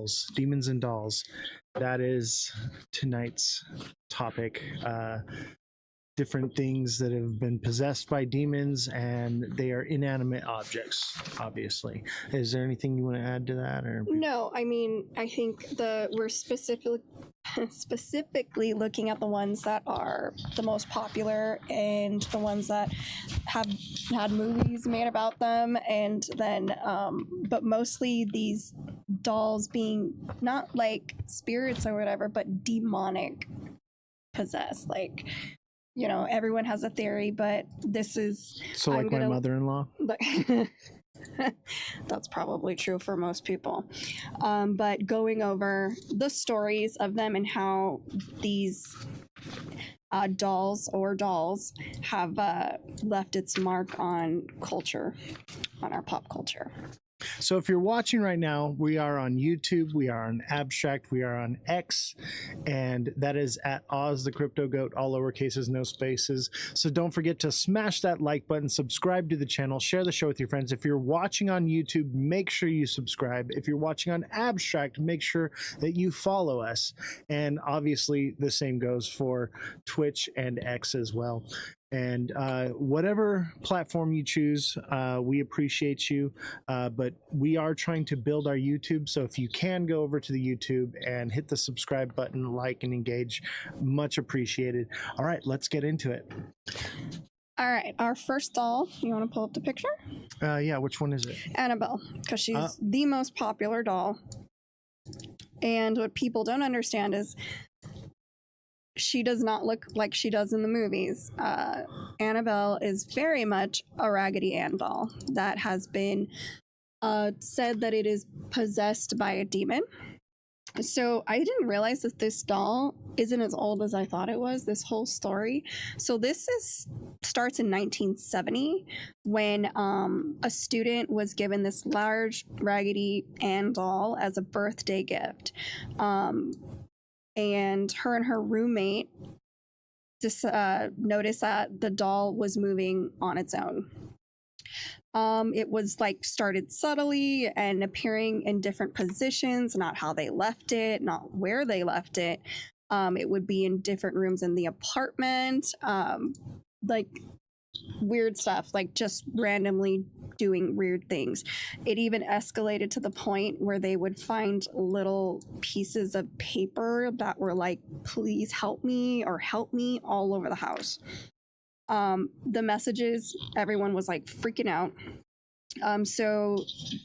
dolls, demons and dolls. That is tonight's topic. Different things that have been possessed by demons, and they are inanimate objects, obviously. Is there anything you want to add to that? Or No, I mean, I think we're specifically looking at the ones that are the most popular and the ones that have had movies made about them, and then but mostly these dolls being not like spirits or whatever, but demonic possessed. Like, you know, everyone has a theory, but this is so like my mother-in-law. That's probably true for most people. But going over the stories of them and how these dolls have left its mark on culture, on our pop culture. So if you're watching right now, we are on YouTube, we are on Abstract, we are on X, and that is at Ozthecryptogoat, all lower cases, no spaces. So don't forget to smash that like button, subscribe to the channel, share the show with your friends. If you're watching on YouTube, make sure you subscribe. If you're watching on Abstract, make sure that you follow us. And obviously the same goes for Twitch and X as well. And whatever platform you choose, we appreciate you, but we are trying to build our YouTube, so if you can go over to the YouTube and hit the subscribe button, like and engage, much appreciated. All right, let's get into it. All right, our first doll, you want to pull up the picture? Yeah, which one is it? Annabelle, because she's the most popular doll. And what people don't understand is she does not look like she does in the movies. Annabelle is very much a Raggedy Ann doll that has been said that it is possessed by a demon. So I didn't realize that this doll isn't as old as I thought it was, this whole story. So this starts in 1970 when a student was given this large Raggedy Ann doll as a birthday gift. And her roommate just noticed that the doll was moving on its own. It was like started subtly and appearing in different positions, not how they left it, not where they left it. It would be in different rooms in the apartment, like weird stuff, like just randomly doing weird things. It even escalated to the point where they would find little pieces of paper that were like, please help me or help me, all over the house. The messages, everyone was like freaking out. So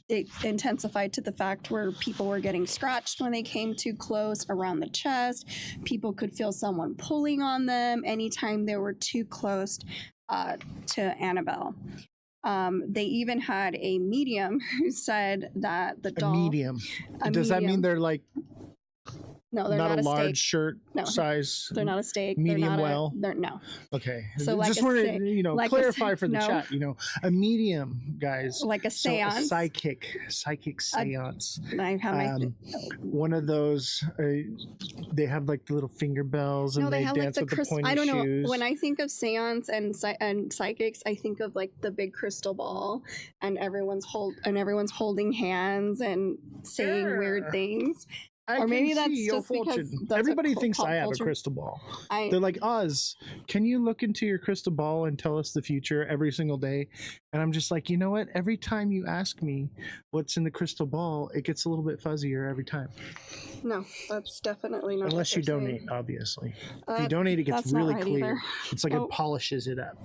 it intensified to the fact where people were getting scratched when they came too close around the chest. People could feel someone pulling on them anytime they were too close to Annabelle. They even had a medium who said that the doll... A medium? Does that mean they're like... No, they're not not a large steak. shirt size. They're not a steak. Medium well. No. Okay. So like just want to like clarify for the chat. A medium, guys. Like a seance. So a psychic seance. I have my one of those. They have like the little finger bells and they dance with the pointy shoes. I don't know. When I think of seance and psychics, I think of like the big crystal ball and everyone's holding hands and saying weird things. Or maybe that's just because everybody thinks I have a crystal ball. They're like, Oz, can you look into your crystal ball and tell us the future every single day? And I'm just like, you know what? Every time you ask me what's in the crystal ball, it gets a little bit fuzzier every time. No, that's definitely not. Unless you donate, obviously. If you donate, it gets really clear. Either. It's like it polishes it up,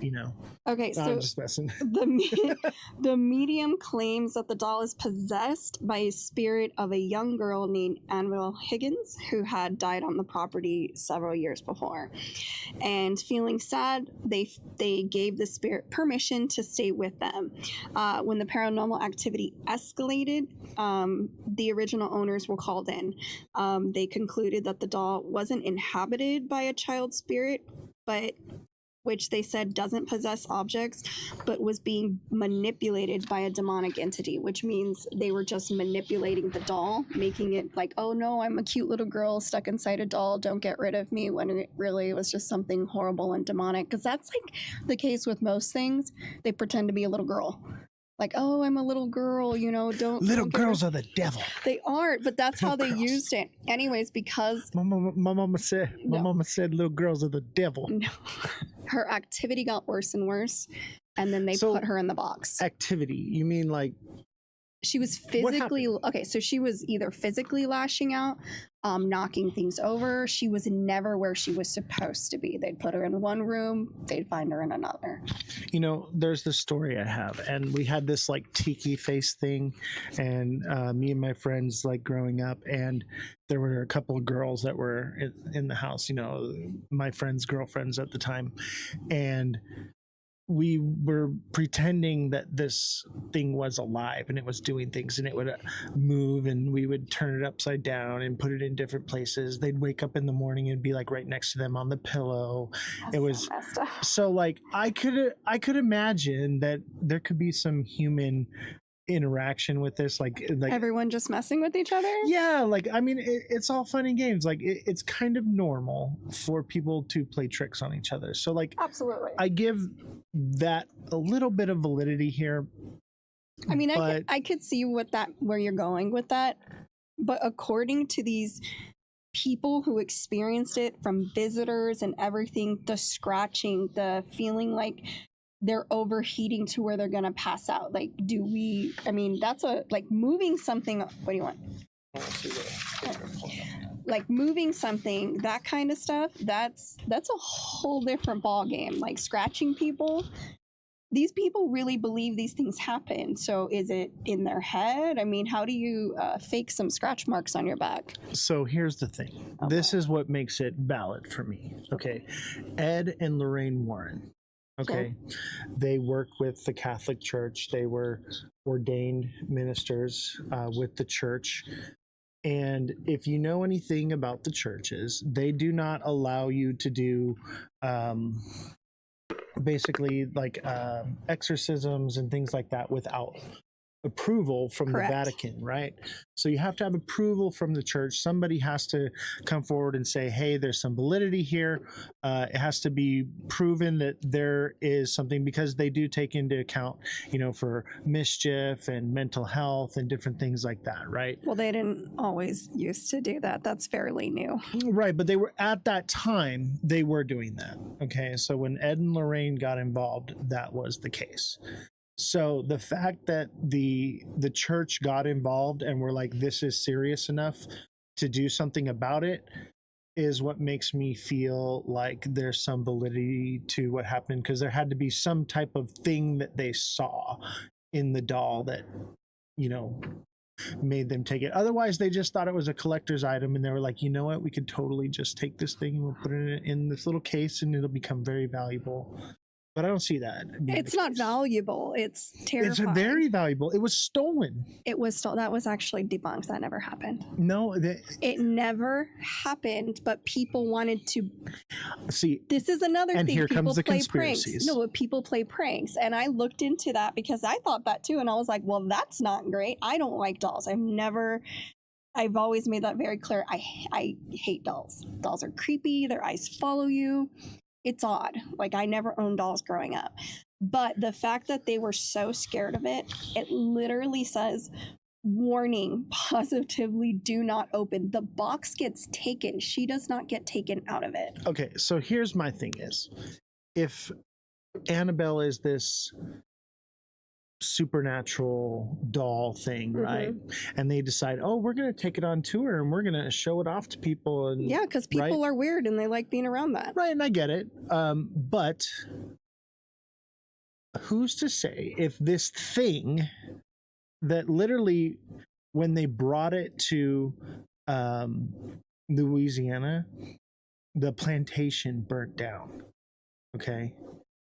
Okay, so I'm just messing. The medium claims that the doll is possessed by a spirit of a young girl named Annabelle Higgins, who had died on the property several years before. And feeling sad, they gave the spirit permission to stay with them. When the paranormal activity escalated, the original owners were called in. They concluded that the doll wasn't inhabited by a child spirit, but which they said doesn't possess objects, but was being manipulated by a demonic entity, which means they were just manipulating the doll, making it like, oh no, I'm a cute little girl stuck inside a doll, don't get rid of me, when it really was just something horrible and demonic. Because that's like the case with most things. They pretend to be a little girl. like, oh, I'm a little girl, you know, Little don't girls are the devil. They aren't, but that's how they Little girls. used it. Anyways, because My mama said little girls are the devil. no, her activity got worse and worse, and then they put her in the box. Activity? You mean like she was physically okay? So she was either physically lashing out, knocking things over. She was never where she was supposed to be. They'd put her in one room, they'd find her in another. You know, there's this story I have, and we had this like tiki face thing, and me and my friends like growing up, and there were a couple of girls that were in the house, you know, my friends' girlfriends at the time, and we were pretending that this thing was alive and it was doing things, and it would move, and we would turn it upside down and put it in different places. They'd wake up in the morning and be like right next to them on the pillow. It was so like I could imagine that there could be some human interaction with this, like everyone just messing with each other. Yeah, like I mean it's all fun and games. Like it's kind of normal for people to play tricks on each other, so like absolutely I give that a little bit of validity here. I mean, I could see where you're going with that, but according to these people who experienced it, from visitors and everything, the scratching, the feeling like they're overheating to where they're gonna pass out. Like, I mean, that's like moving something. What do you want? Like moving something, that kind of stuff, that's a whole different ball game. Like scratching people, these people really believe these things happen. So is it in their head? I mean, how do you fake some scratch marks on your back? So here's the thing. Okay. This is what makes it valid for me. Okay. Ed and Lorraine Warren. Okay. Sure. They work with the Catholic Church. They were ordained ministers with the church. And if you know anything about the churches, they do not allow you to do basically like exorcisms and things like that without approval from Correct. The Vatican, right? So you have to have approval from the church. Somebody has to come forward and say, hey, there's some validity here. It has to be proven that there is something, because they do take into account, you know, for mischief and mental health and different things like that, right? Well, they didn't always used to do that. That's fairly new. Right, but they were, at that time, they were doing that. Okay, so when Ed and Lorraine got involved, that was the case. So the fact that the church got involved and were like, this is serious enough to do something about it, is what makes me feel like there's some validity to what happened, because there had to be some type of thing that they saw in the doll that, you know, made them take it. Otherwise, they just thought it was a collector's item, and they were like, you know what, we could totally just take this thing and we'll put it in this little case and it'll become very valuable. But I don't see that. It's not valuable. It's terrifying. It's very valuable. It was stolen. It was stolen. That was actually debunked. That never happened. No. It never happened, but people wanted to... See. This is another thing. And here comes the conspiracies. Pranks. No, but people play pranks. And I looked into that because I thought that too. And I was like, well, that's not great. I don't like dolls. I've always made that very clear. I hate dolls. Dolls are creepy. Their eyes follow you. It's odd. Like, I never owned dolls growing up. But the fact that they were so scared of it, it literally says, warning, positively do not open. The box gets taken. She does not get taken out of it. Okay, so here's my thing is, if Annabelle is this supernatural doll thing, right? And they decide, oh, we're going to take it on tour and we're going to show it off to people. And yeah, because people are weird and they like being around that. Right, and I get it. But who's to say if this thing that literally, when they brought it to Louisiana, the plantation burnt down. Okay.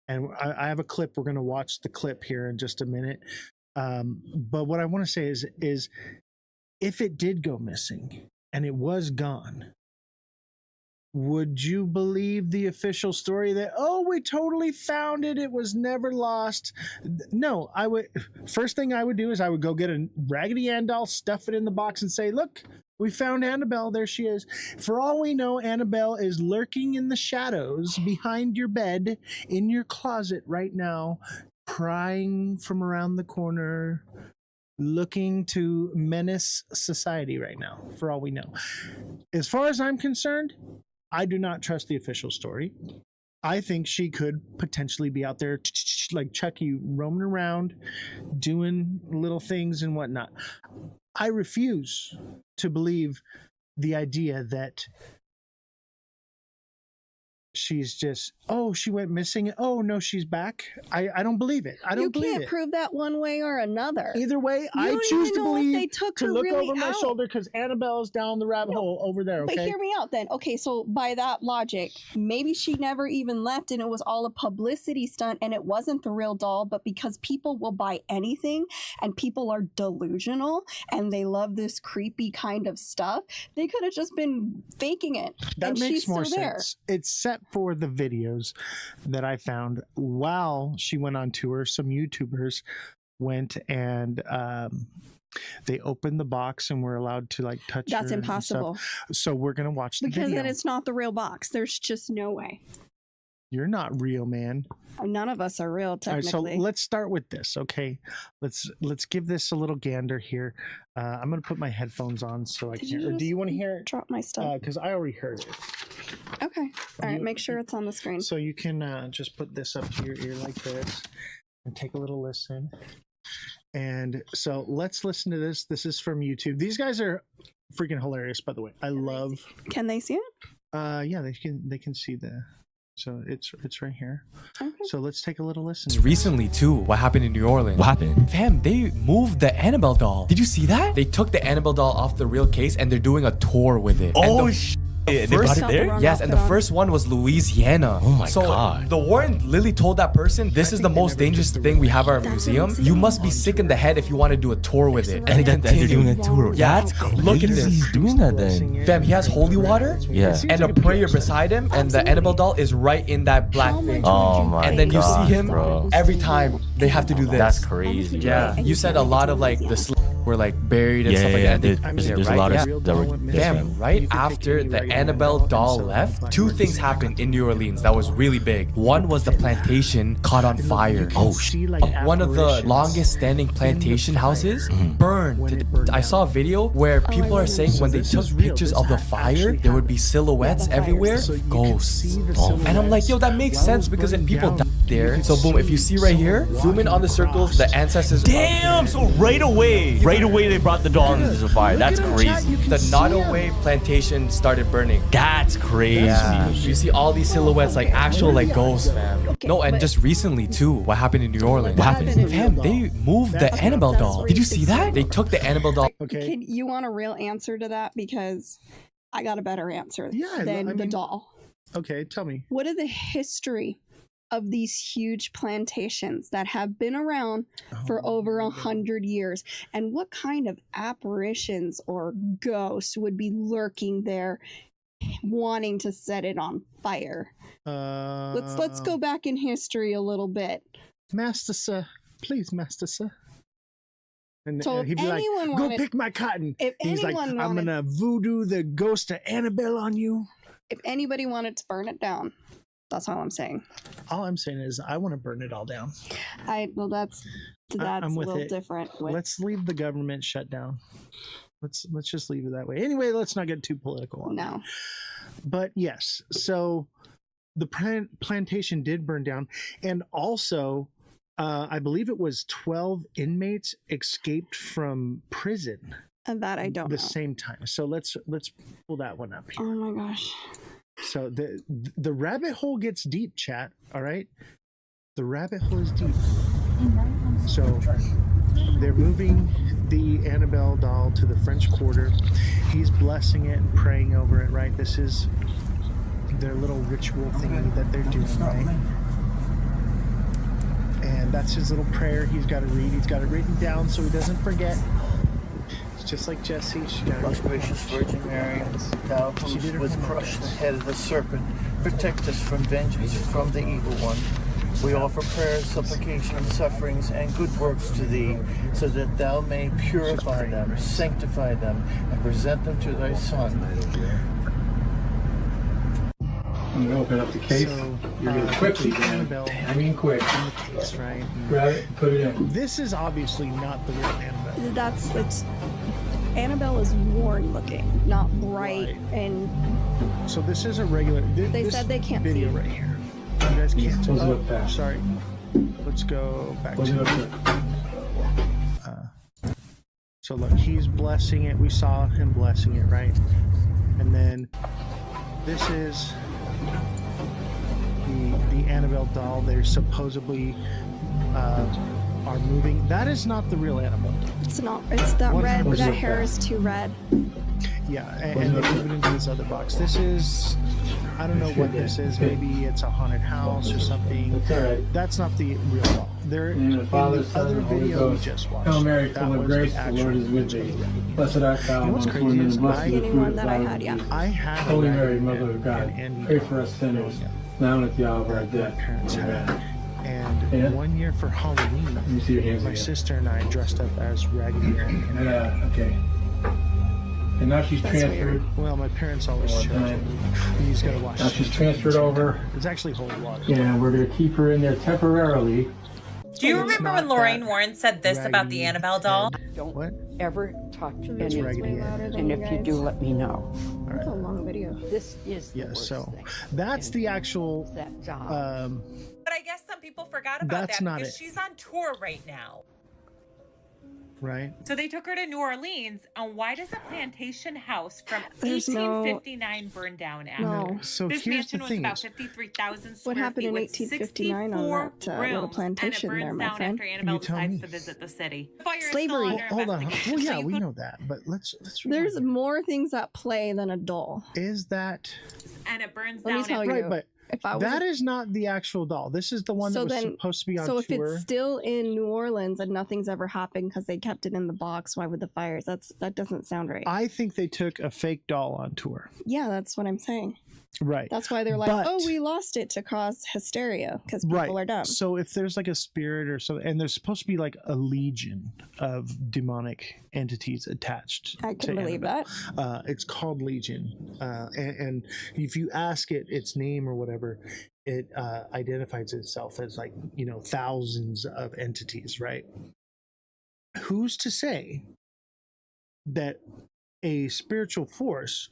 And I have a clip. We're going to watch the clip here in just a minute. But what I want to say is if it did go missing and it was gone, would you believe the official story that, oh, we totally found it, it was never lost? No, I would. First thing I would do is I would go get a Raggedy Ann doll, stuff it in the box and say, look, we found Annabelle. There she is. For all we know, Annabelle is lurking in the shadows behind your bed in your closet right now, prying from around the corner, looking to menace society right now, for all we know. As far as I'm concerned, I do not trust the official story. I think she could potentially be out there like Chucky, roaming around, doing little things and whatnot. I refuse to believe the idea that she's just, oh, she went missing. Oh, no, she's back. I don't believe it. I don't believe it. You can't prove that one way or another. Either way, I choose to believe to look over my shoulder because Annabelle's down the rabbit hole over there, okay? But hear me out then. Okay, so by that logic, maybe she never even left and it was all a publicity stunt and it wasn't the real doll, but because people will buy anything and people are delusional and they love this creepy kind of stuff, they could have just been faking it. That and makes she's more still sense. There. Except for the videos that I found while she went on tour. Some YouTubers went and they opened the box and were allowed to like touch. That's impossible. So we're gonna watch the because video. then it's not the real box. There's just no way. You're not real, man. None of us are real, technically. All right, so let's start with this, okay? Let's give this a little gander here. I'm gonna put my headphones on so I can hear. Or do you want to hear it? Drop my stuff. Because I already heard it. Okay. All right. Make sure it's on the screen. So you can just put this up to your ear like this and take a little listen. And so let's listen to this. This is from YouTube. These guys are freaking hilarious, by the way. I love. Can they see it? Yeah, they can see the. So it's right here. Okay. So let's take a little listen. Recently too, what happened in New Orleans? What happened? Fam, they moved the Annabelle doll. Did you see that? They took the Annabelle doll off the real case and they're doing a tour with it. Oh shit. They brought it there? Yes, and the first one was Louisiana. Oh my god. The warden literally told that person, this is the most dangerous thing we have at our museum. You must be sick in the head if you want to do a tour with it. And then they're doing a tour. Yeah, That's crazy. look at this. He's doing that then. Fam, he has holy water and a prayer beside him, and the Annabelle doll is right in that black thing. Oh my god. And then you see him bro. every time they have to do this. That's crazy. Yeah, you said a lot of like the were like buried and stuff like that. There's a lot of that were Damn, right after the Annabelle doll left, two things happened in New Orleans that was really big. One was the plantation caught on fire. Oh shit. One of the longest standing plantation houses burned. I saw a video where people are saying when they took pictures of the fire, there would be silhouettes everywhere, ghosts. And I'm like, yo, that makes sense because if people died there, so boom, if you see right here, zoom in on the circles, the ancestors. Damn, so right away they brought the doll into the fire. That's crazy. The Nottoway plantation started burning. That's crazy. Yeah. You see all these silhouettes like actual like ghosts, fam. No, and just recently too, what happened in New Orleans? What happened? Fam, they moved the Annabelle doll. Did you see that? They took the Annabelle doll. Okay. You want a real answer to that? Because I got a better answer than the doll. Okay, tell me. What are the history of these huge plantations that have been around for over 100 years, and what kind of apparitions or ghosts would be lurking there wanting to set it on fire? Let's go back in history a little bit. Master sir, please, master sir. And so he'd be like, go pick my cotton. He's like, I'm gonna voodoo the ghost of Annabelle on you. If anybody wanted to burn it down, that's all I'm saying. All I'm saying is I want to burn it all down. Well, that's a little different. Let's leave the government shut down. Let's just leave it that way. Anyway, let's not get too political on that. But yes, so the plantation did burn down, and also I believe it was 12 inmates escaped from prison. And that I don't know. The same time. So let's pull that one up here. Oh my gosh. So the rabbit hole gets deep, chat. All right, the rabbit hole is deep. So they're moving the Annabelle doll to the French Quarter. He's blessing it and praying over it. Right, this is their little ritual thingy that they're doing. Right, and that's his little prayer. He's got to read. He's got it written down so he doesn't forget. Just like Jessie, she got Most gracious Virgin Mary, thou who would crush the head of the serpent, protect us from vengeance from the evil one. We offer prayers, supplications, sufferings, and good works to thee, so that thou may purify them, sanctify them, and present them to thy Son. I'm gonna open up the case. So, You're gonna quickly, man. Annabelle I mean quick. in the case, right? Grab it, and put it in. This is obviously not the real Annabelle. It's Annabelle is worn looking, not bright, Right. and So this is a regular. They this said they can't see video it. right here. You guys can't. Close it Oh, up fast. sorry. Let's go back Close it to. up there. So look, he's blessing it. We saw him blessing it, right? And then this is the Annabelle doll. They're supposedly are moving. That is not the real Annabelle. it's not. It's that red. 100% That hair is too red. Yeah, and they move it into this other box. This is, I don't know what this is. Maybe it's a haunted house or something. It's all right. That's not the real doll. There In the name of the Father, in the Son, other and Holy video we Ghost. just watched. Hail Mary, that full of was grace, the the Lord is with thee. Blessed art thou You know what's amongst crazy women, is and blessed is the Any fruit one of that thy I womb, had, yeah. Jesus. I had a Holy Mary, raggedy Mother Ann of God, and Andy pray for us sinners, now and at the hour of our that death. my parents had. Amen. And Yeah. one year for Halloween, Let me see your hands my again. sister and I dressed up as Raggedy Ann. Yeah, okay. And now she's That's transferred. Well, my parents always One chose time. it. You just gotta watch Now it. she's transferred over. It's actually whole water. And we're going to keep her in there temporarily. Do you It's remember not when Lorraine that Warren said this about the Raggedy Annabelle doll? Don't What? ever touch It's any. Raggedy Ann. And if you do, let me know. It's a long video. This is the Yeah, worst so thing. that's And the actual. that job. But I guess some people forgot about That's that not because it. she's on tour right now. Right? So they took her to New Orleans, and why does a plantation house from There's no- 1859 burn down after? No. So This here's the mansion was thing. about 53,000 square What happened feet in with 1859 on 64 that little rooms, plantation and it there, burns my down friend? after Annabelle You tell decides me. to visit the city. The fire is Slavery. still Well, under hold on. investigation, Well, yeah, so you we could- know that, but let's. There's rewind. more things at play than a doll. Is that and it burns Let me down tell after you. right? But If I was that is not the actual doll. This is the one So that was then- supposed to be on so if tour. it's still in New Orleans and nothing's ever happened because they kept it in the box, why would the fires? That doesn't sound right. I think they took a fake doll on tour. Yeah, that's what I'm saying. Right. That's why they're like, But- oh, we lost it to cause hysteria because people are dumb. So if there's like a spirit or something, and there's supposed to be like a legion of demonic entities attached. I to can believe Annabelle. that. It's called Legion, and if you ask it its name or whatever, it identifies itself as like thousands of entities, right? Who's to say that a spiritual force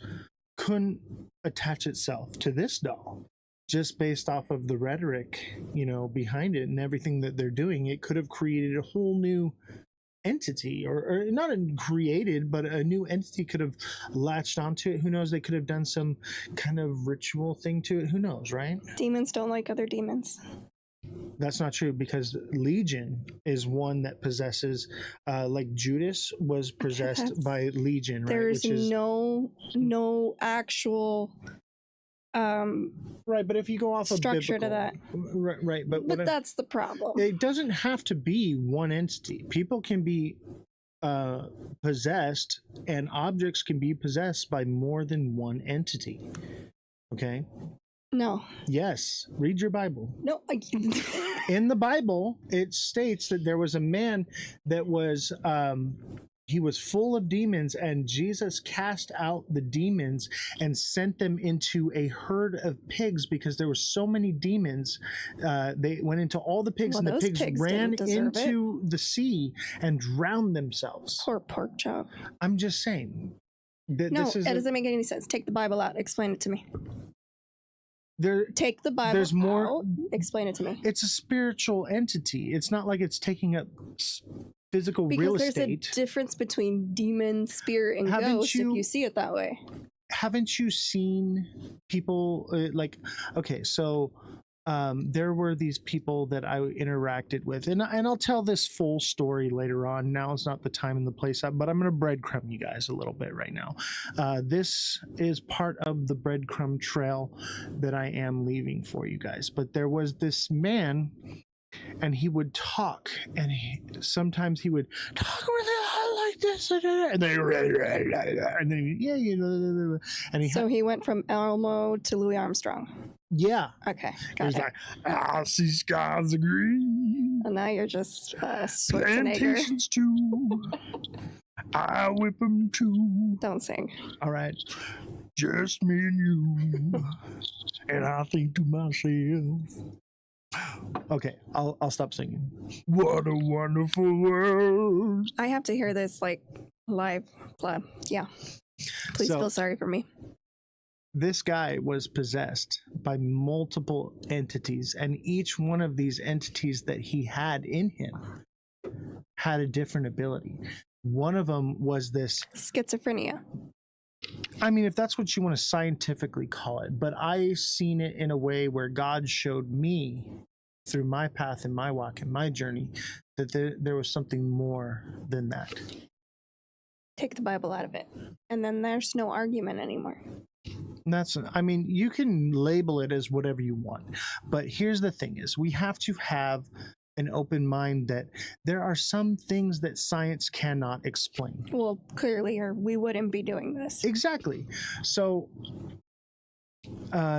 couldn't attach itself to this doll just based off of the rhetoric behind it and everything that they're doing? It could have created a whole new entity, or not created, but a new entity could have latched onto it. Who knows? They could have done some kind of ritual thing to it. Who knows, right? Demons don't like other demons. That's not true, because Legion is one that possesses, like Judas was possessed that's- by Legion, right? There's Which is no actual right, but if you go off structure of to that. right, but But that's the problem. it doesn't have to be one entity. People can be possessed, and objects can be possessed by more than one entity. Okay. No, Yes, read your Bible. no. In the Bible, it states that there was a man that was he was full of demons, and Jesus cast out the demons and sent them into a herd of pigs because there were so many demons. They went into all the pigs, Well, and the those pigs pigs ran didn't deserve it. into the sea and drowned themselves. Poor pork chop. I'm just saying that No, this is that doesn't make any sense. Take the Bible out. Explain it to me. there. Take the Bible There's more- out. Explain it to me. It's a spiritual entity. It's not like it's taking up physical real Because there's estate. a difference between demon, spirit, and Haven't ghost you- if you see it that way. Haven't you seen people okay, so there were these people that I interacted with, and I'll tell this full story later on. Now is not the time and the place, but I'm going to breadcrumb you guys a little bit right now. This is part of the breadcrumb trail that I am leaving for you guys. But there was this man, and he would talk, and sometimes he would talk really high like this, and then and he So he went from Elmo to Louis Armstrong. yeah. Okay, He got was it. like, I see skies are green, And now you're just Schwarzenegger. plantations too. I whip them too. Don't sing. All right. Just me and you. And I think to myself. Okay, I'll stop singing. What a wonderful world. I have to hear this like live. Yeah. Please So- feel sorry for me. This guy was possessed by multiple entities, and each one of these entities that he had in him had a different ability. One of them was this, Schizophrenia. I mean, if that's what you want to scientifically call it, but I seen it in a way where God showed me through my path and my walk and my journey that there was something more than that. Take the Bible out of it. And then there's no argument anymore. And that's, I mean, you can label it as whatever you want, but here's the thing is we have to have an open mind that there are some things that science cannot explain. Well, clearly, or we wouldn't be doing this. Exactly. So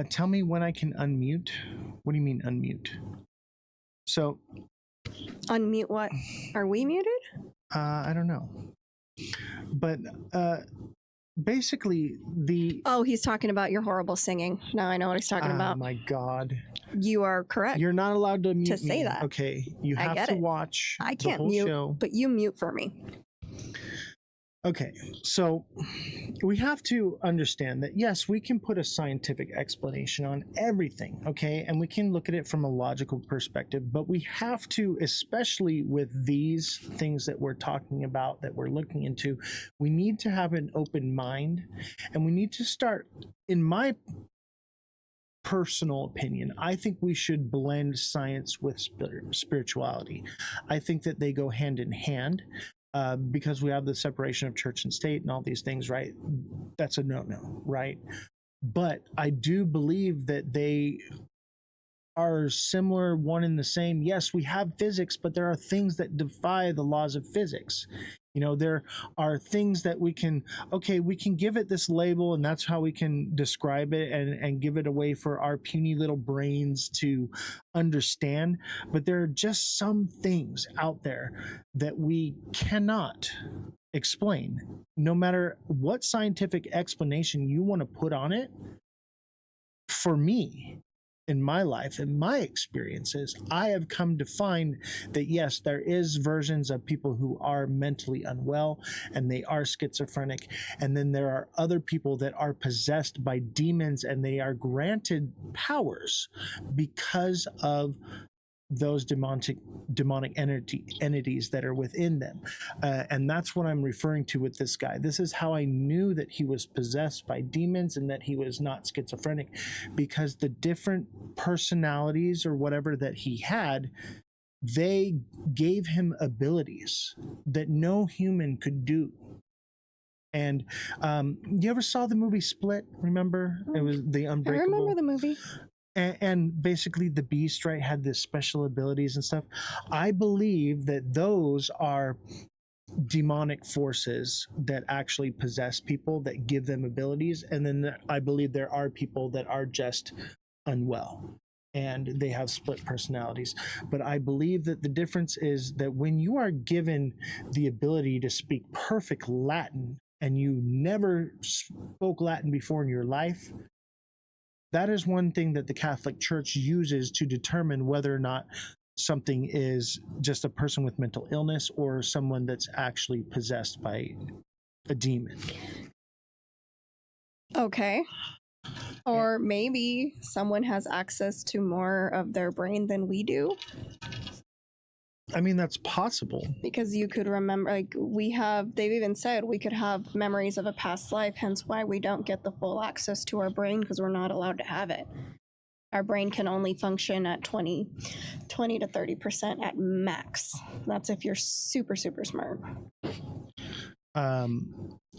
tell me when I can unmute. What do you mean unmute? So Unmute what? Are we muted? I don't know. But basically the Oh, he's talking about your horrible singing. Now I know what he's talking about. my God. You are correct. You're not allowed to mute say me. that. Okay. You I have get to it. watch I the can't whole mute, show. but you mute for me. Okay, so we have to understand that yes, we can put a scientific explanation on everything, okay, and we can look at it from a logical perspective, but we have to, especially with these things that we're talking about, that we're looking into, we need to have an open mind, and we need to start, in my personal opinion, I think we should blend science with spirituality. I think that they go hand in hand. Because we have the separation of church and state and all these things, right? That's a no-no, right? But I do believe that they are similar, one and the same. Yes, we have physics, but there are things that defy the laws of physics. You know, there are things that we can give it this label, and that's how we can describe it and give it a way for our puny little brains to understand. But there are just some things out there that we cannot explain. No matter what scientific explanation you want to put on it, for me, in my life and my experiences, I have come to find that yes, there is versions of people who are mentally unwell and they are schizophrenic, and then there are other people that are possessed by demons and they are granted powers because of those demonic entities that are within them. And that's what I'm referring to with this guy. This is how I knew that he was possessed by demons and that he was not schizophrenic, because the different personalities or whatever that he had, they gave him abilities that no human could do. And you ever saw the movie Split? Remember? It was the Unbreakable. I remember the movie. And basically the beast, right, had this special abilities and stuff. I believe that those are demonic forces that actually possess people, that give them abilities. And then I believe there are people that are just unwell and they have split personalities. But I believe that the difference is that when you are given the ability to speak perfect Latin and you never spoke Latin before in your life, that is one thing that the Catholic Church uses to determine whether or not something is just a person with mental illness or someone that's actually possessed by a demon. Okay. Or maybe someone has access to more of their brain than we do. I mean, that's possible. Because you could remember, like, they've even said we could have memories of a past life, hence why we don't get the full access to our brain, because we're not allowed to have it. Our brain can only function at 20 to 30% at max. That's if you're super, super smart.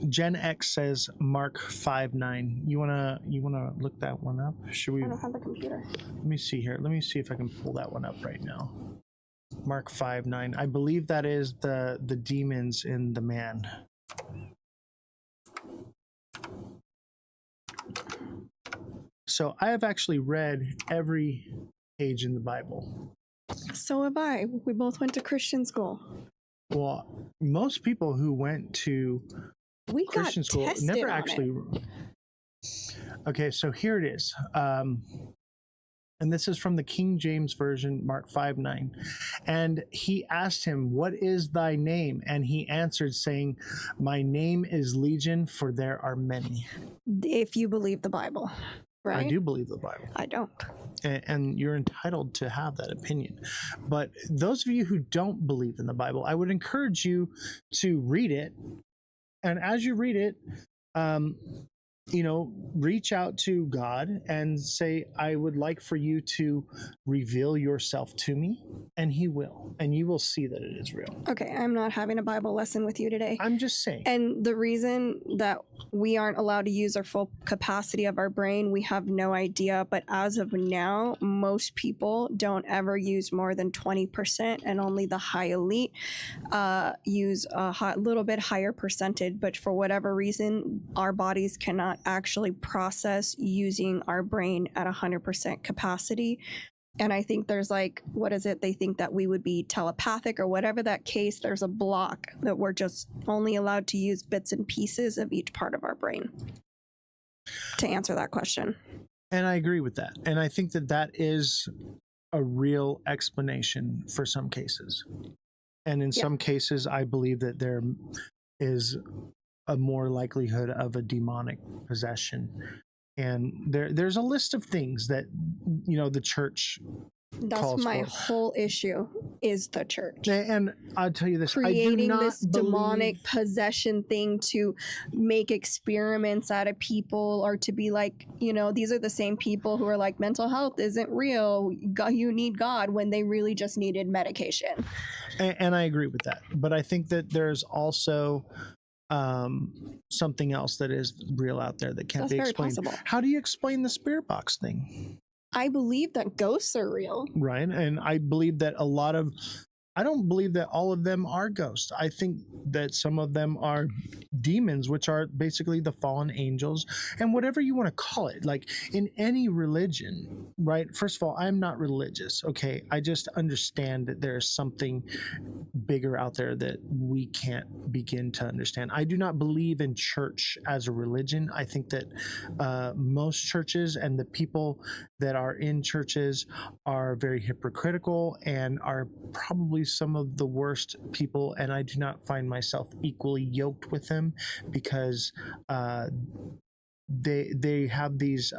Gen X says Mark 5.9. You wanna look that one up? Should we? I don't have the computer. Let me see here. Let me see if I can pull that one up right now. Mark 5.9. I believe that is the demons in the man. So I have actually read every page in the Bible. So have I. We both went to Christian school. Well, most people who went to We Christian got school tested never on actually. it. Okay, so here it is. And this is from the King James Version, Mark 5:9. And he asked him, "What is thy name?" And he answered, saying, "My name is Legion, for there are many." If you believe the Bible, right? I do believe the Bible. I don't. And you're entitled to have that opinion. But those of you who don't believe in the Bible, I would encourage you to read it. And as you read it, reach out to God and say, "I would like for you to reveal yourself to me," and he will, and you will see that it is real. Okay, I'm not having a Bible lesson with you today. I'm just saying. And the reason that we aren't allowed to use our full capacity of our brain, we have no idea. But as of now, most people don't ever use more than 20%, and only the high elite use a little bit higher percentage. But for whatever reason, our bodies cannot actually process using our brain at 100% capacity. And I think there's they think that we would be telepathic or whatever that case. There's a block that we're just only allowed to use bits and pieces of each part of our brain to answer that question. And I agree with that. And I think that that is a real explanation for some cases. And in some cases, I believe that there is a more likelihood of a demonic possession. And there's a list of things that, the church That's my for. whole issue is the church. And I'll tell you this, Creating this believe... demonic possession thing to make experiments out of people, or to be like, these are the same people who are like, mental health isn't real, you need God, when they really just needed medication. And I agree with that. But I think that there's also something else that is real out there that can't be explained. Possible. How do you explain the spirit box thing? I believe that ghosts are real. Right. And I believe that I don't believe that all of them are ghosts. I think that some of them are demons, which are basically the fallen angels, and whatever you want to call it. Like in any religion, right? First of all, I'm not religious. Okay. I just understand that there's something bigger out there that we can't begin to understand. I do not believe in church as a religion. I think that most churches and the people that are in churches are very hypocritical and are probably some of the worst people, and I do not find myself equally yoked with them because they have these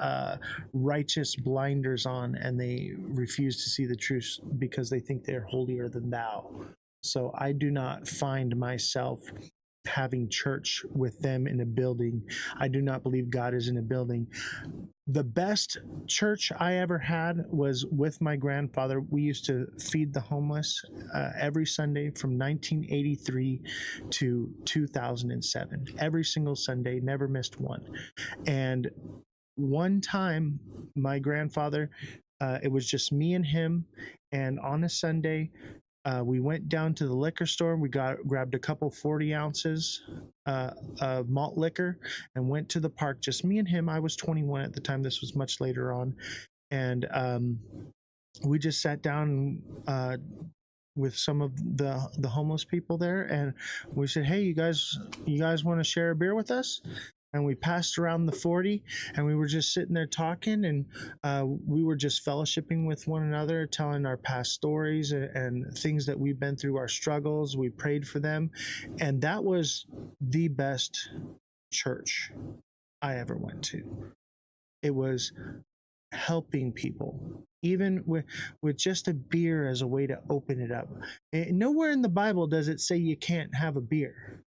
righteous blinders on, and they refuse to see the truth because they think they're holier than thou. So I do not find myself having church with them in a building. I do not believe God is in a building. The best church I ever had was with my grandfather. We used to feed the homeless every Sunday from 1983 to 2007. Every single Sunday, never missed one. And one time, my grandfather, it was just me and him, and on a Sunday, we went down to the liquor store. We grabbed a couple 40 ounces of malt liquor and went to the park. Just me and him. I was 21 at the time. This was much later on. And we just sat down with some of the homeless people there. And we said, "Hey, you guys want to share a beer with us?" And we passed around the 40, and we were just sitting there talking, and we were just fellowshipping with one another, telling our past stories and things that we've been through, our struggles. We prayed for them, and that was the best church I ever went to. It was helping people, even with just a beer as a way to open it up. Nowhere in the Bible does it say you can't have a beer.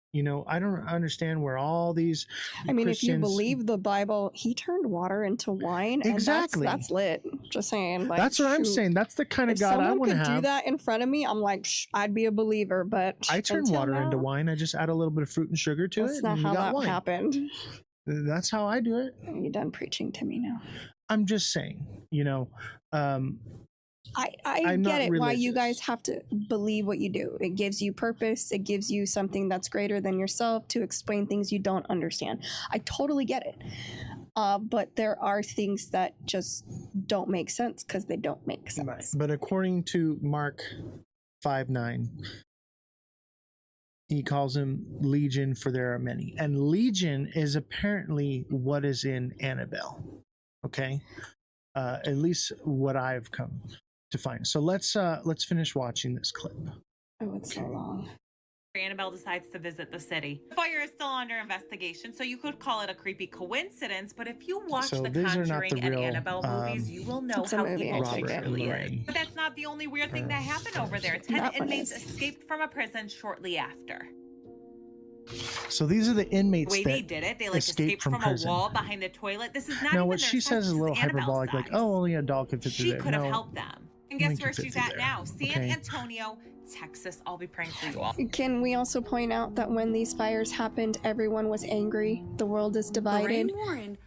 I don't understand where all these if you believe the Bible, he turned water into wine. Exactly. And that's lit. Just saying. That's what I'm saying. That's the kind of God I want to have. If someone could do that in front of me, I'm like, I'd be a believer. But I turn water into wine. I just add a little bit of fruit and sugar to it. That's not how that happened. That's how I do it. You're done preaching to me now. I'm just saying, I get it, why you guys have to believe what you do. It gives you purpose. It gives you something that's greater than yourself to explain things you don't understand. I totally get it. But there are things that just don't make sense because they don't make sense. Right. But according to Mark 5:9, He calls him Legion, for there are many. And Legion is apparently what is in Annabelle. Okay? At least what I've come to find. So let's finish watching this clip. Oh, it's so long. Annabelle decides to visit the city. The fire is still under investigation, so you could call it a creepy coincidence, but if you watch So the these are not Conjuring the and real, Annabelle movies, you will know It's a how movie, evil actually. she Robert truly and is. Lorraine. But that's not the only weird thing that happened over there. 10 That one inmates is. escaped from a prison shortly after. So these are the The inmates way that they did it, they like escaped from prison. a wall behind the toilet. This is not Now even what their she size, says is a this little Annabelle's hyperbolic, like, size. oh, only a doll could fit through She there. could have No. helped them. And Only guess could where fit she's through at there. now? San Okay. Antonio, Texas. I'll be praying for you all. Can we also point out that when these fires happened, everyone was angry? The world is divided.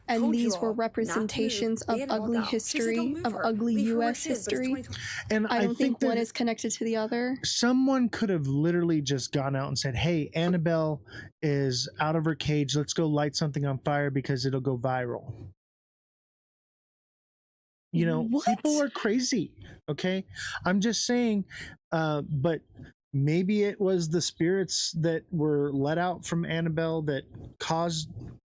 And these were representations of ugly history, of ugly U.S. history. And I don't think that one is connected to the other. someone could have literally just gone out and said, hey, Annabelle is out of her cage. Let's go light something on fire because it'll go viral. You know, What? people are crazy. Okay. I'm just saying, but maybe it was the spirits that were let out from Annabelle that caused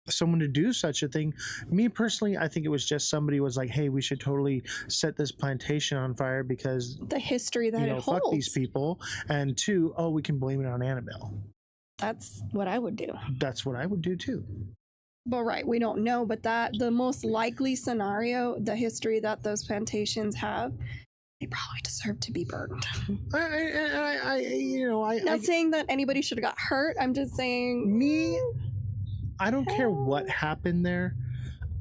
someone to do such a thing. Me personally, I think it was just somebody was like, hey, we should totally set this plantation on fire because, The history that you know, it fuck holds. these people. And two, oh, we can blame it on Annabelle. That's what I would do. That's what I would do too. But right, we don't know. But that the most likely scenario, the history that those plantations have, they probably deserve to be burned. Not saying that anybody should have got hurt. I'm just saying I don't care what happened there.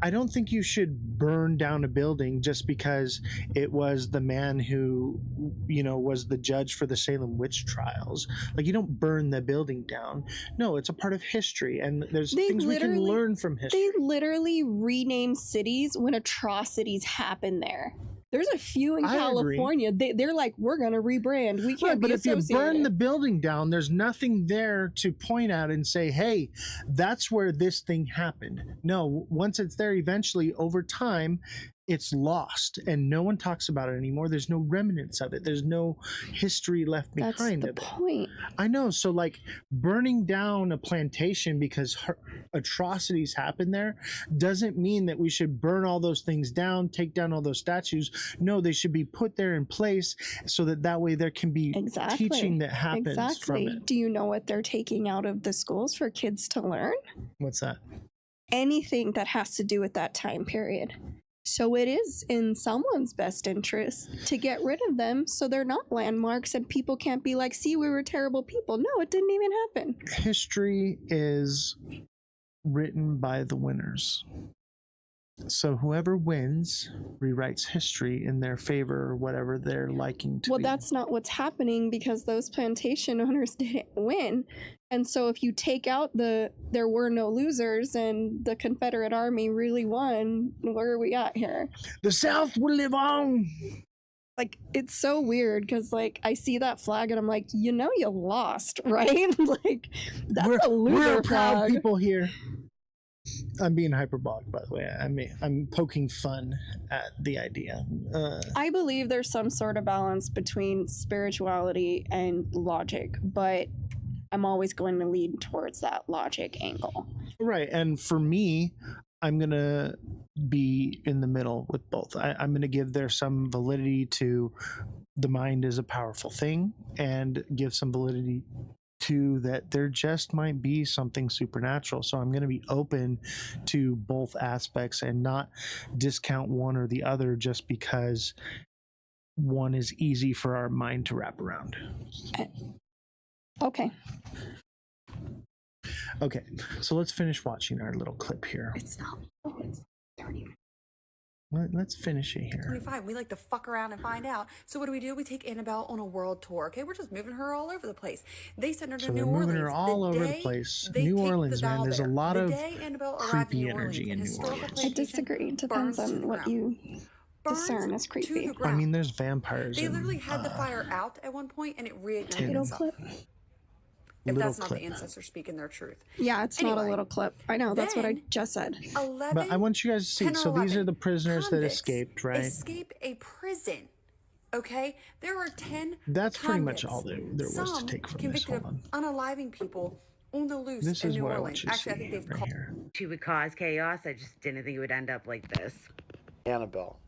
I don't think you should burn down a building just because it was the man who, you know, was the judge for the Salem witch trials. Like, you don't burn the building down. No, it's a part of history, and there's things we can learn from history. They literally rename cities when atrocities happen there. There's a few in I agree. California. They're like, we're gonna rebrand. We can't But be if you associated. burn the building down, there's nothing there to point at and say, hey, that's where this thing happened. No, once it's there, eventually, over time, it's lost and no one talks about it anymore. There's no remnants of it. There's no history left behind That's the point. I know. So, like, burning down a plantation because atrocities happen there doesn't mean that we should burn all those things down, take down all those statues. No, they should be put there in place so that way there can be teaching that happens from it. Do you know what they're taking out of the schools for kids to learn? What's that? Anything that has to do with that time period. So it is in someone's best interest to get rid of them so they're not landmarks and people can't be like, see, we were terrible people. No, it didn't even happen. History is written by the winners. So whoever wins rewrites history in their favor or whatever they're liking to Well, be. that's not what's happening because those plantation owners didn't win. And so if you take out there were no losers and the Confederate Army really won, where are we at here? The South will live on. Like, it's so weird because, like, I see that flag and I'm like, you know, you lost, right? Like, that's a loser we're proud flag. people here. I'm being hyperbolic, by the way. I'm poking fun at the idea. I believe there's some sort of balance between spirituality and logic, but I'm always going to lean towards that logic angle. Right. And for me, I'm going to be in the middle with both. I'm going to give there some validity to the mind is a powerful thing and give some validity to that there just might be something supernatural. So I'm going to be open to both aspects and not discount one or the other just because one is easy for our mind to wrap around. Okay. Okay, so let's finish watching our little clip here. It's not. It's 30. Let's finish it here. 25. We like to fuck around and find out. So what do? We take Annabelle on a world tour. Okay, we're just moving her all over the place. They send her to New Orleans. Moving her all over the place. New Orleans, man. There's a lot of creepy energy in New Orleans. I disagree. It depends on what you discern as creepy. I mean, there's vampires. They literally had the fire out at one point and it reignited Little itself. clip. If Little that's not clip. the ancestors speaking their truth. Yeah, it's not a little clip. I know, that's what I just said. 11, but I want you guys to see. So these are the prisoners that escaped, right? Escape a prison. Okay, there are 10 That's pretty much convicts. all there was to take from this. Convicted Hold on. of unaliving people on the loose This in is New what I Orleans. want you to Actually, I see think they've right called. here. She would cause chaos. I just didn't think it would end up like this. Annabelle.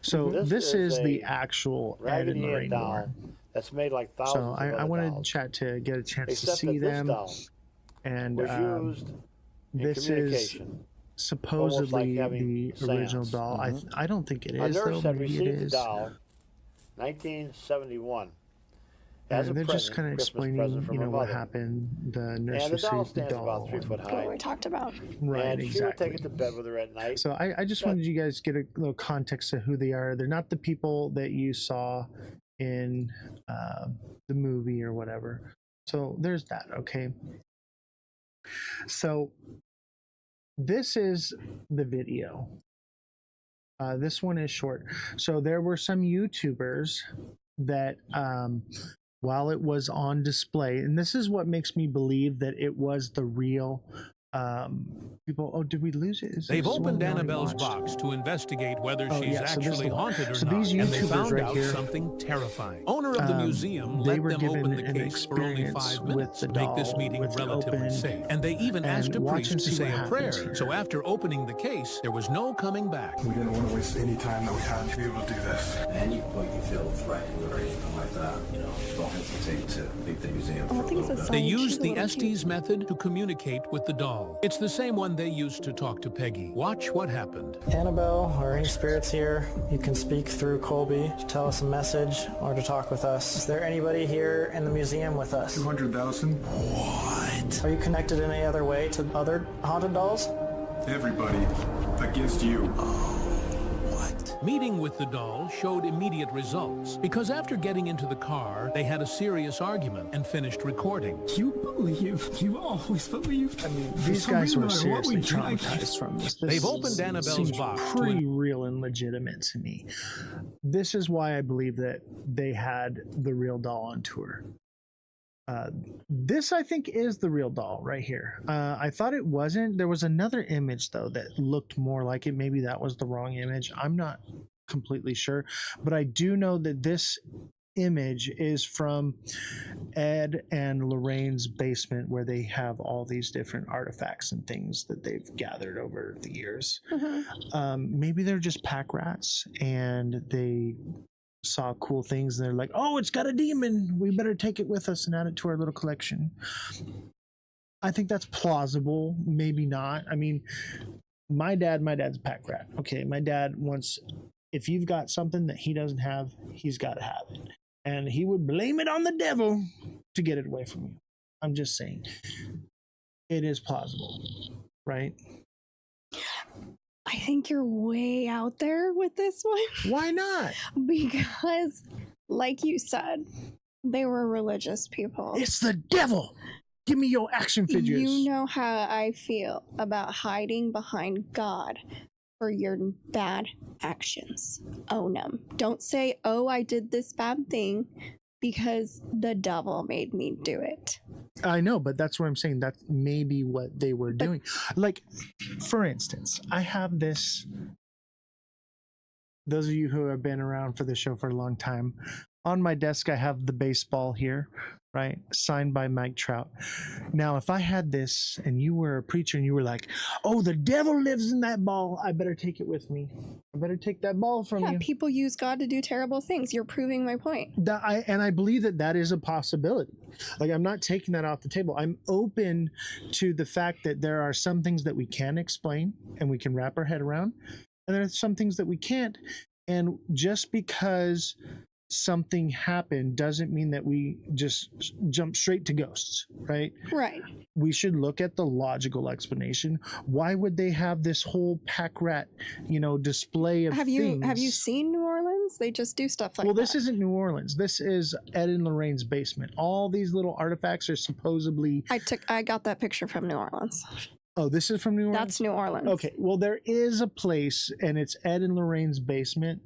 So this is the a actual Ed Raggedy and Ann Lorraine doll door. that's made like thousands So of I other wanted dolls. chat to get a chance to Except see that this them, doll and was used in this is communication. supposedly having the original seance. doll. I don't think it A is, though. nurse had Maybe it received the is. doll 1971 as a They're just kind of Christmas explaining, present from you know, her what mother. happened. The nurse And the doll received the stands about doll. 3 foot What high. we talked about. Right, And she would take exactly. it to bed with her at night. So I just wanted you guys to get a little context of who they are. They're not the people that you saw in the movie or whatever. So there's that, okay? So this is the video. This one is short. So there were some YouTubers that while it was on display, and this is what makes me believe that it was the real people. Oh, did we lose it? They've opened Annabelle's box to investigate whether she's actually haunted or so not, these and they YouTubers found right out here, something terrifying. Owner of the museum they let were them given open the an case for only experience 5 with minutes the to make this doll, meeting with it relatively opened, safe. And they even and asked a watch and priest to see say what a happens prayer. here. So after opening the case, there was no coming back. We didn't want to waste any time that we had to be able to do this. At any point you feel threatened or anything like that, you know, don't hesitate to leave the museum for a little bit. They used the Estes method to communicate with the doll. It's the same one they used to talk to Peggy. Watch what happened. Annabelle, or any spirits here, you can speak through Colby to tell us a message or to talk with us. Is there anybody here in the museum with us? 200,000? What? Are you connected in any other way to other haunted dolls? Everybody against you. Meeting with the doll showed immediate results because after getting into the car, they had a serious argument and finished recording. You believe. You always believed. I mean, these guys were seriously traumatized from this. They've opened Annabelle's seems box. Pretty real and legitimate to me. This is why I believe that they had the real doll on tour. This I think is the real doll right here. I thought it wasn't. There was another image though that looked more like it. Maybe that was the wrong image. I'm not completely sure, but I do know that this image is from Ed and Lorraine's basement where they have all these different artifacts and things that they've gathered over the years. Maybe they're just pack rats and they saw cool things and they're like, oh, it's got a demon, we better take it with us and add it to our little collection. I think that's plausible. Maybe not. I mean, my dad's a pack rat. Okay, my dad wants, if you've got something that he doesn't have, he's got to have it, and he would blame it on the devil to get it away from you. I'm just saying it is plausible, right? I think you're way out there with this one. Why not? Because, like you said, they were religious people. It's the devil. Give me your action figures. You know how I feel about hiding behind God for your bad actions. Own them. Don't say, oh, I did this bad thing because the devil made me do it. I know, but that's what I'm saying. That's maybe what they were doing. Like, for instance, I have this. Those of you who have been around for the show for a long time, on my desk I have the baseball here, right? Signed by Mike Trout. Now, if I had this and you were a preacher and you were like, oh, the devil lives in that ball, I better take it with me. I better take that ball from you. People use God to do terrible things. You're proving my point. And I believe that is a possibility. Like, I'm not taking that off the table. I'm open to the fact that there are some things that we can explain and we can wrap our head around, and there are some things that we can't. And just because something happened doesn't mean that we just jump straight to ghosts, right? Right. We should look at the logical explanation. Why would they have this whole pack rat, display of things? Have you seen New Orleans? They just do stuff like that. Well, this isn't New Orleans. This is Ed and Lorraine's basement. All these little artifacts are supposedly. I got that picture from New Orleans. Oh, this is from New Orleans? That's New Orleans. Okay. Well, there is a place, and it's Ed and Lorraine's basement.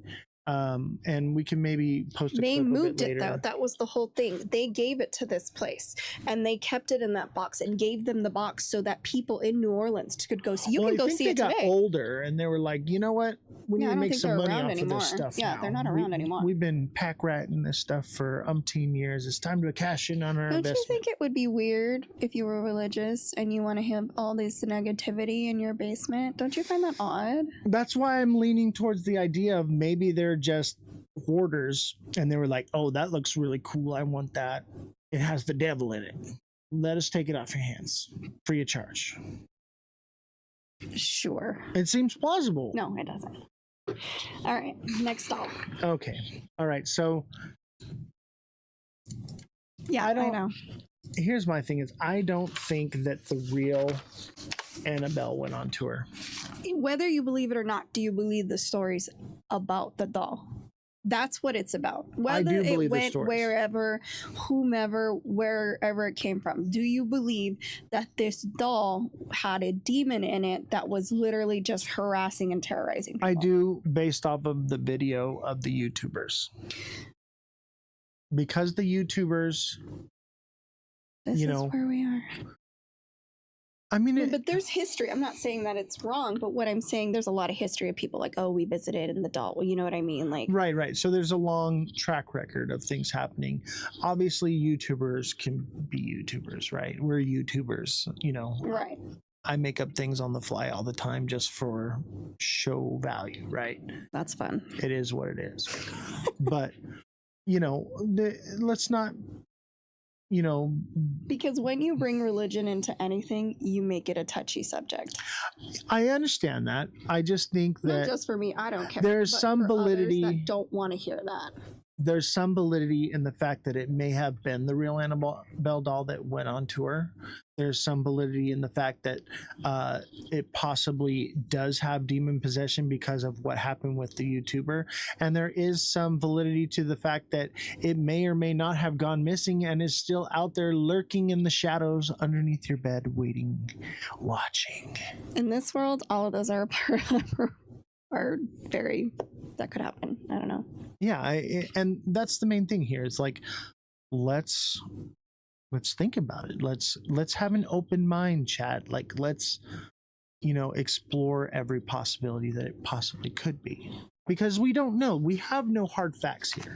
And we can maybe post a They clip moved of it it later. though. That was the whole thing. They gave it to this place and they kept it in that box and gave them the box so that people in New Orleans could go see. You can go see it they got today. older and they were like, you know what? we need I to don't make think some they're money around off anymore. of this stuff. Yeah, now. they're not around anymore. We've been pack ratting this stuff for umpteen years. It's time to cash in on our Don't investment. you think it would be weird if you were religious and you want to have all this negativity in your basement? Don't you find that odd? That's why I'm leaning towards the idea of maybe they're just hoarders and they were like, oh, that looks really cool. I want that. It has the devil in it. Let us take it off your hands. Free of charge. Sure. It seems plausible. No, it doesn't. All right, next doll. Okay. All right. So Yeah, I know. Here's my thing is I don't think that the real Annabelle went on tour. Whether you believe it or not, do you believe the stories about the doll? That's what it's about. Whether do believe it the went stories. wherever, whomever, wherever it came from. Do you believe that this doll had a demon in it that was literally just harassing and terrorizing people? I do, based off of the video of the YouTubers. Because the YouTubers, This you is know, where we are. I mean, But there's history. I'm not saying that it's wrong, but what I'm saying, there's a lot of history of people like, oh, we visited in the doll. Well, you know what I mean? Like, right. So there's a long track record of things happening. Obviously, YouTubers can be YouTubers, right? We're YouTubers, you know. right. I make up things on the fly all the time just for show value, right? That's fun. It is what it is. But, you know, let's not, you know, Because when you bring religion into anything, you make it a touchy subject. I understand that. I just think Not that just for me, I don't care. there's but some for others validity. that don't want to hear that. There's some validity in the fact that it may have been the real Annabelle doll that went on tour. There's some validity in the fact that it possibly does have demon possession because of what happened with the YouTuber. And there is some validity to the fact that it may or may not have gone missing and is still out there lurking in the shadows underneath your bed, waiting, watching. In this world, all of those are very, that could happen. I don't know. Yeah, and that's the main thing here. It's like, let's think about it. Let's have an open mind, chat. Like, let's, you know, explore every possibility that it possibly could be, because we don't know. We have no hard facts here.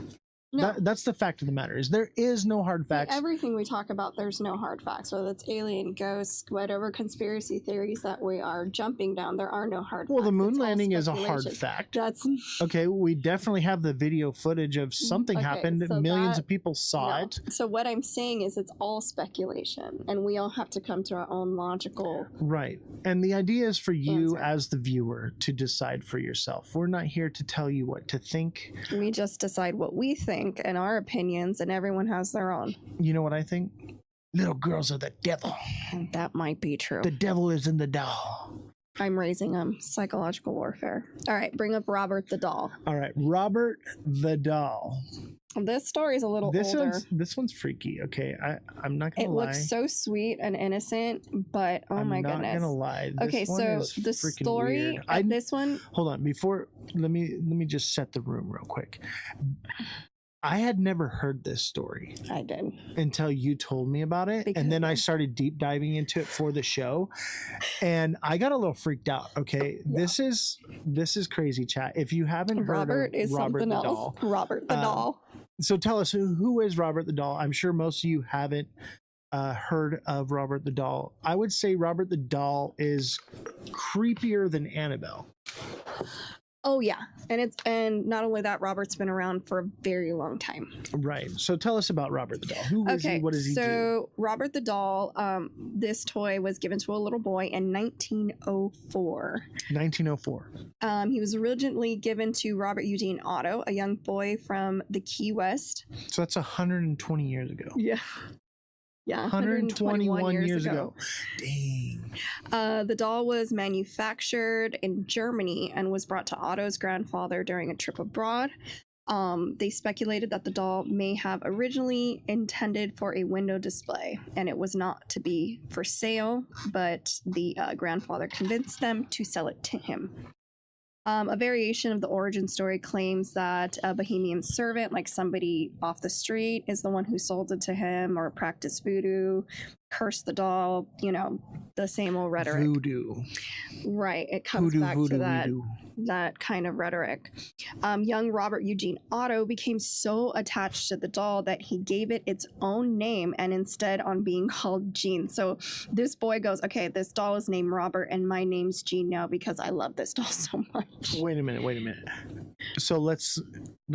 No. That's the fact of the matter, is there is no hard facts. Everything we talk about, there's no hard facts, whether it's alien, ghosts, whatever conspiracy theories that we are jumping down, there are no hard facts. Well, the moon It's all landing is a hard speculation. fact. That's Okay, we definitely have the video footage of something Okay, happened. so Millions that- of people saw no. it. So what I'm saying is it's all speculation, and we all have to come to our own logical. Right. And the idea is for you Answer. as the viewer to decide for yourself. We're not here to tell you what to think. We just decide what we think and our opinions, and everyone has their own. You know what I think? Little girls are the devil. That might be true. The devil is in the doll. I'm raising psychological warfare. All right, bring up Robert the doll. All right, Robert the doll. This story is a little older. This one's freaky. Okay, I'm not gonna It lie. looks so sweet and innocent, but oh my goodness. I'm not gonna lie. This Okay, one so is the freaking story, weird. this one. Hold on, before let me just set the room real quick. I had never heard this story. I did. Until you told me about it. And then I started deep diving into it for the show. And I got a little freaked out. Okay. Yeah. This is crazy, chat. If you haven't heard Robert of is Robert something the else. Doll. Robert the Doll. So tell us who is Robert the Doll? I'm sure most of you haven't heard of Robert the Doll. I would say Robert the Doll is creepier than Annabelle. Oh yeah, and not only that, Robert's been around for a very long time. Right. So tell us about Robert the Doll. Who is he? What does he do? So Robert the Doll, this toy was given to a little boy in 1904. 1904. He was originally given to Robert Eugene Otto, a young boy from the Key West. So that's 120 years ago. Yeah. Yeah, 121 years ago. Dang. The doll was manufactured in Germany and was brought to Otto's grandfather during a trip abroad. They speculated that the doll may have originally intended for a window display, and it was not to be for sale, but the grandfather convinced them to sell it to him. A variation of the origin story claims that a Bohemian servant, like somebody off the street, is the one who sold it to him or practiced voodoo, curse the doll, the same old rhetoric. Voodoo. Right. It comes back to that kind of rhetoric. Young Robert Eugene Otto became so attached to the doll that he gave it its own name and instead on being called Gene. So this boy goes, okay, this doll is named Robert and my name's Gene now because I love this doll so much. Wait a minute. So let's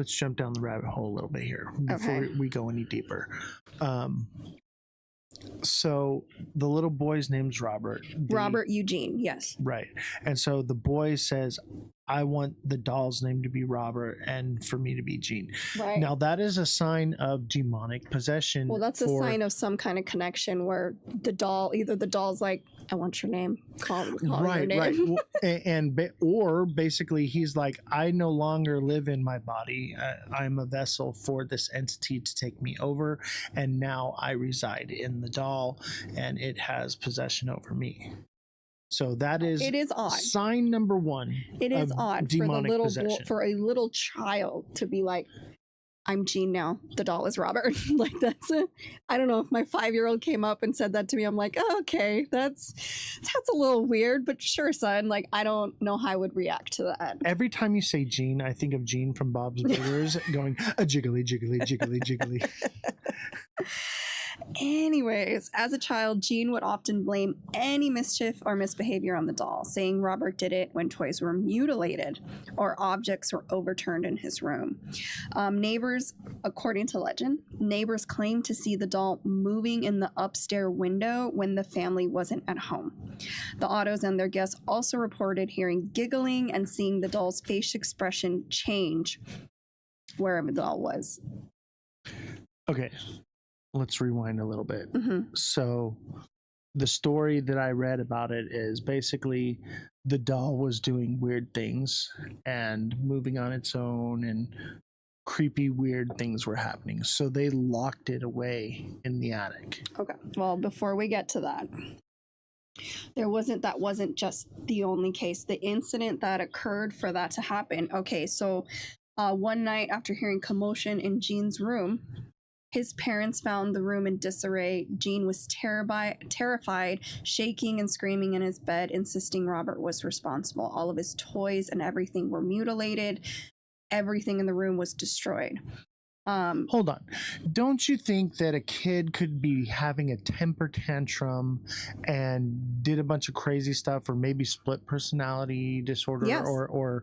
jump down the rabbit hole a little bit here before we go any deeper. So the little boy's name's Robert. Robert Eugene, yes. Right. And so the boy says, I want the doll's name to be Robert and for me to be Gene. Right. Now that is a sign of demonic possession. Well, that's a sign of some kind of connection where either the doll's like, I want your name. Call your name. Right. Or basically he's like, I no longer live in my body. I'm a vessel for this entity to take me over. And now I reside in the doll and it has possession over me. So it is odd. Sign number one. It is odd for the little possession. For a little child to be like, I'm Gene now. The doll is Robert. Like I don't know if my 5-year-old came up and said that to me. I'm like, oh, okay, that's a little weird, but sure, son. Like I don't know how I would react to that. Every time you say Gene, I think of Gene from Bob's Burgers going a jiggly, jiggly, jiggly, jiggly. Anyways, as a child, Gene would often blame any mischief or misbehavior on the doll, saying Robert did it when toys were mutilated or objects were overturned in his room. Neighbors, according to legend, neighbors claimed to see the doll moving in the upstairs window when the family wasn't at home. The Ottos and their guests also reported hearing giggling and seeing the doll's face expression change wherever the doll was. Okay. Let's rewind a little bit. Mm-hmm. So the story that I read about it is basically the doll was doing weird things and moving on its own and creepy, weird things were happening. So they locked it away in the attic. Okay. Well, before we get to that, that wasn't just the only case. The incident that occurred for that to happen. Okay. So one night after hearing commotion in Gene's room, his parents found the room in disarray. Gene was terrified, shaking and screaming in his bed, insisting Robert was responsible. All of his toys and everything were mutilated. Everything in the room was destroyed. Hold on. Don't you think that a kid could be having a temper tantrum and did a bunch of crazy stuff or maybe split personality disorder or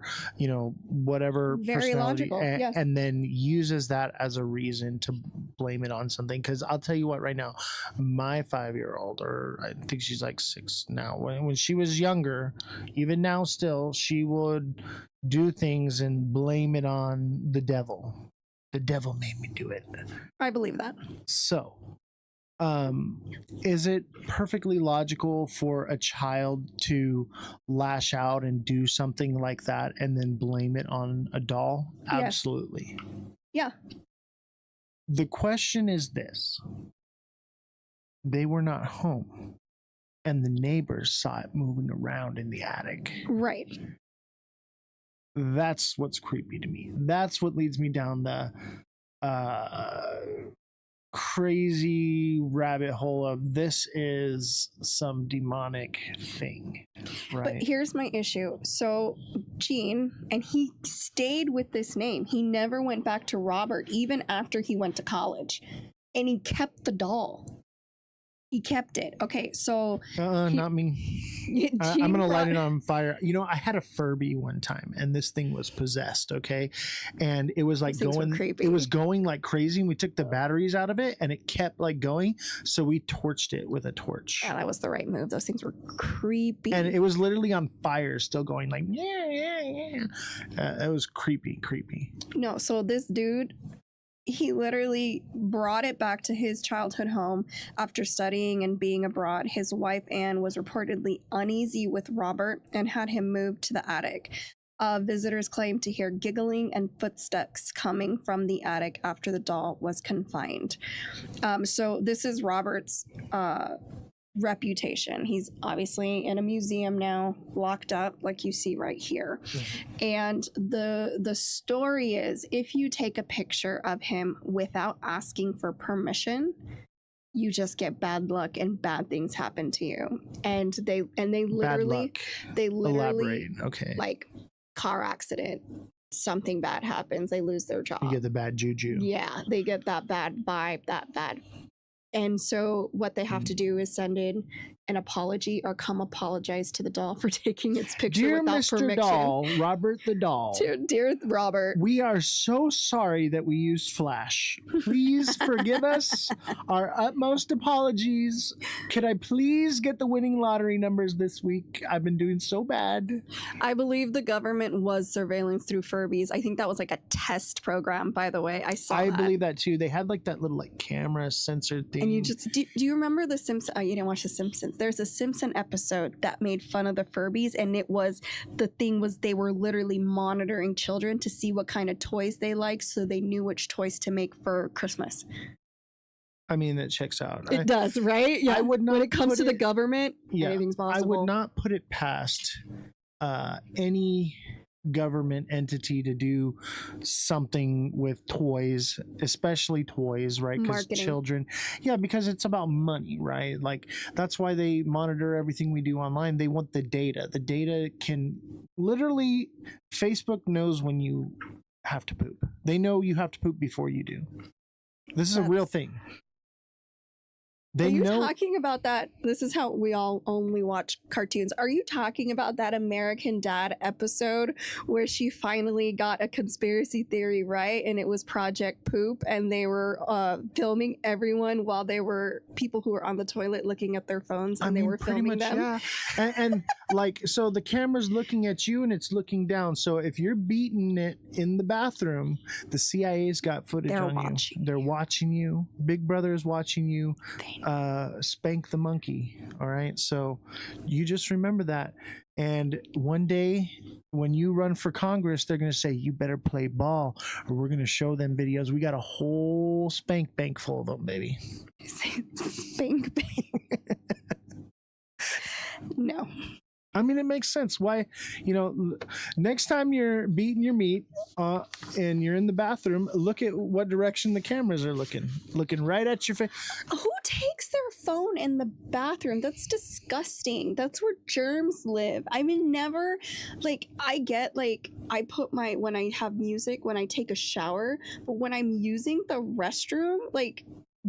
whatever very personality logical yes. and then uses that as a reason to blame it on something? Because I'll tell you what, right now, my 5-year-old, or I think she's like 6 now, when she was younger, even now still, she would do things and blame it on the devil. The devil made me do it. I believe that. So, is it perfectly logical for a child to lash out and do something like that and then blame it on a doll? Yes. Absolutely. Yeah. The question is this. They were not home, and the neighbors saw it moving around in the attic. Right. That's what's creepy to me. That's what leads me down the crazy rabbit hole of this is some demonic thing, right? But here's my issue. So Gene, and he stayed with this name. He never went back to Robert, even after he went to college. And he kept the doll. He kept it. Okay, so not me. I'm gonna light it on fire. You know, I had a Furby one time, and this thing was possessed. Okay, and it was like going. It was going like crazy. And we took the batteries out of it, and it kept like going. So we torched it with a torch. Yeah, that was the right move. Those things were creepy. And it was literally on fire, still going like yeah. It was creepy. No, so this dude. He literally brought it back to his childhood home after studying and being abroad. His wife, Anne, was reportedly uneasy with Robert and had him moved to the attic. Visitors claimed to hear giggling and footsteps coming from the attic after the doll was confined. So this is Robert's reputation. He's obviously in a museum now, locked up, like you see right here. Mm-hmm. And the story is, if you take a picture of him without asking for permission, you just get bad luck and bad things happen to you. And they literally Elaborate. Okay. like car accident, something bad happens, they lose their job. You get the bad juju. Yeah, they get that bad vibe, that bad. And so what they have to do is send in an apology or come apologize to the doll for taking its picture Dear without Mr. permission. Doll, Robert the doll. Dear Robert, we are so sorry that we used Flash. Please forgive us. Our utmost apologies. Could I please get the winning lottery numbers this week? I've been doing so bad. I believe the government was surveillance through Furbies. I think that was like a test program, by the way. I believe that too. They had like that little like camera sensor thing. And you just do you remember the Simpsons? Oh, you didn't watch the Simpsons. There's a Simpson episode that made fun of the Furbies, and they were literally monitoring children to see what kind of toys they like, so they knew which toys to make for Christmas. I mean, that checks out. It does, right? Yeah. I would not when it comes to the government, yeah, anything's possible. I would not put it past any government entity to do something with toys, especially toys, right? Because children, because it's about money, right? Like that's why they monitor everything we do online. They want the data. The data can literally, Facebook knows when you have to poop. They know you have to poop before you do. This is a real thing. Are you talking about that? This is how we all only watch cartoons. Are you talking about that American Dad episode where she finally got a conspiracy theory right, and it was Project Poop, and they were filming everyone while they were people who were on the toilet looking at their phones, and they were filming them? Yeah. and like, so the camera's looking at you and it's looking down. So if you're beating it in the bathroom, the CIA's got footage on you. They're watching you. Big Brother is watching you. Spank the monkey. All right. So you just remember that. And one day when you run for Congress, they're going to say, you better play ball or we're going to show them videos. We got a whole spank bank full of them, baby. Spank bank. No. I mean, it makes sense. Why, next time you're beating your meat and you're in the bathroom, look at what direction the cameras are looking right at your face. Who takes their phone in the bathroom? That's disgusting. That's where germs live. I mean, never, like, I get, like, I put when I have music, when I take a shower, but when I'm using the restroom, like,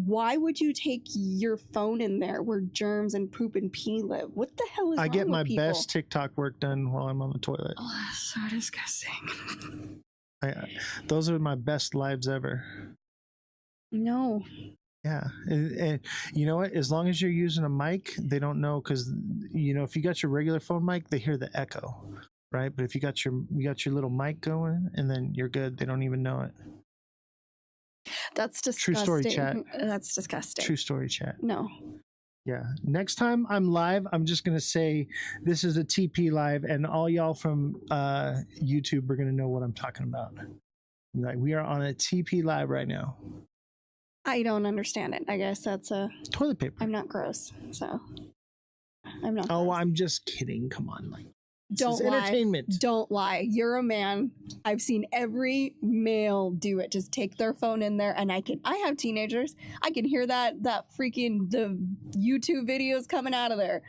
why would you take your phone in there where germs and poop and pee live? What the hell is wrong with people? I get my best TikTok work done while I'm on the toilet. Oh, that's so disgusting. Those are my best lives ever. No. Yeah. And you know what? As long as you're using a mic, they don't know, because, if you got your regular phone mic, they hear the echo, right? But if you got your little mic going, and then you're good. They don't even know it. That's disgusting. True story, chat. That's disgusting. True story, chat. No. Yeah. Next time I'm live, I'm just going to say this is a TP live, and all y'all from YouTube are going to know what I'm talking about. Like, we are on a TP live right now. I don't understand it. I guess that's a toilet paper. I'm not gross, so I'm not. Oh, gross. I'm just kidding. Come on, like. Don't lie. Entertainment. Don't lie. You're a man. I've seen every male do it. Just take their phone in there, and I have teenagers. I can hear the YouTube videos coming out of there.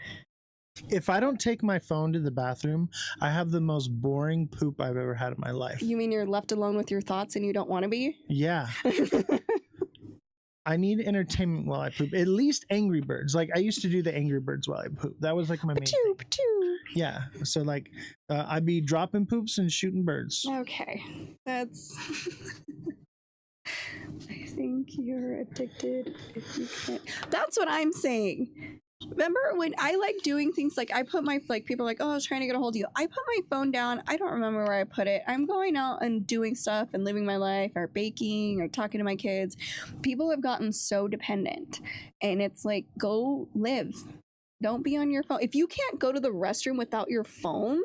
If I don't take my phone to the bathroom, I have the most boring poop I've ever had in my life. You mean you're left alone with your thoughts and you don't want to be? Yeah. I need entertainment while I poop. At least Angry Birds. Like, I used to do the Angry Birds while I poop. That was like my main thing. Yeah. So like, I'd be dropping poops and shooting birds. Okay. That's... I think you're addicted if you can't... That's what I'm saying. Remember when I like doing things like I put my, like, people are like, oh, I was trying to get a hold of you. I put my phone down. I don't remember where I put it. I'm going out and doing stuff and living my life, or baking, or talking to my kids. People have gotten so dependent, and it's like, go live. Don't be on your phone. If you can't go to the restroom without your phone,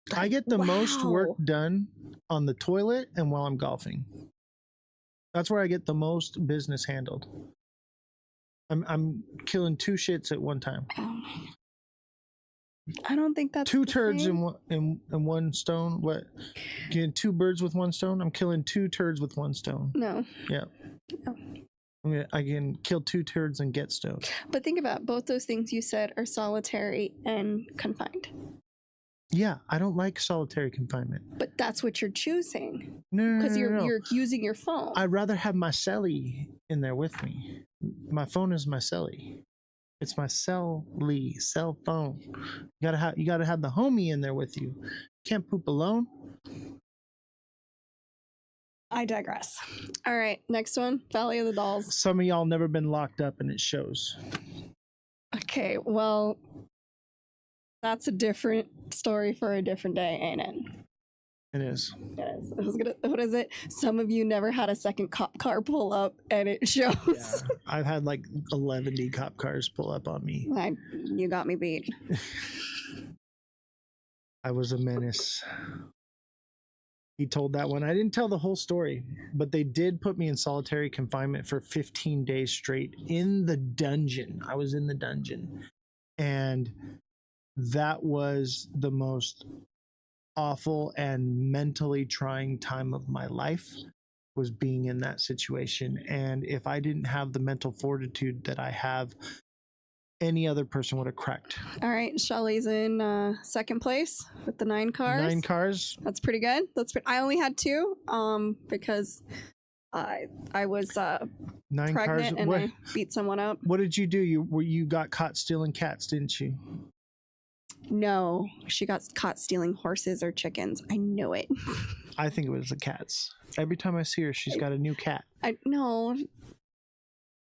like, I get the most work done on the toilet and while I'm golfing. That's where I get the most business handled. I'm killing two shits at one time. I don't think that's two turds in one stone. What? Getting two birds with one stone? I'm killing two turds with one stone. No. Yeah. No. I can kill 2 turds and get stoned. But think about both those things you said are solitary and confined. Yeah, I don't like solitary confinement. But that's what you're choosing. No, Because no. you're using your phone. I'd rather have my celly in there with me. My phone is my celly. It's my cell phone. You gotta have the homie in there with you. Can't poop alone. I digress. All right, next one, Valley of the Dolls. Some of y'all never been locked up, and it shows. Okay, well, that's a different story for a different day, ain't it? It is. It is. What is it? Some of you never had a second cop car pull up, and it shows. Yeah, I've had like 11 cop cars pull up on me. You got me beat. I was a menace. He told that one. I didn't tell the whole story, but they did put me in solitary confinement for 15 days straight in the dungeon. I was in the dungeon. And that was the most awful and mentally trying time of my life, was being in that situation. And if I didn't have the mental fortitude that I have, any other person would have cracked. All right, Shelly's in second place with the 9 cars. 9 cars. That's pretty good. I only had 2 because I was 9 pregnant cars. and I beat someone up. What did you do? You got caught stealing cats, didn't you? No, she got caught stealing horses or chickens. I knew it. I think it was the cats. Every time I see her, she's got a new cat. No.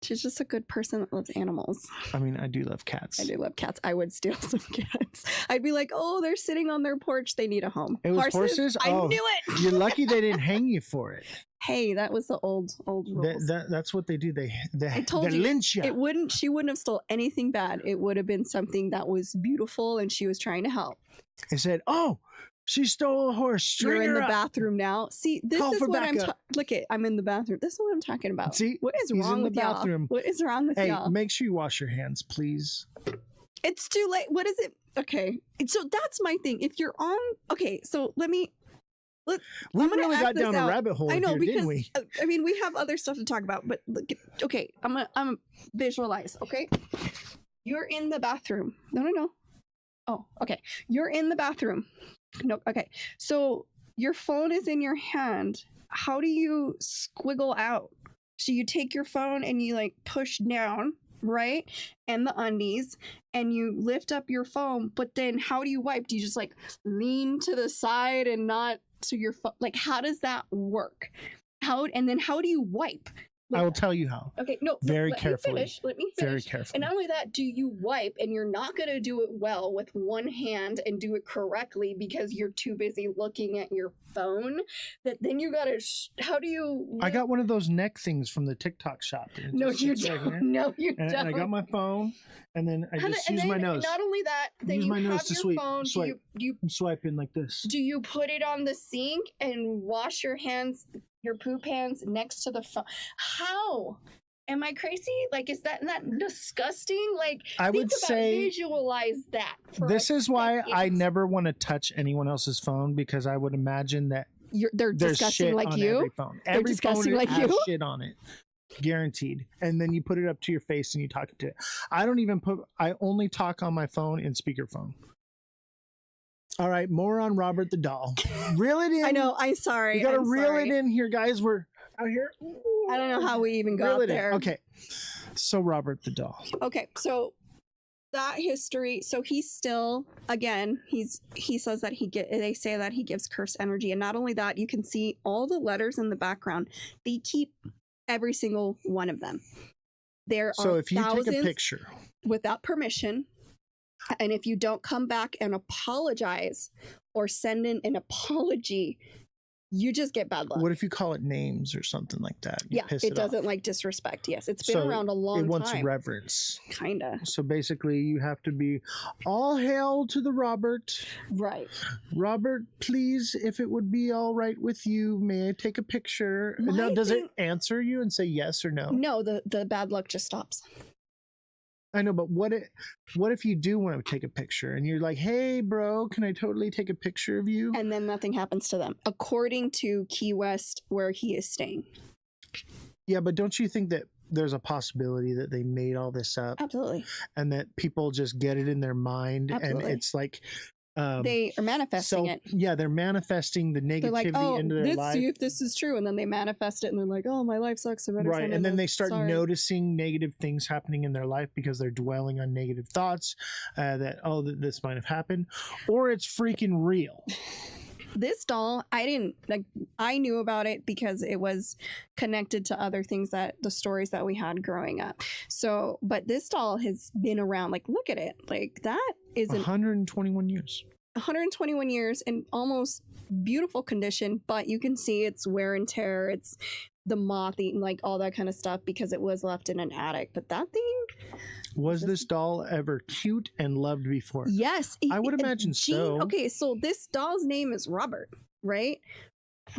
She's just a good person that loves animals. I mean, I do love cats. I do love cats. I would steal some cats. I'd be like, oh, they're sitting on their porch. They need a home. It was horses? I knew it. You're lucky they didn't hang you for it. Hey, that was the old rules. That's what they do. I told you, lynch you. She wouldn't have stole anything bad. It would have been something that was beautiful and she was trying to help. They said, oh, she stole a horse. You're in the bathroom now. See, this is what I'm in the bathroom. This is what I'm talking about. See, what is wrong with y'all? What is wrong with y'all? Hey, make sure you wash your hands, please. It's too late. What is it? Okay, so that's my thing. If you're on, okay, so we really got down a rabbit hole. I know, here, because we? I mean, we have other stuff to talk about, but okay, I'm visualize. Okay, you're in the bathroom. No. Oh, okay. You're in the bathroom. No, okay. So your phone is in your hand. How do you squiggle out? So you take your phone and you like push down, right? And the undies, and you lift up your phone, but then how do you wipe? Do you just like lean to the side and not so your phone? Like, how does that work? How do you wipe? I will tell you how. Okay, no, very let carefully. Let me finish. Very carefully. And not only that, do you wipe, and you're not going to do it well with one hand and do it correctly because you're too busy looking at your phone. That then you got to. How do you? I got one of those neck things from the TikTok shop. No, you don't. No, you don't. And I got my phone, and then I just use my nose. Not only that, then you have your phone. I'm swiping like this. Do you put it on the sink and wash your hands? Your poop hands next to the phone. How? Am I crazy? Like, is that not disgusting? Like, I would say visualize that. This is why I never want to touch anyone else's phone, because I would imagine that they're disgusting like you. Every phone. They're disgusting like you. Shit on it. Guaranteed. And then you put it up to your face and you talk to it. I only talk on my phone in speakerphone. All right, more on Robert the doll. Reel it in. I know. I'm sorry. You gotta reel it in here, guys. We're out here. I don't know how we even got there. Okay. So Robert the doll. Okay, so that history. So he's still, again, he says that they say that he gives cursed energy, and not only that, you can see all the letters in the background. They keep every single one of them. There are if you take a picture without permission. And if you don't come back and apologize or send in an apology, you just get bad luck. What if you call it names or something like that? It doesn't like disrespect. Yes, it's been around a long time. It wants reverence. Kinda. So basically, you have to be all hail to the Robert. Right. Robert, please, if it would be all right with you, may I take a picture? Now, does it answer you and say yes or no? No, the bad luck just stops. I know, but what if you do want to take a picture and you're like, hey, bro, can I totally take a picture of you? And then nothing happens to them, according to Key West, where he is staying. Yeah, but don't you think that there's a possibility that they made all this up. Absolutely. And that people just get it in their mind. Absolutely. And it's like, they are manifesting it. Yeah, they're manifesting the negativity They're like, oh, into their let's life. see if this is true. And then they manifest it and they're like, oh, my life sucks. I better Right. send And in then a they start sorry. noticing negative things happening in their life because they're dwelling on negative thoughts that, oh, this might have happened. Or it's freaking real. This doll, I knew about it because it was connected to other things that the stories that we had growing up. So, but this doll has been around. Like, look at it. Like, that is 121 years. 121 years in almost beautiful condition, but you can see it's wear and tear. It's the moth eating, like all that kind of stuff because it was left in an attic. But that thing. Was this doll ever cute and loved before? Yes. I would imagine so. Okay, so this doll's name is Robert, right?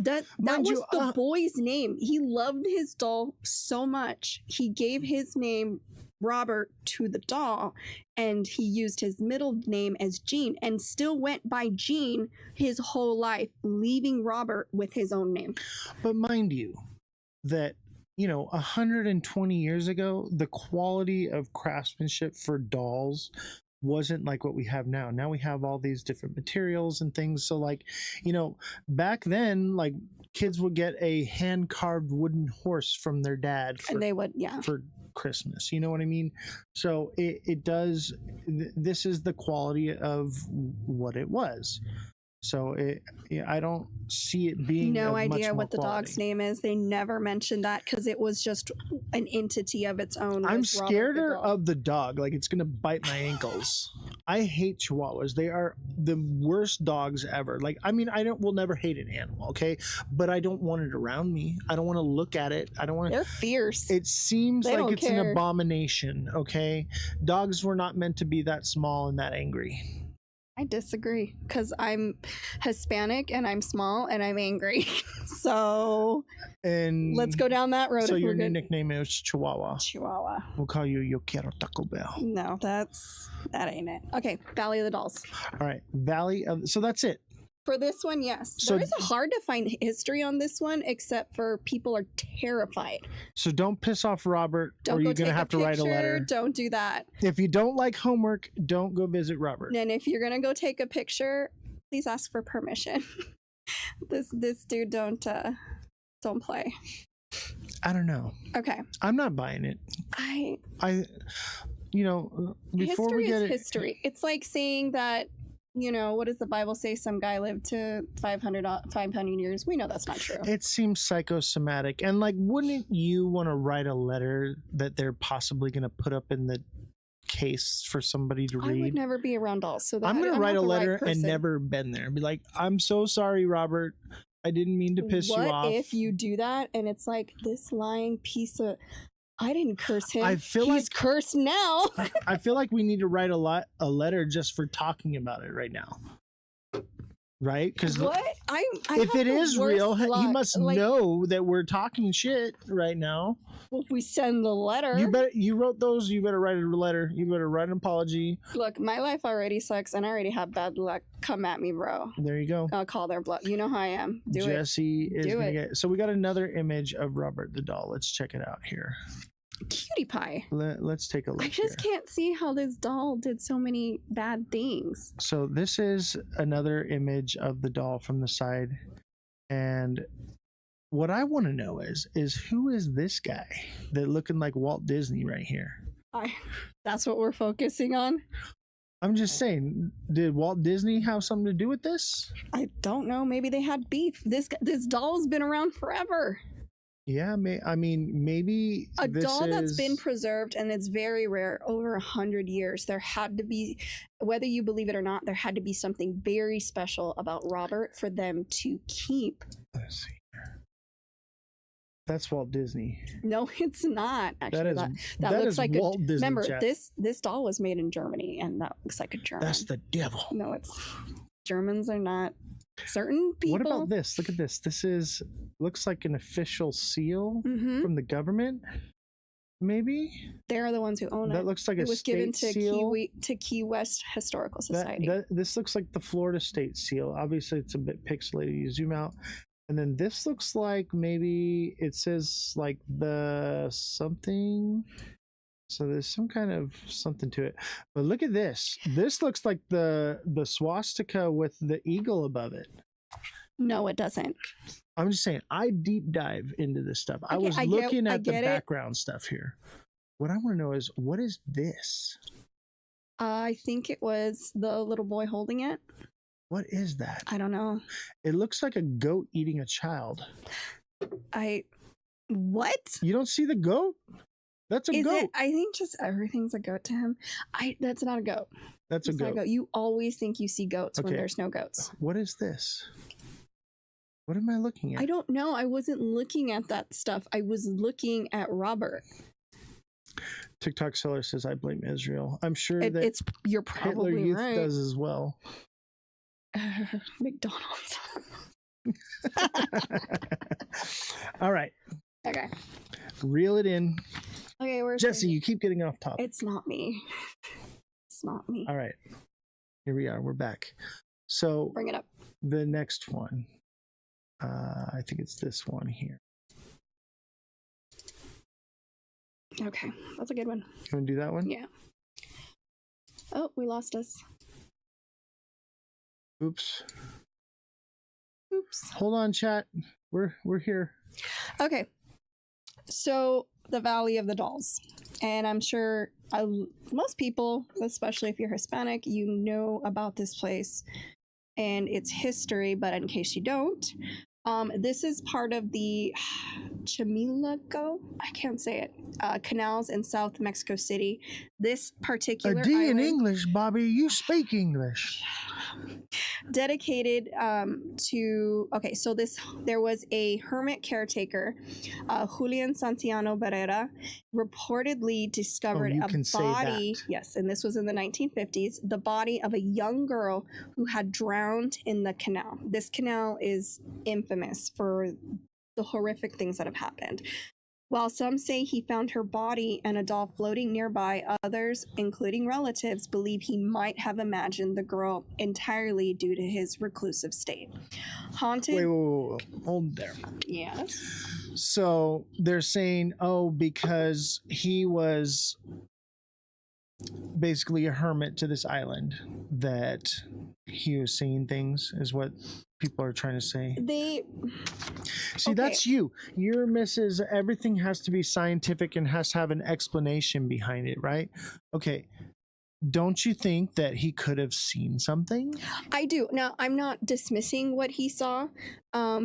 That Mind was you, the boy's name. He loved his doll so much. He gave his name Robert to the doll, and he used his middle name as Gene and still went by Gene his whole life, leaving Robert with his own name. But mind you, that 120 years ago, the quality of craftsmanship for dolls wasn't like what we have now. Now we have all these different materials and things. So like, back then, like kids would get a hand carved wooden horse from their dad And they would, for Christmas. You know what I mean? So it does. This is the quality of what it was. So I don't see it being no of idea much what the more dog's quality. name is. They never mentioned that because it was just an entity of its own. I'm was Robert scared the dog. of the dog. Like it's gonna bite my ankles. I hate Chihuahuas. They are the worst dogs ever. Like we'll never hate an animal, okay? But I don't want it around me. I don't want to look at it. I don't want to. They're fierce. It seems They like don't it's an care. abomination. Okay, dogs were not meant to be that small and that angry. I disagree because I'm Hispanic and I'm small and I'm angry. So And let's go down that road. So if your we're new good. nickname is Chihuahua. Chihuahua. We'll call you Yo Quiero Taco Bell. No, that ain't it. Okay, Valley of the Dolls. All right, Valley of. So that's it. For this one, yes. So- There is a hard to find history on this one, except for people are terrified. So don't piss off Robert, Don't or go you're take gonna have to write a picture. letter. Don't do that. If you don't like homework, don't go visit Robert. And if you're gonna go take a picture, please ask for permission. This dude don't play. I don't know. Okay. I'm not buying it. I before history we get is it, history. It's like saying that, what does the Bible say? Some guy lived to 500 years. We know that's not true. it seems psychosomatic. And like, wouldn't you want to write a letter that they're possibly going to put up in the case for somebody to I would read? never be around dolls. So that I'm going to not write a the right letter and person. never been there. Be like, I'm so sorry, Robert. I didn't mean to piss you off. What if you do that and it's like this lying piece of? I didn't curse him. I feel He's like- cursed now. I feel like we need to write a letter just for talking about it right now. Right? Because What? I if have it the is worst real, he luck. must Like, know that we're talking shit right now. Well, if we send the letter. You wrote those, you better write a letter. You better write an apology. Look, my life already sucks, and I already have bad luck. Come at me, bro. There you go. I'll call their bluff. You know how I am. Do it. Jesse is Do gonna it. get. So we got another image of Robert the doll. Let's check it out here. Cutie pie. Let's take a look I just here. can't see how this doll did so many bad things. So this is another image of the doll from the side, and what I want to know is who is this guy that looking like Walt Disney right here? That's what we're focusing on. I'm just saying, did Walt Disney have something to do with this? I don't know. Maybe they had beef. This doll's been around forever. Yeah, maybe A this doll that's is- been preserved, and it's very rare, over 100 years. There had to be, whether you believe it or not, there had to be something very special about Robert for them to keep. Let's see here. That's Walt Disney. No, it's not. Actually, That that is looks like Walt Disney, Remember, chat. this doll was made in Germany, and that looks like a German. That's the devil. No, it's Germans are not. Certain people. What about this? Look at this. This looks like an official seal Mhm. from the government. Maybe They're the ones who own it. that looks like it a was given state to seal. Key West Historical Society. This looks like the Florida State seal. Obviously, it's a bit pixelated. You zoom out, And then this looks like maybe it says like the something. So there's some kind of something to it. But look at this. This looks like the swastika with the eagle above it. No, it doesn't. I'm just saying, I deep dive into this stuff. I was looking at the background stuff here. What I want to know is, what is this? I think it was the little boy holding it. What is that? I don't know. It looks like a goat eating a child. What? You don't see the goat? That's a goat. I think just everything's a goat to him. That's not a goat. That's a goat. You always think you see goats when there's no goats. What is this? What am I looking at? I don't know. I wasn't looking at that stuff. I was looking at Robert. TikTok seller says, I blame Israel. I'm sure that you're probably Hitler Youth right. does as well. McDonald's. All right. Okay. Reel it in. Okay, where's Jesse? You keep getting off topic. It's not me. It's not me. All right. Here we are. We're back. So bring it up. The next one. I think it's this one here. Okay, that's a good one. You want to do that one? Yeah. Oh, we lost us. Oops. Oops. Hold on, chat. We're here. Okay. So the Valley of the Dolls, and I'm sure most people, especially if you're Hispanic, you know about this place and its history. But in case you don't, this is part of the Chimilago, I can't say it, canals in South Mexico City. This particular A D in island, English, Bobby. You speak English. dedicated to, okay, so there was a hermit caretaker, Julian Santiano Barrera, reportedly discovered a body. Yes, and this was in the 1950s. The body of a young girl who had drowned in the canal. This canal is infamous for the horrific things that have happened. While some say he found her body and a doll floating nearby, others, including relatives, believe he might have imagined the girl entirely due to his reclusive state. Haunted. Wait. Hold there. Yes. So they're saying, because he was basically a hermit to this island, that he was seeing things, is what people are trying to say. See, that's you. Your missus, everything has to be scientific and has to have an explanation behind it, right? Okay. Don't you think that he could have seen something? I do. Now, I'm not dismissing what he saw,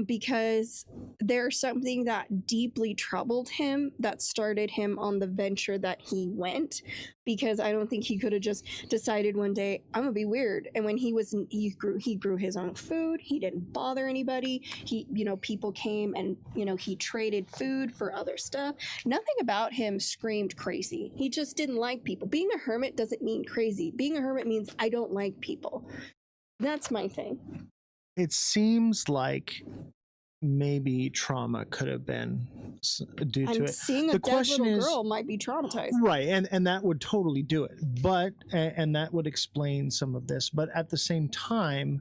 because there's something that deeply troubled him that started him on the venture that he went, because I don't think he could have just decided one day, I'm gonna be weird. And when he grew his own food. He didn't bother anybody. People came and, he traded food for other stuff. Nothing about him screamed crazy. He just didn't like people. Being a hermit doesn't mean crazy. Being a hermit means I don't like people. That's my thing. It seems like maybe trauma could have been due to it. Seeing a dead little girl might be traumatized. Right, and that would totally do it. But and that would explain some of this. But at the same time,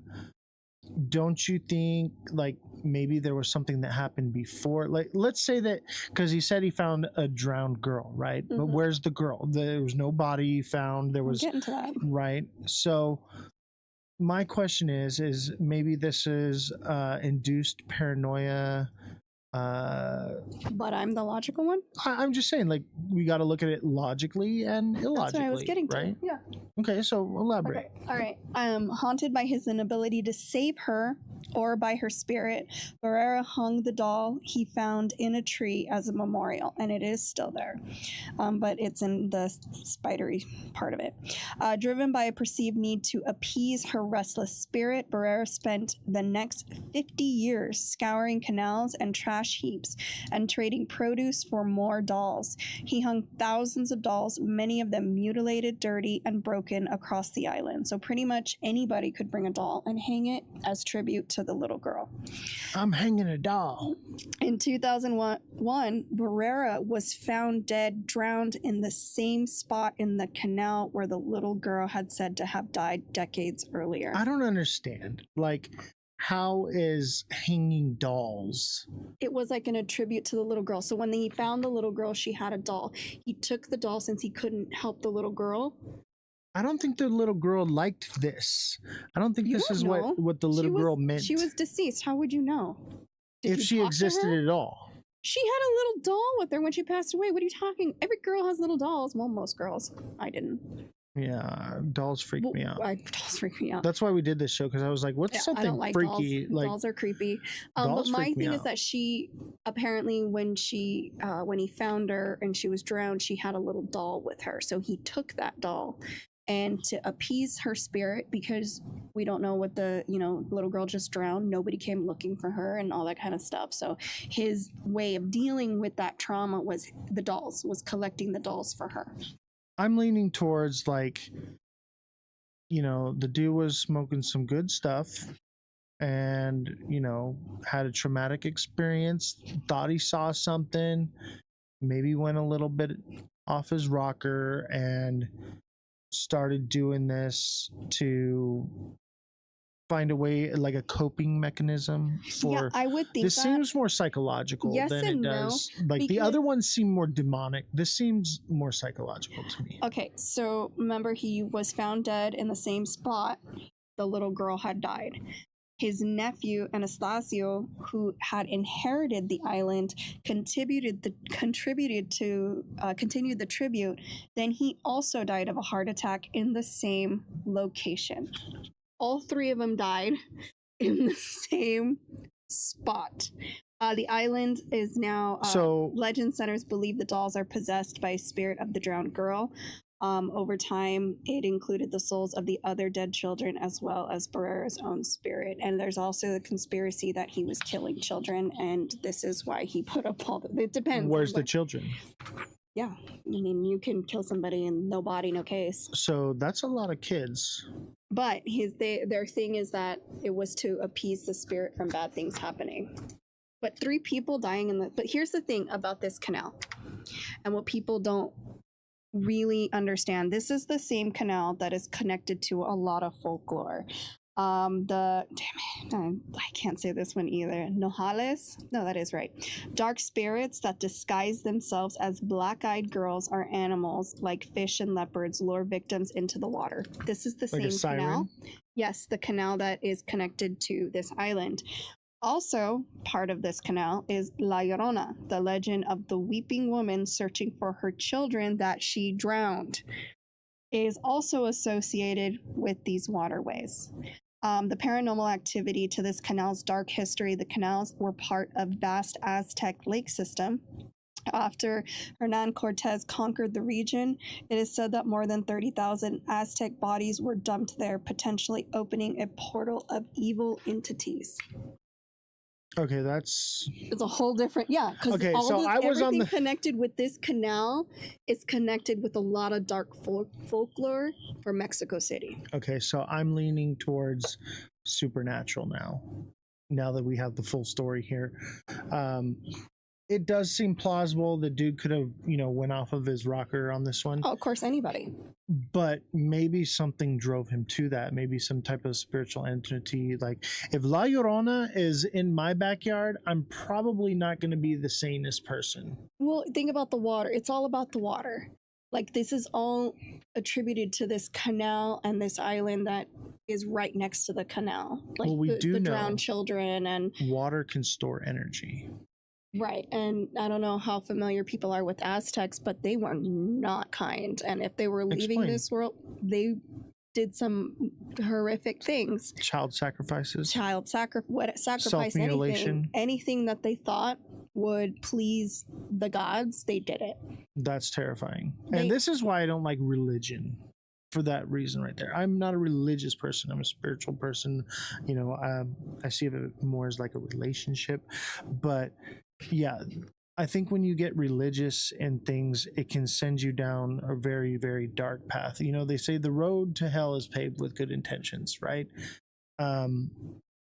don't you think like maybe there was something that happened before? Like, let's say that, because he said he found a drowned girl, right? But where's the girl? There was no body found. There was, I'm getting to that. Right. So my question is maybe this is induced paranoia. But I'm the logical one? I'm just saying, like, we got to look at it logically and illogically. That's what I was getting to. Right? Yeah. Okay, so elaborate. Okay. All right. Haunted by his inability to save her or by her spirit, Barrera hung the doll he found in a tree as a memorial, and it is still there, but it's in the spidery part of it. Driven by a perceived need to appease her restless spirit, Barrera spent the next 50 years scouring canals and trash heaps and trading produce for more dolls. He hung thousands of dolls, many of them mutilated, dirty, and broken across the island. So pretty much anybody could bring a doll and hang it as tribute to the little girl. I'm hanging a doll. In 2001, Barrera was found dead, drowned in the same spot in the canal where the little girl had said to have died decades earlier. I don't understand. Like, how is hanging dolls? It was like in a tribute to the little girl. So when he found the little girl, she had a doll. He took the doll since he couldn't help the little girl. I don't think the little girl liked this. I don't think this is what the little girl meant. She was deceased. How would you know? If she existed at all. She had a little doll with her when she passed away. What are you talking? Every girl has little dolls. Well, most girls. I didn't. Yeah, dolls freak me out. Dolls freak me out. That's why we did this show, because I was like, what's something I don't like freaky? Dolls. Like, dolls are creepy. But my thing is that she apparently when he found her and she was drowned, she had a little doll with her. So he took that doll, and to appease her spirit, because we don't know what the little girl just drowned, nobody came looking for her and all that kind of stuff. So his way of dealing with that trauma was collecting the dolls for her. I'm leaning towards, like, the dude was smoking some good stuff and, had a traumatic experience, thought he saw something, maybe went a little bit off his rocker and started doing this to find a way, like a coping mechanism for. Yeah, I would think this seems more psychological than it does. Like the other ones seem more demonic. This seems more psychological to me. Okay, so remember, he was found dead in the same spot the little girl had died. His nephew Anastasio, who had inherited the island, continued the tribute. Then he also died of a heart attack in the same location. All three of them died in the same spot. The island is now. Legend centers believe the dolls are possessed by a spirit of the drowned girl. Over time, it included the souls of the other dead children as well as Barrera's own spirit. And there's also the conspiracy that he was killing children, and this is why he put up all the. It depends. Where's the children? Yeah, I mean, you can kill somebody and no body, no case. So that's a lot of kids. But their thing is that it was to appease the spirit from bad things happening. But 3 people dying but here's the thing about this canal, and what people don't really understand. This is the same canal that is connected to a lot of folklore. I can't say this one either. Nojales? No, that is right. Dark spirits that disguise themselves as black-eyed girls or animals like fish and leopards lure victims into the water. This is the Like same canal. Yes, the canal that is connected to this island. Also, part of this canal is La Llorona, the legend of the weeping woman searching for her children that she drowned. It is also associated with these waterways. The paranormal activity to this canal's dark history, the canals were part of vast Aztec lake system. After Hernan Cortez conquered the region, it is said that more than 30,000 Aztec bodies were dumped there, potentially opening a portal of evil entities. Okay, it's a whole different, because everything connected with this canal is connected with a lot of dark folklore for Mexico City. Okay, so I'm leaning towards supernatural now that we have the full story here. It does seem plausible the dude could have, went off of his rocker on this one. Oh, of course, anybody. But maybe something drove him to that. Maybe some type of spiritual entity. Like, if La Llorona is in my backyard, I'm probably not going to be the sanest person. Well, think about the water. It's all about the water. Like, this is all attributed to this canal and this island that is right next to the canal. Like, the drowned children and water can store energy. Right, and I don't know how familiar people are with Aztecs, but they were not kind. And if they were leaving this world, they did some horrific things. Child sacrifices. Sacrifice anything that they thought would please the gods, they did it. That's terrifying. And this is why I don't like religion. For that reason right there. I'm not a religious person. I'm a spiritual person. I see it more as like a relationship. But yeah, I think when you get religious in things, it can send you down a very, very dark path. They say the road to hell is paved with good intentions, right?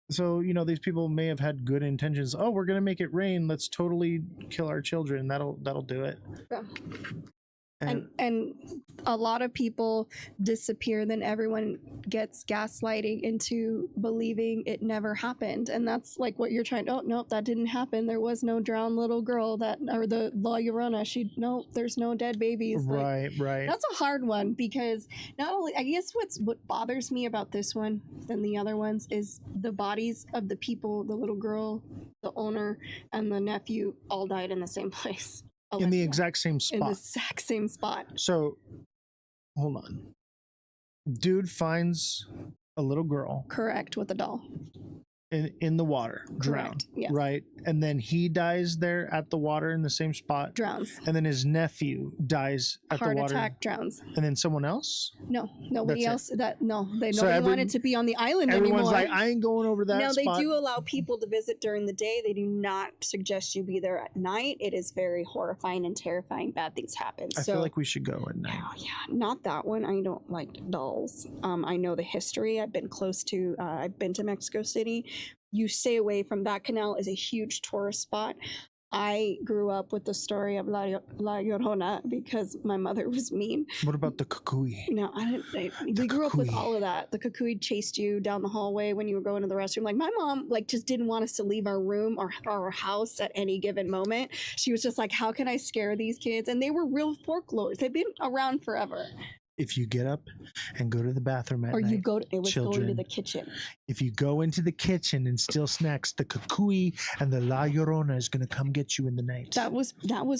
So, these people may have had good intentions. Oh, we're going to make it rain. Let's totally kill our children. That'll do it. Yeah. And a lot of people disappear, then everyone gets gaslighting into believing it never happened. And that's like what you're trying to, oh, nope, that didn't happen. There was no drowned little girl or the La Llorona. Nope, there's no dead babies. Right. That's a hard one because not only, I guess what bothers me about this one than the other ones is the bodies of the people, the little girl, the owner, and the nephew all died in the same place. In the exact same spot. In the exact same spot. So, hold on. Dude finds a little girl. Correct, with a doll. In the water, drowned, yes. Right? And then he dies there at the water in the same spot. Drowns. And then his nephew dies at the water. Heart attack, drowns. And then someone else? No, nobody else. Nobody So wanted to be on the island anymore. Everyone's like, I ain't going over that Now, spot. they do allow people to visit during the day. They do not suggest you be there at night. It is very horrifying and terrifying. Bad things happen. I feel like we should go at night. Oh, yeah, not that one. I don't like dolls. I know the history. I've been to Mexico City. You stay away from that. Canal is a huge tourist spot. I grew up with the story of La Llorona because my mother was mean. What about the cucuy? No, we grew up with all of that. The cucuy chased you down the hallway when you were going to the restroom. Like my mom, just didn't want us to leave our room or our house at any given moment. She was just like, how can I scare these kids? And they were real folklores. They've been around forever. If you get up and go to the bathroom at night, going to the kitchen. If you go into the kitchen and steal snacks, the cucuy and the La Llorona is going to come get you in the night. That was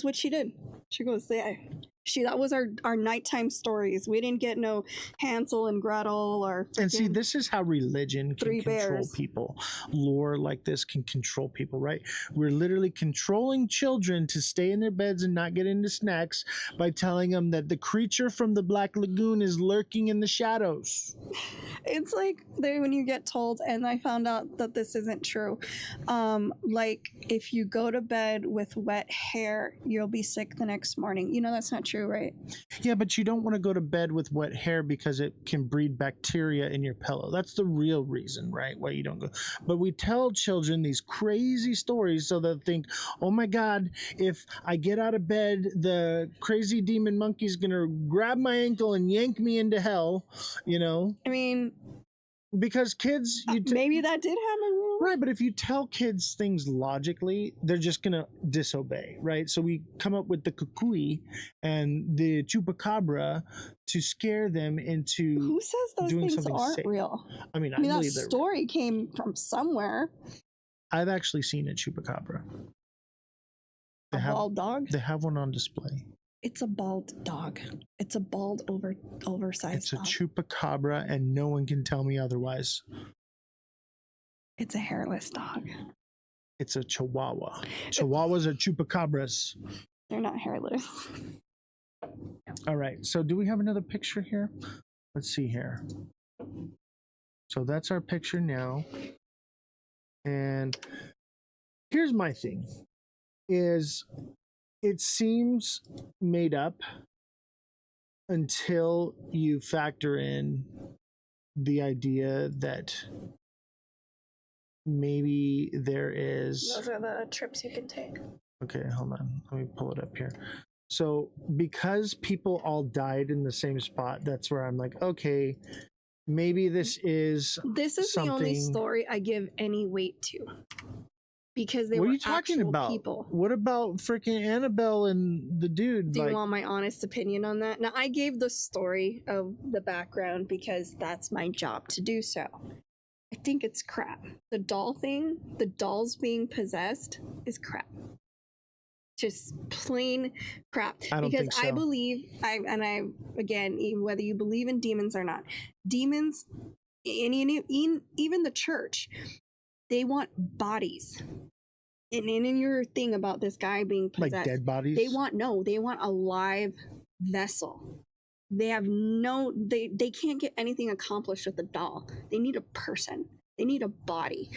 what she did. She goes, that was our nighttime stories. We didn't get no Hansel and Gretel or. And see, this is how religion can control bears. people. Lore like this can control people, right? We're literally controlling children to stay in their beds and not get into snacks by telling them that the creature from the Black Lagoon is lurking in the shadows. It's like when you get told, and I found out that this isn't true. Like if you go to bed with wet hair, you'll be sick the next morning. You know that's not true, right? Yeah, but you don't want to go to bed with wet hair because it can breed bacteria in your pillow. That's the real reason, right? Why you don't go. But we tell children these crazy stories so they'll think, oh my God, if I get out of bed, the crazy demon monkey's gonna grab my ankle and yank me into hell, you know? I mean, because kids, maybe that did happen. Right, but if you tell kids things logically, they're just gonna disobey, right? So we come up with the cucuy and the chupacabra to scare them into. Who says those doing things aren't safe. real? I mean, that believe they're story came from somewhere. I've actually seen a chupacabra. A bald dog? They have one on display. It's a bald dog. It's a bald, oversized dog. It's a chupacabra, and no one can tell me otherwise. It's a hairless dog. It's a chihuahua. Chihuahuas are chupacabras. They're not hairless. All right. So do we have another picture here? Let's see here. So that's our picture now. And here's my thing. Is it seems made up until you factor in the idea that maybe there is. Those are the trips you can take. Okay, hold on. Let me pull it up here. So because people all died in the same spot, that's where I'm like, okay, maybe this is the only story I give any weight to. Because they what were are you talking about? People. What about freaking Annabelle and the dude? Do you want my honest opinion on that? Now, I gave the story of the background because that's my job to do so. I think it's crap. The doll thing, the dolls being possessed, is crap. Just plain crap. I don't think so. I believe, again, whether you believe in demons or not, demons, and even the church, they want bodies. And in your thing about this guy being possessed, like dead bodies, they want a live vessel. They have they can't get anything accomplished with a doll. They need a person. They need a body.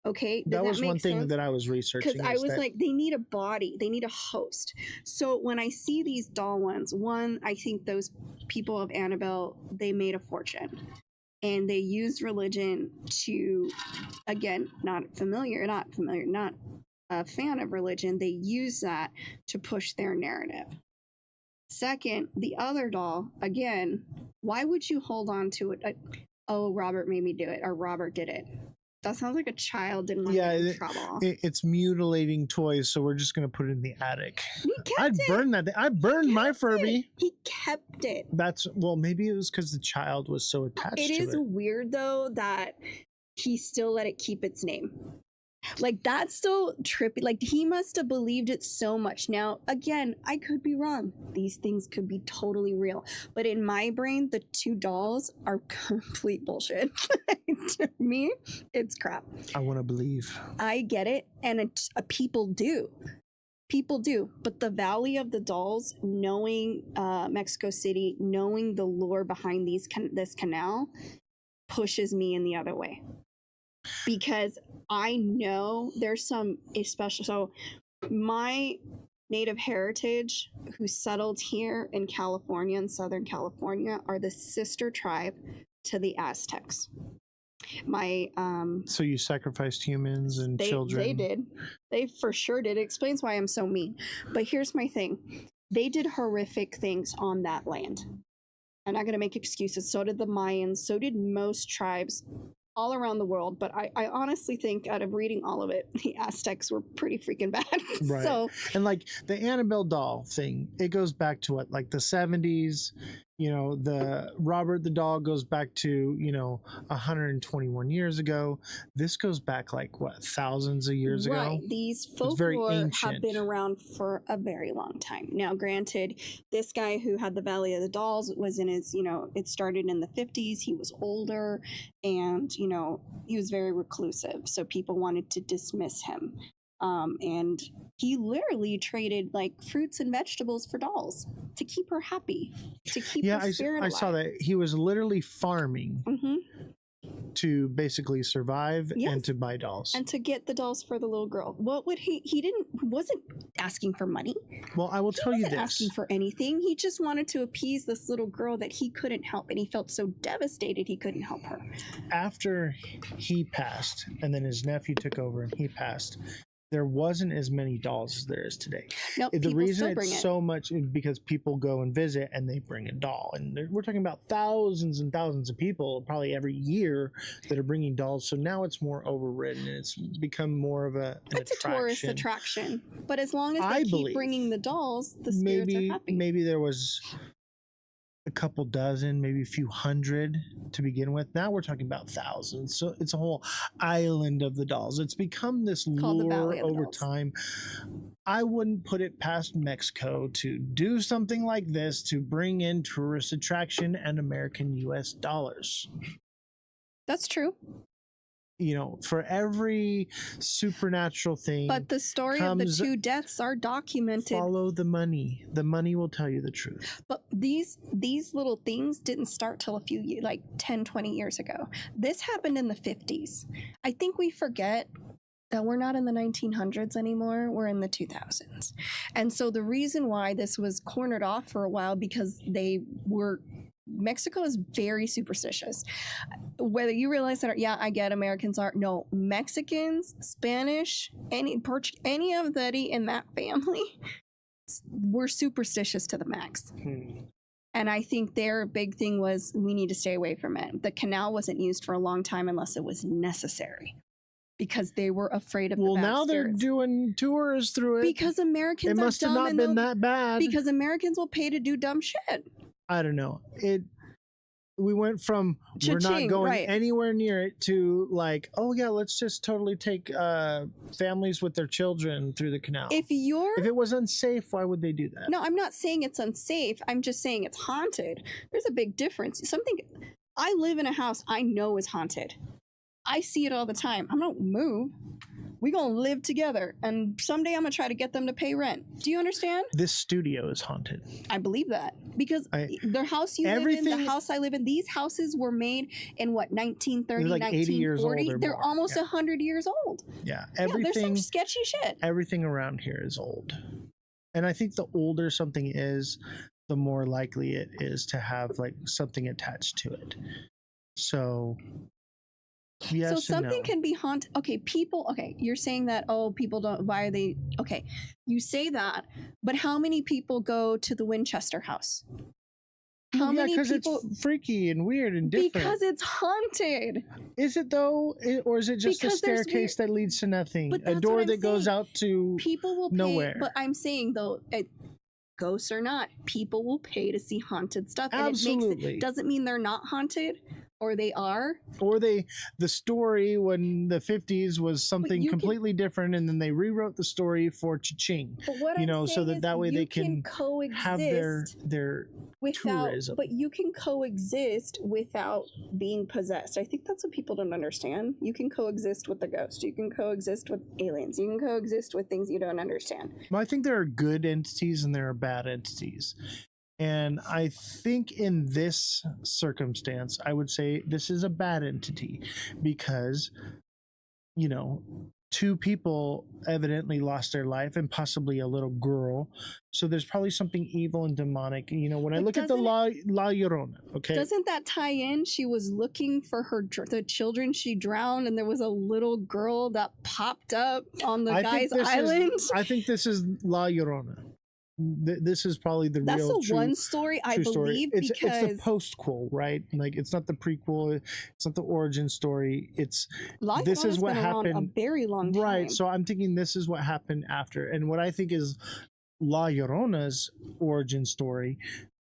Okay, that was one thing that I was researching. Because I was like, they need a body, they need a host. So when I see these doll ones, I think those people of Annabelle, they made a fortune. And they used religion to, again, not a fan of religion. They use that to push their narrative. Second, the other doll, again, why would you hold on to it? Oh, Robert made me do it, or Robert did it. That sounds like a child didn't want to get in trouble. It's mutilating toys, so we're just going to put it in the attic. I'd it. burn that thing. I burned my Furby. He kept it. Well, maybe it was because the child was so attached to it. It is weird, though, that he still let it keep its name. Like, that's still trippy. Like, he must have believed it so much. Now, again, I could be wrong. These things could be totally real. But in my brain, the two dolls are complete bullshit. To me, it's crap. I want to believe. I get it. And people do. People do. But the Valley of the Dolls, knowing Mexico City, knowing the lore behind this canal, pushes me in the other way. Because I know there's some especially, so my native heritage who settled here in California, in Southern California, are the sister tribe to the Aztecs. So you sacrificed humans and children. They did. They for sure did. It explains why I'm so mean. But here's my thing. They did horrific things on that land. I'm not going to make excuses. So did the Mayans. So did most tribes all around the world, but I honestly think, out of reading all of it, the Aztecs were pretty freaking bad. Right. So, and like the Annabelle doll thing, it goes back to what, like the 70s. You know, the Robert the doll goes back to, 121 years ago. This goes back like what, thousands of years ago? Right. These folklore have been around for a very long time. Now, granted, this guy who had the Valley of the Dolls was in his, it started in the 50s. He was older and, he was very reclusive. So people wanted to dismiss him. And he literally traded like fruits and vegetables for dolls to keep her happy, to keep her spirit alive. I saw that he was literally farming to basically survive and to buy dolls and to get the dolls for the little girl. What would he wasn't asking for money. Well, I will tell you this. He wasn't asking for anything. He just wanted to appease this little girl that he couldn't help, and he felt so devastated he couldn't help her. After he passed, and then his nephew took over and he passed, there wasn't as many dolls as there is today. Nope, the reason it's so much is because people go and visit and they bring a doll. And we're talking about thousands and thousands of people probably every year that are bringing dolls. So now it's more overridden and it's become more of it's a tourist attraction. But as long as they keep bringing the dolls, the spirits are happy. Maybe there was a couple dozen, maybe a few hundred to begin with. Now we're talking about thousands. So it's a whole island of the dolls. It's become this lore over time. I wouldn't put it past Mexico to do something like this to bring in tourist attraction and American US dollars. That's true. For every supernatural thing. But the story of the two deaths are documented. Follow the money. The money will tell you the truth. But these little things didn't start till a few years, like 10, 20 years ago. This happened in the 50s. I think we forget that we're not in the 1900s anymore. We're in the 2000s. And so the reason why this was cornered off for a while, because Mexico is very superstitious. Whether you realize that, I get Americans are. No, Mexicans, Spanish, any of that in that family, were superstitious to the max. And I think their big thing was, we need to stay away from it. The canal wasn't used for a long time unless it was necessary, because they were afraid of the bad now they're spirits. Doing tours through it. Because Americans it must have not been that bad. Because Americans will pay to do dumb shit. I don't know. We went from we're not going anywhere near it to like, oh yeah, let's just totally take families with their children through the canal. If it was unsafe, why would they do that? No, I'm not saying it's unsafe. I'm just saying it's haunted. There's a big difference. I live in a house I know is haunted. I see it all the time. I'm not move. We gonna live together, and someday I'm gonna try to get them to pay rent. Do you understand? This studio is haunted. I believe that because the house you live in, the house I live in, these houses were made in what, 1930, like 80 years old 1940. They're more. almost 100 years old. Yeah, there's some sketchy shit. Everything around here is old, and I think the older something is, the more likely it is to have like something attached to it. So Yes So and something no. can be haunted. Okay, people. Okay, you're saying that. Oh, people don't. Why are they? Okay, you say that, but how many people go to the Winchester house? How yeah, many because people? it's freaky and weird and different. Because it's haunted. Is it though, or is it just Because a there's staircase that leads to nothing? But A that's door what I'm that goes saying. out to People will pay. nowhere. But I'm saying though, ghosts or not, people will pay to see haunted stuff. And Absolutely. it doesn't mean they're not haunted, or they are. Or the story when the 50s was something completely different, and then they rewrote the story for cha-ching. But what you I'm know, so saying that is way they you can coexist have their without, tourism. but you can coexist without being possessed. I think that's what people don't understand. You can coexist with the ghost. You can coexist with aliens. You can coexist with things you don't understand. Well, I think there are good entities and there are bad entities. And I think in this circumstance, I would say this is a bad entity because, you know, 2 people evidently lost their life and possibly a little girl. So there's probably something evil and demonic. You know, when I look at the La Llorona, okay? Doesn't that tie in? She was looking for the children she drowned, and there was a little girl that popped up on the guy's island. I think this is La Llorona. This is probably the That's real the one story I believe, it's because the postquel, right? Like it's not the prequel, it's not the origin story. It's this is what happened a very long time. Right. So I'm thinking this is what happened after. And what I think is La Llorona's origin story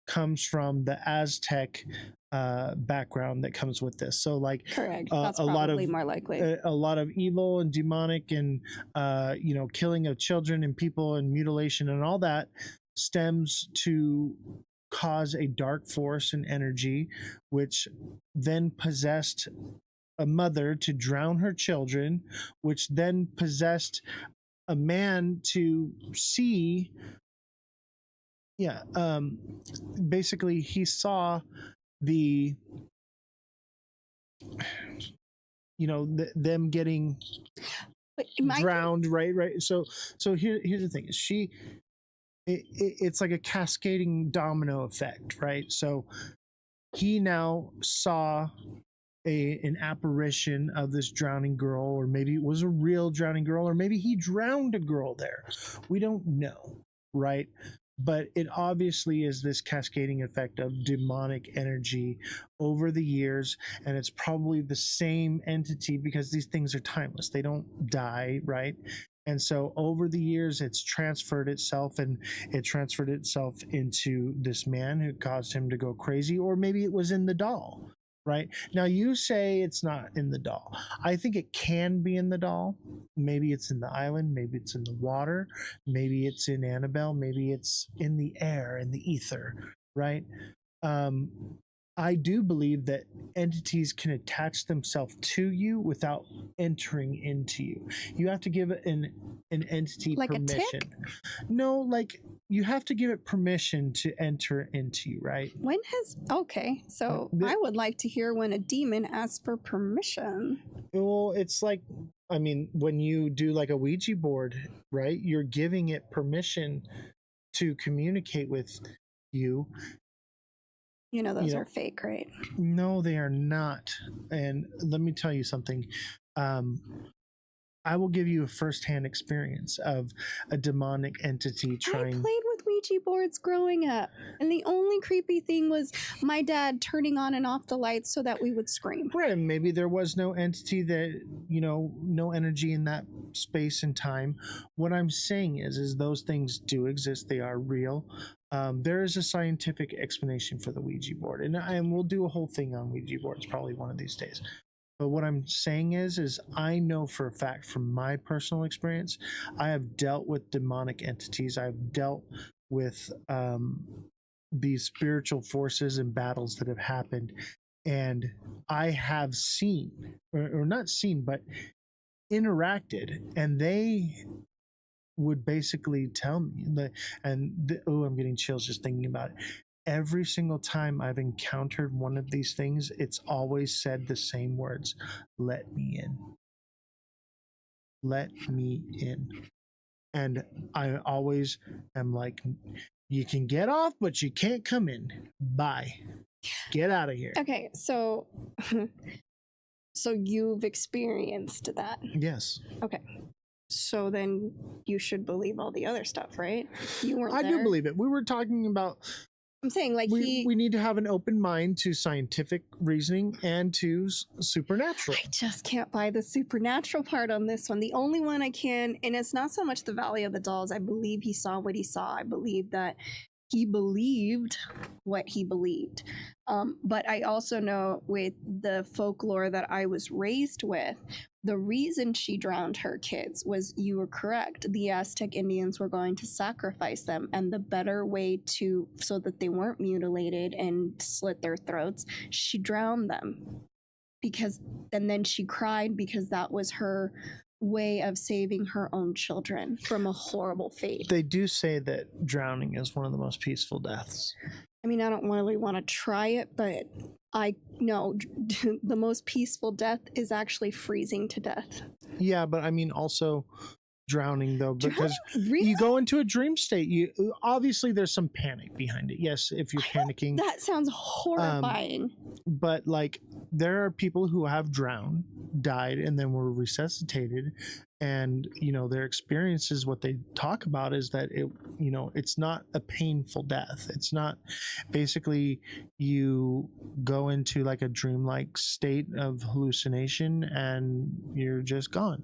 comes from the Aztec background that comes with this. So like correct. That's a lot of more likely. A lot of evil and demonic and you know, killing of children and people and mutilation and all that stems to cause a dark force and energy, which then possessed a mother to drown her children, which then possessed a man to see. Yeah, basically he saw the, you know, them getting drowned, right? So here's the thing: is it's like a cascading domino effect, right? So he now saw an apparition of this drowning girl, or maybe it was a real drowning girl, or maybe he drowned a girl there. We don't know, right? But it obviously is this cascading effect of demonic energy over the years, and it's probably the same entity because these things are timeless. They don't die, right? And so over the years, it's transferred itself, and it transferred itself into this man who caused him to go crazy, or maybe it was in the doll. Right now, you say it's not in the doll. I think it can be in the doll. Maybe it's in the island. Maybe it's in the water. Maybe it's in Annabelle. Maybe it's in the air, in the ether. Right. I do believe that entities can attach themselves to you without entering into you. You have to give an entity like permission. A tick? No, like you have to give it permission to enter into you, right? Okay, so I would like to hear when a demon asks for permission. Well, it's like, I mean, when you do like a Ouija board, right? You're giving it permission to communicate with you. You know, those are fake, right? No, they are not. And let me tell you something. I will give you a firsthand experience of a demonic entity trying. I played with Ouija boards growing up, and the only creepy thing was my dad turning on and off the lights so that we would scream. Right, maybe there was no entity that, you know, no energy in that space and time. What I'm saying is those things do exist. They are real. There is a scientific explanation for the Ouija board, and we'll do a whole thing on Ouija boards probably one of these days. But what I'm saying is I know for a fact from my personal experience, I have dealt with demonic entities. I've dealt with these spiritual forces and battles that have happened. And I have seen, or not seen, but interacted. And they would basically tell me that, I'm getting chills just thinking about it. Every single time I've encountered one of these things, it's always said the same words: let me in. Let me in. And I always am like, you can get off, but you can't come in. Bye. Get out of here. Okay, so So you've experienced that. Yes. Okay. So then you should believe all the other stuff, right? You weren't I there. do believe it. We were talking about. I'm saying, like, we need to have an open mind to scientific reasoning and to supernatural. I just can't buy the supernatural part on this one. The only one I can, and it's not so much the Valley of the Dolls. I believe he saw what he saw. I believe that he believed what he believed. But I also know with the folklore that I was raised with, the reason she drowned her kids was, you were correct, the Aztec Indians were going to sacrifice them, and the better way so that they weren't mutilated and slit their throats, she drowned them. And then she cried because that was her way of saving her own children from a horrible fate. They do say that drowning is one of the most peaceful deaths. I mean, I don't really want to try it, but I know the most peaceful death is actually freezing to death. Yeah, but I mean also drowning though, because Really? you go into a dream state. You obviously there's some panic behind it. Yes, if you're panicking. That sounds horrifying. But like there are people who have drowned, died, and then were resuscitated, and their experiences, what they talk about is that it's not a painful death. It's not, basically you go into like a dreamlike state of hallucination and you're just gone.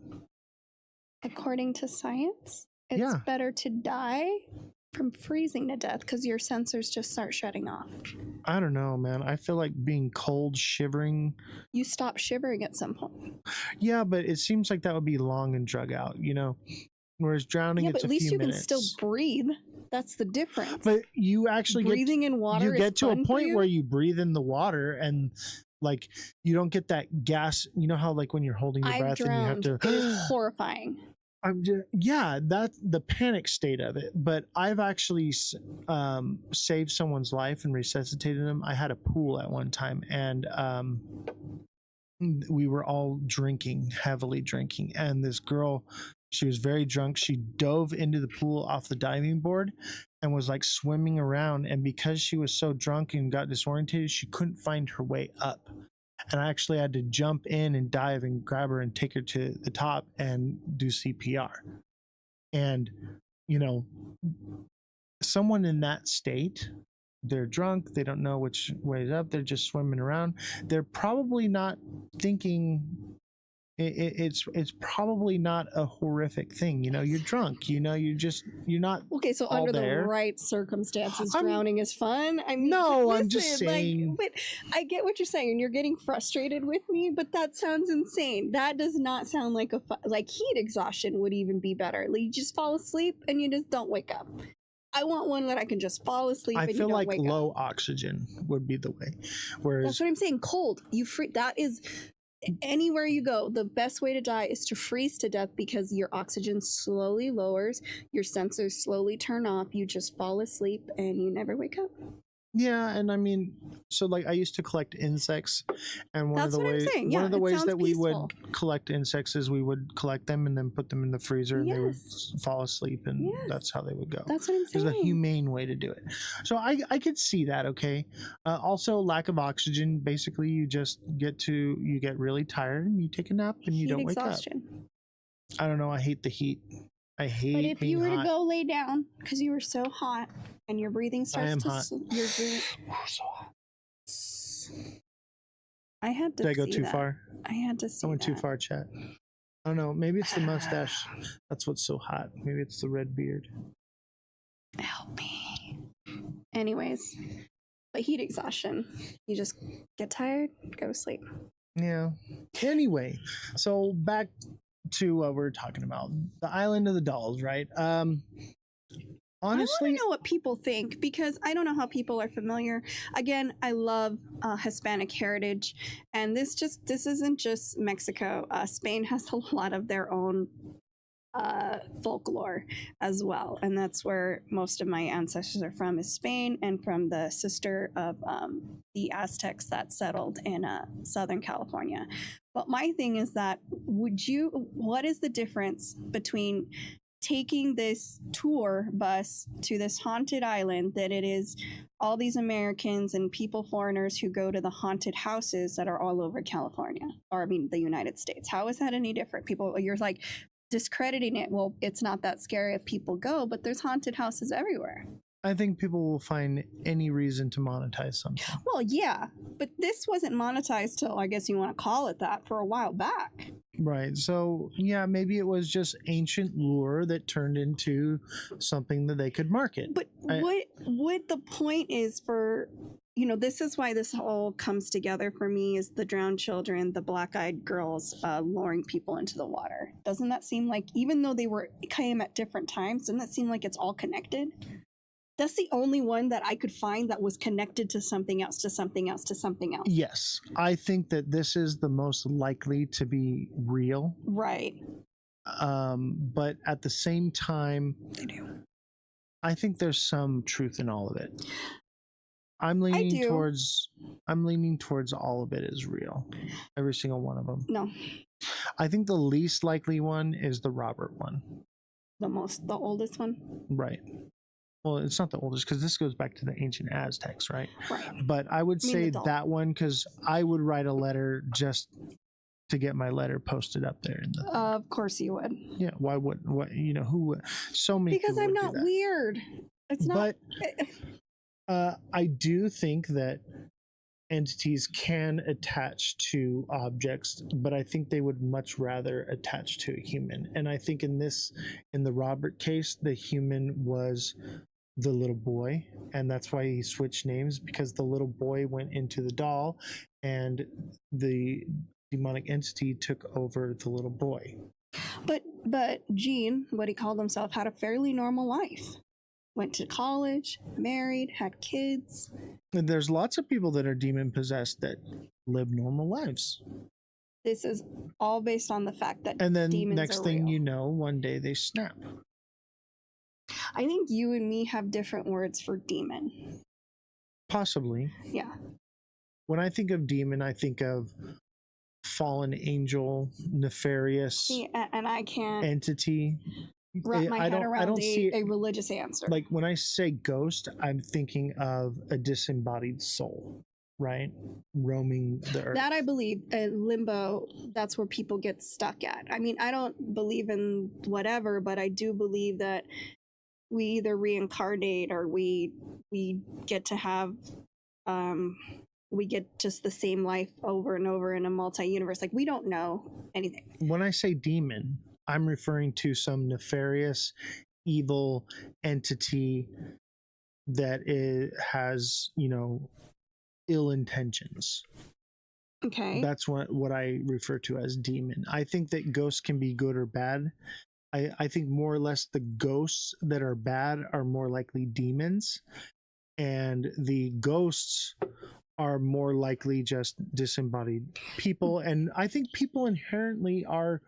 According to science, it's better to die from freezing to death because your sensors just start shutting off. I don't know, man. I feel like being cold, shivering. You stop shivering at some point. Yeah, but it seems like that would be long and drug out, whereas drowning, it's a few minutes. At least you can still breathe. That's the difference. But you actually breathing in water. You get to a point you? Where you breathe in the water and like you don't get that gas. You know how like when you're holding your breath drowned. And you have to. It is horrifying. That's the panic state of it. But I've actually saved someone's life and resuscitated them. I had a pool at one time, and we were all heavily drinking, and this girl, she was very drunk. She dove into the pool off the diving board and was like swimming around, and because she was so drunk and got disoriented, she couldn't find her way up. And I actually had to jump in and dive and grab her and take her to the top and do CPR. And, someone in that state, they're drunk, they don't know which way is up, they're just swimming around. They're probably not thinking it's probably not a horrific thing. You're drunk, you're not okay. So all under there. The right circumstances, drowning is fun. I mean, no, listen, I'm just saying. but I get what you're saying, and you're getting frustrated with me. But that sounds insane. That does not sound like like heat exhaustion would even be better. Like you just fall asleep and you just don't wake up. I want one that I can just fall asleep. I and feel you don't like wake low up. oxygen would be the way. Whereas That's what I'm saying. Cold. That is. Anywhere you go, the best way to die is to freeze to death because your oxygen slowly lowers, your sensors slowly turn off, you just fall asleep and you never wake up. Yeah, and I mean, so like I used to collect insects, and one of the ways that we would collect insects is we would collect them and then put them in the freezer, and they would fall asleep, and that's how they would go. That's what I'm saying. There's a humane way to do it. So I could see that. Okay. Also, lack of oxygen. Basically, you get really tired and you take a nap and you don't wake up. I don't know. I hate the heat. I hate. But if you were hot. to go lay down because you were so hot and your breathing starts to, you're doing. So hot. I had to. Did I go too far? I had to see. I went too far, chat. I don't know. Maybe it's the mustache. That's what's so hot. Maybe it's the red beard. Help me. Anyways, but heat exhaustion. You just get tired, go to sleep. Yeah. Anyway, so back to what we're talking about, the Island of the Dolls, right? Honestly, I want to know what people think because I don't know how people are familiar. Again, I love Hispanic heritage, and this isn't just Mexico. Spain has a lot of their own folklore as well, and that's where most of my ancestors are from, is Spain, and from the sister of the Aztecs that settled in Southern California. But my thing is that what is the difference between taking this tour bus to this haunted island that it is all these Americans and foreigners who go to the haunted houses that are all over California, or I mean the United States. How is that any different? People, you're like discrediting it. Well, it's not that scary if people go, but there's haunted houses everywhere. I think people will find any reason to monetize something. Well, yeah, but this wasn't monetized till, I guess you want to call it that, for a while back. Right. So, yeah, maybe it was just ancient lure that turned into something that they could market. But what the point is for, you know, this is why this all comes together for me, is the drowned children, the black-eyed girls luring people into the water. Doesn't that seem like, even though they came at different times, doesn't that seem like it's all connected? That's the only one that I could find that was connected to something else, to something else, to something else. Yes. I think that this is the most likely to be real. Right. But at the same time, I think there's some truth in all of it. I'm leaning towards all of it is real. Every single one of them. No. I think the least likely one is the Robert one. The oldest one? Right. Well, it's not the oldest because this goes back to the ancient Aztecs, right? Right. But I would say that one because I would write a letter just to get my letter posted up there. Of course you would. Yeah. Why would? What? You know who? So many. Because I'm not weird. It's not. But I do think that entities can attach to objects, but I think they would much rather attach to a human. And I think in the Robert case, the human was the little boy, and that's why he switched names, because the little boy went into the doll and the demonic entity took over the little boy. But Gene, what he called himself, had a fairly normal life. Went to college, married, had kids. And there's lots of people that are demon possessed that live normal lives. This is all based on the fact that and then demons next are thing real. you know, one day they snap. I think you and me have different words for demon. Possibly. Yeah. When I think of demon, I think of fallen angel, nefarious. See, and I can't entity. Wrap my head around see a religious answer. Like when I say ghost, I'm thinking of a disembodied soul, right? Roaming the earth. That I believe. Limbo, that's where people get stuck at. I mean, I don't believe in whatever, but I do believe that we either reincarnate or we get to have we get just the same life over and over in a multi-universe. Like, we don't know anything. When I say demon, I'm referring to some nefarious, evil entity that has, ill intentions. Okay. That's what I refer to as demon. I think that ghosts can be good or bad. I think more or less the ghosts that are bad are more likely demons, and the ghosts are more likely just disembodied people. And I think people inherently are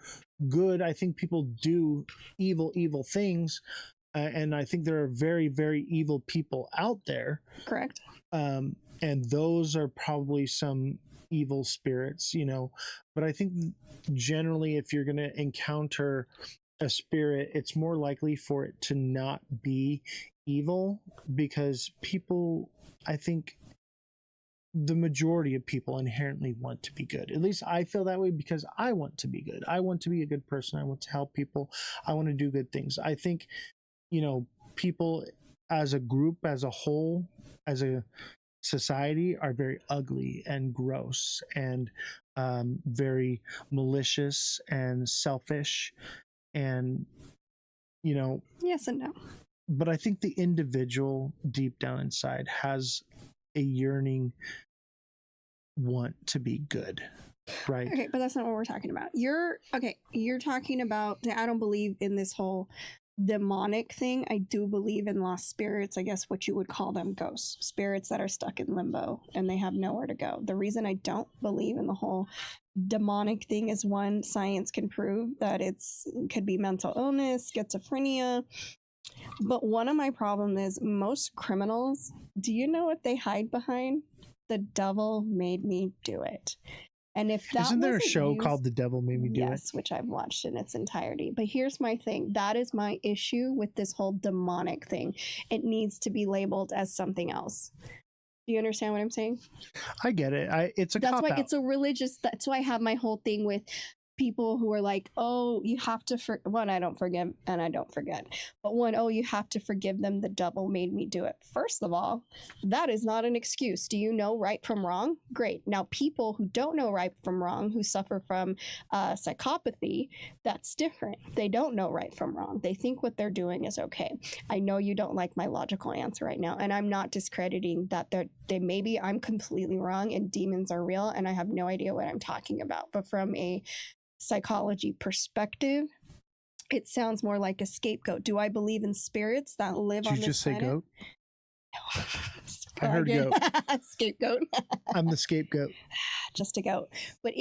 good. I think people do evil things. And I think there are very, very evil people out there. Correct. And those are probably some evil spirits, But I think generally if you're going to encounter a spirit, it's more likely for it to not be evil, because people, I think the majority of people inherently want to be good. At least I feel that way, because I want to be good. I want to be a good person. I want to help people. I want to do good things. I think, people as a group, as a whole, as a society are very ugly and gross and very malicious and selfish. And, yes and no. But I think the individual deep down inside has a yearning want to be good, right? Okay, but that's not what we're talking about. You're talking about, I don't believe in this whole demonic thing. I do believe in lost spirits, I guess what you would call them, ghosts, spirits that are stuck in limbo and they have nowhere to go. The reason I don't believe in the whole demonic thing is, one, science can prove that it could be mental illness, schizophrenia. But one of my problems is most criminals, do you know what they hide behind? The devil made me do it. And if that Isn't there a wasn't show used- called The Devil Made Me Do It? Yes, which I've watched in its entirety. But here's my thing. That is my issue with this whole demonic thing. It needs to be labeled as something else. Do you understand what I'm saying? I get it. It's a That's why cop-out. it's a religious. That's why I have my whole thing with people who are like, oh, you have to one, I don't forgive and I don't forget, but one, oh, you have to forgive them, the devil made me do it. First of all, that is not an excuse. Do you know right from wrong? Great. Now people who don't know right from wrong, who suffer from psychopathy, that's different. They don't know right from wrong. They think what they're doing is okay. I know you don't like my logical answer right now, and I'm not discrediting that they maybe I'm completely wrong and demons are real and I have no idea what I'm talking about, but from a psychology perspective, it sounds more like a scapegoat. Do I believe in spirits that live Did on you this just say planet? goat? I heard goat. Scapegoat. I'm the scapegoat. Just a goat. But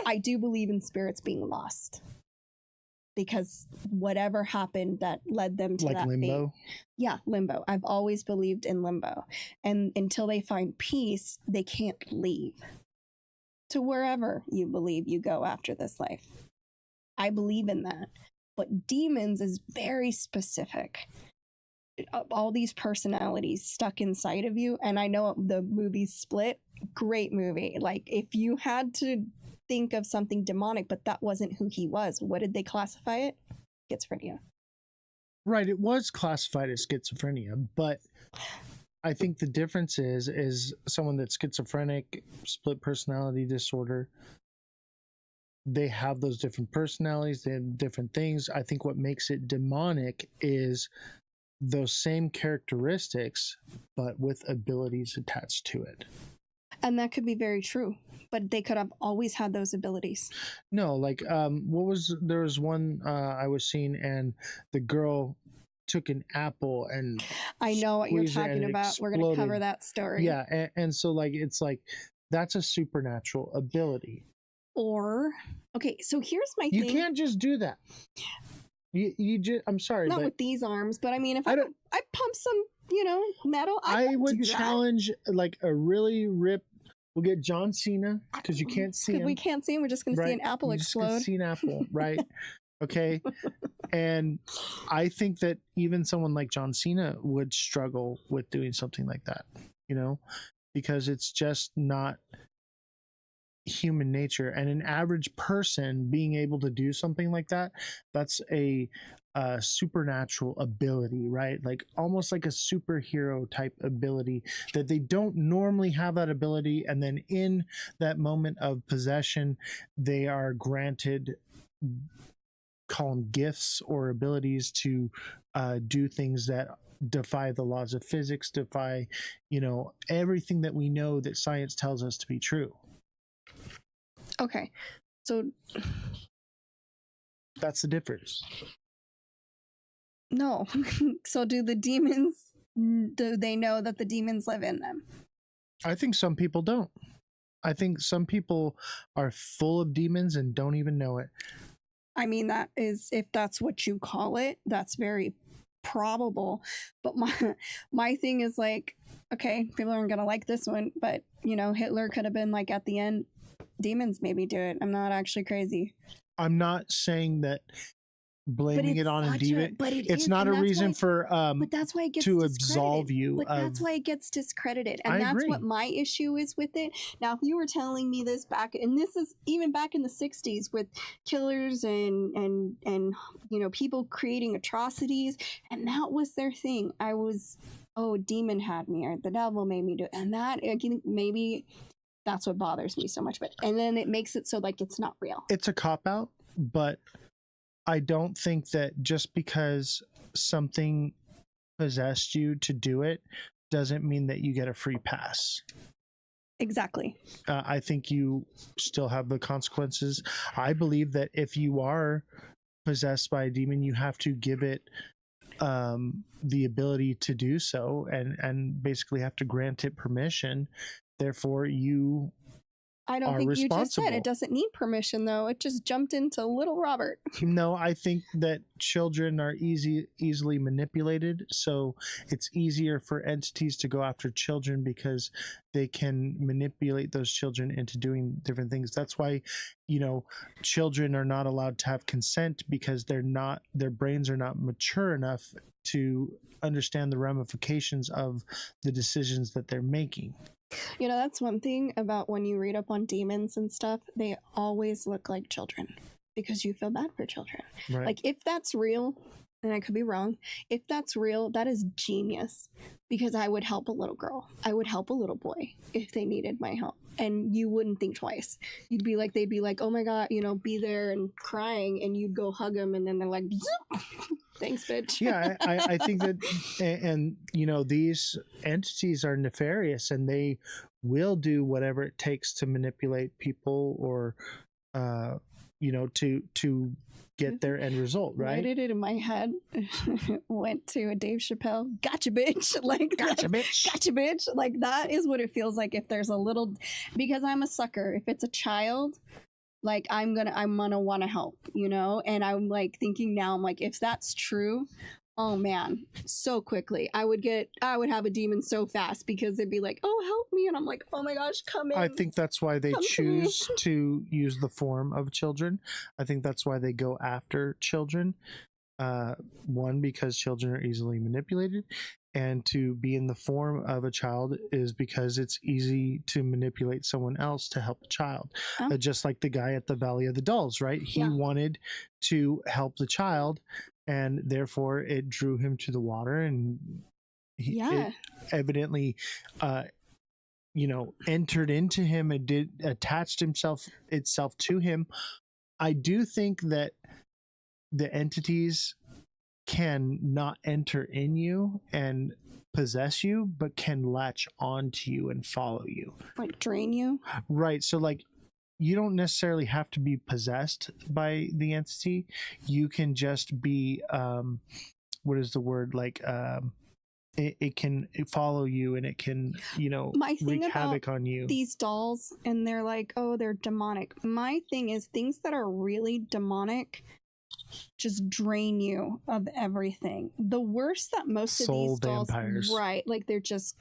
I do believe in spirits being lost. Because whatever happened that led them to Like that limbo? fate. Yeah, limbo. I've always believed in limbo. And until they find peace, they can't leave to wherever you believe you go after this life. I believe in that. But demons is very specific. All these personalities stuck inside of you. And I know the movie Split, great movie. Like, if you had to think of something demonic, but that wasn't who he was, what did they classify it? Schizophrenia. Right, it was classified as schizophrenia, but I think the difference is someone that's schizophrenic, split personality disorder, they have those different personalities, they have different things. I think what makes it demonic is those same characteristics, but with abilities attached to it. And that could be very true, but they could have always had those abilities. No, like there was one I was seeing, and the girl took an apple and I know what you're squeezed it and talking it about. We're going to cover exploded. that story. Yeah, and so like it's like that's a supernatural ability. Or okay, so here's my You thing. can't just do that. You just, I'm sorry, Not but with these arms, but I mean, if I pump some, metal, I would do that. challenge like a really ripped. We'll get John Cena because you can't see him. We can't see him. We're just going to see an apple You're just gonna explode. see an apple, right? Okay. And I think that even someone like John Cena would struggle with doing something like that, because it's just not human nature. And an average person being able to do something like that, that's a supernatural ability, right? Like almost like a superhero type ability that they don't normally have that ability. And then in that moment of possession, they are granted, call them gifts or abilities to do things that defy the laws of physics, defy, everything that we know that science tells us to be true. Okay. So that's the difference. No. So do the demons, do they know that the demons live in them? I think some people don't. I think some people are full of demons and don't even know it. I mean, that is, if that's what you call it, that's very probable. But my thing is like, okay, people aren't gonna like this one, but Hitler could have been like at the end, demons maybe do it. I'm not actually crazy. I'm not saying that blaming it on a demon. It's not a reason for but that's why it gets to discredited. absolve you. But that's why it gets discredited, and that's agree. what my issue is with it. Now, if you were telling me this back, and this is even back in the '60s with killers and people creating atrocities, and that was their thing. I was, demon had me, or the devil made me do it, and that maybe that's what bothers me so much. But and then it makes it so like it's not real. It's a cop out, but I don't think that just because something possessed you to do it doesn't mean that you get a free pass. Exactly. I think you still have the consequences. I believe that if you are possessed by a demon, you have to give it the ability to do so and basically have to grant it permission. Therefore, you I don't think you just said it doesn't need permission, though. It just jumped into little Robert. No, I think that children are easily manipulated. So it's easier for entities to go after children because they can manipulate those children into doing different things. That's why, children are not allowed to have consent because their brains are not mature enough to understand the ramifications of the decisions that they're making. That's one thing about when you read up on demons and stuff, they always look like children because you feel bad for children. Right. Like, if that's real, and I could be wrong, if that's real, that is genius, because I would help a little girl. I would help a little boy if they needed my help. And you wouldn't think twice. They'd be like, oh my God, be there and crying, and you'd go hug them, and then they're like, thanks, bitch. Yeah, I think that, and these entities are nefarious, and they will do whatever it takes to manipulate people, or to get their end result, right? Why did it in my head went to a Dave Chappelle, gotcha, bitch. Gotcha, bitch. Gotcha, bitch. Like, that is what it feels like if there's a little, because I'm a sucker. If it's a child, like, I'm gonna want to help, and I'm like thinking now, I'm like, if that's true, oh man, so quickly I would have a demon so fast, because it'd be like, oh, help me, and I'm like, oh my gosh, come in. I think that's why they choose to use the form of children. I think that's why they go after children. One, because children are easily manipulated, and to be in the form of a child is because it's easy to manipulate someone else to help a child. Just like the guy at the Valley of the Dolls, right? He wanted to help the child, and therefore it drew him to the water, and it evidently entered into him and attached itself to him. I do think that the entities can not enter in you and possess you, but can latch onto you and follow you, like drain you. Right. So like, you don't necessarily have to be possessed by the entity. You can just be what is the word, like it can follow you, and it can wreak havoc on you. These dolls, and they're like, oh, they're demonic. My thing is, things that are really demonic just drain you of everything. The worst that most of these dolls, vampires. Right, like they're just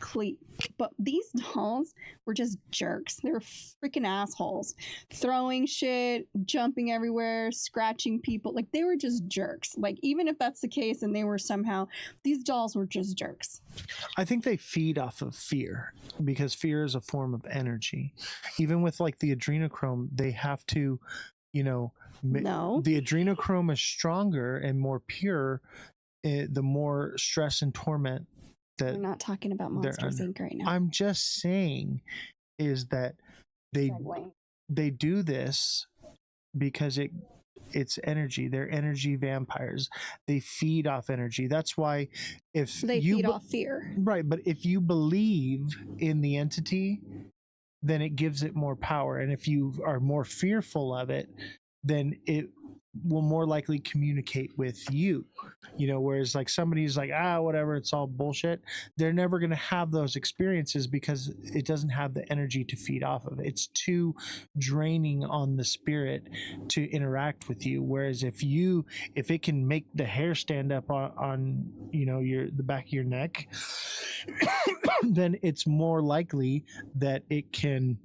but these dolls were just jerks. They were freaking assholes, throwing shit, jumping everywhere, scratching people. Like, they were just jerks. Like, even if that's the case, and they were somehow, these dolls were just jerks. I think they feed off of fear, because fear is a form of energy. Even with like the adrenochrome, they have to, no, the adrenochrome is stronger and more pure the more stress and torment that. We're not talking about Monsters Inc. right now. I'm just saying is that they do this because it's energy. They're energy vampires. They feed off energy. That's why if they feed off fear. Right, but if you believe in the entity, then it gives it more power. And if you are more fearful of it, then it will more likely communicate with you, whereas like somebody's like, whatever, it's all bullshit. They're never going to have those experiences because it doesn't have the energy to feed off of. It's too draining on the spirit to interact with you. Whereas if it can make the hair stand up on the back of your neck, then it's more likely that it can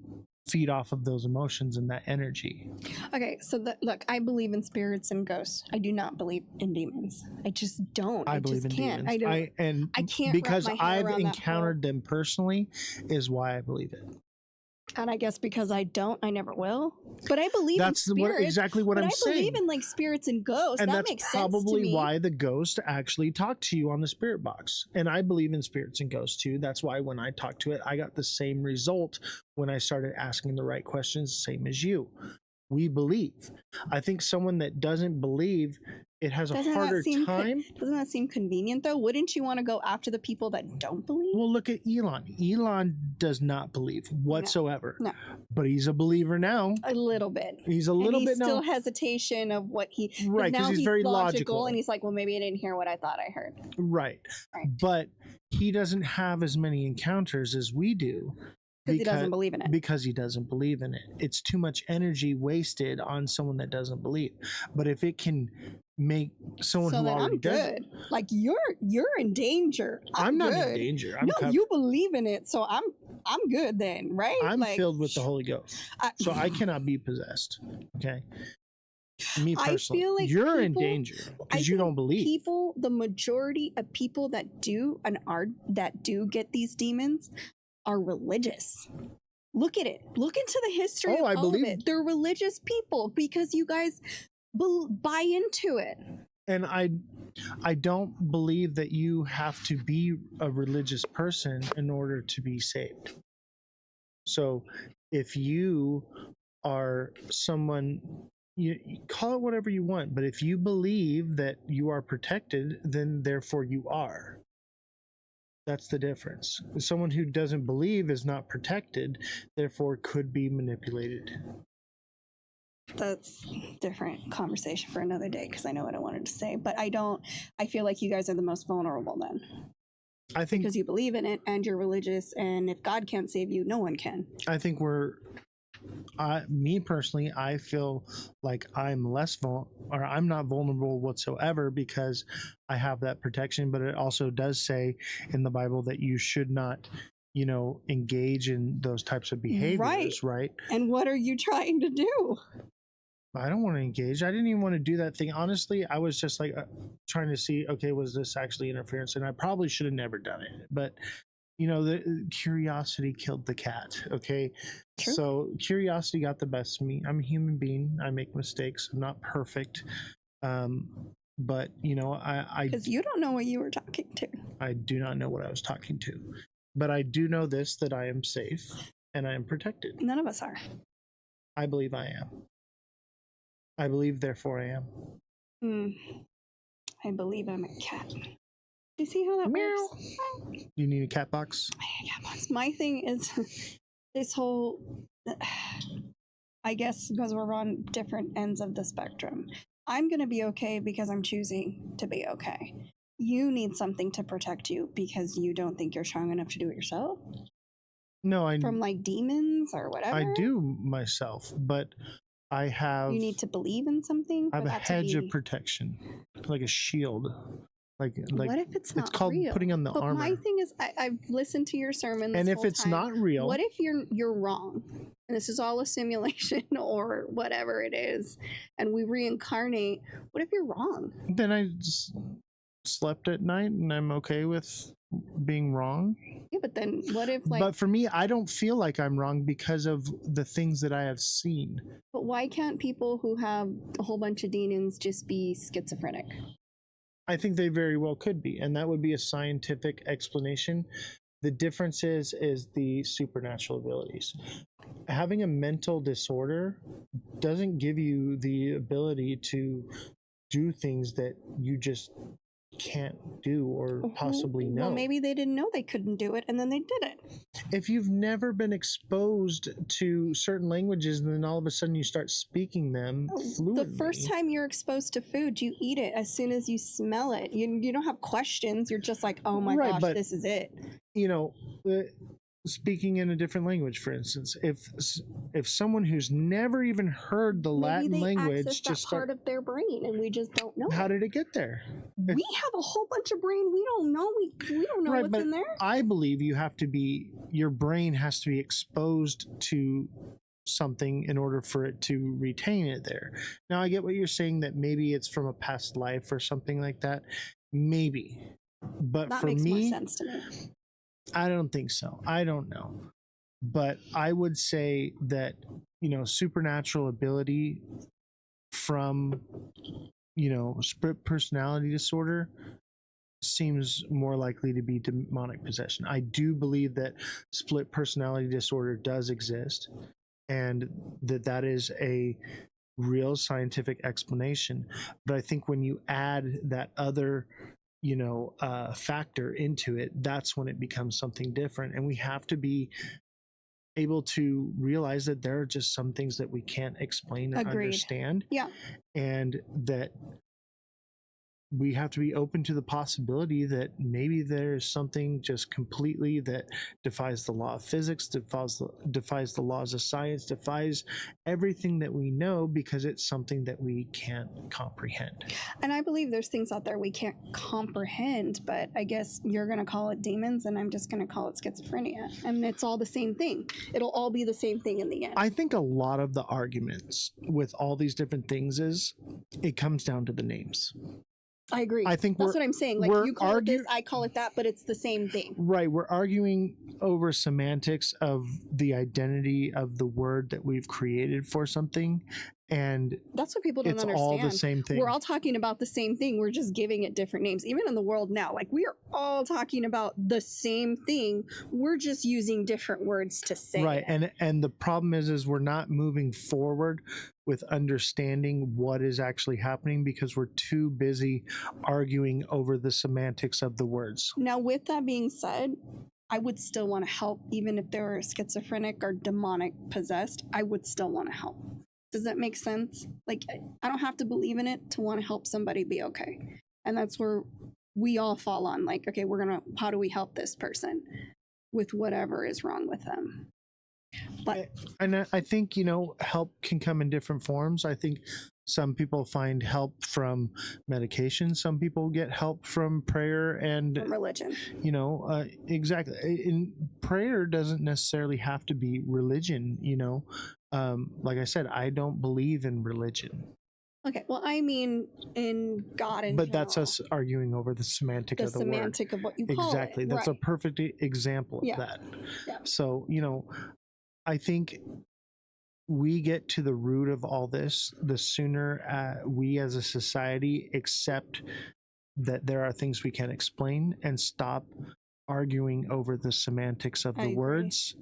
feed off of those emotions and that energy. Okay, so look, I believe in spirits and ghosts. I do not believe in demons. I just don't. I believe in can't. demons. I can't because I've encountered them personally, is why I believe it. And I guess because I don't, I never will. But I believe in spirits. Exactly what I'm saying. I believe in like spirits and ghosts. And that that's makes sense to probably me. why the ghost actually talked to you on the spirit box. And I believe in spirits and ghosts too. That's why when I talked to it, I got the same result when I started asking the right questions, same as you. We believe. I think someone that doesn't believe, it has a harder time. Doesn't that seem convenient though? Wouldn't you want to go after the people that don't believe? Well, look at Elon. Elon does not believe whatsoever. No. But he's a believer now. A little bit. He's a little bit now. Still hesitation of what he. Right, because he's very logical. And he's like, well, maybe I didn't hear what I thought I heard. Right. But he doesn't have as many encounters as we do. Because he doesn't believe in it. Because he doesn't believe in it. It's too much energy wasted on someone that doesn't believe. But if it can make someone So who then already I'm does, good. Like you're in danger. I'm not in good. danger. I'm no, covered. you believe in it, so I'm good then, right? I'm like, filled with the Holy Ghost, so I cannot be possessed. Okay. Me personally, I feel like you're in people- danger I because you think don't believe. People, the majority of people that do get these demons are religious. Look at it. Look into the history of I all believe- of it. They're religious people because you guys buy into it. And I don't believe that you have to be a religious person in order to be saved. So if you are someone, you call it whatever you want, but if you believe that you are protected, then therefore you are. That's the difference. Someone who doesn't believe is not protected, therefore could be manipulated. That's different conversation for another day because I know what I wanted to say, but I feel like you guys are the most vulnerable then. I think because you believe in it and you're religious, and if God can't save you, no one can. I think me personally, I feel like I'm I'm not vulnerable whatsoever because I have that protection. But it also does say in the Bible that you should not, engage in those types of behaviors, right? And what are you trying to do? I don't want to engage. I didn't even want to do that thing. Honestly, I was just like trying to see, okay, was this actually interference? And I probably should have never done it. But, the curiosity killed the cat. Okay. True. So curiosity got the best of me. I'm a human being. I make mistakes. I'm not perfect. But, Because you don't know what you were talking to. I do not know what I was talking to. But I do know this, that I am safe and I am protected. None of us are. I believe I am. I believe, therefore I am. I believe I'm a cat. Do you see how that works? You need a cat box? Cat box. My thing is this whole, I guess because we're on different ends of the spectrum. I'm going to be okay because I'm choosing to be okay. You need something to protect you because you don't think you're strong enough to do it yourself? No, From like demons or whatever? I do myself, but I have. You need to believe in something. I have a hedge of protection, like a shield. Like what if it's not called real? putting on the armor. My thing is, I've listened to your sermon, this and if whole it's time. not real, what if you're wrong, and this is all a simulation or whatever it is, and we reincarnate? What if you're wrong? Then I slept at night, and I'm okay with being wrong. Yeah, but then what if But for me, I don't feel like I'm wrong because of the things that I have seen. But why can't people who have a whole bunch of demons just be schizophrenic? I think they very well could be, and that would be a scientific explanation. The difference is the supernatural abilities. Having a mental disorder doesn't give you the ability to do things that you just can't do or possibly know. Well, maybe they didn't know they couldn't do it, and then they did it. If you've never been exposed to certain languages and then all of a sudden you start speaking them fluently. The first time you're exposed to food, you eat it as soon as you smell it. You don't have questions. You're just like, oh my gosh, but, this is it. Speaking in a different language, for instance, if someone who's never even heard the Latin language access just that part of their brain, and we just don't know. How did it get there? We have a whole bunch of brain. We don't know. We don't know what's in there. I believe your brain has to be exposed to something in order for it to retain it there. Now, I get what you're saying, that maybe it's from a past life or something like that. Maybe. But that for makes me, more sense to me. I don't think so. I don't know. But I would say that, supernatural ability from, split personality disorder seems more likely to be demonic possession. I do believe that split personality disorder does exist, and that is a real scientific explanation. But I think when you add that other factor into it, that's when it becomes something different. And we have to be able to realize that there are just some things that we can't explain or understand. Yeah. And that we have to be open to the possibility that maybe there's something just completely that defies the law of physics, defies the laws of science, defies everything that we know, because it's something that we can't comprehend. And I believe there's things out there we can't comprehend, but I guess you're going to call it demons and I'm just going to call it schizophrenia. And it's all the same thing. It'll all be the same thing in the end. I think a lot of the arguments with all these different things is it comes down to the names. I agree. I think that's what I'm saying. Like, you call it this, I call it that, but it's the same thing. Right. We're arguing over semantics of the identity of the word that we've created for something. And that's what people don't understand. It's all the same thing. We're all talking about the same thing. We're just giving it different names. Even in the world now, like, we are all talking about the same thing. We're just using different words to say right. it. And the problem is we're not moving forward with understanding what is actually happening because we're too busy arguing over the semantics of the words. Now, with that being said, I would still want to help, even if they were schizophrenic or demonic possessed. I would still want to help. Does that make sense? Like, I don't have to believe in it to want to help somebody be okay. And that's where we all fall on, like, okay, how do we help this person with whatever is wrong with them? But I think, help can come in different forms. I think some people find help from medication. Some people get help from prayer and religion. Exactly. And prayer doesn't necessarily have to be religion. Like I said, I don't believe in religion. Okay, well, I mean in God in general. That's us arguing over the semantic of the word. The semantic of what you call exactly. it. That's right. a perfect example of that. Yeah. So, I think we get to the root of all this, the sooner we as a society accept that there are things we can't explain and stop arguing over the semantics of the words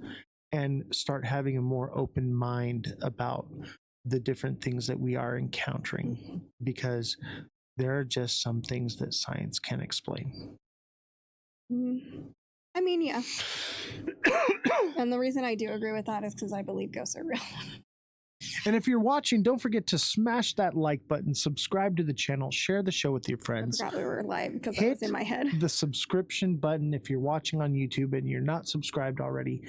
and start having a more open mind about the different things that we are encountering, because there are just some things that science can't explain. I mean, yeah. And the reason I do agree with that is because I believe ghosts are real. And if you're watching, don't forget to smash that like button, subscribe to the channel, share the show with your friends. I forgot we were live because that was in my head. The subscription button if you're watching on YouTube and you're not subscribed already.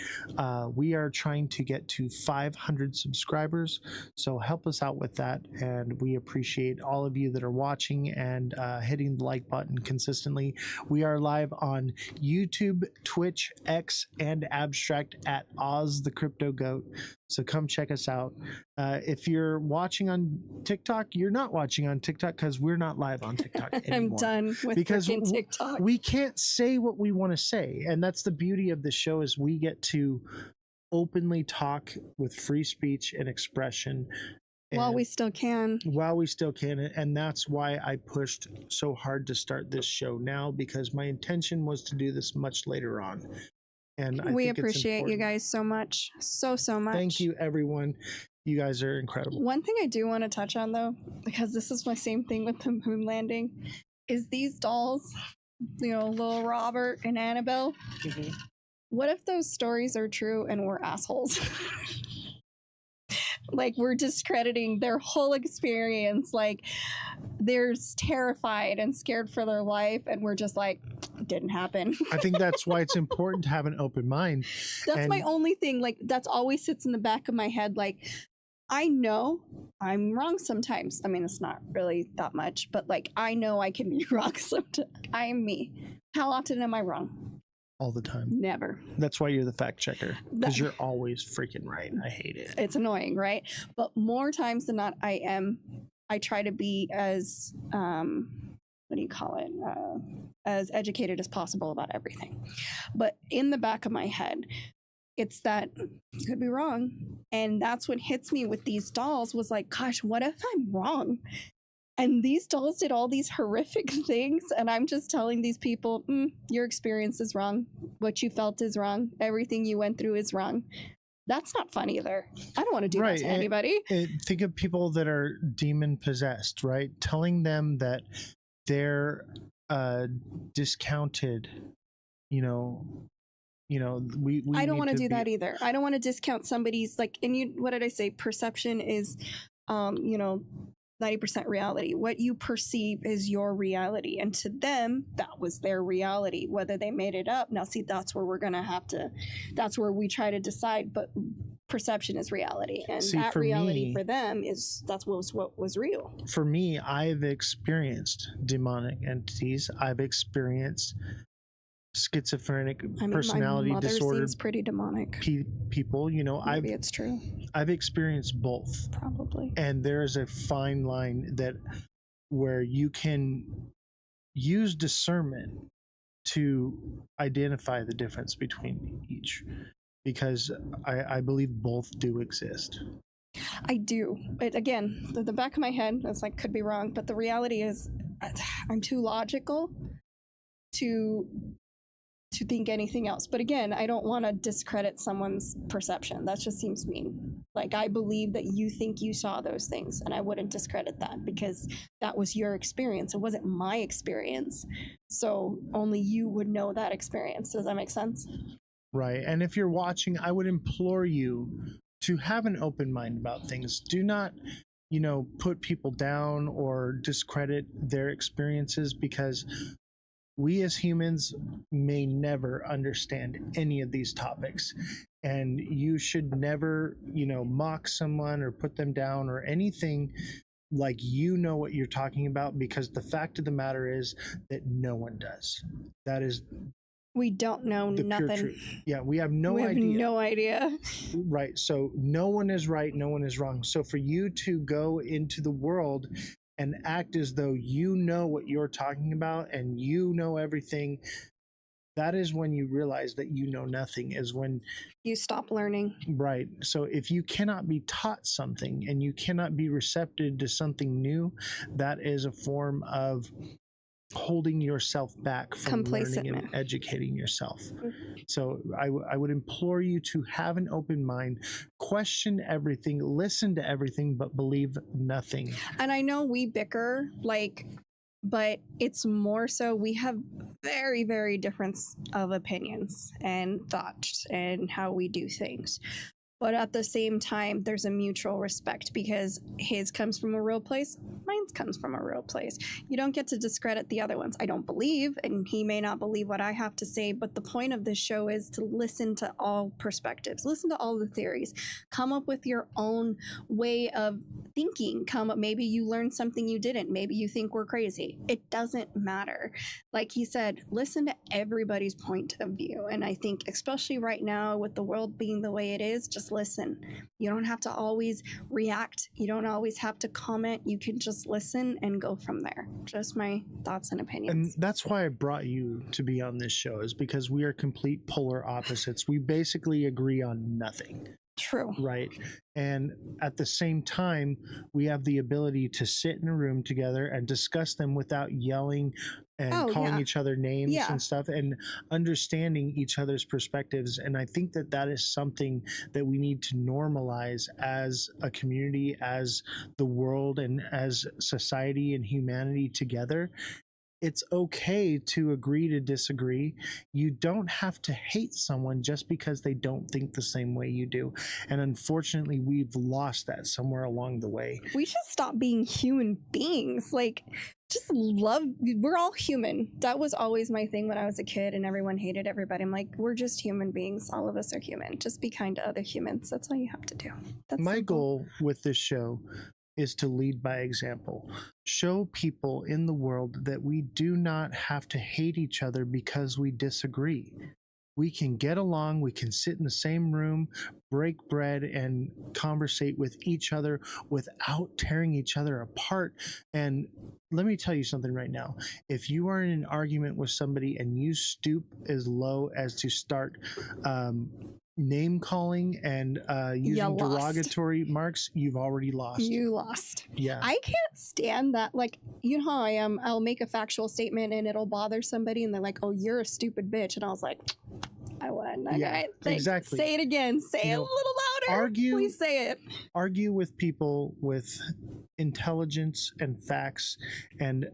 We are trying to get to 500 subscribers, so help us out with that. And we appreciate all of you that are watching and hitting the like button consistently. We are live on YouTube, Twitch, X, and Abstract at Ozthecryptogoat. So come check us out. If you're watching on TikTok, you're not watching on TikTok because we're not live on TikTok anymore. I'm done with TikTok. We can't say what we want to say. And that's the beauty of the show, is we get to openly talk with free speech and expression. While we still can. And that's why I pushed so hard to start this show now, because my intention was to do this much later on. And we appreciate you guys so much. So much. Thank you, everyone. You guys are incredible. One thing I do want to touch on, though, because this is my same thing with the moon landing, is these dolls, little Robert and Annabelle. Mm-hmm. What if those stories are true and we're assholes? Like, we're discrediting their whole experience. Like, they're terrified and scared for their life, and we're just like, it didn't happen. I think that's why it's important to have an open mind. That's my only thing. Like, that's always sits in the back of my head. Like, I know I'm wrong sometimes. I mean, it's not really that much, but like, I know I can be wrong sometimes. I am me. How often am I wrong? All the time. Never. That's why you're the fact checker, because you're always freaking right. I hate it. It's annoying, right? But more times than not, I try to be as as educated as possible about everything. But in the back of my head, it's that you could be wrong. And that's what hits me with these dolls, was like, gosh, what if I'm wrong? And these dolls did all these horrific things, and I'm just telling these people, your experience is wrong. What you felt is wrong. Everything you went through is wrong. That's not fun either. I don't want to do that to anybody. Think of people that are demon possessed, right? Telling them that they're discounted, we I don't want to do that either. I don't want to discount somebody's, like, and what did I say? Perception is, 90% reality. What you perceive is your reality. And to them, that was their reality, whether they made it up. Now, see, that's where we're going to have to, that's where we try to decide. But perception is reality. And See, that for reality me- for them that's what was real. For me, I've experienced demonic entities. I've experienced schizophrenic personality my mother disorder seems pretty demonic. people. You know, Maybe it's true. I've experienced both. Probably. And there is a fine line that where you can use discernment to identify the difference between each, because I believe both do exist. I do. But again, the back of my head, it's like, could be wrong, but the reality is I'm too logical to think anything else. But again, I don't want to discredit someone's perception. That just seems mean. Like, I believe that you think you saw those things, and I wouldn't discredit that because that was your experience. It wasn't my experience. So only you would know that experience. Does that make sense? Right. And if you're watching, I would implore you to have an open mind about things. Do not, you know, put people down or discredit their experiences, because we as humans may never understand any of these topics. And you should never, you know, mock someone or put them down or anything like you know what you're talking about, because the fact of the matter is that no one does. That is We don't know the pure nothing. truth. Yeah, we have no We have idea. no idea. Right. So no one is right, no one is wrong. So for you to go into the world and act as though you know what you're talking about and you know everything, that is when you realize that you know nothing, is when you stop learning. Right. So if you cannot be taught something and you cannot be receptive to something new, that is a form of holding yourself back from learning and educating yourself. So I would implore you to have an open mind, question everything, listen to everything, but believe nothing. And I know we bicker, like, but it's more so we have very, very different of opinions and thoughts and how we do things. But at the same time, there's a mutual respect, because his comes from a real place, mine comes from a real place. You don't get to discredit the other ones. I don't believe, and he may not believe what I have to say, but the point of this show is to listen to all perspectives, listen to all the theories, come up with your own way of thinking. Maybe you learned something you didn't. Maybe you think we're crazy. It doesn't matter. Like he said, listen to everybody's point of view. And I think, especially right now with the world being the way it is, just listen. You don't have to always react. You don't always have to comment. You can just listen and go from there. Just my thoughts and opinions. And that's why I brought you to be on this show, is because we are complete polar opposites. We basically agree on nothing. True. Right. And at the same time, we have the ability to sit in a room together and discuss them without yelling and calling each other names and stuff, and understanding each other's perspectives. And I think that that is something that we need to normalize as a community, as the world, and as society and humanity together. It's okay to agree to disagree. You don't have to hate someone just because they don't think the same way you do. And unfortunately, we've lost that somewhere along the way. We should stop being human beings. Like, just love. We're all human. That was always my thing when I was a kid and everyone hated everybody. I'm like, we're just human beings. All of us are human. Just be kind to other humans. That's all you have to do. That's my simple. goal with this show is to lead by example. Show people in the world that we do not have to hate each other because we disagree. We can get along, we can sit in the same room, break bread, and conversate with each other without tearing each other apart. And let me tell you something right now. If you are in an argument with somebody and you stoop as low as to start name calling and using derogatory marks, you've already lost. You lost. Yeah. I can't stand that. Like, you know how I am. I'll make a factual statement and it'll bother somebody and they're like, oh, you're a stupid bitch. And I was like, I won. Yeah, okay, exactly. Say it again. Say it a little louder. Please say it. Argue with people with intelligence and facts and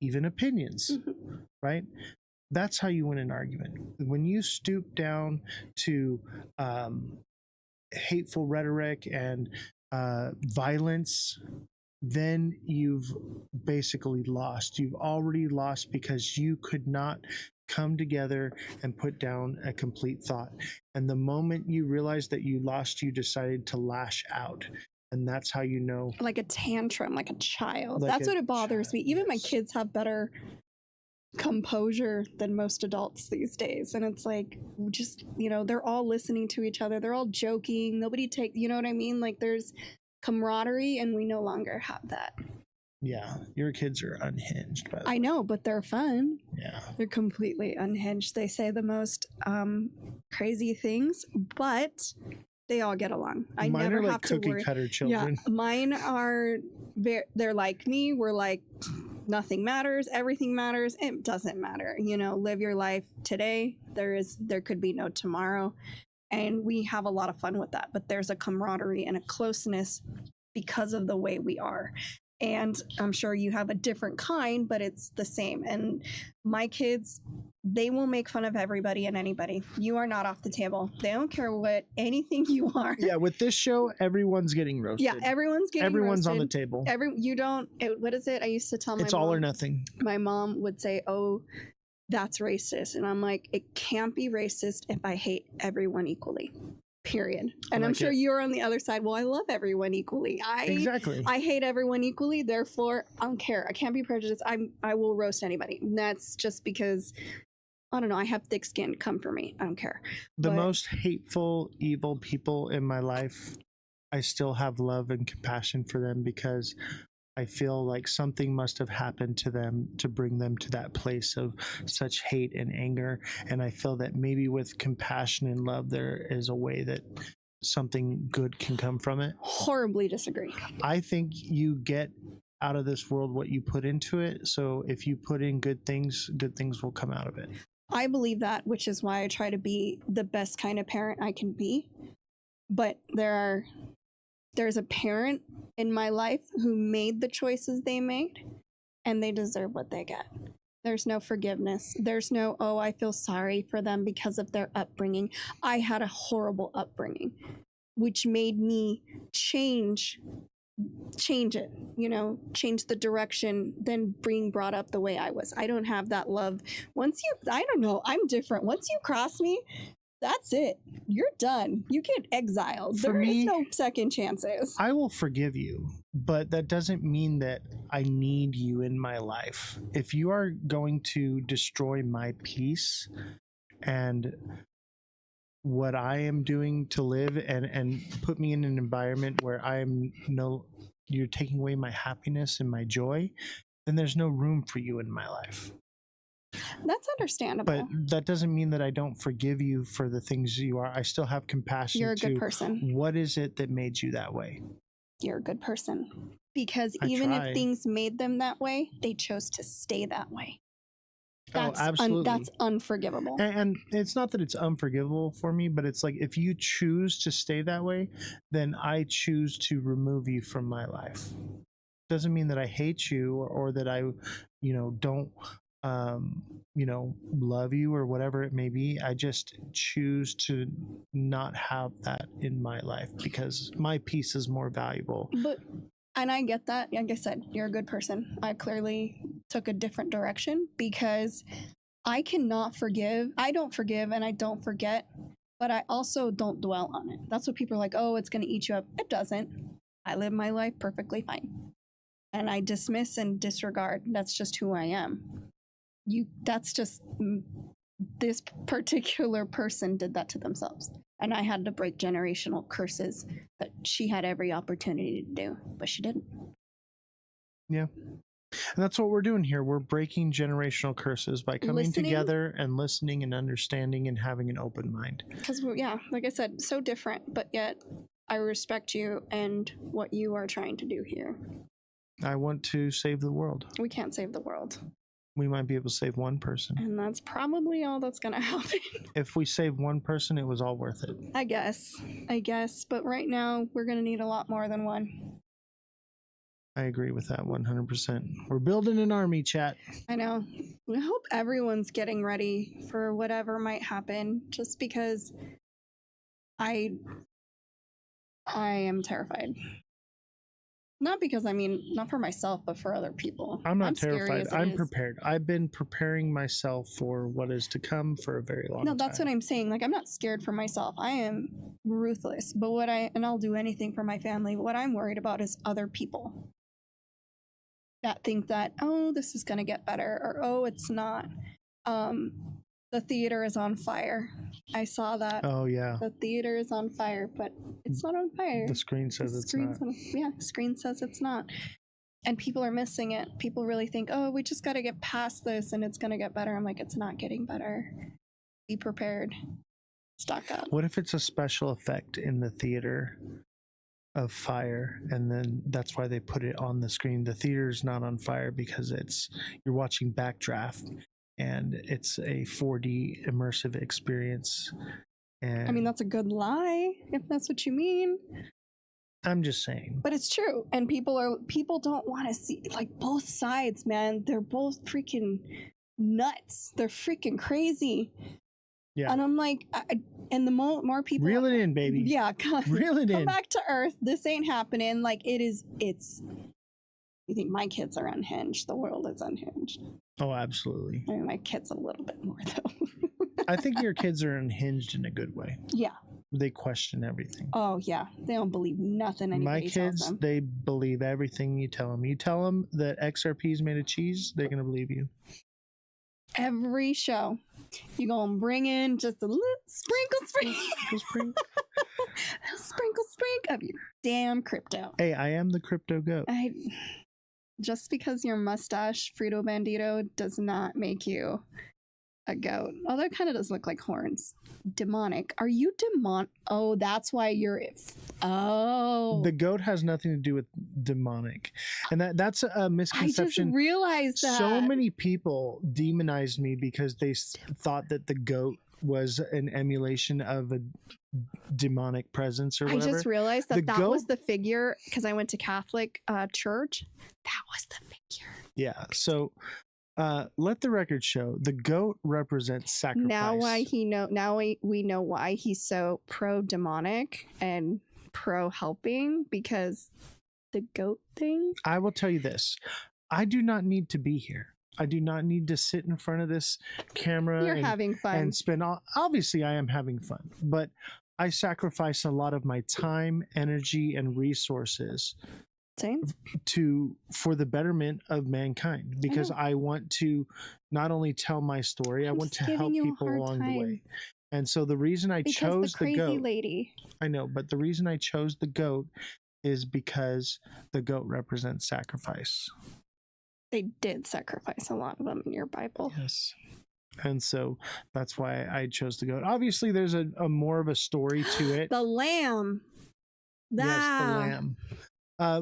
even opinions, right? That's how you win an argument. When you stoop down to hateful rhetoric and violence, then you've basically lost. You've already lost because you could not come together and put down a complete thought. And the moment you realized that you lost, you decided to lash out. And that's how you know. Like a tantrum, like a child. Like That's what it bothers me. Even my kids have better composure than most adults these days. And it's like, just, they're all listening to each other. They're all joking. Nobody you know what I mean? Like there's camaraderie, and we no longer have that. Yeah, your kids are unhinged. By the way. I know, but they're fun. Yeah. They're completely unhinged. They say the most crazy things, but they all get along. I Mine never are like have to worry. cookie cutter children. Yeah, mine are. They're like me. We're like, nothing matters. Everything matters. It doesn't matter. Live your life today. There could be no tomorrow, and we have a lot of fun with that. But there's a camaraderie and a closeness because of the way we are. And I'm sure you have a different kind, but it's the same. And my kids, they will make fun of everybody and anybody. You are not off the table. They don't care what anything you are. Yeah, with this show, everyone's getting roasted. Yeah, everyone's Everyone's roasted. on the table. What is it? I used to tell my It's mom. all or nothing. My mom would say, "Oh, that's racist." And I'm like, it can't be racist if I hate everyone equally. Period. And I'm sure you're on the other side. Well, I love everyone equally. Exactly. I hate everyone equally. Therefore, I don't care. I can't be prejudiced. I will roast anybody. And that's just because, I don't know, I have thick skin. Come for me. I don't care. The most hateful, evil people in my life, I still have love and compassion for them because I feel like something must have happened to them to bring them to that place of such hate and anger. And I feel that maybe with compassion and love, there is a way that something good can come from it. Horribly disagree. I think you get out of this world what you put into it. So if you put in good things will come out of it. I believe that, which is why I try to be the best kind of parent I can be. But there's a parent in my life who made the choices they made, and they deserve what they get. There's no forgiveness. There's no, oh, I feel sorry for them because of their upbringing. I had a horrible upbringing, which made me change it, change the direction, then being brought up the way I was. I don't have that love. I don't know, I'm different. Once you cross me, that's it. You're done. You get exiled. There is no second chances. I will forgive you, but that doesn't mean that I need you in my life. If you are going to destroy my peace and what I am doing to live and put me in an environment where you're taking away my happiness and my joy, then there's no room for you in my life. That's understandable. But that doesn't mean that I don't forgive you for the things you are. I still have compassion. You're a good person. What is it that made you that way? You're a good person. Because even if things made them that way, they chose to stay that way. Absolutely. That's unforgivable. And it's not that it's unforgivable for me, but it's like if you choose to stay that way, then I choose to remove you from my life. Doesn't mean that I hate you or that I, don't love you or whatever it may be. I just choose to not have that in my life because my peace is more valuable. And I get that. Like I said, you're a good person. I clearly took a different direction because I cannot forgive. I don't forgive and I don't forget, but I also don't dwell on it. That's what people are like, oh, it's going to eat you up. It doesn't. I live my life perfectly fine. And I dismiss and disregard. That's just who I am. That's just this particular person did that to themselves. And I had to break generational curses that she had every opportunity to do, but she didn't. Yeah. And that's what we're doing here. We're breaking generational curses by coming together and listening and understanding and having an open mind. Because, like I said, so different, but yet I respect you and what you are trying to do here. I want to save the world. We can't save the world. We might be able to save one person. And that's probably all that's going to happen. If we save one person, it was all worth it. I guess. But right now, we're going to need a lot more than one. I agree with that 100%. We're building an army, chat. I know. I hope everyone's getting ready for whatever might happen, just because I am terrified. Not because, I mean, not for myself, but for other people. I'm not scary terrified. as it I'm is. prepared. I've been preparing myself for what is to come for a very long time. No, that's what I'm saying. Like, I'm not scared for myself. I am ruthless. But and I'll do anything for my family. But what I'm worried about is other people that think that, oh, this is going to get better, or oh, it's not. The theater is on fire. I saw that. Oh, yeah. The theater is on fire, but it's not on fire. The screen says it's not. Yeah, screen says it's not. And people are missing it. People really think, oh, we just got to get past this and it's going to get better. I'm like, it's not getting better. Be prepared. Stock up. What if it's a special effect in the theater of fire, and then that's why they put it on the screen? The theater's not on fire because you're watching backdraft, and it's a 4D immersive experience. And I mean, that's a good lie, if that's what you mean. I'm just saying. But it's true. And people don't want to see, like, both sides, man. They're both freaking nuts. They're freaking crazy. Yeah. And I'm like, and the more people reel it in, baby. Yeah, reel it in. Come back to earth. This ain't happening. Like, it's. You think my kids are unhinged? The world is unhinged. Oh, absolutely. I mean, my kids a little bit more though. I think your kids are unhinged in a good way. Yeah. They question everything. Oh yeah, they don't believe nothing anybody tells them. My kids, they believe everything you tell them. You tell them that XRP is made of cheese, they're gonna believe you. Every show, you gonna bring in just a little sprinkle of your damn crypto. Hey, I am the crypto goat. Just because your mustache Frito Bandito does not make you a goat. Although it kind of does look like horns. Demonic. Are you demon? Oh, that's why you're. Oh. The goat has nothing to do with demonic, and that's a misconception. I just realized that so many people demonized me because they thought that the goat was an emulation of a demonic presence or whatever. I just realized that that was the figure because I went to Catholic church. That was the figure. Yeah. So let the record show the goat represents sacrifice. Now we know why he's so pro demonic and pro helping, because the goat thing. I will tell you this. I do not need to be here. I do not need to sit in front of this camera. You're having fun. And spend obviously I am having fun, but I sacrifice a lot of my time, energy, and resources for the betterment of mankind, because I want to not only tell my story, I want to help people along the way. And so the reason I chose the goat, lady. I know, but the reason I chose the goat is because the goat represents sacrifice. They did sacrifice a lot of them in your Bible. Yes. And so that's why I chose the goat. Obviously, there's a more of a story to it. The lamb. Yes, the lamb.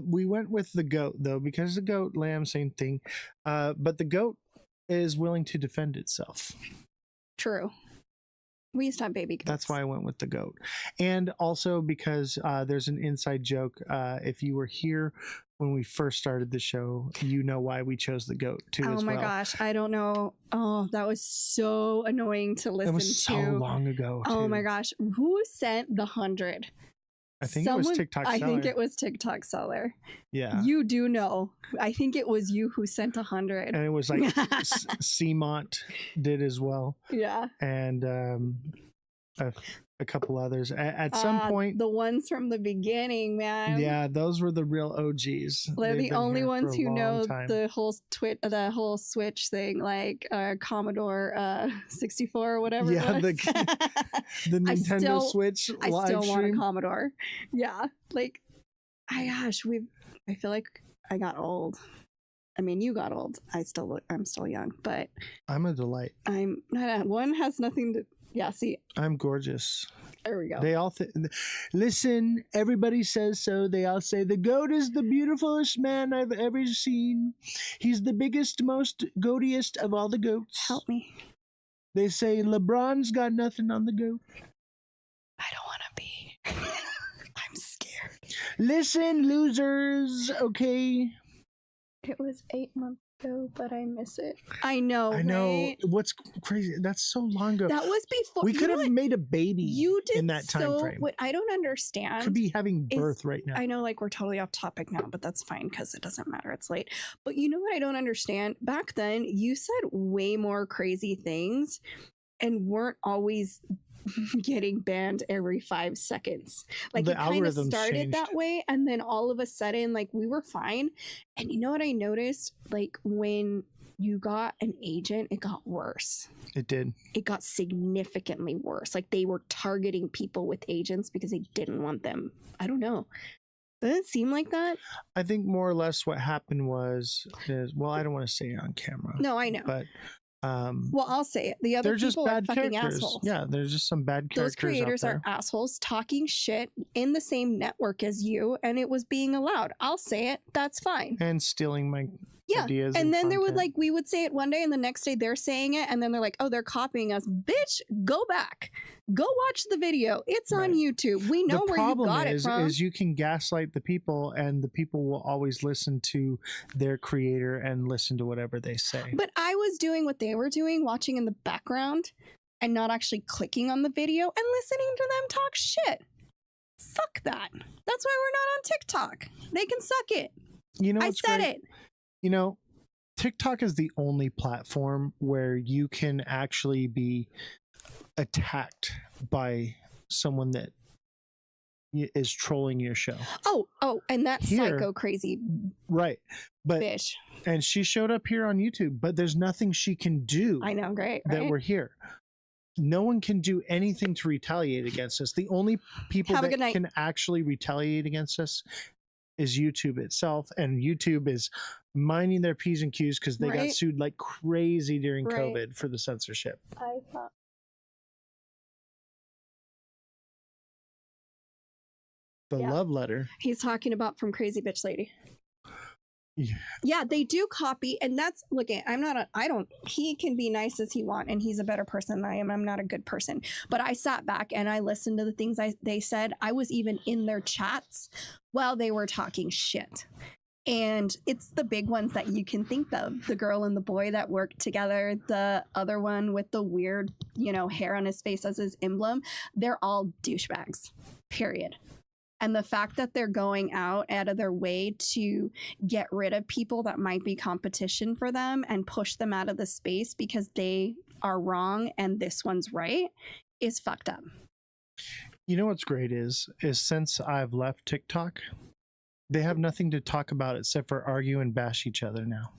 We went with the goat, though, because the goat, lamb, same thing. But the goat is willing to defend itself. True. We used to have baby goats. That's why I went with the goat. And also because there's an inside joke. If you were here when we first started the show, you know why we chose the goat, too, as well. Oh, my gosh. I don't know. Oh, that was so annoying to listen to. It was so long ago, too. Oh, my gosh. Who sent the 100? I think it was TikTok Seller. I think it was TikTok Seller. Yeah. You do know. I think it was you who sent 100. And it was like Seamont did as well. Yeah. And a couple others. At some point. The ones from the beginning, man. Yeah, those were the real OGs. They're the only ones who know the whole Switch thing, like Commodore 64 or whatever. Yeah, it was. the Nintendo Switch live I still want a stream. Commodore. Yeah, like, I feel like I got old. I mean, you got old. I'm still young, but I'm a delight. One has nothing to. Yeah, see. I'm gorgeous. There we go. They all listen, everybody says so. They all say the goat is the beautifulest man I've ever seen. He's the biggest, most goatiest of all the goats. Help me. They say LeBron's got nothing on the goat. I don't want to be. I'm scared. Listen, losers, okay? It was 8 months. No, but I miss it. I know. I know. Right? What's crazy? That's so long ago. That was before. We could have made a baby. You did in that time frame. What I don't understand. Could be having birth right now. I know, like, we're totally off topic now, but that's fine because it doesn't matter. It's late. But you know what I don't understand? Back then, you said way more crazy things and weren't always getting banned every 5 seconds. Like, The it kind of algorithms started changed. that way, and then all of a sudden, like, we were fine. And you know what I noticed? Like, when you got an agent, it got worse. It did. It got significantly worse. Like, they were targeting people with agents because they didn't want them. I don't know. Doesn't it seem like that? I think more or less what happened is, well, I don't want to say it on camera. No, I know. But well, I'll say it. The other they're just people are bad fucking characters. assholes. Yeah, there's just some bad characters. Those creators out are there. assholes talking shit in the same network as you, and it was being allowed. I'll say it. That's fine. And stealing my Yeah. ideas. And then there would, content. like, we would say it one day, and the next day they're saying it, and then they're like, oh, they're copying us. Bitch, go back. Go watch the video. It's on YouTube. We know the where you problem got it from. is you can gaslight the people, and the people will always listen to their creator and listen to whatever they say. But I was doing what they were doing, watching in the background and not actually clicking on the video and listening to them talk shit. Fuck that. That's why we're not on TikTok. They can suck it. You know, I what's said great? it. You know, TikTok is the only platform where you can actually be attacked by someone that is trolling your show. Oh, and that Here- psycho crazy Right. But bitch. and she showed up here on YouTube, but there's nothing she can do. I know, great, that right? we're here. No one can do anything to retaliate against us. The only people Have a that good night. can actually retaliate against us is YouTube itself, and YouTube is minding their P's and Q's because they got Right. sued like crazy during Right. COVID for the censorship. I thought. The Yeah. love letter. He's talking about from Crazy Bitch Lady. Yeah. Yeah, they do copy, and that's he can be nice as he want, and he's a better person than I am. I'm not a good person. But I sat back and I listened to the things they said. I was even in their chats while they were talking shit. And it's the big ones that you can think of. The girl and the boy that worked together, the other one with the weird, hair on his face as his emblem. They're all douchebags, period. And the fact that they're going out of their way to get rid of people that might be competition for them and push them out of the space because they are wrong and this one's right is fucked up. You know what's great is since I've left TikTok, they have nothing to talk about except for argue and bash each other now.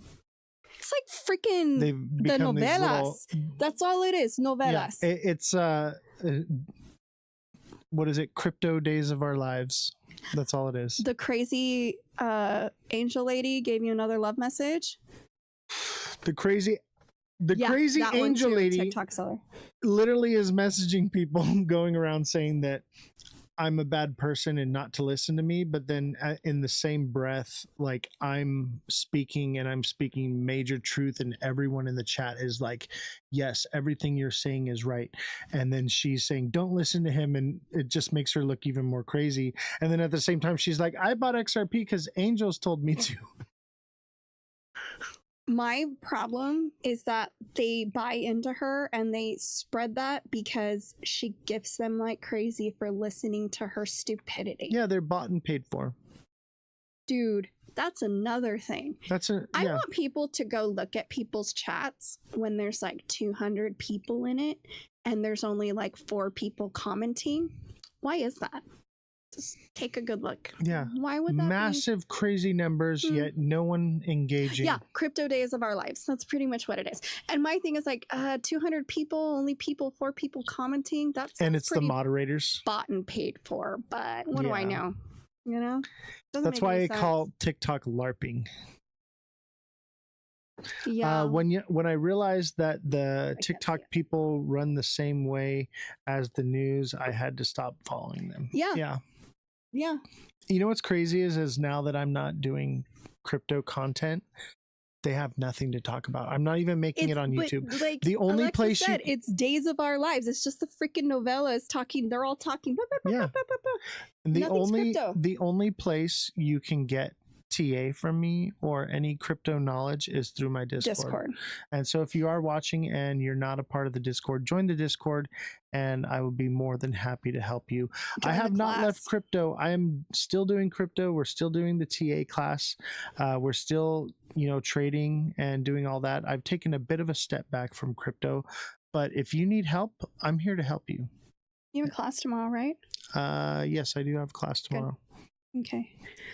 It's like freaking They've the become these novelas. That's all it is, novelas. Yeah, it's what is it? Crypto Days of Our Lives. That's all it is. The crazy angel lady gave you another love message. The crazy that one angel too, lady TikTok seller. literally is messaging people going around saying that I'm a bad person and not to listen to me, but then in the same breath, like I'm speaking major truth, and everyone in the chat is like, yes, everything you're saying is right. And then she's saying, don't listen to him, and it just makes her look even more crazy. And then at the same time, she's like, I bought XRP because angels told me to. My problem is that they buy into her and they spread that because she gifts them like crazy for listening to her stupidity. Yeah, they're bought and paid for. Dude, that's another thing. I yeah. want people to go look at people's chats when there's like 200 people in it and there's only like 4 people commenting. Why is that? Just take a good look. Yeah. Why would that massive crazy numbers, yet no one engaging. Yeah, crypto days of our lives. That's pretty much what it is. And my thing is like 200 people, only 4 people commenting. And it's the moderators. Bought and paid for, but what do I Yeah. know? Doesn't That's make why any I sense. call TikTok LARPing. Yeah. When I realized that the TikTok people run the same way as the news, I had to stop following them. Yeah. You know what's crazy is now that I'm not doing crypto content, they have nothing to talk about. I'm not even making it on YouTube. Like the only Alexa place said, it's days of our lives. It's just the freaking novella is talking. They're all talking. And Nothing's crypto. the only place you can get TA from me or any crypto knowledge is through my Discord. And so if you are watching and you're not a part of the Discord, join the Discord and I will be more than happy to help you. I have not left crypto. I am still doing crypto. We're still doing the TA class. We're still, trading and doing all that. I've taken a bit of a step back from crypto, but if you need help, I'm here to help you. You have a class tomorrow, right? Yes, I do have a class tomorrow. Good. Okay.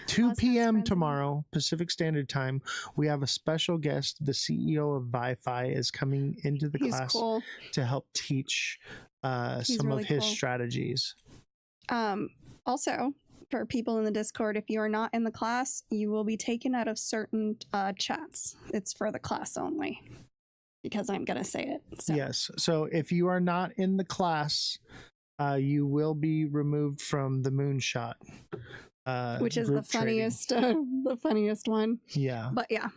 2 p.m. tomorrow, Pacific Standard Time. We have a special guest. The CEO of Wi-Fi is coming into the class to help teach some really of his cool. strategies. Also, for people in the Discord, if you are not in the class, you will be taken out of certain chats. It's for the class only, because I'm going to say it. So. Yes. So if you are not in the class, you will be removed from the moonshot. Which is the funniest, the funniest one. Yeah. But yeah,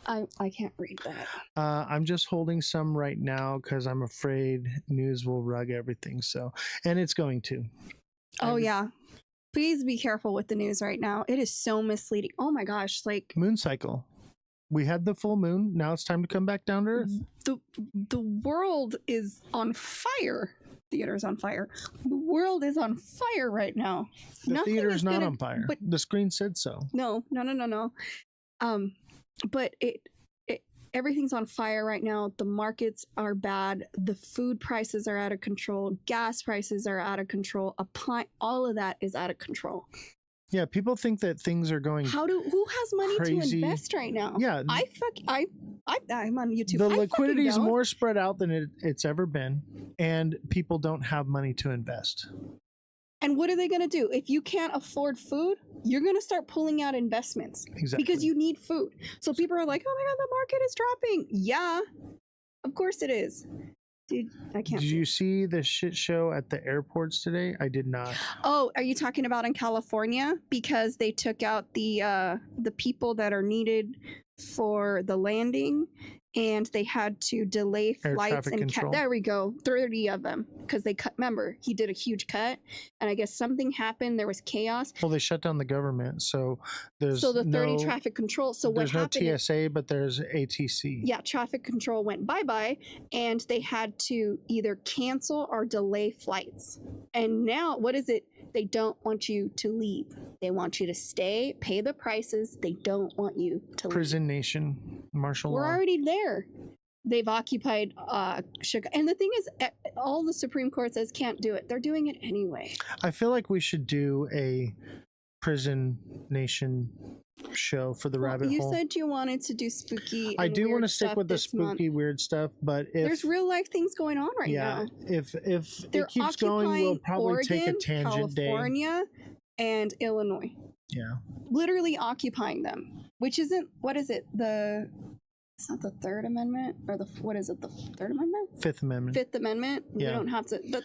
I can't read that. I'm just holding some right now because I'm afraid news will rug everything. So, and it's going to. Oh yeah. Please be careful with the news right now. It is so misleading. Oh my gosh. Like moon cycle. We had the full moon. Now it's time to come back down to earth. The world is on fire. Theater's on fire. The world is on fire right now. The theater is not on fire. But the screen said so. No. But everything's on fire right now. The markets are bad. The food prices are out of control. Gas prices are out of control. All of that is out of control. Yeah, people think that things are going. Who has money crazy. To invest right now? Yeah, I'm on YouTube. The liquidity is more spread out than it's ever been, and people don't have money to invest. And what are they going to do? If you can't afford food, you're going to start pulling out investments. Exactly. Because you need food. So people are like, oh my God, the market is dropping. Yeah, of course it is. Dude, I can't. Did you see the shit show at the airports today? I did not. Oh, are you talking about in California? Because they took out the people that are needed for the landing, and they had to delay flights and there we go, 30 of them, because they cut. Remember, he did a huge cut, and I guess something happened. There was chaos. Well, they shut down the government, so there's the 30 traffic control. So what happened? There's no TSA, but there's ATC. Yeah, traffic control went bye-bye, and they had to either cancel or delay flights. And now, what is it? They don't want you to leave. They want you to stay, pay the prices. They don't want you to leave. Prison nation, martial law. We're already there. They've occupied Chicago. And the thing is, all the Supreme Court says can't do it. They're doing it anyway. I feel like we should do a prison nation show for the rabbit hole. You said you wanted to do spooky. I do want to stick with the spooky weird stuff, but there's real life things going on right now. If it keeps going, we'll probably Oregon, take a tangent California, and Illinois. Yeah. Literally occupying them, which isn't, what is it? It's not the Third Amendment, or what is it? The Third Amendment? Fifth Amendment. Fifth Amendment. Yeah. We don't have to.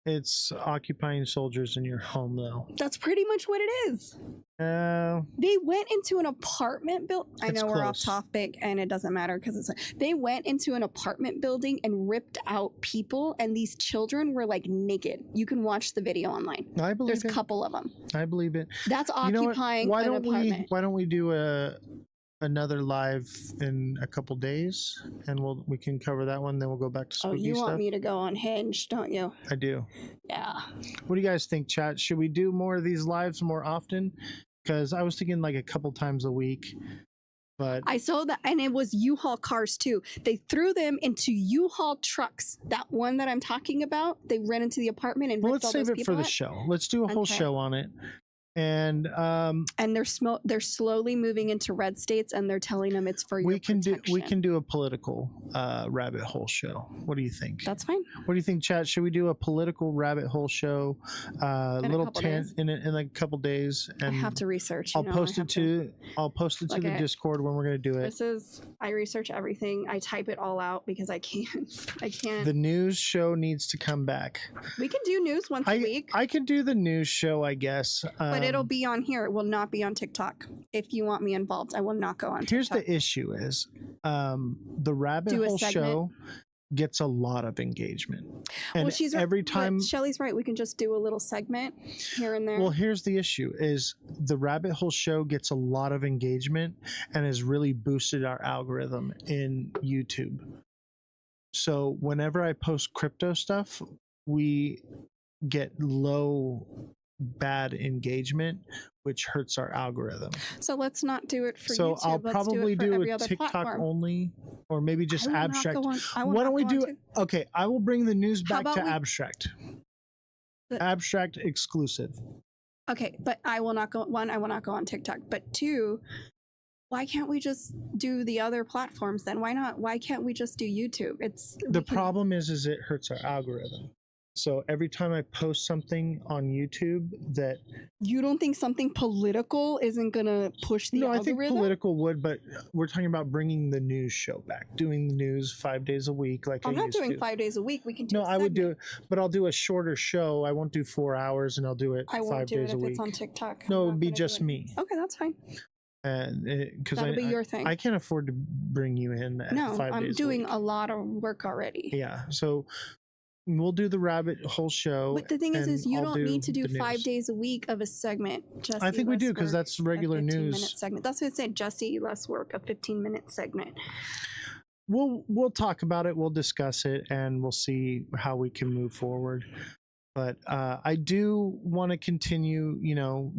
It's occupying soldiers in your home, though. That's pretty much what it is. They went into an apartment building. I know we're off topic, and it doesn't matter because they went into an apartment building and ripped out people, and these children were like naked. You can watch the video online. I believe There's a couple of them. I believe it. That's occupying an apartment. Why don't we do another live in a couple days, and we can cover that one. Then we'll go back to spooky stuff. You want me to go on Hinge, don't you? I do. Yeah. What do you guys think, chat? Should we do more of these lives more often? Because I was thinking like a couple times a week. But I saw that, and it was U-Haul cars too. They threw them into U-Haul trucks. That one that I'm talking about, they ran into the apartment and ripped all those people out. Let's save it for the show. Let's do a whole show on it. And they're slowly moving into red states, and they're telling them it's for your protection. We can do a political rabbit hole show. What do you think? That's fine. What do you think, chat? Should we do a political rabbit hole show? In like a couple days. And I have to research. I'll post it to the Discord when we're gonna do it. I research everything. I type it all out because I can't. The news show needs to come back. We can do news once a week. I can do the news show, I guess. But it'll be on here. It will not be on TikTok. If you want me involved, I will not go on TikTok. Here's the issue is the rabbit hole show gets a lot of engagement. And Well, she's every time Shelly's right. We can just do a little segment here and there. Well, here's the issue is the Rabbit Hole Show gets a lot of engagement and has really boosted our algorithm in YouTube. So whenever I post crypto stuff, we get low bad engagement, which hurts our algorithm. So let's not do it for So YouTube. I'll Let's probably do it for every a other TikTok platform. only, or maybe just I will not abstract. go on- I will Why not don't we go on do? Okay, I will bring the news How back to about we- abstract. Abstract exclusive. Okay, but I will not go. One, I will not go on TikTok. But two, why can't we just do the other platforms then? Why not? Why can't we just do YouTube? The problem is it hurts our algorithm. So every time I post something on YouTube that You don't think something political isn't gonna push the algorithm? I think political would, but we're talking about bringing the news show back, doing the news 5 days a week, like I'm I not used doing to. 5 days a week. We can do. No, I would do it, but I'll do a shorter show. I won't do 4 hours, and I'll do it I won't 5 do days it a if week. it's on TikTok. No, I'm it not would be gonna do just it. me. Okay, that's fine. And because That'll be your thing. I can't afford to bring you in at No, 5 I'm days. doing a lot of work already. Yeah, so we'll do the Rabbit Hole Show. But the thing is you I'll don't need to do the 5 news. days a week of a segment. Jesse, I think we do less because work, that's regular a 15-minute news. segment. That's what I said. Jesse, less work, a 15-minute segment. We'll talk about it. We'll discuss it, and we'll see how we can move forward. But I do want to continue,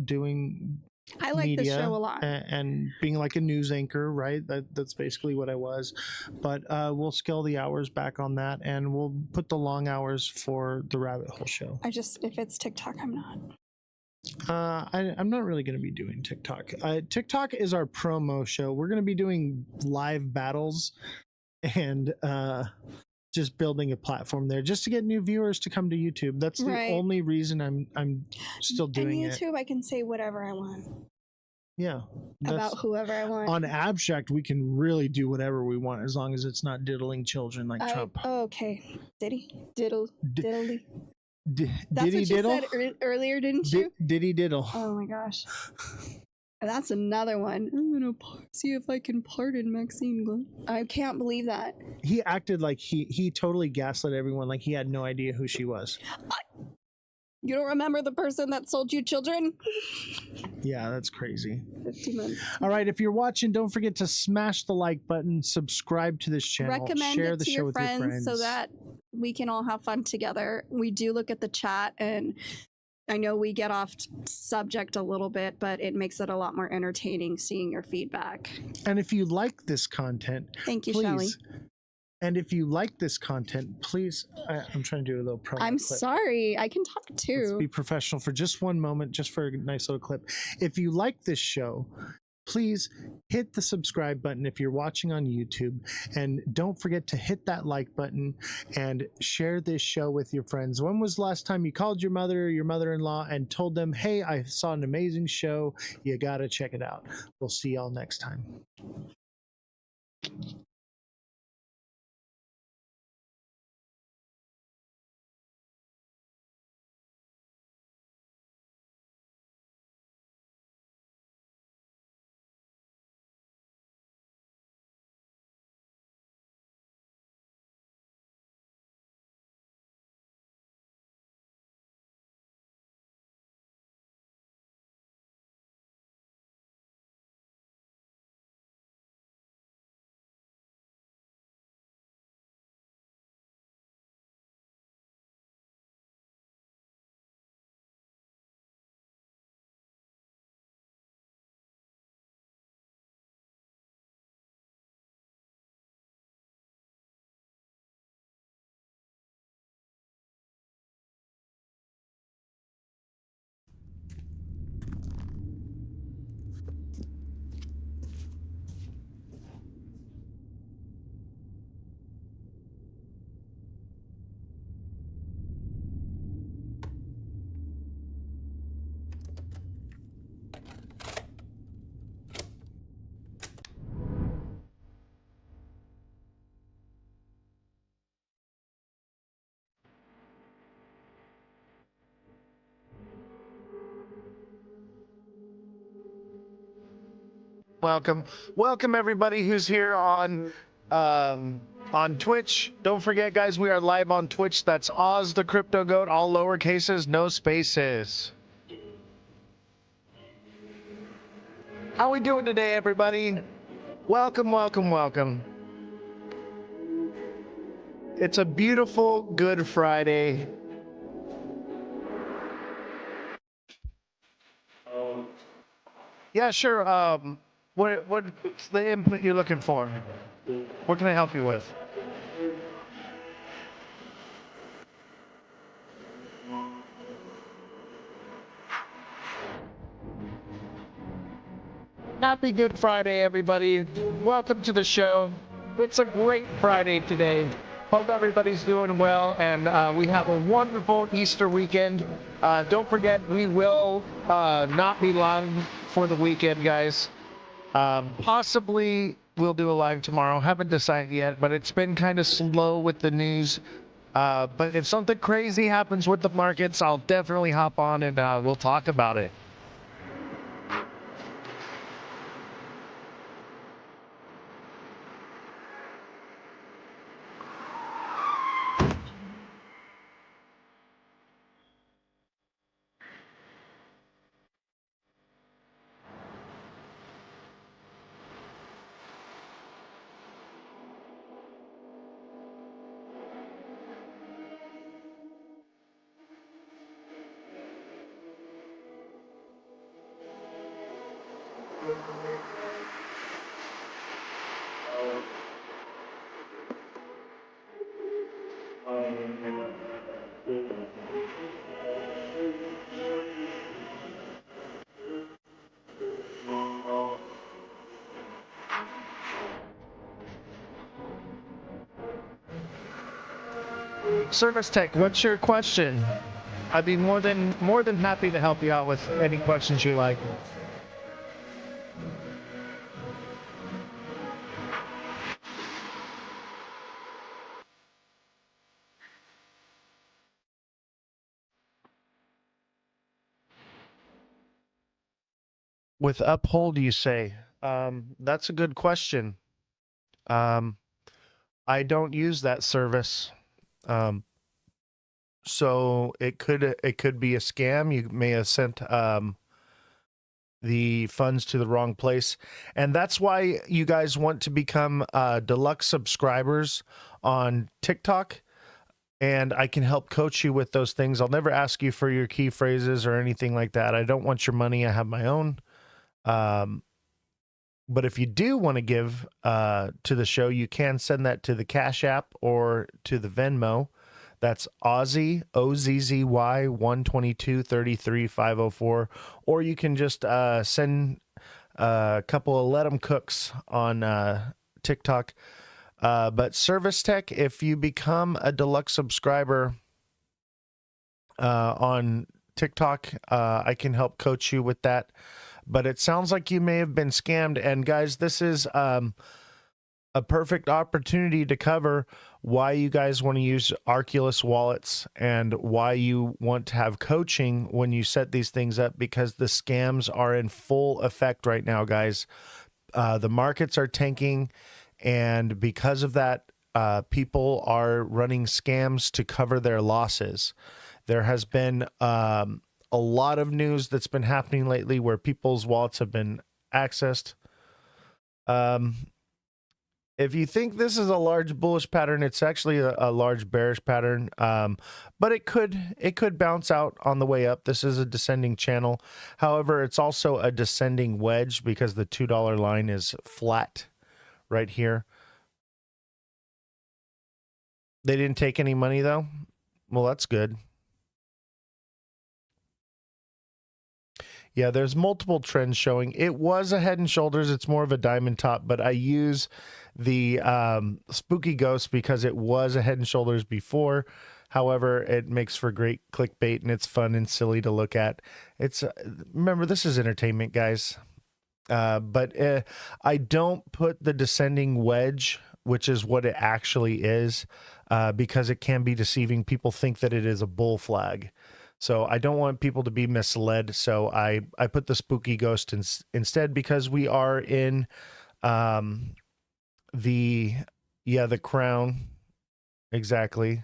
doing. I like the media show a lot. and being like a news anchor, right? That's basically what I was. But we'll scale the hours back on that, and we'll put the long hours for the Rabbit Hole Show. If it's TikTok, I'm not. I'm not really going to be doing TikTok. TikTok is our promo show. We're going to be doing live battles and just building a platform there just to get new viewers to come to YouTube. That's the Right. only reason I'm still doing On it. YouTube, I can say whatever I want Yeah. about whoever I want. On abstract, we can really do whatever we want as long as it's not diddling children like Trump. Oh, okay. Diddy? Diddly? That's Diddy what you diddle? said earlier, didn't you? Diddy diddle. Oh my gosh. That's another one. I'm gonna see if I can pardon Maxine Glenn. I can't believe that. He acted like he totally gaslit everyone, like he had no idea who she was. You don't remember the person that sold you children? Yeah, that's crazy. 15 months. All right, if you're watching, don't forget to smash the like button, subscribe to this channel, Recommend share it the to show your with friends, your friends so that we can all have fun together. We do look at the chat, and I know we get off subject a little bit, but it makes it a lot more entertaining seeing your feedback. And if you like this content, thank you, please. Shelley. And if you like this content, please. I'm trying to do a little promo. I'm clip. sorry, I can talk too. Let's be professional for just one moment, just for a nice little clip. If you like this show, please hit the subscribe button if you're watching on YouTube, and don't forget to hit that like button and share this show with your friends. When was the last time you called your mother or your mother-in-law and told them, hey, I saw an amazing show, you gotta check it out. We'll see y'all next time. Welcome everybody who's here on on Twitch. Don't forget, guys, we are live on Twitch. That's Oz the Crypto Goat, all lower cases, no spaces. How we doing today, everybody? Welcome, welcome, welcome. It's a beautiful Good Friday. Yeah, sure. What's the input you're looking for? What can I help you with? Happy Good Friday, everybody. Welcome to the show. It's a great Friday today. Hope everybody's doing well, and we have a wonderful Easter weekend. Don't forget, we will not be live for the weekend, guys. Possibly we'll do a live tomorrow. Haven't decided yet, but it's been kind of slow with the news. But if something crazy happens with the markets, I'll definitely hop on and we'll talk about it. Service Tech, what's your question? I'd be more than happy to help you out with any questions you like. With Uphold, you say? That's a good question. I don't use that service. So it could be a scam. You may have sent the funds to the wrong place, and that's why you guys want to become deluxe subscribers on TikTok, and I can help coach you with those things. I'll never ask you for your key phrases or anything like that. I don't want your money. I have my own. But if you do want to give to the show, you can send that to the Cash App or to the Venmo. That's Ozzy, OZZY 122-33-504. Or you can just send a couple of Let 'em Cooks on TikTok. But Service Tech, if you become a deluxe subscriber on TikTok, I can help coach you with that. But it sounds like you may have been scammed. And guys, this is a perfect opportunity to cover why you guys want to use Arculus wallets and why you want to have coaching when you set these things up, because the scams are in full effect right now, guys. The markets are tanking, and because of that, people are running scams to cover their losses. There has been a lot of news that's been happening lately where people's wallets have been accessed. If you think this is a large bullish pattern, it's actually a large bearish pattern. But it could bounce out on the way up. This is a descending channel. However, it's also a descending wedge because the $2 line is flat right here. They didn't take any money though. Well, that's good. Yeah, there's multiple trends showing. It was a Head and Shoulders. It's more of a diamond top, but I use the Spooky Ghost because it was a Head and Shoulders before. However, it makes for great clickbait, and it's fun and silly to look at. It's remember, this is entertainment, guys. But I don't put the descending wedge, which is what it actually is, because it can be deceiving. People think that it is a bull flag. So I don't want people to be misled. So I put the Spooky Ghost instead, because we are in the Yeah, the crown. Exactly.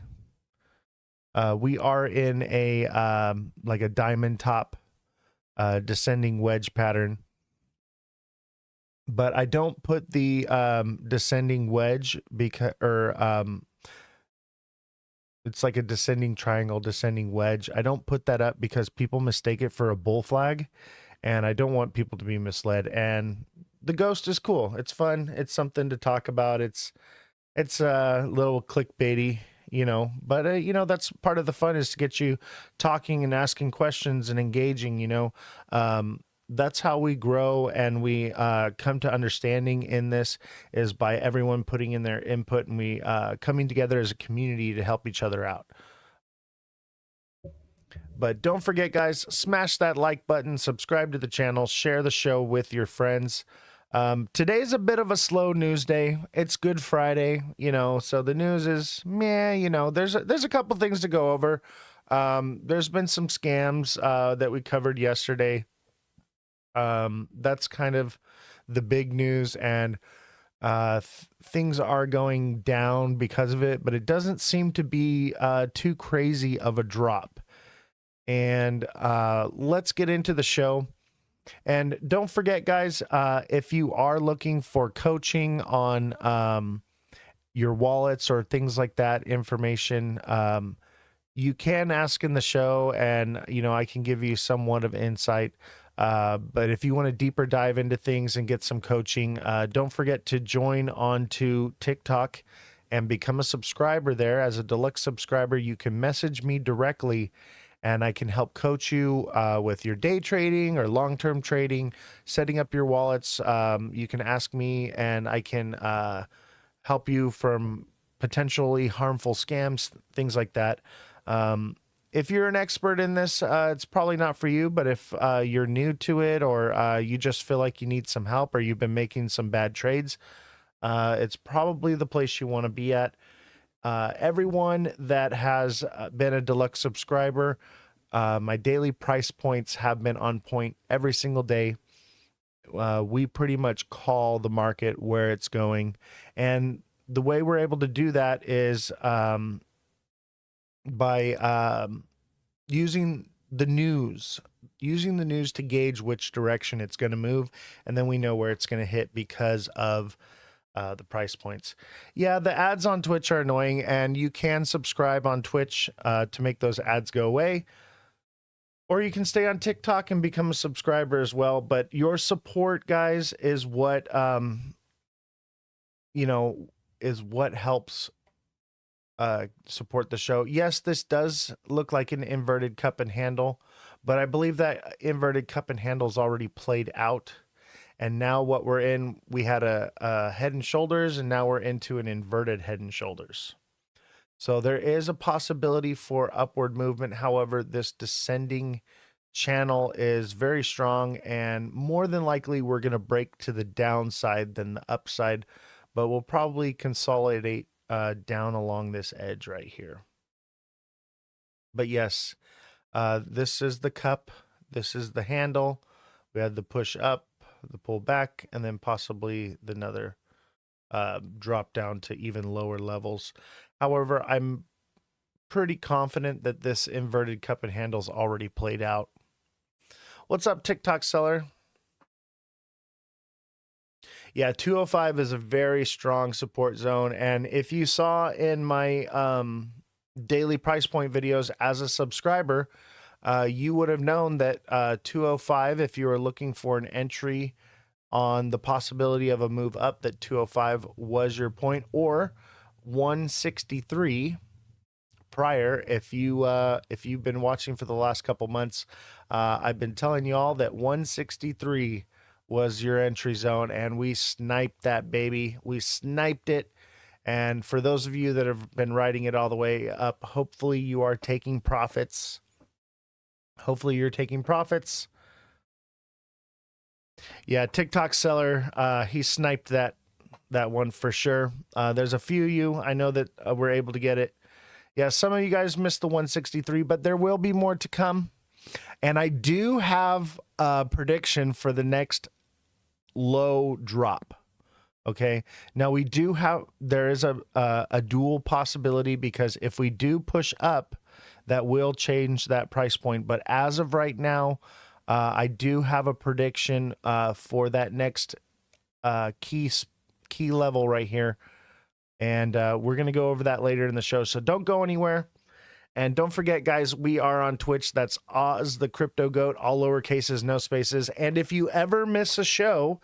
We are in a like a diamond top descending wedge pattern. But I don't put the descending wedge because it's like a descending triangle, descending wedge. I don't put that up because people mistake it for a bull flag, and I don't want people to be misled. And the ghost is cool. It's fun. It's something to talk about. It's a little clickbaity, you know, but you know, that's part of the fun, is to get you talking and asking questions and engaging, you know. That's how we grow and we come to understanding in this, is by everyone putting in their input, and we coming together as a community to help each other out. But don't forget, guys, smash that like button, subscribe to the channel, share the show with your friends. Today's a bit of a slow news day. It's Good Friday, you know, so the news is meh, you know. There's a couple things to go over. There's been some scams that we covered yesterday. That's kind of the big news, and things are going down because of it, but it doesn't seem to be too crazy of a drop. And let's get into the show. And don't forget, guys, if you are looking for coaching on your wallets or things like that, information, you can ask in the show, and you know, I can give you somewhat of insight. But if you want to deeper dive into things and get some coaching, don't forget to join on to TikTok and become a subscriber there. As a deluxe subscriber, you can message me directly, and I can help coach you with your day trading or long-term trading, setting up your wallets. You can ask me, and I can help you from potentially harmful scams, things like that. If you're an expert in this, it's probably not for you, but if you're new to it, or you just feel like you need some help, or you've been making some bad trades, it's probably the place you want to be at. Everyone that has been a deluxe subscriber, my daily price points have been on point every single day. We pretty much call the market where it's going. And the way we're able to do that is by using the news to gauge which direction it's going to move, and then we know where it's going to hit because of the price points. Yeah, the ads on Twitch are annoying, and you can subscribe on Twitch to make those ads go away, or you can stay on TikTok and become a subscriber as well. But your support, guys, is what you know, is what helps support the show. Yes, this does look like an inverted cup and handle, but I believe that inverted cup and handle is already played out. And now what we're in, we had a head and shoulders, and now we're into an inverted head and shoulders. So there is a possibility for upward movement. However, this descending channel is very strong, and more than likely we're going to break to the downside than the upside, but we'll probably consolidate down along this edge right here. But yes, this is the cup, this is the handle. We had the push up, the pull back, and then possibly another drop down to even lower levels. However, I'm pretty confident that this inverted cup and handle's already played out. What's up, TikTok seller? Yeah, 205 is a very strong support zone. And if you saw in my daily price point videos as a subscriber, you would have known that 205, if you were looking for an entry on the possibility of a move up, that 205 was your point, or 163 prior. If you've been watching for the last couple months, I've been telling you all that 163 was your entry zone, and we sniped that baby. We sniped it. And for those of you that have been riding it all the way up, hopefully you are taking profits. Hopefully you're taking profits. Yeah, TikTok seller, he sniped that one for sure. There's a few of you, I know that were able to get it. Yeah, some of you guys missed the 163, but there will be more to come. And I do have a prediction for the next low drop. Okay. Now we do have, there is a dual possibility, because if we do push up, that will change that price point. But as of right now, I do have a prediction for that next key level right here. And we're going to go over that later in the show. So don't go anywhere. And don't forget, guys, we are on Twitch. That's Ozthecryptogoat, all lowercases, no spaces. And if you ever miss a show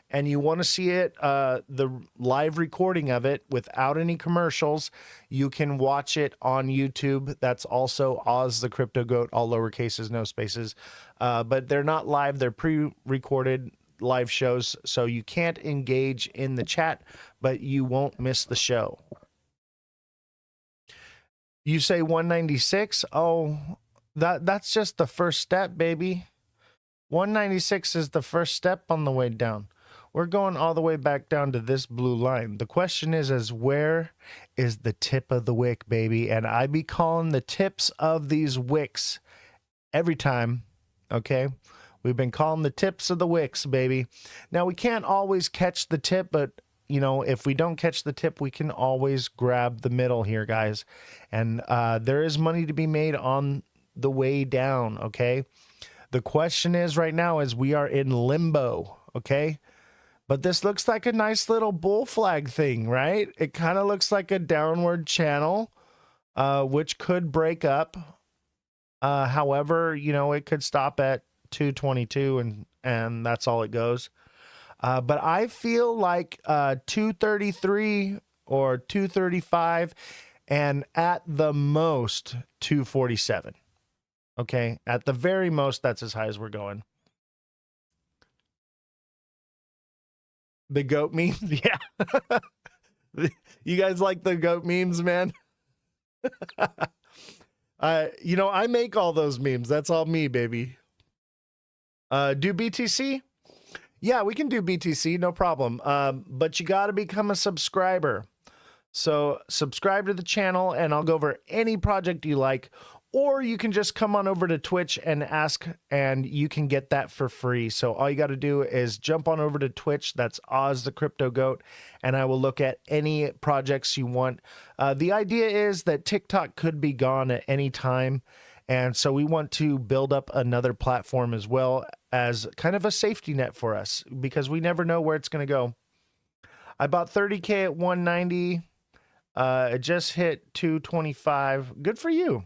and you want to see it, the live recording of it without any commercials, you can watch it on YouTube. That's also Ozthecryptogoat, all lowercases, no spaces. But they're not live. They're pre-recorded live shows, so you can't engage in the chat, but you won't miss the show. You say 196? Oh, that's just the first step, baby. 196 is the first step on the way down. We're going all the way back down to this blue line. The question is where is the tip of the wick, baby? And I be calling the tips of these wicks every time, okay? We've been calling the tips of the wicks, baby. Now, we can't always catch the tip, but, you know, if we don't catch the tip, we can always grab the middle here, guys. And there is money to be made on the way down, okay? The question is right now is we are in limbo, okay? But this looks like a nice little bull flag thing, right? It kind of looks like a downward channel, which could break up. However, you know, it could stop at 222 and that's all it goes. But I feel like 233 or 235 and at the most 247. Okay, at the very most, that's as high as we're going. The goat memes? Yeah. You guys like the goat memes, man? You know, I make all those memes. That's all me, baby. Do BTC? Yeah, we can do BTC, no problem. But you got to become a subscriber. So subscribe to the channel and I'll go over any project you like. Or you can just come on over to Twitch and ask, and you can get that for free. So all you got to do is jump on over to Twitch. That's Ozthecryptogoat, and I will look at any projects you want. The idea is that TikTok could be gone at any time, and so we want to build up another platform as well as kind of a safety net for us, because we never know where it's going to go. I bought 30K at 190. It just hit 225. Good for you.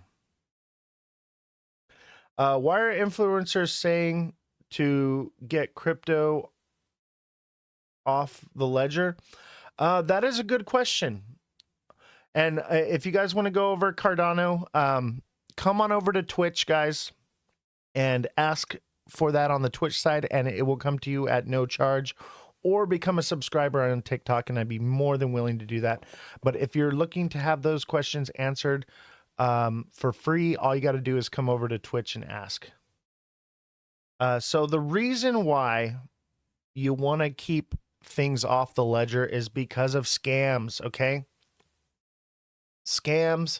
Why are influencers saying to get crypto off the ledger? That is a good question. And if you guys want to go over Cardano, come on over to Twitch, guys, and ask for that on the Twitch side, and it will come to you at no charge. Or become a subscriber on TikTok, and I'd be more than willing to do that. But if you're looking to have those questions answered for free, all you got to do is come over to Twitch and ask. So the reason why you want to keep things off the ledger is because of scams, okay? Scams,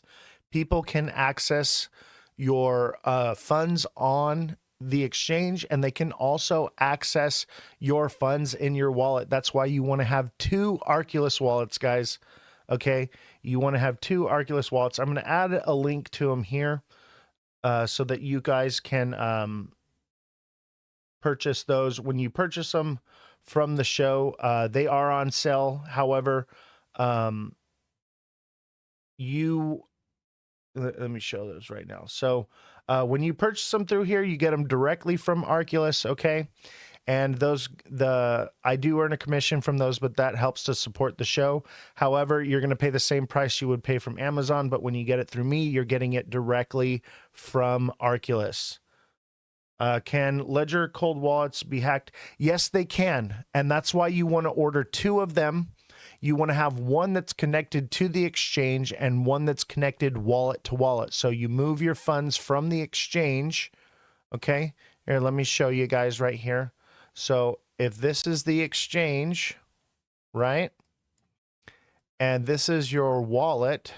people can access your funds on the exchange, and they can also access your funds in your wallet. That's why you want to have two Arculus wallets, guys. Okay, you want to have two Arculus wallets. I'm going to add a link to them here so that you guys can purchase those. When you purchase them from the show, they are on sale. However, let me show those right now. So when you purchase them through here, you get them directly from Arculus, okay? And those, I do earn a commission from those, but that helps to support the show. However, you're going to pay the same price you would pay from Amazon, but when you get it through me, you're getting it directly from Arculus. Can Ledger cold wallets be hacked? Yes, they can. And that's why you want to order two of them. You want to have one that's connected to the exchange and one that's connected wallet to wallet. So you move your funds from the exchange. Okay. Here, let me show you guys right here. So if this is the exchange, right? And this is your wallet,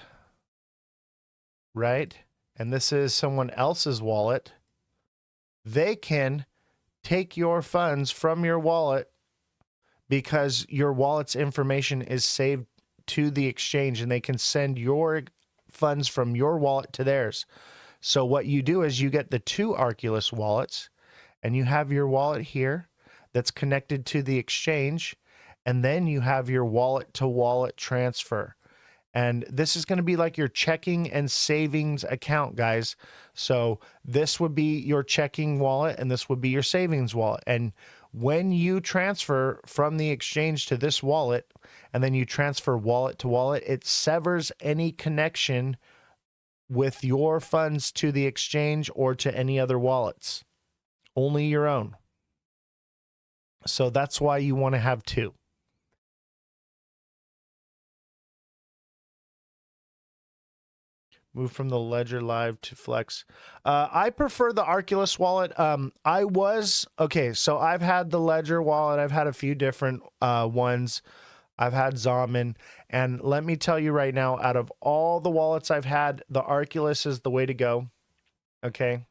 right? And this is someone else's wallet. They can take your funds from your wallet, because your wallet's information is saved to the exchange, and they can send your funds from your wallet to theirs. So what you do is you get the two Arculus wallets, and you have your wallet here that's connected to the exchange, and then you have your wallet to wallet transfer. And this is going to be like your checking and savings account, guys. So this would be your checking wallet, and this would be your savings wallet. And when you transfer from the exchange to this wallet, and then you transfer wallet to wallet, it severs any connection with your funds to the exchange or to any other wallets, only your own. So that's why you want to have two. Move from the Ledger Live to Flex. I prefer the Arculus wallet. So I've had the Ledger wallet. I've had a few different ones. I've had Zaman. And let me tell you right now, out of all the wallets I've had, the Arculus is the way to go. Okay.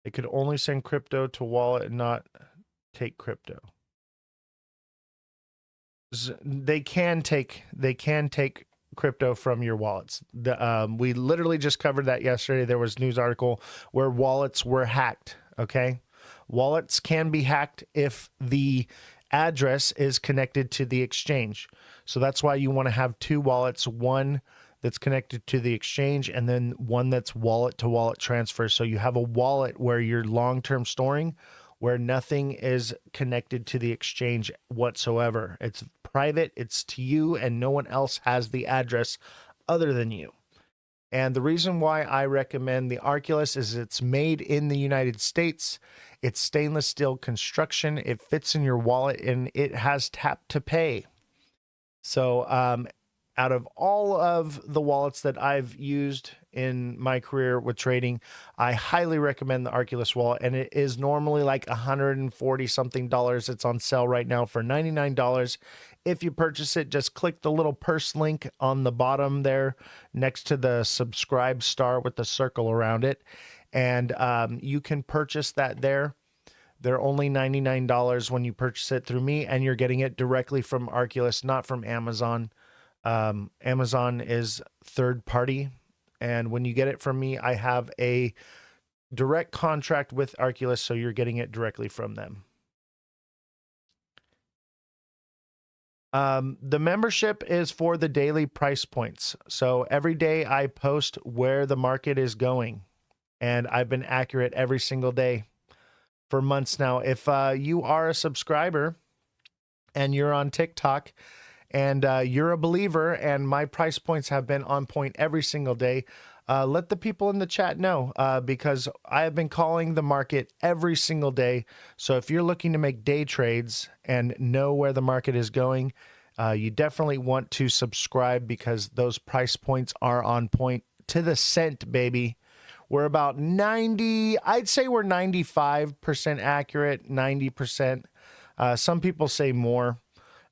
They could only send crypto to wallet and not take crypto. They can take crypto from your wallets. We literally just covered that yesterday. There was a news article where wallets were hacked. Okay. Wallets can be hacked if the address is connected to the exchange. So that's why you want to have two wallets, one that's connected to the exchange and then one that's wallet to wallet transfer. So you have a wallet where you're long-term storing, where nothing is connected to the exchange whatsoever. It's private, it's to you, and no one else has the address other than you. And the reason why I recommend the Arculus is it's made in the United States. It's stainless steel construction. It fits in your wallet, and it has tap to pay. So out of all of the wallets that I've used in my career with trading, I highly recommend the Arculus wallet, and it is normally like $140 something. It's on sale right now for $99. If you purchase it, just click the little purse link on the bottom there next to the subscribe star with the circle around it, and you can purchase that there. They're only $99 when you purchase it through me, and you're getting it directly from Arculus, not from Amazon. Amazon is third party, and when you get it from me, I have a direct contract with Arculus, so you're getting it directly from them. The membership is for the daily price points. So every day I post where the market is going, and I've been accurate every single day for months now. If you are a subscriber and you're on TikTok and you're a believer and my price points have been on point every single day, let the people in the chat know, because I have been calling the market every single day. So if you're looking to make day trades and know where the market is going, you definitely want to subscribe, because those price points are on point to the cent, baby. We're about 90, I'd say we're 95% accurate, 90%. Some people say more.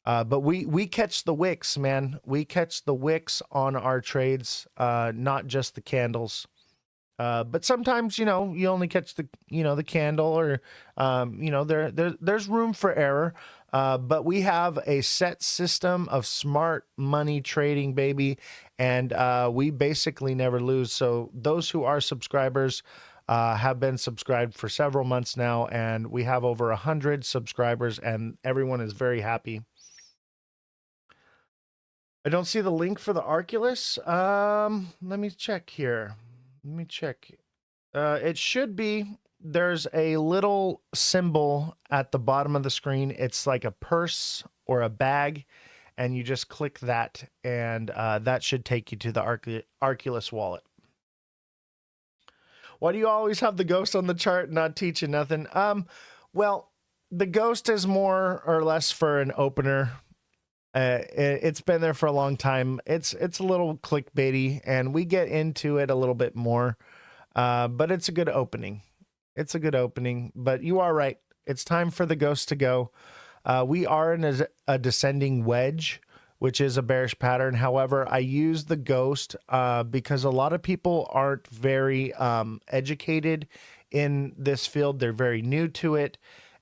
But we catch the wicks, man. We catch the wicks on our trades, not just the candles. But sometimes, you only catch the candle, or, there's room for error. But we have a set system of smart money trading, baby. And we basically never lose. So those who are subscribers have been subscribed for several months now. And we have over 100 subscribers, and everyone is very happy. I don't see the link for the Arculus. Let me check here. Let me check. It should be. There's a little symbol at the bottom of the screen. It's like a purse or a bag, and you just click that, and that should take you to the Arculus wallet. Why do you always have the ghost on the chart, not teaching nothing? Well, the ghost is more or less for an opener. It's been there for a long time. It's a little clickbaity, and we get into it a little bit more, but it's a good opening. It's a good opening, but you are right. It's time for the ghost to go. We are in a descending wedge, which is a bearish pattern. However, I use the ghost because a lot of people aren't very educated in this field. They're very new to it.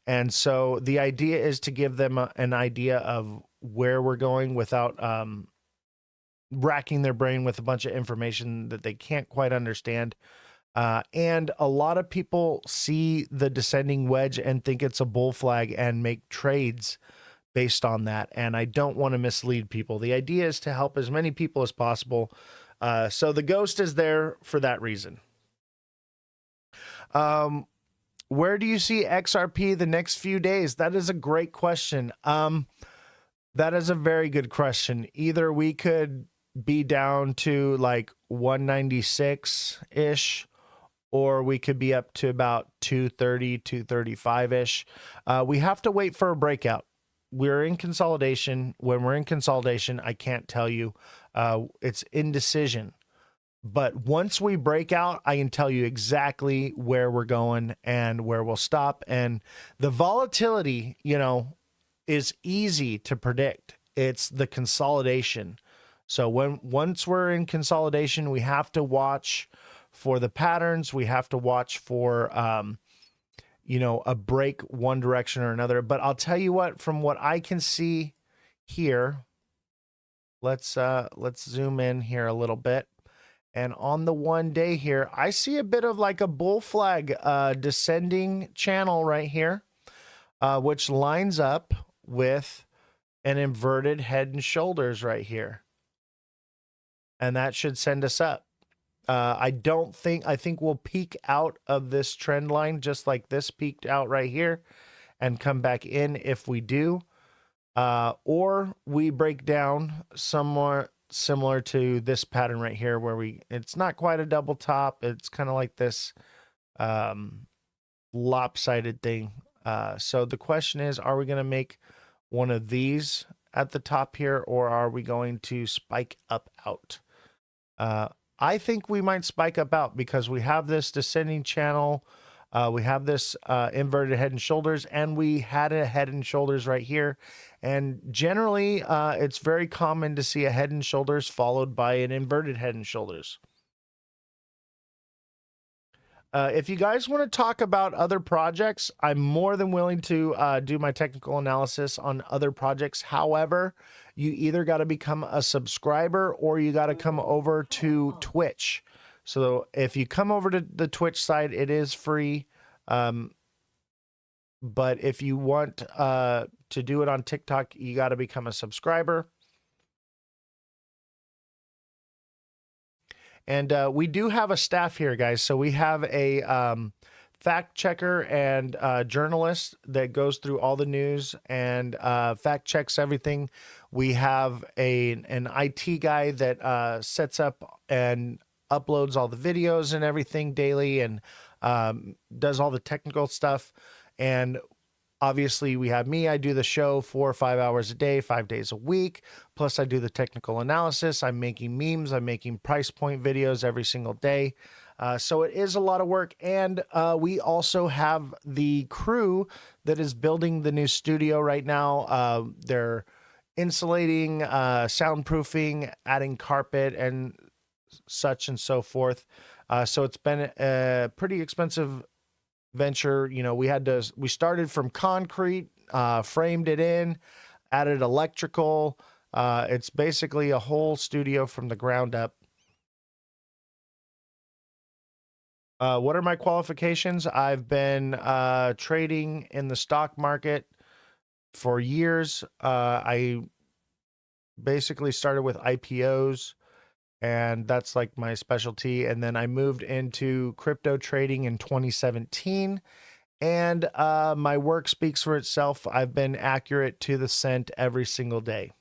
And so the idea is to give them an idea of where we're going without racking their brain with a bunch of information that they can't quite understand. And a lot of people see the descending wedge and think it's a bull flag and make trades based on that. And I don't want to mislead people. The idea is to help as many people as possible. So the ghost is there for that reason. Where do you see XRP the next few days? That is a great question. That is a very good question. Either we could be down to like 196-ish, or we could be up to about 230, 235-ish. We have to wait for a breakout. We're in consolidation. When we're in consolidation, I can't tell you. It's indecision. But once we break out, I can tell you exactly where we're going and where we'll stop. And the volatility, is easy to predict. It's the consolidation. So once we're in consolidation, we have to watch for the patterns. We have to watch for, a break one direction or another. But I'll tell you what, from what I can see here, let's zoom in here a little bit. And on the 1 day here, I see a bit of like a bull flag descending channel right here, which lines up with an inverted head and shoulders right here. And that should send us up. I think we'll peak out of this trend line just like this peaked out right here and come back in if we do. Or we break down somewhere similar to this pattern right here where it's not quite a double top. It's kind of like this lopsided thing. So the question is, are we going to make one of these at the top here, or are we going to spike up out? I think we might spike up out because we have this descending channel. We have this inverted head and shoulders, and we had a head and shoulders right here. And generally, it's very common to see a head and shoulders followed by an inverted head and shoulders. If you guys want to talk about other projects, I'm more than willing to do my technical analysis on other projects. However, you either got to become a subscriber or you got to come over to Twitch. So if you come over to the Twitch side, it is free. But if you want to do it on TikTok, you got to become a subscriber. And we do have a staff here, guys. So we have a fact checker and journalist that goes through all the news and fact checks everything. We have an IT guy that sets up and uploads all the videos and everything daily and does all the technical stuff. And obviously we have me. I do the show 4 or 5 hours a day, 5 days a week. Plus I do the technical analysis. I'm making memes. I'm making price point videos every single day. So it is a lot of work. And we also have the crew that is building the new studio right now. They're insulating, soundproofing, adding carpet and such and so forth. So it's been a pretty expensive venture. We started from concrete, framed it in, added electrical. It's basically a whole studio from the ground up. What are my qualifications? I've been trading in the stock market for years. I basically started with IPOs, and that's like my specialty. And then I moved into crypto trading in 2017. And my work speaks for itself. I've been accurate to the cent every single day.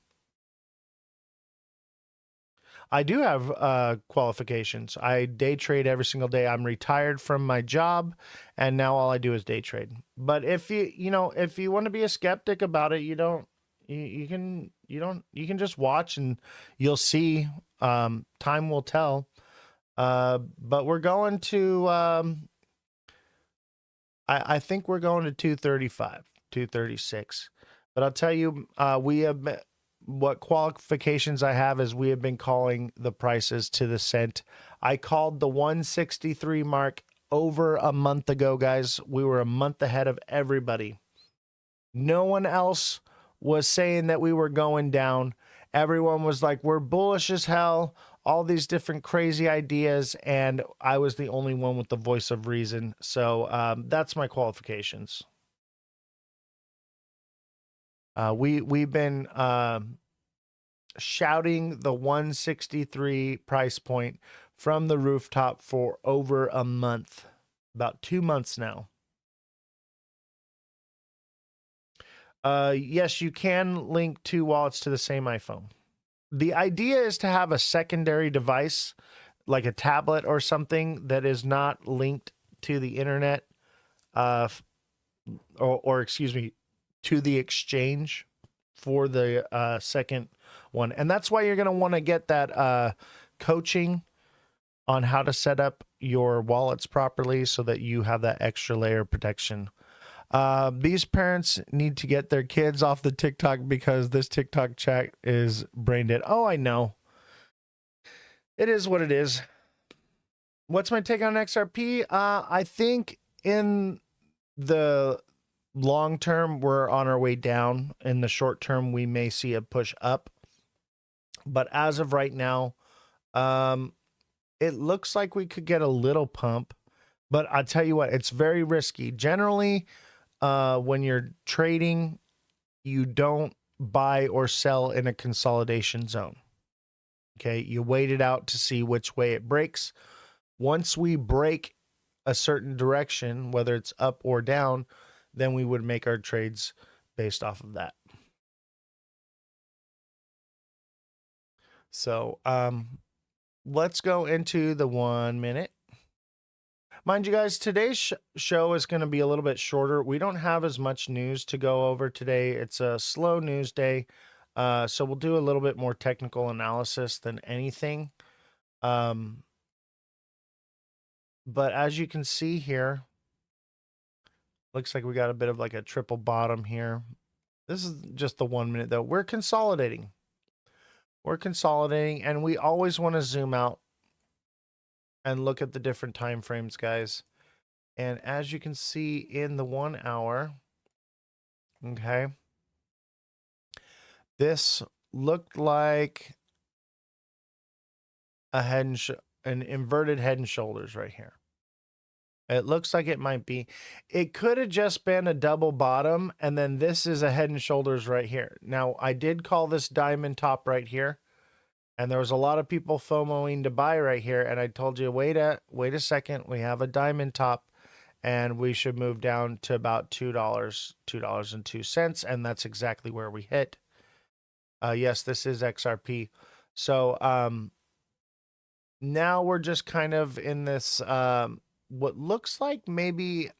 I do have qualifications. I day trade every single day. I'm retired from my job, and now all I do is day trade. But if if you want to be a skeptic about it, you can just watch and you'll see. Time will tell. But we're going to I think we're going to 235, 236. But I'll tell you, what qualifications I have is we have been calling the prices to the cent. I called the 163 mark over a month ago, guys. We were a month ahead of everybody. No one else was saying that we were going down. Everyone was like, we're bullish as hell, all these different crazy ideas, and I was the only one with the voice of reason. So that's my qualifications. We've been shouting the 163 price point from the rooftop for over a month, about 2 months now. Yes, you can link 2 wallets to the same iPhone. The idea is to have a secondary device, like a tablet or something that is not linked to the internet, or excuse me, to the exchange for the second one. And that's why you're going to want to get that coaching on how to set up your wallets properly so that you have that extra layer of protection. These parents need to get their kids off the TikTok because this TikTok chat is brain dead. Oh, I know. It is what it is. What's my take on XRP? I think in the long term, we're on our way down. In the short term, we may see a push up. But as of right now, it looks like we could get a little pump. But I'll tell you what, it's very risky. Generally, when you're trading, you don't buy or sell in a consolidation zone. Okay, you wait it out to see which way it breaks. Once we break a certain direction, whether it's up or down, then we would make our trades based off of that. So let's go into the 1 minute. Mind you guys, today's show is going to be a little bit shorter. We don't have as much news to go over today. It's a slow news day. So we'll do a little bit more technical analysis than anything. But as you can see here, looks like we got a bit of like a triple bottom here. This is just the 1 minute though. We're consolidating. We're consolidating, and we always want to zoom out and look at the different time frames, guys. And as you can see in the 1 hour, okay, this looked like a an inverted head and shoulders right here. It looks like it might be. It could have just been a double bottom, and then this is a head and shoulders right here. Now, I did call this diamond top right here, and there was a lot of people FOMOing to buy right here, and I told you, wait a second, we have a diamond top, and we should move down to about $2, $2.02, and that's exactly where we hit. Yes, this is XRP. So now we're just kind of in this what looks like maybe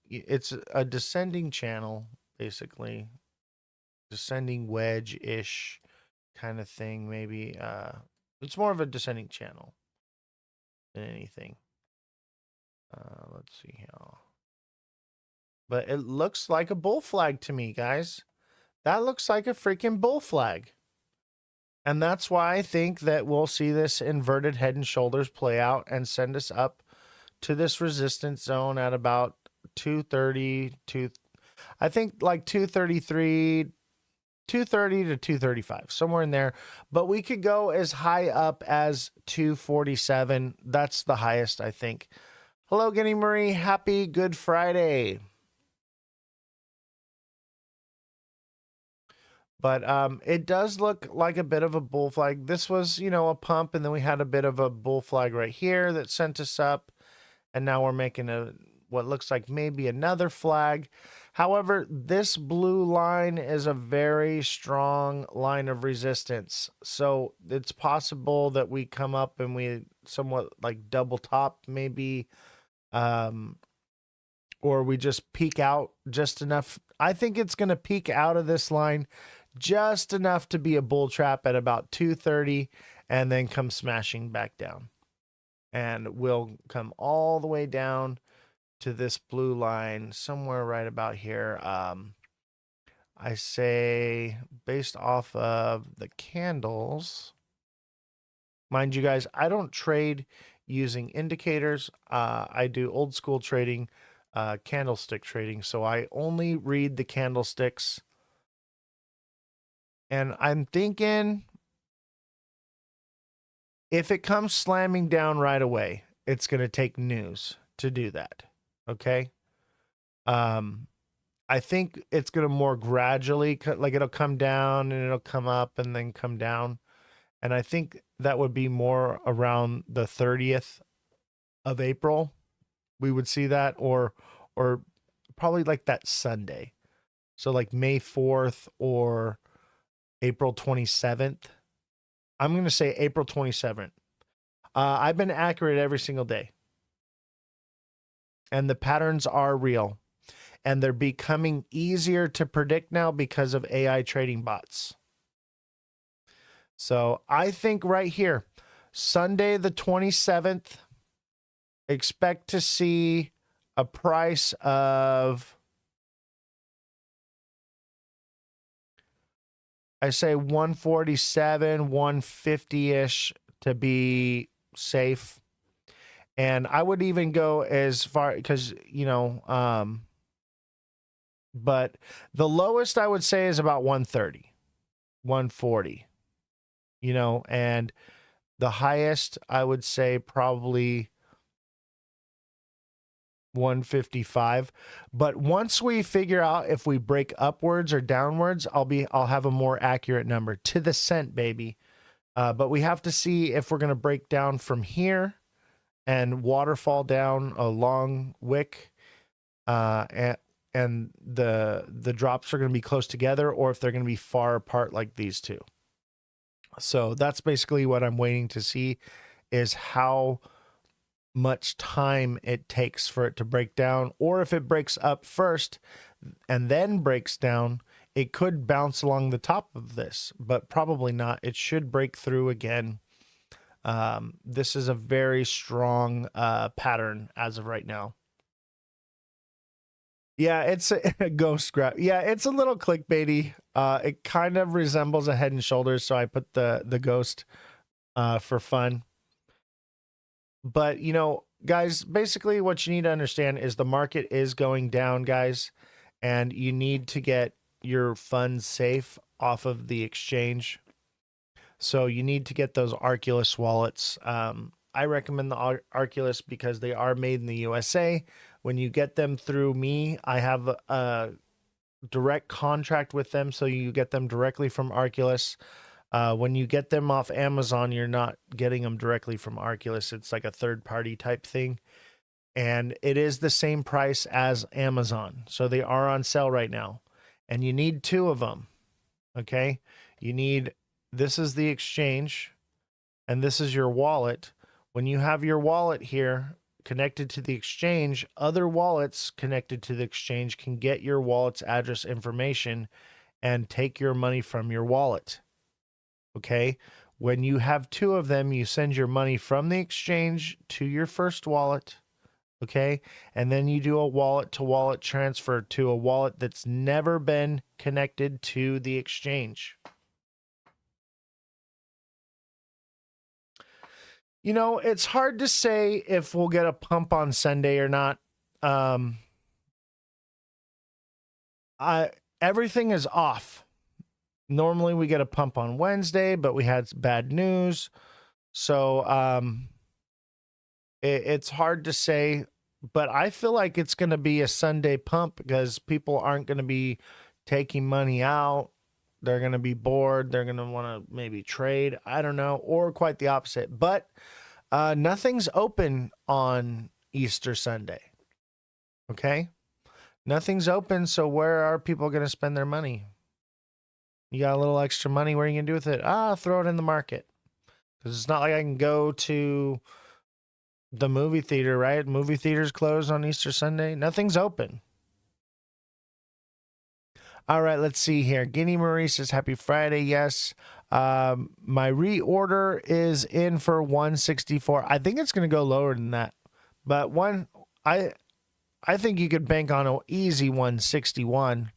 it's a descending channel, basically descending wedge-ish kind of thing. Maybe it's more of a descending channel than anything. Let's see here, but it looks like a bull flag to me, guys. That looks like a freaking bull flag. And that's why I think that we'll see this inverted head and shoulders play out and send us up to this resistance zone at about 230 to, I think like 233, 230 to 235, somewhere in there. But we could go as high up as 247. That's the highest, I think. Hello, Guinea Marie. Happy Good Friday. But it does look like a bit of a bull flag. This was, you know, a pump, and then we had a bit of a bull flag right here that sent us up. And now we're making what looks like maybe another flag. However, this blue line is a very strong line of resistance. So it's possible that we come up and we somewhat like double top maybe, or we just peek out just enough. I think it's going to peek out of this line just enough to be a bull trap at about 230 and then come smashing back down. And we'll come all the way down to this blue line somewhere right about here. I say based off of the candles, mind you guys, I don't trade using indicators. I do old school trading, candlestick trading. So I only read the candlesticks. And I'm thinking if it comes slamming down right away, it's going to take news to do that. Okay. I think it's going to more gradually, like it'll come down and it'll come up and then come down. And I think that would be more around the 30th of April. We would see that, or probably like that Sunday. So like May 4th or April 27th. I'm going to say April 27th. I've been accurate every single day. And the patterns are real. And they're becoming easier to predict now because of AI trading bots. So I think right here, Sunday the 27th, expect to see a price of, I say 147, 150-ish to be safe. And I would even go as far, because, but the lowest I would say is about 130, 140, and the highest I would say probably 155. But once we figure out if we break upwards or downwards, I'll have a more accurate number to the cent, baby. But we have to see if we're going to break down from here and waterfall down a long wick, and the drops are going to be close together, or if they're going to be far apart like these two. So that's basically what I'm waiting to see, is how much time it takes for it to break down, or if it breaks up first and then breaks down, it could bounce along the top of this, but probably not. It should break through again. This is a very strong pattern as of right now. Yeah, it's a ghost grab. Yeah, it's a little clickbaity. It kind of resembles a Head and Shoulders, so I put the ghost for fun. But, guys, basically what you need to understand is the market is going down, guys, and you need to get your funds safe off of the exchange. So you need to get those Arculus wallets. I recommend the Arculus because they are made in the USA. When you get them through me, I have a direct contract with them, so you get them directly from Arculus. When you get them off Amazon, you're not getting them directly from Arculus. It's like a third-party type thing. And it is the same price as Amazon. So they are on sale right now. And you need 2 of them. Okay? This is the exchange, and this is your wallet. When you have your wallet here connected to the exchange, other wallets connected to the exchange can get your wallet's address information and take your money from your wallet. Okay? When you have 2 of them, you send your money from the exchange to your first wallet. Okay? And then you do a wallet-to-wallet transfer to a wallet that's never been connected to the exchange. It's hard to say if we'll get a pump on Sunday or not. Everything is off. Normally we get a pump on Wednesday, but we had bad news. So it's hard to say, but I feel like it's going to be a Sunday pump because people aren't going to be taking money out. They're going to be bored. They're going to want to maybe trade. I don't know, or quite the opposite. But nothing's open on Easter Sunday. Okay? Nothing's open, so where are people going to spend their money? You got a little extra money, what are you going to do with it? Throw it in the market. Because it's not like I can go to the movie theater, right? Movie theaters closed on Easter Sunday. Nothing's open. All right, let's see here. Guinea Marie says, Happy Friday. Yes. My reorder is in for 164. I think it's going to go lower than that. But I think you could bank on an easy 161.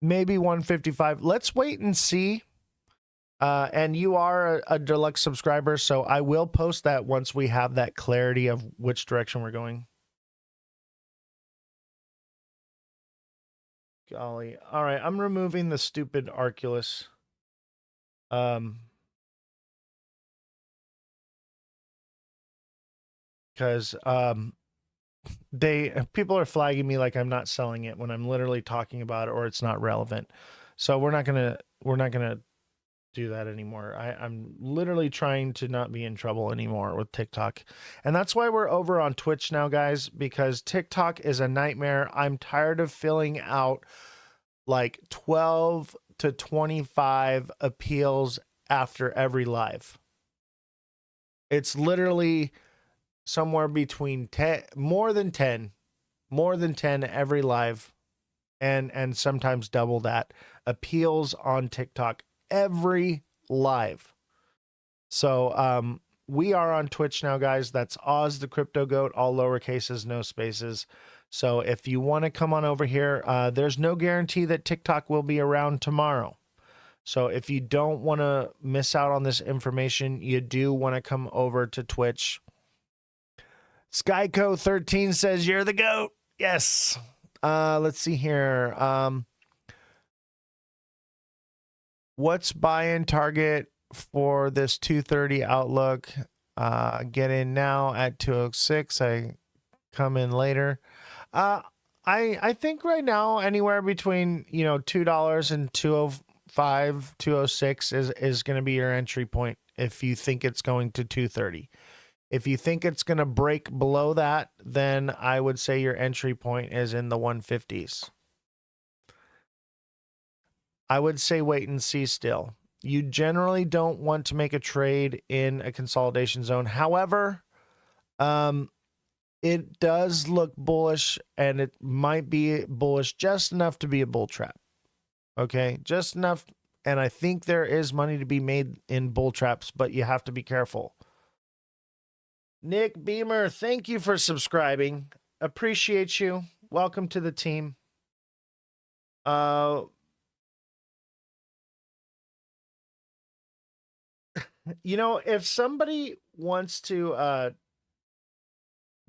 Maybe 155. Let's wait and see. And you are a deluxe subscriber, so I will post that once we have that clarity of which direction we're going. Golly. All right, I'm removing the stupid Arculus. Because people are flagging me like I'm not selling it when I'm literally talking about it or it's not relevant. So we're not gonna do that anymore. I'm literally trying to not be in trouble anymore with TikTok. And that's why we're over on Twitch now, guys, because TikTok is a nightmare. I'm tired of filling out like 12 to 25 appeals after every live. It's literally somewhere between 10, more than 10 every live, and sometimes double that appeals on TikTok every live. So we are on Twitch now, guys. That's Ozthecryptogoat, all lowercases, no spaces. So if you want to come on over here, there's no guarantee that TikTok will be around tomorrow. So if you don't want to miss out on this information, you do want to come over to Twitch. Skyco13 says you're the goat. Yes. Let's see here. What's buy-in target for this 230 outlook? Get in now at 206. I come in later. I think right now anywhere between $2 and 205, 206 is going to be your entry point if you think it's going to 230. If you think it's going to break below that, then I would say your entry point is in the 150s. I would say wait and see still. You generally don't want to make a trade in a consolidation zone. However, it does look bullish, and it might be bullish just enough to be a bull trap. Okay, just enough. And I think there is money to be made in bull traps, but you have to be careful. Nick Beamer, thank you for subscribing. Appreciate you. Welcome to the team. If somebody wants to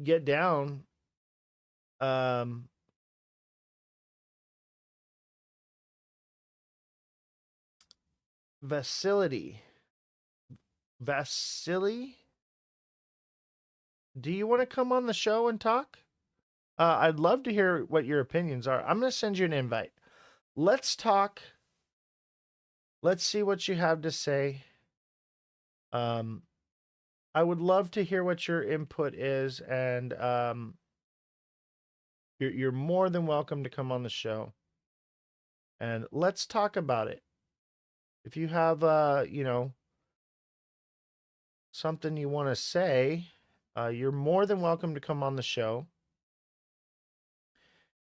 get down, Vasily, do you want to come on the show and talk? I'd love to hear what your opinions are. I'm going to send you an invite. Let's talk. Let's see what you have to say. I would love to hear what your input is, and you're more than welcome to come on the show. And let's talk about it. If you have something you want to say, you're more than welcome to come on the show.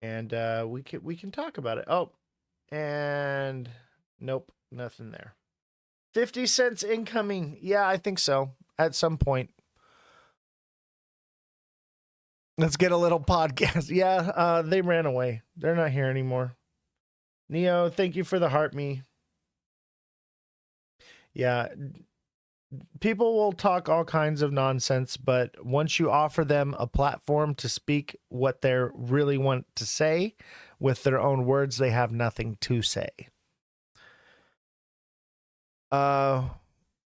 And we can talk about it. Oh, and nope, nothing there. 50 cents incoming. Yeah, I think so. At some point. Let's get a little podcast. Yeah, they ran away. They're not here anymore. Neo, thank you for the heart me. Yeah, people will talk all kinds of nonsense, but once you offer them a platform to speak what they really want to say with their own words, they have nothing to say.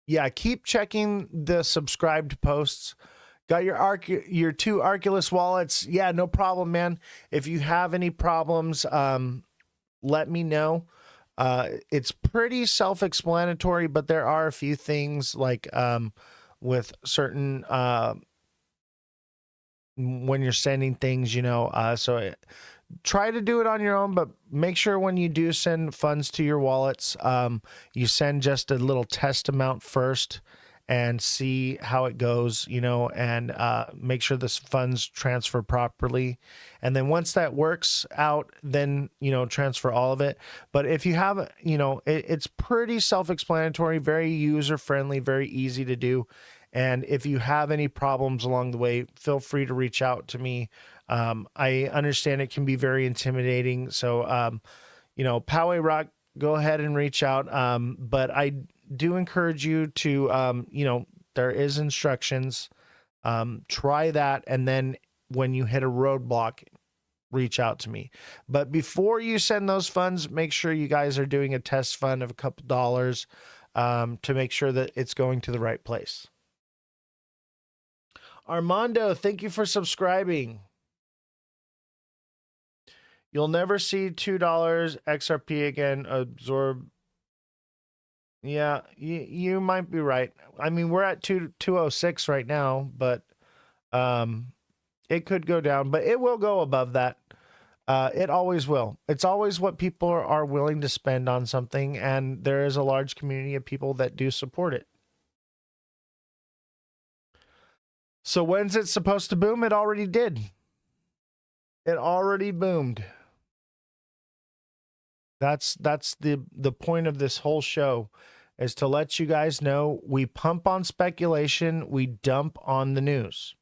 Yeah, keep checking the subscribed posts. Got your two Arculus wallets. Yeah, no problem, man. If you have any problems, let me know. It's pretty self-explanatory, but there are a few things like with certain when you're sending things, try to do it on your own, but make sure when you do send funds to your wallets, you send just a little test amount first and see how it goes, and make sure the funds transfer properly. And then once that works out, then, transfer all of it. But if you have, it's pretty self-explanatory, very user-friendly, very easy to do. And if you have any problems along the way, feel free to reach out to me. I understand it can be very intimidating. So, Poway Rock, go ahead and reach out. But I do encourage you to, there is instructions. Try that, and then when you hit a roadblock, reach out to me. But before you send those funds, make sure you guys are doing a test fund of a couple dollars to make sure that it's going to the right place. Armando, thank you for subscribing. You'll never see $2 XRP again. Absorb. Yeah, you might be right. I mean, we're at 206 right now, but it could go down, but it will go above that. It always will. It's always what people are willing to spend on something, and there is a large community of people that do support it. So when's it supposed to boom? It already did. It already boomed. That's the point of this whole show, is to let you guys know we pump on speculation, we dump on the news.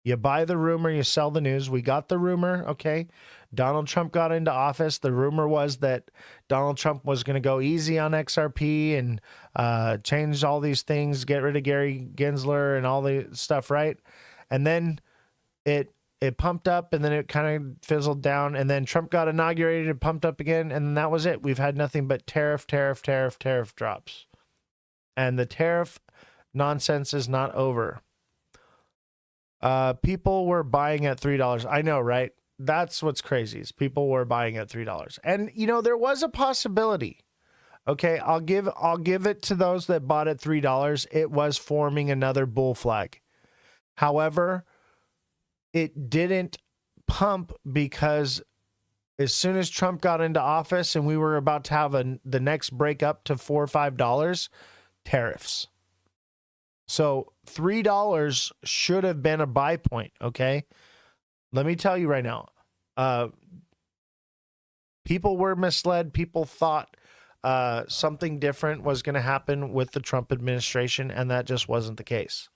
You buy the rumor, you sell the news. We got the rumor, okay? Donald Trump got into office. The rumor was that Donald Trump was going to go easy on XRP and change all these things, get rid of Gary Gensler and all the stuff, right? And then it pumped up, and then it kind of fizzled down, and then Trump got inaugurated and pumped up again, and that was it. We've had nothing but tariff drops. And the tariff nonsense is not over. People were buying at $3. I know, right? That's what's crazy, is people were buying at $3. And there was a possibility. Okay, I'll give it to those that bought at $3. It was forming another bull flag. However, it didn't pump because as soon as Trump got into office and we were about to have the next break up to $4 or $5, tariffs. So $3 should have been a buy point, okay? Let me tell you right now, people were misled. People thought something different was going to happen with the Trump administration, and that just wasn't the case.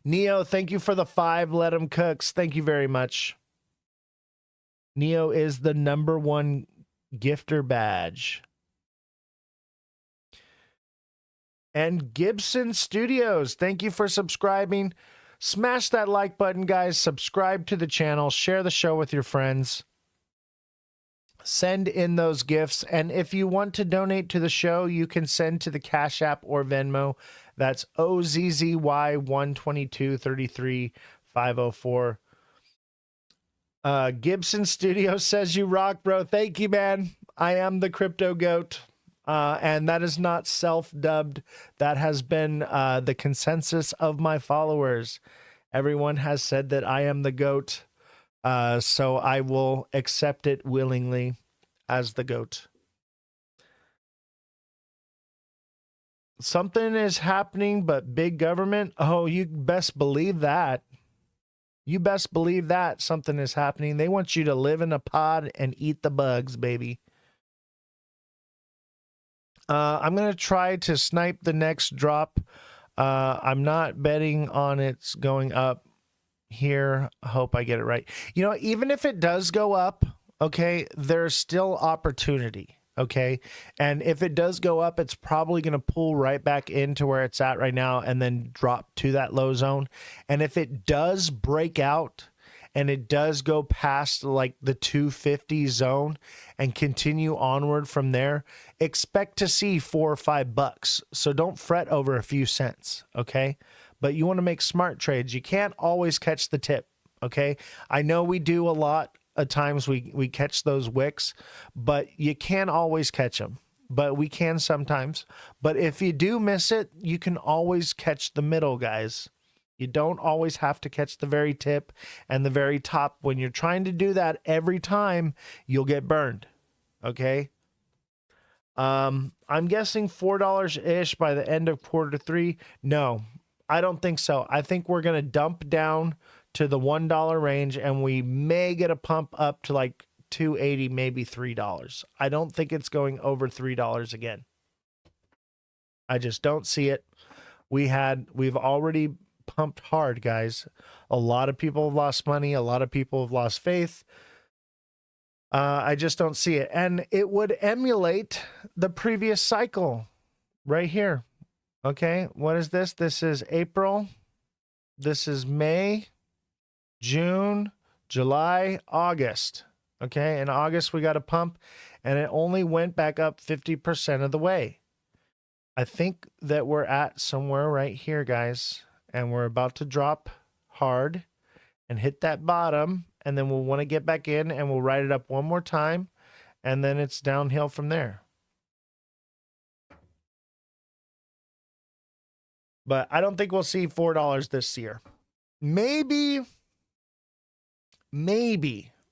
Neo, thank you for the 5 Let 'em Cooks. Thank you very much. Neo is the #1 gifter badge. And Gibson Studios, thank you for subscribing. Smash that like button, guys. Subscribe to the channel. Share the show with your friends. Send in those gifts. And if you want to donate to the show, you can send to the Cash App or Venmo. That's OZZY12233 Gibson Studios says you rock, bro. Thank you, man. I am the Crypto Goat. And that is not self-dubbed. That has been the consensus of my followers. Everyone has said that I am the GOAT. So I will accept it willingly as the GOAT. Something is happening, but big government? Oh, you best believe that. You best believe that something is happening. They want you to live in a pod and eat the bugs, baby. I'm going to try to snipe the next drop. I'm not betting on it's going up here. I hope I get it right. Even if it does go up, okay, there's still opportunity. Okay. And if it does go up, it's probably going to pull right back into where it's at right now and then drop to that low zone. And if it does break out and it does go past like the 250 zone and continue onward from there, expect to see $4 or $5. So don't fret over a few cents. Okay. But you want to make smart trades. You can't always catch the tip. Okay. I know we do a lot. At times we catch those wicks, but you can't always catch them. But we can sometimes. But if you do miss it, you can always catch the middle, guys. You don't always have to catch the very tip and the very top. When you're trying to do that every time, you'll get burned. Okay. I'm guessing $4-ish by the end of Q3. No, I don't think so. I think we're going to dump down to the $1 range, and we may get a pump up to like $2.80, maybe $3. I don't think it's going over $3 again. I just don't see it. We've already pumped hard, guys. A lot of people have lost money. A lot of people have lost faith. I just don't see it. And it would emulate the previous cycle right here. Okay, what is this? This is April. This is May, June, July, August. Okay, in August we got a pump, and it only went back up 50% of the way. I think that we're at somewhere right here, guys, and we're about to drop hard and hit that bottom, and then we'll want to get back in, and we'll ride it up one more time, and then it's downhill from there. But I don't think we'll see $4 this year. Maybe,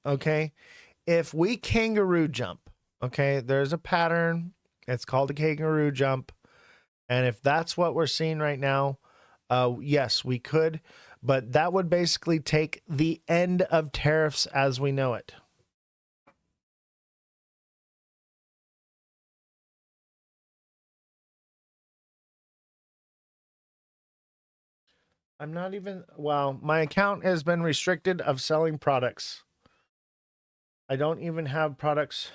okay, if we kangaroo jump, okay, there's a pattern. It's called a kangaroo jump. And if that's what we're seeing right now, yes, we could. But that would basically take the end of tariffs as we know it. I'm not even, well, my account has been restricted of selling products. I don't even have products.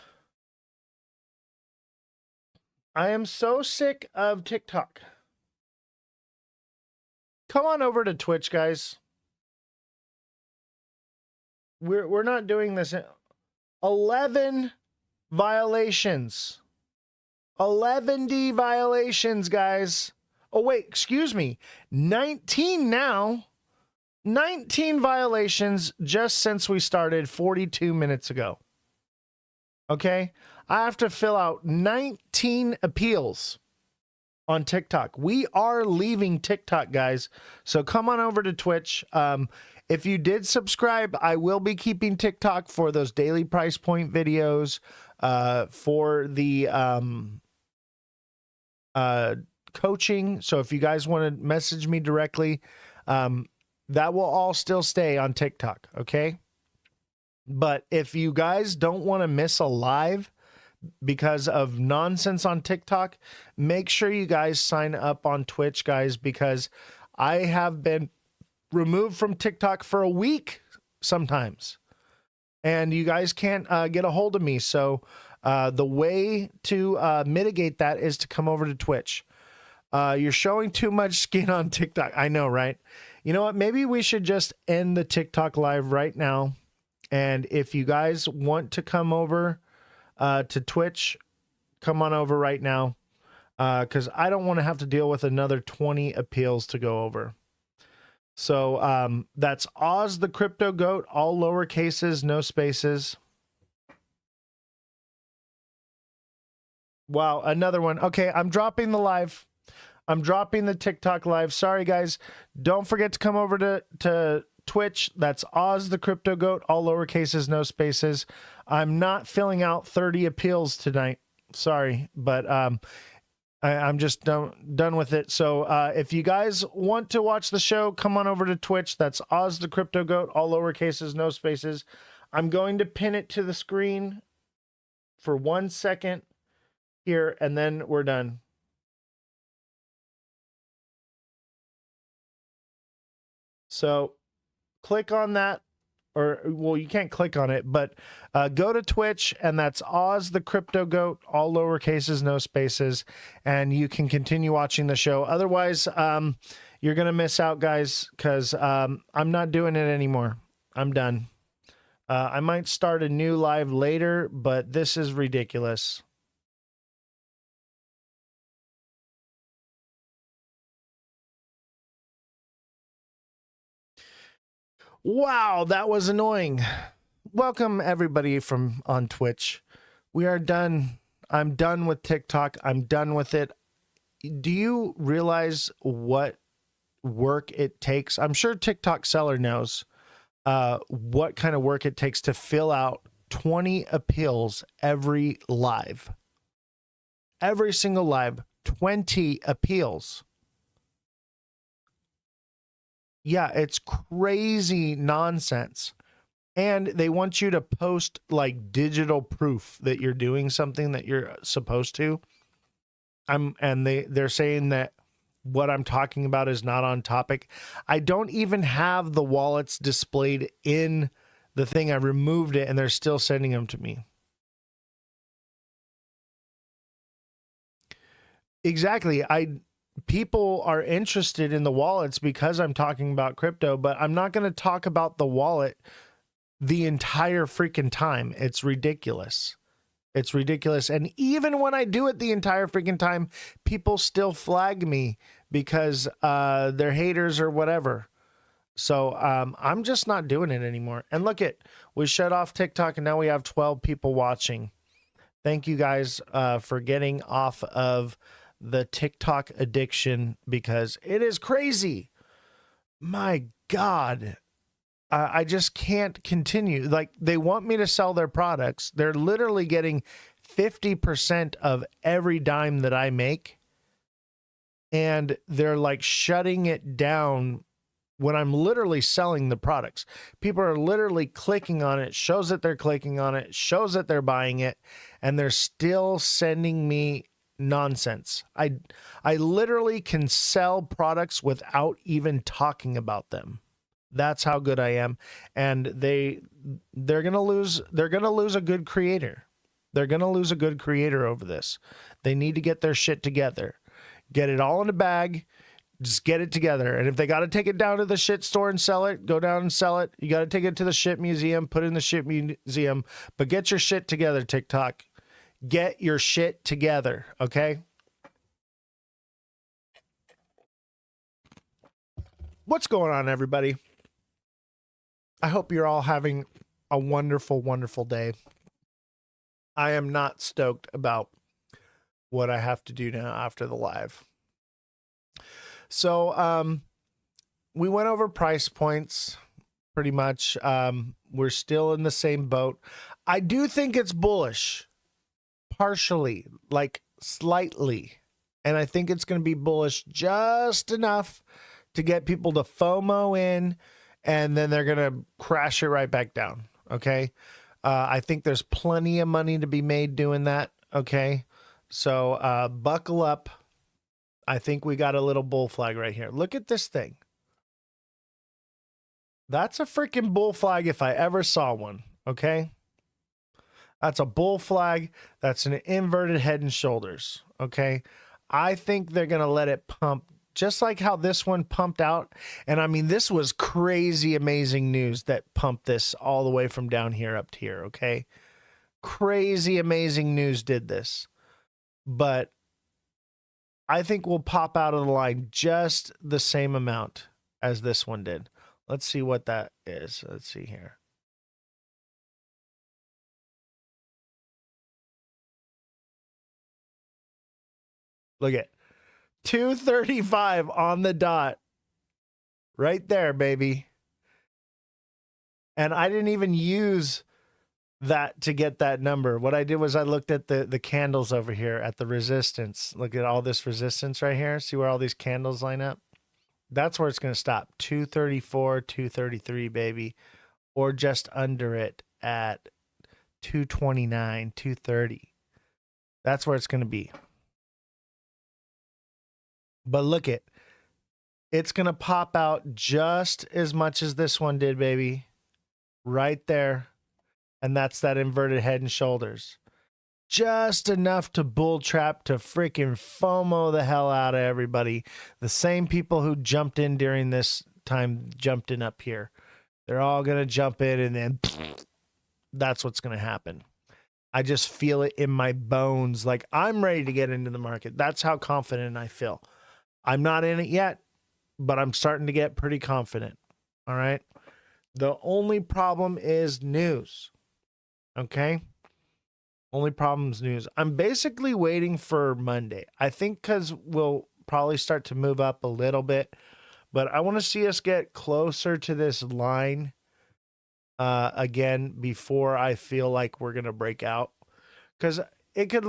I am so sick of TikTok. Come on over to Twitch, guys. We're not doing this. 11 violations. 11D violations, guys. Oh, wait, excuse me. 19 now. 19 violations just since we started 42 minutes ago. Okay? I have to fill out 19 appeals on TikTok. We are leaving TikTok, guys. So come on over to Twitch. If you did subscribe, I will be keeping TikTok for those daily price point videos, for the coaching. So if you guys want to message me directly, that will all still stay on TikTok, okay? But if you guys don't want to miss a live because of nonsense on TikTok, make sure you guys sign up on Twitch, guys, because I have been removed from TikTok for a week sometimes, and you guys can't get a hold of me. So the way to mitigate that is to come over to Twitch. You're showing too much skin on TikTok. I know, right? You know what? Maybe we should just end the TikTok live right now. And if you guys want to come over to Twitch, come on over right now, because I don't want to have to deal with another 20 appeals to go over. So that's Ozthecryptogoat, all lower cases, no spaces. Wow, another one. Okay, I'm dropping the live. I'm dropping the TikTok live. Sorry, guys. Don't forget to come over to Twitch. That's Ozthecryptogoat, all lower cases, no spaces. I'm not filling out 30 appeals tonight. Sorry, but I'm just done with it. So if you guys want to watch the show, come on over to Twitch. That's Ozthecryptogoat, all lower cases, no spaces. I'm going to pin it to the screen for 1 second here, and then we're done. So click on that, or, well, you can't click on it, but go to Twitch, and that's Ozthecryptogoat, all lower cases, no spaces, and you can continue watching the show. Otherwise, you're going to miss out, guys, because I'm not doing it anymore. I'm done. I might start a new live later, but this is ridiculous. Wow, that was annoying. Welcome everybody from on Twitch. We are done. I'm done with TikTok. I'm done with it. Do you realize what work it takes? I'm sure TikTok seller knows what kind of work it takes to fill out 20 appeals every live. Every single live, 20 appeals. Yeah, it's crazy nonsense. And they want you to post like digital proof that you're doing something that you're supposed to. And they're saying that what I'm talking about is not on topic. I don't even have the wallets displayed in the thing, I removed it, and they're still sending them to me. Exactly. People are interested in the wallets because I'm talking about crypto, but I'm not going to talk about the wallet the entire freaking time. It's ridiculous. It's ridiculous. And even when I do it the entire freaking time, people still flag me because they're haters or whatever. So I'm just not doing it anymore. And look it, we shut off TikTok and now we have 12 people watching. Thank you guys for getting off of the TikTok addiction because it is crazy. My God. I just can't continue. Like, they want me to sell their products. They're literally getting 50% of every dime that I make. And they're like shutting it down when I'm literally selling the products. People are literally clicking on it, shows that they're clicking on it, shows that they're buying it, and they're still sending me nonsense. I literally can sell products without even talking about them. That's how good I am. And they're going to lose a good creator. They're going to lose a good creator over this. They need to get their shit together. Get it all in a bag. Just get it together. And if they got to take it down to the shit store and sell it, go down and sell it. You got to take it to the shit museum, put it in the shit museum, but get your shit together, TikTok. Get your shit together, okay? What's going on, everybody? I hope you're all having a wonderful, wonderful day. I am not stoked about what I have to do now after the live. So, we went over price points pretty much. We're still in the same boat. I do think it's bullish, partially, like slightly. And I think it's going to be bullish just enough to get people to FOMO in, and then they're going to crash it right back down. Okay. I think there's plenty of money to be made doing that. Okay. So, buckle up. I think we got a little bull flag right here. Look at this thing. That's a freaking bull flag if I ever saw one. Okay. That's a bull flag. That's an inverted head and shoulders. Okay. I think they're going to let it pump just like how this one pumped out. And I mean, this was crazy, amazing news that pumped this all the way from down here up to here. Okay. Crazy, amazing news did this. But I think we'll pop out of the line just the same amount as this one did. Let's see what that is. Let's see here. Look at 235 on the dot. Right there, baby. And I didn't even use that to get that number. What I did was I looked at the candles over here at the resistance. Look at all this resistance right here. See where all these candles line up? That's where it's going to stop. 234, 233, baby. Or just under it at 229, 230. That's where it's going to be. But look it. It's going to pop out just as much as this one did, baby. Right there. And that's that inverted head and shoulders. Just enough to bull trap to freaking FOMO the hell out of everybody. The same people who jumped in during this time jumped in up here. They're all going to jump in and then that's what's going to happen. I just feel it in my bones. Like I'm ready to get into the market. That's how confident I feel. I'm not in it yet, but I'm starting to get pretty confident. All right. The only problem is news. Okay. Only problem is news. I'm basically waiting for Monday. I think because we'll probably start to move up a little bit, but I want to see us get closer to this line again before I feel like we're going to break out. Because it could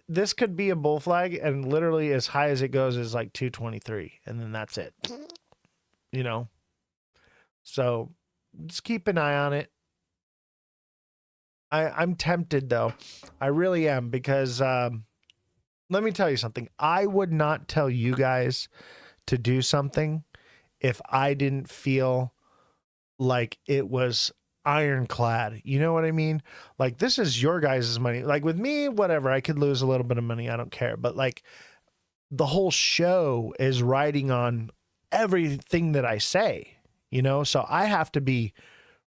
this could be a bull flag, and literally as high as it goes is like 223, and then that's it. You know? So just keep an eye on it. I'm tempted though. I really am, because let me tell you something. I would not tell you guys to do something if I didn't feel like it was ironclad. You know what I mean? Like, this is your guys' money. Like, with me, whatever, I could lose a little bit of money. I don't care. But like, the whole show is riding on everything that I say, you know? So I have to be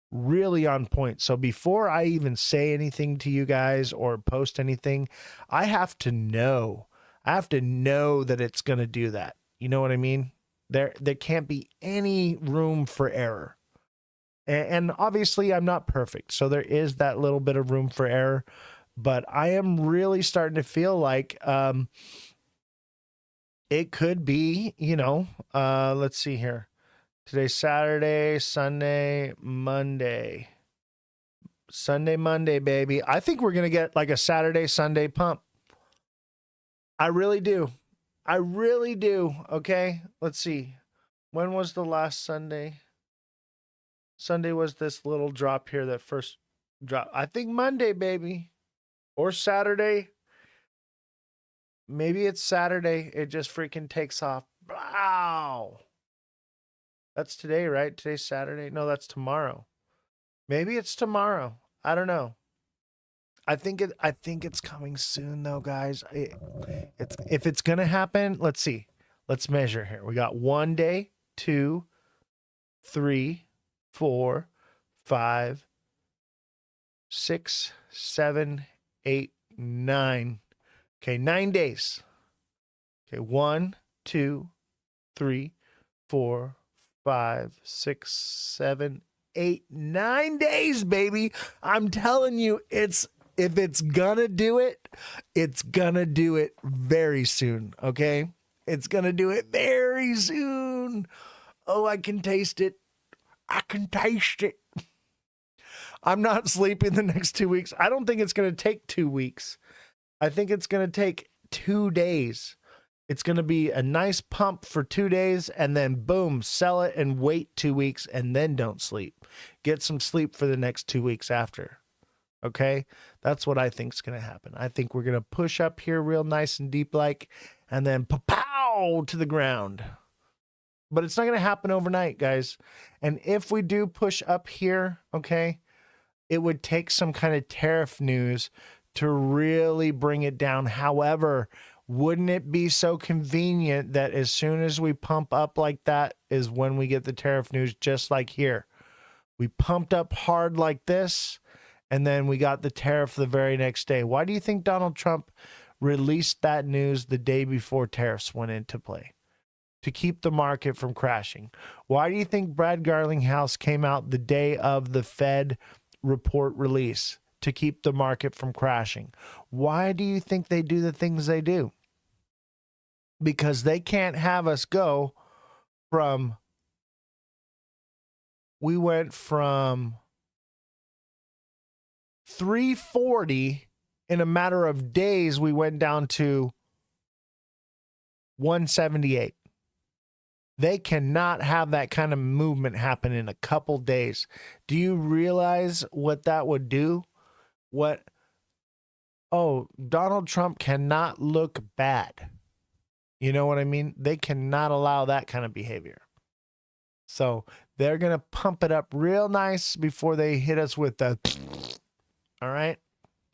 really on point. So before I even say anything to you guys or post anything, I have to know. I have to know that it's going to do that. You know what I mean? There can't be any room for error. And obviously I'm not perfect. So there is that little bit of room for error, but I am really starting to feel like, it could be, you know, let's see here. Today's Saturday, Sunday, Monday. Sunday, Monday, baby. I think we're going to get like a Saturday, Sunday pump. I really do. I really do. Okay. Let's see. When was the last Sunday? Sunday was this little drop here, that first drop. I think Monday, baby. Or Saturday. Maybe it's Saturday. It just freaking takes off. Wow. That's today, right? Today's Saturday. No, that's tomorrow. Maybe it's tomorrow. I don't know. I think it's coming soon though, guys. If it's gonna happen, let's see. Let's measure here. We got 1 day, 2, 3, 4, 5, 6, 7, 8, 9. Okay, 9 days. Okay, 1, 2, 3, 4, 5, 6, 7, 8, 9 days, baby. I'm telling you, if it's gonna do it, it's gonna do it very soon. Okay, it's gonna do it very soon. Oh, I can taste it. I can taste it. I'm not sleeping the next 2 weeks. I don't think it's gonna take 2 weeks. I think it's going to take 2 days. It's going to be a nice pump for 2 days and then boom, sell it and wait 2 weeks and then don't sleep. Get some sleep for the next 2 weeks after. Okay? That's what I think is going to happen. I think we're going to push up here real nice and deep like and then pow to the ground. But it's not going to happen overnight, guys. And if we do push up here, okay, it would take some kind of tariff news to really bring it down. However, wouldn't it be so convenient that as soon as we pump up like that is when we get the tariff news, just like here. We pumped up hard like this, and then we got the tariff the very next day. Why do you think Donald Trump released that news the day before tariffs went into play? To keep the market from crashing. Why do you think Brad Garlinghouse came out the day of the Fed report release? To keep the market from crashing. Why do you think they do the things they do? Because they can't have us go from, we went from 340 in a matter of days, we went down to 178. They cannot have that kind of movement happen in a couple days. Do you realize what that would do? Donald Trump cannot look bad. You know what I mean? They cannot allow that kind of behavior. So they're going to pump it up real nice before they hit us with the, all right?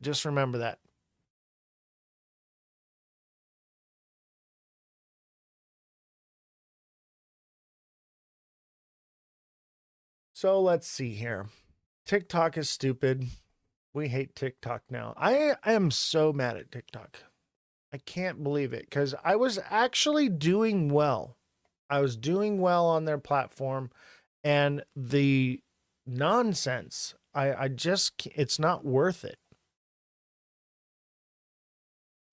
Just remember that. So let's see here. TikTok is stupid. We hate TikTok now. I am so mad at TikTok. I can't believe it because I was actually doing well. I was doing well on their platform, and the nonsense, I just, it's not worth it.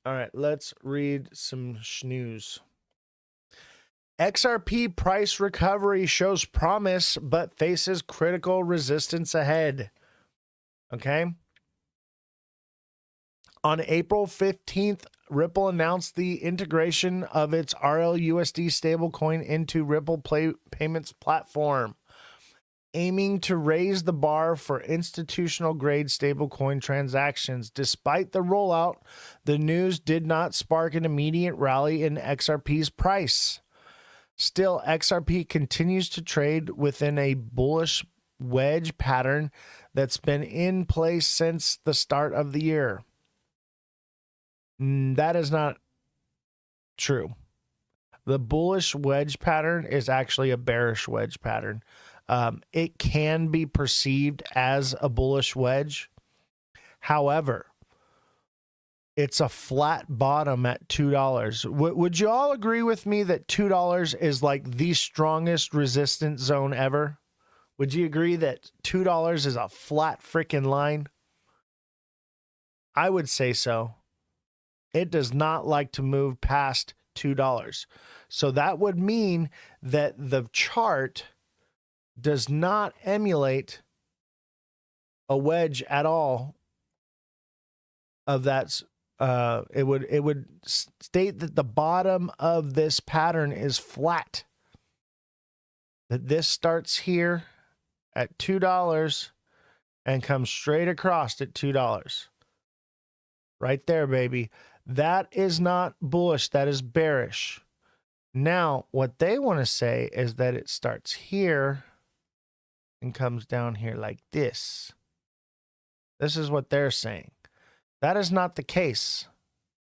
All right, let's read some news. XRP price recovery shows promise, but faces critical resistance ahead. Okay. On April 15th, Ripple announced the integration of its RLUSD stablecoin into Ripple Payments platform, aiming to raise the bar for institutional-grade stablecoin transactions. Despite the rollout, the news did not spark an immediate rally in XRP's price. Still, XRP continues to trade within a bullish wedge pattern that's been in place since the start of the year. That is not true. The bullish wedge pattern is actually a bearish wedge pattern. It can be perceived as a bullish wedge. However, it's a flat bottom at $2. Would you all agree with me that $2 is like the strongest resistance zone ever? Would you agree that $2 is a flat freaking line? I would say so. It does not like to move past $2. So that would mean that the chart does not emulate a wedge at all of that. It would state that the bottom of this pattern is flat. That this starts here at $2 and comes straight across at $2. Right there, baby. That is not bullish. That is bearish. Now, what they want to say is that it starts here and comes down here like this. This is what they're saying. That is not the case.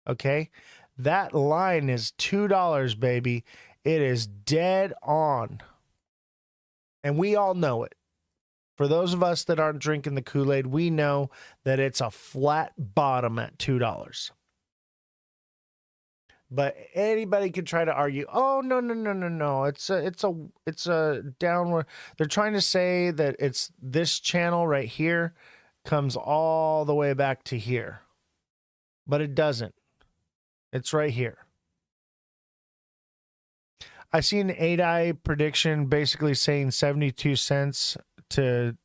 Okay? That line is $2, baby. It is dead on. And we all know it. For those of us that aren't drinking the Kool-Aid, we know that it's a flat bottom at $2. But anybody could try to argue, oh, no. It's a downward. They're trying to say that it's this channel right here comes all the way back to here. But it doesn't. It's right here. I see an 8i prediction basically saying 72 cents to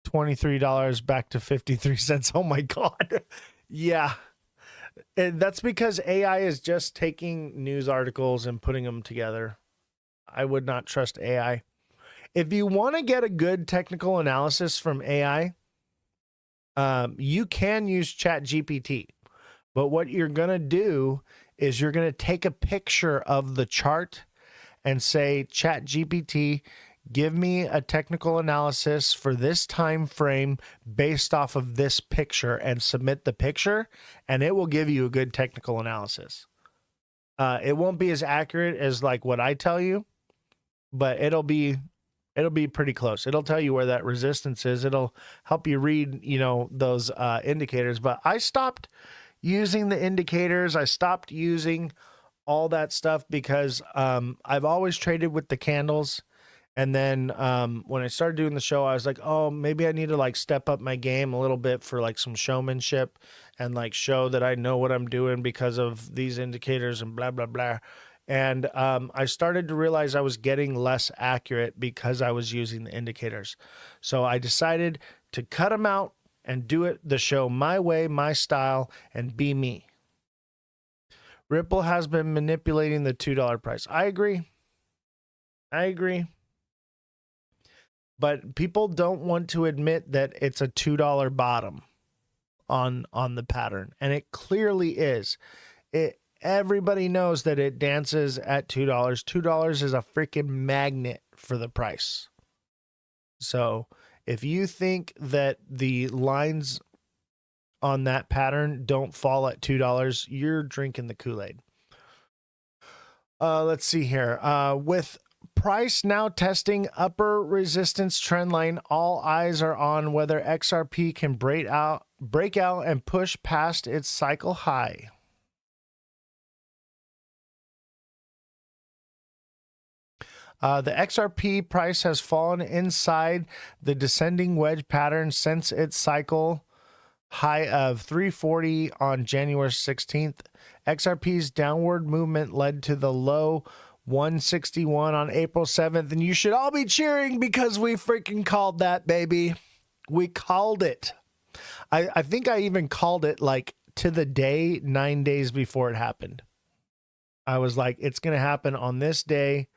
$23 back to 53 cents. Oh my God. Yeah. And that's because AI is just taking news articles and putting them together. I would not trust AI. If you want to get a good technical analysis from AI, you can use ChatGPT. But what you're going to do is you're going to take a picture of the chart and say, ChatGPT, give me a technical analysis for this time frame based off of this picture, and submit the picture, and it will give you a good technical analysis. It won't be as accurate as like what I tell you, but it'll be pretty close. It'll tell you where that resistance is. It'll help you read, those indicators. But I stopped using the indicators. I stopped using all that stuff because I've always traded with the candles. And then when I started doing the show, I was like, oh, maybe I need to like step up my game a little bit for like some showmanship and like show that I know what I'm doing because of these indicators and blah, blah, blah. And I started to realize I was getting less accurate because I was using the indicators. So I decided to cut them out and do the show my way, my style, and be me. Ripple has been manipulating the $2 price. I agree. But people don't want to admit that it's a $2 bottom on the pattern. And it clearly is. Everybody knows that it dances at $2. $2 is a freaking magnet for the price. So if you think that the lines on that pattern don't fall at $2, you're drinking the Kool-Aid. Let's see here. With price now testing upper resistance trend line, all eyes are on whether XRP can break out and push past its cycle high. The XRP price has fallen inside the descending wedge pattern since its cycle high of 340 on January 16th. XRP's downward movement led to the low 161 on April 7th, and you should all be cheering because we freaking called that, baby. We called it. I think I even called it like to the day 9 days before it happened. I was like, it's going to happen on this day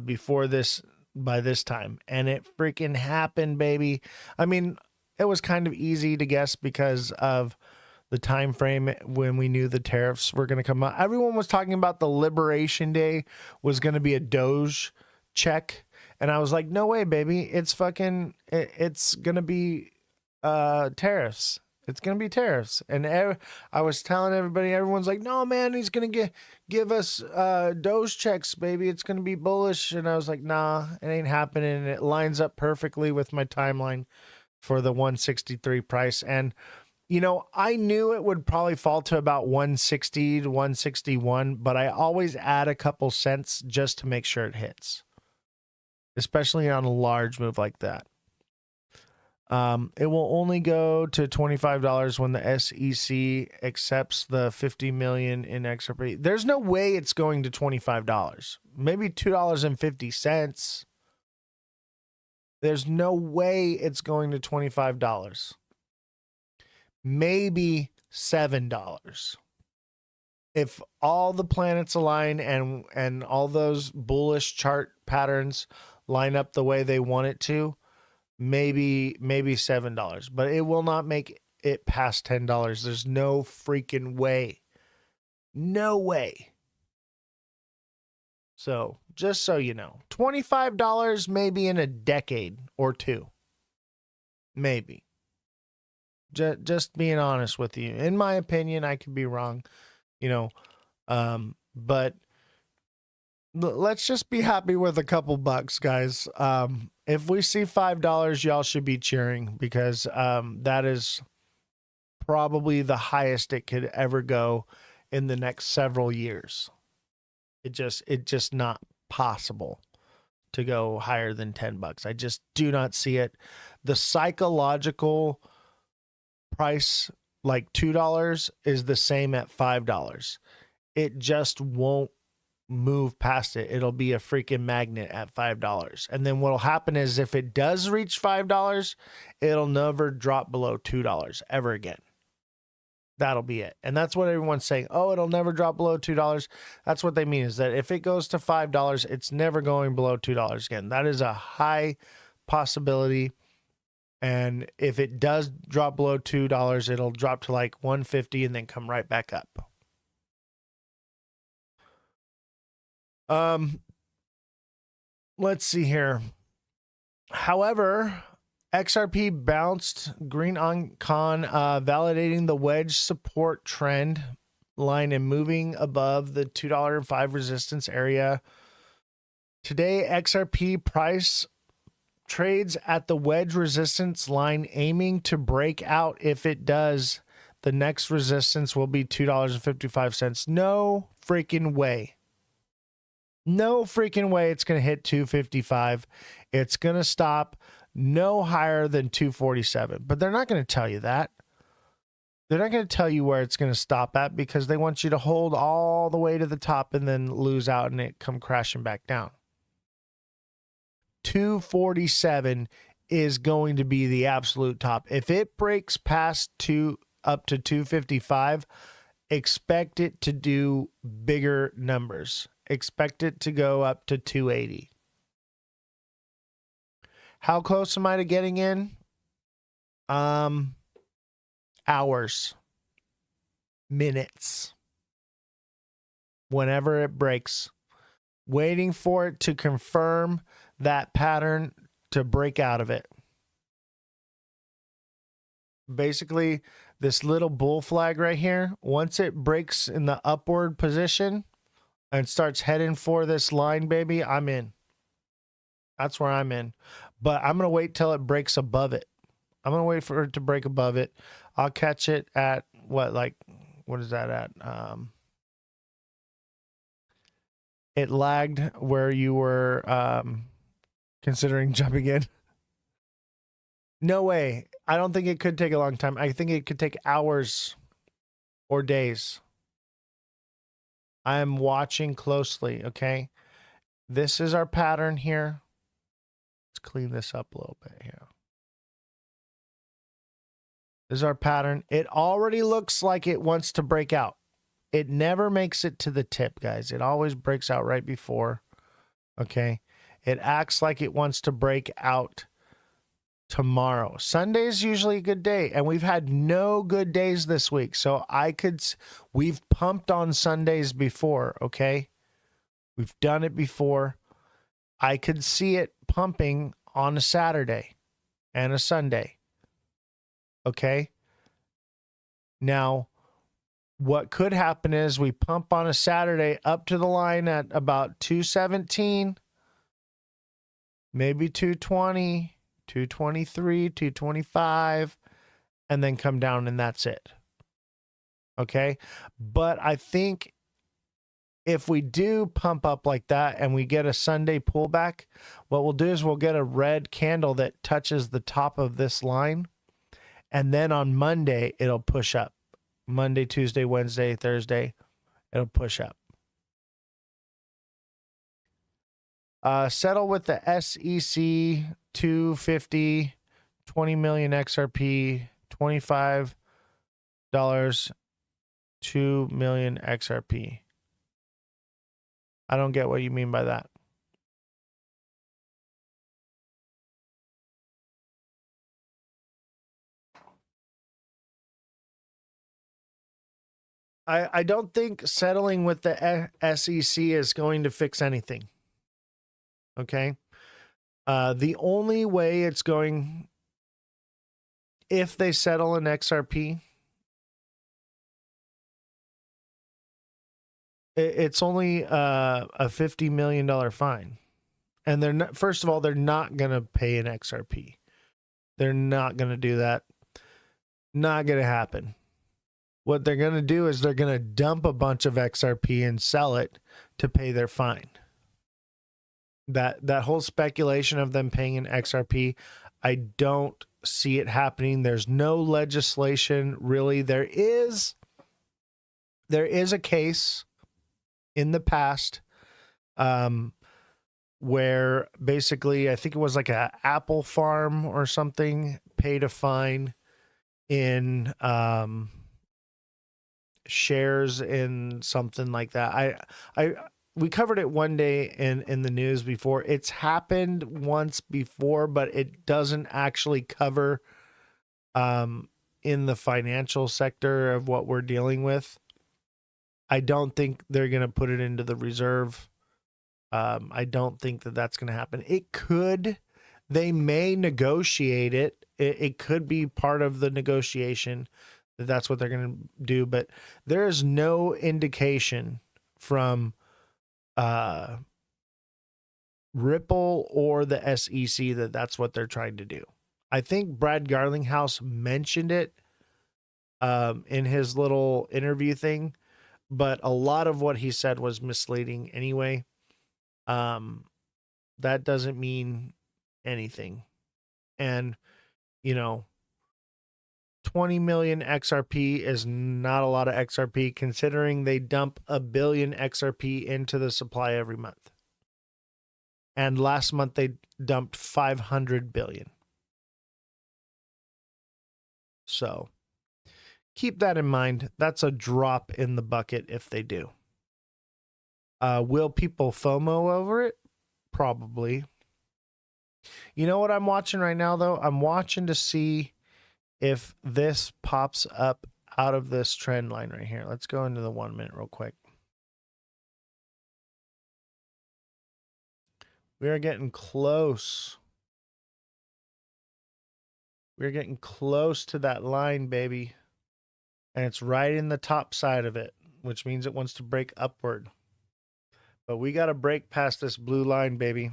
before this, by this time. And it freaking happened, baby. I mean, it was kind of easy to guess because of the time frame when we knew the tariffs were going to come out. Everyone was talking about the Liberation Day was going to be a Doge check, And I was like, no way, baby. It's fucking, it's going to be tariffs. It's going to be tariffs. And I was telling everybody, everyone's like, no, man, he's going to give us Doge checks, baby. It's going to be bullish. And I was like, nah, it ain't happening. And it lines up perfectly with my timeline for the 163 price. And, you know, I knew it would probably fall to about 160 to 161, but I always add a couple cents just to make sure it hits, especially on a large move like that. It will only go to $25 when the SEC accepts the $50 million in XRP. There's no way it's going to $25. Maybe $2.50. There's no way it's going to $25. Maybe $7. If all the planets align and all those bullish chart patterns line up the way they want it to, maybe $7, but it will not make it past $10. There's no freaking way. No way. So, just so you know, $25 maybe in a decade or two. Maybe. Just being honest with you. In my opinion, I could be wrong, you know, but let's just be happy with a couple bucks, guys. If we see $5, y'all should be cheering, because that is probably the highest it could ever go in the next several years. It's just not possible to go higher than $10. I just do not see it. The psychological price, like $2, is the same at $5. It just won't move past it. It'll be a freaking magnet at $5. And then what'll happen is if it does reach $5, it'll never drop below $2 ever again. That'll be it. And that's what everyone's saying. Oh, it'll never drop below $2. That's what they mean, is that if it goes to $5, it's never going below $2 again. That is a high possibility. And if it does drop below $2, it'll drop to like $150 and then come right back up. Let's see here. However, XRP bounced green on con, validating the wedge support trend line and moving above the $2.05 resistance area. Today, XRP price trades at the wedge resistance line, aiming to break out. If it does, the next resistance will be $2.55. No freaking way. No freaking way it's going to hit 255. It's going to stop no higher than 247. But they're not going to tell you that. They're not going to tell you where it's going to stop at, because they want you to hold all the way to the top and then lose out and it come crashing back down. 247 is going to be the absolute top. If it breaks past up to 255, expect it to do bigger numbers. Expect it to go up to 280. How close am I to getting in? Hours. Minutes. Whenever it breaks. Waiting for it to confirm that pattern to break out of it. Basically, this little bull flag right here, once it breaks in the upward position and starts heading for this line, baby, I'm in. That's where I'm in. But I'm going to wait till it breaks above it. I'm going to wait for it to break above it. I'll catch it at what is that at? It lagged where you were considering jumping in. No way. I don't think it could take a long time. I think it could take hours or days. I am watching closely, okay? This is our pattern here. Let's clean this up a little bit here. This is our pattern. It already looks like it wants to break out. It never makes it to the tip, guys. It always breaks out right before, okay? It acts like it wants to break out tomorrow. Sunday is usually a good day, and we've had no good days this week. So we've pumped on Sundays before, okay? We've done it before. I could see it pumping on a Saturday and a Sunday. Okay. Now, what could happen is we pump on a Saturday up to the line at about 217, maybe 220, 223, 225, and then come down, and that's it. Okay. But I think if we do pump up like that and we get a Sunday pullback, what we'll do is we'll get a red candle that touches the top of this line. And then on Monday, it'll push up. Monday, Tuesday, Wednesday, Thursday, it'll push up. Settle with the SEC 250, 20 million XRP, $25, 2 million XRP. I don't get what you mean by that. I don't think settling with the SEC is going to fix anything. Okay. The only way it's going, if they settle an XRP, it's only a $50 million fine. And they're not, first of all, they're not going to pay an XRP. They're not going to do that. Not going to happen. What they're going to do is they're going to dump a bunch of XRP and sell it to pay their fine. That whole speculation of them paying an XRP, I don't see it happening. There's no legislation really. There is a case in the past where basically I think it was like a Apple farm or something paid a fine in shares in something like that. We covered it one day in the news before. It's happened once before, but it doesn't actually cover in the financial sector of what we're dealing with. I don't think they're going to put it into the reserve. I don't think that that's going to happen. It could. They may negotiate it. It could be part of the negotiation that that's what they're going to do. But there is no indication from Ripple or the SEC that that's what they're trying to do. I think Brad Garlinghouse mentioned it in his little interview thing, but a lot of what he said was misleading anyway. That doesn't mean anything. And, 20 million XRP is not a lot of XRP considering they dump 1 billion XRP into the supply every month. And last month they dumped 500 billion. So keep that in mind. That's a drop in the bucket if they do. Will people FOMO over it? Probably. You know what I'm watching right now, though? I'm watching to see if this pops up out of this trend line right here. Let's go into the 1 minute real quick. We are getting close. We're getting close to that line, baby. And it's right in the top side of it, which means it wants to break upward. But we got to break past this blue line, baby.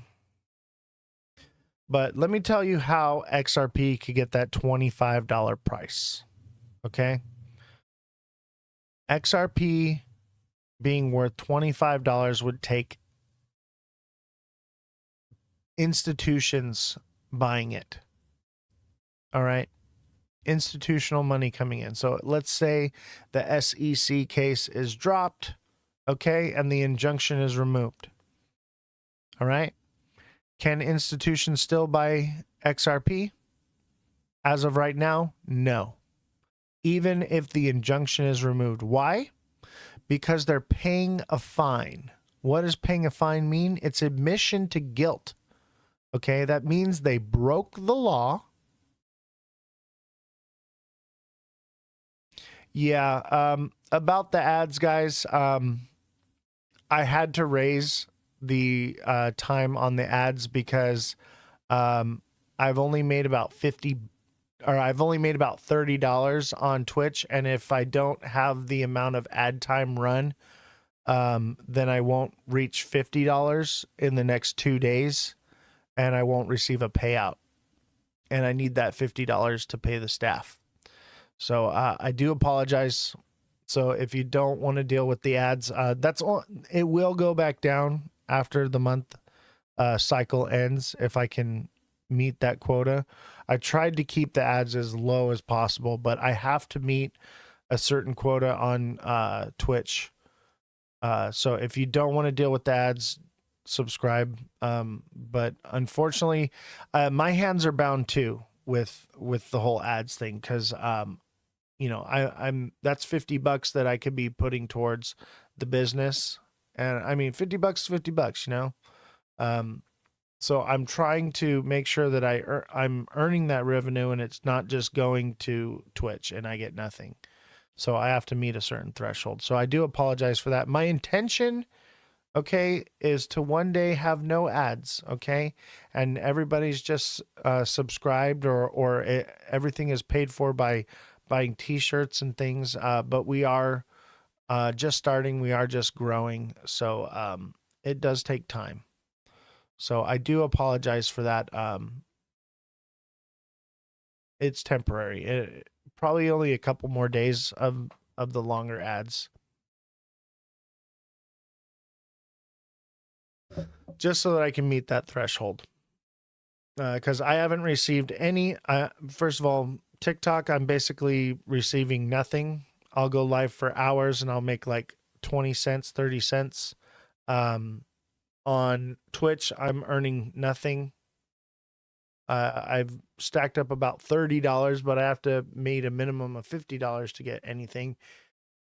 But let me tell you how XRP could get that $25 price. Okay? XRP being worth $25 would take institutions buying it. All right? Institutional money coming in. So let's say the SEC case is dropped, okay, and the injunction is removed. All right? Can institutions still buy XRP? As of right now, no. Even if the injunction is removed. Why? Because they're paying a fine. What does paying a fine mean? It's admission to guilt. Okay, that means they broke the law. Yeah, about the ads, guys, I had to raise the time on the ads because I've only made about $30 on Twitch, and if I don't have the amount of ad time run, then I won't reach $50 in the next 2 days, and I won't receive a payout. And I need that $50 to pay the staff. So I do apologize. So if you don't want to deal with the ads, it will go back down after the month cycle ends if I can meet that quota. I tried to keep the ads as low as possible, but I have to meet a certain quota on Twitch. So if you don't want to deal with the ads, subscribe. But unfortunately, my hands are bound too with the whole ads thing, because you know, I'm that's $50 that I could be putting towards the business. And I mean, $50 is $50, you know? So I'm trying to make sure that I'm earning that revenue and it's not just going to Twitch and I get nothing. So I have to meet a certain threshold. So I do apologize for that. My intention, okay, is to one day have no ads, okay? And everybody's just subscribed or everything is paid for by buying t-shirts and things, but we are just starting, we are just growing, so it does take time. So I do apologize for that. It's temporary. Probably only a couple more days of the longer ads, just so that I can meet that threshold, because I haven't received any. First of all, TikTok, I'm basically receiving nothing. I'll go live for hours and I'll make like 20 cents, 30 cents. On Twitch, I'm earning nothing. I've stacked up about $30, but I have to meet a minimum of $50 to get anything.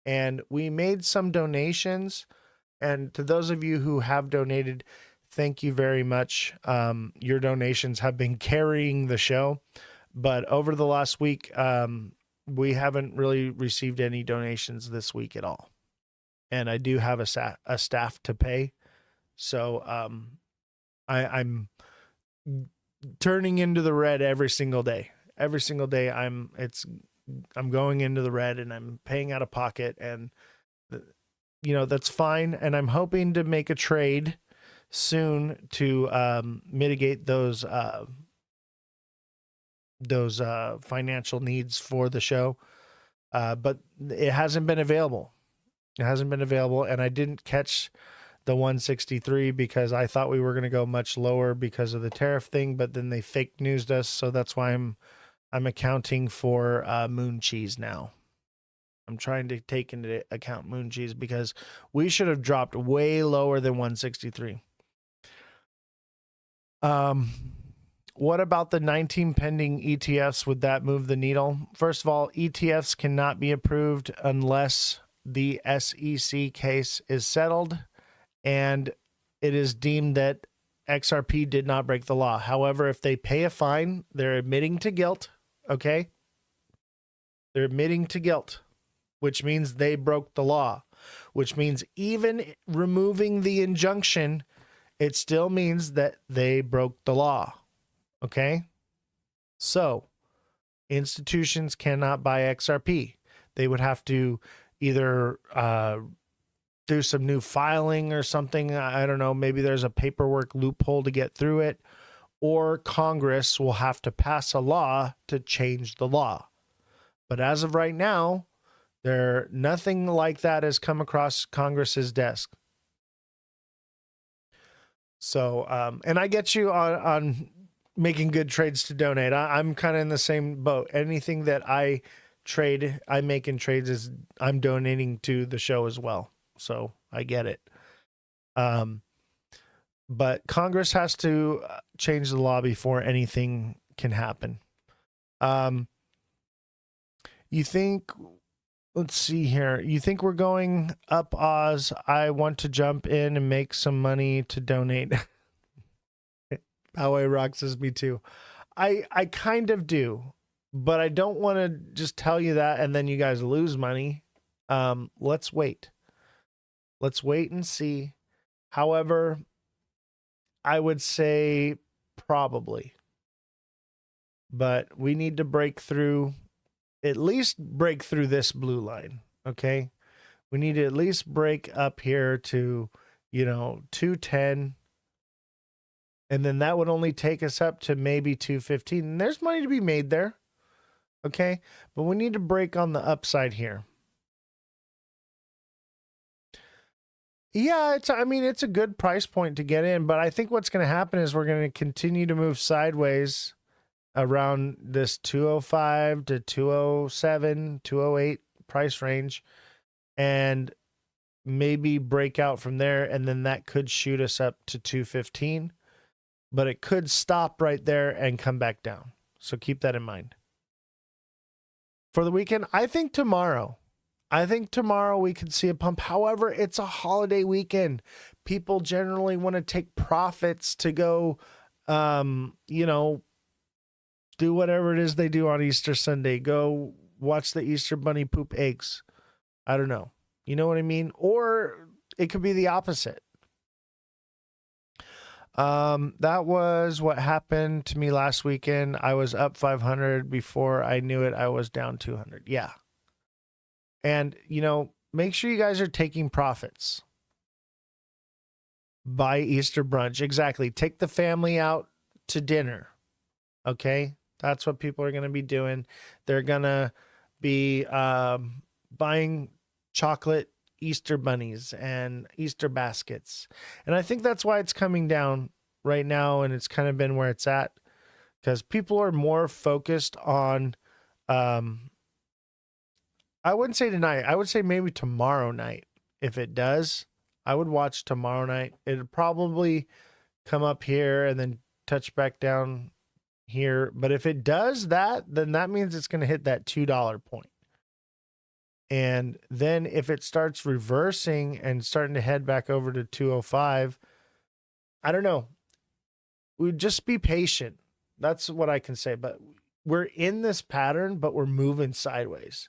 And we made some donations. And to those of you who have donated, thank you very much. Your donations have been carrying the show. But over the last week, we haven't really received any donations this week at all. And I do have a staff to pay. So I'm turning into the red every single day. Every single day I'm going into the red and I'm paying out of pocket, and you know, that's fine. And I'm hoping to make a trade soon to mitigate those financial needs for the show, but it hasn't been available. It hasn't been available, and I didn't catch the 163 because I thought we were going to go much lower because of the tariff thing, but then they fake newsed us, so that's why I'm accounting for moon cheese now. I'm trying to take into account moon cheese because we should have dropped way lower than 163. What about the 19 pending ETFs? Would that move the needle? First of all, ETFs cannot be approved unless the SEC case is settled and it is deemed that XRP did not break the law. However, if they pay a fine, they're admitting to guilt, okay? They're admitting to guilt, which means they broke the law, which means even removing the injunction, it still means that they broke the law. Okay, so institutions cannot buy XRP. They would have to either do some new filing or something. I don't know. Maybe there's a paperwork loophole to get through it, or Congress will have to pass a law to change the law. But as of right now, nothing like that has come across Congress's desk. So, and I get you on making good trades to donate. I'm kind of in the same boat. Anything that I make in trades is I'm donating to the show as well. So I get it. But Congress has to change the law before anything can happen. You think, let's see here. You think we're going up, Oz? I want to jump in and make some money to donate. Poway Rock says me too. I kind of do, but I don't want to just tell you that and then you guys lose money. Let's wait. Let's wait and see. However, I would say probably. But we need to break through, at least break through this blue line, okay? We need to at least break up here to, 210. And then that would only take us up to maybe 215. And there's money to be made there, okay? But we need to break on the upside here. Yeah, it's a good price point to get in, but I think what's going to happen is we're going to continue to move sideways around this 205 to 207, 208 price range, and maybe break out from there, and then that could shoot us up to 215, but it could stop right there and come back down. So keep that in mind. For the weekend, I think tomorrow we could see a pump. However, it's a holiday weekend. People generally want to take profits to go, do whatever it is they do on Easter Sunday. Go watch the Easter bunny poop eggs. I don't know. You know what I mean? Or it could be the opposite. That was what happened to me last weekend. I was up 500. Before I knew it, I was down 200. Yeah. And, make sure you guys are taking profits. Buy Easter brunch. Exactly. Take the family out to dinner. Okay? That's what people are going to be doing. They're going to be buying chocolate Easter bunnies and Easter baskets. And I think that's why it's coming down right now, and it's kind of been where it's at, because people are more focused on, I wouldn't say tonight. I would say maybe tomorrow night. If it does, I would watch tomorrow night. It'd probably come up here and then touch back down here. But if it does that, then that means it's going to hit that $2 point. And then if it starts reversing and starting to head back over to 205, I don't know. We'd just be patient. That's what I can say. But we're in this pattern, but we're moving sideways,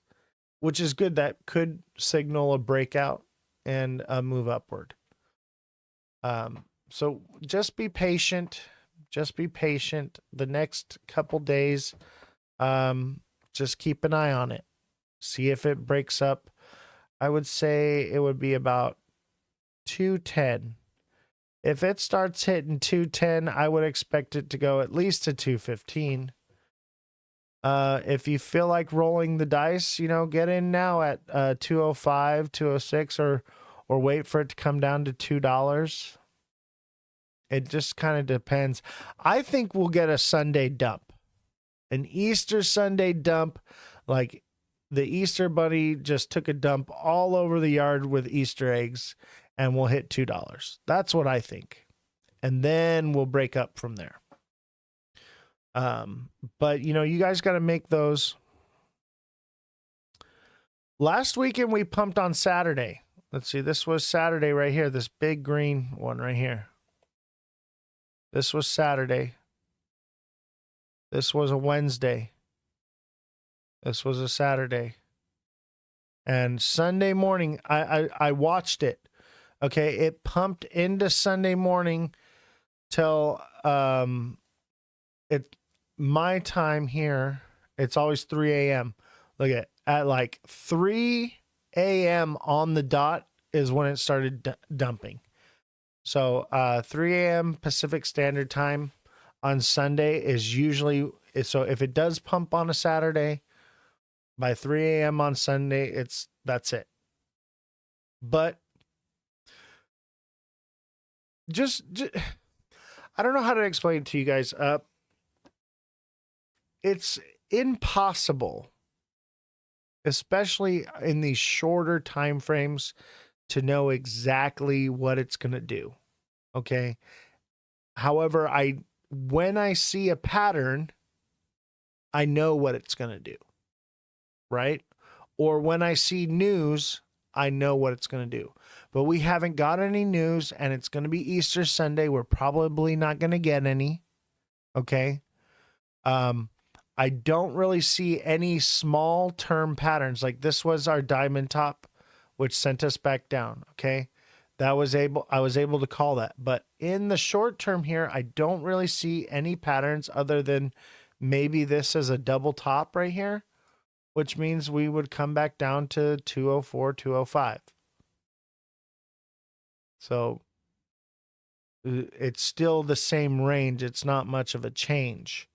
which is good. That could signal a breakout and a move upward. So just be patient. Just be patient. The next couple days, just keep an eye on it. See if it breaks up. I would say it would be about 210. If it starts hitting 210, I would expect it to go at least to 215. If you feel like rolling the dice, get in now at 205, 206, or wait for it to come down to $2. It just kind of depends. I think we'll get a Sunday dump, an Easter Sunday dump, like the Easter bunny just took a dump all over the yard with Easter eggs, and we'll hit $2. That's what I think. And then we'll break up from there. But you guys got to make those. Last weekend we pumped on Saturday. Let's see. This was Saturday right here. This big green one right here. This was Saturday. This was a Wednesday. This was a Saturday. And Sunday morning, I watched it. Okay. It pumped into Sunday morning till, my time here, it's always 3 a.m. Look at like 3 a.m. on the dot is when it started dumping. So 3 a.m. Pacific Standard Time on Sunday is usually, so if it does pump on a Saturday, by 3 a.m. on Sunday, that's it. But just I don't know how to explain it to you guys. It's impossible, especially in these shorter time frames, to know exactly what it's going to do. Okay. However, when I see a pattern, I know what it's going to do. Right? Or when I see news, I know what it's going to do. But we haven't got any news, and it's going to be Easter Sunday. We're probably not going to get any. Okay. I don't really see any small term patterns. Like this was our diamond top, which sent us back down. Okay. I was able to call that. But in the short term here, I don't really see any patterns other than maybe this is a double top right here, which means we would come back down to 204, 205. So it's still the same range. It's not much of a change.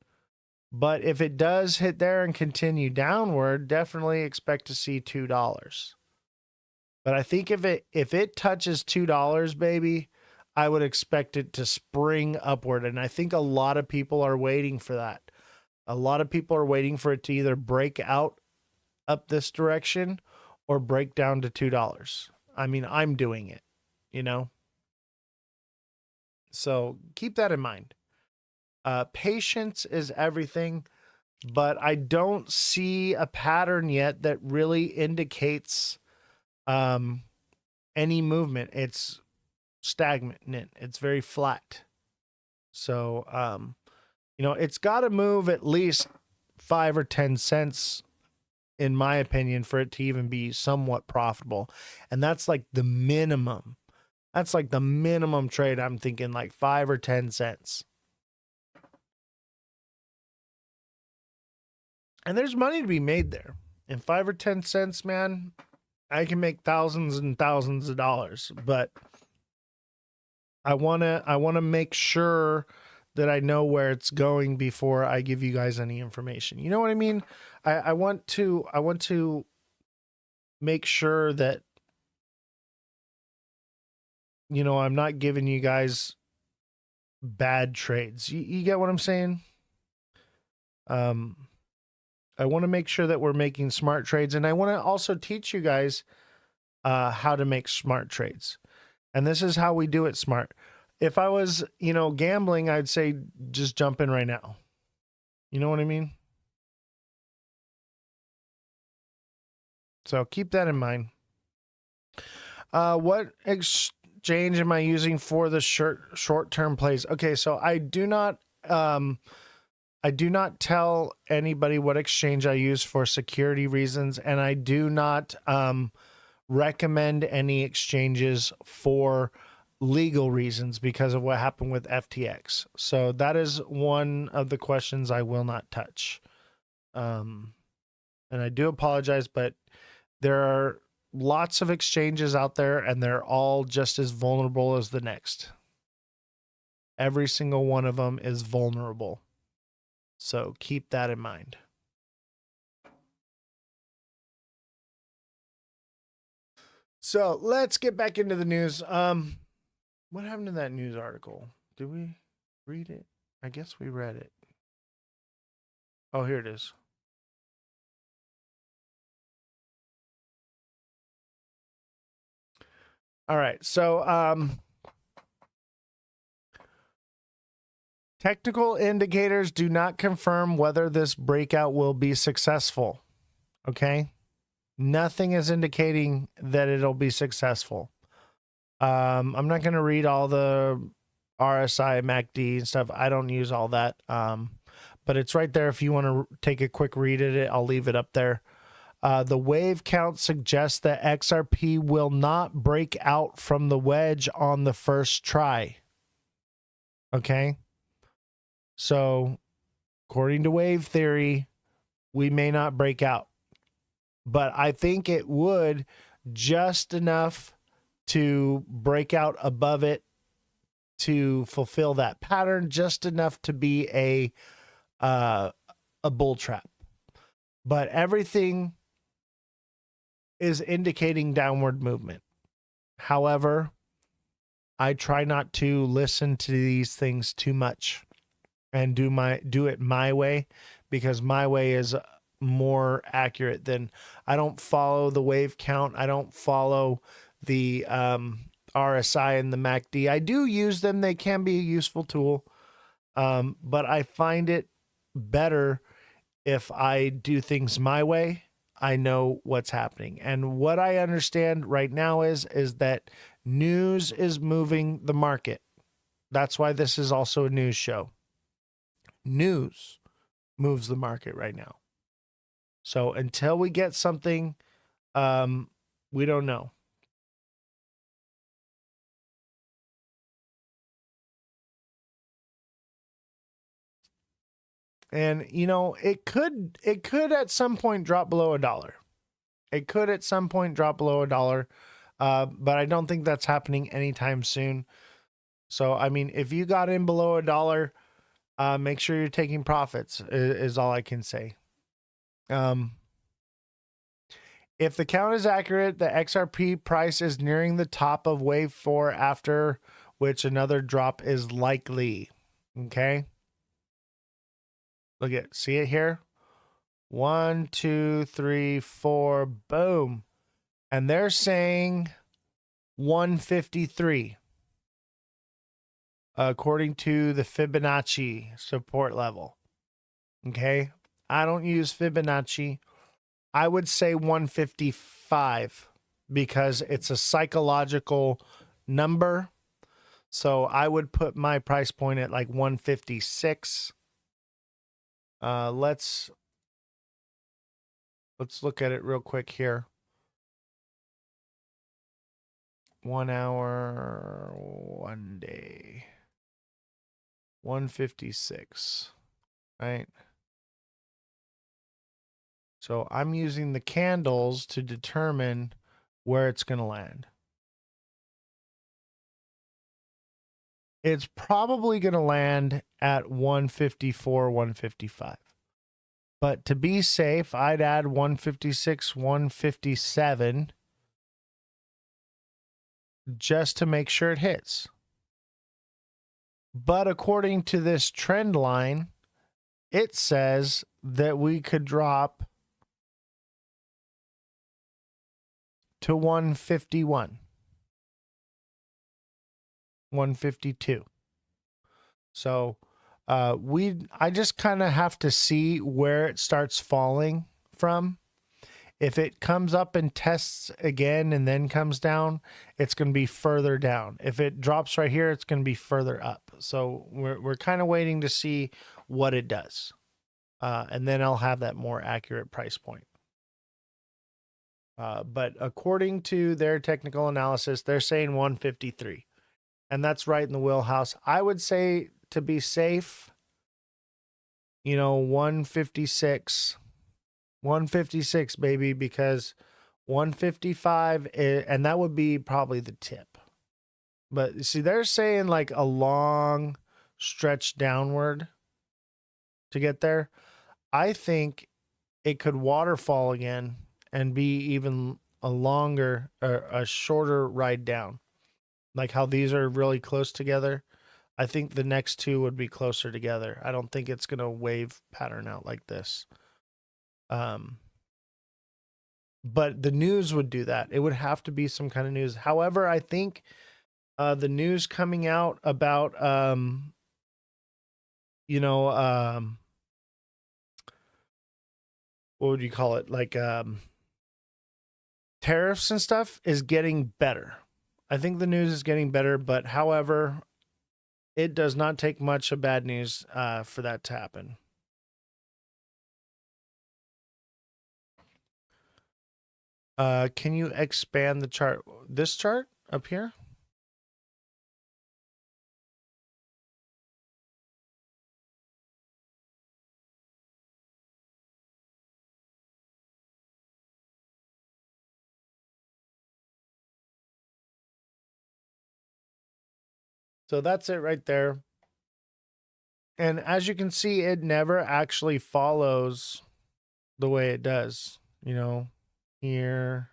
But if it does hit there and continue downward, definitely expect to see $2. But I think if it touches $2, baby, I would expect it to spring upward. And I think a lot of people are waiting for that. A lot of people are waiting for it to either break out up this direction or break down to $2. I mean, I'm doing it, you know? So keep that in mind. Patience is everything, but I don't see a pattern yet that really indicates any movement. It's stagnant. It's very flat. So, you know, it's got to move at least 5 or 10 cents, in my opinion, for it to even be somewhat profitable. And that's like the minimum. That's like the minimum trade. I'm thinking like 5 or 10 cents. And there's money to be made there. In 5 or 10 cents, man, I can make thousands and thousands of dollars. But I wanna make sure that I know where it's going before I give you guys any information. You know what I mean? I want to make sure that, you know, I'm not giving you guys bad trades. You get what I'm saying? I want to make sure that we're making smart trades, and I want to also teach you guys how to make smart trades. And this is how we do it smart. If I was, you know, gambling, I'd say just jump in right now. You know what I mean? So keep that in mind. What exchange am I using for the short-term plays? Okay, so I do not tell anybody what exchange I use for security reasons, and I do not recommend any exchanges for legal reasons because of what happened with FTX. So that is one of the questions I will not touch. And I do apologize, but there are lots of exchanges out there, and they're all just as vulnerable as the next. Every single one of them is vulnerable. So keep that in mind. So let's get back into the news. What happened to that news article? Did we read it? I guess we read it. Oh, here it is. All right. So, technical indicators do not confirm whether this breakout will be successful. Okay. Nothing is indicating that it'll be successful. I'm not going to read all the RSI, MACD and stuff. I don't use all that. But it's right there. If you want to take a quick read at it, I'll leave it up there. The wave count suggests that XRP will not break out from the wedge on the first try. Okay. So according to wave theory, we may not break out, but I think it would just enough to break out above it to fulfill that pattern, just enough to be a bull trap. But everything is indicating downward movement. However, I try not to listen to these things too much and do it my way, because my way is more accurate than, I don't follow the wave count. I don't follow the RSI and the MACD. I do use them. They can be a useful tool. But I find it better if I do things my way. I know what's happening. And what I understand right now is that news is moving the market. That's why this is also a news show. News moves the market right now. So until we get something, we don't know. And you know, it could at some point drop below $1. It could at some point drop below $1, but I don't think that's happening anytime soon. So I mean, if you got in below $1, make sure you're taking profits. Is all I can say. If the count is accurate, the XRP price is nearing the top of wave 4, after which another drop is likely. Okay. Look at, see it here? 1, 2, 3, 4, boom. And they're saying 153 according to the Fibonacci support level. Okay. I don't use Fibonacci. I would say 155 because it's a psychological number. So I would put my price point at like 156. Let's look at it real quick here. 1 hour, 1 day. 156, right? So I'm using the candles to determine where it's going to land. It's probably going to land at 154, 155. But to be safe, I'd add 156, 157 just to make sure it hits. But according to this trend line, it says that we could drop to 151, 152. So I just kind of have to see where it starts falling from. If it comes up and tests again and then comes down, it's going to be further down. If it drops right here, it's going to be further up. So we're kind of waiting to see what it does. And then I'll have that more accurate price point. But according to their technical analysis, they're saying 153. And that's right in the wheelhouse. I would say, to be safe, 156. 156, baby, because 155, and that would be probably the tip. But see, they're saying like a long stretch downward to get there. I think it could waterfall again and be even a longer or a shorter ride down. Like how these are really close together. I think the next two would be closer together. I don't think it's going to wave pattern out like this. But the news would do that. It would have to be some kind of news. However, I think the news coming out about what would you call it? Like tariffs and stuff is getting better. I think the news is getting better, but however, it does not take much of bad news for that to happen. Can you expand the chart? This chart up here? So that's it right there. And as you can see, it never actually follows the way it does, here.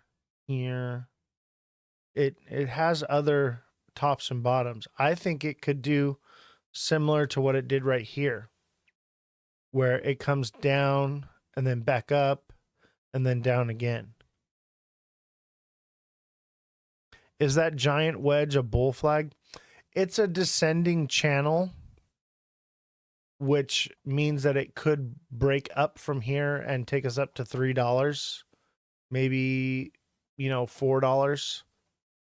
It has other tops and bottoms. I think it could do similar to what it did right here, where it comes down and then back up and then down again. Is that giant wedge a bull flag? It's a descending channel, which means that it could break up from here and take us up to $3, maybe, $4.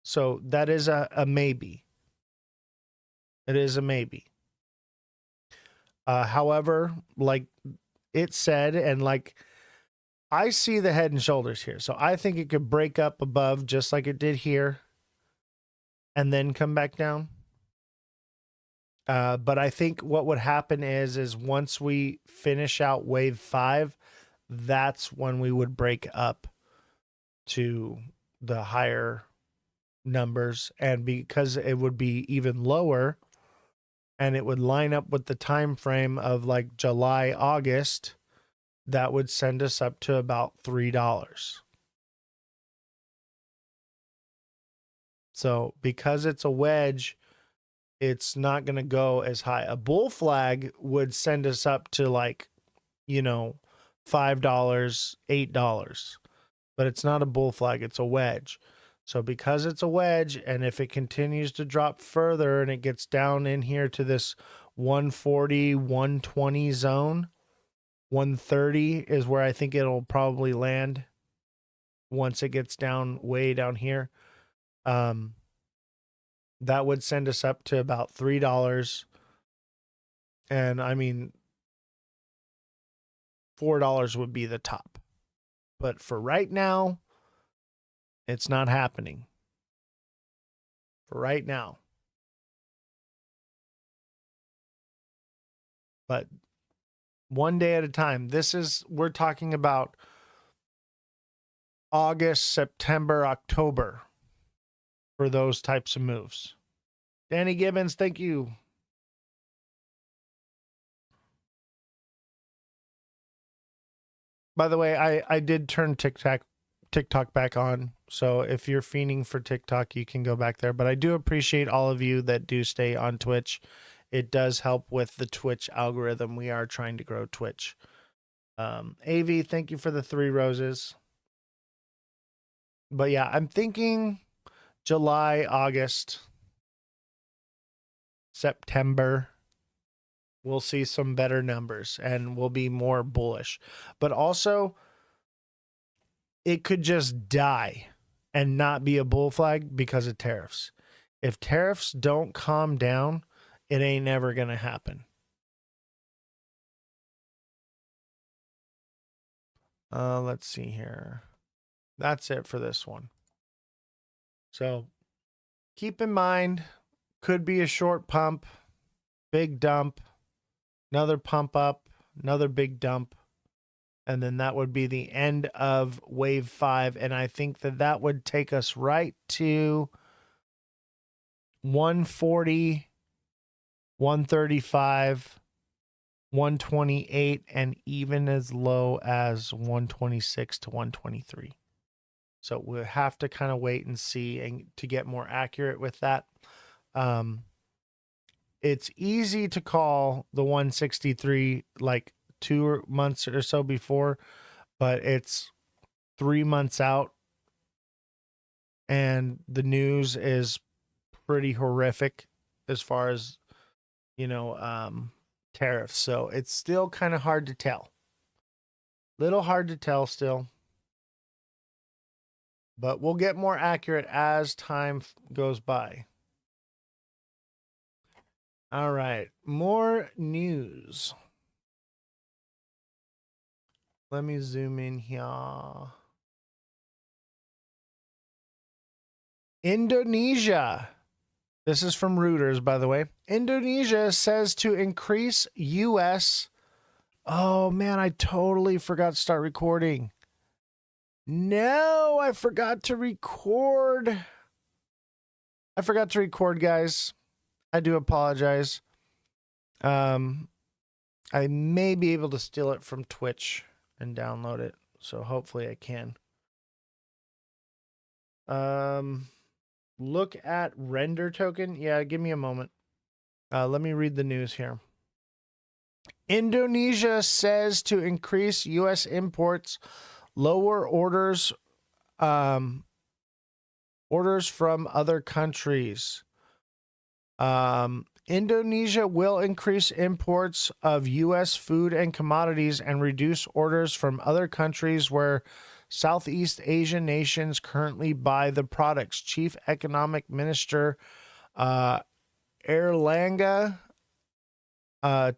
So that is a maybe. It is a maybe. However, like it said, and like I see the head and shoulders here. So I think it could break up above just like it did here and then come back down. But I think what would happen is once we finish out wave 5, that's when we would break up to the higher numbers. And because it would be even lower and it would line up with the time frame of like July, August, that would send us up to about $3. So because it's a wedge, it's not going to go as high. A bull flag would send us up to like, $5, $8. But it's not a bull flag, it's a wedge. So because it's a wedge, and if it continues to drop further and it gets down in here to this 140, 120 zone, 130 is where I think it'll probably land once it gets down way down here. That would send us up to about $3. And I mean, $4 would be the top. But for right now, it's not happening. For right now. But one day at a time. We're talking about August, September, October for those types of moves. Danny Gibbons, thank you. By the way, I did turn TikTok back on. So if you're fiending for TikTok, you can go back there. But I do appreciate all of you that do stay on Twitch. It does help with the Twitch algorithm. We are trying to grow Twitch. AV, thank you for the 3 roses. But yeah, I'm thinking July, August, September, we'll see some better numbers and we'll be more bullish. But also, it could just die and not be a bull flag because of tariffs. If tariffs don't calm down, it ain't never going to happen. Let's see here. That's it for this one. So keep in mind, could be a short pump, big dump, another pump up, another big dump. And then that would be the end of wave 5. And I think that would take us right to 140, 135, 128, and even as low as 126 to 123. So we'll have to kind of wait and see and to get more accurate with that. It's easy to call the 163 like 2 months or so before, but it's 3 months out and the news is pretty horrific as far as, tariffs. So it's still kind of hard to tell. Little hard to tell still. But we'll get more accurate as time goes by. All right, more news. Let me zoom in here. Indonesia. This is from Reuters, by the way. Indonesia says to increase U.S. Oh, man, I totally forgot to start recording. No, I forgot to record. Guys. I do apologize. I may be able to steal it from Twitch and download it. So hopefully I can. Look at render token. Yeah, give me a moment. Let me read the news here. Indonesia says to increase U.S. imports, lower orders from other countries. Indonesia will increase imports of U.S. food and commodities and reduce orders from other countries where Southeast Asian nations currently buy the products. Chief Economic Minister Erlangga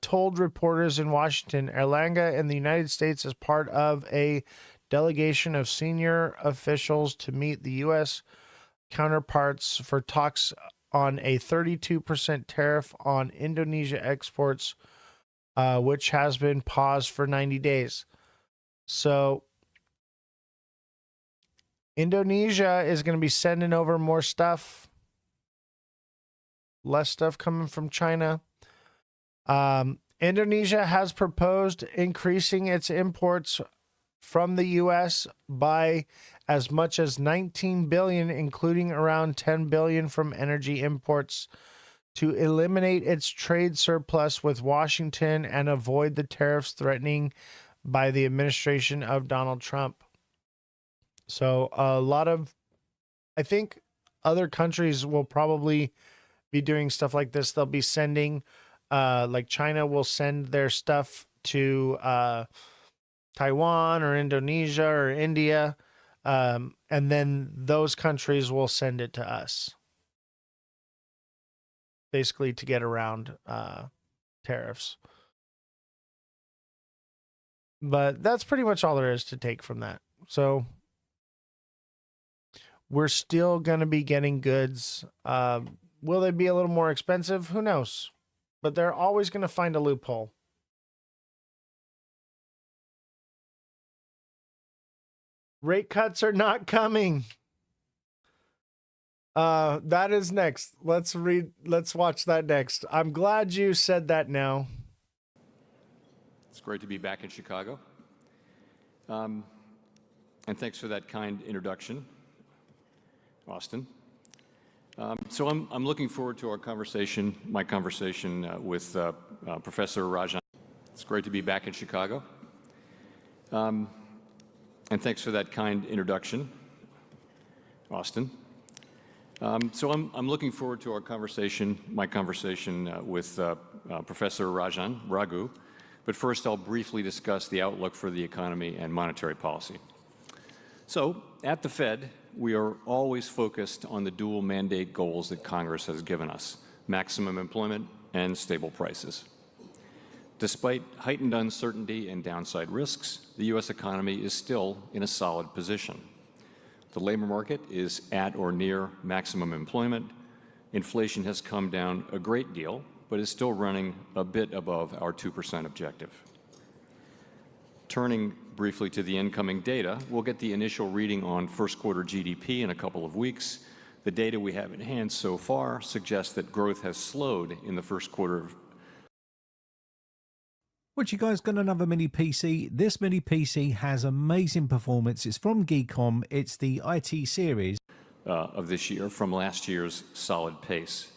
told reporters in Washington. Erlangga in the United States is part of a delegation of senior officials to meet the U.S. counterparts for talks on a 32% tariff on Indonesia exports, which has been paused for 90 days. So Indonesia is going to be sending over more stuff, less stuff coming from China. Indonesia has proposed increasing its imports from the U.S. by as much as 19 billion, including around 10 billion from energy imports, to eliminate its trade surplus with Washington and avoid the tariffs threatening by the administration of Donald Trump. So I think other countries will probably be doing stuff like this. They'll be sending, like China will send their stuff to Taiwan or Indonesia or India, and then those countries will send it to us, basically to get around tariffs. But that's pretty much all there is to take from that. So we're still going to be getting goods. Will they be a little more expensive? Who knows? But they're always going to find a loophole. Rate cuts are not coming. That is next. Let's watch that next. I'm glad you said that now. It's great to be back in Chicago. And thanks for that kind introduction, Austin. So I'm looking forward to my conversation with Professor Rajan. It's great to be back in Chicago. And thanks for that kind introduction, Austin. So I'm looking forward to my conversation with Professor Raghu. But first, I'll briefly discuss the outlook for the economy and monetary policy. So, at the Fed, we are always focused on the dual mandate goals that Congress has given us: maximum employment and stable prices. Despite heightened uncertainty and downside risks, the U.S. economy is still in a solid position. The labor market is at or near maximum employment. Inflation has come down a great deal, but is still running a bit above our 2% objective. Turning briefly to the incoming data, we'll get the initial reading on first quarter GDP in a couple of weeks. The data we have in hand so far suggests that growth has slowed in the first quarter of. What, you guys got another mini PC? This mini PC has amazing performance. It's from Geekom. It's the IT series of this year from last year's solid pace.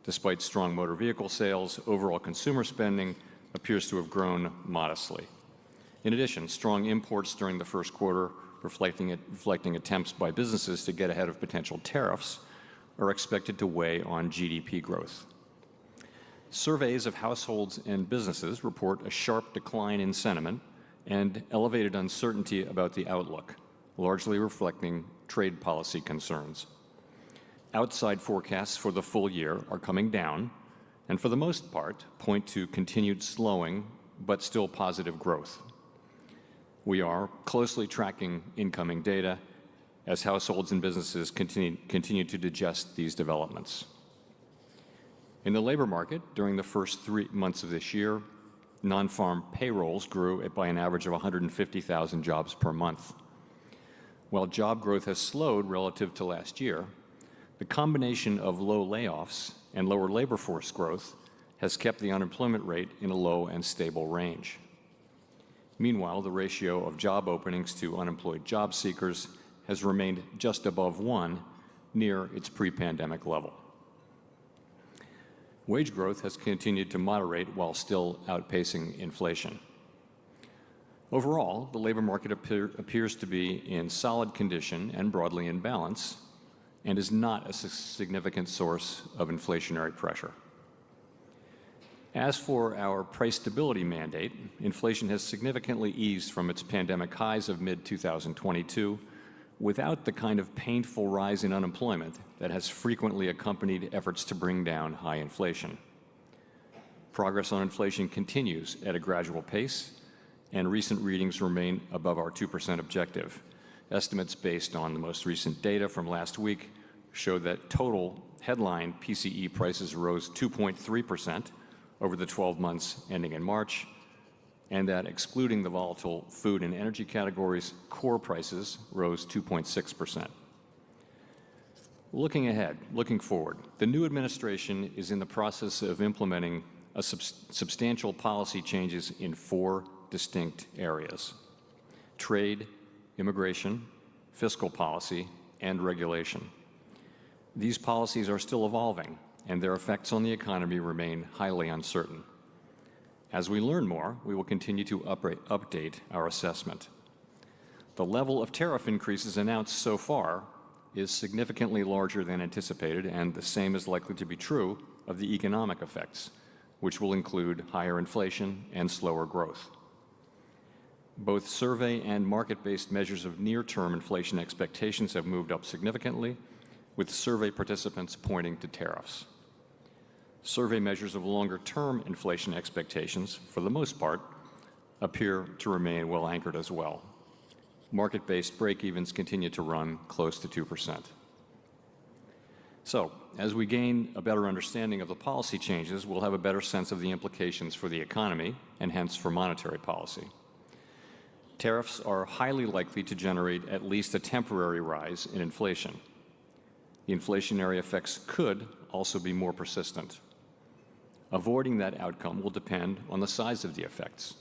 Despite strong motor vehicle sales, overall consumer spending appears to have grown modestly. In addition, strong imports during the first quarter, reflecting attempts by businesses to get ahead of potential tariffs, are expected to weigh on GDP growth. Surveys of households and businesses report a sharp decline in sentiment and elevated uncertainty about the outlook, largely reflecting trade policy concerns. Outside forecasts for the full year are coming down, and for the most part, point to continued slowing, but still positive growth. We are closely tracking incoming data as households and businesses continue to digest these developments. In the labor market, during the first 3 months of this year, non-farm payrolls grew by an average of 150,000 jobs per month. While job growth has slowed relative to last year, the combination of low layoffs and lower labor force growth has kept the unemployment rate in a low and stable range. Meanwhile, the ratio of job openings to unemployed job seekers has remained just above 1, near its pre-pandemic level. Wage growth has continued to moderate while still outpacing inflation. Overall, the labor market appears to be in solid condition and broadly in balance, and is not a significant source of inflationary pressure. As for our price stability mandate, inflation has significantly eased from its pandemic highs of mid-2022 without the kind of painful rise in unemployment that has frequently accompanied efforts to bring down high inflation. Progress on inflation continues at a gradual pace, and recent readings remain above our 2% objective. Estimates based on the most recent data from last week show that total headline PCE prices rose 2.3% over the 12 months ending in March, and that excluding the volatile food and energy categories, core prices rose 2.6%. Looking ahead, looking forward, the new administration is in the process of implementing substantial policy changes in 4 distinct areas: trade, immigration, fiscal policy, and regulation. These policies are still evolving, and their effects on the economy remain highly uncertain. As we learn more, we will continue to update our assessment. The level of tariff increases announced so far is significantly larger than anticipated, and the same is likely to be true of the economic effects, which will include higher inflation and slower growth. Both survey and market-based measures of near-term inflation expectations have moved up significantly, with survey participants pointing to tariffs. Survey measures of longer-term inflation expectations, for the most part, appear to remain well anchored as well. Market-based break-evens continue to run close to 2%. So, as we gain a better understanding of the policy changes, we'll have a better sense of the implications for the economy and hence for monetary policy. Tariffs are highly likely to generate at least a temporary rise in inflation. The inflationary effects could also be more persistent. Avoiding that outcome will depend on the size of the effects,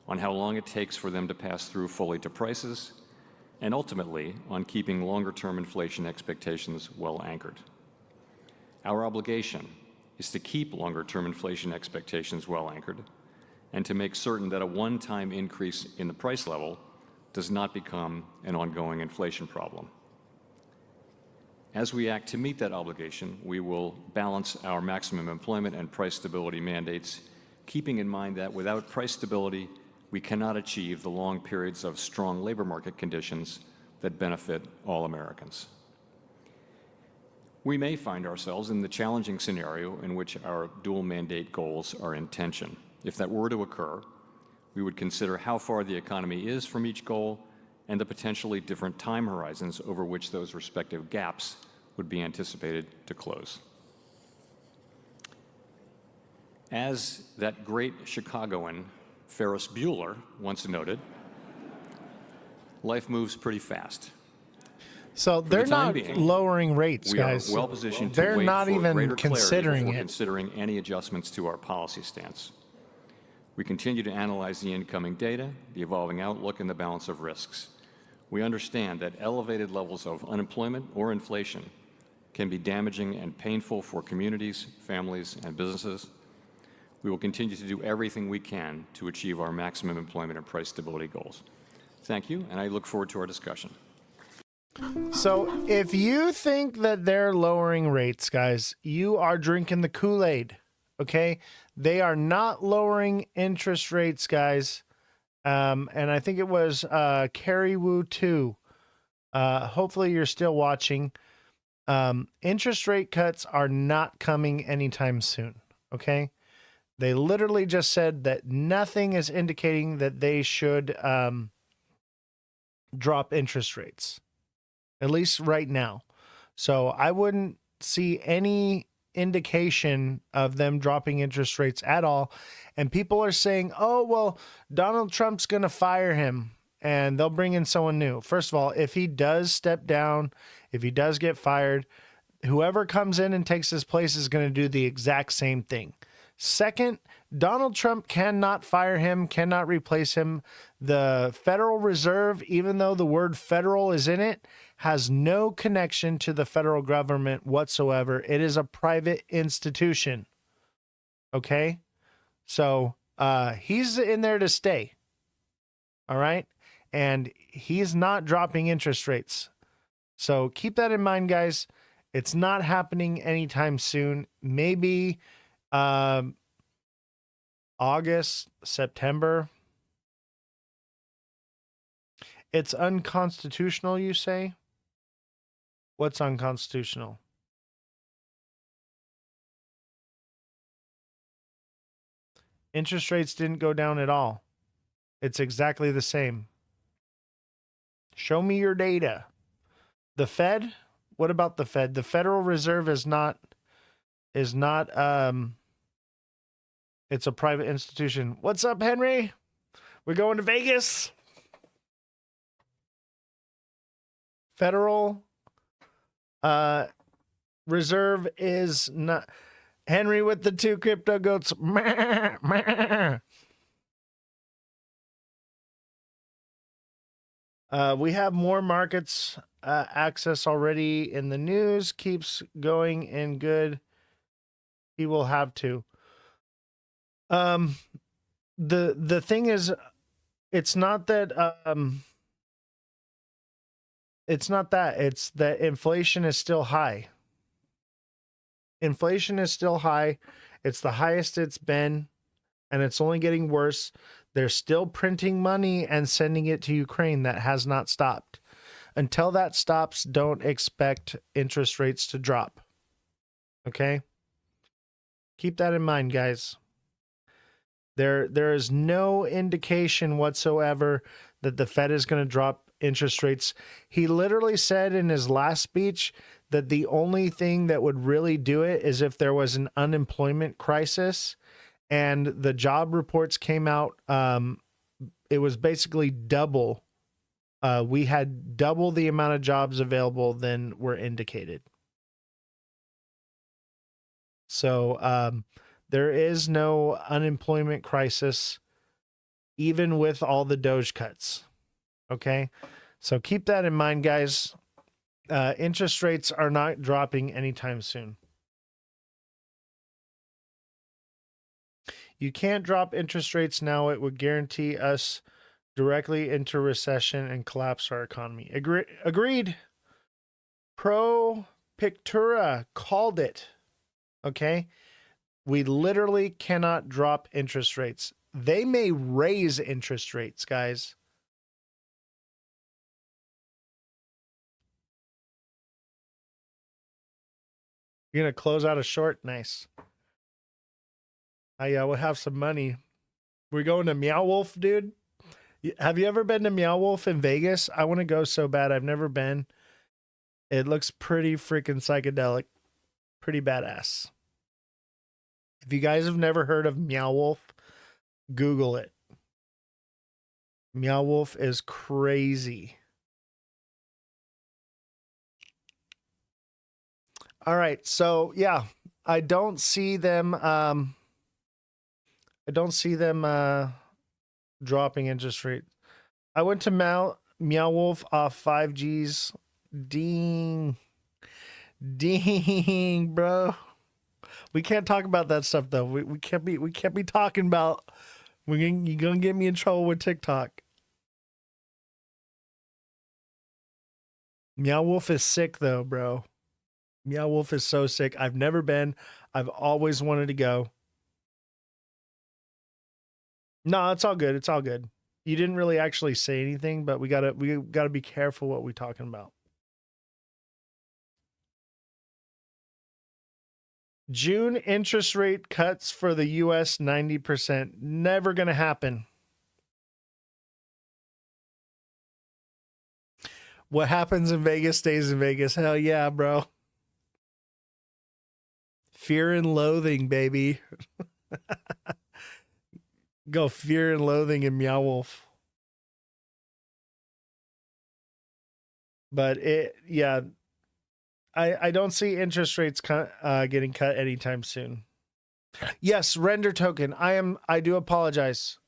on how long it takes for them to pass through fully to prices, and ultimately on keeping longer-term inflation expectations well anchored. Our obligation is to keep longer-term inflation expectations well anchored and to make certain that a one-time increase in the price level does not become an ongoing inflation problem. As we act to meet that obligation, we will balance our maximum employment and price stability mandates, keeping in mind that without price stability, we cannot achieve the long periods of strong labor market conditions that benefit all Americans. We may find ourselves in the challenging scenario in which our dual mandate goals are in tension. If that were to occur, we would consider how far the economy is from each goal and the potentially different time horizons over which those respective gaps would be anticipated to close. As that great Chicagoan Ferris Bueller once noted, life moves pretty fast. So they're not lowering rates, we guys. We are well positioned to they're wait not for even greater considering clarity before it. considering any adjustments to our policy stance. We continue to analyze the incoming data, the evolving outlook, and the balance of risks. We understand that elevated levels of unemployment or inflation can be damaging and painful for communities, families, and businesses. We will continue to do everything we can to achieve our maximum employment and price stability goals. Thank you, and I look forward to our discussion. So if you think that they're lowering rates, guys, you are drinking the Kool-Aid, okay? They are not lowering interest rates, guys. And I think it was Carrie Wu too. Hopefully you're still watching. Interest rate cuts are not coming anytime soon, okay? They literally just said that nothing is indicating that they should drop interest rates, at least right now. So I wouldn't see any indication of them dropping interest rates at all. And people are saying, oh, well, Donald Trump's going to fire him and they'll bring in someone new. First of all, if he does step down, if he does get fired, whoever comes in and takes his place is going to do the exact same thing. Second, Donald Trump cannot fire him, cannot replace him. The Federal Reserve, even though the word federal is in it, has no connection to the federal government whatsoever. It is a private institution. Okay? So he's in there to stay. All right? And he's not dropping interest rates. So keep that in mind, guys. It's not happening anytime soon. Maybe August, September. It's unconstitutional, you say? What's unconstitutional? Interest rates didn't go down at all. It's exactly the same. Show me your data. The Fed? What about the Fed? The Federal Reserve is not is not it's a private institution. What's up, Henry? We're going to Vegas. Federal Reserve is not Henry with the 2 crypto goats. Meh, meh. We have more markets access already in the news. Keeps going and good. He will have to. The thing is, it's not that it's that inflation is still high. Inflation is still high. It's the highest it's been, and it's only getting worse. They're still printing money and sending it to Ukraine. That has not stopped. Until that stops, don't expect interest rates to drop. Okay? Keep that in mind, guys. There is no indication whatsoever that the Fed is going to drop interest rates. He literally said in his last speech that the only thing that would really do it is if there was an unemployment crisis, and the job reports came out. It was basically double. We had double the amount of jobs available than were indicated. So there is no unemployment crisis, even with all the Doge cuts. Okay, so keep that in mind, guys. Interest rates are not dropping anytime soon. You can't drop interest rates now. It would guarantee us directly into recession and collapse our economy. Agreed. Pro Pictura called it. Okay. We literally cannot drop interest rates. They may raise interest rates, guys. You're going to close out a short? Nice. I will have some money. We're going to Meow Wolf, dude. Have you ever been to Meow Wolf in Vegas? I want to go so bad. I've never been. It looks pretty freaking psychedelic. Pretty badass. If you guys have never heard of Meow Wolf, Google it. Meow Wolf is crazy. All right, so yeah, I don't see them dropping interest rate. I went to Meow Wolf off 5Gs. Ding, bro. We can't talk about that stuff though. We can't be talking about. You're gonna get me in trouble with TikTok. Meow Wolf is sick though, bro. Meow Wolf is so sick. I've never been. I've always wanted to go. No, it's all good. It's all good. You didn't really actually say anything, but we gotta be careful what we're talking about. June interest rate cuts for the US 90%. Never gonna happen. What happens in Vegas stays in Vegas. Hell yeah, bro. Fear and Loathing, baby. Go Fear and Loathing in Meow Wolf. But I don't see interest rates getting cut anytime soon. Yes, render token. I do apologize.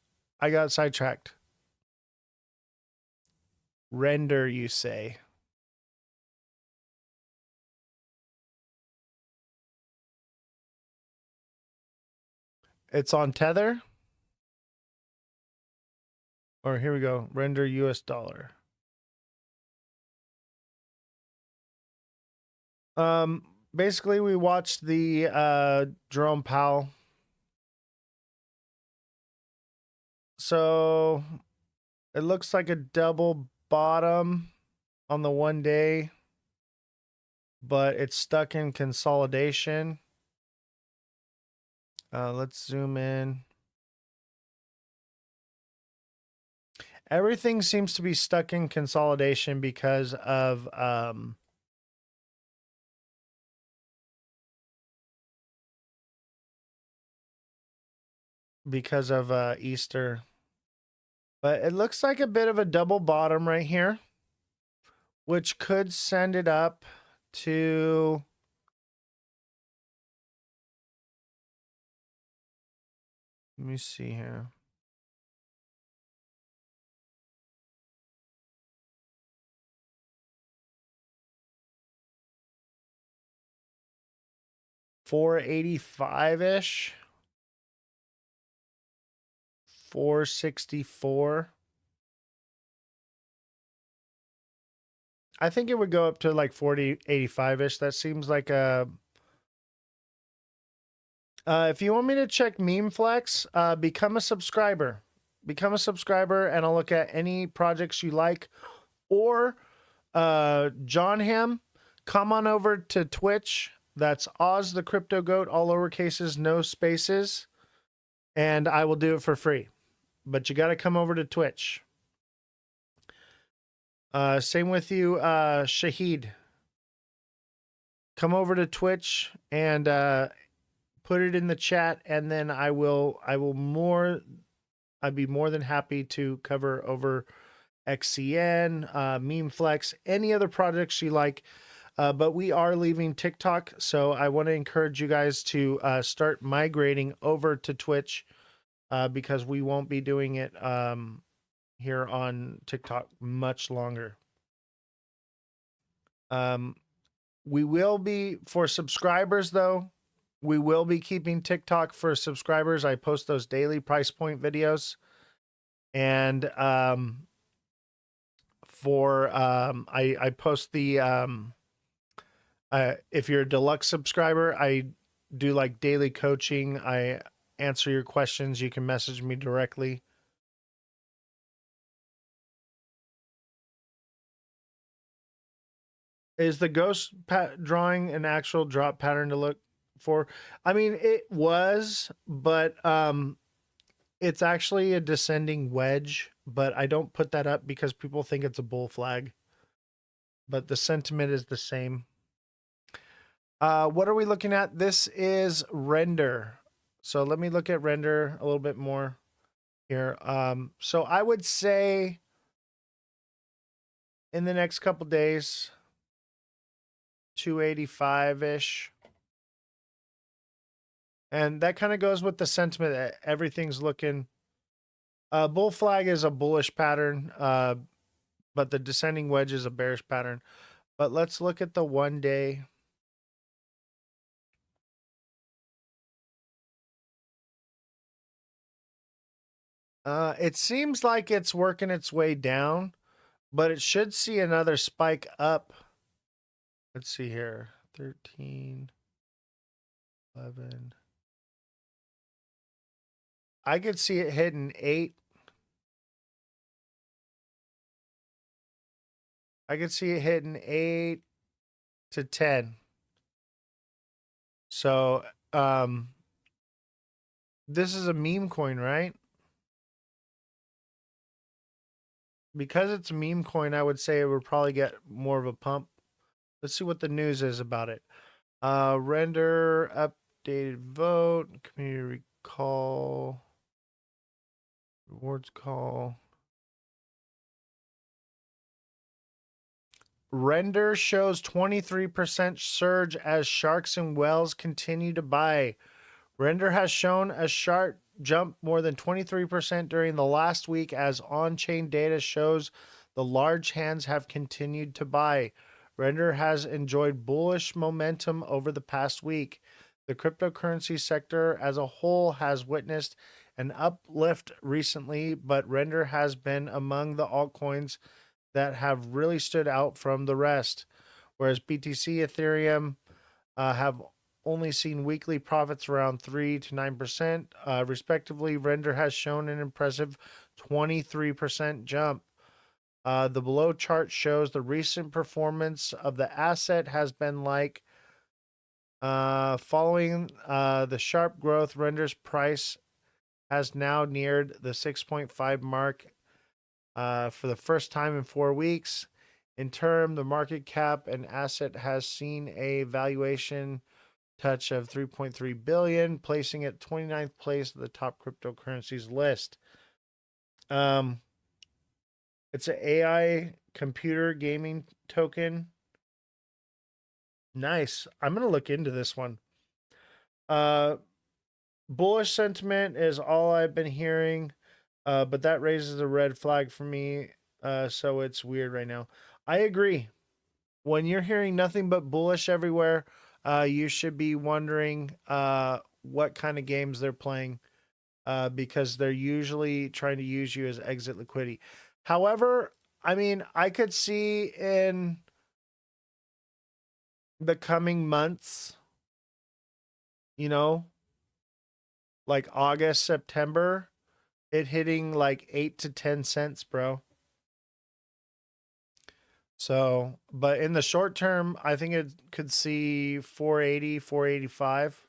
I got sidetracked. Render, you say? It's on Tether? Or here we go. Render US dollar. Basically we watched the Jerome Powell. So it looks like a double bottom on the 1 day, but it's stuck in consolidation. Let's zoom in. Everything seems to be stuck in consolidation because of because of Easter. But it looks like a bit of a double bottom right here, which could send it up to let me see here. $485-ish. 464. I think it would go up to like 85-ish. That seems like a if you want me to check Meme Flex, become a subscriber. Become a subscriber, and I'll look at any projects you like. Or John Ham, come on over to Twitch. That's Ozthecryptogoat, all lowercases, no spaces. And I will do it for free. But you got to come over to Twitch. Same with you, Shahid. Come over to Twitch and put it in the chat, and then I'd be more than happy to cover over XCN, MemeFlex, any other projects you like. But we are leaving TikTok, so I want to encourage you guys to start migrating over to Twitch because we won't be doing it here on TikTok much longer. We will be, for subscribers though, we will be keeping TikTok for subscribers. I post those daily price point videos. And I post the if you're a deluxe subscriber, I do like daily coaching. I answer your questions. You can message me directly. Is the ghost drawing an actual drop pattern to look for? I mean, it was, but it's actually a descending wedge, but I don't put that up because people think it's a bull flag. But the sentiment is the same. What are we looking at? This is render. So let me look at render a little bit more here. So I would say in the next couple days, 285-ish. And that kind of goes with the sentiment that everything's looking. Bull flag is a bullish pattern, but the descending wedge is a bearish pattern. But let's look at the 1 day. It seems like it's working its way down, but it should see another spike up. Let's see here. 13, 11. I could see it hitting 8. I could see it hitting 8 to 10. So, this is a meme coin, right? Because it's a meme coin, I would say it would probably get more of a pump. Let's see what the news is about it. Render, updated vote, community recall, rewards call. Render shows 23% surge as sharks and whales continue to buy. Render has shown a sharp jump more than 23% during the last week as on-chain data shows the large hands have continued to buy. Render has enjoyed bullish momentum over the past week. The cryptocurrency sector as a whole has witnessed an uplift recently, but Render has been among the altcoins that have really stood out from the rest, whereas BTC, Ethereum have only seen weekly profits around 3 to 9%, respectively. Render has shown an impressive 23% jump. The below chart shows the recent performance of the asset has been like following the sharp growth. Render's price has now neared the 6.5 mark for the first time in 4 weeks. In turn, the market cap and asset has seen a valuation touch of 3.3 billion, placing it 29th place of the top cryptocurrencies list. It's an AI computer gaming token. Nice. I'm going to look into this one. Bullish sentiment is all I've been hearing, but that raises a red flag for me, so it's weird right now. I agree. When you're hearing nothing but bullish everywhere, you should be wondering what kind of games they're playing, because they're usually trying to use you as exit liquidity. However, I mean, I could see in the coming months, you know, like August, September, it hitting like 8 to 10 cents, bro. So, but in the short term, I think it could see 480, 485.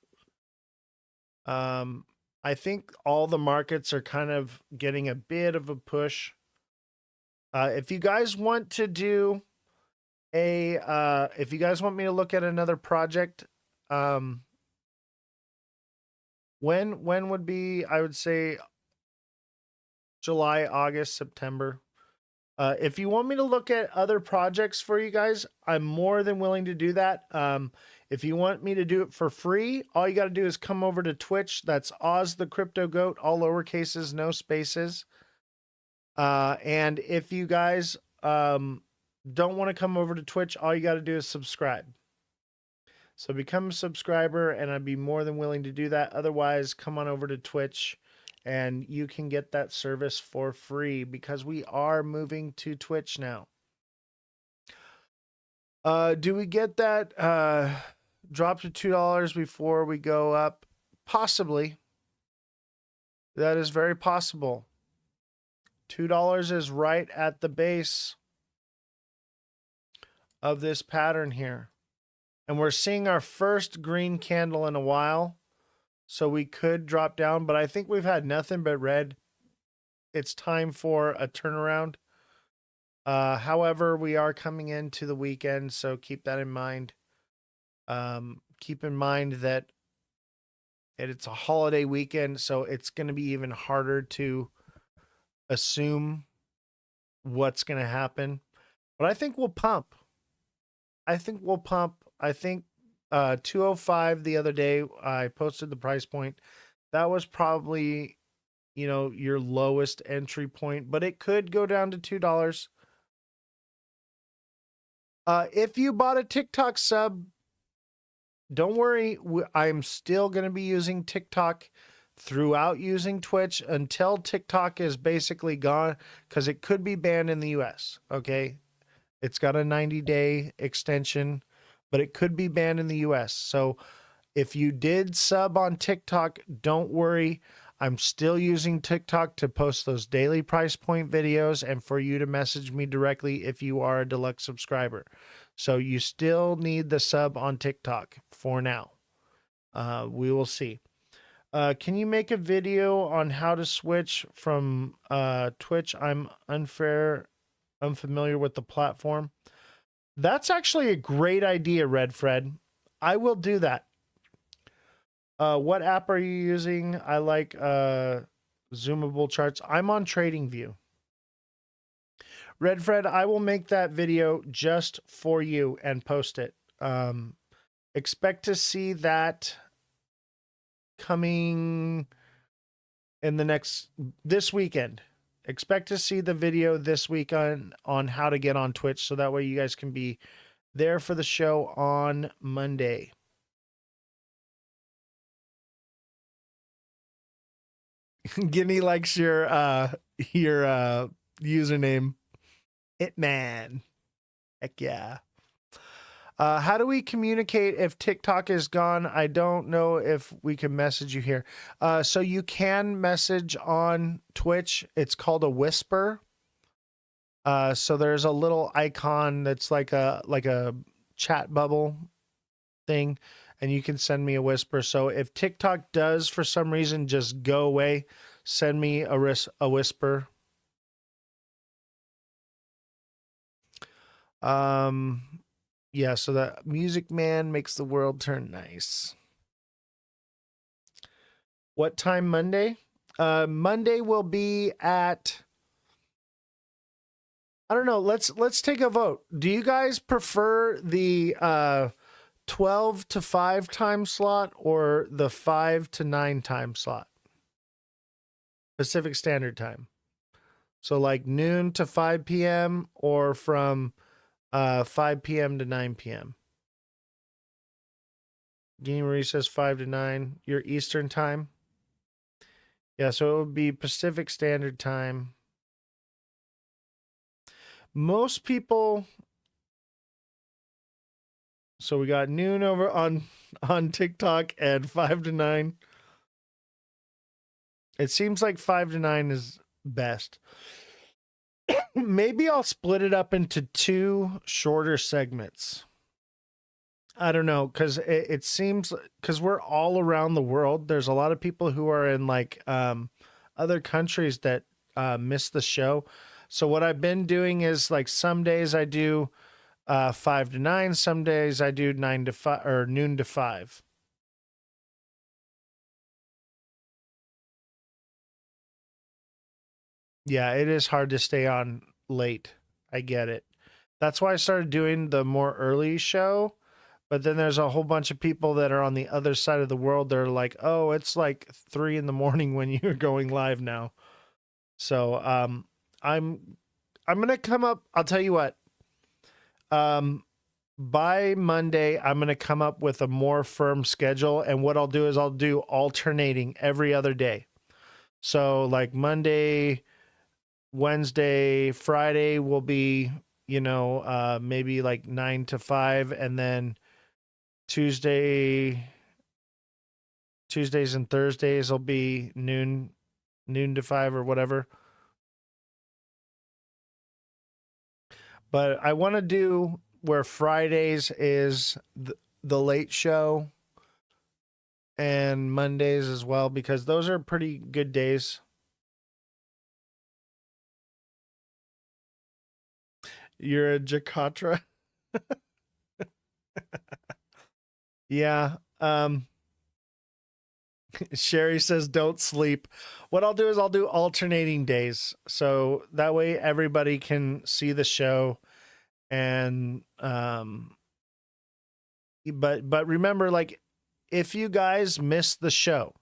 I think all the markets are kind of getting a bit of a push. If you guys want to do if you guys want me to look at another project, when would be, I would say July, August, September. If you want me to look at other projects for you guys, I'm more than willing to do that. If you want me to do it for free, all you got to do is come over to Twitch. That's Ozthecryptogoat, all lowercases, no spaces. And if you guys don't want to come over to Twitch, all you got to do is subscribe. So become a subscriber, and I'd be more than willing to do that. Otherwise, come on over to Twitch, and you can get that service for free because we are moving to Twitch now. Do we get that drop to $2 before we go up? Possibly. That is very possible. $2 is right at the base of this pattern here. And we're seeing our first green candle in a while. So we could drop down, but I think we've had nothing but red. It's time for a turnaround. However, we are coming into the weekend, so keep that in mind. Keep in mind that it's a holiday weekend, so it's going to be even harder to assume what's going to happen. But I think we'll pump. I think 205 the other day, I posted the price point. That was probably, you know, your lowest entry point, but it could go down to $2. If you bought a TikTok sub, don't worry. I'm still going to be using TikTok throughout using Twitch until TikTok is basically gone, because it could be banned in the US. Okay. It's got a 90-day extension, but it could be banned in the US. So if you did sub on TikTok, don't worry. I'm still using TikTok to post those daily price point videos and for you to message me directly if you are a deluxe subscriber. So you still need the sub on TikTok for now. We will see. Can you make a video on how to switch from Twitch? I'm unfamiliar with the platform. That's actually a great idea, Red Fred. I will do that. What app are you using? I like zoomable charts. I'm on TradingView. Red Fred, I will make that video just for you and post it. Expect to see that coming in this weekend. Expect to see the video this week on how to get on Twitch, so that way you guys can be there for the show on Monday. Guinea likes your username, Hitman. Heck yeah. How do we communicate if TikTok is gone? I don't know if we can message you here. So you can message on Twitch. It's called a whisper. So there's a little icon that's like a chat bubble thing, and you can send me a whisper. So if TikTok does for some reason just go away, send me a whisper. Yeah, so that Music Man makes the world turn nice. What time Monday? Monday will be at, I don't know, let's take a vote. Do you guys prefer the 12 to 5 time slot or the 5 to 9 time slot? Pacific Standard Time. So like noon to 5 p.m. or from 5 p.m. to 9 p.m. Guinea Marie says 5 to 9. Your Eastern time? Yeah, so it would be Pacific Standard Time. Most people. So we got noon over on TikTok and 5 to 9. It seems like 5 to 9 is best. Maybe I'll split it up into 2 shorter segments. I don't know, because it seems, because we're all around the world. There's a lot of people who are in like other countries that miss the show. So what I've been doing is like some days I do 5 to 9. Some days I do 9 to 5 or noon to 5. Yeah, it is hard to stay on late. I get it. That's why I started doing the more early show. But then there's a whole bunch of people that are on the other side of the world. They're like, oh, it's like 3 in the morning when you're going live now. So I'm gonna come up. I'll tell you what. By Monday, I'm gonna come up with a more firm schedule. And what I'll do is I'll do alternating every other day. So like Monday, Wednesday, Friday will be, maybe like 9 to 5, and then Tuesdays and Thursdays will be noon to 5 or whatever. But I want to do where Fridays is the late show and Mondays as well, because those are pretty good days. You're a Jakatra. Yeah. Sherry says don't sleep. What I'll do is I'll do alternating days. So that way everybody can see the show. And but remember, like, if you guys miss the show,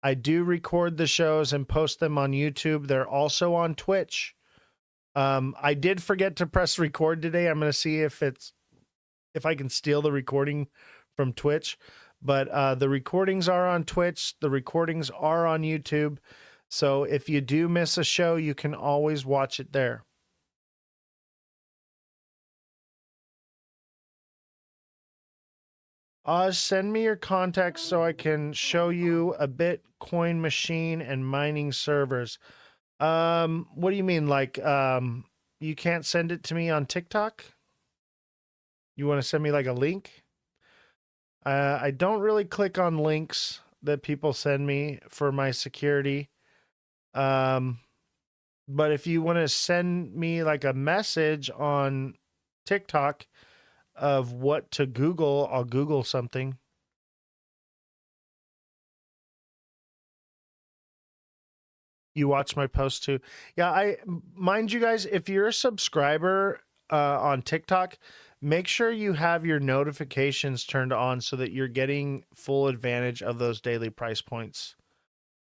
I do record the shows and post them on YouTube. They're also on Twitch. I did forget to press record today. I'm going to see if I can steal the recording from Twitch. But the recordings are on Twitch. The recordings are on YouTube. So if you do miss a show, you can always watch it there. Oz, send me your contacts so I can show you a Bitcoin machine and mining servers. What do you mean? Like, you can't send it to me on TikTok? You want to send me like a link? I don't really click on links that people send me for my security. But if you want to send me like a message on TikTok of what to Google, I'll Google something. You watch my post too. Yeah, I mind you guys, if you're a subscriber on TikTok, make sure you have your notifications turned on so that you're getting full advantage of those daily price points.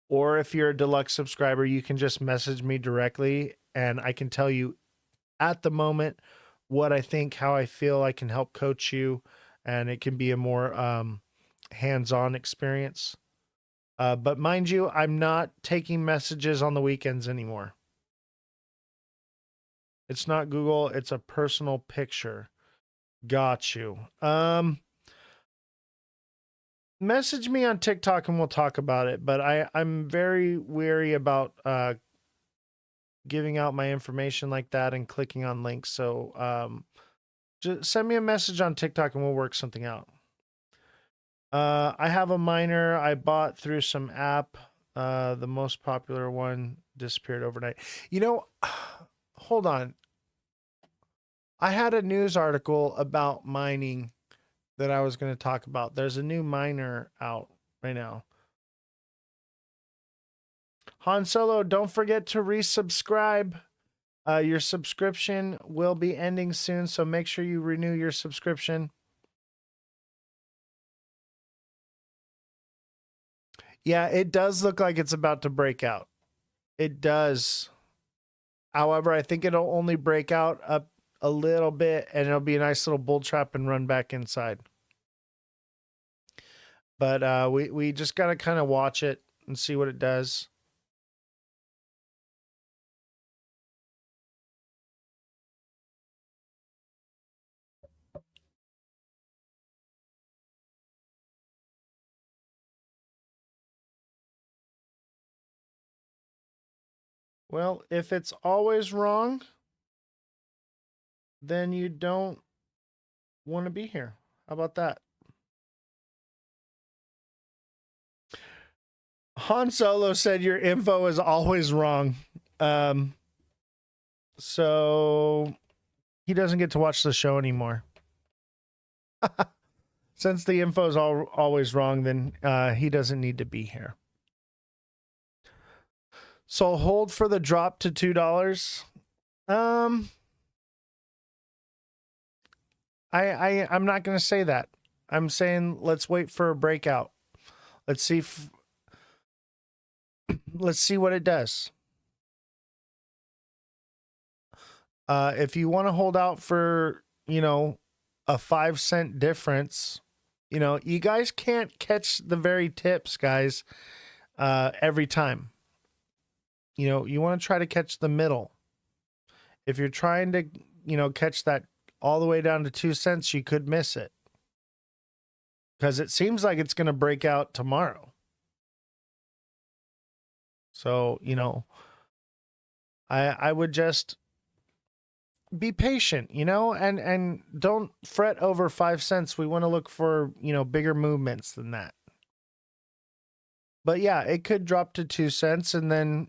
Or if you're a deluxe subscriber, you can just message me directly and I can tell you at the moment what I think, how I feel I can help coach you, and it can be a more hands-on experience. But mind you, I'm not taking messages on the weekends anymore. It's not Google, it's a personal picture. Got you. Message me on TikTok and we'll talk about it. But I'm very wary about giving out my information like that and clicking on links. So just send me a message on TikTok and we'll work something out. I have a miner I bought through some app. The most popular one disappeared overnight. Hold on. I had a news article about mining that I was going to talk about. There's a new miner out right now. Han Solo, don't forget to resubscribe. Your subscription will be ending soon, so make sure you renew your subscription. Yeah, it does look like it's about to break out. It does. However, I think it'll only break out up a little bit, and it'll be a nice little bull trap and run back inside. But we just got to kind of watch it and see what it does. Well, if it's always wrong, then you don't want to be here. How about that? Han Solo said your info is always wrong. So he doesn't get to watch the show anymore. Since the info is always wrong, then he doesn't need to be here. So hold for the drop to $2. I'm not going to say that. I'm saying let's wait for a breakout. Let's see let's see what it does. If you want to hold out for, a 5-cent difference, you guys can't catch the very tips, guys, every time. You want to try to catch the middle. If you're trying to, catch that all the way down to 2 cents, you could miss it. Because it seems like it's going to break out tomorrow. So, I would just be patient, and don't fret over 5 cents. We want to look for, bigger movements than that. But yeah, it could drop to 2 cents, and then,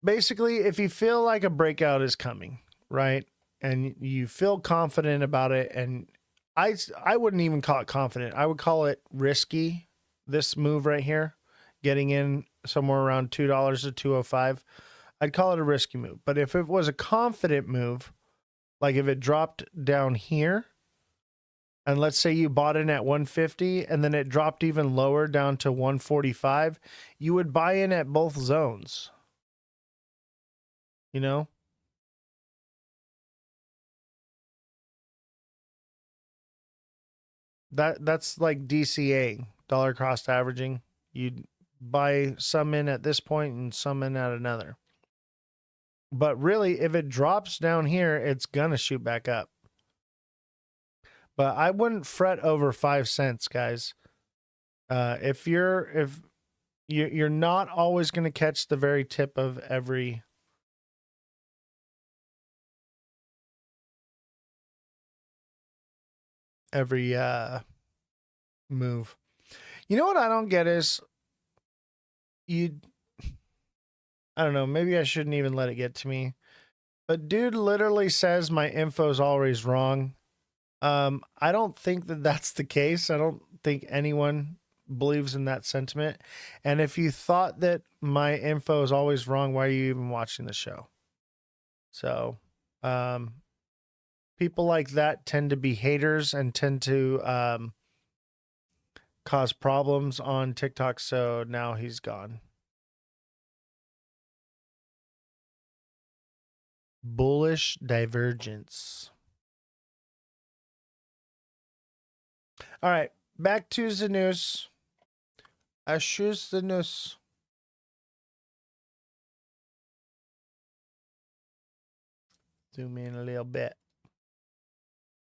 basically, if you feel like a breakout is coming, right, and you feel confident about it, and I wouldn't even call it confident. I would call it risky, this move right here, getting in somewhere around $2 to 205. I'd call it a risky move. But if it was a confident move, like if it dropped down here, and let's say you bought in at 150 and then it dropped even lower down to 145, you would buy in at both zones. That's like DCA, dollar cost averaging. You'd buy some in at this point and some in at another. But really, if it drops down here, it's going to shoot back up. But I wouldn't fret over 5 cents, guys. If you're not always going to catch the very tip of every move. What I don't get is I don't know, maybe I shouldn't even let it get to me. But dude literally says my info is always wrong. I don't think that that's the case. I don't think anyone believes in that sentiment. And if you thought that my info is always wrong, why are you even watching the show? So, people like that tend to be haters and tend to cause problems on TikTok. So now he's gone. Bullish divergence. All right, back to the news. I choose the news. Zoom in a little bit.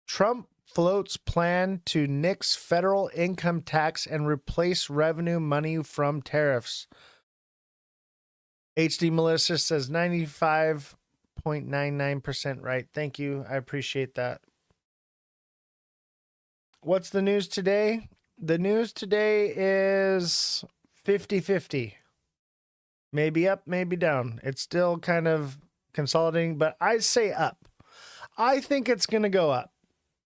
Trump floats plan to nix federal income tax and replace revenue money from tariffs. HD Melissa says 95.99% right. Thank you. I appreciate that. What's the news today? The news today is 50-50. Maybe up, maybe down. It's still kind of consolidating, but I'd say up. I think it's going to go up.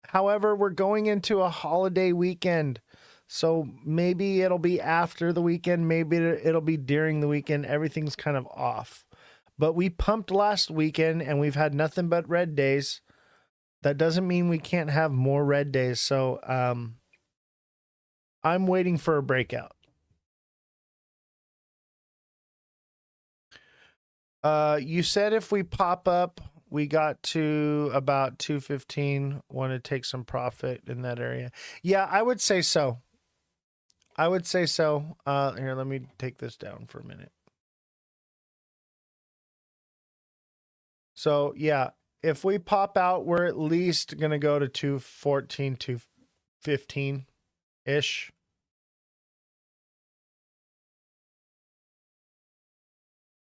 However, we're going into a holiday weekend. So maybe it'll be after the weekend. Maybe it'll be during the weekend. Everything's kind of off. But we pumped last weekend and we've had nothing but red days. That doesn't mean we can't have more red days. So I'm waiting for a breakout. You said if we pop up, we got to about 215. Want to take some profit in that area? Yeah, I would say so. I would say so. Here, let me take this down for a minute. So yeah, if we pop out, we're at least gonna go to 214, 215 ish.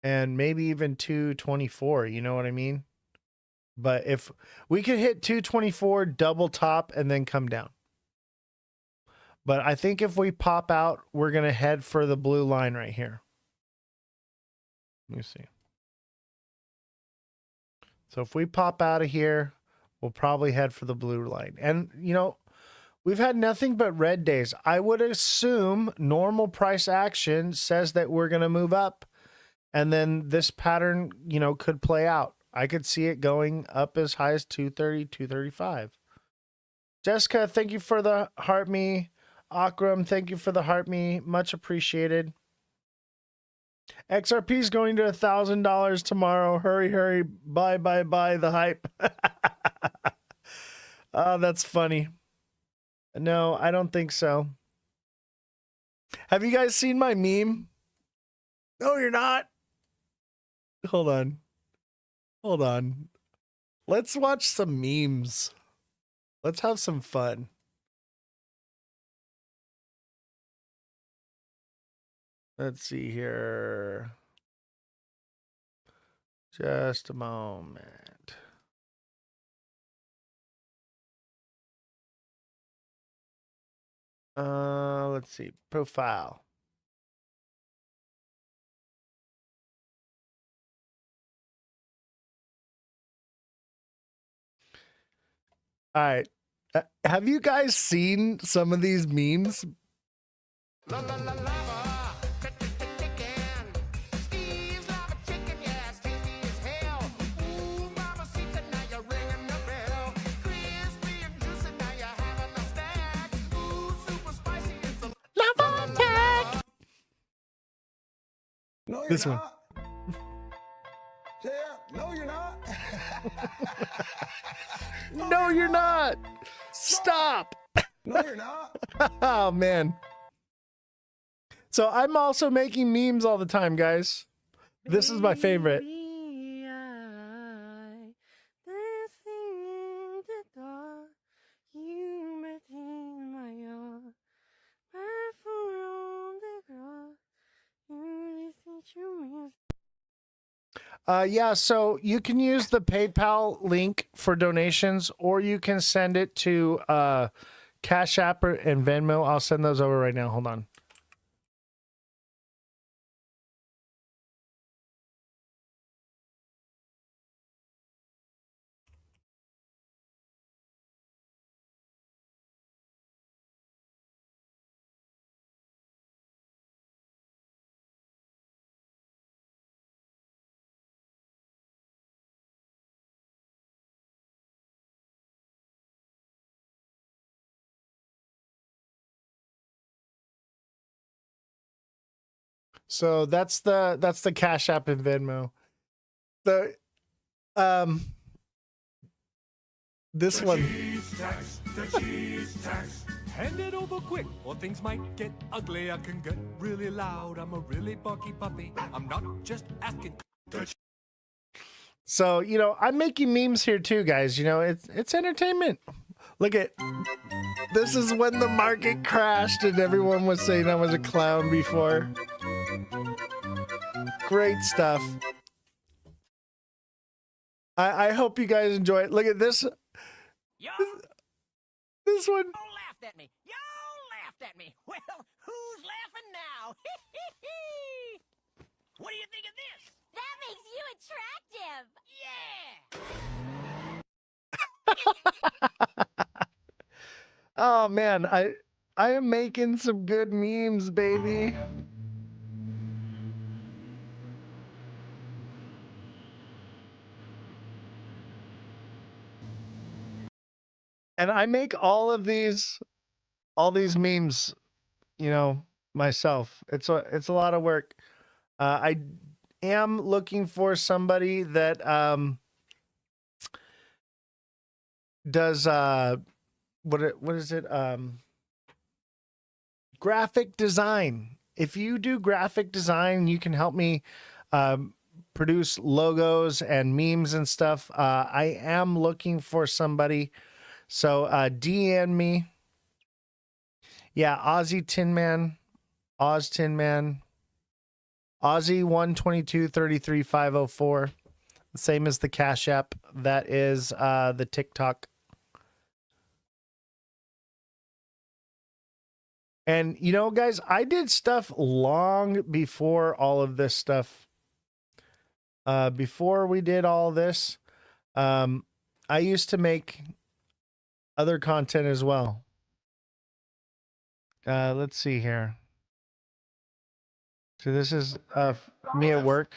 And maybe even 224, you know what I mean? But if we could hit 224, double top, and then come down. But I think if we pop out, we're going to head for the blue line right here. Let me see. So if we pop out of here, we'll probably head for the blue line. And, you know, we've had nothing but red days. I would assume normal price action says that we're going to move up. And then this pattern, you know, could play out. I could see it going up as high as 230, 235. Jessica, thank you for the heart me. Akram, thank you for the heart me. Much appreciated. XRP is going to $1,000 tomorrow. Hurry, hurry. Buy, buy, buy the hype. Oh, that's funny. No, I don't think so. Have you guys seen my meme? No, you're not. Hold on. Hold on. Let's watch some memes. Let's have some fun. Let's see here. Just a moment. Let's see. Profile. All right. Have you guys seen some of these memes? No, This one. not. Yeah, no, you're not. No, you're not. Stop. No, you're not. Oh, man. So I'm also making memes all the time, guys. This is my favorite. Yeah, so you can use the PayPal link for donations, or you can send it to Cash App and Venmo. I'll send those over right now. Hold on. So that's the Cash App and Venmo. The this one. The cheese tax. Hand it over quick, or things might get ugly. I can get really loud. I'm a really bucky puppy. I'm not just asking. So, you know, I'm making memes here too, guys. You know, it's entertainment. Look at this is when the market crashed and everyone was saying I was a clown before. Great stuff. I hope you guys enjoy it. Look at this. This one. Y'all laughed at me. Y'all laughed at me. Well, who's laughing now? What do you think of this? That makes you attractive. Yeah. Oh man, I am making some good memes, baby. And I make all these memes, you know, myself. It's a lot of work. I am looking for somebody that does what is it? Graphic design. If you do graphic design, you can help me produce logos and memes and stuff. I am looking for somebody. So DM me. Yeah, Aussie Tin Man, Oz Tin Man, Aussie 122-33-504. Same as the Cash App. That is the TikTok. And you know, guys, I did stuff long before all of this stuff. Before we did all this, I used to make other content as well. Let's see here. So this is me at work.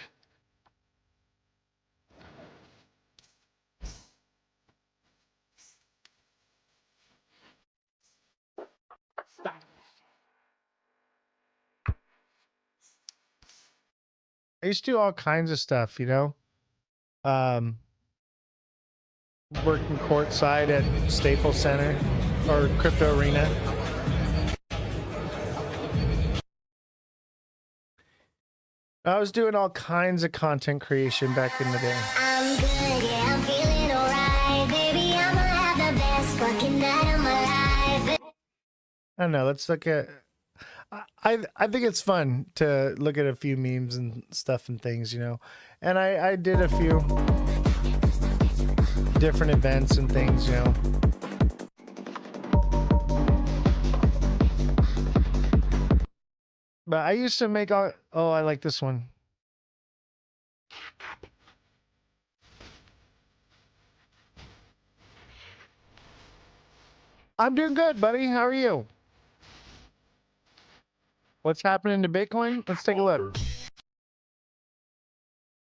I used to do all kinds of stuff, you know. Working courtside at Staples Center or Crypto Arena. I was doing all kinds of content creation back in the day. I'm good, yeah, I'm feeling alright. Baby, I'ma have the best fucking night of my life. I don't know. Let's look at. I think it's fun to look at a few memes and stuff and things, you know. And I did a few different events and things, you know. But I used to make all. Oh, I like this one. I'm doing good, buddy. How are you? What's happening to Bitcoin? Let's take a look.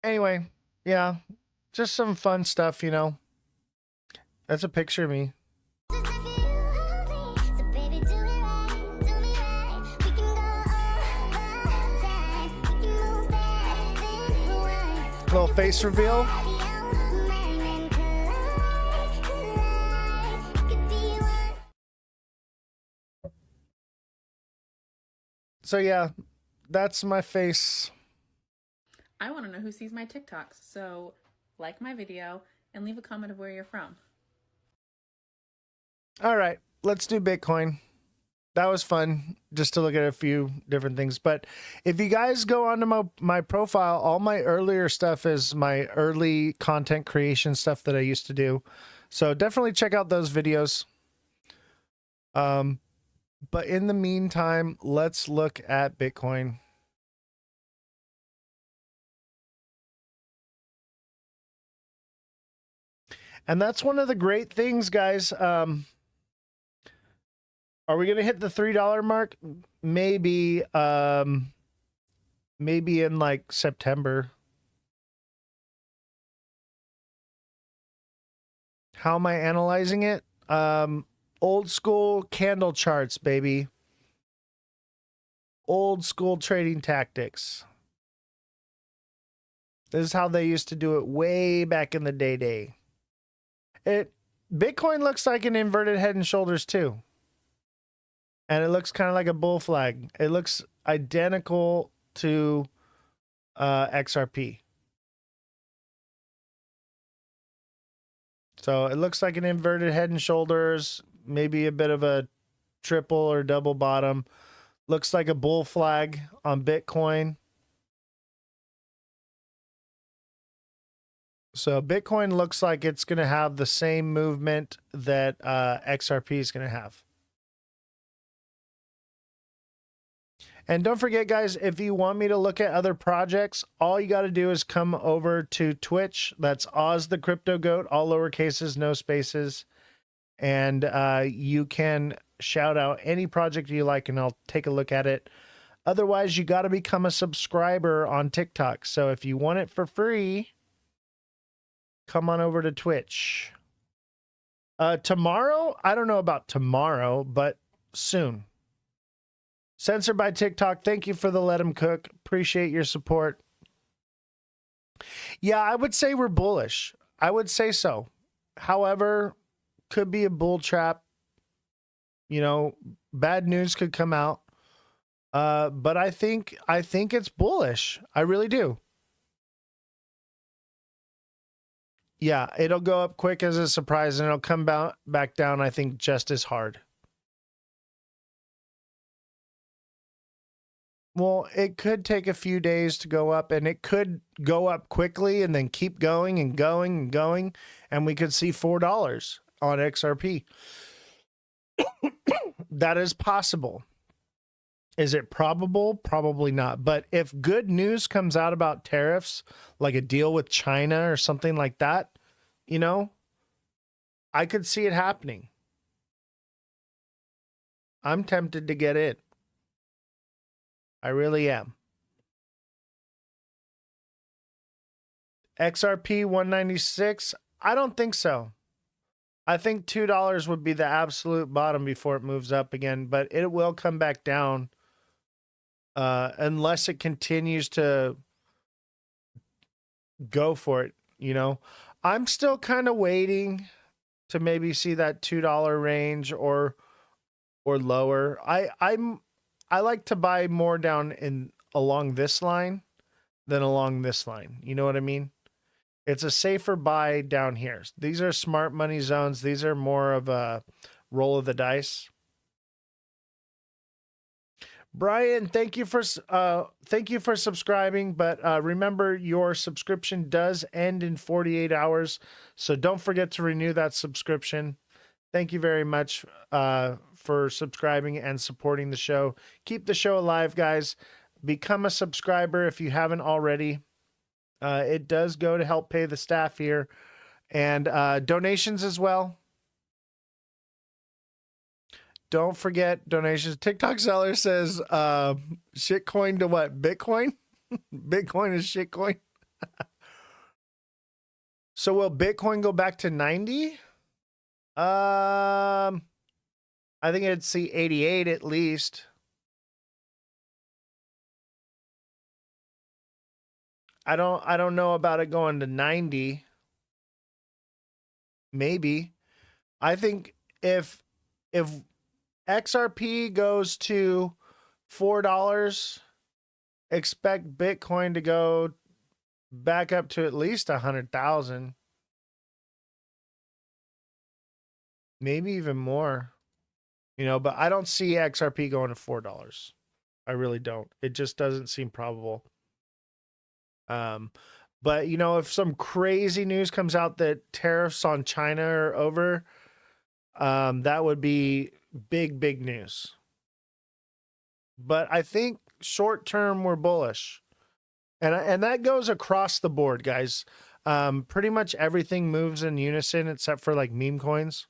Anyway, yeah, just some fun stuff, you know. That's a picture of me. Little face reveal. So yeah, that's my face. I want to know who sees my TikToks, so like my video and leave a comment of where you're from. All right, let's do Bitcoin. That was fun just to look at a few different things. But if you guys go onto my profile, all my earlier stuff is my early content creation stuff that I used to do. So definitely check out those videos. But in the meantime, let's look at Bitcoin. And that's one of the great things, guys. Are we going to hit the $3 mark? Maybe, maybe in like September. How am I analyzing it? Old school candle charts, baby. Old school trading tactics. This is how they used to do it way back in the day. Bitcoin looks like an inverted head and shoulders too. And it looks kind of like a bull flag. It looks identical to XRP. So it looks like an inverted head and shoulders, maybe a bit of a triple or double bottom. Looks like a bull flag on Bitcoin. So Bitcoin looks like it's going to have the same movement that XRP is going to have. And don't forget, guys, if you want me to look at other projects, all you got to do is come over to Twitch. That's Ozthecryptogoat, all lowercases, no spaces. And you can shout out any project you like, and I'll take a look at it. Otherwise, you got to become a subscriber on TikTok. So if you want it for free, come on over to Twitch. Tomorrow, I don't know about tomorrow, but soon. Censored by TikTok, thank you for the Let 'Em Cook. Appreciate your support. Yeah, I would say we're bullish. I would say so. However, could be a bull trap. You know, bad news could come out. But I think it's bullish. I really do. Yeah, it'll go up quick as a surprise, and it'll come back down, I think, just as hard. Well, it could take a few days to go up, and it could go up quickly and then keep going and going and going, and we could see $4 on XRP. That is possible. Is it probable? Probably not. But if good news comes out about tariffs, like a deal with China or something like that, you know, I could see it happening. I'm tempted to get in. I really am. XRP 196? I don't think so. I think $2 would be the absolute bottom before it moves up again, but it will come back down unless it continues to go for it, you know. I'm still kind of waiting to maybe see that $2 range or lower. I like to buy more down along this line than along this line. You know what I mean? It's a safer buy down here. These are smart money zones. These are more of a roll of the dice. Brian, thank you for subscribing, but remember your subscription does end in 48 hours, so don't forget to renew that subscription. Thank you very much for subscribing and supporting the show. Keep the show alive, guys. Become a subscriber if you haven't already. It does go to help pay the staff here, and donations as well. Don't forget donations. TikTok seller says shitcoin to what? Bitcoin? Bitcoin is shitcoin. So will Bitcoin go back to 90? I think it'd see 88 at least. I don't know about it going to 90. Maybe. I think if XRP goes to $4, expect Bitcoin to go back up to at least 100,000. Maybe even more. You know, but I don't see XRP going to $4. I really don't. It just doesn't seem probable. But you know, if some crazy news comes out that tariffs on China are over, that would be big news. But I think short term we're bullish, and that goes across the board, guys. Pretty much everything moves in unison except for like meme coins.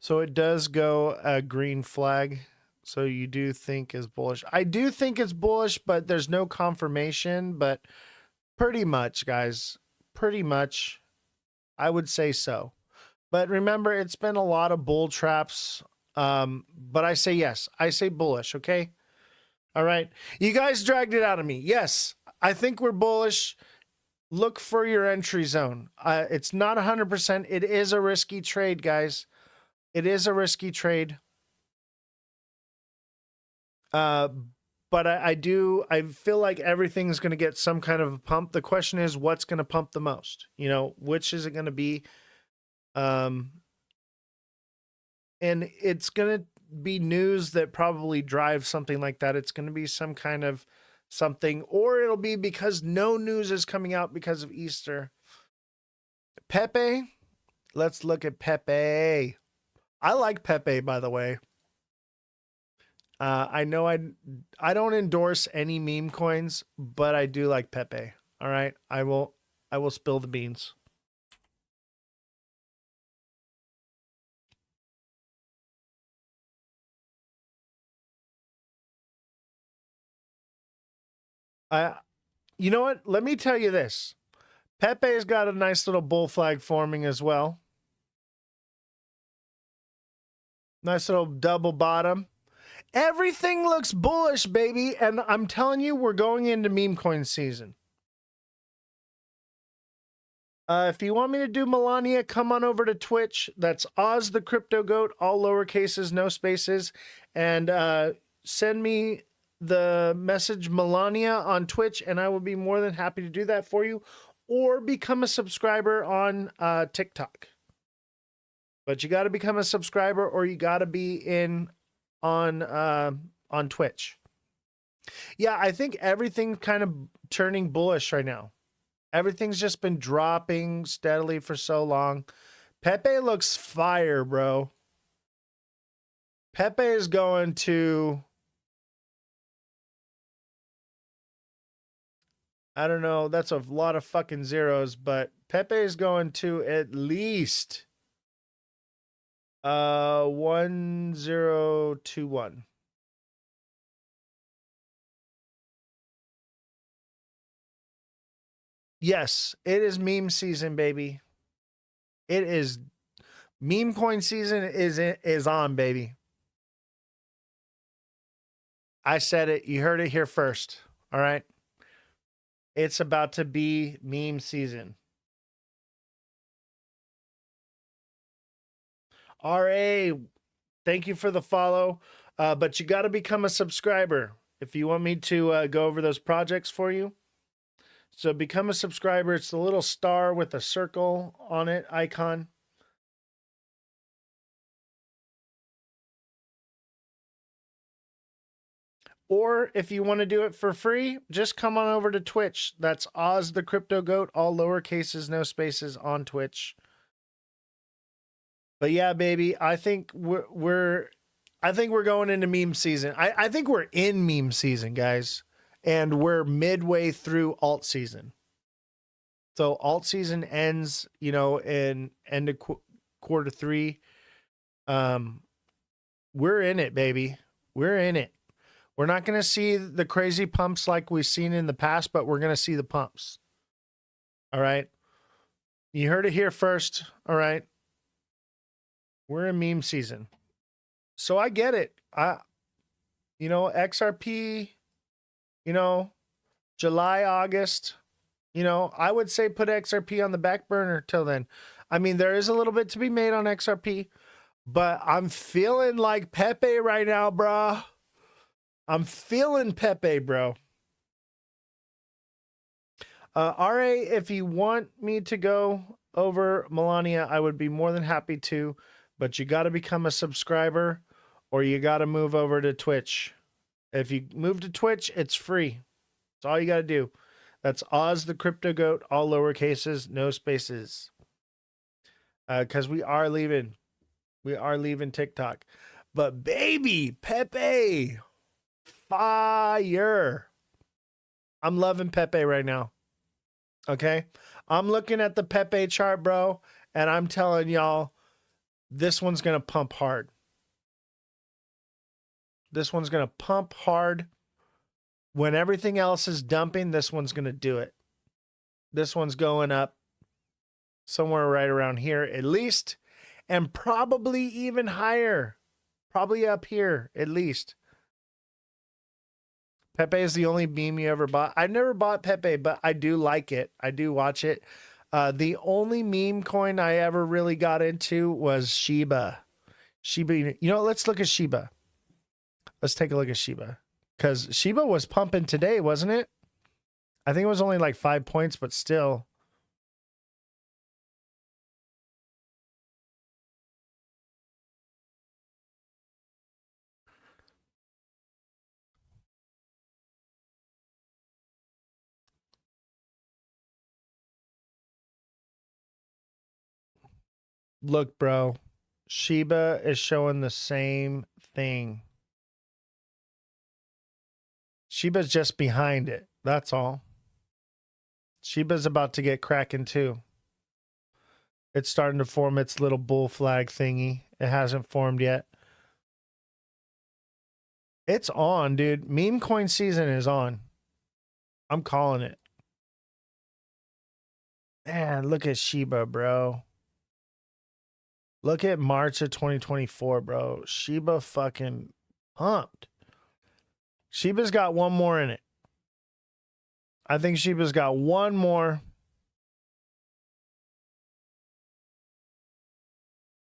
So it does go a green flag. So you do think is bullish. I do think it's bullish, but there's no confirmation. But pretty much, guys, pretty much, I would say so. But remember, it's been a lot of bull traps. But I say yes. I say bullish, okay? All right. You guys dragged it out of me. Yes, I think we're bullish. Look for your entry zone. It's not 100%. It is a risky trade, guys. It is a risky trade. But I feel like everything's going to get some kind of a pump. The question is, what's going to pump the most? You know, which is it going to be? And it's going to be news that probably drives something like that. It's going to be some kind of something, or it'll be because no news is coming out because of Easter. Pepe, let's look at Pepe. I like Pepe, by the way. I know I don't endorse any meme coins, but I do like Pepe. All right, I will spill the beans. You know what? Let me tell you this. Pepe's got a nice little bull flag forming as well. Nice little double bottom. Everything looks bullish, baby. And I'm telling you, we're going into meme coin season. If you want me to do Melania, come on over to Twitch. That's Ozthecryptogoat, all lowercases, no spaces. And send me the message Melania on Twitch, and I will be more than happy to do that for you. Or become a subscriber on TikTok. But you got to become a subscriber, or you got to be in on Twitch. Yeah, I think everything's kind of turning bullish right now. Everything's just been dropping steadily for so long. Pepe looks fire, bro. Pepe is going to, I don't know, that's a lot of fucking zeros, but Pepe is going to at least 1021. Yes, it is meme season, baby. It is meme coin season is on, baby. I said it. You heard it here first. All right. It's about to be meme season. RA, thank you for the follow. But you got to become a subscriber if you want me to go over those projects for you. So become a subscriber. It's the little star with a circle on it icon. Or if you want to do it for free, just come on over to Twitch. That's Ozthecryptogoat, all lowercases, no spaces on Twitch. But yeah, baby, I think we're going into meme season. I think we're in meme season, guys. And we're midway through alt season. So alt season ends, in end of quarter 3. We're in it, baby. We're in it. We're not going to see the crazy pumps like we've seen in the past, but we're going to see the pumps. All right. You heard it here first. All right. We're in meme season. So I get it. XRP, July, August, I would say put XRP on the back burner till then. I mean, there is a little bit to be made on XRP, but I'm feeling like Pepe right now, bro. I'm feeling Pepe, bro. RA, if you want me to go over Melania, I would be more than happy to, but you got to become a subscriber or you got to move over to Twitch. If you move to Twitch, it's free. That's all you got to do. That's Ozthecryptogoat, all lowercases, no spaces. Because we are leaving. We are leaving TikTok. But baby, Pepe, fire. I'm loving Pepe right now. Okay? I'm looking at the Pepe chart, bro, and I'm telling y'all, this one's going to pump hard. This one's going to pump hard. When everything else is dumping, this one's going to do it. This one's going up somewhere right around here at least, and probably even higher. Probably up here at least. Pepe is the only meme you ever bought. I never bought Pepe, but I do like it. I do watch it. The only meme coin I ever really got into was Shiba. Let's look at Shiba. Let's take a look at Shiba. Because Shiba was pumping today, wasn't it? I think it was only like 5 points, but still. Look, bro. Shiba is showing the same thing. Shiba's just behind it. That's all. Shiba's about to get cracking too. It's starting to form its little bull flag thingy. It hasn't formed yet. It's on, dude. Meme coin season is on. I'm calling it. Man, look at Shiba, bro. Look at March of 2024, bro. Shiba fucking pumped. Shiba's got one more in it. I think Shiba's got one more.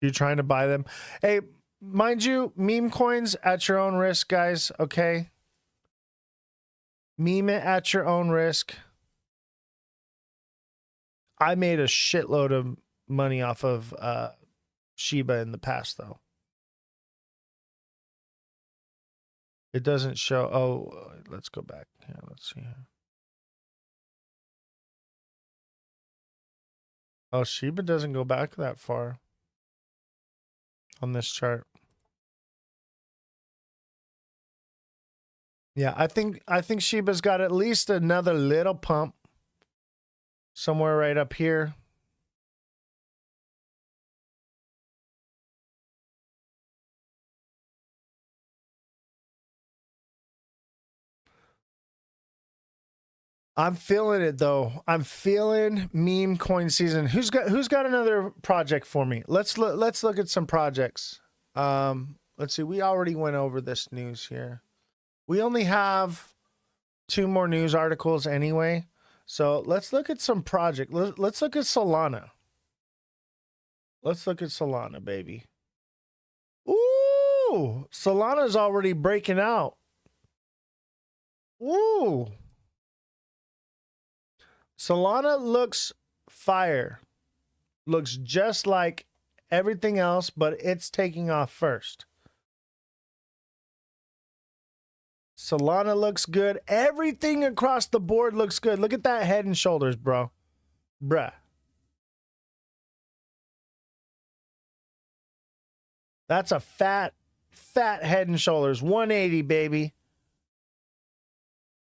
You're trying to buy them. Hey, mind you, meme coins at your own risk, guys, okay? Meme it at your own risk. I made a shitload of money off of Shiba in the past, though. It doesn't show. Oh, let's go back. Yeah, let's see. Oh, Shiba doesn't go back that far on this chart. Yeah, I think Shiba's got at least another little pump somewhere right up here. I'm feeling it though. I'm feeling meme coin season. Who's got another project for me? Let's look at some projects. Let's see. We already went over this news here. We only have 2 more news articles anyway. So let's look at some project. Let's look at Solana. Let's look at Solana, baby. Ooh, Solana's already breaking out. Ooh. Solana looks fire. Looks just like everything else, but it's taking off first. Solana looks good. Everything across the board looks good. Look at that head and shoulders, bro. Bruh. That's a fat head and shoulders. 180, baby.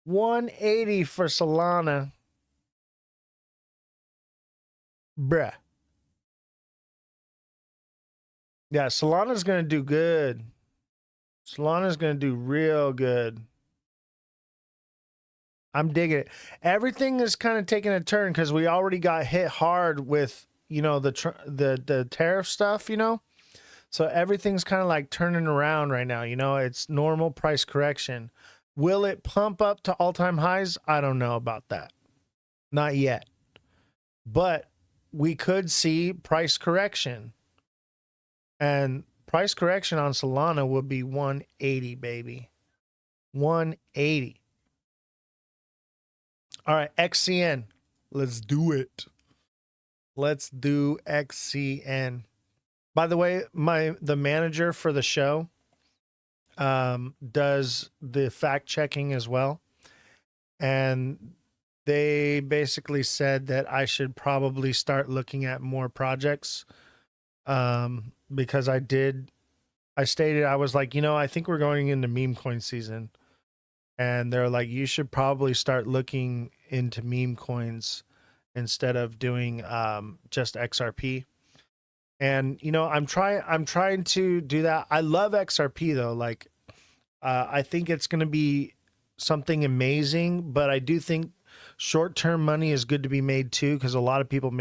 180 for Solana. Bruh. Yeah, Solana's going to do good. Solana's going to do real good. I'm digging it. Everything is kind of taking a turn because we already got hit hard with, you know, the tariff stuff, you know? So everything's kind of like turning around right now, you know? It's normal price correction. Will it pump up to all-time highs? I don't know about that. Not yet. But we could see price correction. And price correction on Solana would be 180, baby. 180. All right, XCN. Let's do it. Let's do XCN. By the way, the manager for the show does the fact checking as well. And they basically said that I should probably start looking at more projects. Because I stated, I was like, you know, I think we're going into meme coin season. And they're like, you should probably start looking into meme coins instead of doing just XRP. And, you know, I'm trying to do that. I love XRP though. Like, I think it's going to be something amazing, but I do think short-term money is good to be made too, because a lot of people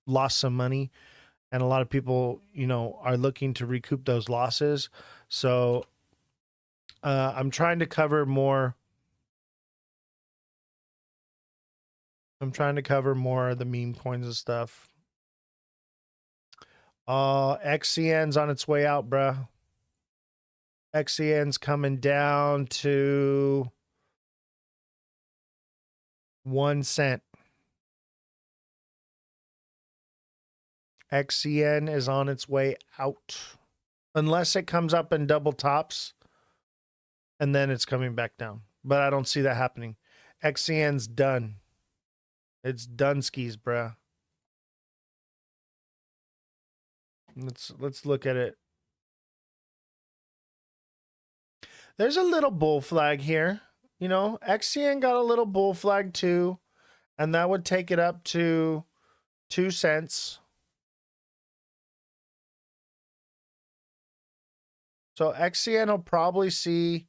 lost some money. And a lot of people, you know, are looking to recoup those losses. So I'm trying to cover more. I'm trying to cover more of the meme coins and stuff. XCN's on its way out, bruh. XCN's coming down to 1 cent. XCN is on its way out. Unless it comes up in double tops. And then it's coming back down. But I don't see that happening. XCN's done. It's done skis, bruh. Let's look at it. There's a little bull flag here. You know, XCN got a little bull flag too, and that would take it up to 2 cents. So XCN will probably see,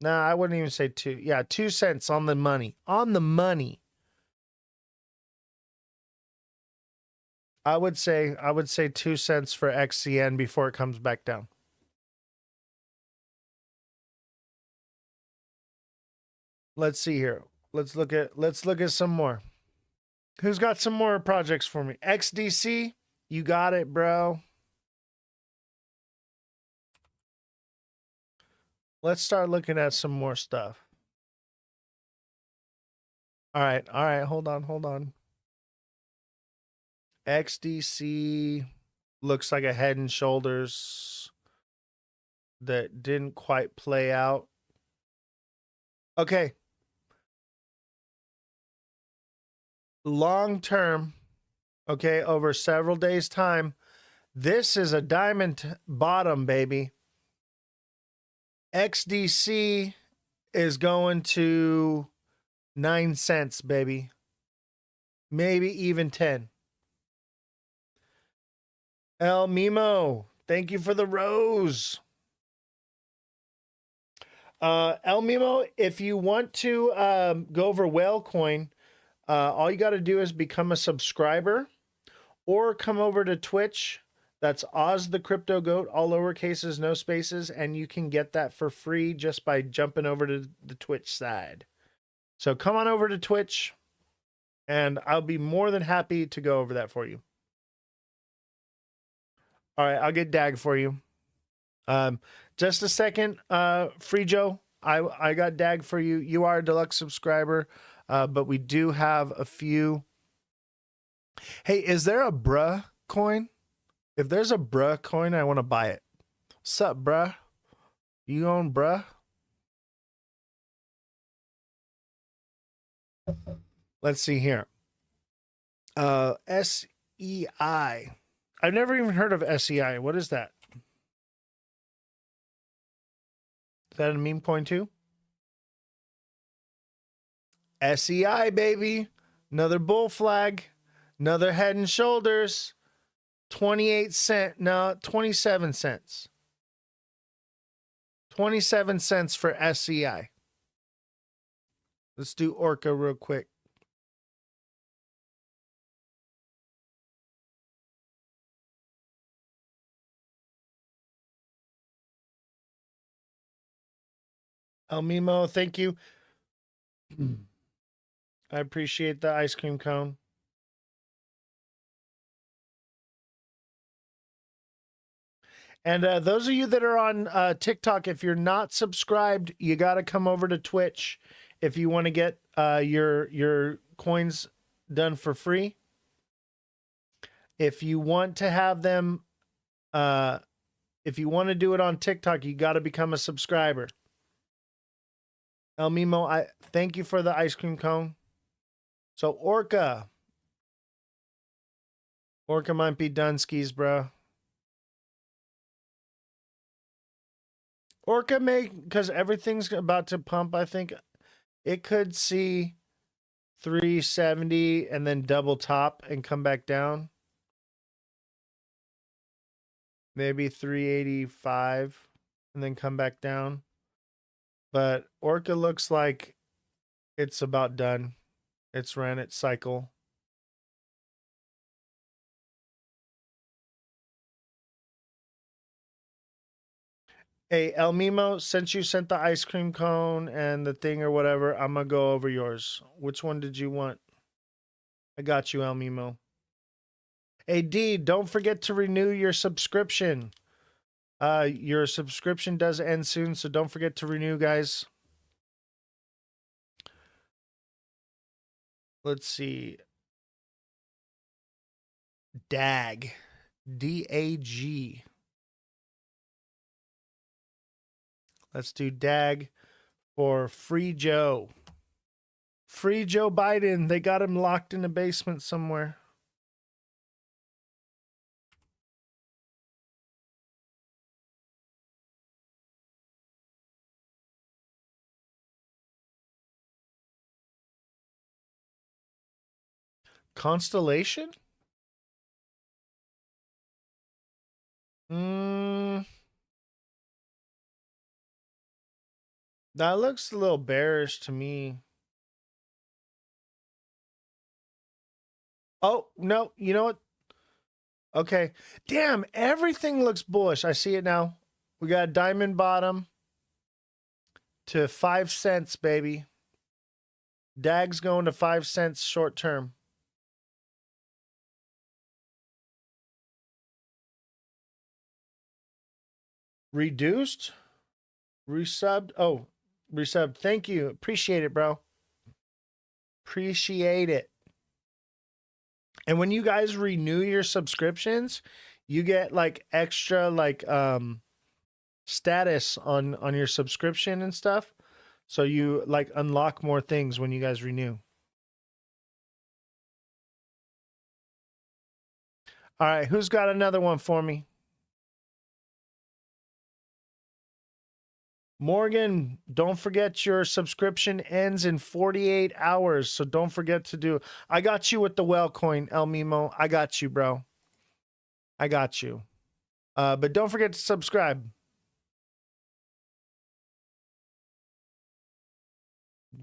nah, I wouldn't even say 2. Yeah, 2 cents on the money. On the money. I would say 2 cents for XCN before it comes back down. Let's see here. Let's look at some more. Who's got some more projects for me? XDC, you got it, bro. Let's start looking at some more stuff. All right, hold on. XDC looks like a Head and Shoulders that didn't quite play out. Okay. Long term, okay, over several days' time, this is a diamond bottom, baby. XDC is going to 9 cents, baby. Maybe even 10. El Mimo, thank you for the rose. El Mimo, if you want to go over Whalecoin, all you got to do is become a subscriber or come over to Twitch. That's Ozthecryptogoat, all lowercases, no spaces, and you can get that for free just by jumping over to the Twitch side. So come on over to Twitch, and I'll be more than happy to go over that for you. All right, I'll get Dag for you. Just a second, Free Joe. I got Dag for you. You are a deluxe subscriber, but we do have a few. Hey, is there a bruh coin? If there's a bruh coin, I want to buy it. What's up, bruh? You own bruh? Let's see here. SEI. I've never even heard of SEI. What is that? Is that a meme coin too? SEI, baby. Another bull flag. Another Head and Shoulders. 28 cents. No, 27 cents. 27 cents for SEI. Let's do Orca real quick. El Mimo, thank you. I appreciate the ice cream cone. And those of you that are on TikTok, if you're not subscribed, you got to come over to Twitch if you want to get your coins done for free. If you want to have them, if you want to do it on TikTok, you got to become a subscriber. El Mimo, I thank you for the ice cream cone. So Orca might be Dunskies, bro. Orca may, because everything's about to pump, I think it could see 370 and then double top and come back down. Maybe 385 and then come back down. But Orca looks like it's about done. It's ran its cycle. Hey, El Mimo, since you sent the ice cream cone and the thing or whatever, I'm going to go over yours. Which one did you want? I got you, El Mimo. Hey, D, don't forget to renew your subscription. Your subscription does end soon, so don't forget to renew, guys. Let's see. DAG. D-A-G. Let's do DAG for Free Joe. Free Joe Biden. They got him locked in a basement somewhere. Constellation? That looks a little bearish to me. Oh, no, you know what? Okay. Damn, everything looks bullish. I see it now. We got a diamond bottom to 5 cents, baby. DAG's going to 5 cents short term. Reduced? Resubbed? Oh, resubbed. Thank you. Appreciate it, bro. Appreciate it. And when you guys renew your subscriptions, you get like extra like status on your subscription and stuff. So you like unlock more things when you guys renew. All right, who's got another one for me? Morgan, don't forget your subscription ends in 48 hours, so don't forget to do. I got you with the whale coin, El Mimo. I got you, bro. I got you. But don't forget to subscribe.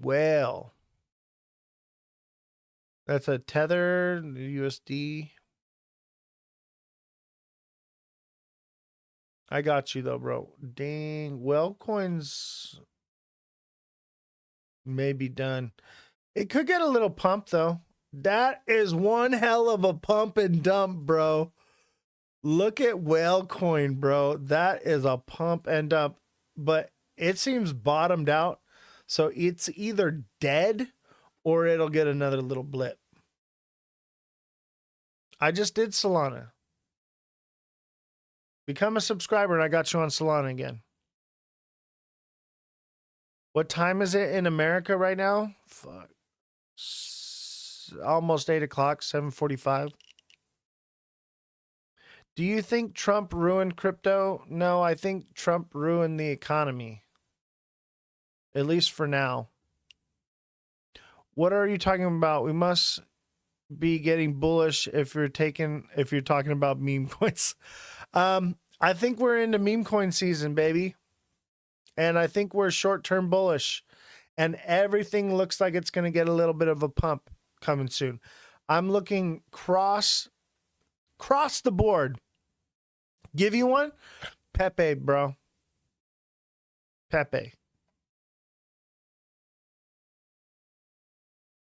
Well, that's a Tether USD. I got you though, bro. Dang, well, coins may be done. It could get a little pump though. That is one hell of a pump and dump, bro. Look at whale coin, bro. That is a pump and dump, but it seems bottomed out. So it's either dead or it'll get another little blip. I just did Solana. Become a subscriber and I got you on Solana again. What time is it in America right now? Fuck. Almost 8 o'clock, 7:45. Do you think Trump ruined crypto? No, I think Trump ruined the economy. At least for now. What are you talking about? We must be getting bullish if you're talking about meme coins. I think we're into meme coin season, baby. And I think we're short-term bullish. And everything looks like it's going to get a little bit of a pump coming soon. I'm looking cross the board. Give you one? Pepe, bro. Pepe.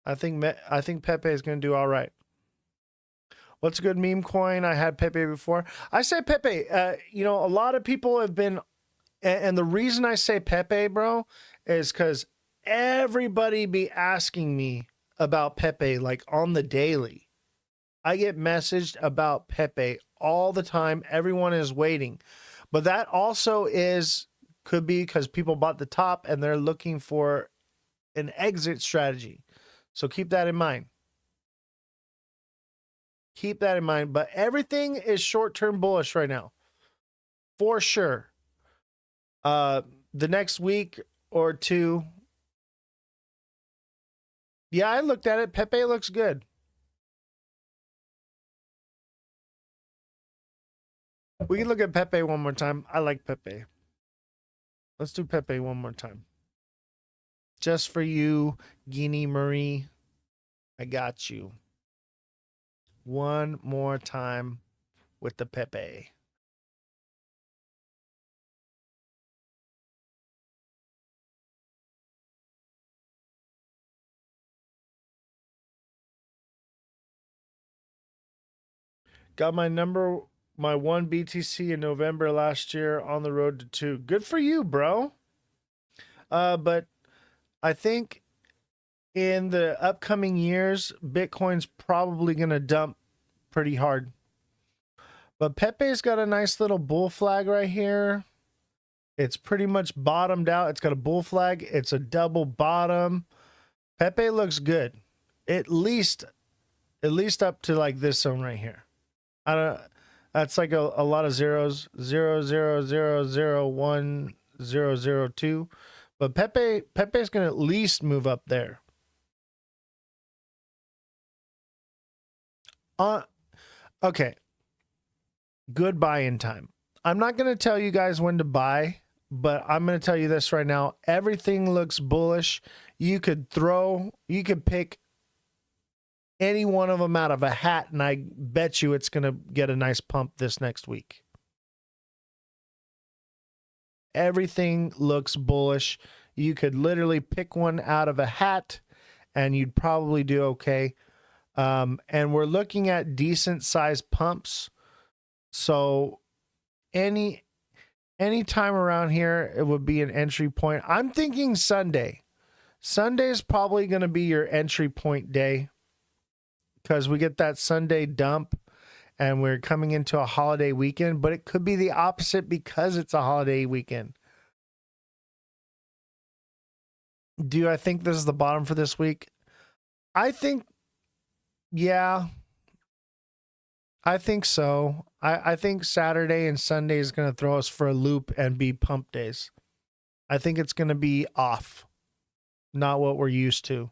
I think Pepe is going to do all right. What's a good meme coin? I had Pepe before. I say Pepe. You know, a lot of people have been, and the reason I say Pepe, bro, is because everybody be asking me about Pepe like on the daily. I get messaged about Pepe all the time. Everyone is waiting. But that also could be because people bought the top and they're looking for an exit strategy. So keep that in mind. Keep that in mind. But everything is short-term bullish right now. For sure. The next week or two. Yeah, I looked at it. Pepe looks good. We can look at Pepe one more time. I like Pepe. Let's do Pepe one more time. Just for you, Guinea Marie. I got you. One more time with the Pepe. Got my one BTC in November last year, on the road to 2. Good for you, bro. But I think in the upcoming years, Bitcoin's probably going to dump pretty hard. But Pepe's got a nice little bull flag right here. It's pretty much bottomed out. It's got a bull flag. It's a double bottom. Pepe looks good. At least up to like this zone right here. I don't. That's like a lot of zeros. 0, 0, 0, 0, 1, 0, 0, 2. But Pepe's gonna at least move up there. Okay. Good buy-in time. I'm not going to tell you guys when to buy, but I'm going to tell you this right now. Everything looks bullish. You could pick any one of them out of a hat, and I bet you it's going to get a nice pump this next week. Everything looks bullish. You could literally pick one out of a hat, and you'd probably do okay. And we're looking at decent sized pumps. So any time around here, it would be an entry point. I'm thinking Sunday. Sunday is probably going to be your entry point day because we get that Sunday dump and we're coming into a holiday weekend, but it could be the opposite because it's a holiday weekend. Do I think this is the bottom for this week? I think, yeah, I think so. I think Saturday and Sunday is going to throw us for a loop and be pump days. I think it's going to be off. Not what we're used to.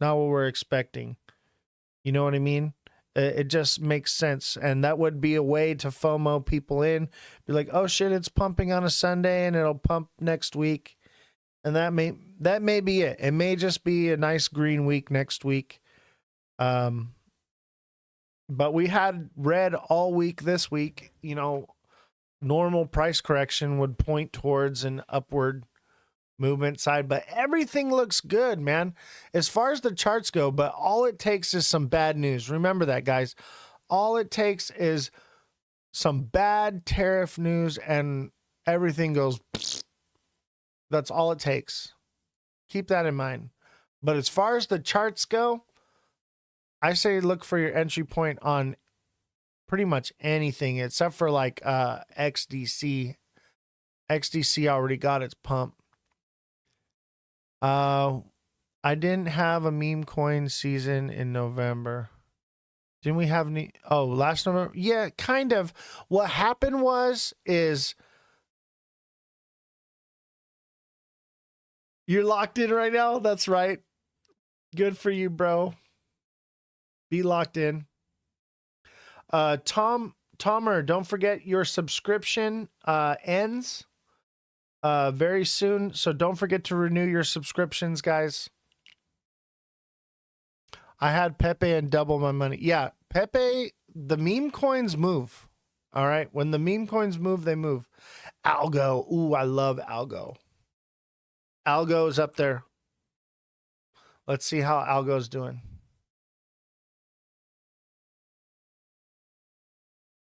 Not what we're expecting. You know what I mean? It just makes sense. And that would be a way to FOMO people in. Be like, oh shit, it's pumping on a Sunday and it'll pump next week. And that may be it. It may just be a nice green week next week. But we had red all week this week. You know, normal price correction would point towards an upward movement side, but everything looks good, man, as far as the charts go. But all it takes is some bad news. Remember that, guys. All it takes is some bad tariff news and everything goes. That's all it takes. Keep that in mind. But as far as the charts go, I say look for your entry point on pretty much anything except for like XDC. XDC already got its pump. I didn't have a meme coin season in November. Didn't we have any? Oh, last November? Yeah, kind of. What happened is you're locked in right now. That's right. Good for you, bro. Be locked in. Tomer, don't forget your subscription ends very soon, so don't forget to renew your subscriptions, guys. I had Pepe and double my money. Yeah, Pepe, the meme coins move. All right, when the meme coins move, they move. Algo, ooh, I love Algo. Algo's up there. Let's see how Algo's doing.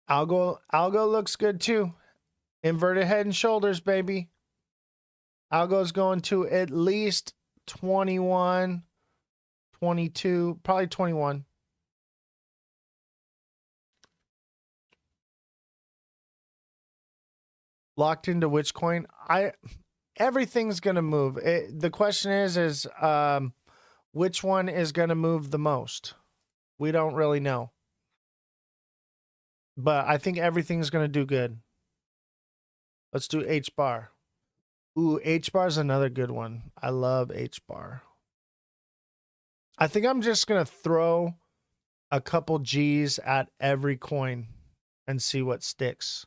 Algo looks good too. Inverted head and shoulders, baby. Algo's going to at least 21, 22, probably 21. Locked into which coin? Everything's going to move. The question is which one is going to move the most? We don't really know. But I think everything's going to do good. Let's do H-bar. Ooh, H-bar is another good one. I love H-bar. I think I'm just going to throw a couple G's at every coin and see what sticks.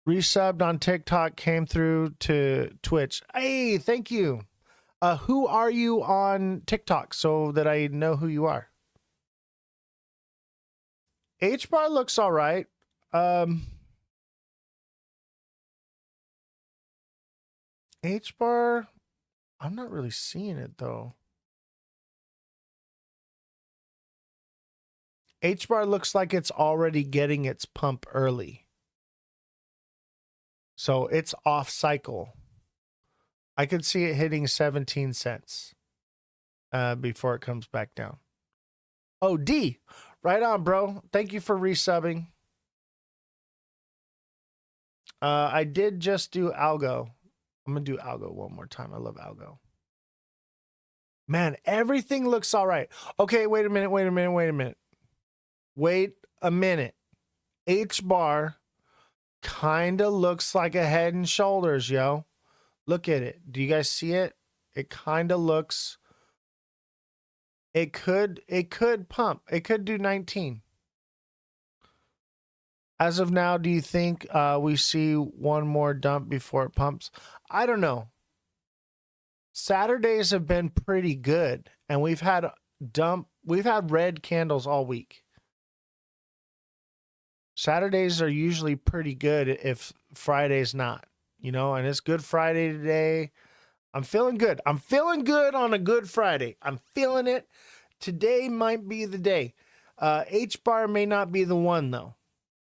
Resubbed on TikTok, came through to Twitch. Hey, thank you. Who are you on TikTok so that I know who you are? H-bar looks all right. H-bar, I'm not really seeing it though. H-bar looks like it's already getting its pump early. So it's off cycle. I could see it hitting 17 cents before it comes back down. Oh, D. Right on, bro. Thank you for resubbing. I did just do Algo. I'm going to do Algo one more time. I love Algo. Man, everything looks all right. Okay, wait a minute. Wait a minute. H-bar kind of looks like a head and shoulders, yo. Look at it. Do you guys see it? It kind of looks It could pump. It could do 19. As of now, do you think we see one more dump before it pumps? I don't know. Saturdays have been pretty good, and we've had red candles all week. Saturdays are usually pretty good if Friday's not, and it's Good Friday today. I'm feeling good. I'm feeling good on a Good Friday. I'm feeling it. Today might be the day. H-bar may not be the one, though.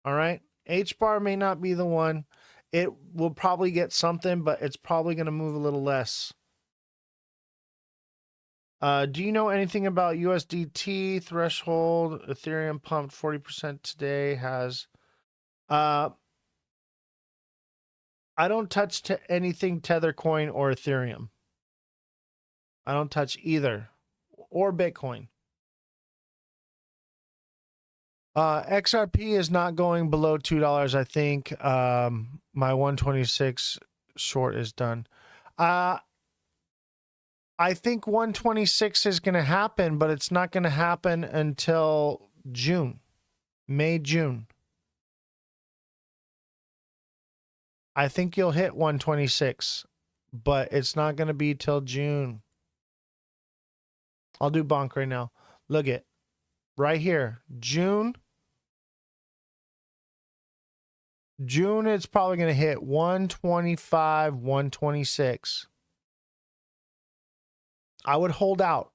All right? H-bar may not be the one. It will probably get something, but it's probably going to move a little less. Do you know anything about USDT threshold? Ethereum pumped 40% today. I don't touch anything Tether coin or Ethereum. I don't touch either, or Bitcoin. XRP is not going below $2. I think my 126 short is done. I think 126 is going to happen, but it's not going to happen until May, June. I think you'll hit 126, but it's not going to be till June. I'll do bonk right now. Look it. Right here. June, it's probably going to hit 125, 126. I would hold out.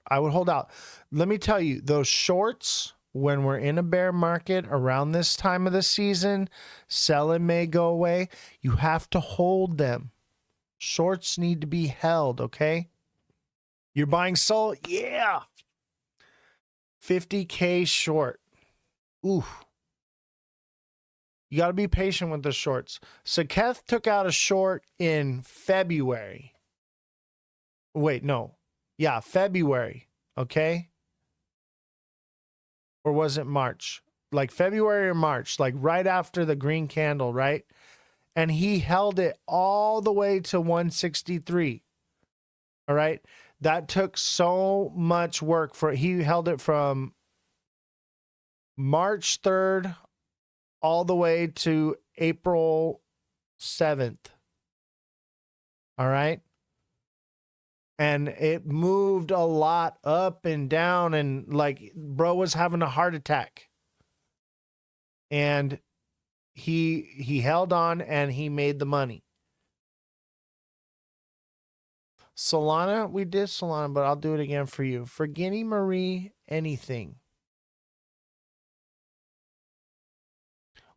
Let me tell you, those shorts, when we're in a bear market around this time of the season, selling may go away. You have to hold them. Shorts need to be held, okay? You're buying Sol? Yeah. 50K short. Ooh. You got to be patient with the shorts. So Keth took out a short in February. Wait, no. Yeah, February. Okay. Or was it March? Like February or March, like right after the green candle, right? And he held it all the way to 163. All right. That took so much work he held it from March 3rd all the way to April 7th. All right. And it moved a lot up and down, and like bro was having a heart attack. And he held on and he made the money. Solana, we did Solana, but I'll do it again for you. For Guinea Marie, anything.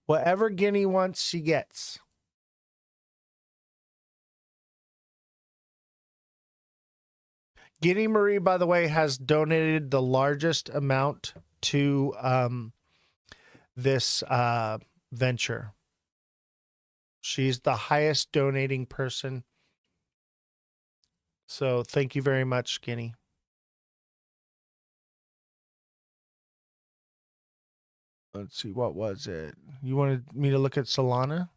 Whatever Guinea wants, she gets. Guinea Marie, by the way, has donated the largest amount to this venture. She's the highest donating person. So thank you very much, Guinea. Let's see, what was it? You wanted me to look at Solana?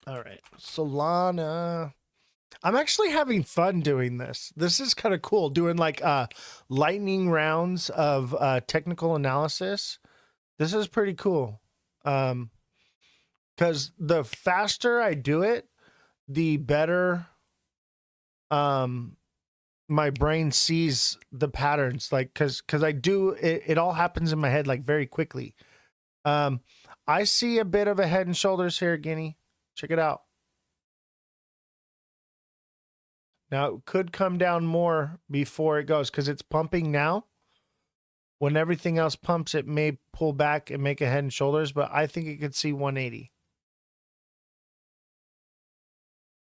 All right, Solana. I'm actually having fun doing this. This is kind of cool, doing like lightning rounds of technical analysis. This is pretty cool. Because the faster I do it, the better my brain sees the patterns. Like, because I do it all happens in my head like very quickly. I see a bit of a head and shoulders here, Guinea. Check it out. Now, it could come down more before it goes because it's pumping now. When everything else pumps, it may pull back and make a head and shoulders, but I think it could see 180.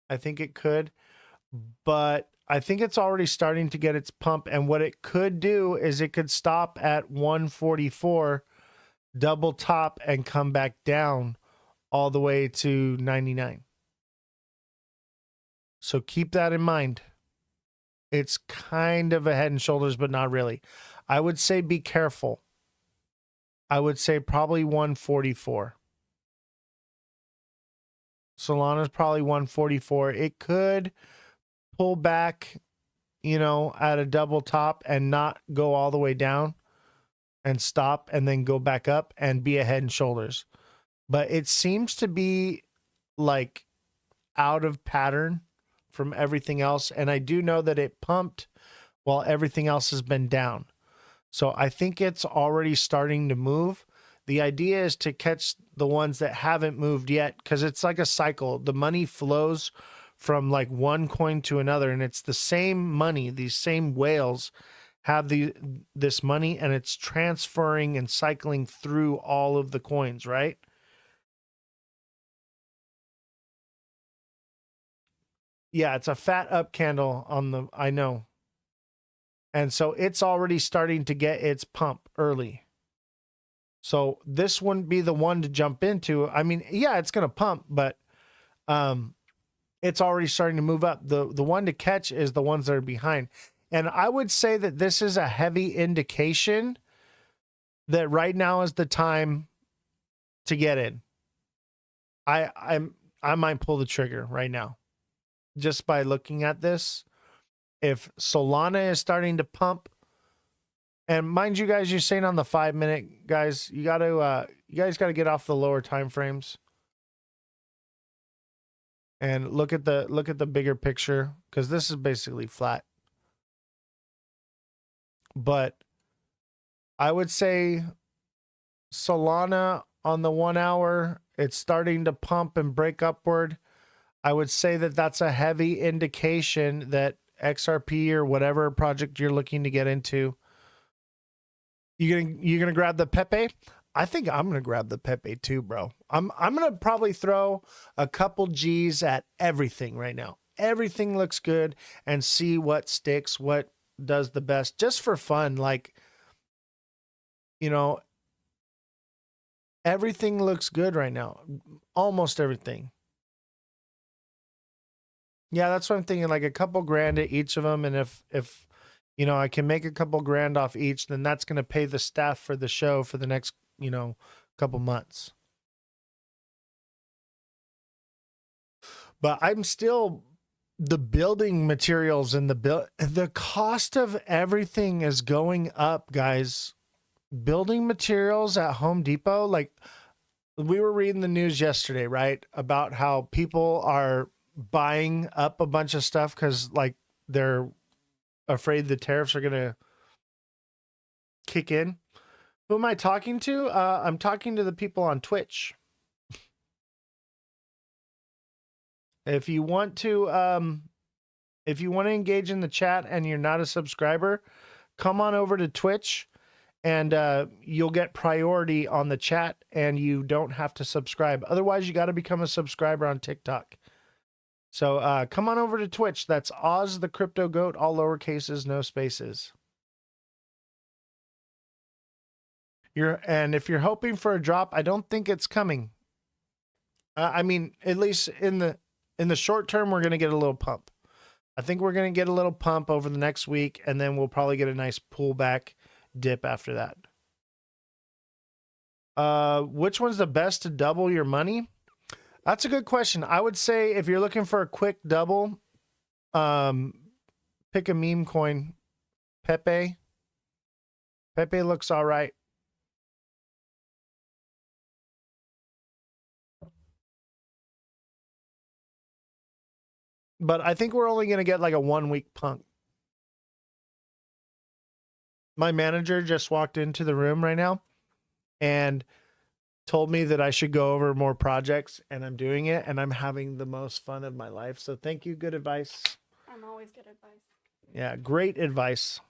I think it could, but I think it's already starting to get its pump. And what it could do is it could stop at 144, double top, and come back down all the way to 99. So keep that in mind. It's kind of a head and shoulders, but not really. I would say be careful. I would say probably 144. Solana's probably 144. It could pull back, you know, at a double top and not go all the way down and stop and then go back up and be a head and shoulders. But it seems to be like out of pattern from everything else. And I do know that it pumped while everything else has been down. So I think it's already starting to move. The idea is to catch the ones that haven't moved yet, because it's like a cycle. The money flows from like one coin to another, and it's the same money. These same whales have this money, and it's transferring and cycling through all of the coins, right? Yeah, it's a fat up candle on the, I know. And so it's already starting to get its pump early. So this wouldn't be the one to jump into. I mean, yeah, it's going to pump, but it's already starting to move up. The one to catch is the ones that are behind. And I would say that this is a heavy indication that right now is the time to get in. I might pull the trigger right now just by looking at this. If Solana is starting to pump, and mind you guys, you're saying on the 5 minute, guys, you guys got to get off the lower time frames and look at the bigger picture, because this is basically flat. But I would say Solana on the 1 hour, it's starting to pump and break upward. I would say that that's a heavy indication that XRP or whatever project you're looking to get into, you're gonna grab the Pepe. I think I'm gonna grab the Pepe too, bro. I'm gonna probably throw a couple G's at everything right now. Everything looks good, and see what sticks, what does the best, just for fun. Like, you know, everything looks good right now. Almost everything. Yeah, that's what I'm thinking. Like a couple grand at each of them, and if you know, I can make a couple grand off each, then that's going to pay the staff for the show for the next, you know, couple months. But I'm still, the building materials and the cost of everything is going up, guys. Building materials at Home Depot, like we were reading the news yesterday, right? About how people are buying up a bunch of stuff because like they're afraid the tariffs are going to kick in. Who am I talking to? I'm talking to the people on Twitch. If you want to engage in the chat and you're not a subscriber, come on over to Twitch and you'll get priority on the chat and you don't have to subscribe. Otherwise, you got to become a subscriber on TikTok. So come on over to Twitch. That's Ozthecryptogoat, all lowercases, no spaces. And if you're hoping for a drop, I don't think it's coming. I mean, at least in the short term, we're going to get a little pump. I think we're going to get a little pump over the next week, and then we'll probably get a nice pullback dip after that. Which one's the best to double your money? That's a good question. I would say if you're looking for a quick double, pick a meme coin. Pepe. Pepe looks all right. But I think we're only going to get like a 1 week pump. My manager just walked into the room right now and told me that I should go over more projects, and I'm doing it, and I'm having the most fun of my life. So thank you. Good advice. I'm always good advice. Yeah, great advice.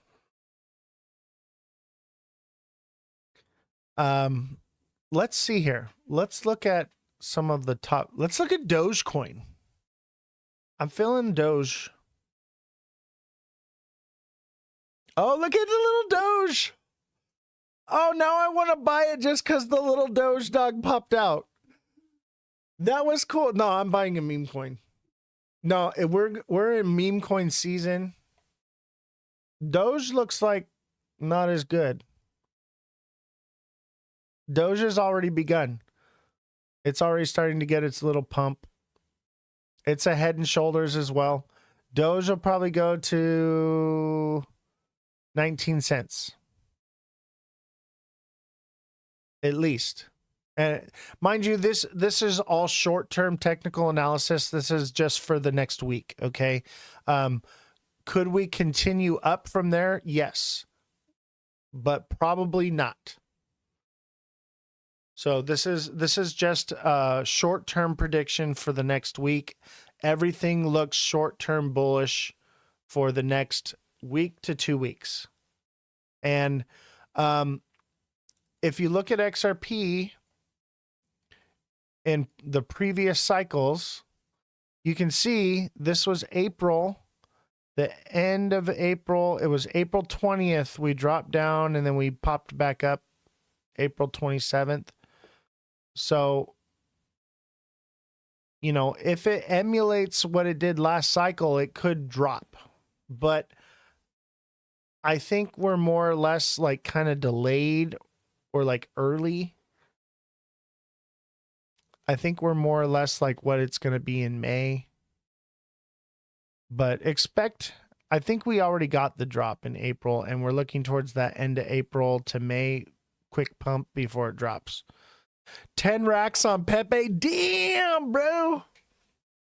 Let's see here. Let's look at some of the top. Let's look at Dogecoin. I'm feeling Doge. Oh, look at the little Doge. Oh, now I want to buy it just because the little Doge dog popped out. That was cool. No, I'm buying a meme coin. No, we're in meme coin season. Doge looks like not as good. Doge has already begun. It's already starting to get its little pump. It's a Head and Shoulders as well. Doge will probably go to 19 cents. At least. And mind you, this is all short-term technical analysis. This is just for the next week, okay? Could we continue up from there? Yes. But probably not. So this is just a short-term prediction for the next week. Everything looks short-term bullish for the next week to 2 weeks. And if you look at XRP in the previous cycles, you can see this was April, the end of April. It was April 20th. We dropped down and then we popped back up April 27th. So, you know, if it emulates what it did last cycle, it could drop. But I think we're more or less like kind of delayed or like early. I think we're more or less like what it's going to be in May. But I think we already got the drop in April and we're looking towards that end of April to May quick pump before it drops. 10 racks on Pepe. Damn, bro. All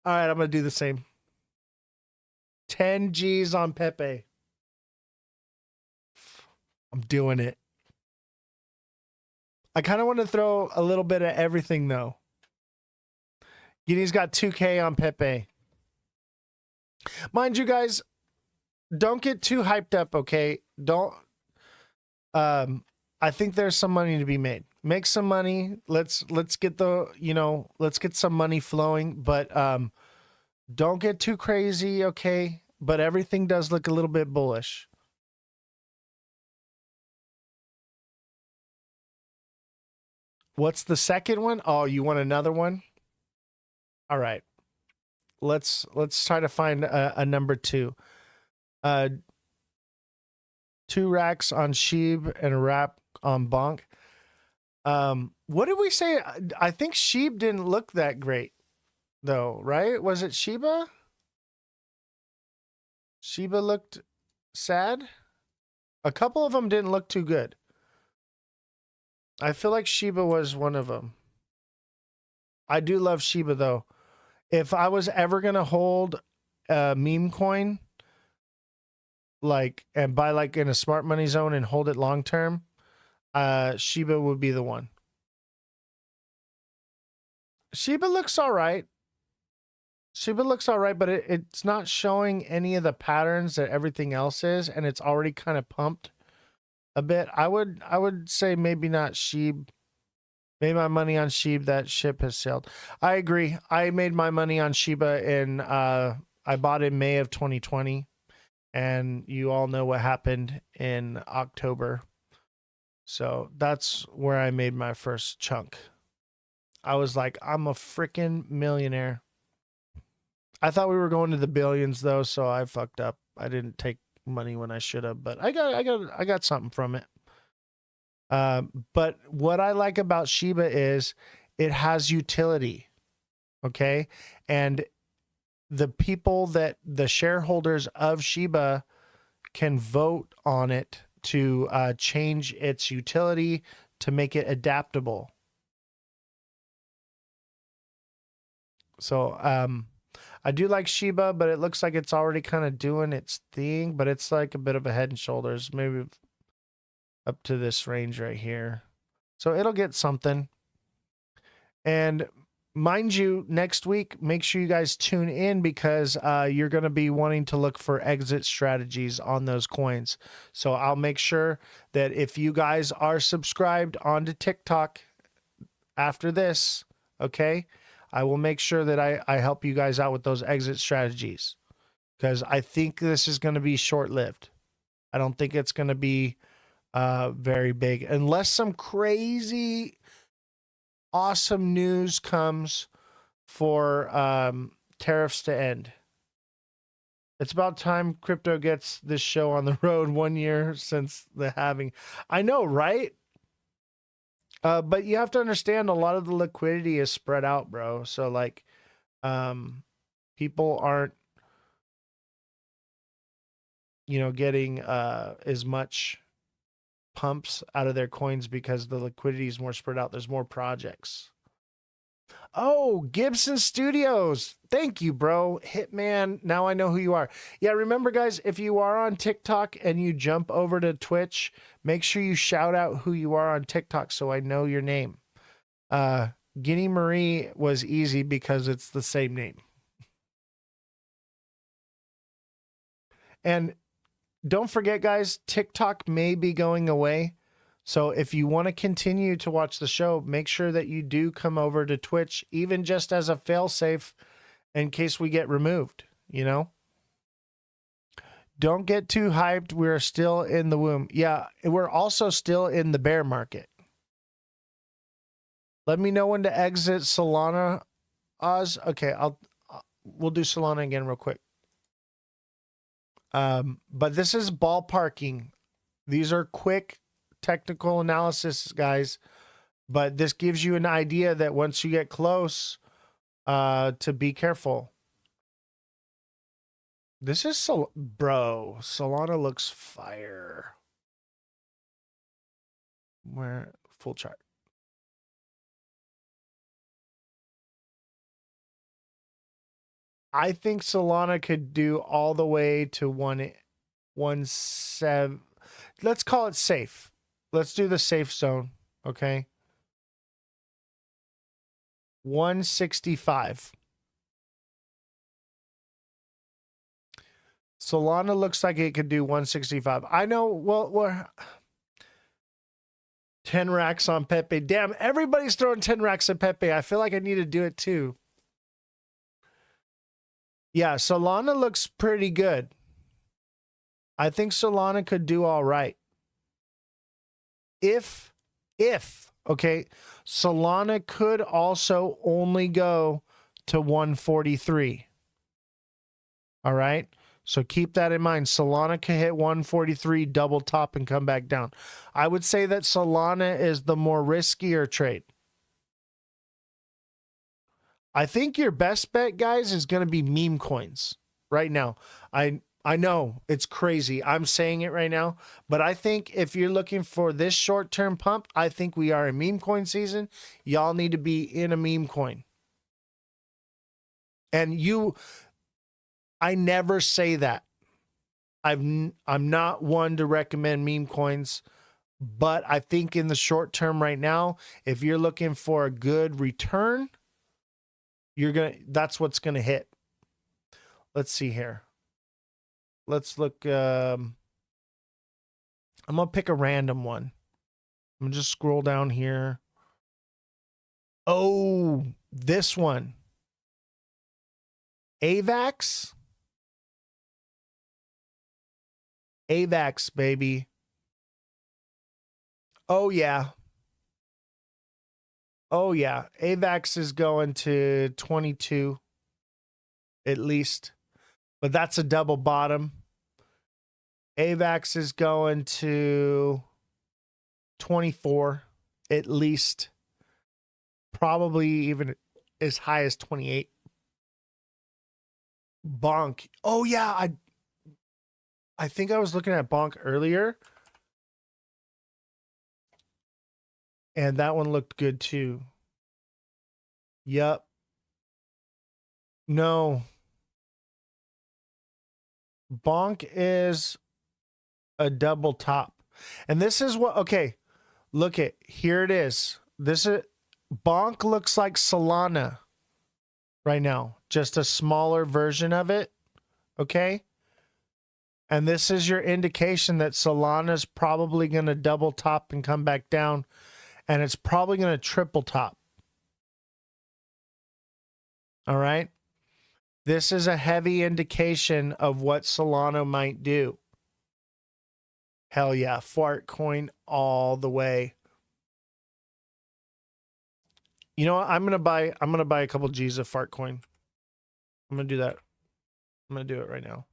right, I'm going to do the same. 10 G's on Pepe. I'm doing it. I kind of want to throw a little bit of everything, though. Guinea's got 2K on Pepe. Mind you, guys, don't get too hyped up, okay? Don't. I think there's some money to be made. Make some money. Let's get let's get some money flowing, but don't get too crazy, okay? But everything does look a little bit bullish. What's the second one? Oh, you want another one? All right. Let's try to find a number 2. 2 racks on Sheeb and a rack on Bonk. What did we say? I think Sheeb didn't look that great, though, right? Was it Sheba? Sheba looked sad. A couple of them didn't look too good. I feel like Sheba was one of them. I do love Sheba, though. If I was ever going to hold a meme coin, and buy in a smart money zone and hold it long term, Sheba would be the one. Sheba looks all right. Sheba looks all right, but it's not showing any of the patterns that everything else is, and it's already kind of pumped a bit. I would say maybe not Sheeb. Made my money on Sheeb. That ship has sailed. I agree. I made my money on Sheba I bought in May of 2020, and you all know what happened in October. So that's where I made my first chunk. I was like, I'm a freaking millionaire. I thought we were going to the billions though, so I fucked up. I didn't take money when I should have, but I got something from it. But what I like about Sheba is it has utility. Okay. And the shareholders of Sheba can vote on it to change its utility to make it adaptable. So, I do like Sheba, but it looks like it's already kind of doing its thing, but it's like a bit of a Head and Shoulders, maybe up to this range right here. So it'll get something. And mind you, next week, make sure you guys tune in because you're going to be wanting to look for exit strategies on those coins. So I'll make sure that if you guys are subscribed onto TikTok after this, okay, I will make sure that I help you guys out with those exit strategies because I think this is going to be short-lived. I don't think it's going to be very big unless some crazy awesome news comes for tariffs to end. It's about time crypto gets this show on the road 1 year since the halving. I know, right? But you have to understand a lot of the liquidity is spread out, bro. So People aren't, getting as much pumps out of their coins because the liquidity is more spread out. There's more projects. Oh, Gibson Studios. Thank you, bro. Hitman. Now I know who you are. Yeah, remember, guys, if you are on TikTok and you jump over to Twitch, make sure you shout out who you are on TikTok so I know your name. Guinea Marie was easy because it's the same name. And don't forget, guys, TikTok may be going away. So if you want to continue to watch the show, make sure that you do come over to Twitch, even just as a failsafe in case we get removed, Don't get too hyped. We're still in the womb. Yeah, we're also still in the bear market. Let me know when to exit Solana, Oz. Okay, we'll do Solana again real quick. But this is ballparking. These are quick technical analysis, guys, but this gives you an idea that once you get close, to be careful. This is Solana looks fire. Where full chart? I think Solana could do all the way to 1.17. Let's call it safe. Let's do the safe zone, okay? 165. Solana looks like it could do 165. I know, well, we're 10 racks on Pepe. Damn, everybody's throwing 10 racks at Pepe. I feel like I need to do it too. Yeah, Solana looks pretty good. I think Solana could do all right. If, okay, Solana could also only go to 143. All right. So keep that in mind. Solana can hit 143, double top, and come back down. I would say that Solana is the more riskier trade. I think your best bet, guys, is going to be meme coins right now. I know it's crazy. I'm saying it right now, but I think if you're looking for this short-term pump, I think we are in meme coin season. Y'all need to be in a meme coin. And I never say that. I'm not one to recommend meme coins, but I think in the short term right now, if you're looking for a good return, that's what's gonna hit. Let's see here. Let's look. I'm gonna pick a random one. I'm gonna just scroll down here. Oh, this one. AVAX, baby. Oh, yeah. AVAX is going to 22 at least, but that's a double bottom. AVAX is going to 24 at least, probably even as high as 28. Bonk. Oh, yeah. I think I was looking at Bonk earlier, and that one looked good too. Yep. No. Bonk is a double top. And this is what, okay, look at, here it is. Bonk looks like Solana right now, just a smaller version of it. Okay. And this is your indication that Solana's probably going to double top and come back down. And it's probably going to triple top. All right. This is a heavy indication of what Solana might do. Hell yeah. Fart coin all the way. You know what? I'm going to buy a couple G's of fart coin. I'm going to do that. I'm going to do it right now.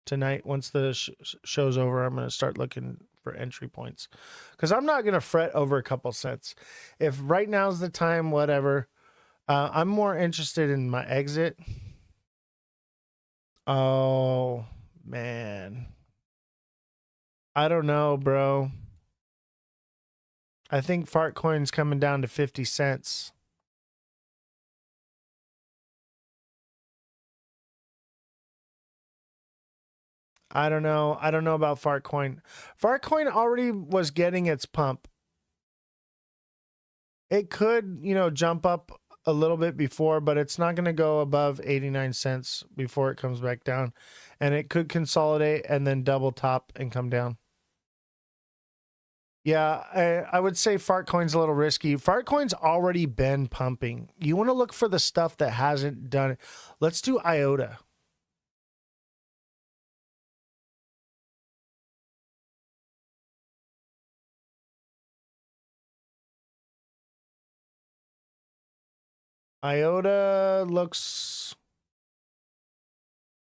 Tonight, once the show's over, I'm going to start looking for entry points, because I'm not going to fret over a couple cents. If right now's the time, whatever. I'm more interested in my exit. Oh, man. I don't know, bro. I think fart coin's coming down to 50 cents. I don't know. I don't know about Fartcoin. Fartcoin already was getting its pump. It could, jump up a little bit before, but it's not going to go above 89 cents before it comes back down. And it could consolidate and then double top and come down. Yeah, I would say Fartcoin's a little risky. Fartcoin's already been pumping. You want to look for the stuff that hasn't done it. Let's do IOTA. IOTA looks...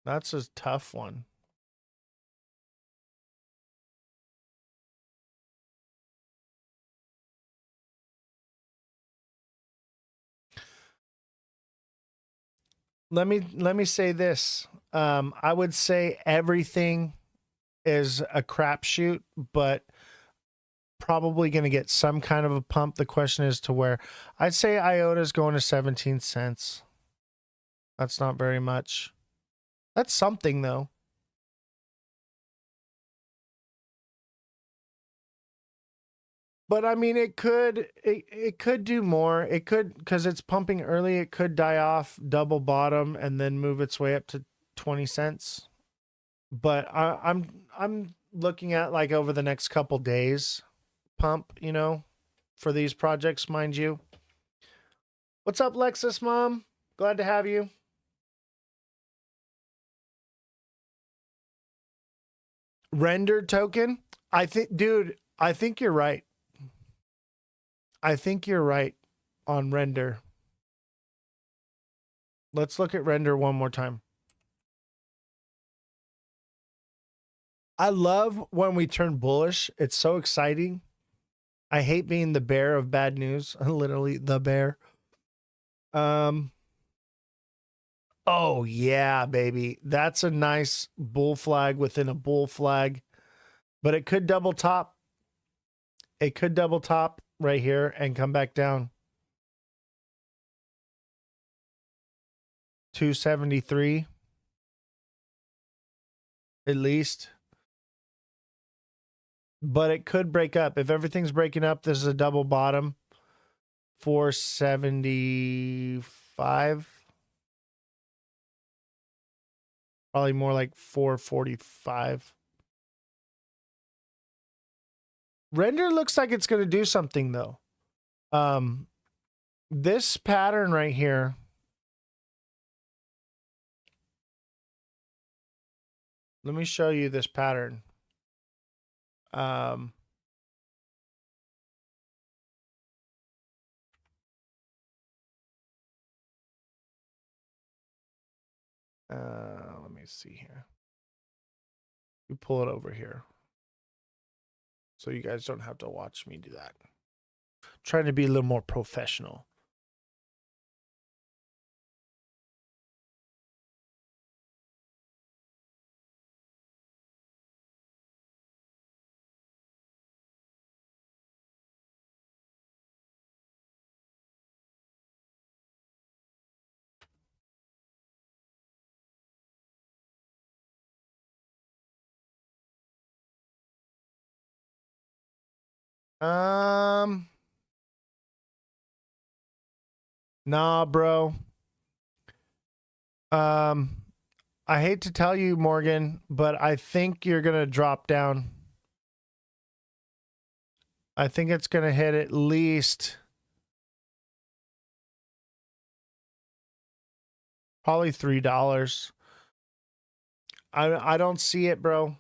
That's a tough one. Let me say this. I would say everything is a crapshoot, but probably going to get some kind of a pump. The question is to where. I'd say IOTA is going to 17 cents. That's not very much. That's something though. But I mean, it could do more. It could, because it's pumping early. It could die off, double bottom, and then move its way up to 20 cents. But I'm looking at like over the next couple days, pump. For these projects, mind you. What's up, Lexus Mom? Glad to have you. Render token. I think, dude. I think you're right. I think you're right on render. Let's look at render one more time. I love when we turn bullish. It's so exciting. I hate being the bearer of bad news. Literally the bear. Oh yeah, baby. That's a nice bull flag within a bull flag. But it could double top. It could double top right here and come back down. 273 at least. But it could break up. If everything's breaking up, this is a double bottom. 475. Probably more like 445. Render looks like it's going to do something though. This pattern right here. Let me show you this pattern. Let me see here. You pull it over here. So you guys don't have to watch me do that. Trying to be a little more professional. Nah, bro. I hate to tell you, Morgan, but I think you're going to drop down. I think it's going to hit at least probably $3. I don't see it, bro.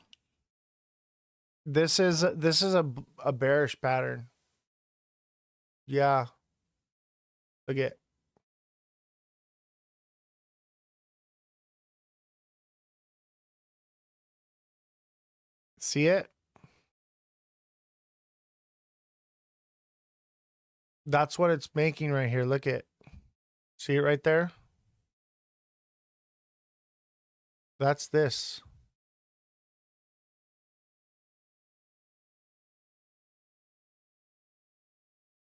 This is a bearish pattern. Yeah. Look at. See it? That's what it's making right here. Look at. See it right there? That's this.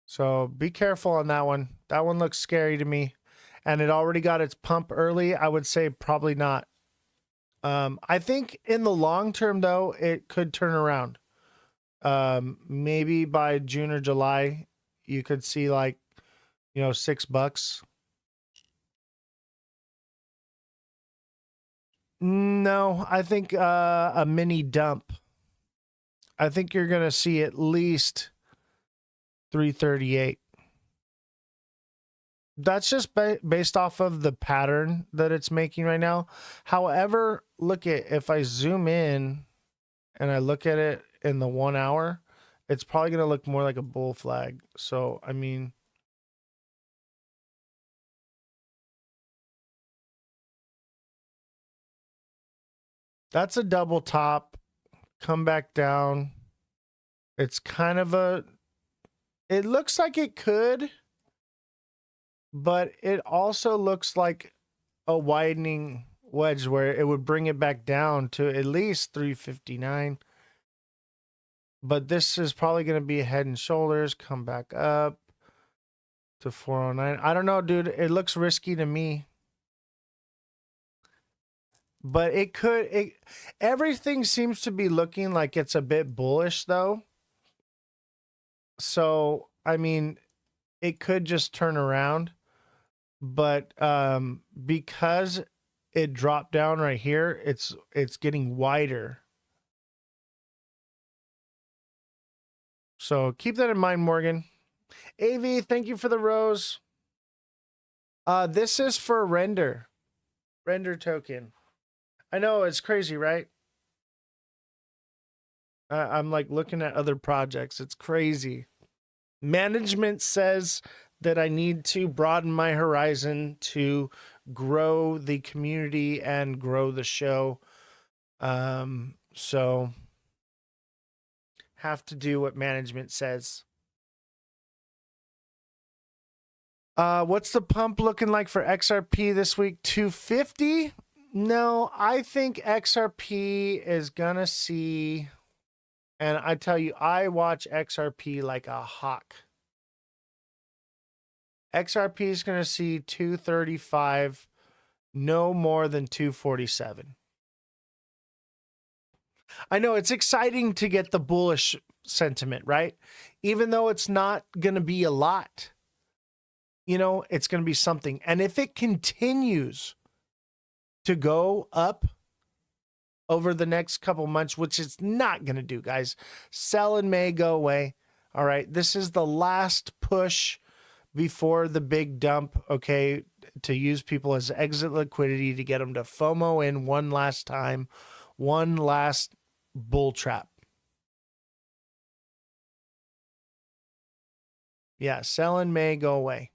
So be careful on that one. That one looks scary to me. And it already got its pump early. I would say probably not. I think in the long term, though, it could turn around. Maybe by June or July, you could see like, you know, $6. No, I think a mini dump. I think you're going to see at least 338. That's just based off of the pattern that it's making right now. However, look at, if I zoom in and I look at it in the 1 hour, it's probably going to look more like a bull flag. So, I mean, that's a double top, come back down. It's kind of a, it looks like it could, but it also looks like a widening wedge where it would bring it back down to at least 359. But this is probably going to be a head and shoulders, come back up to 409. I don't know, dude. It looks risky to me. But it could, everything seems to be looking like it's a bit bullish, though. So, I mean, it could just turn around. But because it dropped down right here, it's getting wider. So keep that in mind, Morgan. AV, thank you for the rose. This is for render token. I know, it's crazy, right? I'm like looking at other projects. It's crazy. Management says that I need to broaden my horizon to grow the community and grow the show. So have to do what management says. What's the pump looking like for XRP this week? 250? No, I think XRP is gonna see, and I tell you, I watch XRP like a hawk. XRP is gonna see 235, no more than 247. I know it's exciting to get the bullish sentiment, right? Even though it's not gonna be a lot. You know, it's going to be something. And if it continues to go up over the next couple months, which it's not going to do, guys, sell in May, go away. All right. This is the last push before the big dump, okay, to use people as exit liquidity to get them to FOMO in one last time, one last bull trap. Yeah. Sell in May, go away.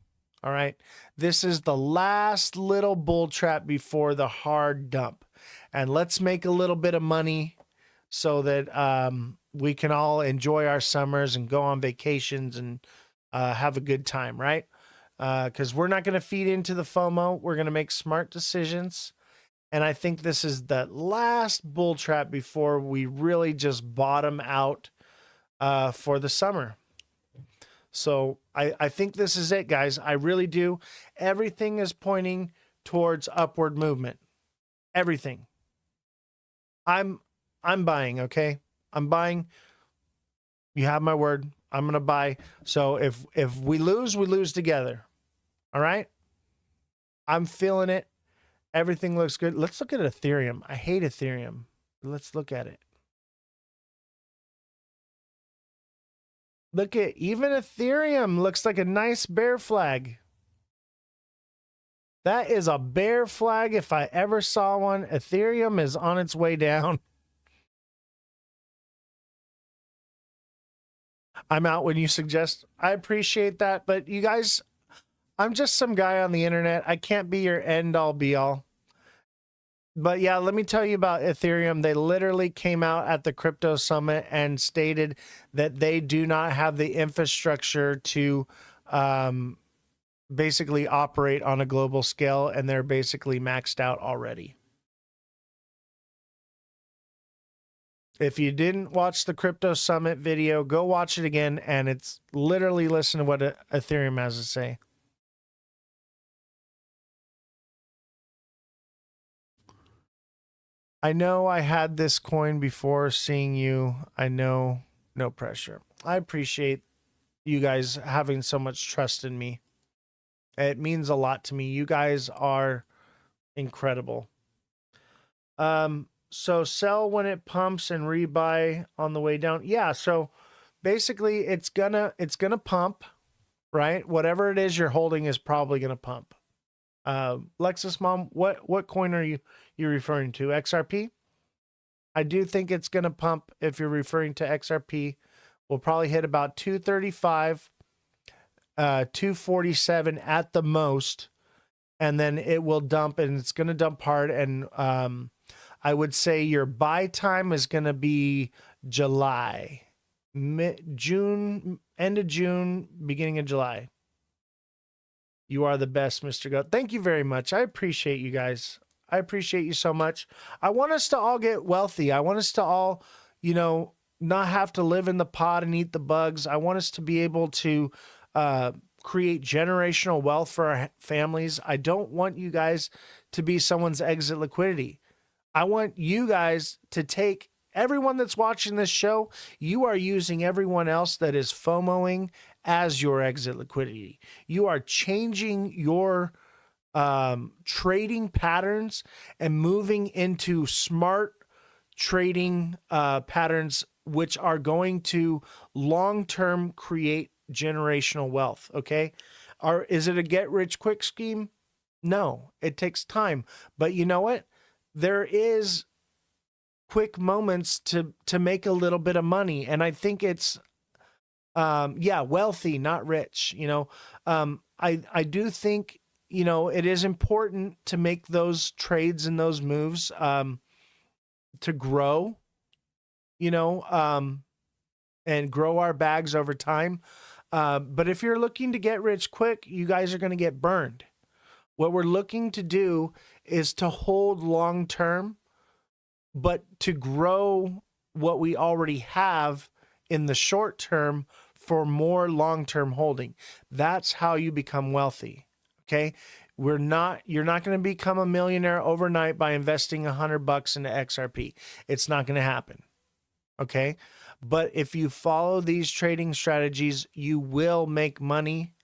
All right. This is the last little bull trap before the hard dump. And let's make a little bit of money so that we can all enjoy our summers and go on vacations and have a good time, right? Because we're not going to feed into the FOMO. We're going to make smart decisions. And I think this is the last bull trap before we really just bottom out for the summer. So I think this is it, guys. I really do. Everything is pointing towards upward movement. Everything. I'm buying, okay? I'm buying. You have my word. I'm going to buy. So if we lose together. All right? I'm feeling it. Everything looks good. Let's look at Ethereum. I hate Ethereum. Let's look at it. Look at, even Ethereum looks like a nice bear flag. That is a bear flag if I ever saw one. Ethereum is on its way down. I'm out when you suggest. I appreciate that, but you guys, I'm just some guy on the internet. I can't be your end all be all. But yeah, let me tell you about Ethereum. They literally came out at the crypto summit and stated that they do not have the infrastructure to basically operate on a global scale, and they're basically maxed out already. If you didn't watch the Crypto Summit video, go watch it again, and it's literally listen to what Ethereum has to say. I know I had this coin before seeing you. I know, no pressure. I appreciate you guys having so much trust in me. It means a lot to me. You guys are incredible. So sell when it pumps and rebuy on the way down. Yeah, so basically it's gonna pump, right? Whatever it is you're holding is probably gonna pump. Lexus Mom, what coin are you referring to? XRP? I do think it's gonna pump if you're referring to XRP. We'll probably hit about 235, 247 at the most, and then it will dump, and it's gonna dump hard. And I would say your buy time is gonna be July, June, end of June, beginning of July. You are the best, Mr. Goat. Thank you very much. I appreciate you guys. I appreciate you so much. I want us to all get wealthy. I want us to all, not have to live in the pod and eat the bugs. I want us to be able to create generational wealth for our families. I don't want you guys to be someone's exit liquidity. I want you guys to take everyone that's watching this show. You are using everyone else that is FOMOing as your exit liquidity. You are changing your trading patterns and moving into smart trading patterns, which are going to long-term create generational wealth. Okay. Is it a get rich quick scheme? No, it takes time. But you know what? There is quick moments to make a little bit of money. And I think it's, wealthy, not rich. I do think, it is important to make those trades and those moves, to grow, and grow our bags over time. But if you're looking to get rich quick, you guys are going to get burned. What we're looking to do is to hold long term, but to grow what we already have in the short term for more long-term holding. That's how you become wealthy. Okay. You're not going to become a millionaire overnight by investing $100 into XRP. It's not going to happen. Okay. But if you follow these trading strategies, you will make money.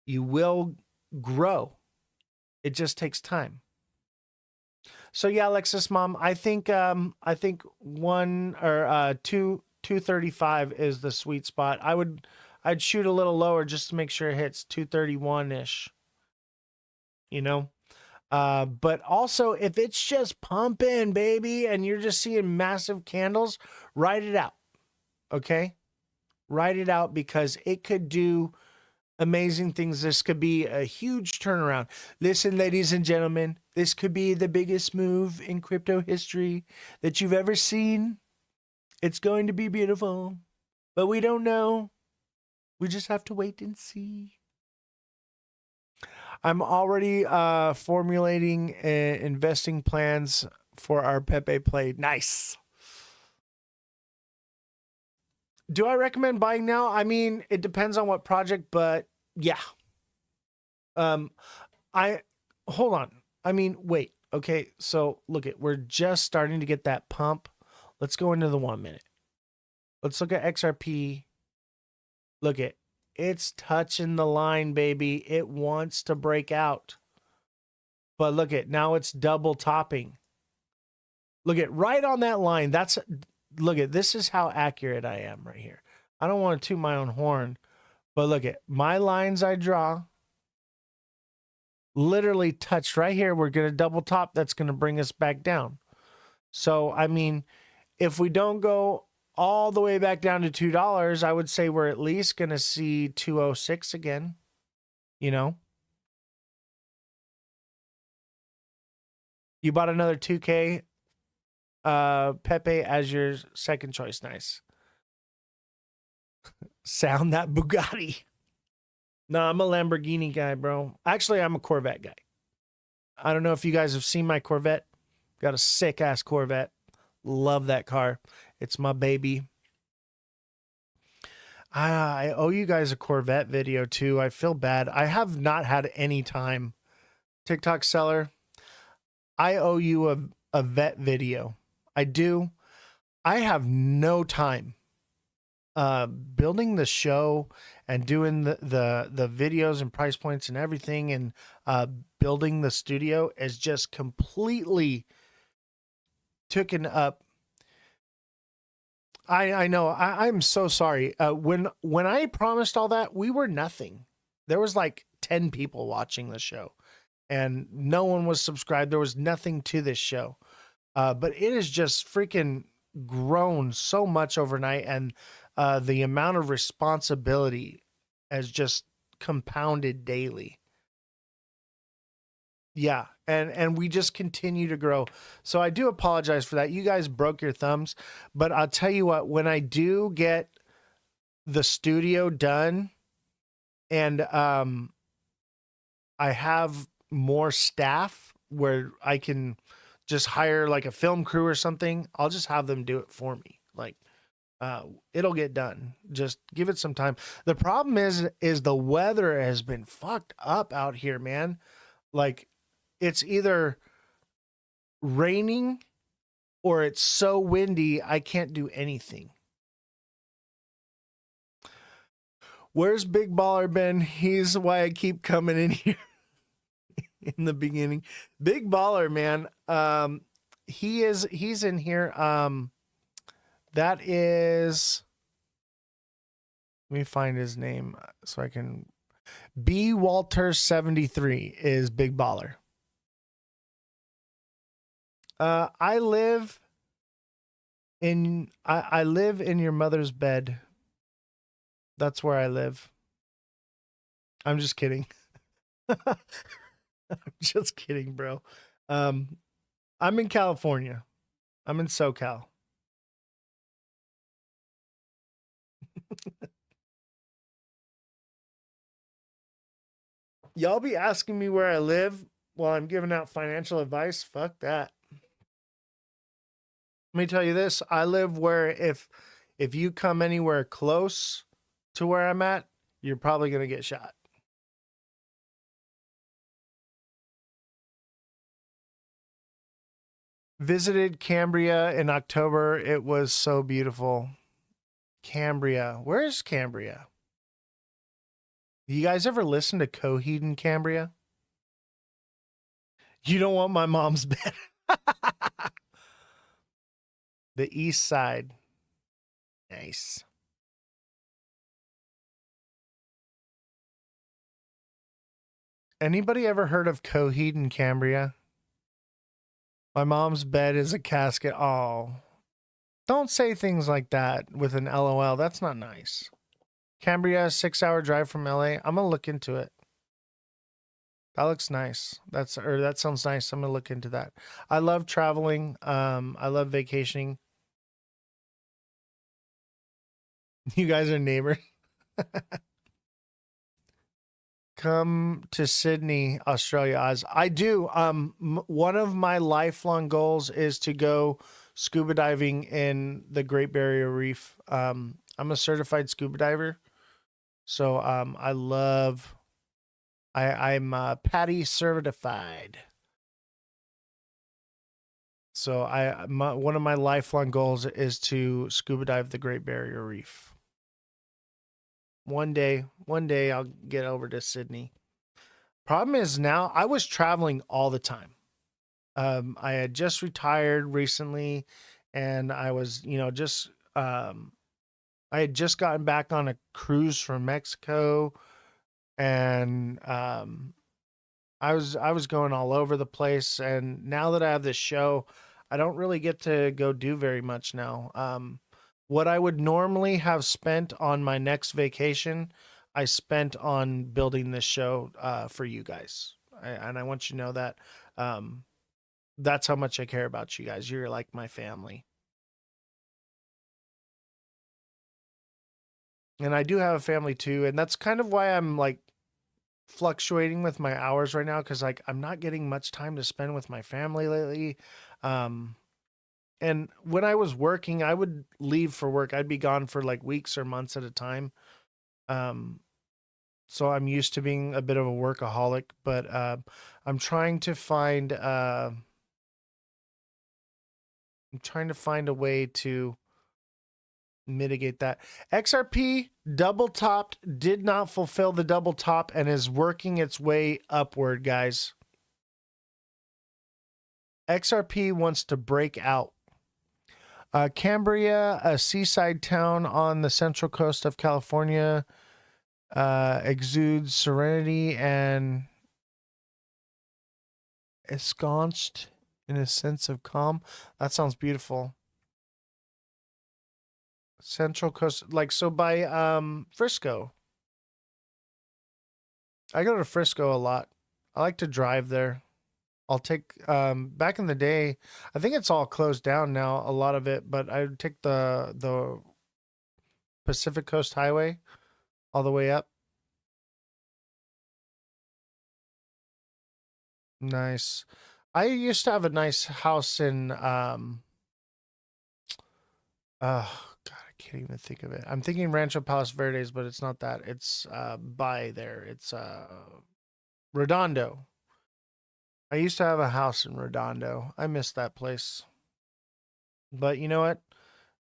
You will grow. It just takes time. So yeah, Alexis Mom, I think 235 is the sweet spot. I'd shoot a little lower just to make sure it hits 231-ish. But also if it's just pumping, baby, and you're just seeing massive candles, write it out. Okay? Write it out, because it could do amazing things. This could be a huge turnaround. Listen, ladies and gentlemen, this could be the biggest move in crypto history that you've ever seen. It's going to be beautiful, but we don't know. We just have to wait and see. I'm already formulating investing plans for our Pepe play. Nice. Do I recommend buying now? I mean, it depends on what project, but yeah. Hold on. I mean, wait. Okay, so look we're just starting to get that pump. Let's go into the 1 minute. Let's look at XRP. Look it's touching the line, baby. It wants to break out. But look now it's double topping. Look right on that line. This is how accurate I am right here. I don't want to toot my own horn, but look my lines I draw literally touched right here. We're going to double top. That's going to bring us back down. So, I mean, if we don't go all the way back down to $2, I would say we're at least going to see 206 again, You bought another 2K Pepe as your second choice. Nice. Sound that Bugatti. No, I'm a Lamborghini guy, bro. Actually, I'm a Corvette guy. I don't know if you guys have seen my Corvette. Got a sick ass Corvette. Love that car. It's my baby. I owe you guys a Corvette video too. I feel bad. I have not had any time. TikTok seller, I owe you a vet video. I do. I have no time. Building the show and doing the videos and price points and everything, and building the studio is just completely taken up. I know. I'm so sorry. When I promised all that, we were nothing. There was like 10 people watching the show, and no one was subscribed. There was nothing to this show. But it has just freaking grown so much overnight, and the amount of responsibility has just compounded daily. Yeah, and we just continue to grow. So I do apologize for that. You guys broke your thumbs, but I'll tell you what, when I do get the studio done and I have more staff where I can just hire like a film crew or something, I'll just have them do it for me. Like it'll get done. Just give it some time. The problem is the weather has been fucked up out here, man. Like, it's either raining or it's so windy I can't do anything. Where's Big Baller been? He's why I keep coming in here in the beginning. Big Baller, man. He's in here. That is, let me find his name so I can. B Walter 73 is Big Baller. I live in your mother's bed. That's where I live. I'm just kidding. I'm just kidding, bro. I'm in California. I'm in SoCal. Y'all be asking me where I live while I'm giving out financial advice? Fuck that. Let me tell you this. I live where if you come anywhere close to where I'm at, you're probably going to get shot. Visited Cambria in October. It was so beautiful. Cambria. Where's Cambria? You guys ever listen to Coheed and Cambria? You don't want my mom's bed. The East Side. Nice. Anybody ever heard of Coheed and Cambria? My mom's bed is a casket. Oh, don't say things like that with an LOL. That's not nice. Cambria, 6-hour drive from LA. I'm gonna look into it. That looks nice. That sounds nice. I'm gonna look into that. I love traveling. I love vacationing. You guys are neighbors. Come to Sydney, Australia, Oz. I do. One of my lifelong goals is to go scuba diving in the Great Barrier Reef. I'm a certified scuba diver, so I'm PADI certified. So one of my lifelong goals is to scuba dive the Great Barrier Reef. One day I'll get over to Sydney. Problem is now I was traveling all the time. I had just retired recently, and I was, I had just gotten back on a cruise from Mexico, and I was going all over the place. And now that I have this show, I don't really get to go do very much now. What I would normally have spent on my next vacation, I spent on building this show for you guys. And I want you to know that that's how much I care about you guys. You're like my family. And I do have a family too. And that's kind of why I'm like fluctuating with my hours right now. Cause like I'm not getting much time to spend with my family lately. And And when I was working, I would leave for work. I'd be gone for like weeks or months at a time. So I'm used to being a bit of a workaholic, but I'm trying to find a way to mitigate that. XRP double topped, did not fulfill the double top, and is working its way upward, guys. XRP wants to break out. Cambria, a seaside town on the central coast of California, exudes serenity and ensconced in a sense of calm. That sounds beautiful. Central coast, like so by Frisco. I go to Frisco a lot. I like to drive there. I'll take back in the day, I think it's all closed down now, a lot of it, but I would take the Pacific Coast Highway all the way up. Nice. I used to have a nice house in oh God, I can't even think of it. I'm thinking Rancho Palos Verdes, but it's not that. It's by there. It's Redondo. I used to have a house in Redondo. I miss that place. But you know what?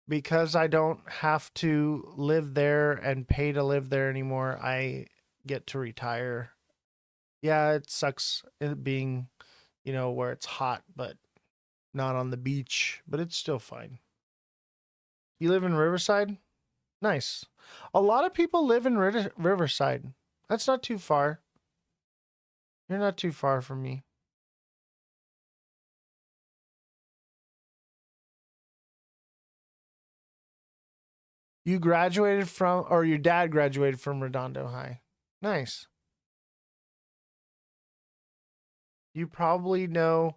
Because I don't have to live there and pay to live there anymore, I get to retire. Yeah, it sucks it being, where it's hot, but not on the beach, but it's still fine. You live in Riverside? Nice. A lot of people live in Riverside. That's not too far. You're not too far from me. You graduated from, or your dad graduated from Redondo High. Nice. You probably know,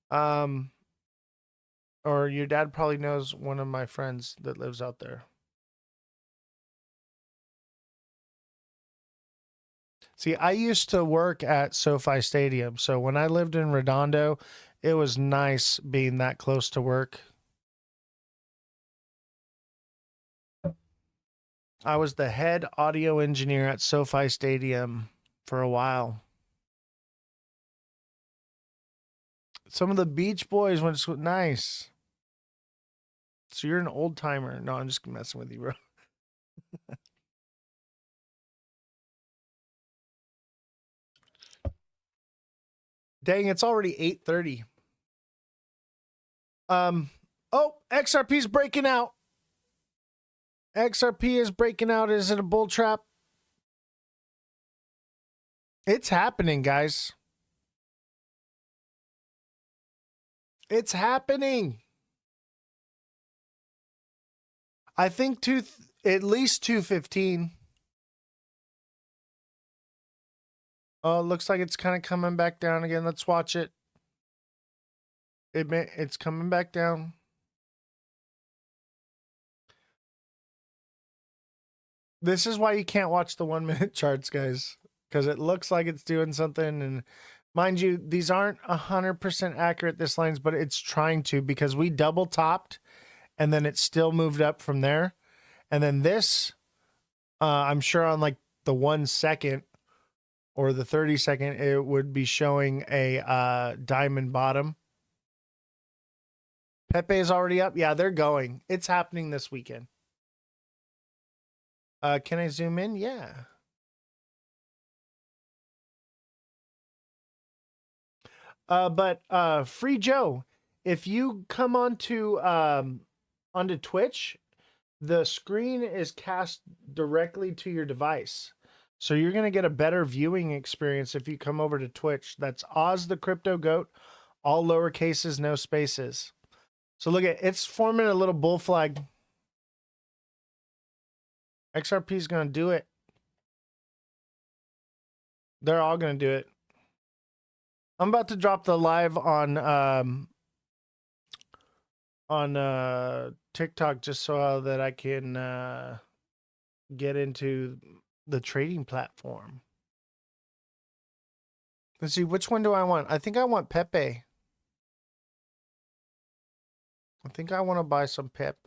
or your dad probably knows one of my friends that lives out there. See, I used to work at SoFi Stadium, so when I lived in Redondo, it was nice being that close to work. I was the head audio engineer at SoFi Stadium for a while. Some of the Beach Boys went to nice. So you're an old timer. No, I'm just messing with you, bro. Dang, it's already 8:30. Oh, XRP's breaking out. XRP is breaking out. Is it a bull trap? It's happening, guys. It's happening. I think at least 215. Oh, it looks like it's kind of coming back down again. Let's watch it. It's coming back down. This is why you can't watch the 1 minute charts, guys, because it looks like it's doing something. And mind you, these aren't 100% accurate, this lines, but it's trying to, because we double topped and then it still moved up from there. And then this, I'm sure on like the 1 second or the 30 second, it would be showing a diamond bottom. Pepe is already up. Yeah, they're going. It's happening this weekend. Can I zoom in? Yeah. But Free Joe, if you come onto Twitch, the screen is cast directly to your device. So you're going to get a better viewing experience if you come over to Twitch. That's Ozthecryptogoat, all lower cases, no spaces. So look at it's forming a little bull flag. XRP is going to do it. They're all going to do it. I'm about to drop the live on TikTok just so that I can get into the trading platform. Let's see, which one do I want? I think I want Pepe. I think I want to buy some pip.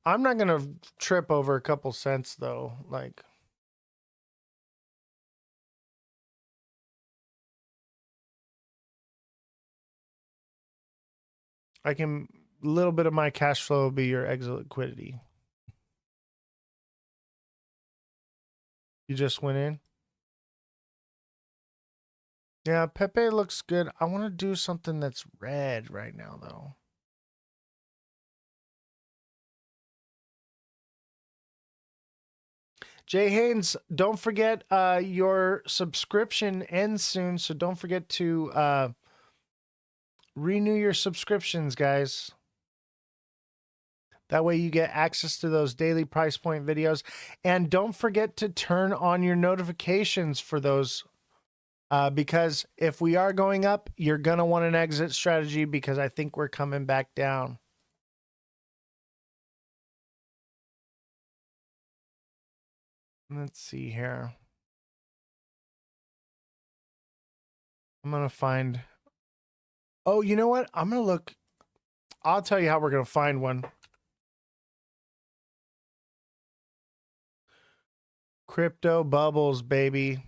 I'm not gonna trip over a couple cents though. Like, I can, a little bit of my cash flow will be your exit liquidity. You just went in. Yeah, Pepe looks good. I want to do something that's red right now though. Jay Haynes, don't forget your subscription ends soon, so don't forget to renew your subscriptions, guys. That way you get access to those daily price point videos. And don't forget to turn on your notifications for those because if we are going up, you're going to want an exit strategy because I think we're coming back down. Let's see here. I'm going to find... Oh, you know what? I'm going to look... I'll tell you how we're going to find one. Crypto bubbles, baby.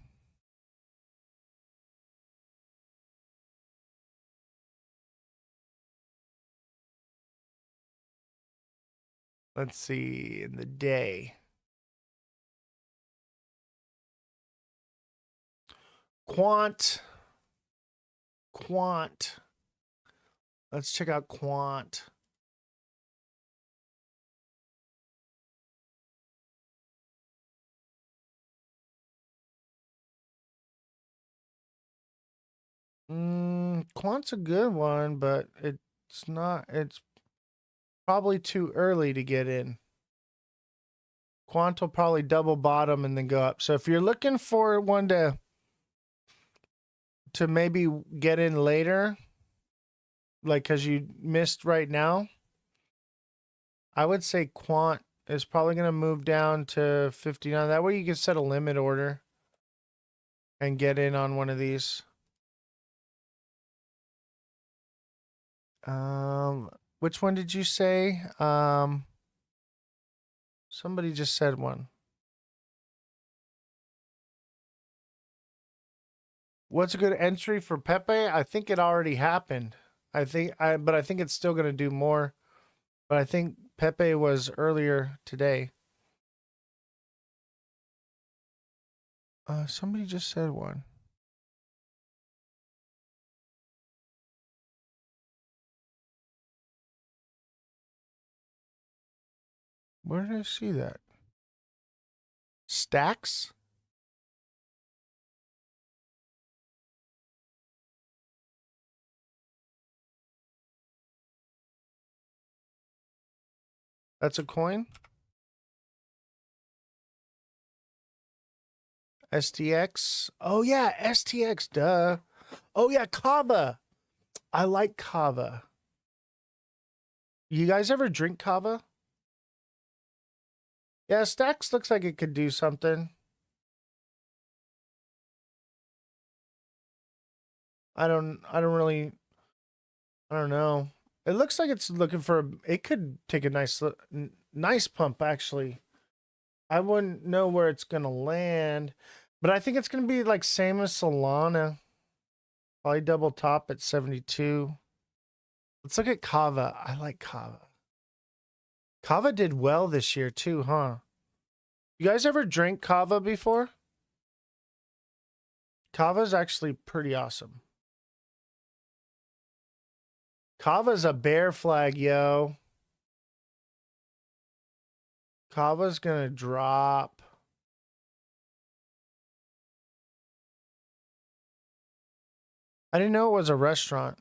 Let's see, in the day. Quant. Let's check out Quant. Quant's a good one, but it's not, it's probably too early to get in. Quant will probably double bottom and then go up. So if you're looking for one to maybe get in later, like because you missed right now, I would say Quant is probably going to move down to 59. That way you can set a limit order and get in on one of these. Which one did you say? Somebody just said one. What's a good entry for Pepe? I think it already happened. But I think it's still going to do more. But I think Pepe was earlier today. Somebody just said one. Where did I see that? Stacks? That's a coin? STX? Oh yeah, STX, duh. Oh yeah, Kava. I like Kava. You guys ever drink Kava? Yeah, Stacks looks like it could do something. I don't know. It looks like it's looking for it could take a nice pump actually. I wouldn't know where it's going to land, but I think it's going to be like same as Solana. Probably double top at 72. Let's look at Kava. I like Kava. Kava did well this year too, huh? You guys ever drink Kava before? Kava's actually pretty awesome. Kava's a bear flag, yo. Kava's gonna drop. I didn't know it was a restaurant,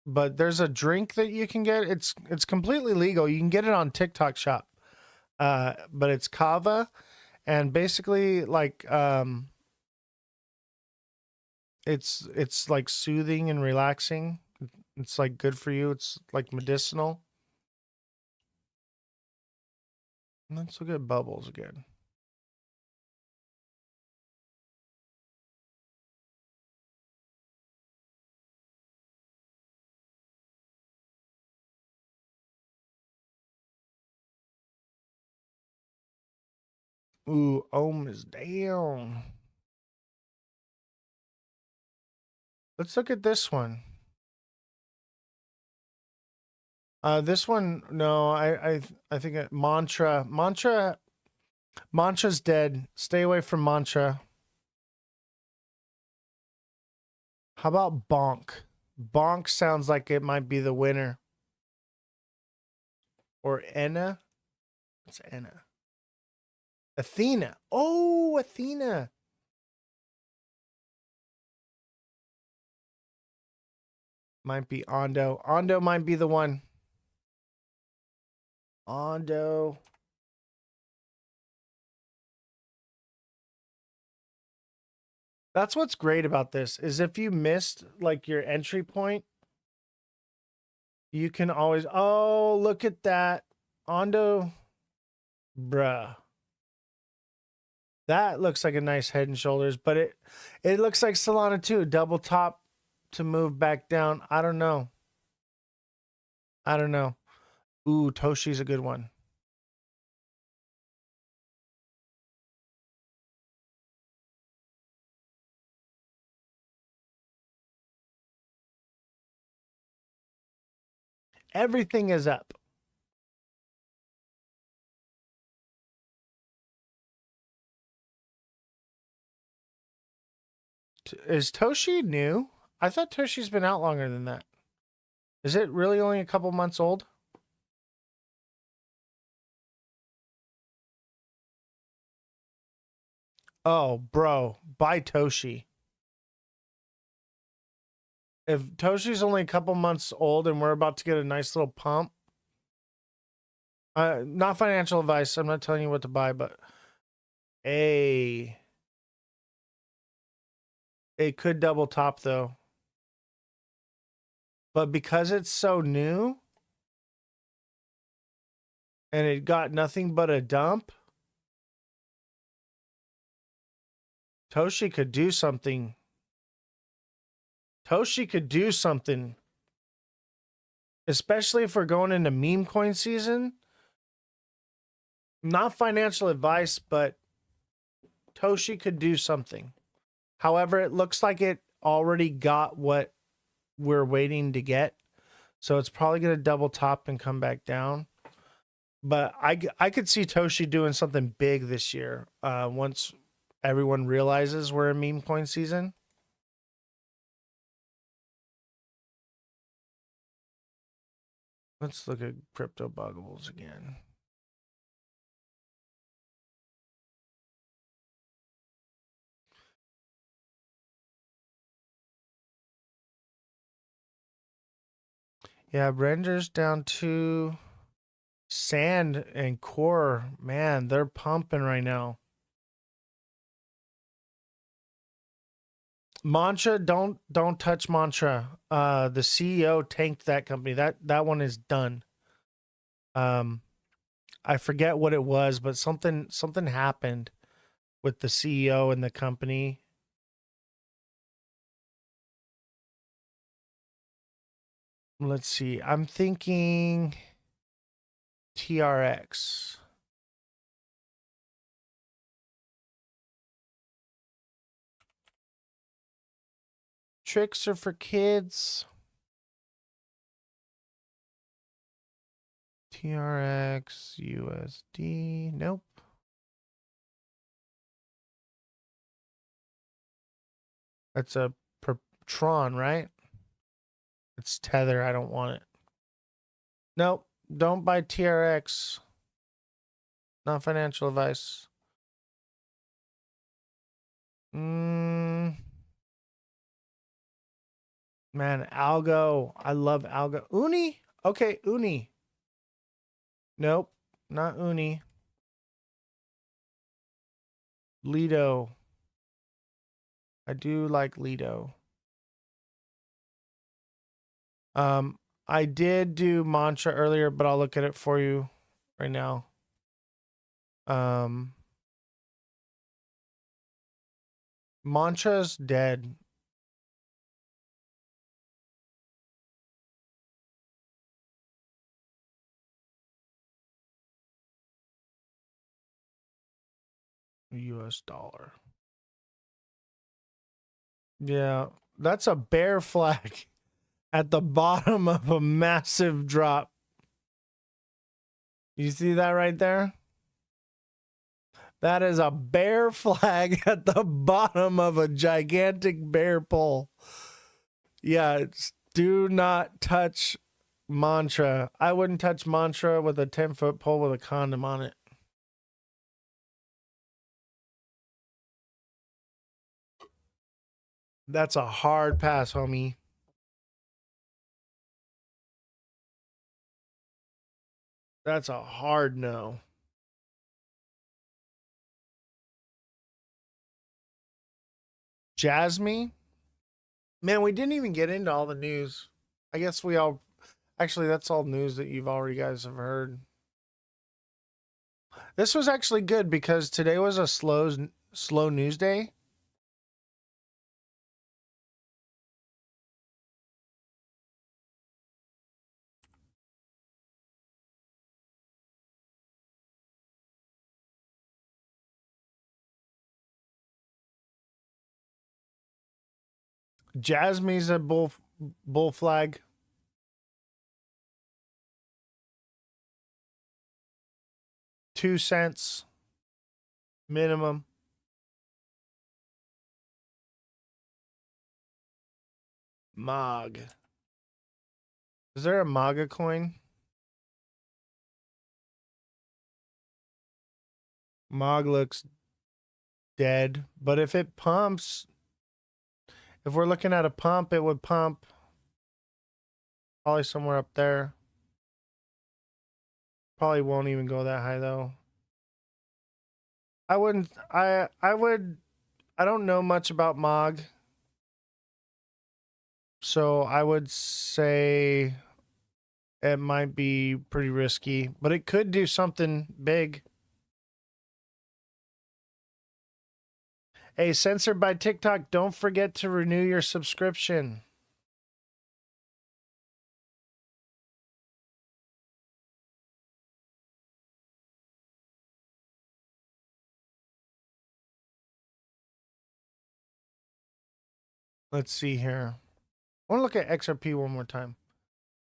but there's a drink that you can get. It's completely legal. You can get it on TikTok Shop. But it's Kava, and basically like it's like soothing and relaxing. It's like good for you. It's like medicinal. Let's look at bubbles again. Ooh, Ohm is down. Let's look at this one. This one, no, I think Mantra's dead. Stay away from Mantra. How about Bonk? Bonk sounds like it might be the winner. Or Enna? What's Enna? Athena. Oh, Athena. Might be Ondo. Ondo might be the one. Ondo. That's what's great about this is if you missed like your entry point, you can always, oh, look at that. Ondo. Bruh. That looks like a nice Head and Shoulders, but it looks like Solana too. Double top to move back down. I don't know. I don't know. Ooh, Toshi's a good one. Everything is up. Is Toshi new? I thought Toshi's been out longer than that. Is it really only a couple months old? Oh, bro, buy Toshi. If Toshi's only a couple months old and we're about to get a nice little pump, not financial advice. I'm not telling you what to buy, but it could double top though. But because it's so new and it got nothing but a dump, Toshi could do something. Toshi could do something. Especially if we're going into meme coin season. Not financial advice, but Toshi could do something. However, it looks like it already got what we're waiting to get. So it's probably going to double top and come back down. But I could see Toshi doing something big this year once everyone realizes we're in meme coin season. Let's look at Crypto Buggables again. Yeah, Render's down to Sand and Core. Man, they're pumping right now. Mantra, don't touch Mantra. The CEO tanked that company. That one is done. I forget what it was, but something happened with the CEO and the company. Let's see. I'm thinking TRX. Tricks are for kids. TRX USD. Nope. That's a Tron, right? It's Tether. I don't want it. Nope. Don't buy TRX. Not financial advice. Man, Algo. I love Algo. Uni? Okay, Uni. Nope, not Uni. Lido. I do like Lido. I did do Mantra earlier, but I'll look at it for you right now. Mantra's dead. US dollar. Yeah, that's a bear flag at the bottom of a massive drop. You see that right there? That is a bear flag at the bottom of a gigantic bear pole. Yeah, it's do not touch mantra. I wouldn't touch mantra with a 10-foot pole with a condom on it. That's a hard pass, homie. That's a hard no. Jasmine? Man, we didn't even get into all the news. I guess we all... Actually, that's all news that you've already guys have heard. This was actually good because today was a slow news day. Jasmine's a bull flag. $0.02 minimum. Mog. Is there a MAGA coin? Mog looks dead, but if it pumps, if we're looking at a pump, it would pump probably somewhere up there. Probably won't even go that high though. I wouldn't, I don't know much about Mog. So I would say it might be pretty risky, but it could do something big. Hey, censored by TikTok, don't forget to renew your subscription. Let's see here. I want to look at XRP one more time.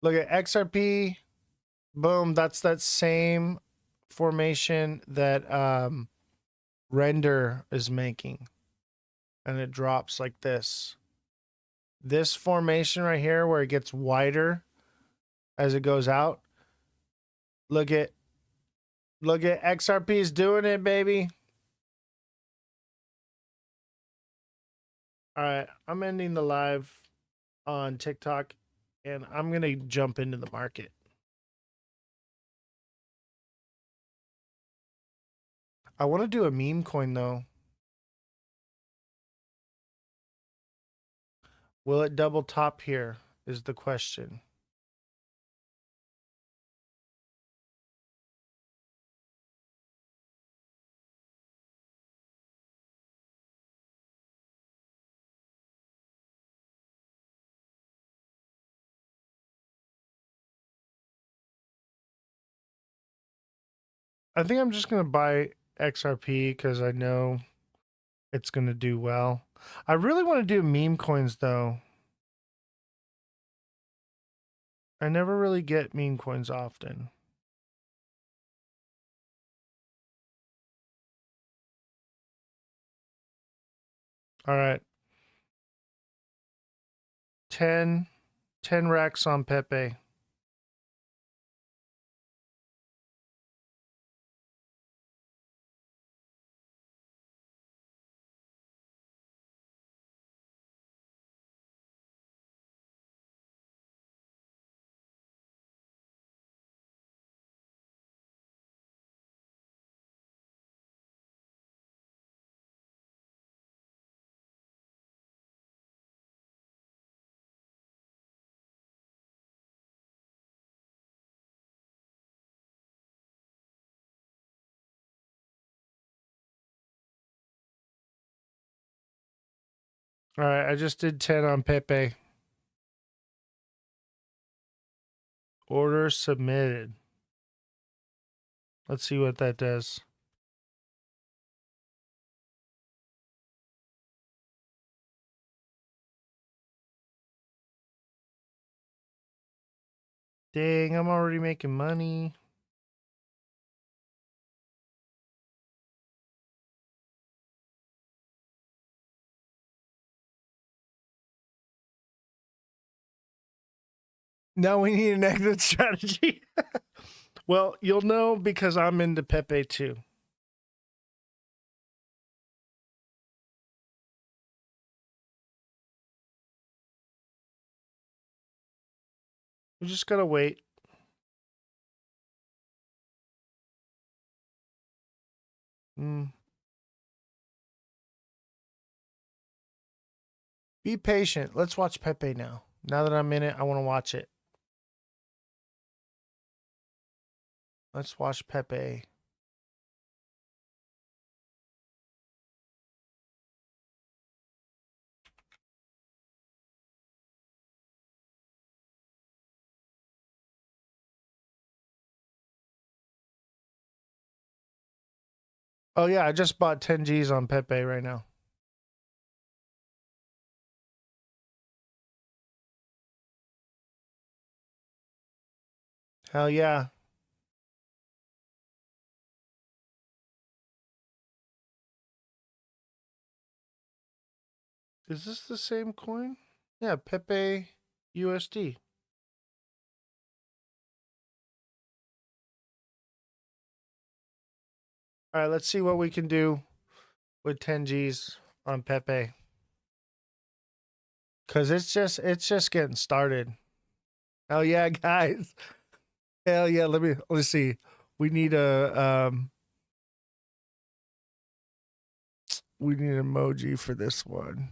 Look at XRP. Boom. That's that same formation that Render is making. And it drops like this. This formation right here where it gets wider as it goes out. Look at XRP is doing it, baby. All right, I'm ending the live on TikTok and I'm going to jump into the market. I want to do a meme coin though. Will it double top here is the question. I think I'm just going to buy XRP because I know it's going to do well. I really want to do meme coins though. I never really get meme coins often. All right. 10 racks on Pepe. All right, I just did 10 on Pepe. Order submitted. Let's see what that does. Dang, I'm already making money. Now we need an exit strategy. Well, you'll know because I'm into Pepe too. We just gotta wait. Be patient. Let's watch Pepe now. Now that I'm in it, I want to watch it. Let's watch Pepe. Oh yeah, I just bought 10 G's on Pepe right now. Hell yeah. Is this the same coin? Yeah, Pepe USD. All right, let's see what we can do with 10 G's on Pepe. Cause it's just getting started. Hell yeah, guys. Hell yeah. Let's see. We need an emoji for this one.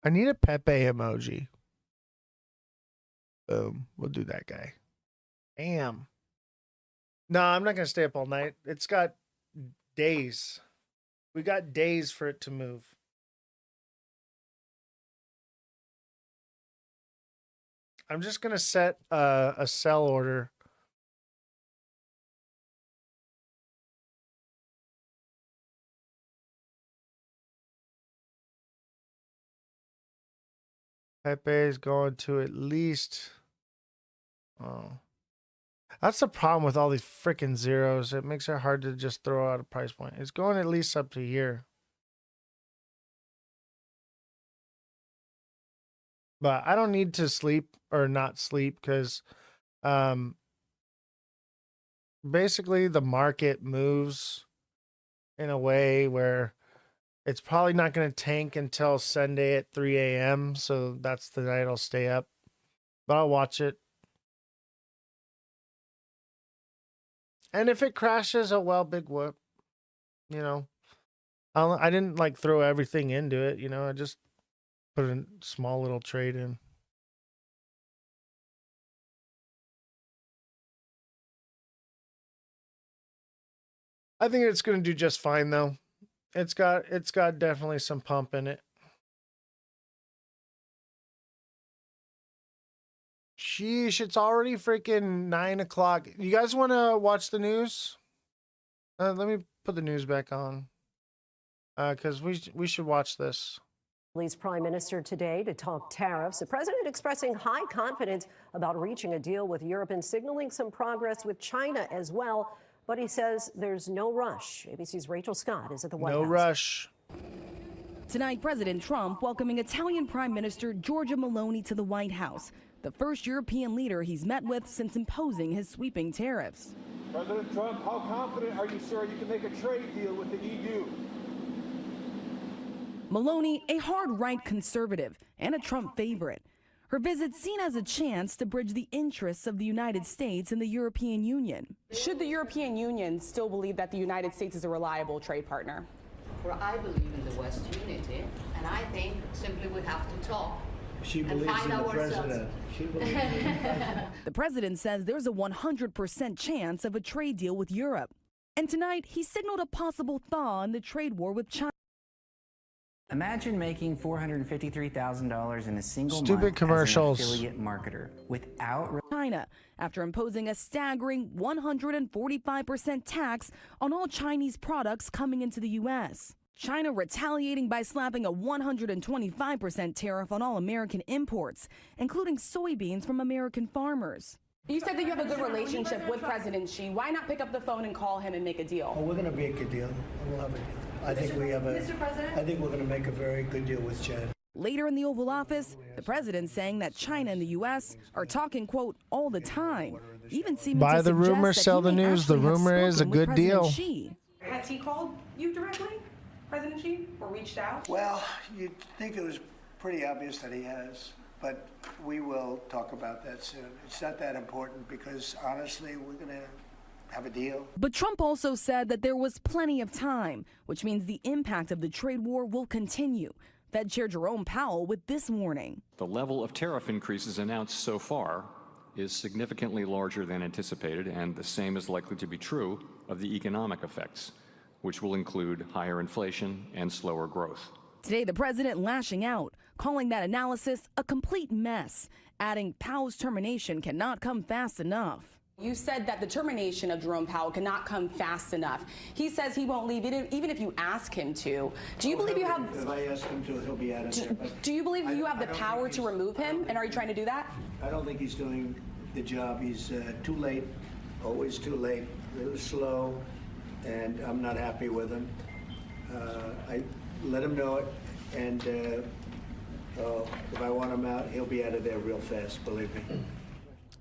I need a Pepe emoji. Boom. We'll do that guy. Damn. No, I'm not gonna stay up all night. It's got days. We got days for it to move. I'm just gonna set a sell order. Pepe is going to at least. Oh, that's the problem with all these freaking zeros. It makes it hard to just throw out a price point. It's going at least up to here. But I don't need to sleep or not sleep because basically the market moves in a way where it's probably not going to tank until Sunday at 3 a.m. So that's the night I'll stay up. But I'll watch it. And if it crashes, oh well, big whoop. You know, I didn't like throw everything into it. You know, I just put a small little trade in. I think it's going to do just fine though. It's got definitely some pump in it. Sheesh, it's already freaking 9 o'clock. You guys want to watch the news? Let me put the news back on. Because we should watch this. Italy's prime minister today to talk tariffs. The president expressing high confidence about reaching a deal with Europe and signaling some progress with China as well. But he says there's no rush. ABC's Rachel Scott is at the White House. No rush. Tonight, President Trump welcoming Italian Prime Minister Giorgia Meloni to the White House, the first European leader he's met with since imposing his sweeping tariffs. President Trump, how confident are you, sir, you can make a trade deal with the EU? Meloni, a hard-right conservative and a Trump favorite. Her visit seen as a chance to bridge the interests of the United States and the European Union. Should the European Union still believe that the United States is a reliable trade partner? Well, I believe in the West unity, and I think simply we have to talk. She believes in the president. She believes in the president. The president says there's a 100% chance of a trade deal with Europe. And tonight, he signaled a possible thaw in the trade war with China. Imagine making $453,000 in a single Stupid month commercials. as an affiliate marketer without China, after imposing a staggering 145% tax on all Chinese products coming into the U.S. China retaliating by slapping a 125% tariff on all American imports, including soybeans from American farmers. You said that you have a good relationship with President Xi. Why not pick up the phone and call him and make a deal? Oh, we're going to make a deal. We'll have a deal. I think we're going to make a very good deal with China. Later in the Oval Office, the president saying that China and the U.S. are talking, quote, all the time, even seeming Buy to the suggest rumor, that sell he the may news. The actually have rumor is a spoken with good President deal. Xi. Has he called you directly, President Xi, or reached out? Well, you'd think it was pretty obvious that he has, but we will talk about that soon. It's not that important because, honestly, we're going to have a deal. But Trump also said that there was plenty of time, which means the impact of the trade war will continue. Fed Chair Jerome Powell with this warning. The level of tariff increases announced so far is significantly larger than anticipated, and the same is likely to be true of the economic effects, which will include higher inflation and slower growth. Today, the president lashing out, calling that analysis a complete mess, adding Powell's termination cannot come fast enough. You said that the termination of Jerome Powell cannot come fast enough. He says he won't leave even if you ask him to. Do you believe you have... If I ask him to, he'll be out of there. Do you believe you have the power to remove him, and are you trying to do that? I don't think he's doing the job. He's too late, always too late, a little slow, and I'm not happy with him. I let him know it, and if I want him out, he'll be out of there real fast, believe me.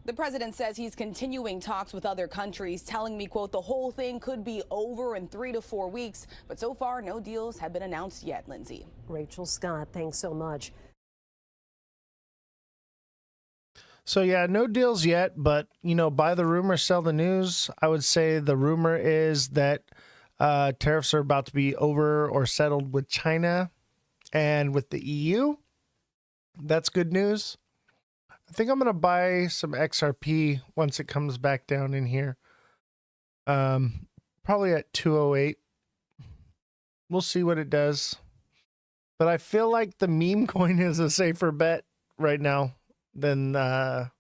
The president says he's continuing talks with other countries, telling me, quote, the whole thing could be over in 3 to 4 weeks. But so far, no deals have been announced yet, Lindsay. Rachel Scott, thanks so much. So, yeah, no deals yet, but, you know, buy the rumor, sell the news. I would say the rumor is that tariffs are about to be over or settled with China and with the EU. That's good news. I think I'm going to buy some XRP once it comes back down in here. Probably at 208. We'll see what it does. But I feel like the meme coin is a safer bet right now than XRP.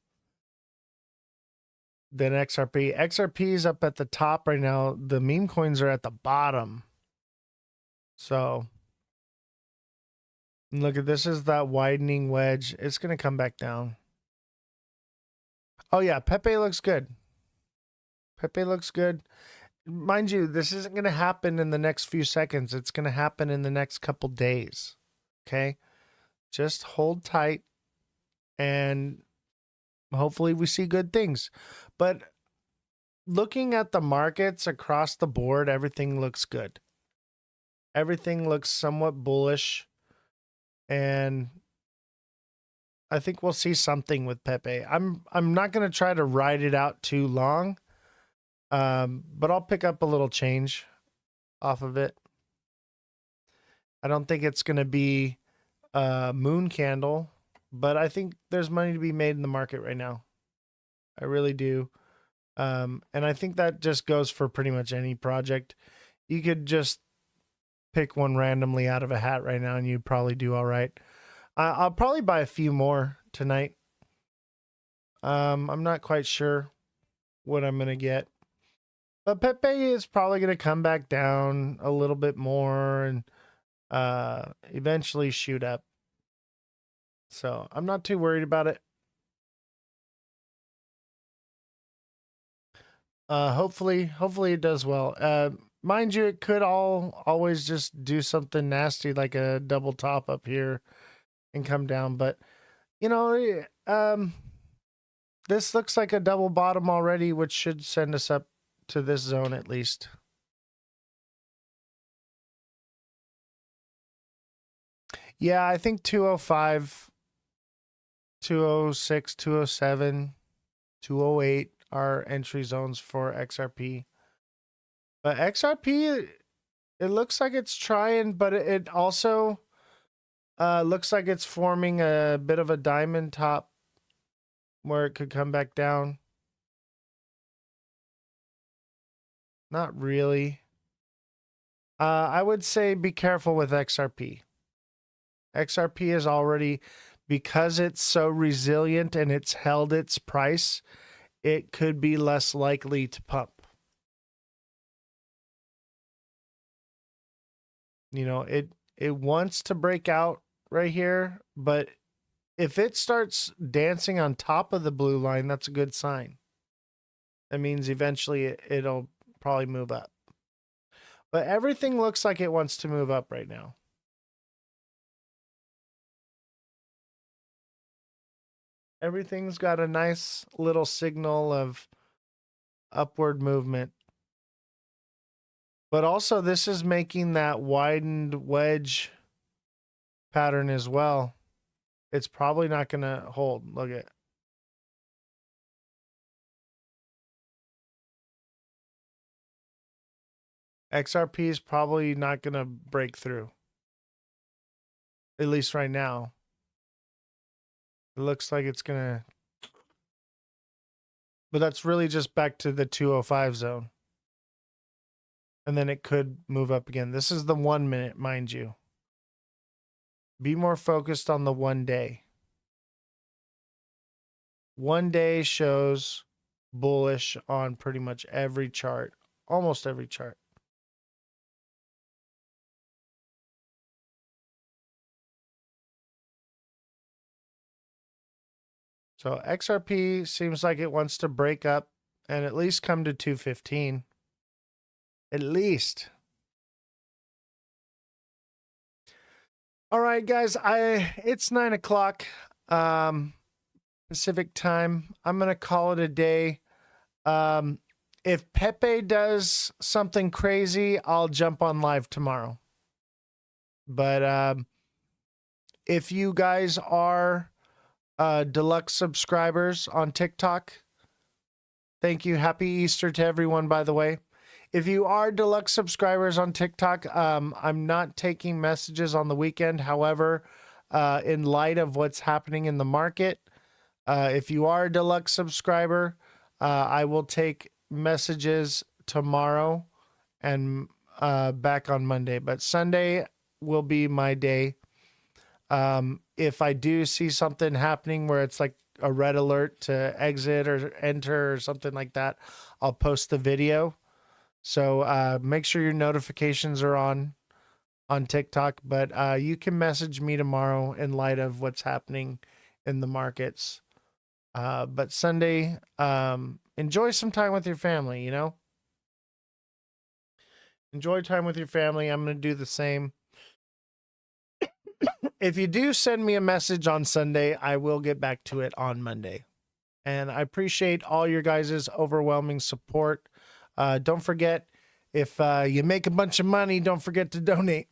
XRP is up at the top right now. The meme coins are at the bottom. So look at this, is that widening wedge. It's going to come back down. Oh, yeah, Pepe looks good. Pepe looks good. Mind you, this isn't going to happen in the next few seconds. It's going to happen in the next couple days. Okay? Just hold tight, and hopefully we see good things. But looking at the markets across the board, everything looks good. Everything looks somewhat bullish, and I think we'll see something with Pepe. I'm not going to try to ride it out too long, but I'll pick up a little change off of it. I don't think it's going to be a moon candle, but I think there's money to be made in the market right now. I really do. And I think that just goes for pretty much any project. You could just pick one randomly out of a hat right now and you'd probably do all right. I'll probably buy a few more tonight. I'm not quite sure what I'm going to get. But Pepe is probably going to come back down a little bit more and eventually shoot up. So I'm not too worried about it. Hopefully it does well. Mind you, it could always just do something nasty like a double top up here and come down, but you know, this looks like a double bottom already, which should send us up to this zone at least. Yeah, I think 205, 206, 207, 208 are entry zones for XRP. But XRP, it looks like it's trying, but it also looks like it's forming a bit of a diamond top where it could come back down. Not really. I would say be careful with XRP. XRP is already, because it's so resilient and it's held its price, it could be less likely to pump. You know, it wants to break out right here, but if it starts dancing on top of the blue line, that's a good sign. That means eventually it'll probably move up. But everything looks like it wants to move up right now. Everything's got a nice little signal of upward movement. But also this is making that widened wedge pattern as well. It's probably not going to hold. Look at XRP is probably not going to break through. At least right now. It looks like it's going to. But that's really just back to the 205 zone. And then it could move up again. This is the 1 minute, mind you. Be more focused on the 1 day. 1 day shows bullish on pretty much every chart. Almost every chart. So XRP seems like it wants to break up and at least come to 215. At least. All right, guys. It's 9 o'clock Pacific time. I'm gonna call it a day. If Pepe does something crazy, I'll jump on live tomorrow. But if you guys are deluxe subscribers on TikTok, thank you. Happy Easter to everyone, by the way. If you are deluxe subscribers on TikTok, I'm not taking messages on the weekend. However, in light of what's happening in the market, if you are a deluxe subscriber, I will take messages tomorrow and back on Monday. But Sunday will be my day. If I do see something happening where it's like a red alert to exit or enter or something like that, I'll post the video. So make sure your notifications are on TikTok. But you can message me tomorrow in light of what's happening in the markets. But Sunday, enjoy some time with your family, you know? Enjoy time with your family. I'm going to do the same. If you do send me a message on Sunday, I will get back to it on Monday. And I appreciate all your guys' overwhelming support. Don't forget, if you make a bunch of money, don't forget to donate.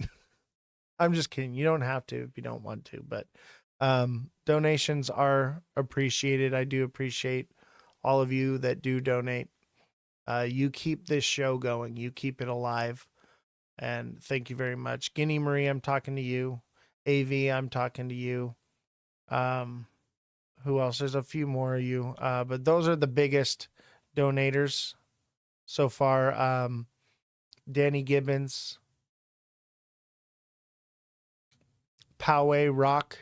I'm just kidding. You don't have to if you don't want to. But donations are appreciated. I do appreciate all of you that do donate. You keep this show going. You keep it alive. And thank you very much. Guinea Marie, I'm talking to you. AV, I'm talking to you. Who else? There's a few more of you. But those are the biggest donators so far. Danny Gibbons. Poway Rock.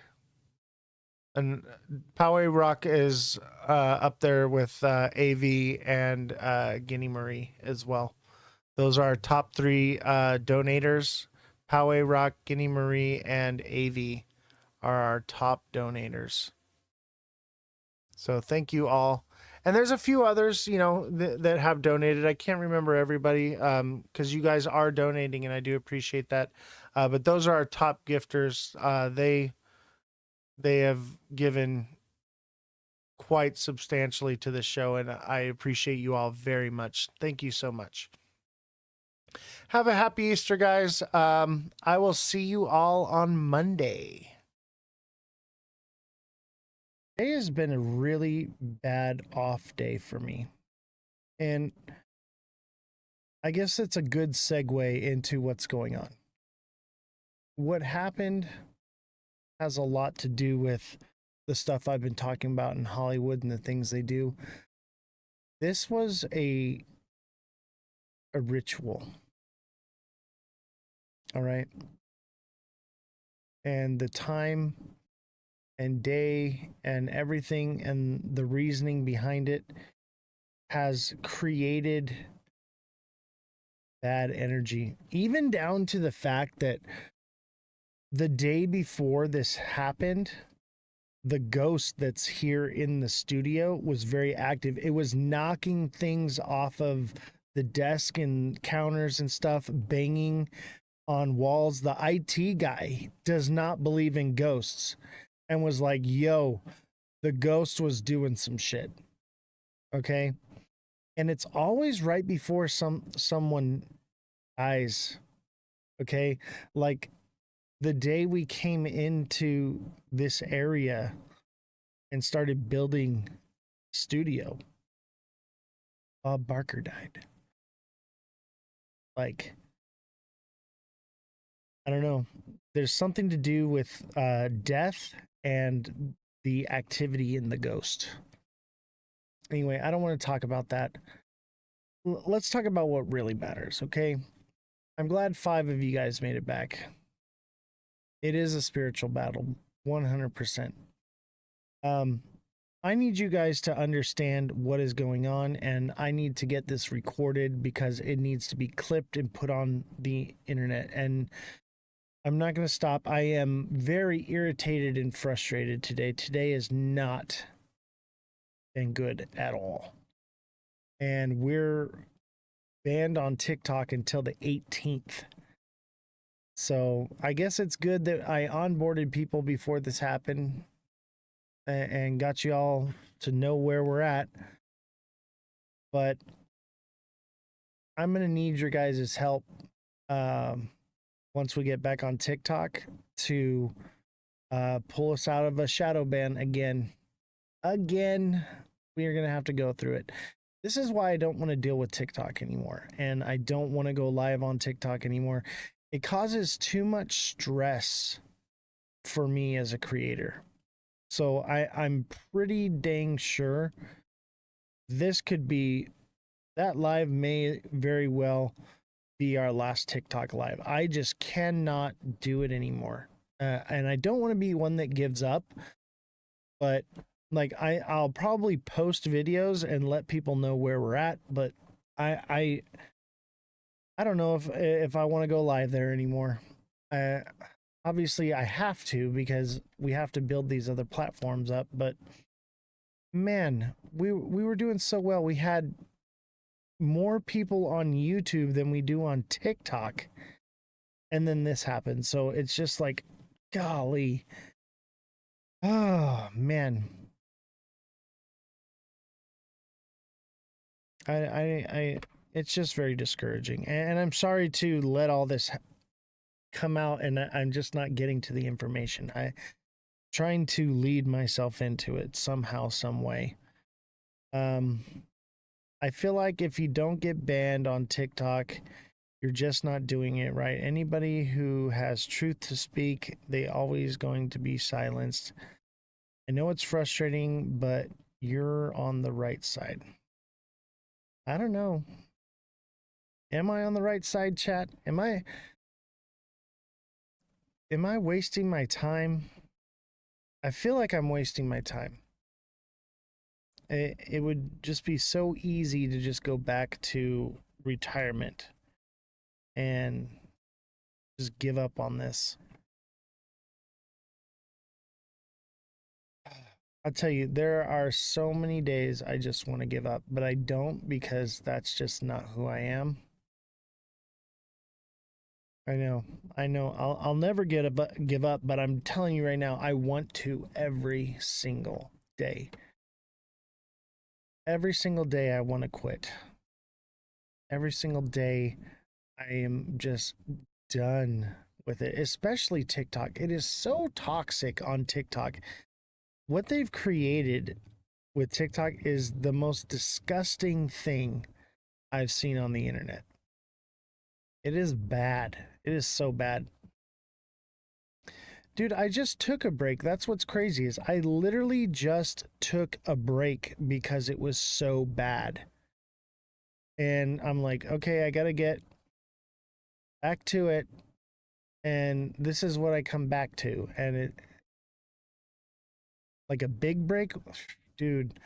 And Poway Rock is up there with AV and Guinea Marie as well. Those are our top three donators. Poway Rock, Guinea Marie, and AV are our top donators. So thank you all. And there's a few others, you know, that have donated. I can't remember everybody because you guys are donating, and I do appreciate that. But those are our top gifters. They have given quite substantially to the show, and I appreciate you all very much. Thank you so much. Have a happy Easter, guys. I will see you all on Monday. Today has been a really bad off day for me. And I guess it's a good segue into what's going on. What happened has a lot to do with the stuff I've been talking about in Hollywood and the things they do. This was a ritual. All right. And the time and day and everything and the reasoning behind it has created bad energy, even down to the fact that the day before this happened, the ghost that's here in the studio was very active. It was knocking things off of the desk and counters and stuff, banging on walls. The IT guy does not believe in ghosts and was like, yo, the ghost was doing some shit. Okay. And it's always right before someone dies. Okay. Like the day we came into this area and started building studio, Bob Barker died. Like, I don't know. There's something to do with death and the activity in the ghost. Anyway, I don't want to talk about that. Let's talk about what really matters, okay? I'm glad 5 of you guys made it back. It is a spiritual battle, 100%. I need you guys to understand what is going on, and I need to get this recorded because it needs to be clipped and put on the internet. And I'm not going to stop. I am very irritated and frustrated today. Today has not been good at all. And we're banned on TikTok until the 18th. So I guess it's good that I onboarded people before this happened and got you all to know where we're at. But I'm going to need your guys' help once we get back on TikTok to pull us out of a shadow ban again. We are going to have to go through it. This is why I don't want to deal with TikTok anymore. And I don't want to go live on TikTok anymore. It causes too much stress for me as a creator. So I'm pretty dang sure this could be, that live may very well be our last TikTok live. I just cannot do it anymore. And I don't want to be one that gives up, but like I'll probably post videos and let people know where we're at, but I don't know if I want to go live there anymore. Obviously I have to because we have to build these other platforms up, but man, we were doing so well. We had more people on YouTube than we do on TikTok. And then this happened. So it's just like, golly. Oh, man. It's just very discouraging. And I'm sorry to let all this come out and I'm just not getting to the information. I'm trying to lead myself into it somehow, some way. I feel like if you don't get banned on TikTok, you're just not doing it right. Anybody who has truth to speak, they always going to be silenced. I know it's frustrating, but you're on the right side. I don't know. Am I on the right side, chat? Am I wasting my time? I feel like I'm wasting my time. It would just be so easy to just go back to retirement and just give up on this. I'll tell you, there are so many days I just want to give up, but I don't because that's just not who I am. I know. I'll never give up, but I'm telling you right now, I want to every single day. Every single day I want to quit. Every single day I am just done with it, especially TikTok. It is so toxic on TikTok. What they've created with TikTok is the most disgusting thing I've seen on the internet. It is bad. It is so bad. Dude, I just took a break. That's what's crazy is I literally just took a break because it was so bad. And I'm like, okay, I got to get back to it. And this is what I come back to. And it, like a big break, dude,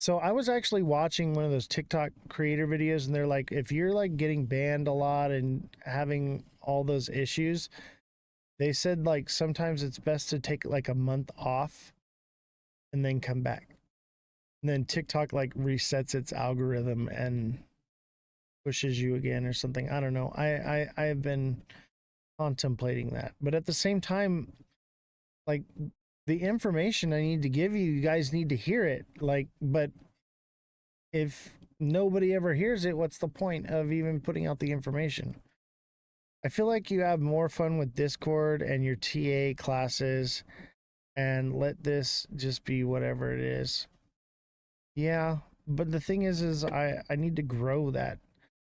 So I was actually watching one of those TikTok creator videos, and they're like, if you're like getting banned a lot and having all those issues, they said like sometimes it's best to take like a month off and then come back. And then TikTok like resets its algorithm and pushes you again or something. I don't know. I have been contemplating that. But at the same time, like the information I need to give you, you guys need to hear it. Like, but if nobody ever hears it, what's the point of even putting out the information? I feel like you have more fun with Discord and your TA classes and let this just be whatever it is. Yeah, but the thing is I need to grow that.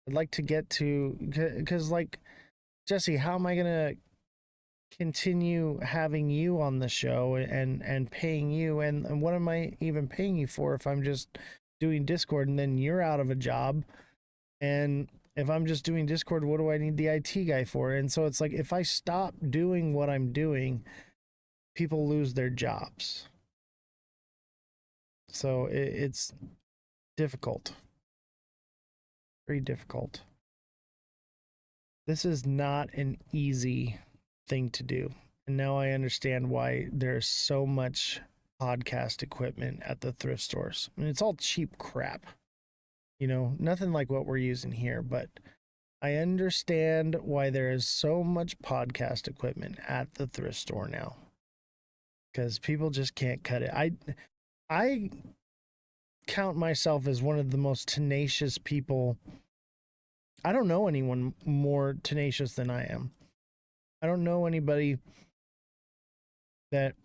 I'd like to get to, because like, Jesse, how am I going to continue having you on the show and paying you? And what am I even paying you for if I'm just doing Discord and then you're out of a job? And if I'm just doing Discord, what do I need the IT guy for? And so it's like, if I stop doing what I'm doing, people lose their jobs. So it's difficult. Very difficult. This is not an easy thing to do. And now I understand why there's so much podcast equipment at the thrift stores. I mean, it's all cheap crap. You know, nothing like what we're using here, but I understand why there is so much podcast equipment at the thrift store now. Because people just can't cut it. I count myself as one of the most tenacious people. I don't know anyone more tenacious than I am. I don't know anybody that,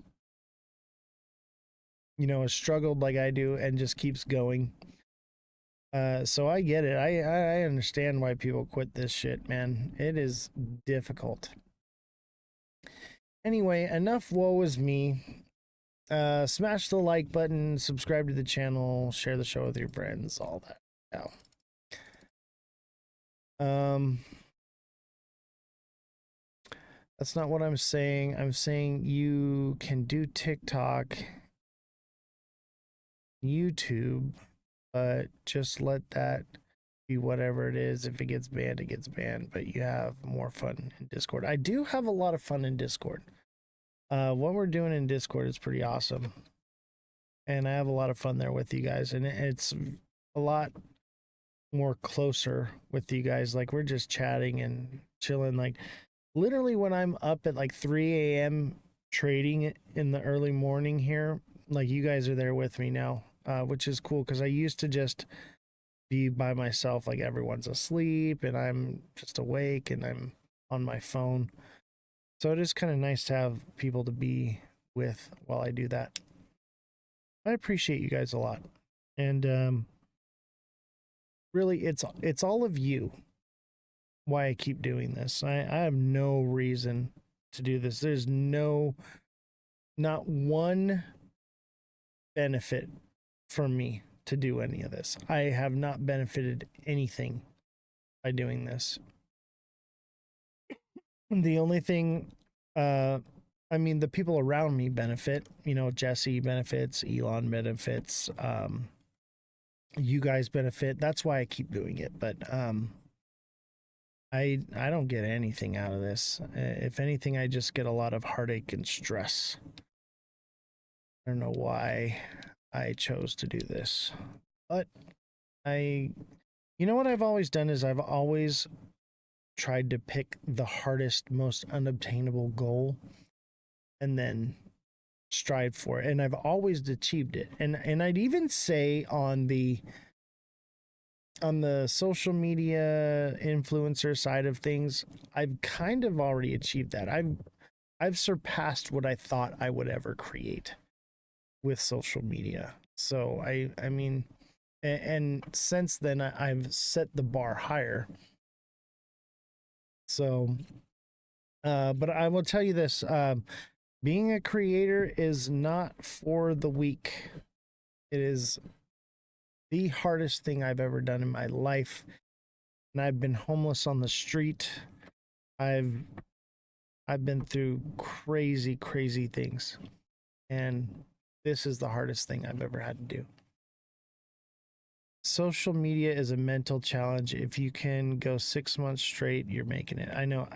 you know, has struggled like I do and just keeps going. So I get it. I understand why people quit this shit, man. It is difficult. Anyway, enough woe is me. Smash the like button, subscribe to the channel, share the show with your friends, all that. Yeah. That's not what I'm saying. I'm saying you can do TikTok, YouTube, but just let that be whatever it is. If it gets banned, it gets banned, but you have more fun in Discord. I do have a lot of fun in Discord. What we're doing in Discord is pretty awesome. And I have a lot of fun there with you guys. And it's a lot more closer with you guys. Like, we're just chatting and chilling. Like, literally when I'm up at like 3 a.m. trading in the early morning here, like, you guys are there with me now, which is cool, because I used to just be by myself, like everyone's asleep and I'm just awake and I'm on my phone. So it is kind of nice to have people to be with while I do that. I appreciate you guys a lot. And really, it's all of you why I keep doing this. I have no reason to do this. There's not one benefit for me to do any of this. I have not benefited anything by doing this. The only thing, I mean, the people around me benefit. You know, Jesse benefits, Elon benefits, you guys benefit. That's why I keep doing it. But I don't get anything out of this. If anything, I just get a lot of heartache and stress. I don't know why I chose to do this, but you know what I've always done is I've always tried to pick the hardest, most unobtainable goal and then strive for it. And I've always achieved it. And I'd even say on the social media influencer side of things, I've kind of already achieved that. I've surpassed what I thought I would ever create with social media. So I mean, and since then I've set the bar higher. So, but I will tell you this, being a creator is not for the weak. It is the hardest thing I've ever done in my life. And I've been homeless on the street. I've been through crazy, crazy things. And this is the hardest thing I've ever had to do. social media is a mental challenge. If you can go 6 months straight, you're making it. I know.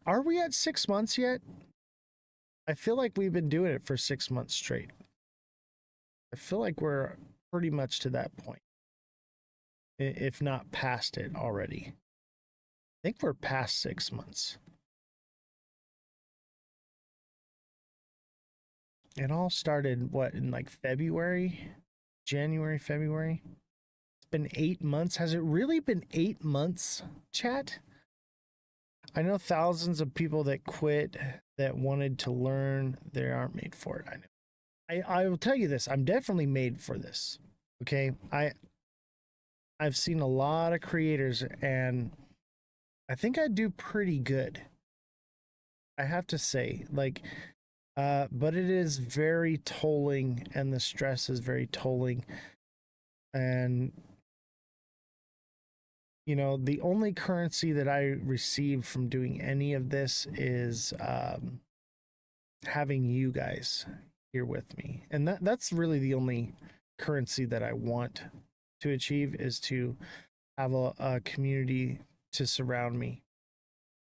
Are we at 6 months yet? I feel like we've been doing it for 6 months straight. I feel like we're pretty much to that point, if not past it already. I think we're past 6 months. It all started, what, in like February? January, February? It's been 8 months. Has it really been 8 months, chat? I know thousands of people that quit, that wanted to learn. They aren't made for it. I know. I will tell you this. I'm definitely made for this. Okay? I've seen a lot of creators, and I think I do pretty good. I have to say, like, but it is very tolling, and the stress is very tolling. And, you know, the only currency that I receive from doing any of this is having you guys here with me. And that's really the only currency that I want to achieve, is to have a community to surround me.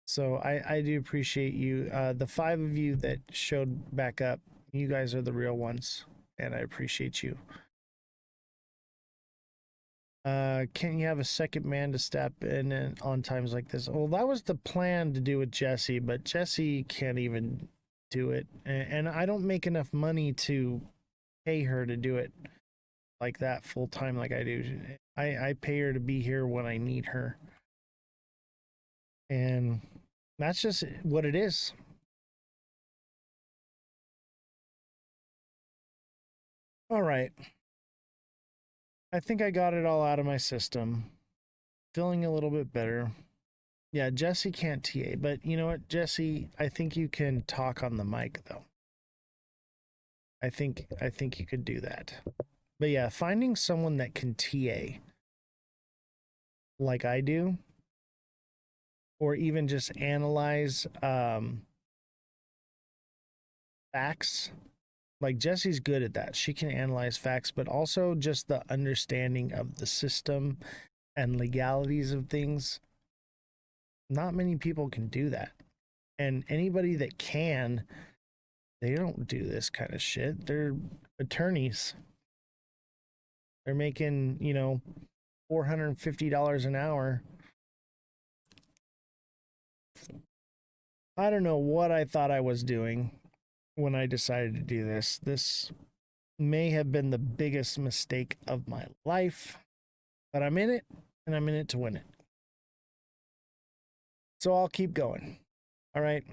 So I do appreciate you. The 5 of you that showed back up, you guys are the real ones, and I appreciate you. Can you have a second man to step in on times like this? Well, that was the plan to do with Jesse, but Jesse can't even do it. And I don't make enough money to pay her to do it like that full time like I do. I pay her to be here when I need her. And that's just what it is. All right. I think I got it all out of my system. Feeling a little bit better. Yeah, Jesse can't TA, but you know what, Jesse, I think you can talk on the mic though. I think you could do that. But yeah, finding someone that can TA like I do, or even just analyze facts. Like Jesse's good at that. She can analyze facts, but also just the understanding of the system and legalities of things. Not many people can do that. And anybody that can, they don't do this kind of shit. They're attorneys. They're making, you know, $450 an hour. I don't know what I thought I was doing when I decided to do this. This may have been the biggest mistake of my life, but I'm in it, and I'm in it to win it. So I'll keep going. All right.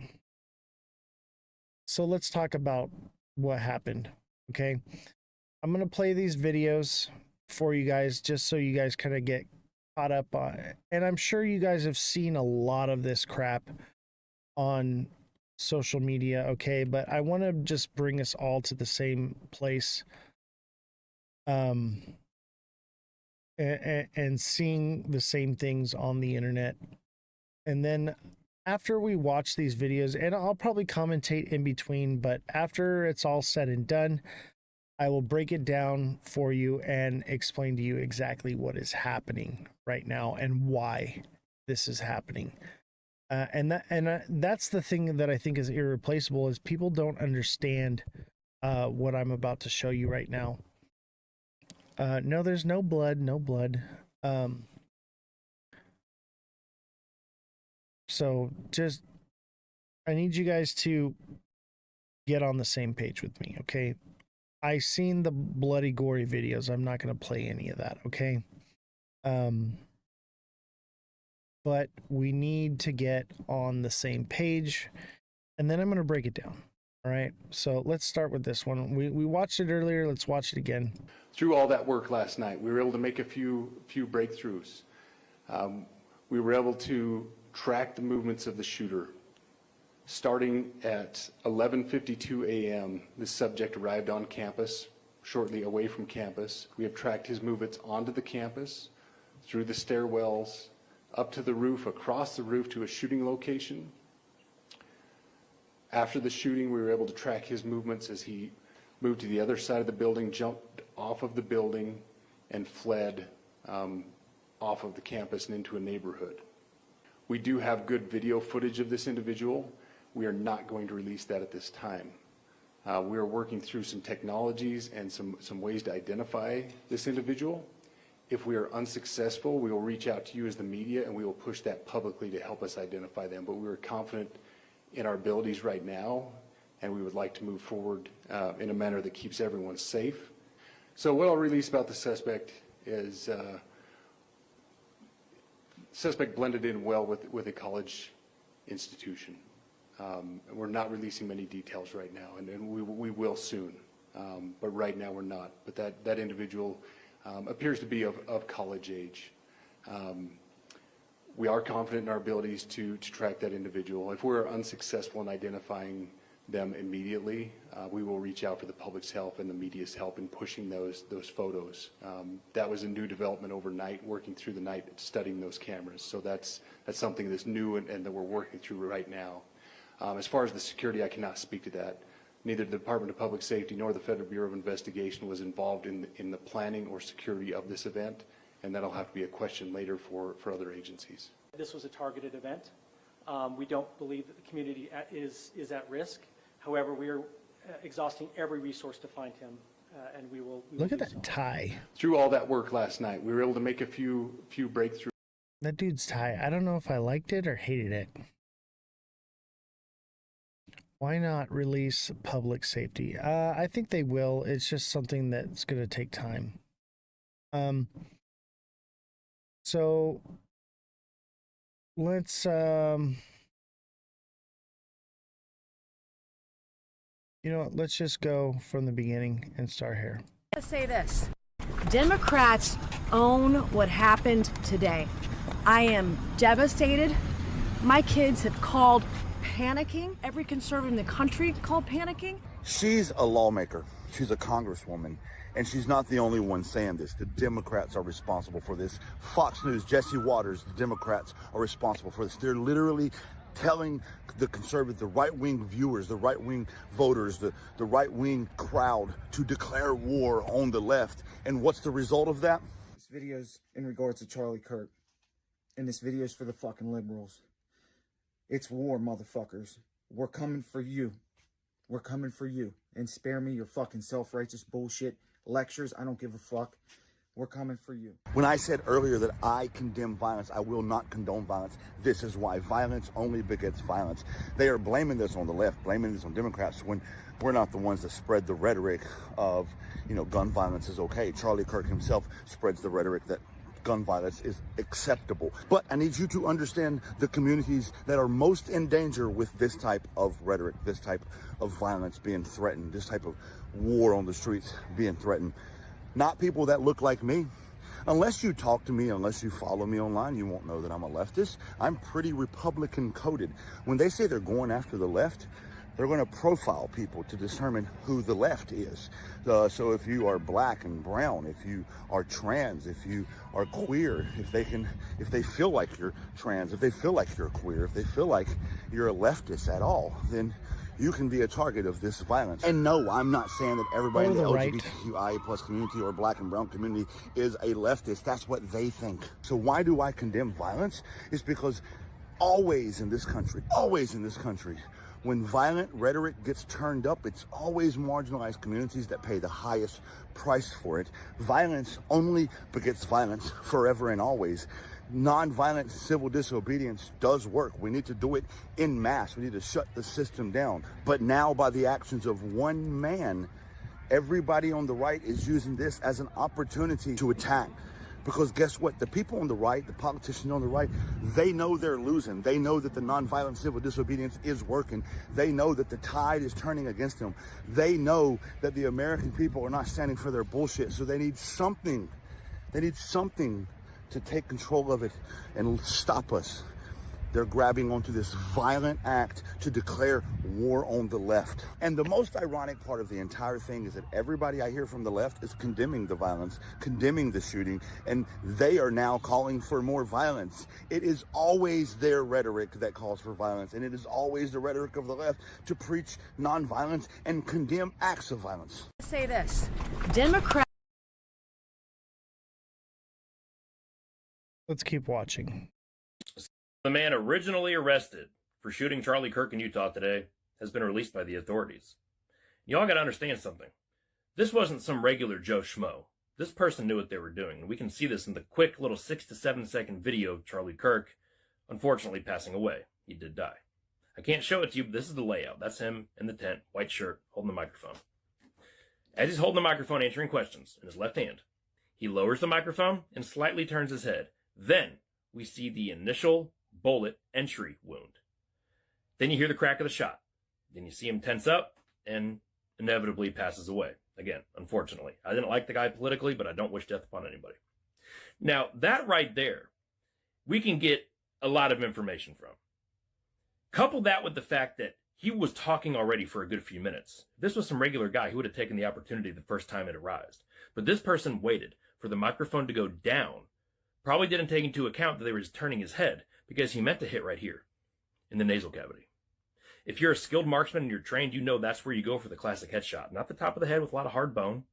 So let's talk about what happened. Okay. I'm going to play these videos for you guys just so you guys kind of get caught up on it. And I'm sure you guys have seen a lot of this crap on social media. Okay. But I want to just bring us all to the same place. And seeing the same things on the internet. And then after we watch these videos, and I'll probably commentate in between, but after it's all said and done, I will break it down for you and explain to you exactly what is happening right now and why this is happening. And that's the thing that I think is irreplaceable, is people don't understand what I'm about to show you right now. No, there's no blood, no blood. So just, I need you guys to get on the same page with me, okay? I seen the bloody, gory videos. I'm not going to play any of that, okay? But we need to get on the same page, and then I'm going to break it down, all right? So let's start with this one. We watched it earlier. Let's watch it again. Through all that work last night, we were able to make a few breakthroughs. We were able to track the movements of the shooter. Starting at 11:52 a.m., this subject arrived on campus, shortly away from campus. We have tracked his movements onto the campus, through the stairwells, up to the roof, across the roof to a shooting location. After the shooting, we were able to track his movements as he moved to the other side of the building, jumped off of the building, and fled off of the campus and into a neighborhood. We do have good video footage of this individual. We are not going to release that at this time. We are working through some technologies and some ways to identify this individual. If we are unsuccessful, we will reach out to you as the media and we will push that publicly to help us identify them. But we are confident in our abilities right now, and we would like to move forward in a manner that keeps everyone safe. So what I'll release about the suspect is suspect blended in well with a college institution. We're not releasing many details right now, and we will soon, but right now we're not. But that individual appears to be of college age. We are confident in our abilities to track that individual. If we're unsuccessful in identifying them immediately, we will reach out for the public's help and the media's help in pushing those photos. That was a new development overnight, working through the night, studying those cameras. So that's something that's new and that we're working through right now. As far as the security, I cannot speak to that. Neither the Department of Public Safety nor the Federal Bureau of Investigation was involved in the planning or security of this event, and that'll have to be a question later for other agencies. This was a targeted event. We don't believe that the community is at risk. However, we are exhausting every resource to find him, and we will Look at that tie. Through all that work last night, we were able to make a few breakthroughs. That dude's tie. I don't know if I liked it or hated it. Why not release public safety? I think they will. It's just something that's going to take time. So let's, let's just go from the beginning and start here. To say this, Democrats own what happened today. I am devastated. My kids have called panicking. Every conservative in the country called panicking. She's a lawmaker. She's a congresswoman. And she's not the only one saying this. The Democrats are responsible for this. Fox News, Jesse Waters, the Democrats are responsible for this. They're literally telling the conservative, the right-wing viewers, the right-wing voters, the right-wing crowd to declare war on the left. And what's the result of that? This video's in regards to Charlie Kirk. And this video's for the fucking liberals. It's war, motherfuckers. We're coming for you. We're coming for you. And spare me your fucking self-righteous bullshit lectures. I don't give a fuck. We're coming for you. When I said earlier that I condemn violence, I will not condone violence. This is why violence only begets violence. They are blaming this on the left, blaming this on Democrats when we're not the ones that spread the rhetoric of, gun violence is okay. Charlie Kirk himself spreads the rhetoric that gun violence is acceptable. But I need you to understand the communities that are most in danger with this type of rhetoric, this type of violence being threatened, this type of war on the streets being threatened. Not people that look like me. Unless you talk to me, unless you follow me online, you won't know that I'm a leftist. I'm pretty Republican coded. When they say they're going after the left, they're going to profile people to determine who the left is. So if you are black and brown, if you are trans, if you are queer, if they feel like you're trans, if they feel like you're queer, if they feel like you're a leftist at all, then you can be a target of this violence. And no, I'm not saying that everybody in the LGBTQIA plus community or black and brown community is a leftist. That's what they think. So why do I condemn violence? It's because always in this country, when violent rhetoric gets turned up, it's always marginalized communities that pay the highest price for it. Violence only begets violence forever and always. Nonviolent civil disobedience does work. We need to do it en masse. We need to shut the system down. But now, by the actions of one man, everybody on the right is using this as an opportunity to attack. Because guess what? The people on the right, the politicians on the right, they know they're losing. They know that the nonviolent civil disobedience is working. They know that the tide is turning against them. They know that the American people are not standing for their bullshit. So they need something. They need something to take control of it and stop us. They're grabbing onto this violent act to declare war on the left. And the most ironic part of the entire thing is that everybody I hear from the left is condemning the violence, condemning the shooting, and they are now calling for more violence. It is always their rhetoric that calls for violence, and it is always the rhetoric of the left to preach nonviolence and condemn acts of violence. To say this, Democrats Let's keep watching. The man originally arrested for shooting Charlie Kirk in Utah today has been released by the authorities. Y'all got to understand something. This wasn't some regular Joe Schmo. This person knew what they were doing, and we can see this in the quick little 6 to 7 second video of Charlie Kirk, unfortunately passing away. He did die. I can't show it to you, but this is the layout. That's him in the tent, white shirt, holding the microphone. As he's holding the microphone answering questions in his left hand, he lowers the microphone and slightly turns his head. Then we see the initial bullet entry wound. Then you hear the crack of the shot. Then you see him tense up and inevitably passes away. Again, unfortunately. I didn't like the guy politically, but I don't wish death upon anybody. Now, that right there, we can get a lot of information from. Couple that with the fact that he was talking already for a good few minutes. If this was some regular guy, he would have taken the opportunity the first time it arose. But this person waited for the microphone to go down. Probably didn't take into account that they were just turning his head, because he meant to hit right here in the nasal cavity. If you're a skilled marksman and you're trained, you know that's where you go for the classic headshot. Not the top of the head with a lot of hard bone,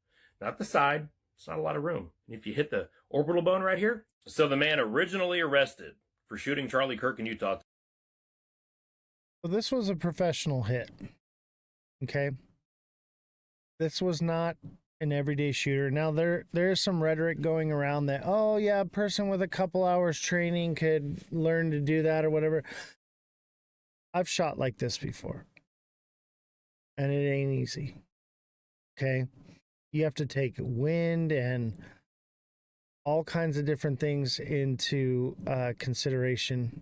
not the side. It's not a lot of room. And if you hit the orbital bone right here. So the man originally arrested for shooting Charlie Kirk in Utah. So this was a professional hit. Okay. This was not an everyday shooter. Now there's some rhetoric going around that, oh yeah, a person with a couple hours training could learn to do that or whatever. I've shot like this before, and it ain't easy. Okay. You have to take wind and all kinds of different things into consideration.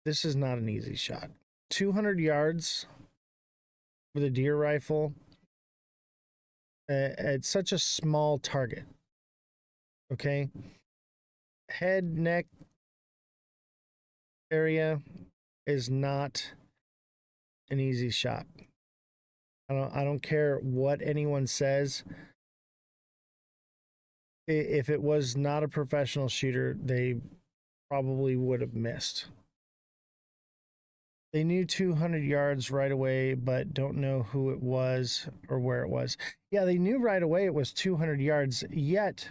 This is not an easy shot. 200 yards with a deer rifle. It's such a small target. Okay. Head, neck area is not an easy shot. I don't care what anyone says. If it was not a professional shooter, they probably would have missed. They knew 200 yards right away, but don't know who it was or where it was. Yeah, they knew right away it was 200 yards, yet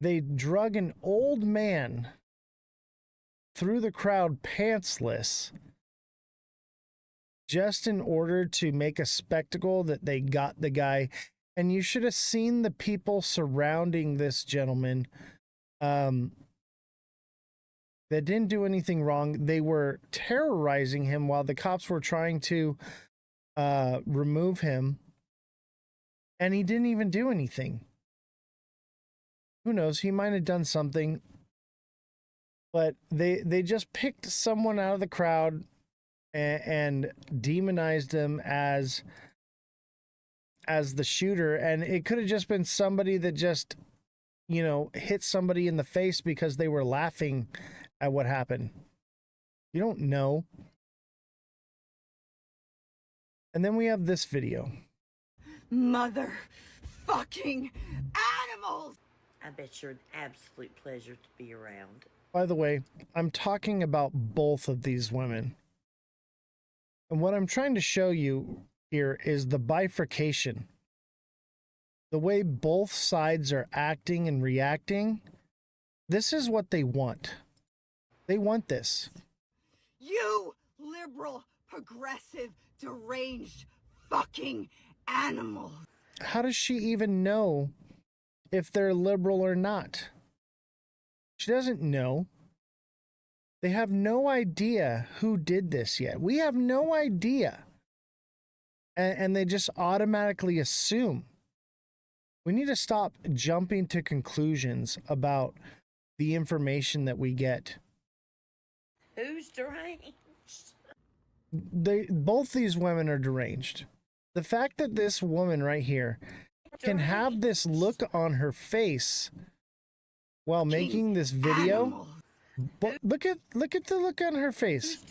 they drug an old man through the crowd pantsless just in order to make a spectacle that they got the guy. And you should have seen the people surrounding this gentleman that didn't do anything wrong. They were terrorizing him while the cops were trying to remove him, and he didn't even do anything. Who knows? He might have done something, but they just picked someone out of the crowd and demonized him as the shooter. And it could have just been somebody that just, you know, hit somebody in the face because they were laughing at what happened. You don't know. And then we have this video. Mother fucking animals! I bet you're an absolute pleasure to be around. By the way, I'm talking about both of these women. And what I'm trying to show you here is the bifurcation. The way both sides are acting and reacting. This is what they want. They want this. You liberal, progressive, deranged fucking animals. How does she even know if they're liberal or not? She doesn't know. They have no idea who did this yet. We have no idea. And they just automatically assume. We need to stop jumping to conclusions about the information that we get. Who's deranged? Both these women are deranged. The fact that this woman right here can have this look on her face while making this video, but look at the look on her face.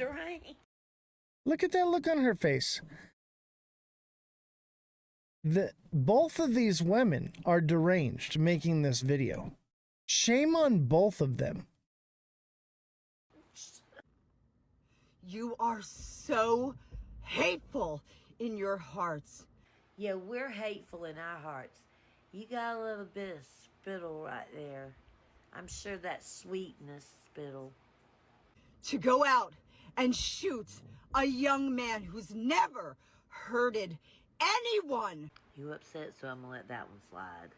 Look at that look on her face. Both of these women are deranged making this video. Shame on both of them. You are so hateful in your hearts. Yeah, we're hateful in our hearts. You got a little bit of spittle right there. I'm sure that's sweetness spittle. To go out and shoot a young man who's never hurted anyone. You upset, so I'm gonna let that one slide.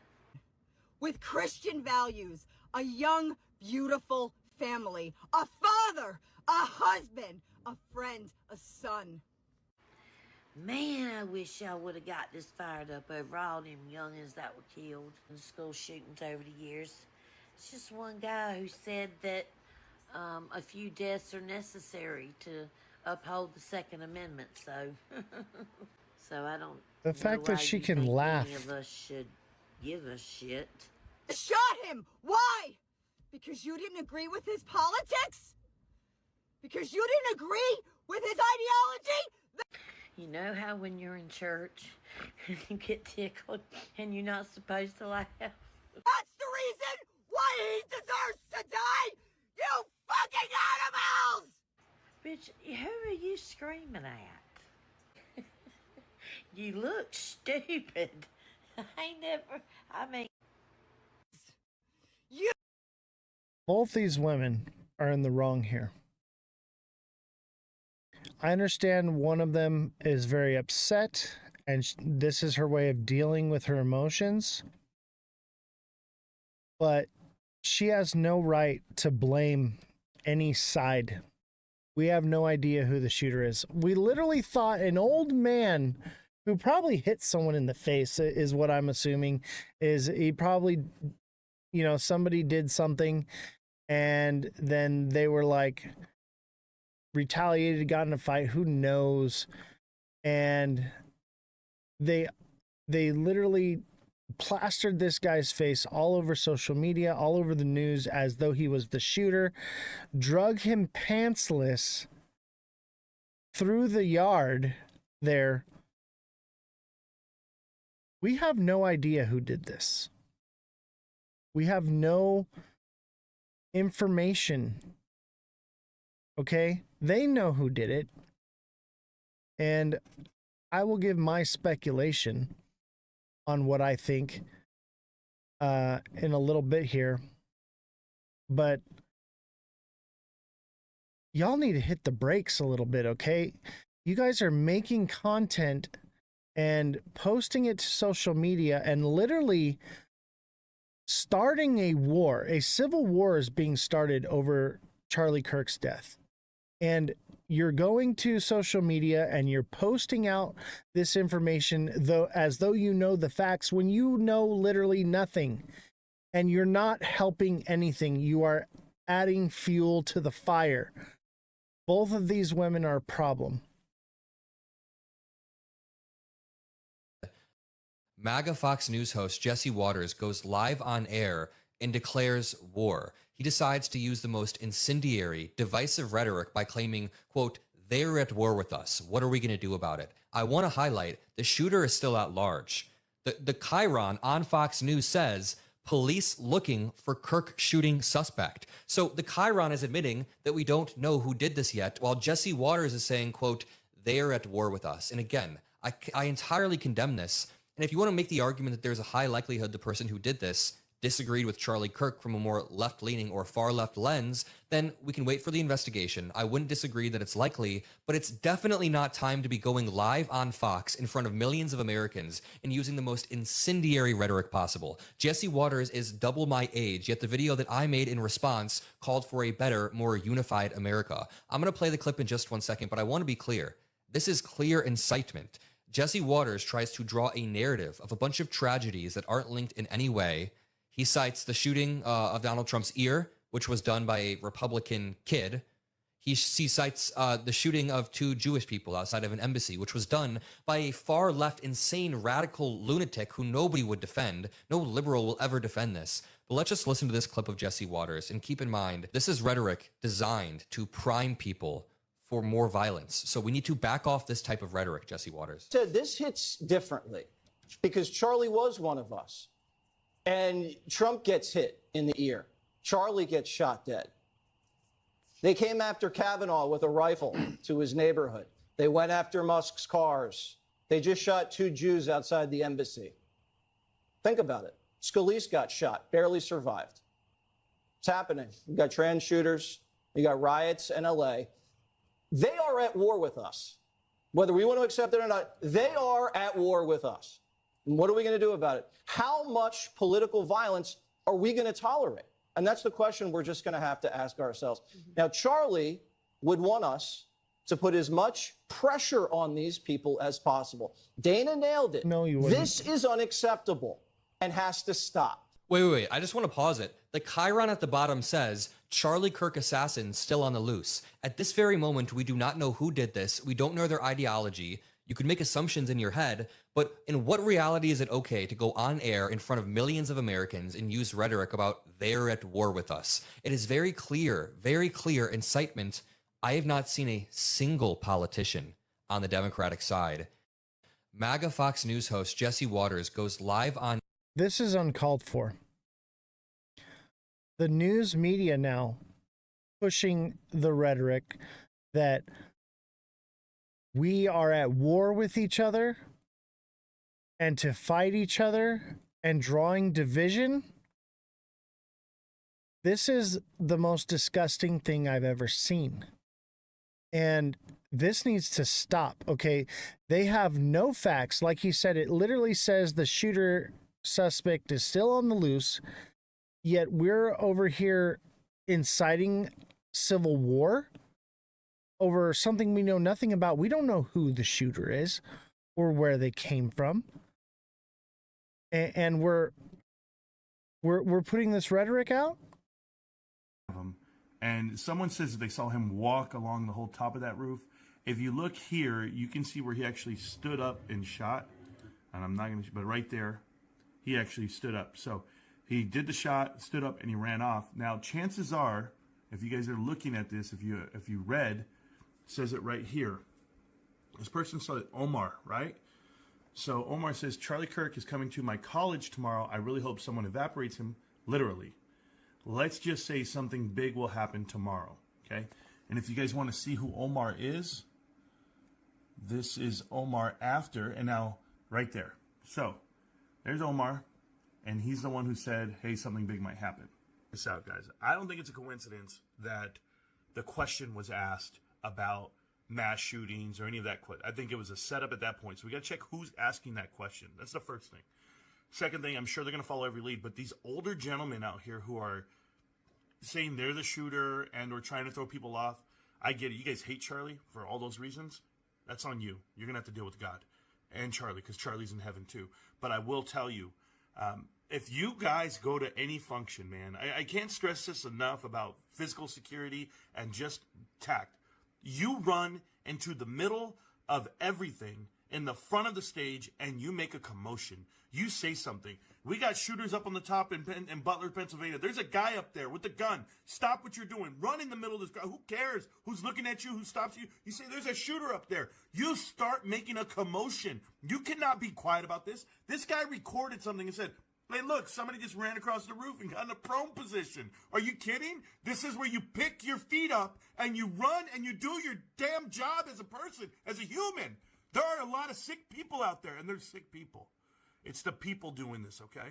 With Christian values, a young, beautiful family, a father, a husband, a friend, a son. Man, I wish y'all would have got this fired up over all them youngins that were killed in school shootings over the years. It's just one guy who said that a few deaths are necessary to uphold the Second Amendment, so so I don't The fact know that why she you can think laugh. any of us should give a shit. Shot him! Why? Because you didn't agree with his politics? Because you didn't agree with his ideology? You know how when you're in church and you get tickled and you're not supposed to laugh? That's the reason why he deserves to die! You fucking animals! Bitch, who are you screaming at? You look stupid. I mean... You... Both these women are in the wrong here. I understand one of them is very upset, and this is her way of dealing with her emotions. But she has no right to blame any side. We have no idea who the shooter is. We literally thought an old man who probably hit someone in the face, is what I'm assuming, is he probably, you know, somebody did something and then they were like retaliated, got in a fight, who knows, and they literally plastered this guy's face all over social media, all over the news, as though he was the shooter, drug him pantsless through the yard there. We have no idea who did this. We have no information. Okay? They know who did it. And I will give my speculation on what I think in a little bit here. But y'all need to hit the brakes a little bit, okay? You guys are making content and posting it to social media and literally starting a war. A civil war is being started over Charlie Kirk's death. And you're going to social media and you're posting out this information as though you know the facts when you know literally nothing, and you're not helping anything. You are adding fuel to the fire. Both of these women are a problem. MAGA Fox News host Jesse Waters goes live on air and declares war. He decides to use the most incendiary, divisive rhetoric by claiming, quote, "They're at war with us. What are we going to do about it?" I want to highlight the shooter is still at large. The Chiron on Fox News says police looking for Kirk shooting suspect. So the Chiron is admitting that we don't know who did this yet, while Jesse Waters is saying, quote, "They are at war with us." And again, I entirely condemn this. And if you want to make the argument that there's a high likelihood the person who did this disagreed with Charlie Kirk from a more left-leaning or far-left lens, then we can wait for the investigation. I wouldn't disagree that it's likely, but it's definitely not time to be going live on Fox in front of millions of Americans and using the most incendiary rhetoric possible. Jesse Waters is double my age, yet the video that I made in response called for a better, more unified America. I'm going to play the clip in just 1 second, but I want to be clear. This is clear incitement. Jesse Waters tries to draw a narrative of a bunch of tragedies that aren't linked in any way. He cites the shooting of Donald Trump's ear, which was done by a Republican kid. He cites the shooting of 2 Jewish people outside of an embassy, which was done by a far left, insane, radical lunatic who nobody would defend. No liberal will ever defend this. But let's just listen to this clip of Jesse Waters. And keep in mind, this is rhetoric designed to prime people for more violence. So we need to back off this type of rhetoric, Jesse Waters. Said this hits differently because Charlie was one of us. And Trump gets hit in the ear. Charlie gets shot dead. They came after Kavanaugh with a rifle to his neighborhood. They went after Musk's cars. They just shot 2 Jews outside the embassy. Think about it. Scalise got shot, barely survived. It's happening. You got trans shooters. You got riots in LA. They are at war with us. Whether we want to accept it or not, they are at war with us. And what are we going to do about it? How much political violence are we going to tolerate? And that's the question we're just going to have to ask ourselves. Now, Charlie would want us to put as much pressure on these people as possible. Dana nailed it. No, you wouldn't. This is unacceptable and has to stop. Wait. I just want to pause it. The chyron at the bottom says, Charlie Kirk assassin still on the loose. At this very moment, we do not know who did this. We don't know their ideology. You could make assumptions in your head, but in what reality is it okay to go on air in front of millions of Americans and use rhetoric about they're at war with us? It is very clear incitement. I have not seen a single politician on the Democratic side. MAGA Fox News host Jesse Waters goes live on. This is uncalled for. The news media now pushing the rhetoric that we are at war with each other and to fight each other and drawing division. This is the most disgusting thing I've ever seen. And this needs to stop, okay? They have no facts. Like he said, it literally says the shooter suspect is still on the loose, yet we're over here inciting civil war over something we know nothing about. We don't know who the shooter is or where they came from. And we're putting this rhetoric out. And someone says that they saw him walk along the whole top of that roof. If you look here, you can see where he actually stood up and shot. And I'm not going to, but right there, he actually stood up. So he did the shot, stood up, and he ran off. Now, chances are, if you guys are looking at this, if you read, it says it right here. This person saw it, Omar, right? So Omar says, Charlie Kirk is coming to my college tomorrow. I really hope someone evaporates him, literally. Let's just say something big will happen tomorrow, okay? And if you guys want to see who Omar is, this is Omar after, and now right there. So there's Omar, and he's the one who said, hey, something big might happen. Check this out, guys. I don't think it's a coincidence that the question was asked about mass shootings or any of that. I think it was a setup at that point. So we got to check who's asking that question. That's the first thing. Second thing, I'm sure they're going to follow every lead, but these older gentlemen out here who are saying they're the shooter and or trying to throw people off, I get it. You guys hate Charlie for all those reasons. That's on you. You're going to have to deal with God and Charlie, because Charlie's in heaven too. But I will tell you, if you guys go to any function, man, I can't stress this enough about physical security and just tact. You run into the middle of everything in the front of the stage and you make a commotion. You say something. We got shooters up on the top in Butler, Pennsylvania. There's a guy up there with a gun. Stop what you're doing. Run in the middle of this guy. Who cares who's looking at you, who stops you? You say, there's a shooter up there. You start making a commotion. You cannot be quiet about this. This guy recorded something and said, hey, look, somebody just ran across the roof and got in a prone position. Are you kidding? This is where you pick your feet up and you run and you do your damn job as a person, as a human. There are a lot of sick people out there, and they're sick people. It's the people doing this, okay?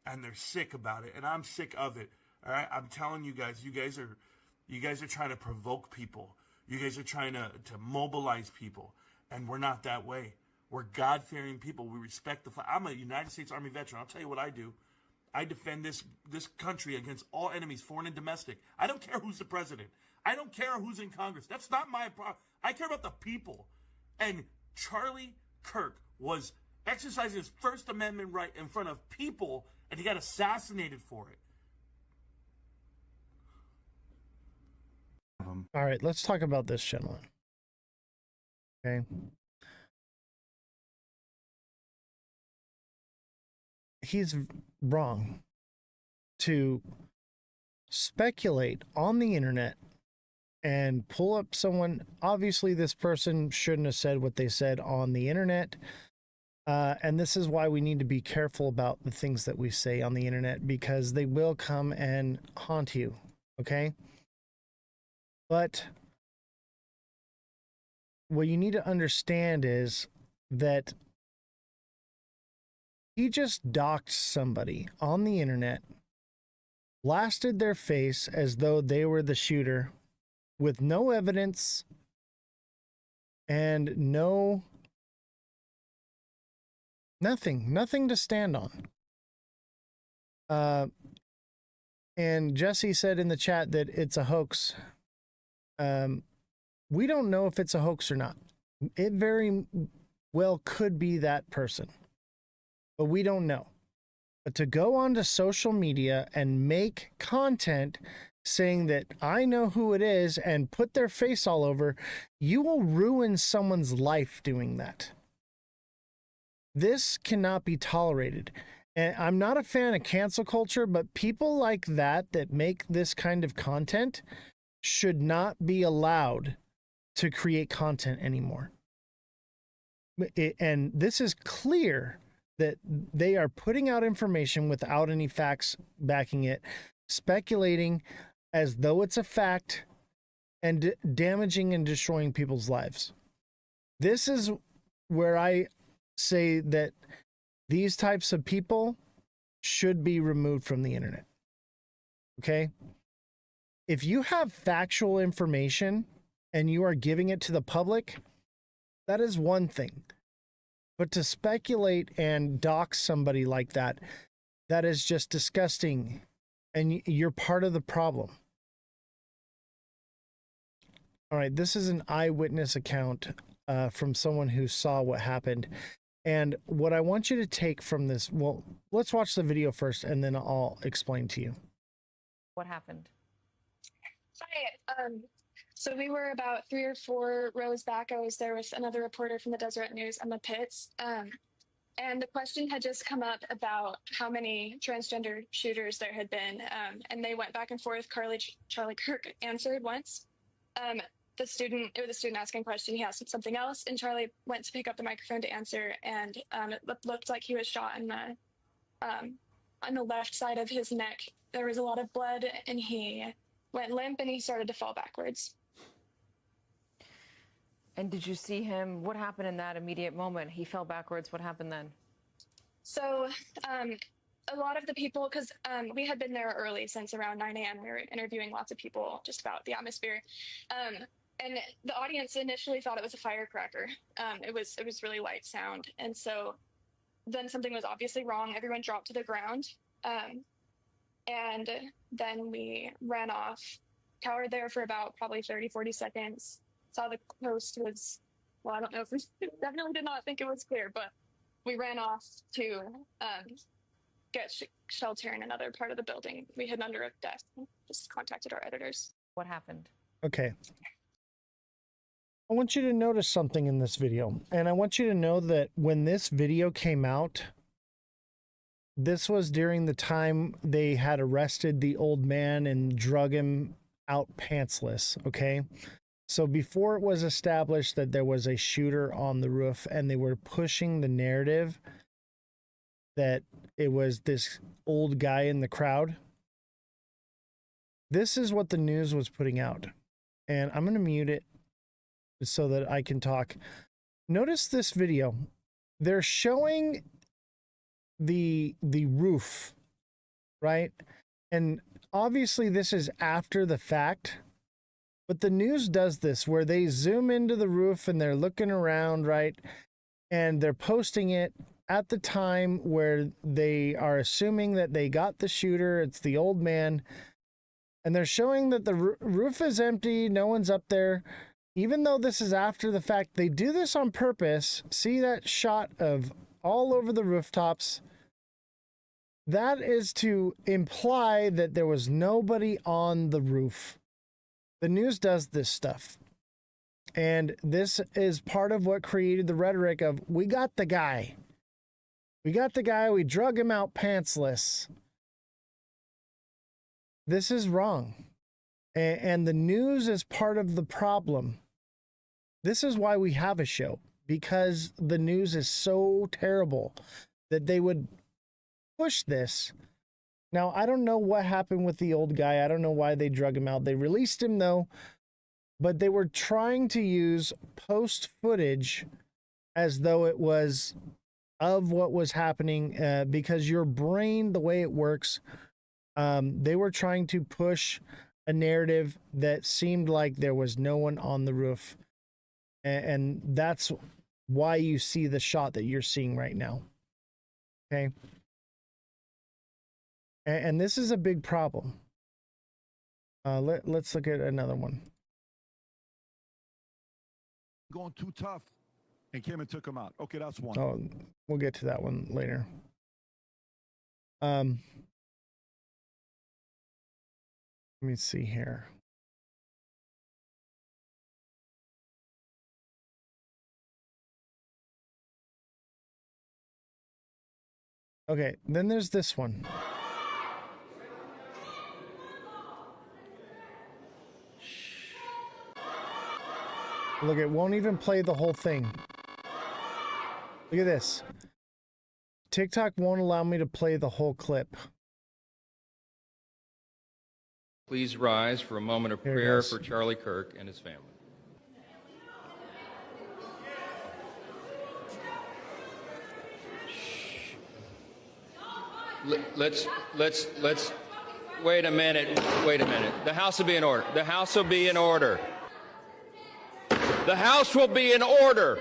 And they're sick about it, and I'm sick of it. All right, I'm telling you guys are trying to provoke people. You guys are trying to mobilize people, and we're not that way. We're God-fearing people. We respect the flag. I'm a United States Army veteran. I'll tell you what I do. I defend this country against all enemies, foreign and domestic. I don't care who's the president. I don't care who's in Congress. That's not my problem. I care about the people. And Charlie Kirk was exercising his First Amendment right in front of people, and he got assassinated for it. All right, let's talk about this gentleman. Okay. He's wrong to speculate on the internet and pull up someone. Obviously, this person shouldn't have said what they said on the internet. And this is why we need to be careful about the things that we say on the internet, because they will come and haunt you. Okay. But what you need to understand is that He just doxed somebody on the internet, blasted their face as though they were the shooter with no evidence and nothing to stand on. And Jesse said in the chat that it's a hoax. We don't know if it's a hoax or not. It very well could be that person, but we don't know. But to go onto social media and make content saying that I know who it is and put their face all over, you will ruin someone's life doing that. This cannot be tolerated. And I'm not a fan of cancel culture, but people like that make this kind of content should not be allowed to create content anymore. And this is clear that they are putting out information without any facts backing it, speculating as though it's a fact, and damaging and destroying people's lives. This is where I say that these types of people should be removed from the internet. Okay? If you have factual information and you are giving it to the public, that is one thing. But to speculate and dox somebody like that, that is just disgusting. And you're part of the problem. All right, this is an eyewitness account from someone who saw what happened. And what I want you to take from this, well, let's watch the video first and then I'll explain to you. What happened? Hi. So we were about 3 or 4 rows back. I was there with another reporter from the Deseret News, Emma Pitts. And the question had just come up about how many transgender shooters there had been. And they went back and forth. Charlie Kirk answered once. The student asking a question, he asked something else, and Charlie went to pick up the microphone to answer, and it looked like he was shot in on the left side of his neck. There was a lot of blood, and he went limp, and he started to fall backwards. And did you see him? What happened in that immediate moment? He fell backwards. What happened then? So a lot of the people, because we had been there early, since around 9 a.m. We were interviewing lots of people just about the atmosphere. And the audience initially thought it was a firecracker. It was really light sound. And so then something was obviously wrong. Everyone dropped to the ground. And then we ran off, cowered there for about probably 30, 40 seconds. Saw the coast was, well, I don't know if we definitely did not think it was clear, but we ran off to get shelter in another part of the building. We hid under a desk, just contacted our editors. What happened? Okay. I want you to notice something in this video. And I want you to know that when this video came out, this was during the time they had arrested the old man and drug him out pantsless, okay? So before it was established that there was a shooter on the roof and they were pushing the narrative that it was this old guy in the crowd, this is what the news was putting out. And I'm going to mute it so that I can talk. Notice this video. They're showing the roof, right? And obviously this is after the fact, but the news does this where they zoom into the roof and they're looking around, right? And they're posting it at the time where they are assuming that they got the shooter. It's the old man. And they're showing that the roof is empty. No one's up there. Even though this is after the fact, they do this on purpose. See that shot of all over the rooftops? That is to imply that there was nobody on the roof. The news does this stuff. And this is part of what created the rhetoric of, we got the guy. We got the guy, we drug him out pantsless. This is wrong. And the news is part of the problem. This is why we have a show, because the news is so terrible that they would push this. Now, I don't know what happened with the old guy. I don't know why they drug him out. They released him, though, but they were trying to use post footage as though it was of what was happening because your brain, the way it works, they were trying to push a narrative that seemed like there was no one on the roof. And that's why you see the shot that you're seeing right now. Okay. And this is a big problem. Let's look at another one. Going too tough and came and took him out. Okay, that's one. Oh, we'll get to that one later. Let me see here. Okay, then there's this one. Look, it won't even play the whole thing. Look at this. TikTok won't allow me to play the whole clip. Please rise for a moment of prayer for Charlie Kirk and his family. Let's wait a minute. The House will be in order. The House will be in order. The House will be in order.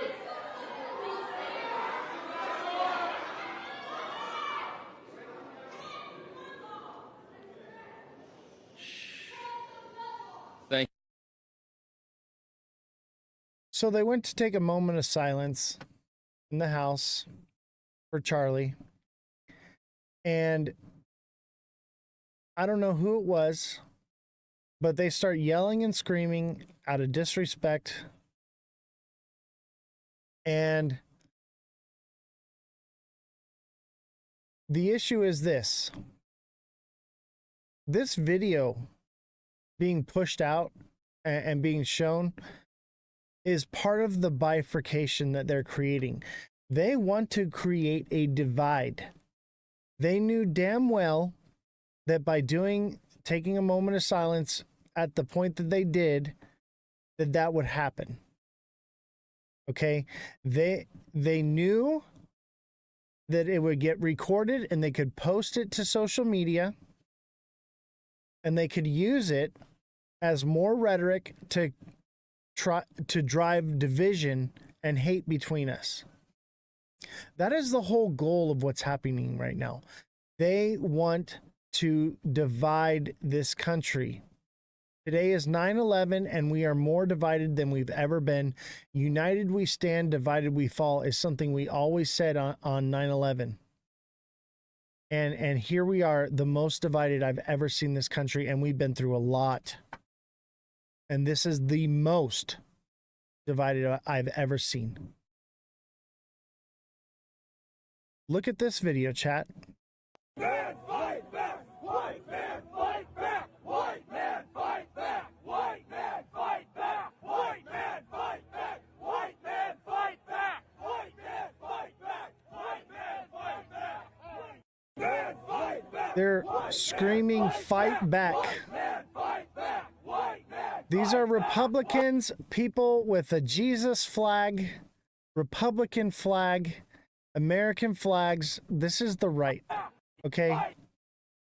Thank you. So they went to take a moment of silence in the House for Charlie. And I don't know who it was, but they start yelling and screaming out of disrespect. And the issue is this. This video being pushed out and being shown is part of the bifurcation that they're creating. They want to create a divide. They knew damn well that by taking a moment of silence at the point that they did, that would happen. Okay? They knew that it would get recorded and they could post it to social media and they could use it as more rhetoric to try to drive division and hate between us. That is the whole goal of what's happening right now. They want to divide this country. Today is 9/11 and we are more divided than we've ever been. United we stand, divided we fall is something we always said on 9/11. And here we are, the most divided I've ever seen this country, and we've been through a lot. And this is the most divided I've ever seen. Look at this video, chat. Man, fight back! White man, fight back! White man, fight back! White man, fight back! White man, fight back! White man, fight back! White man, fight back! White man, fight back! Man, fight back! They're screaming, fight back. These are Republicans, people with a Jesus flag, Republican flag, American flags. This is the right. Okay?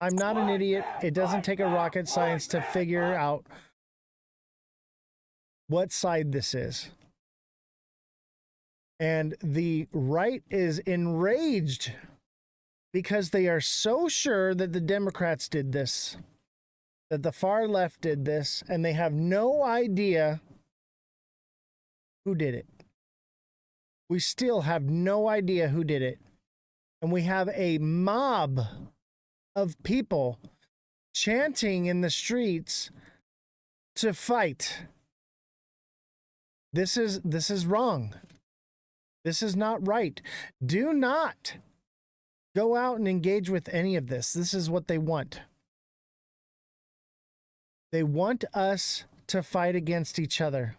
I'm not an idiot. It doesn't take a rocket science to figure out what side this is. And the right is enraged because they are so sure that the Democrats did this, that the far left did this, and they have no idea who did it. We still have no idea who did it. And we have a mob of people chanting in the streets to fight. This is wrong. This is not right. Do not go out and engage with any of this. This is what they want. They want us to fight against each other.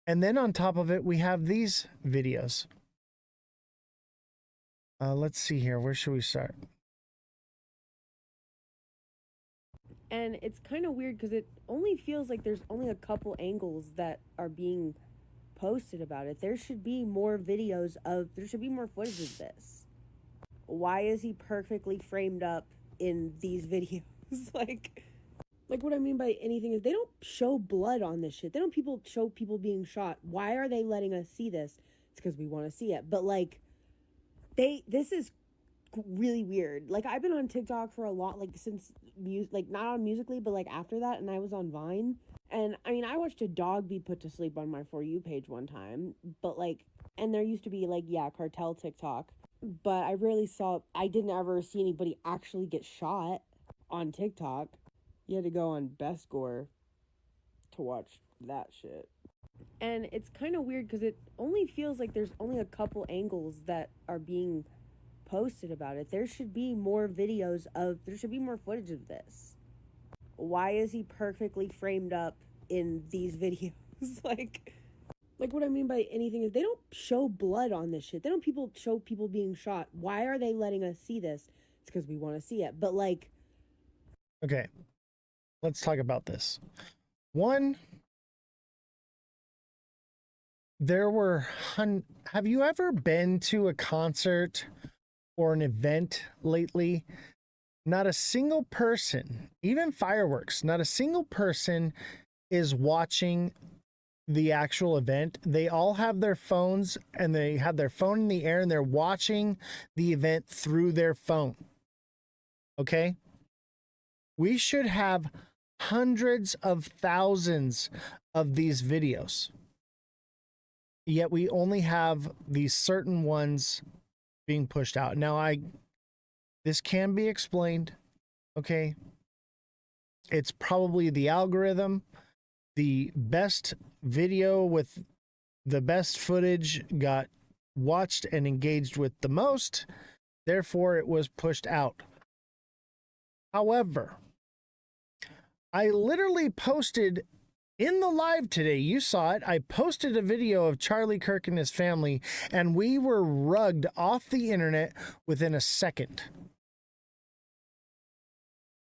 And then on top of it, we have these videos. Let's see here. Where should we start? And it's kind of weird because it only feels like there's only a couple angles that are being posted about it. There should be more videos of, there should be more footage of this. Why is he perfectly framed up in these videos? like what I mean by anything is they don't show blood on this shit. They don't show people being shot. Why are they letting us see this? It's because we want to see it. But like, this is really weird. Like, I've been on TikTok for a lot, like since like not on Musically, but like after that, and I was on Vine. And I mean, I watched a dog be put to sleep on my For You page one time, but like, and there used to be like, yeah, cartel TikTok, but I didn't ever see anybody actually get shot on TikTok. You had to go on Best Gore to watch that shit. And it's kind of weird because it only feels like there's only a couple angles that are being posted about it. There should be more videos of, there should be more footage of this. Why is he perfectly framed up in these videos? like what I mean by anything is they don't show blood on this shit. They don't show people being shot. Why are they letting us see this? It's because we want to see it. But like, okay, let's talk about this. One, there were have you ever been to a concert or an event lately? Not a single person, even fireworks, not a single person is watching the actual event. They all have their phones and they have their phone in the air and they're watching the event through their phone. Okay? We should have hundreds of thousands of these videos. Yet we only have these certain ones being pushed out. Now, this can be explained, okay? It's probably the algorithm. The best video with the best footage got watched and engaged with the most. Therefore, it was pushed out. However, I literally posted in the live today, you saw it, I posted a video of Charlie Kirk and his family, and we were rugged off the internet within a second.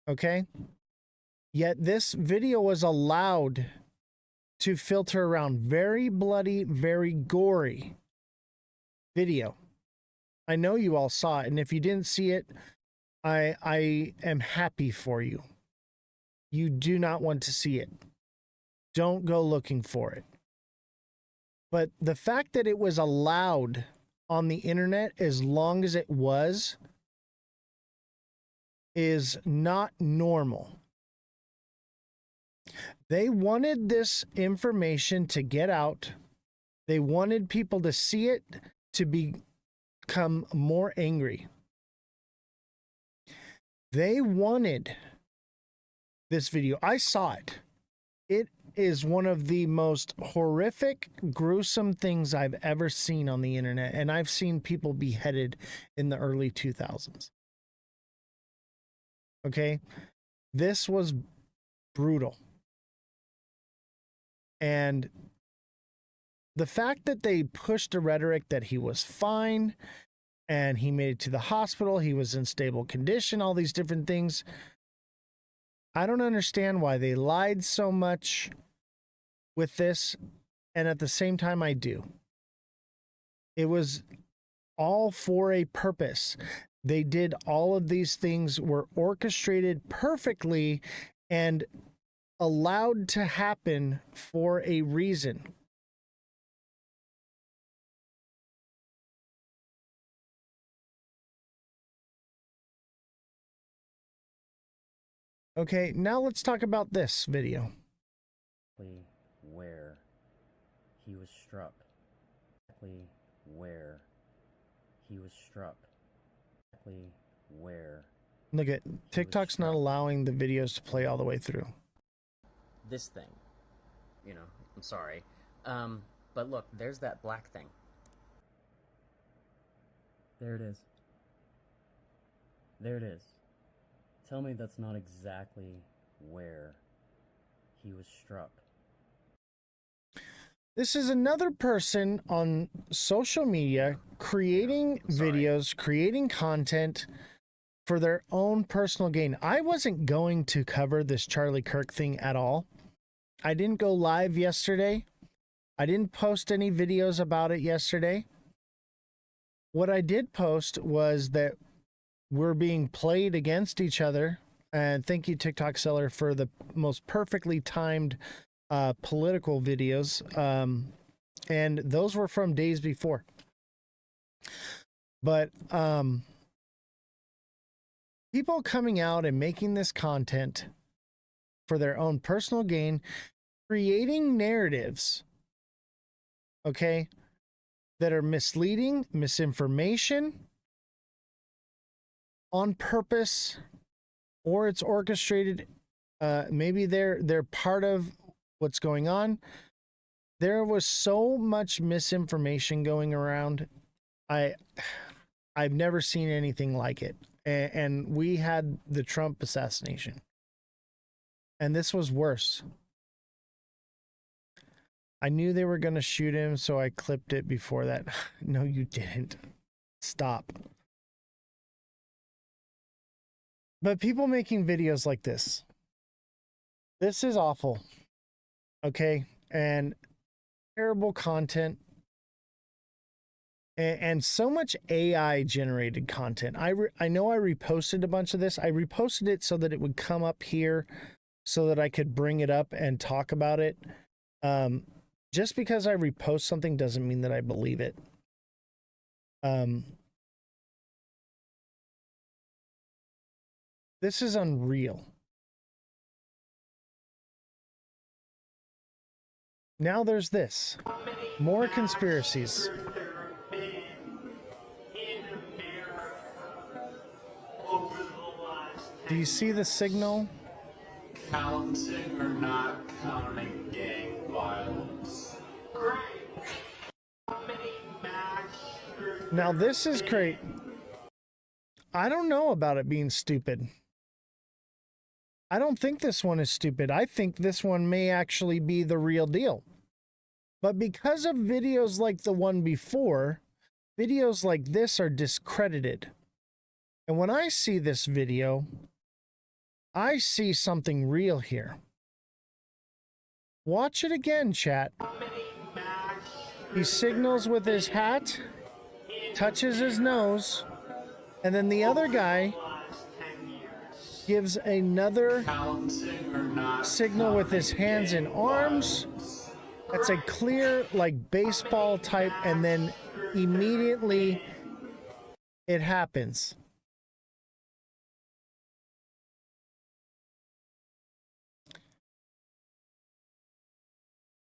Okay? Yet this video was allowed to filter around very bloody, very gory video. I know you all saw it, and if you didn't see it, I am happy for you. You do not want to see it. Don't go looking for it. But the fact that it was allowed on the internet as long as it was is not normal. They wanted this information to get out. They wanted people to see it, to become more angry. They wanted this video. I saw it. It is one of the most horrific, gruesome things I've ever seen on the internet, and I've seen people beheaded in the early 2000s. Okay? This was brutal. And the fact that they pushed a rhetoric that he was fine and he made it to the hospital, he was in stable condition, all these different things, I don't understand why they lied so much with this, and at the same time I do. It was all for a purpose. They did all of these things, were orchestrated perfectly and allowed to happen for a reason. Okay, now let's talk about this video. Where he was struck. Where he was struck. Where. Look at TikTok's not allowing the videos to play all the way through. This thing, you know, I'm sorry. But look, there's that black thing. There it is. There it is. Tell me that's not exactly where he was struck. This is another person on social media creating videos, creating content for their own personal gain. I wasn't going to cover this Charlie Kirk thing at all. I didn't go live yesterday. I didn't post any videos about it yesterday. What I did post was that we're being played against each other. And thank you, TikTok seller, for the most perfectly timed political videos. And those were from days before. But people coming out and making this content for their own personal gain, creating narratives, okay, that are misleading, misinformation, on purpose, or it's orchestrated. Maybe they're part of what's going on. There was so much misinformation going around. I've never seen anything like it. And we had the Trump assassination. And this was worse. I knew they were going to shoot him, so I clipped it before that. No, you didn't. Stop. But people making videos like this is awful. Okay? And terrible content. And so much AI generated content. I know I reposted a bunch of this. I reposted it so that it would come up here so that I could bring it up and talk about it. Just because I repost something doesn't mean that I believe it. This is unreal. Now there's this. More conspiracies. Do you see the signal? Counting or not counting gang violence. Now this is great. I don't know about it being stupid. I don't think this one is stupid. I think this one may actually be the real deal. But because of videos like the one before, videos like this are discredited. And when I see this video, I see something real here. Watch it again, chat. He signals with his hat, touches his nose, and then the other guy gives another signal with his hands and arms. That's a clear, like, baseball type, and then immediately it happens.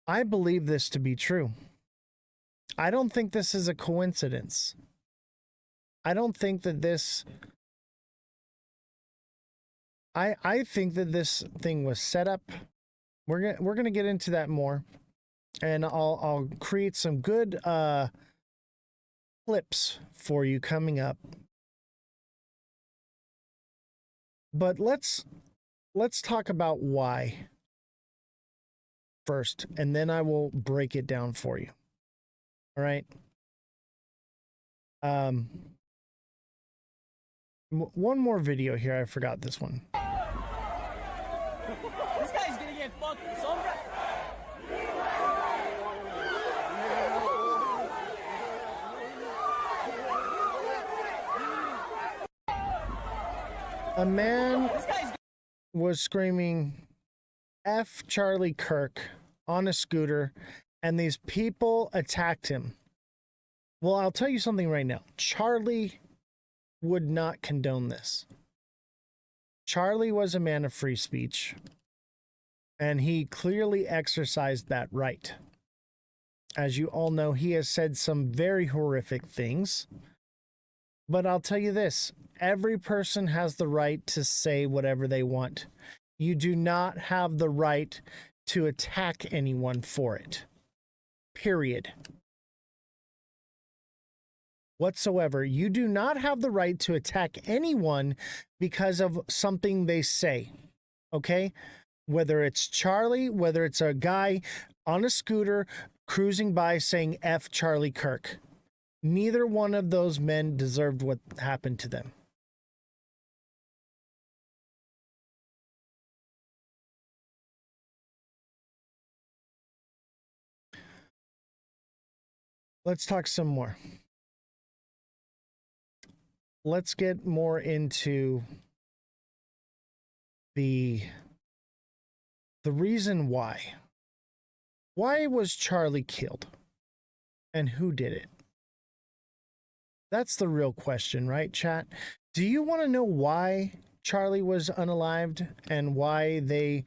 I believe this to be true. I don't think this is a coincidence. I don't think that this... I think that this thing was set up. We're gonna get into that more, and I'll create some good clips for you coming up. But let's talk about why first, and then I will break it down for you. All right. One more video here. I forgot this one. This guy's gonna get fucked. Sombra. A man was screaming F Charlie Kirk on a scooter, and these people attacked him. Well, I'll tell you something right now. Charlie would not condone this. Charlie was a man of free speech, and he clearly exercised that right. As you all know, he has said some very horrific things. But I'll tell you this, every person has the right to say whatever they want. You do not have the right to attack anyone for it. Period. Whatsoever. You do not have the right to attack anyone because of something they say. Okay? Whether it's Charlie, whether it's a guy on a scooter cruising by saying F Charlie Kirk. Neither one of those men deserved what happened to them. Let's talk some more. Let's get more into the reason why. Why was Charlie killed? And who did it? That's the real question, right, chat? Do you want to know why Charlie was unalived and why they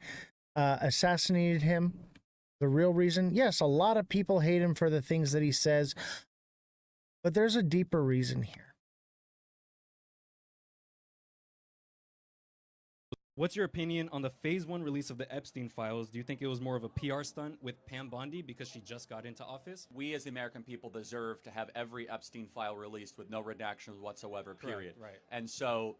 assassinated him? The real reason? Yes, a lot of people hate him for the things that he says, but there's a deeper reason here. What's your opinion on the phase 1 release of the Epstein files? Do you think it was more of a PR stunt with Pam Bondi because she just got into office? We as the American people deserve to have every Epstein file released with no redactions whatsoever, period. Right. And so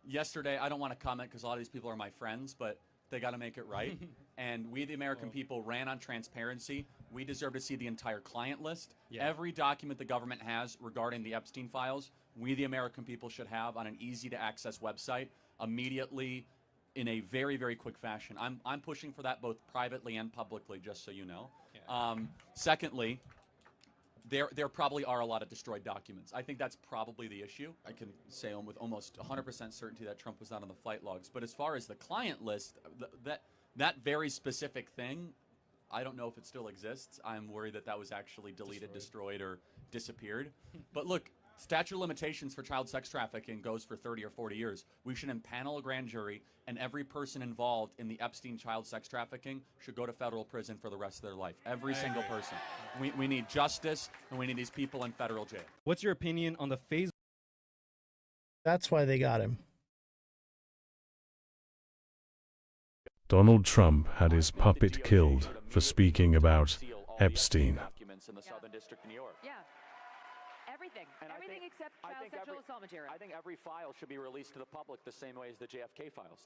yesterday, I don't want to comment because a lot of these people are my friends, but they got to make it right. And we, the American people, ran on transparency. We deserve to see the entire client list. Yeah. Every document the government has regarding the Epstein files, we, the American people, should have on an easy-to-access website immediately in a very, very quick fashion. I'm pushing for that both privately and publicly, just so you know. Yeah. Secondly, there probably are a lot of destroyed documents. I think that's probably the issue. I can say with almost 100% certainty that Trump was not on the flight logs. But as far as the client list, that very specific thing, I don't know if it still exists. I'm worried that was actually deleted, destroyed or disappeared. But look, statute of limitations for child sex trafficking goes for 30 or 40 years. We should impanel a grand jury, and every person involved in the Epstein child sex trafficking should go to federal prison for the rest of their life. Every single person. We need justice, and we need these people in federal jail. What's your opinion on the phase? That's why they got him. Donald Trump had his puppet killed for speaking about Epstein. In the Southern District of New York. Yeah. Everything. Everything except child sexual assault material. I think every file should be released to the public the same way as the JFK files.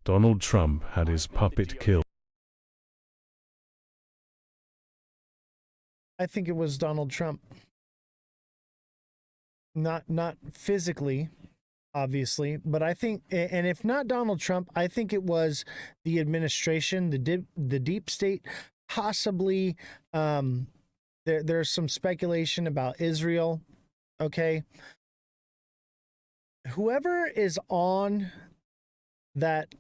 Donald Trump had his puppet killed. I think it was Donald Trump. Not physically, obviously, but I think, and if not Donald Trump, I think it was the administration, the deep state, possibly. There's some speculation about Israel. Okay. Whoever is on that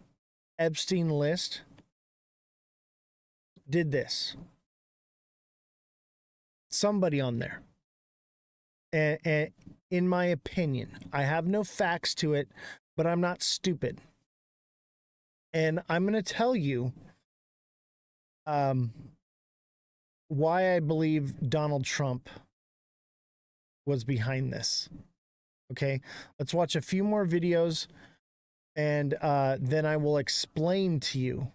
Epstein list did this. Somebody on there. And in my opinion, I have no facts to it, but I'm not stupid. And I'm going to tell you why I believe Donald Trump was behind this. Okay, let's watch a few more videos, and then I will explain to you.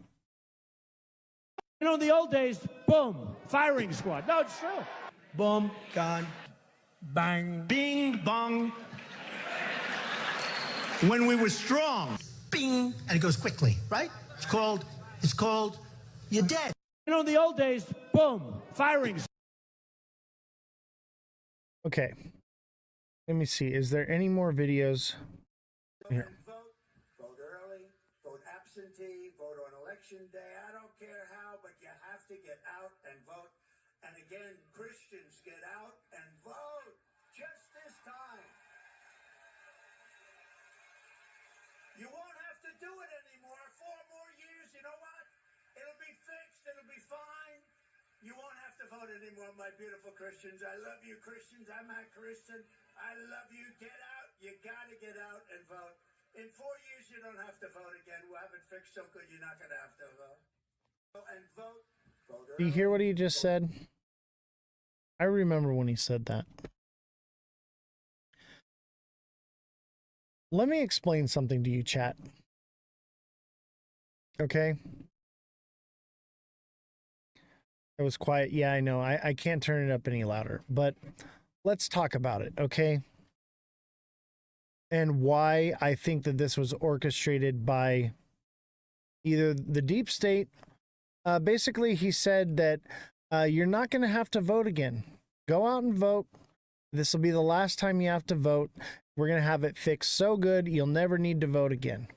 You know, in the old days, boom, firing squad. No, it's true. Boom, gun, bang, bing, bong. When we were strong, bing, and it goes quickly, right? It's called, you're dead. You know, in the old days, boom, firing. Okay. Let me see. Is there any more videos? Here. Vote early, vote absentee, vote on election day. I don't care how, but you have to get out and vote. And again, Christians, get out and vote. Just this time. You won't have to do it anymore. 4 more years, you know what? It'll be fixed. It'll be fine. You won't have to vote anymore, my beautiful Christians. I love you, Christians. I'm a Christian. I love you. Get out. You got to get out and vote. In 4 years, you don't have to vote again. We'll have it fixed so good you're not going to have to vote. And vote. Do you hear what he just said? I remember when he said that. Let me explain something to you, chat. Okay? It was quiet. Yeah, I know. I can't turn it up any louder, but let's talk about it, okay? And why I think that this was orchestrated by either the deep state. Basically, he said that you're not going to have to vote again. Go out and vote. This will be the last time you have to vote. We're going to have it fixed so good, you'll never need to vote again.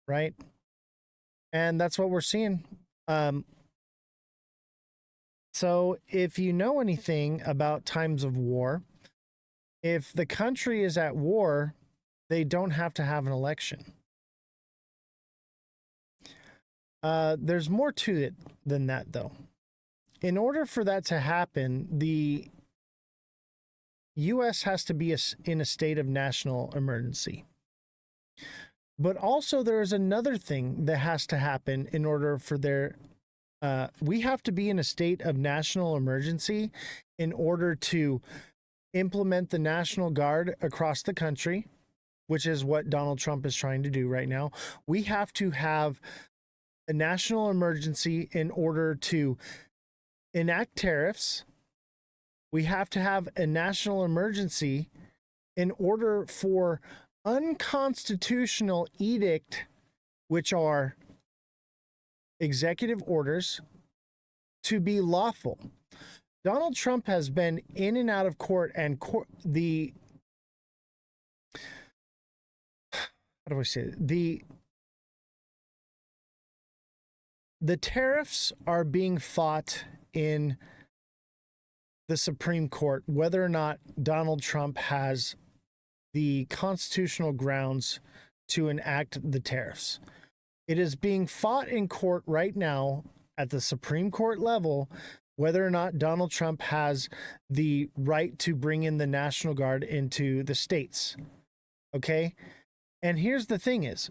Right? And that's what we're seeing. So if you know anything about times of war, if the country is at war, they don't have to have an election. There's more to it than that, though. In order for that to happen, the U.S. has to be in a state of national emergency. But also there is another thing that has to happen in order for we have to be in a state of national emergency in order to implement the National Guard across the country, which is what Donald Trump is trying to do right now. We have to have a national emergency in order to enact tariffs. We have to have a national emergency in order for unconstitutional edict, which are executive orders, to be lawful. Donald Trump has been in and out of court, and the how do I say it? The tariffs are being fought in the Supreme Court, whether or not Donald Trump has the constitutional grounds to enact the tariffs. It is being fought in court right now at the Supreme Court level, whether or not Donald Trump has the right to bring in the National Guard into the states. Okay? And here's the thing is,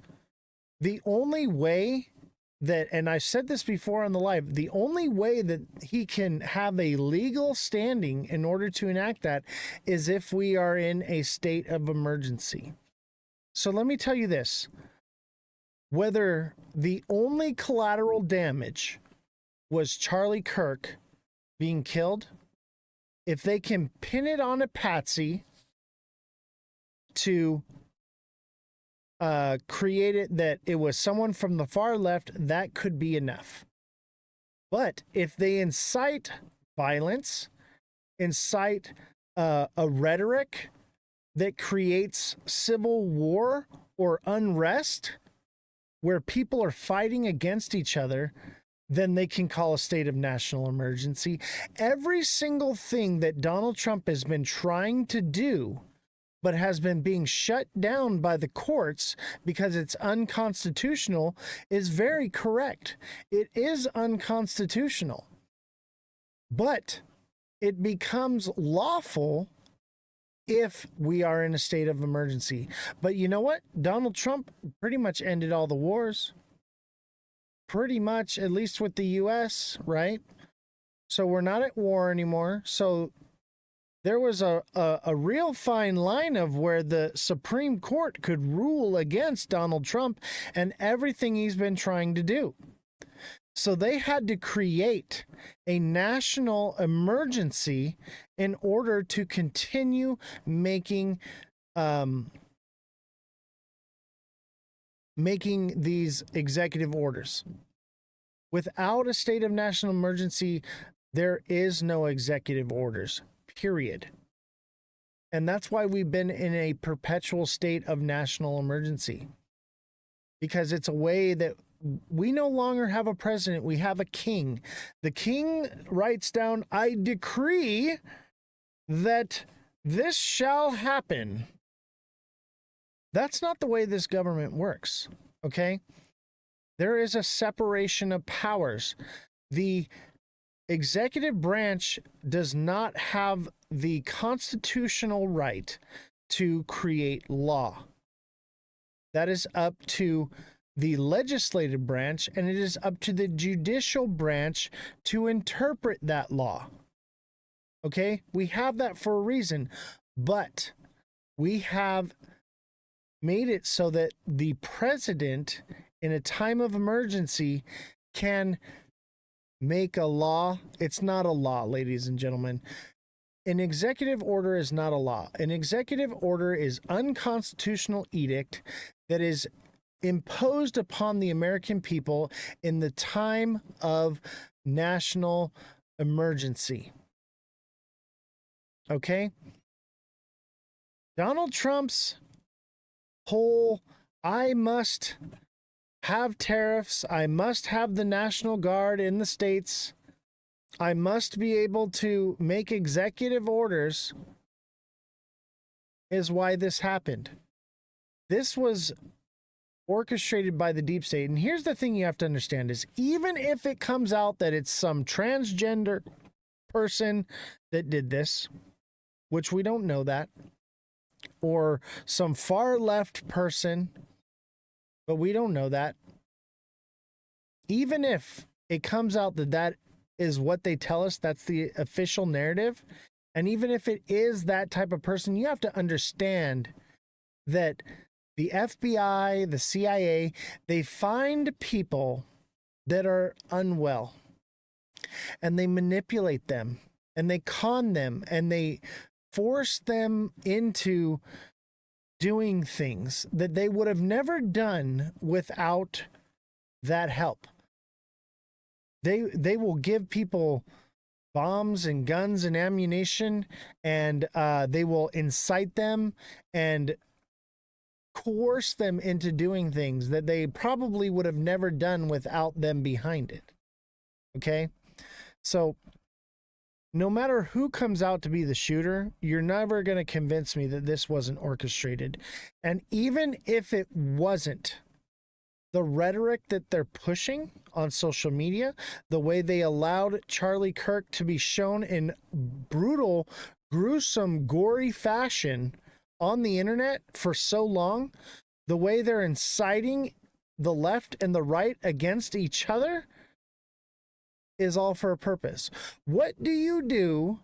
the only way that, and I said this before on the live, the only way that he can have a legal standing in order to enact that is if we are in a state of emergency. So let me tell you this, whether the only collateral damage was Charlie Kirk being killed, if they can pin it on a patsy to create it that it was someone from the far left, that could be enough. But if they incite violence, incite a rhetoric that creates civil war or unrest where people are fighting against each other, then they can call a state of national emergency. Every single thing that Donald Trump has been trying to do but has been being shut down by the courts because it's unconstitutional is very correct. It is unconstitutional. But it becomes lawful if we are in a state of emergency. But you know what? Donald Trump pretty much ended all the wars. Pretty much, at least with the U.S., right? So we're not at war anymore. So there was a real fine line of where the Supreme Court could rule against Donald Trump and everything he's been trying to do. So they had to create a national emergency in order to continue making these executive orders. Without a state of national emergency, there is no executive orders. Period. And that's why we've been in a perpetual state of national emergency. Because it's a way that we no longer have a president, we have a king. The king writes down, I decree that this shall happen. That's not the way this government works, okay? There is a separation of powers. The executive branch does not have the constitutional right to create law. That is up to the legislative branch, and it is up to the judicial branch to interpret that law. Okay? We have that for a reason, but we have made it so that the president, in a time of emergency, can make a law. It's not a law, ladies and gentlemen. An executive order is not a law. An executive order is unconstitutional edict that is imposed upon the American people in the time of national emergency. Okay? Donald Trump's whole, I must have tariffs, I must have the National Guard in the states, I must be able to make executive orders is why this happened. This was orchestrated by the deep state. And here's the thing you have to understand is even if it comes out that it's some transgender person that did this, which we don't know that, or some far left person, but we don't know that. Even if it comes out that that is what they tell us, that's the official narrative, and even if it is that type of person, you have to understand that the FBI, the CIA, they find people that are unwell and they manipulate them and they con them and they force them into doing things that they would have never done without that help. They will give people bombs and guns and ammunition, and they will incite them and coerce them into doing things that they probably would have never done without them behind it. Okay? So no matter who comes out to be the shooter, you're never going to convince me that this wasn't orchestrated. And even if it wasn't, the rhetoric that they're pushing on social media, the way they allowed Charlie Kirk to be shown in brutal, gruesome, gory fashion on the internet for so long, the way they're inciting the left and the right against each other is all for a purpose. What do you do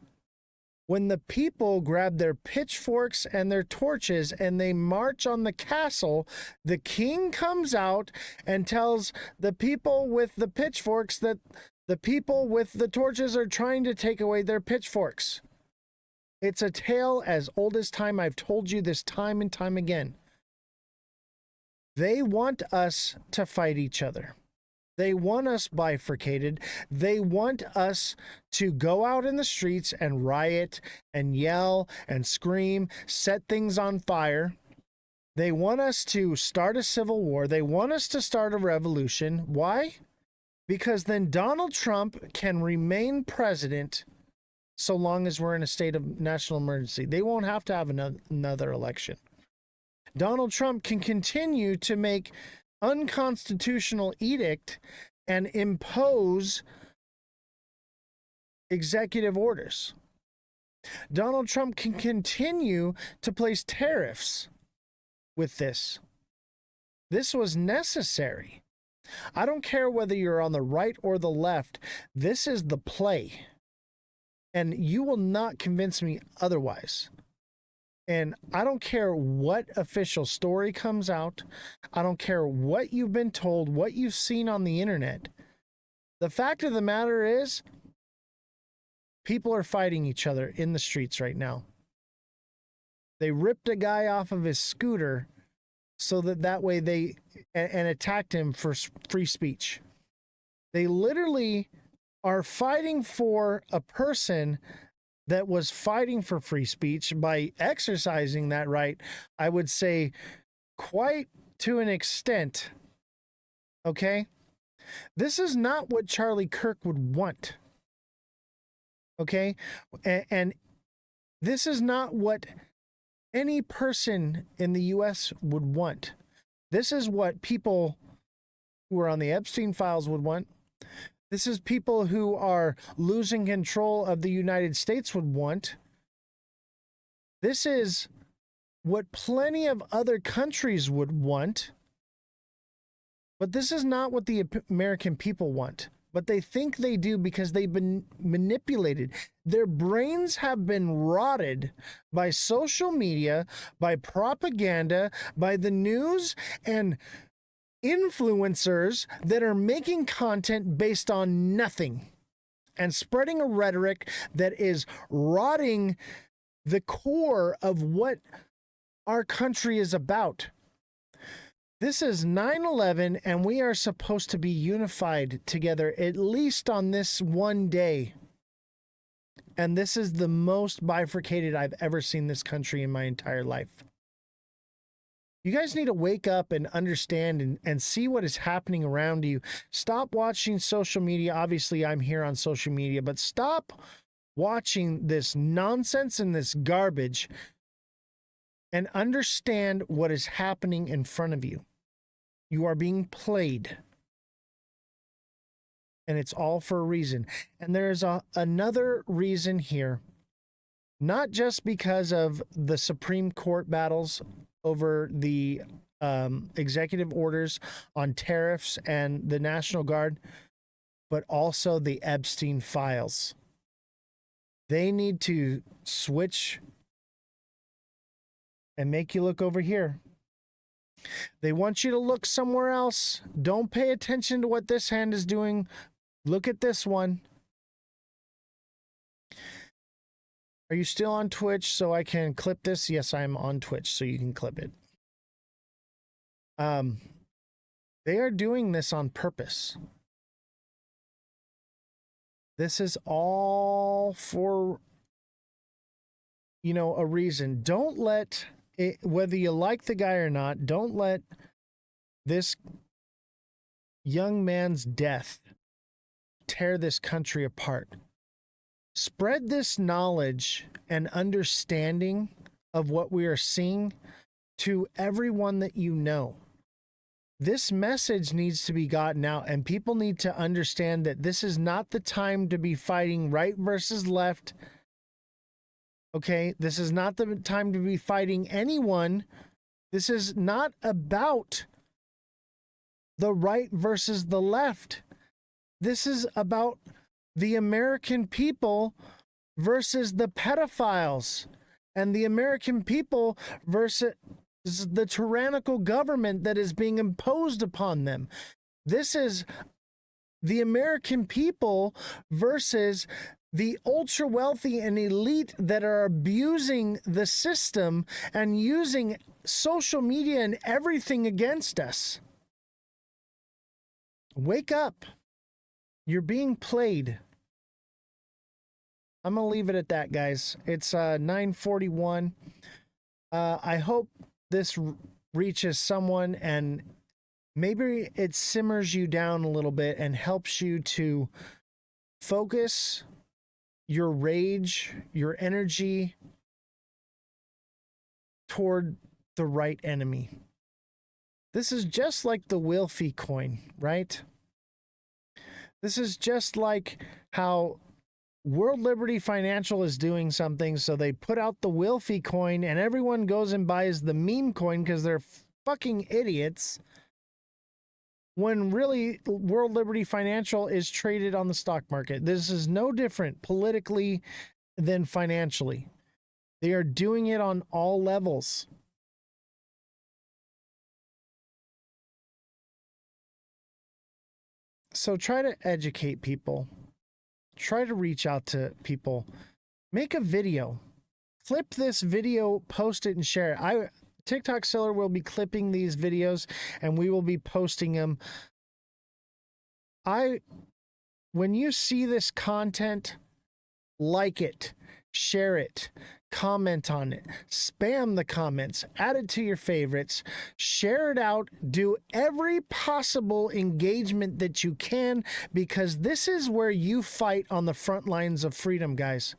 when the people grab their pitchforks and their torches and they march on the castle? The king comes out and tells the people with the pitchforks that the people with the torches are trying to take away their pitchforks. It's a tale as old as time. I've told you this time and time again. They want us to fight each other. They want us bifurcated. They want us to go out in the streets and riot and yell and scream, set things on fire. They want us to start a civil war. They want us to start a revolution. Why? Because then Donald Trump can remain president so long as we're in a state of national emergency. They won't have to have another election. Donald Trump can continue to make unconstitutional edict and impose executive orders. Donald Trump can continue to place tariffs with this. This was necessary. I don't care whether you're on the right or the left. This is the play. And you will not convince me otherwise. And I don't care what official story comes out. I don't care what you've been told, what you've seen on the internet. The fact of the matter is, people are fighting each other in the streets right now. They ripped a guy off of his scooter so that way they and attacked him for free speech. They literally are fighting for a person that was fighting for free speech by exercising that right, I would say, quite to an extent. Okay? This is not what Charlie Kirk would want. Okay? And this is not what any person in the U.S. would want. This is what people who are on the Epstein files would want. This is people who are losing control of the United States would want. This is what plenty of other countries would want. But this is not what the American people want. But they think they do because they've been manipulated. Their brains have been rotted by social media, by propaganda, by the news, and influencers that are making content based on nothing and spreading a rhetoric that is rotting the core of what our country is about. This is 9/11, and we are supposed to be unified together at least on this one day. And this is the most bifurcated I've ever seen this country in my entire life. You guys need to wake up and understand and see what is happening around you. Stop watching social media. Obviously, I'm here on social media, but stop watching this nonsense and this garbage and understand what is happening in front of you. You are being played. And it's all for a reason. And there's another reason here. Not just because of the Supreme Court battles over the executive orders on tariffs and the National Guard, but also the Epstein files. They need to switch and make you look over here. They want you to look somewhere else. Don't pay attention to what this hand is doing. Look at this one. Are you still on Twitch so I can clip this? Yes, I'm on Twitch so you can clip it. They are doing this on purpose. This is all for, you know, a reason. Don't let it, whether you like the guy or not, don't let this young man's death tear this country apart. Spread this knowledge and understanding of what we are seeing to everyone that you know. This message needs to be gotten out, and people need to understand that this is not the time to be fighting right versus left. Okay, this is not the time to be fighting anyone. This is not about the right versus the left. This is about the American people versus the pedophiles, and the American people versus the tyrannical government that is being imposed upon them. This is the American people versus the ultra wealthy and elite that are abusing the system and using social media and everything against us. Wake up. You're being played. I'm going to leave it at that, guys. It's 9:41. I hope this reaches someone and maybe it simmers you down a little bit and helps you to focus your rage, your energy toward the right enemy. This is just like the Wilfie coin, right? This is just like how World Liberty Financial is doing something, so they put out the Wilfie coin and everyone goes and buys the meme coin because they're fucking idiots. When really World Liberty Financial is traded on the stock market. This is no different politically than financially. They are doing it on all levels. So try to educate people. Try to reach out to people. Make a video. Clip this video, post it, and share it. TikTok Seller will be clipping these videos and we will be posting them. When you see this content, like it, share it, comment on it, spam the comments, add it to your favorites, share it out, do every possible engagement that you can, because this is where you fight on the front lines of freedom, guys.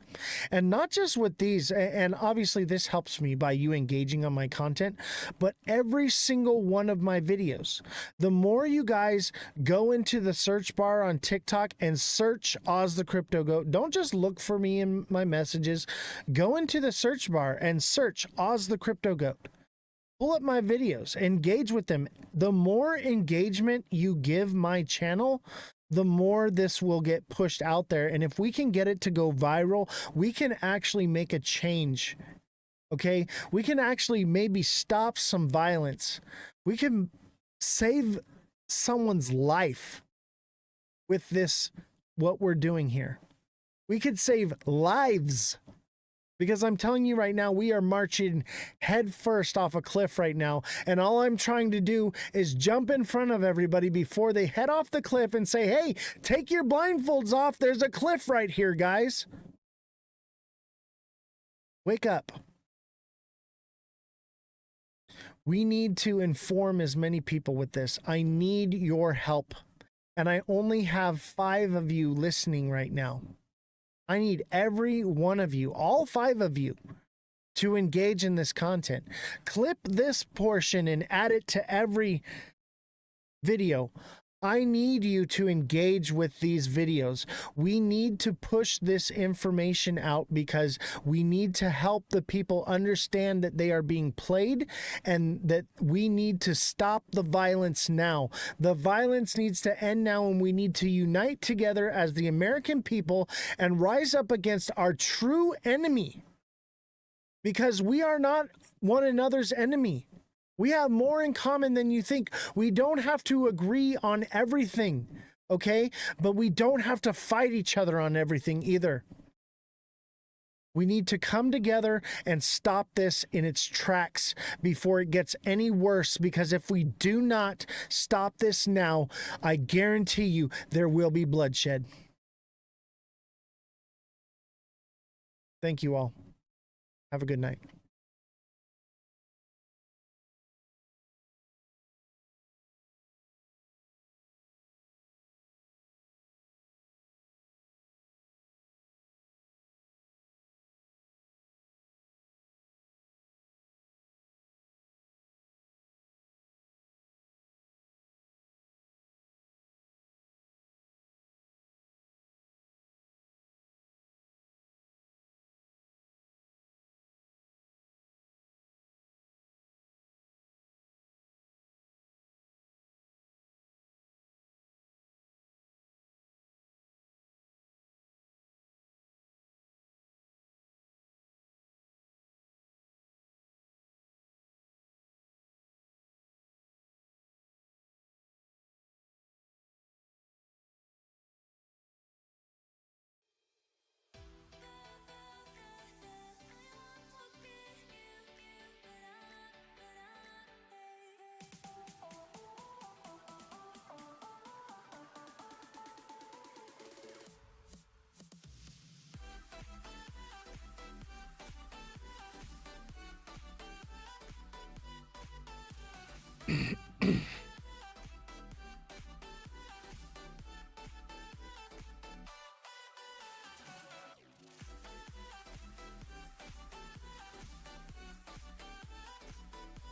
And not just with these, and obviously this helps me by you engaging on my content, but every single one of my videos. The more you guys go into the search bar on TikTok and search Ozthecryptogoat, don't just look for me in my messages, go into the search bar and search Ozthecryptogoat. Pull up my videos, engage with them. The more engagement you give my channel, the more this will get pushed out there. And if we can get it to go viral, we can actually make a change. Okay? We can actually maybe stop some violence. We can save someone's life with this, what we're doing here. We could save lives. Because I'm telling you right now, we are marching head first off a cliff right now. And all I'm trying to do is jump in front of everybody before they head off the cliff and say, hey, take your blindfolds off. There's a cliff right here, guys. Wake up. We need to inform as many people with this. I need your help. And I only have 5 of you listening right now. I need every one of you, all 5 of you, to engage in this content. Clip this portion and add it to every video. I need you to engage with these videos. We need to push this information out because we need to help the people understand that they are being played and that we need to stop the violence now. The violence needs to end now, and we need to unite together as the American people and rise up against our true enemy, because we are not one another's enemy. We have more in common than you think. We don't have to agree on everything, okay? But we don't have to fight each other on everything either. We need to come together and stop this in its tracks before it gets any worse, because if we do not stop this now, I guarantee you there will be bloodshed. Thank you all. Have a good night.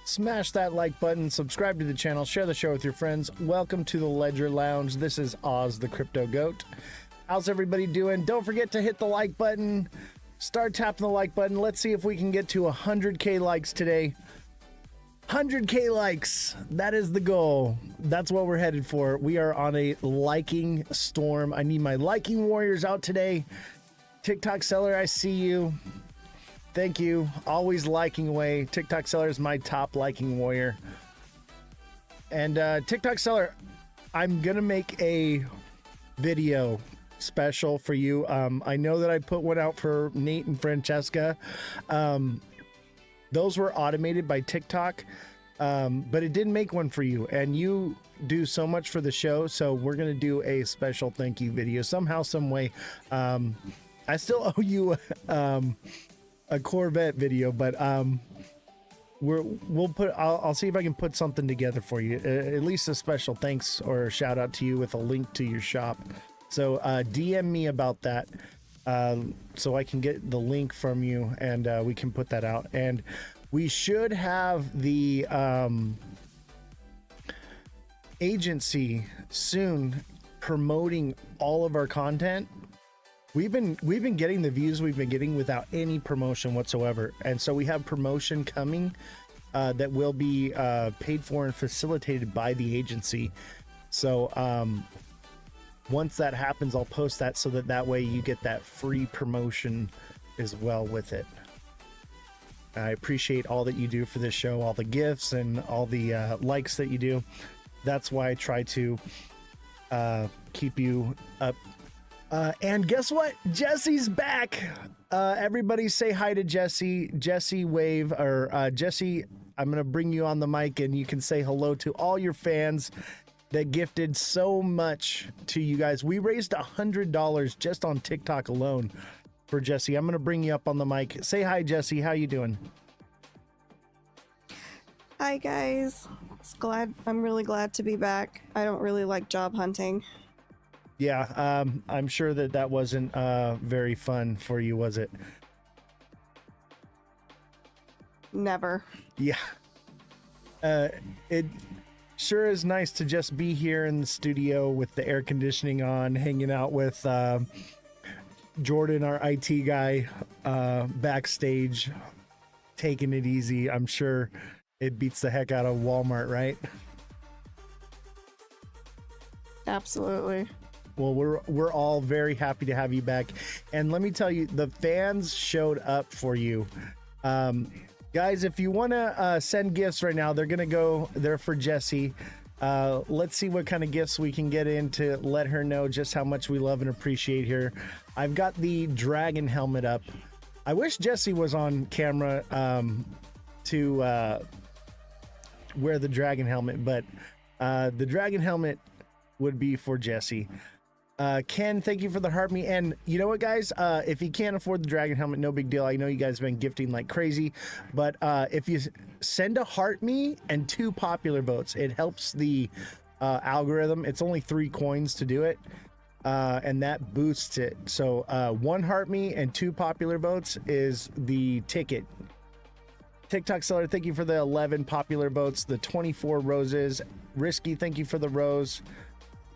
Smash that like button, subscribe to the channel, share the show with your friends. Welcome to the Ledger Lounge. This is Oz the Crypto Goat. How's everybody doing? Don't forget to hit the like button. Start tapping the like button. Let's see if we can get to 100K likes today. 100K likes. That is the goal. That's what we're headed for. We are on a liking storm. I need my liking warriors out today. TikTok seller, I see you. Thank you. Always liking away. TikTok seller is my top liking warrior. And TikTok seller, I'm going to make a video special for you. I know that I put one out for Nate and Francesca. Those were automated by TikTok, but it didn't make one for you. And you do so much for the show, so we're going to do a special thank you video somehow, some way. I still owe you a Corvette video, but we'll put. I'll see if I can put something together for you. At least a special thanks or a shout out to you with a link to your shop. So DM me about that, so I can get the link from you, and we can put that out. And we should have the agency soon promoting all of our content. We've been getting the views we've been getting without any promotion whatsoever, and so we have promotion coming that will be paid for and facilitated by the agency. So once that happens, I'll post that so that way you get that free promotion as well with it. I appreciate all that you do for this show, all the gifts and all the likes that you do. That's why I try to keep you up. And guess what? Jesse's back. Everybody say hi to Jesse. Jesse wave, or Jesse, I'm going to bring you on the mic and you can say hello to all your fans that gifted so much to you guys. We raised $100 just on TikTok alone for Jesse. I'm going to bring you up on the mic. Say hi, Jesse. How you doing? Hi guys. I'm really glad to be back. I don't really like job hunting. Yeah, I'm sure that wasn't very fun for you, was it? Never. Yeah. It sure is nice to just be here in the studio with the air conditioning on, hanging out with Jordan, our IT guy, backstage, taking it easy. I'm sure it beats the heck out of Walmart, right? Absolutely. Well, we're all very happy to have you back, and let me tell you, the fans showed up for you. Guys, if you want to send gifts right now, they're gonna go there for Jessie. Let's see what kind of gifts we can get in to let her know just how much we love and appreciate her. I've got the dragon helmet up. I wish Jessie was on camera to wear the dragon helmet, but the dragon helmet would be for Jessie. Ken, thank you for the heart me. And you know what, guys? If you can't afford the dragon helmet, no big deal. I know you guys have been gifting like crazy, but if you send a heart me and 2 popular votes, it helps the algorithm. It's only 3 coins to do it, and that boosts it. So 1 heart me and 2 popular votes is the ticket. TikTok seller, thank you for the 11 popular votes, the 24 roses. Risky, thank you for the rose.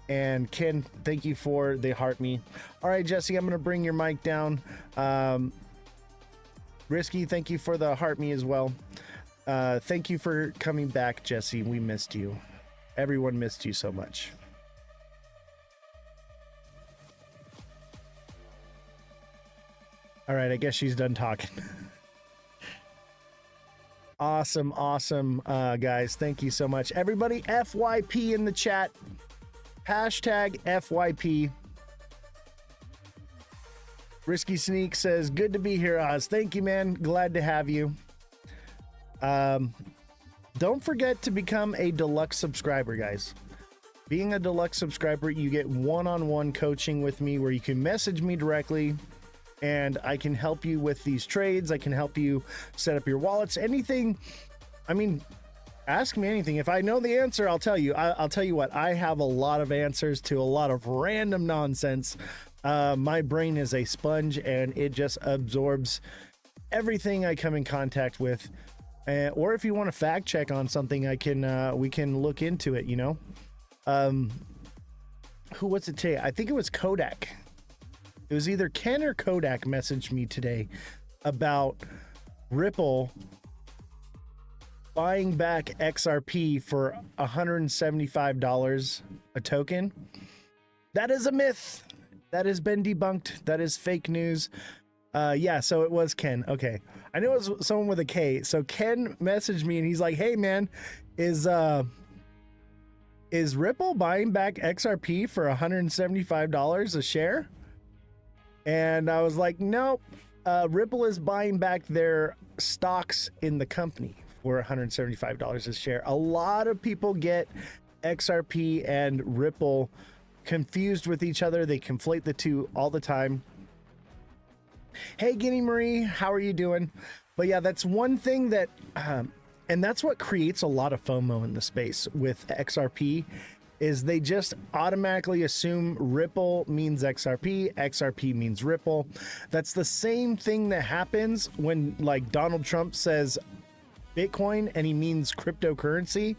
And Ken, thank you for the heart me. All right, Jessie, I'm going to bring your mic down. Risky, thank you for the heart me as well. Thank you for coming back, Jessie. We missed you. Everyone missed you so much. All right, I guess she's done talking. Awesome, guys. Thank you so much. Everybody, FYP in the chat. Hashtag FYP. Risky Sneak says, good to be here, Oz. Thank you, man. Glad to have you. Don't forget to become a deluxe subscriber, guys. Being a deluxe subscriber, you get one-on-one coaching with me where you can message me directly and I can help you with these trades. I can help you set up your wallets, anything. I mean, ask me anything. If I know the answer, I'll tell you. I'll tell you what, I have a lot of answers to a lot of random nonsense. My brain is a sponge and it just absorbs everything I come in contact with. Or if you want to fact check on something, we can look into it, you know? Who was it today? I think it was Kodak. It was either Ken or Kodak messaged me today about Ripple buying back XRP for $175 a token. That is a myth. That has been debunked. That is fake news. Yeah, so it was Ken. Okay. I knew it was someone with a K. So Ken messaged me and he's like, hey man, is Ripple buying back XRP for $175 a share? And I was like, nope. Ripple is buying back their stocks in the company for $175 a share. A lot of people get XRP and Ripple confused with each other. They conflate the two all the time. Hey, Guinea Marie, how are you doing? But yeah, that's one thing that, and that's what creates a lot of FOMO in the space with XRP, is they just automatically assume Ripple means XRP, XRP means Ripple. That's the same thing that happens when like Donald Trump says Bitcoin and he means cryptocurrency.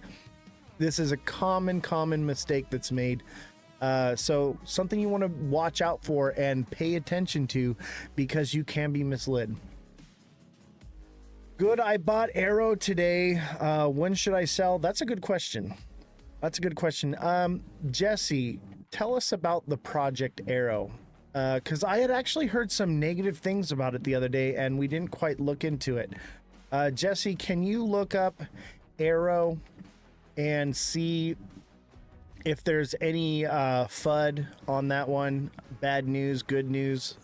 This is a common mistake that's made. So something you want to watch out for and pay attention to because you can be misled. Good, I bought Arrow today. When should I sell? That's a good question. Jesse, tell us about the Project Arrow. Because I had actually heard some negative things about it the other day and we didn't quite look into it. Jesse, can you look up Arrow and see if there's any FUD on that one? Bad news, good news?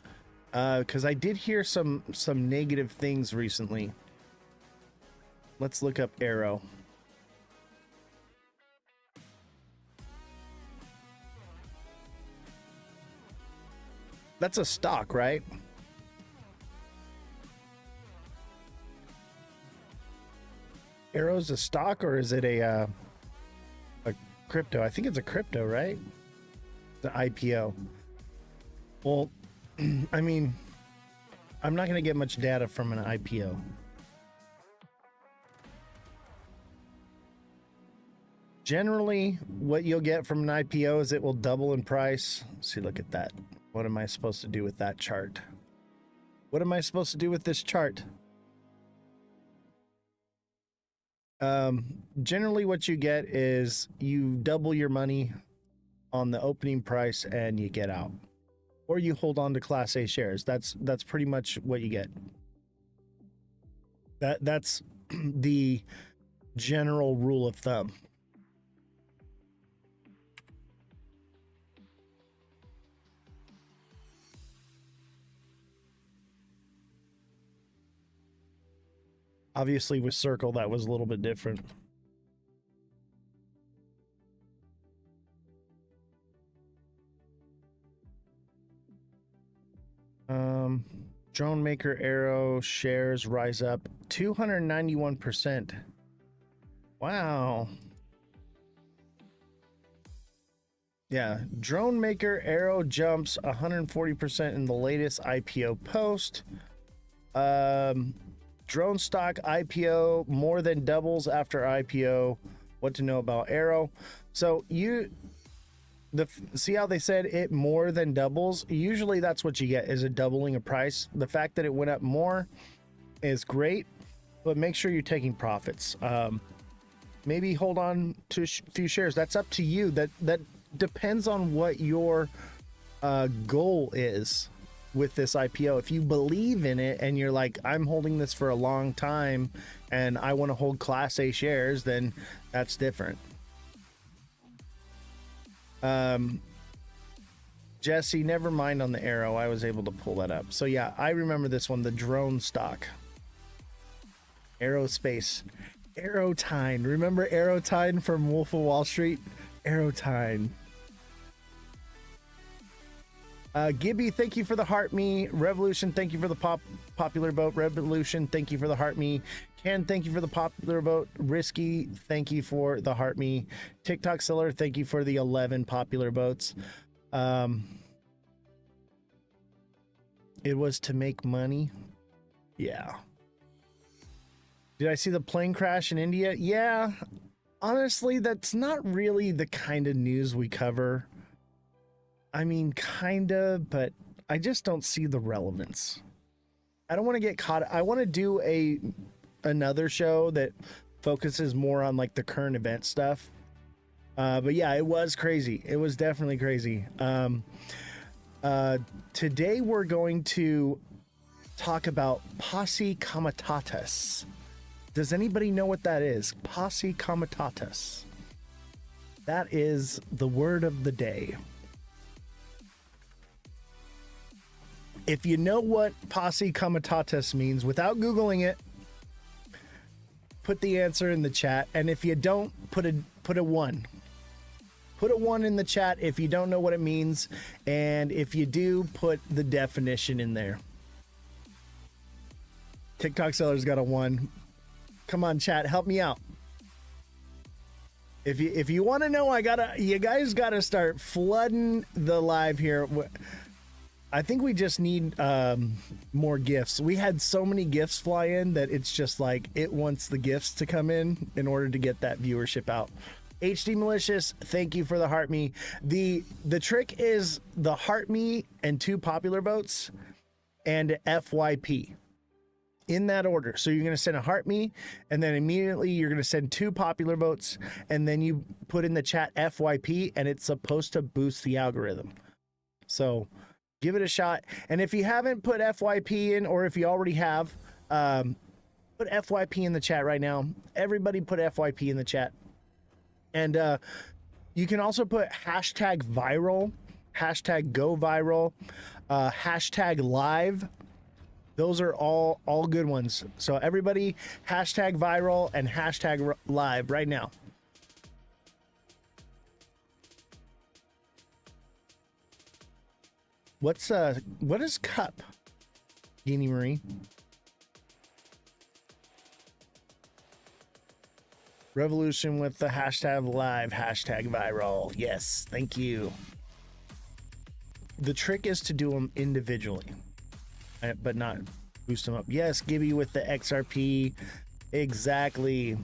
Because I did hear some negative things recently. Let's look up Arrow. That's a stock, right? Arrow's a stock, or is it a crypto? I think it's a crypto, right? The IPO. Well, I mean, I'm not going to get much data from an IPO. Generally, what you'll get from an IPO is it will double in price. See, look at that. What am I supposed to do with that chart? What am I supposed to do with this chart? Generally what you get is you double your money on the opening price and you get out, or you hold on to Class A shares. That's pretty much what you get. That's the general rule of thumb. Obviously with Circle, that was a little bit different. Drone Maker Arrow shares rise up 291%. Wow. Yeah, Drone Maker Arrow jumps 140% in the latest IPO post. Drone stock IPO more than doubles after IPO. What to know about Arrow? So see how they said it more than doubles? Usually that's what you get, is a doubling of price. The fact that it went up more is great, but make sure you're taking profits. Maybe hold on to a few shares. That's up to you. That depends on what your goal is with this IPO. If you believe in it and you're like, I'm holding this for a long time and I want to hold Class A shares, then that's different. Jesse, never mind on the Arrow. I was able to pull that up. So yeah, I remember this one, the drone stock. Aerospace. Aerotine. Remember Aerotine from Wolf of Wall Street? Aerotine. Gibby, thank you for the heart me. Revolution, thank you for the popular vote. Revolution, thank you for the heart me. Ken, thank you for the popular vote. Risky, thank you for the heart me. TikTok Seller, thank you for the 11 popular votes. It was to make money. Yeah. Did I see the plane crash in India? Yeah. Honestly, that's not really the kind of news we cover. I mean, kinda, but I just don't see the relevance. I don't want to get caught. I want to do another show that focuses more on like the current event stuff. But yeah, it was crazy. It was definitely crazy. Today we're going to talk about posse comitatus. Does anybody know what that is? Posse comitatus. That is the word of the day. If you know what posse comitatus means, without Googling it, put the answer in the chat. And if you don't, put a 1. Put a 1 in the chat if you don't know what it means. And if you do, put the definition in there. TikTok Seller's got a 1. Come on, chat, help me out. If you want to know, you guys gotta start flooding the live here. I think we just need more gifts. We had so many gifts fly in that it's just like it wants the gifts to come in order to get that viewership out. HD Malicious, thank you for the heart me. The trick is the heart me and 2 popular votes and FYP in that order. So you're going to send a heart me, and then immediately you're going to send 2 popular votes, and then you put in the chat FYP, and it's supposed to boost the algorithm. So give it a shot. And if you haven't put FYP in, or if you already have, put FYP in the chat right now. Everybody put FYP in the chat. And you can also put hashtag viral, hashtag go viral, hashtag live. Those are all good ones. So everybody hashtag viral and hashtag live right now. What is cup, Guinea Marie? Revolution with the hashtag live, hashtag viral. Yes, thank you. The trick is to do them individually, but not boost them up. Yes, Gibby with the XRP. Exactly.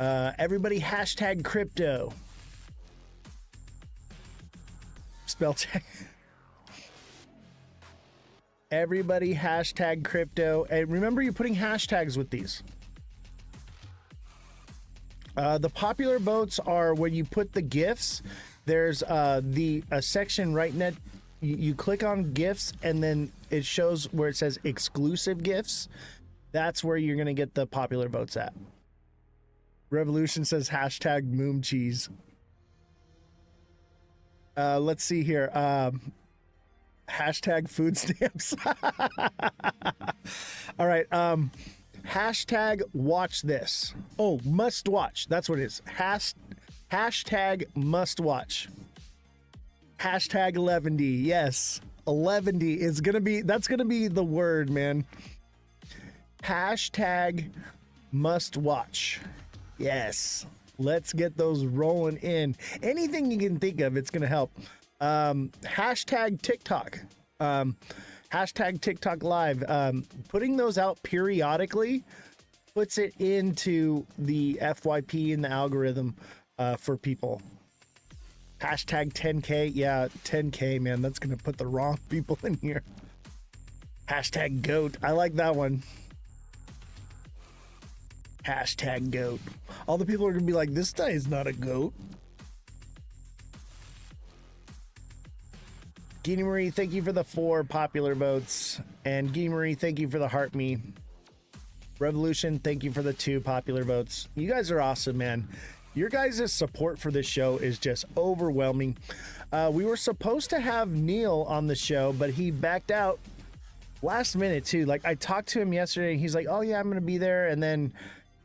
Everybody hashtag crypto. Spell check. Everybody hashtag crypto. And remember, you're putting hashtags with these. The popular votes are when you put the GIFs. There's a section right net. You click on GIFs and then it shows where it says exclusive GIFs. That's where you're going to get the popular votes at. Revolution says hashtag moom cheese. Let's see here. Hashtag food stamps. All right. Hashtag watch this. Oh, must watch. That's what it is. Hashtag must watch. Hashtag 11D. Yes. 11D is going to be, that's going to be the word, man. Hashtag must watch. Yes. Let's get those rolling in. Anything you can think of, it's going to help. Hashtag TikTok. Hashtag TikTok live. Putting those out periodically puts it into the FYP and the algorithm for people. Hashtag 10K. Yeah, 10K, man. That's going to put the wrong people in here. Hashtag goat. I like that one. Hashtag goat. All the people are going to be like, this guy is not a goat. Guinea Marie, thank you for the 4 popular votes. And Guinea Marie, thank you for the heart me. Revolution, thank you for the 2 popular votes. You guys are awesome, man. Your guys' support for this show is just overwhelming. We were supposed to have Neil on the show, but he backed out last minute too. Like, I talked to him yesterday and he's like, oh yeah, I'm gonna be there. And then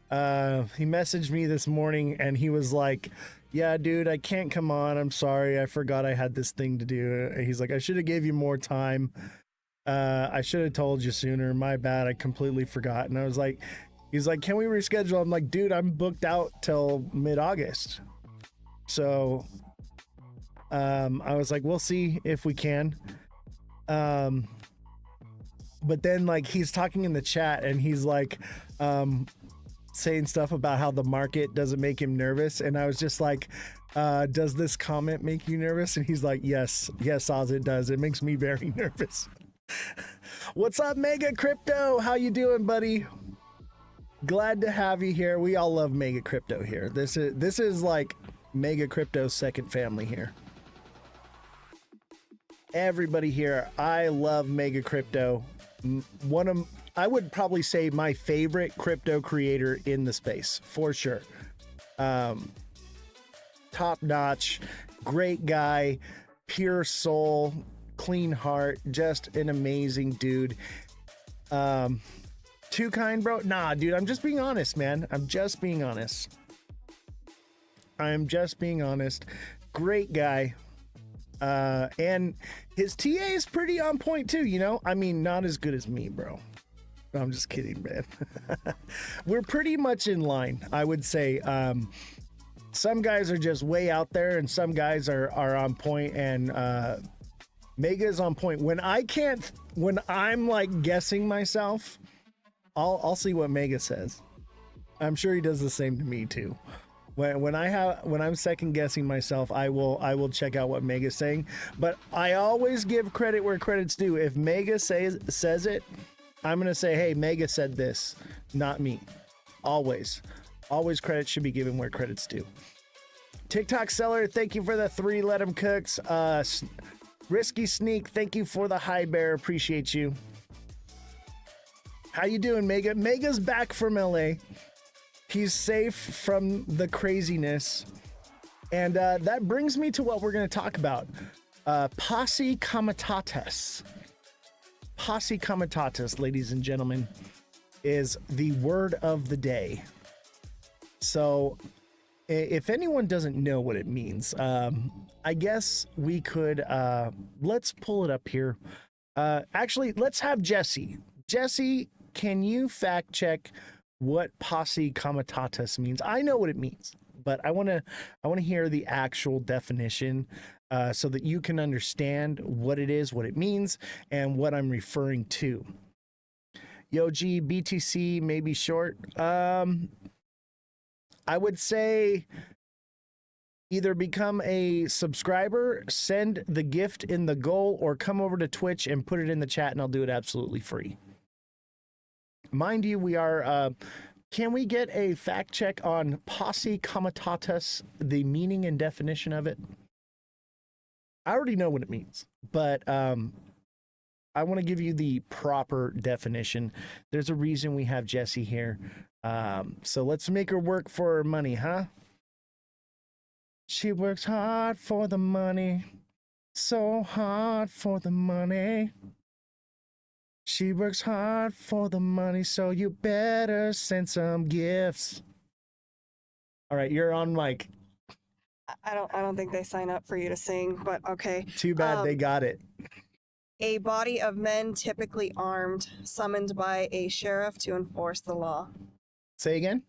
he messaged me this morning and he was like, yeah, dude, I can't come on. I'm sorry. I forgot I had this thing to do. He's like, I should have gave you more time. I should have told you sooner. My bad. I completely forgot. And I was like, he's like, can we reschedule? I'm like, dude, I'm booked out till mid-August. So I was like, we'll see if we can. But then like he's talking in the chat and he's like, saying stuff about how the market doesn't make him nervous, and I was just like, does this comment make you nervous? And he's like, yes Oz, it does. It makes me very nervous. What's up, Mega Crypto? How you doing, buddy? Glad to have you here. We all love Mega Crypto here. This is like Mega Crypto's second family here. Everybody here, I love Mega Crypto. I would probably say my favorite crypto creator in the space, for sure. Top notch, great guy, pure soul, clean heart, just an amazing dude. Too kind, bro? Nah, dude, I'm just being honest, man. I'm just being honest. Great guy. And his TA is pretty on point too, you know? I mean, not as good as me, bro. No, I'm just kidding, man. We're pretty much in line, I would say. Some guys are just way out there and some guys are on point, and Mega's on point. When I'm like guessing myself, I'll see what Mega says. I'm sure he does the same to me too. When I'm second guessing myself, I will check out what Mega's saying. But I always give credit where credit's due. If Mega says it, I'm gonna say, hey, Mega said this, not me. Always credit should be given where credit's due. TikTok seller, thank you for the 3 let 'em cooks. Risky Sneak, thank you for the high bear, appreciate you. How you doing, Mega? Mega's back from LA. He's safe from the craziness. And that brings me to what we're going to talk about. Posse Comitatus. Posse Comitatus, ladies and gentlemen, is the word of the day. So if anyone doesn't know what it means, I guess we could, let's pull it up here. Actually, let's have Jesse. Jesse, can you fact check what posse comitatus means. I know what it means, but I want to hear the actual definition so that you can understand what it is, what it means, and what I'm referring to. Yo, G, BTC may be short. I would say either become a subscriber, send the gift in the goal, or come over to Twitch and put it in the chat, and I'll do it absolutely free. Mind you, we are... can we get a fact check on posse comitatus, the meaning and definition of it? I already know what it means, but I want to give you the proper definition. There's a reason we have Jesse here. So let's make her work for her money, huh? She works hard for the money, so hard for the money. She works hard for the money, so you better send some gifts. All right, you're on mic. I don't think they sign up for you to sing, but okay. Too bad they got it. A body of men typically armed, summoned by a sheriff to enforce the law. Say again?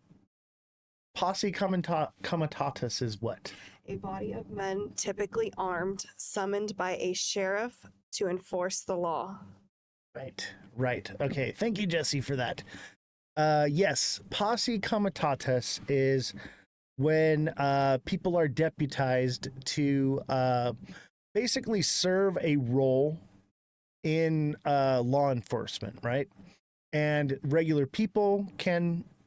Posse comitatus is what? A body of men typically armed, summoned by a sheriff to enforce the law. Right. Okay, thank you, Jesse, for that. Yes, posse comitatus is when people are deputized to basically serve a role in law enforcement, right? And regular people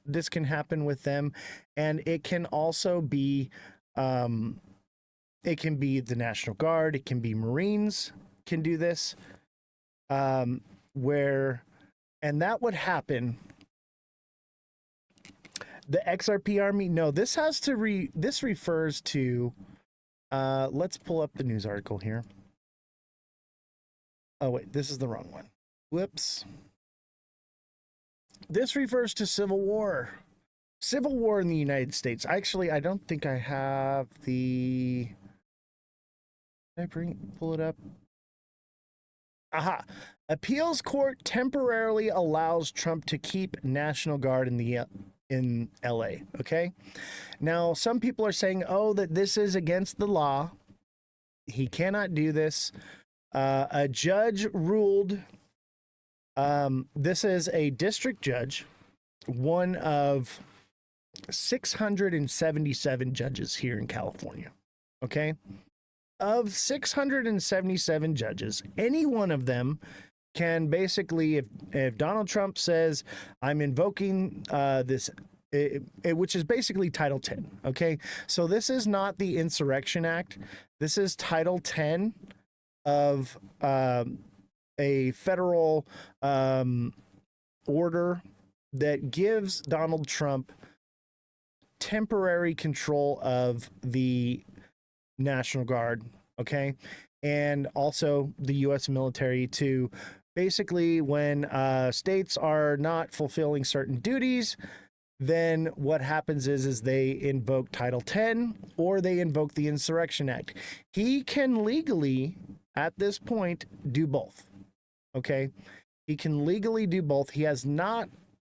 this can happen with them, and it can also be it can be the National Guard, it can be Marines can do this, and that would happen. The XRP Army, no, this refers to let's pull up the news article here. Oh wait, this is the wrong one. Whoops. This refers to Civil War. Civil War in the United States. Actually, I don't think I have the... Did I pull it up? Aha. Appeals court temporarily allows Trump to keep National Guard in LA. Okay. Now, some people are saying, oh, that this is against the law. He cannot do this. A judge ruled... this is a district judge, one of 677 judges here in California. Okay. Of 677 judges, any one of them can basically, if Donald Trump says, I'm invoking this, which is basically Title 10. Okay. So this is not the Insurrection Act. This is Title 10 of, a federal order that gives Donald Trump temporary control of the National Guard, okay, and also the U.S. military to basically, when states are not fulfilling certain duties, then what happens is they invoke Title 10 or they invoke the Insurrection Act. He can legally, at this point, do both. Okay, he can legally do both. He has not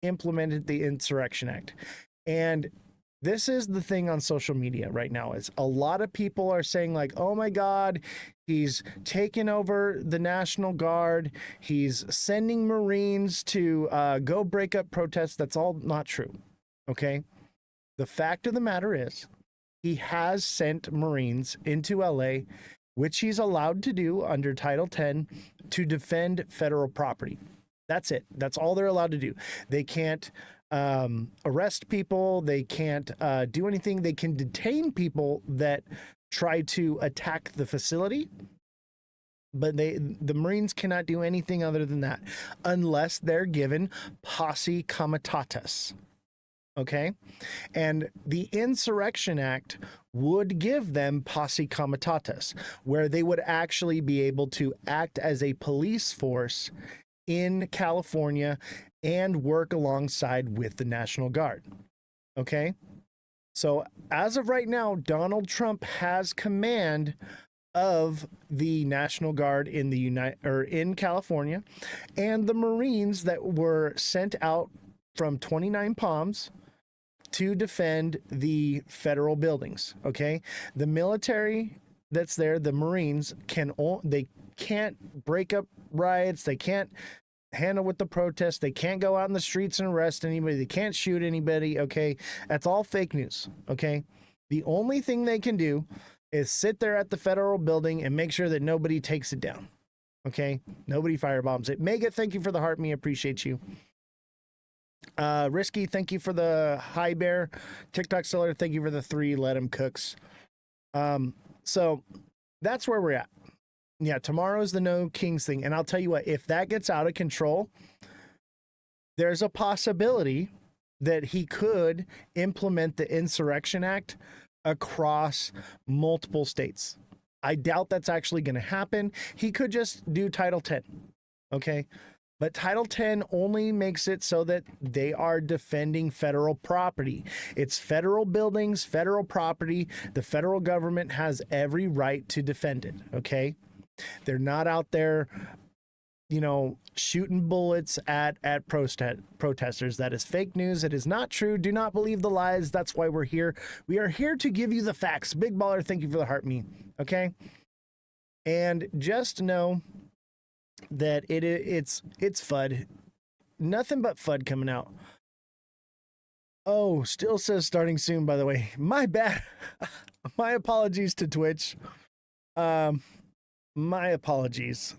implemented the Insurrection Act. And this is the thing on social media right now, is a lot of people are saying like, oh my God, he's taken over the National Guard. He's sending Marines to go break up protests. That's all not true. Okay. The fact of the matter is he has sent Marines into LA, which he's allowed to do under Title 10 to defend federal property. That's it. That's all they're allowed to do. They can't arrest people. They can't do anything. They can detain people that try to attack the facility, but the Marines cannot do anything other than that unless they're given posse comitatus. Okay. And the Insurrection Act would give them posse comitatus, where they would actually be able to act as a police force in California and work alongside with the National Guard. Okay. So as of right now, Donald Trump has command of the National Guard in in California, and the Marines that were sent out from 29 Palms to defend the federal buildings. Okay, the military that's there, the Marines they can't break up riots. They can't handle with the protests. They can't go out in the streets and arrest anybody. They can't shoot anybody. Okay, that's all fake news. Okay, the only thing they can do is sit there at the federal building and make sure that nobody takes it down. Okay, nobody firebombs it. Megan, thank you for the heart. Me appreciate you. Risky, thank you for the high bear. TikTok seller, thank you for the 3 let him cooks. So that's where we're at. Yeah, tomorrow's the no kings thing. And I'll tell you what, if that gets out of control, there's a possibility that he could implement the Insurrection Act across multiple states. I doubt that's actually going to happen. He could just do Title 10. Okay. But Title 10 only makes it so that they are defending federal property. It's federal buildings, federal property. The federal government has every right to defend it. Okay. They're not out there, you know, shooting bullets at protesters. That is fake news. It is not true. Do not believe the lies. That's why we're here. We are here to give you the facts. Big Baller, thank you for the heart me. Okay. And just know that it's FUD. Nothing but FUD coming out. Oh, still says starting soon, by the way. My bad. My apologies to Twitch. My apologies.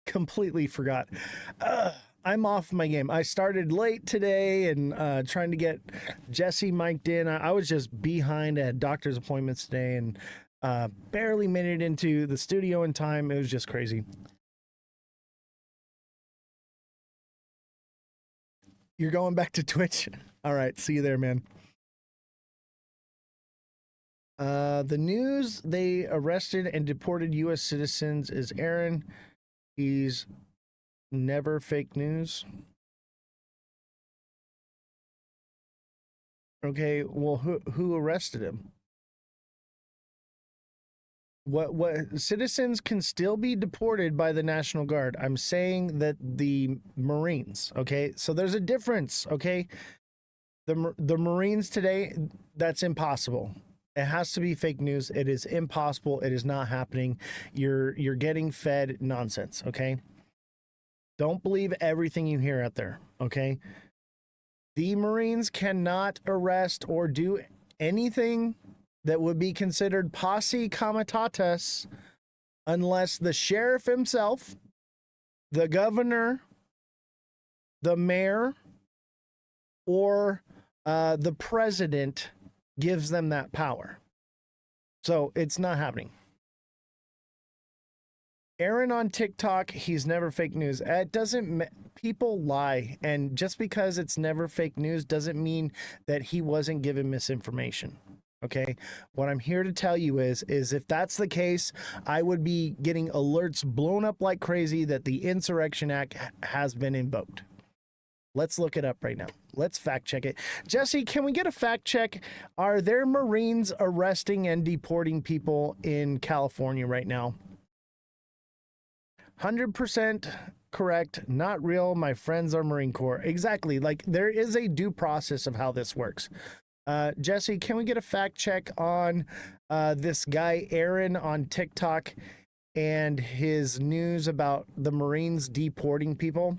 Completely forgot. I'm off my game. I started late today and trying to get Jesse mic'd in. I was just behind at doctor's appointments today and barely made it into the studio in time. It was just crazy. You're going back to Twitch? All right. See you there, man. The news, they arrested and deported U.S. citizens is Aaron. He's never fake news. Okay, well, who arrested him? What citizens can still be deported by the National Guard. I'm saying that the Marines, okay? So there's a difference, okay? The Marines today, that's impossible. It has to be fake news. It is impossible. It is not happening. You're getting fed nonsense, okay? Don't believe everything you hear out there, okay? The Marines cannot arrest or do anything that would be considered posse comitatus unless the sheriff himself, the governor, the mayor, or the president gives them that power. So it's not happening. Aaron on TikTok, he's never fake news. It doesn't, people lie. And just because it's never fake news doesn't mean that he wasn't given misinformation. Okay. What I'm here to tell you is if that's the case, I would be getting alerts blown up like crazy that the Insurrection Act has been invoked. Let's look it up right now. Let's fact check it. Jesse, can we get a fact check? Are there Marines arresting and deporting people in California right now? 100% correct. Not real. My friends are Marine Corps. Exactly. Like there is a due process of how this works. Jesse, can we get a fact check on this guy, Aaron, on TikTok and his news about the Marines deporting people?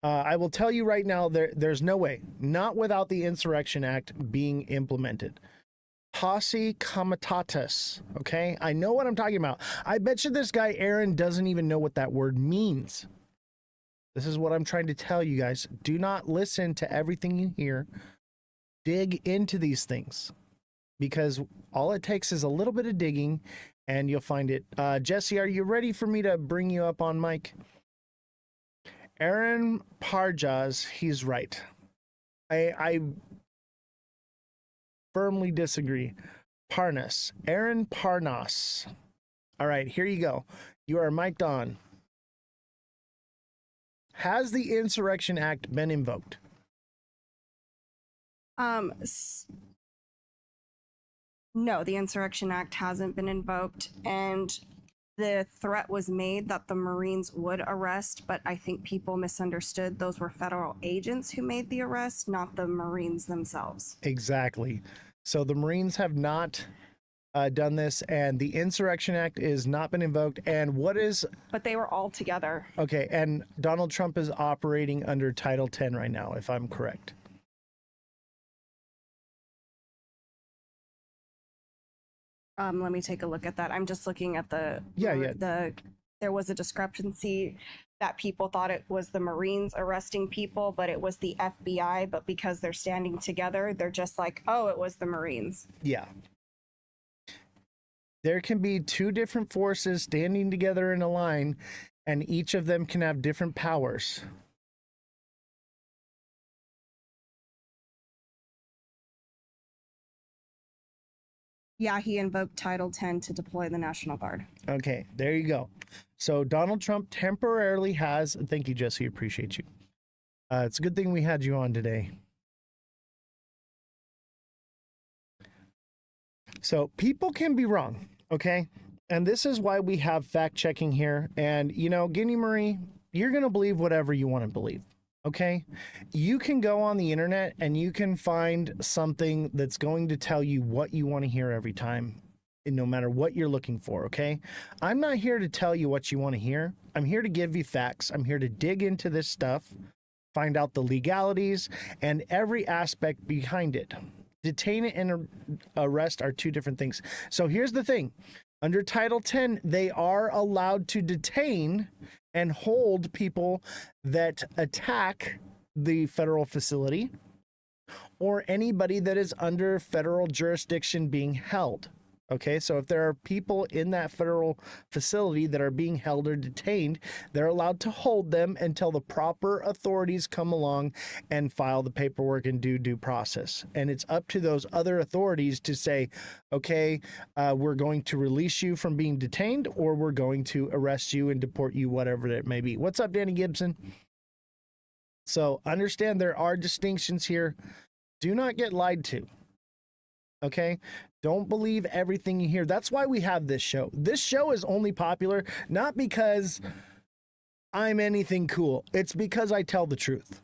I will tell you right now, there's no way, not without the Insurrection Act being implemented. Posse comitatus, okay? I know what I'm talking about. I bet you this guy, Aaron, doesn't even know what that word means. This is what I'm trying to tell you guys. Do not listen to everything you hear. Dig into these things because all it takes is a little bit of digging and you'll find it. Jesse, are you ready for me to bring you up on mic? Aaron Parjas, he's right. I firmly disagree. Parnas. Aaron Parnas. All right, here you go. You are mic'd on. Has the Insurrection Act been invoked? No, the Insurrection Act hasn't been invoked, and the threat was made that the Marines would arrest, but I think people misunderstood. Those were federal agents who made the arrest, not the Marines themselves. Exactly. So the Marines have not done this, and the Insurrection Act is not been invoked. And what is... But they were all together. Okay, and Donald Trump is operating under Title 10 right now, if I'm correct. Let me take a look at that. I'm just looking at there was a discrepancy that people thought it was the Marines arresting people, but it was the FBI. But because they're standing together, they're just like, oh, it was the Marines. Yeah. There can be two different forces standing together in a line, and each of them can have different powers. Yeah, he invoked Title 10 to deploy the National Guard. Okay, there you go. So Donald Trump temporarily has... Thank you, Jesse. Appreciate you. It's a good thing we had you on today. So people can be wrong, okay? And this is why we have fact checking here. And, you know, Guinea Marie, you're going to believe whatever you want to believe, okay? You can go on the internet and you can find something that's going to tell you what you want to hear every time, and no matter what you're looking for, okay? I'm not here to tell you what you want to hear. I'm here to give you facts. I'm here to dig into this stuff, find out the legalities and every aspect behind it. Detain and arrest are two different things. So here's the thing. Under Title 10, they are allowed to detain and hold people that attack the federal facility or anybody that is under federal jurisdiction being held. Okay, so if there are people in that federal facility that are being held or detained, they're allowed to hold them until the proper authorities come along and file the paperwork and do due process. And it's up to those other authorities to say, okay, we're going to release you from being detained, or we're going to arrest you and deport you, whatever it may be. What's up, Danny Gibson? So understand there are distinctions here. Do not get lied to. Okay? Don't believe everything you hear. That's why we have this show. This show is only popular not because I'm anything cool. It's because I tell the truth.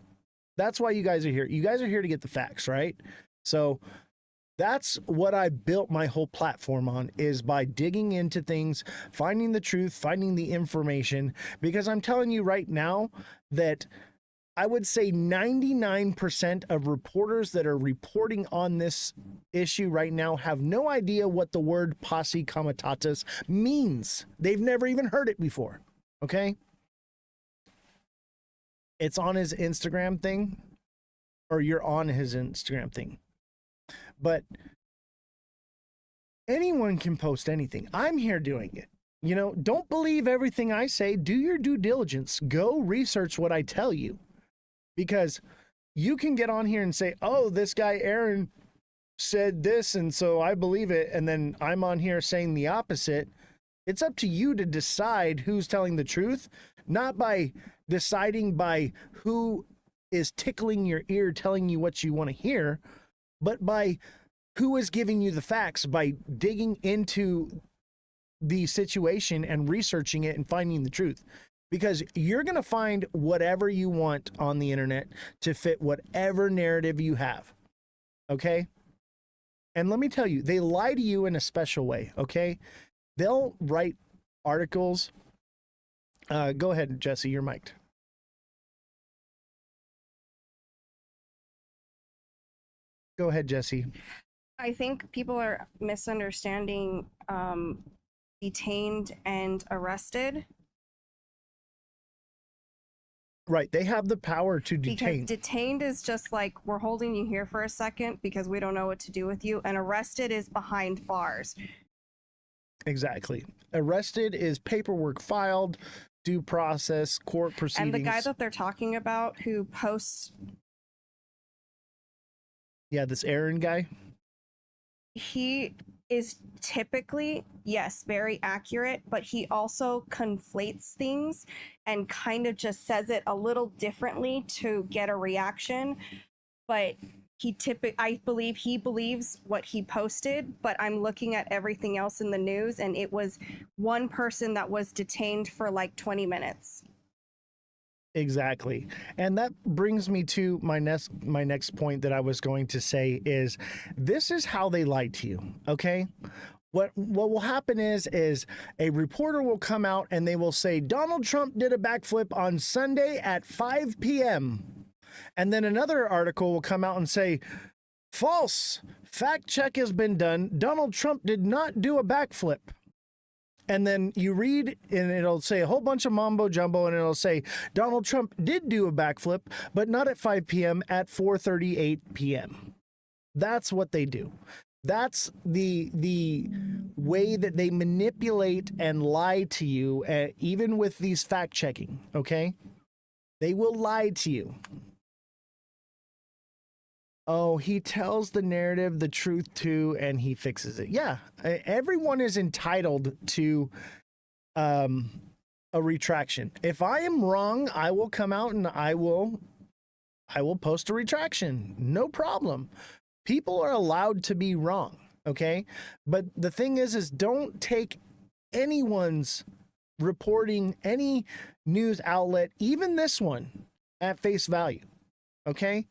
That's why you guys are here. You guys are here to get the facts, right? So that's what I built my whole platform on, is by digging into things, finding the truth, finding the information, because I'm telling you right now that I would say 99% of reporters that are reporting on this issue right now have no idea what the word posse comitatus means. They've never even heard it before. Okay? It's on his Instagram thing, or you're on his Instagram thing. But anyone can post anything. I'm here doing it. You know, don't believe everything I say. Do your due diligence. Go research what I tell you. Because you can get on here and say, oh, this guy Aaron said this, and so I believe it, and then I'm on here saying the opposite. It's up to you to decide who's telling the truth, not by deciding by who is tickling your ear, telling you what you want to hear, but by who is giving you the facts, by digging into the situation and researching it and finding the truth. Because you're going to find whatever you want on the internet to fit whatever narrative you have. Okay? And let me tell you, they lie to you in a special way. Okay? They'll write articles. Go ahead, Jesse, you're mic'd. Go ahead, Jesse. I think people are misunderstanding detained and arrested. Right, they have the power to detain. Because detained is just like, we're holding you here for a second because we don't know what to do with you, and arrested is behind bars. Exactly. Arrested is paperwork filed, due process, court proceedings. And the guy that they're talking about who posts... Yeah, this Aaron guy. He is typically, yes, very accurate, but he also conflates things and kind of just says it a little differently to get a reaction. But I believe he believes what he posted, but I'm looking at everything else in the news, and it was one person that was detained for like 20 minutes. Exactly. And that brings me to my next point that I was going to say is this is how they lie to you, okay? What will happen is a reporter will come out and they will say Donald Trump did a backflip on Sunday at 5 p.m. And then another article will come out and say false. Fact check has been done. Donald Trump did not do a backflip. And then you read and it'll say a whole bunch of mambo jumbo and it'll say Donald Trump did do a backflip, but not at 5 p.m. at 4:38 p.m. That's what they do. That's the way that they manipulate and lie to you, even with these fact checking, okay? They will lie to you. Oh, he tells the narrative, the truth too, and he fixes it. Yeah, everyone is entitled to a retraction. If I am wrong, I will come out and I will post a retraction. No problem. People are allowed to be wrong, okay? But the thing is don't take anyone's reporting, any news outlet, even this one, at face value, okay?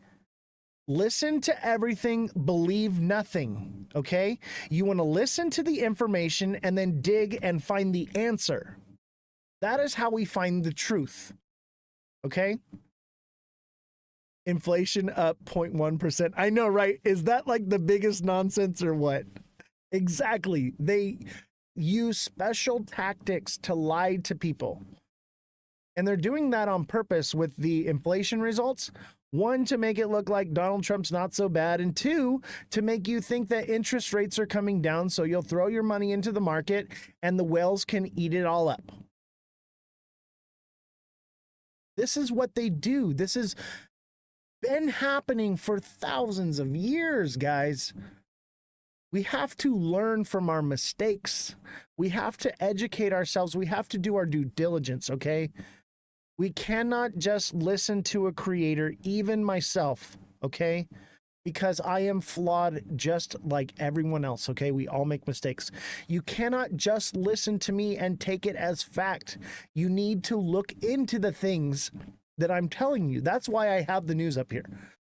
Listen to everything, believe nothing, okay? You want to listen to the information and then dig and find the answer. That is how we find the truth, okay? Inflation up 0.1%. I know, right? Is that like the biggest nonsense or what? Exactly. They use special tactics to lie to people. And they're doing that on purpose with the inflation results. One, to make it look like Donald Trump's not so bad. And two, to make you think that interest rates are coming down so you'll throw your money into the market and the whales can eat it all up. This is what they do. This has been happening for thousands of years, guys. We have to learn from our mistakes. We have to educate ourselves. We have to do our due diligence, okay? We cannot just listen to a creator, even myself, okay? Because I am flawed just like everyone else, okay? We all make mistakes. You cannot just listen to me and take it as fact. You need to look into the things that I'm telling you. That's why I have the news up here.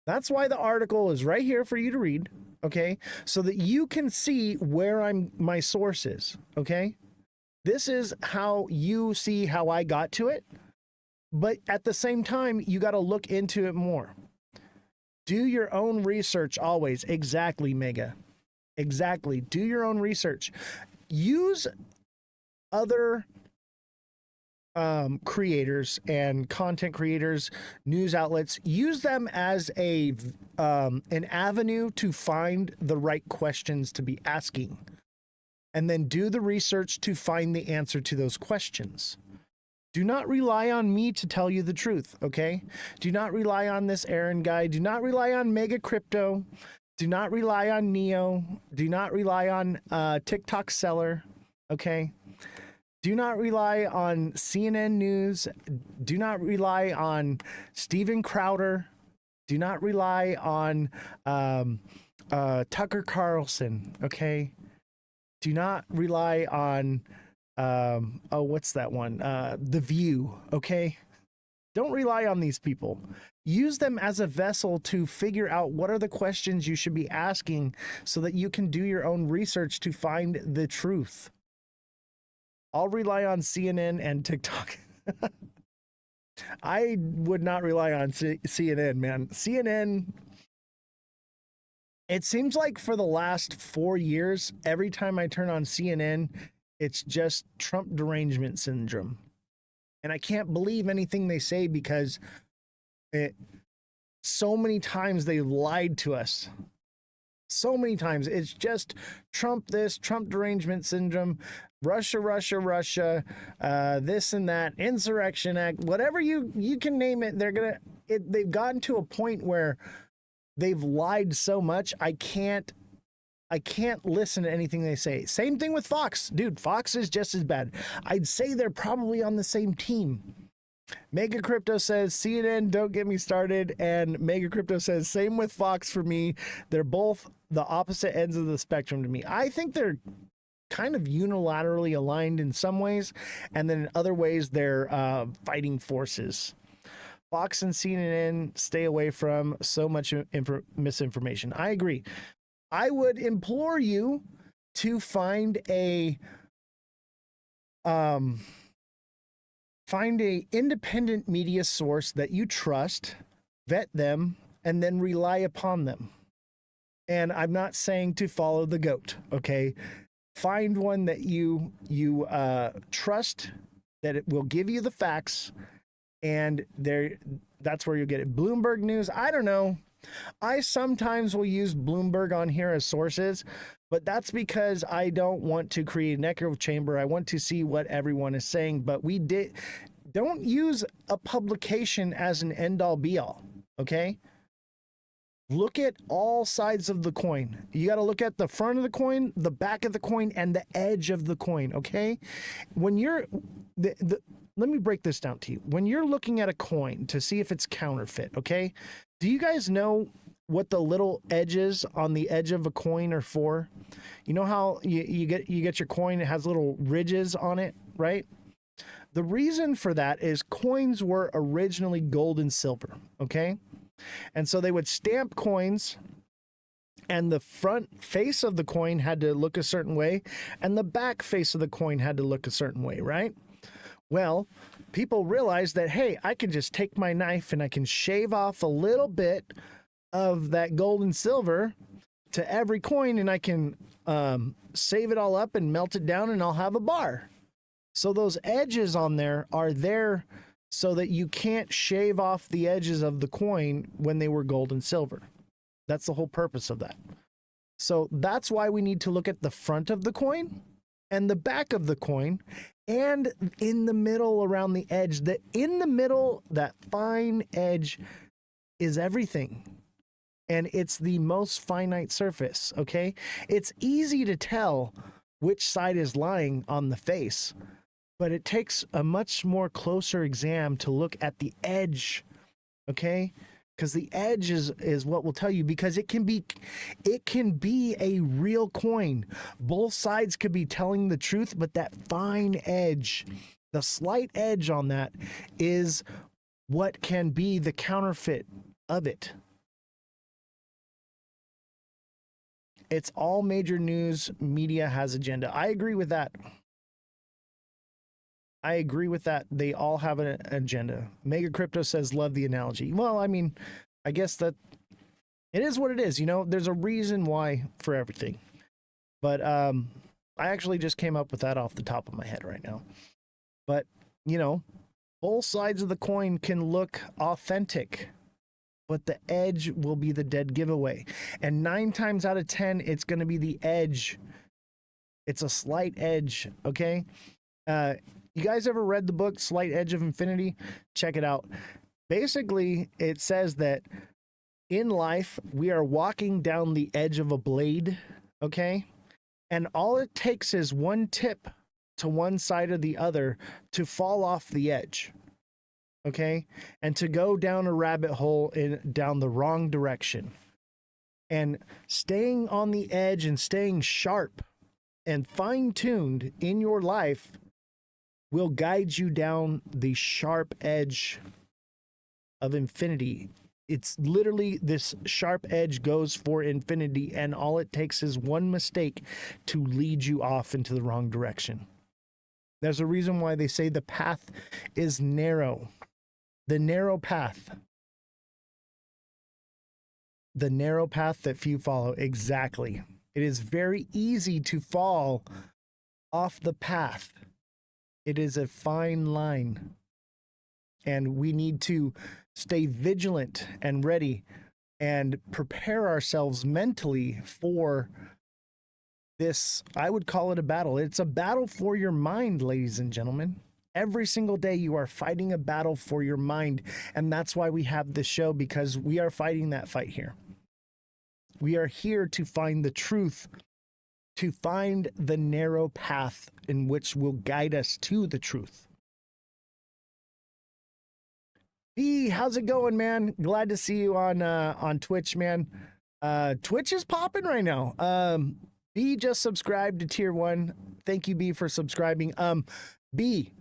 That's why the article is right here for you to read, okay? So that you can see where my source is, okay? This is how you see how I got to it. But at the same time, you got to look into it more. Do your own research always. Exactly, Mega. Exactly. Do your own research. Use other creators and content creators, news outlets. Use them as an avenue to find the right questions to be asking. And then do the research to find the answer to those questions. Do not rely on me to tell you the truth, okay? Do not rely on this Aaron guy. Do not rely on Mega Crypto. Do not rely on Neo. Do not rely on TikTok Seller, okay? Do not rely on CNN News. Do not rely on Steven Crowder. Do not rely on Tucker Carlson, okay? Do not rely on what's that one? The View, okay? Don't rely on these people. Use them as a vessel to figure out what are the questions you should be asking so that you can do your own research to find the truth. I'll rely on CNN and TikTok. I would not rely on CNN, man. CNN, it seems like for the last 4 years, every time I turn on CNN, it's just Trump derangement syndrome. And I can't believe anything they say because so many times they lied to us. So many times. It's just Trump this, Trump derangement syndrome, Russia, this and that, Insurrection Act, whatever you can name it. They've gotten to a point where they've lied so much, I can't listen to anything they say. Same thing with Fox. Dude, Fox is just as bad. I'd say they're probably on the same team. Mega Crypto says CNN, don't get me started. And Mega Crypto says same with Fox for me. They're both the opposite ends of the spectrum to me. I think they're kind of unilaterally aligned in some ways, and then in other ways they're fighting forces. Fox and CNN stay away from so much misinformation. I agree. I would implore you to find a independent media source that you trust, vet them, and then rely upon them. And I'm not saying to follow the goat, okay? Find one that you trust, that it will give you the facts, and that's where you'll get it. Bloomberg News, I don't know. I sometimes will use Bloomberg on here as sources, but that's because I don't want to create an echo chamber. I want to see what everyone is saying, but don't use a publication as an end-all be-all, okay? Look at all sides of the coin. You got to look at the front of the coin, the back of the coin, and the edge of the coin, okay? When you're... let me break this down to you. When you're looking at a coin to see if it's counterfeit, okay? Do you guys know what the little edges on the edge of a coin are for? You know how you get your coin, it has little ridges on it, right? The reason for that is coins were originally gold and silver, okay? And so they would stamp coins, and the front face of the coin had to look a certain way, and the back face of the coin had to look a certain way, right? Well, people realized that, hey, I can just take my knife and I can shave off a little bit of that gold and silver to every coin, and I can save it all up and melt it down, and I'll have a bar. So those edges on there are there so that you can't shave off the edges of the coin when they were gold and silver. That's the whole purpose of that. So that's why we need to look at the front of the coin and the back of the coin, and in the middle around the edge. In the middle, that fine edge is everything. And it's the most finite surface, okay? It's easy to tell which side is lying on the face, but it takes a much more closer exam to look at the edge, okay? Because the edge is what will tell you, because it can be a real coin. Both sides could be telling the truth, but that fine edge, the slight edge on that, is what can be the counterfeit of it. It's all major news media has agenda. I agree with that. I agree with that. They all have an agenda. Mega Crypto says, love the analogy. Well, I mean, I guess that it is what it is. You know, there's a reason why for everything. But I actually just came up with that off the top of my head right now. But, you know, both sides of the coin can look authentic, but the edge will be the dead giveaway. And 9 times out of 10, it's going to be the edge. It's a slight edge, okay? You guys ever read the book Slight Edge of Infinity? Check it out. Basically, it says that in life, we are walking down the edge of a blade, okay? And all it takes is one tip to one side or the other to fall off the edge, okay? And to go down a rabbit hole down the wrong direction. And staying on the edge and staying sharp and fine-tuned in your life will guide you down the sharp edge of infinity. It's literally, this sharp edge goes for infinity, and all it takes is one mistake to lead you off into the wrong direction. There's a reason why they say the path is narrow. The narrow path. The narrow path that few follow. Exactly. It is very easy to fall off the path. It is a fine line, and we need to stay vigilant and ready and prepare ourselves mentally for this. I would call it a battle. It's a battle for your mind, ladies and gentlemen. Every single day you are fighting a battle for your mind, and that's why we have this show, because we are fighting that fight here. We are here to find the truth, to find the narrow path in which will guide us to the truth. B, how's it going, man? Glad to see you on Twitch, man. Twitch is popping right now. B just subscribed to tier 1. Thank you, B, for subscribing. B,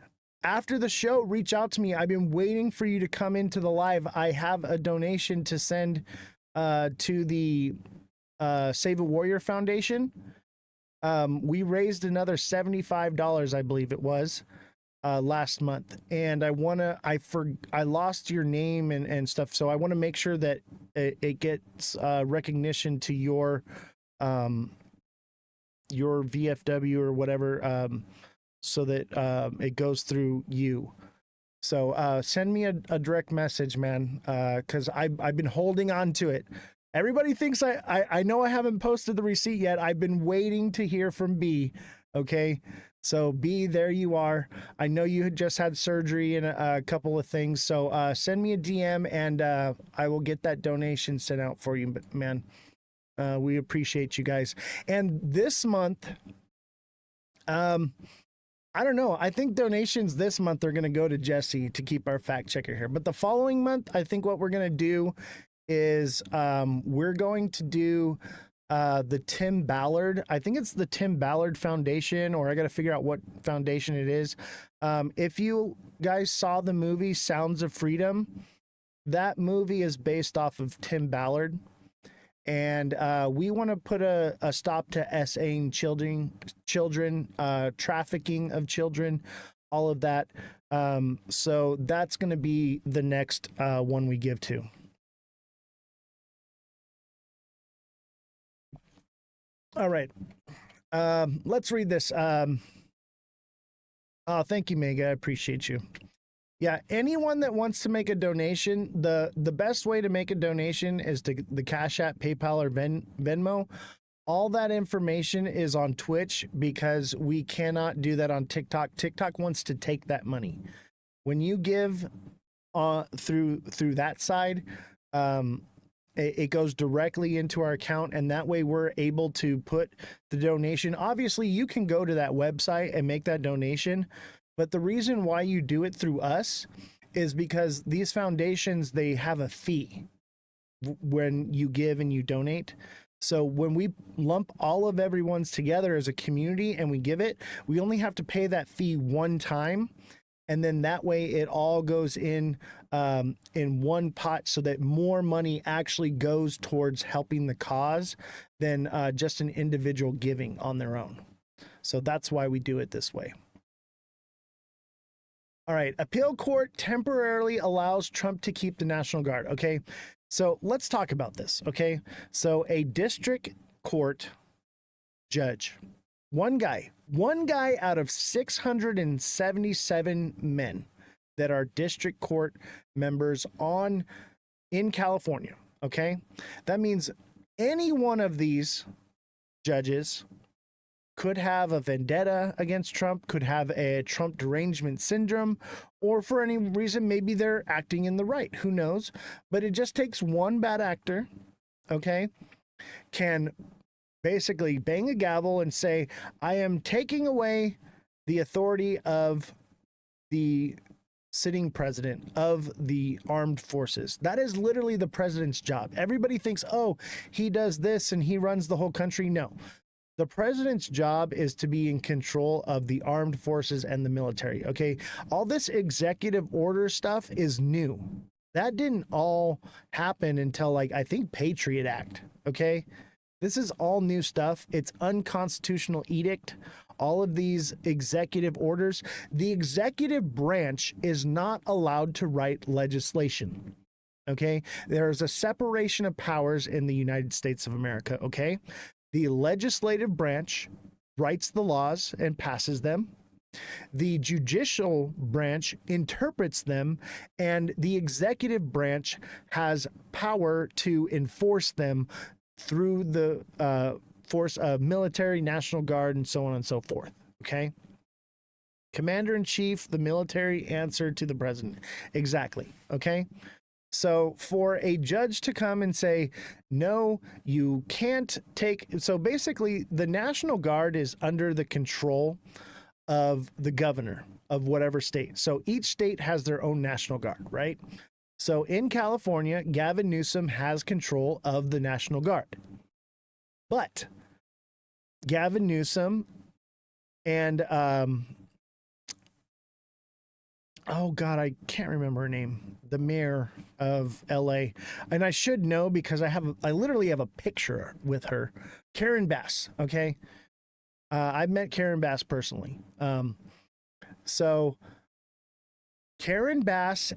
after the show, reach out to me. I've been waiting for you to come into the live. I have a donation to send to the Save a Warrior Foundation. We raised another $75, I believe it was, last month, and I lost your name and stuff, so I want to make sure that it gets recognition to your VFW or whatever, so that it goes through you. So send me a direct message, man, because I've been holding on to it. Everybody thinks I know I haven't posted the receipt yet. I've been waiting to hear from B. Okay, so B, there you are. I know you had just had surgery and a couple of things, so send me a DM and I will get that donation sent out for you. But man, we appreciate you guys. And this month, I don't know. I think donations this month are going to go to Jesse to keep our fact checker here. But the following month, I think what we're going to do is we're going to do the Tim Ballard. I think it's the Tim Ballard Foundation, or I got to figure out what foundation it is. If you guys saw the movie Sounds of Freedom, that movie is based off of Tim Ballard. And we want to put a stop to SAing children, trafficking of children, all of that. So that's going to be the next one we give to. All right. Let's read this. Oh, thank you, Mega. I appreciate you. Yeah, anyone that wants to make a donation, the best way to make a donation is to the Cash App, PayPal, or Venmo. All that information is on Twitch because we cannot do that on TikTok. TikTok wants to take that money. When you give through that side, it goes directly into our account, and that way we're able to put the donation. Obviously, you can go to that website and make that donation. But the reason why you do it through us is because these foundations, they have a fee when you give and you donate. So when we lump all of everyone's together as a community and we give it, we only have to pay that fee one time. And then that way it all goes in one pot so that more money actually goes towards helping the cause than just an individual giving on their own. So that's why we do it this way. All right, appeal court temporarily allows Trump to keep the National Guard. Okay, so let's talk about this. Okay, so a district court judge, one guy out of 677 men that are district court members in California. Okay, that means any one of these judges could have a vendetta against Trump, could have a Trump derangement syndrome, or for any reason, maybe they're acting in the right. Who knows? But it just takes one bad actor, okay, can basically bang a gavel and say, I am taking away the authority of the sitting president of the armed forces. That is literally the president's job. Everybody thinks, oh, he does this and he runs the whole country. No. The president's job is to be in control of the armed forces and the military, okay? All this executive order stuff is new. That didn't all happen until, I think, Patriot Act, okay? This is all new stuff. It's unconstitutional edict. All of these executive orders. The executive branch is not allowed to write legislation, okay? There's a separation of powers in the United States of America, okay? The legislative branch writes the laws and passes them. The judicial branch interprets them, and the executive branch has power to enforce them through the force of military, National Guard, and so on and so forth. Okay? Commander-in-Chief, the military answer to the president. Exactly. Okay? So for a judge to come and say, no, you can't take... So basically, the National Guard is under the control of the governor of whatever state. So each state has their own National Guard, right? So in California, Gavin Newsom has control of the National Guard. But Gavin Newsom and oh God, I can't remember her name. The mayor of LA. And I should know because I literally have a picture with her. Karen Bass, okay? I've met Karen Bass personally. So Karen Bass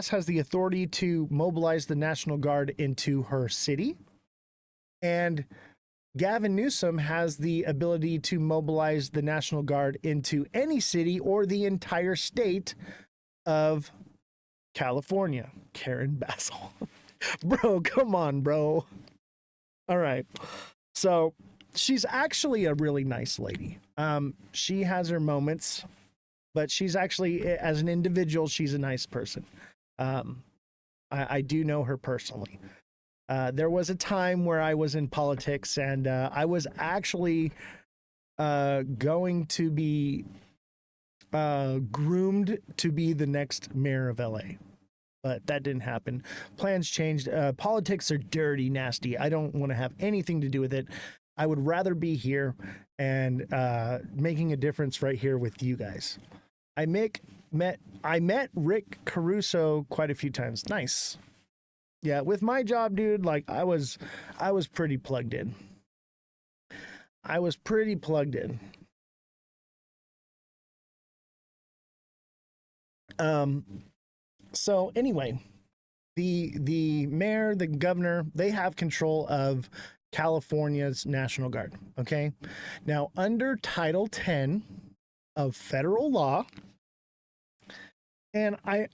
has the authority to mobilize the National Guard into her city. And Gavin Newsom has the ability to mobilize the National Guard into any city or the entire state of California. Karen Bassel. Bro, come on, bro. All right. So she's actually a really nice lady. She has her moments, but she's actually, as an individual, she's a nice person. I do know her personally. There was a time where I was in politics and I was actually going to be groomed to be the next mayor of LA. But that didn't happen. Plans changed. Politics are dirty, nasty. I don't want to have anything to do with it. I would rather be here and making a difference right here with you guys. I met Rick Caruso quite a few times. Nice. Yeah, with my job, dude, like I was pretty plugged in. So anyway, the mayor, the governor, they have control of California's National Guard, okay? Now, under Title 10 of federal law, and I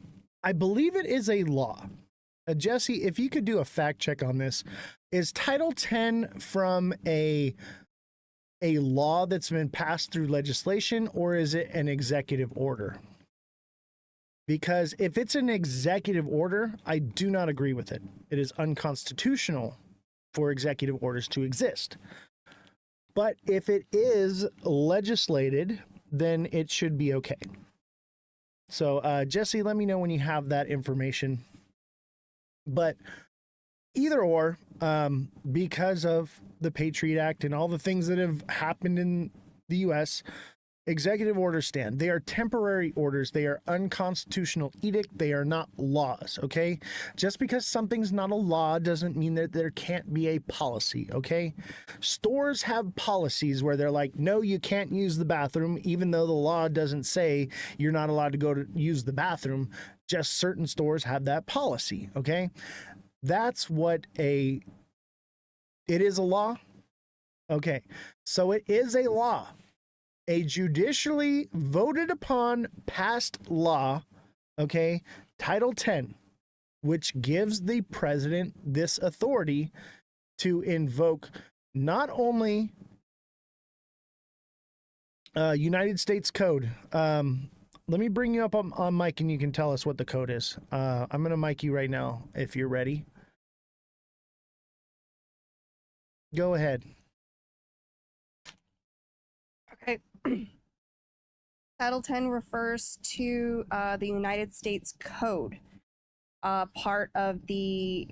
believe it is a law. Jesse, if you could do a fact check on this, is Title 10 from a law that's been passed through legislation, or is it an executive order? Because if it's an executive order, I do not agree with it. It is unconstitutional for executive orders to exist. But if it is legislated, then it should be okay. So, Jesse, let me know when you have that information. But either or, because of the Patriot Act and all the things that have happened in the U.S., executive orders stand. They are temporary orders. They are unconstitutional edict. They are not laws, okay? Just because something's not a law doesn't mean that there can't be a policy, okay? Stores have policies where they're like, no, you can't use the bathroom, even though the law doesn't say you're not allowed to go to use the bathroom. Just certain stores have that policy, okay? That's what it is a law? Okay, so it is a law. A judicially voted upon passed law, okay, Title 10, which gives the president this authority to invoke not only United States Code. Let me bring you up on mic and you can tell us what the code is. I'm going to mic you right now if you're ready. Go ahead. Okay. Title 10 refers to the United States Code, part of the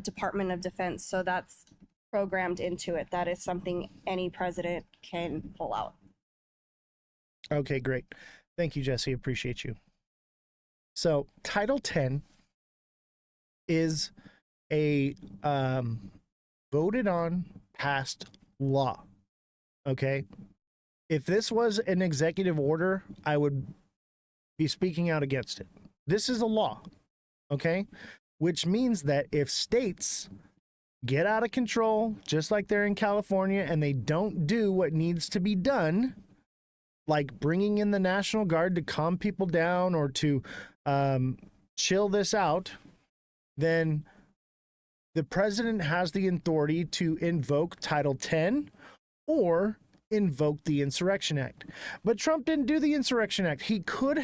Department of Defense. So that's programmed into it. That is something any president can pull out. Okay, great. Thank you, Jesse. Appreciate you. So Title 10 is a voted on, passed law. Okay. If this was an executive order, I would be speaking out against it. This is a law, okay? Which means that if states get out of control, just like they're in California, and they don't do what needs to be done, like bringing in the National Guard to calm people down or to chill this out, then the president has the authority to invoke Title 10 or invoke the Insurrection Act. But Trump didn't do the Insurrection Act. He could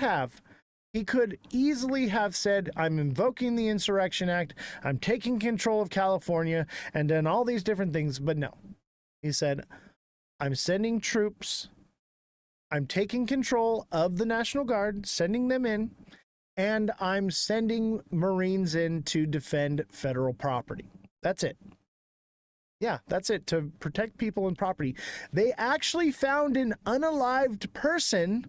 easily have said, I'm invoking the Insurrection Act, I'm taking control of California, and done all these different things. But no, he said, I'm sending troops, I'm taking control of the National Guard, sending them in, and I'm sending Marines in to defend federal property. That's it. Yeah, that's it, to protect people and property. They actually found an unalived person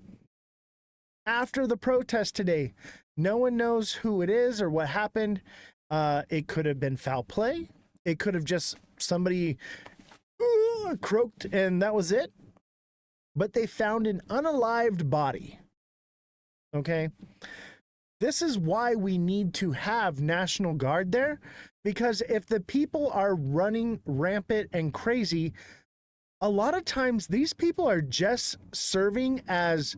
after the protest today. No one knows who it is or what happened. It could have been foul play. It could have just somebody croaked and that was it. But they found an unalived body. Okay? This is why we need to have National Guard there, because if the people are running rampant and crazy, a lot of times these people are just serving as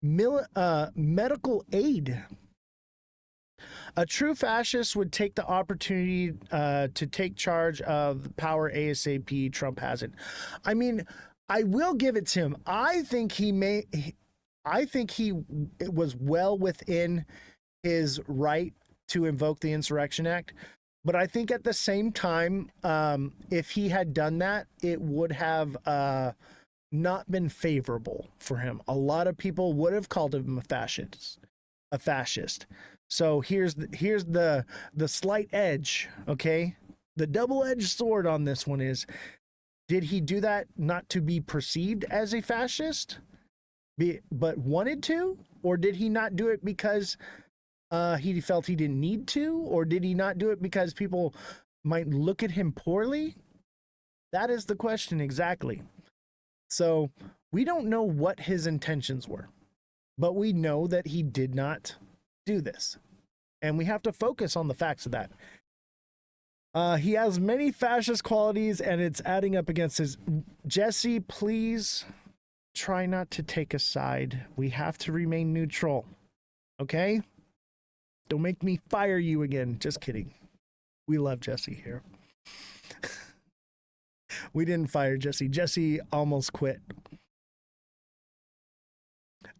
medical aid. A true fascist would take the opportunity to take charge of the power ASAP. Trump hasn't. I mean, I will give it to him. I think he was well within his right to invoke the Insurrection Act. But I think at the same time, if he had done that, it would have not been favorable for him. A lot of people would have called him a fascist. So here's the slight edge, okay? The double-edged sword on this one is, did he do that not to be perceived as a fascist, but wanted to? Or did he not do it because he felt he didn't need to? Or did he not do it because people might look at him poorly? That is the question exactly. So we don't know what his intentions were, but we know that he did not do this. And we have to focus on the facts of that. He has many fascist qualities and it's adding up against his... Jesse, please try not to take a side. We have to remain neutral. Okay? Don't make me fire you again. Just kidding. We love Jesse here. We didn't fire Jesse. Jesse almost quit.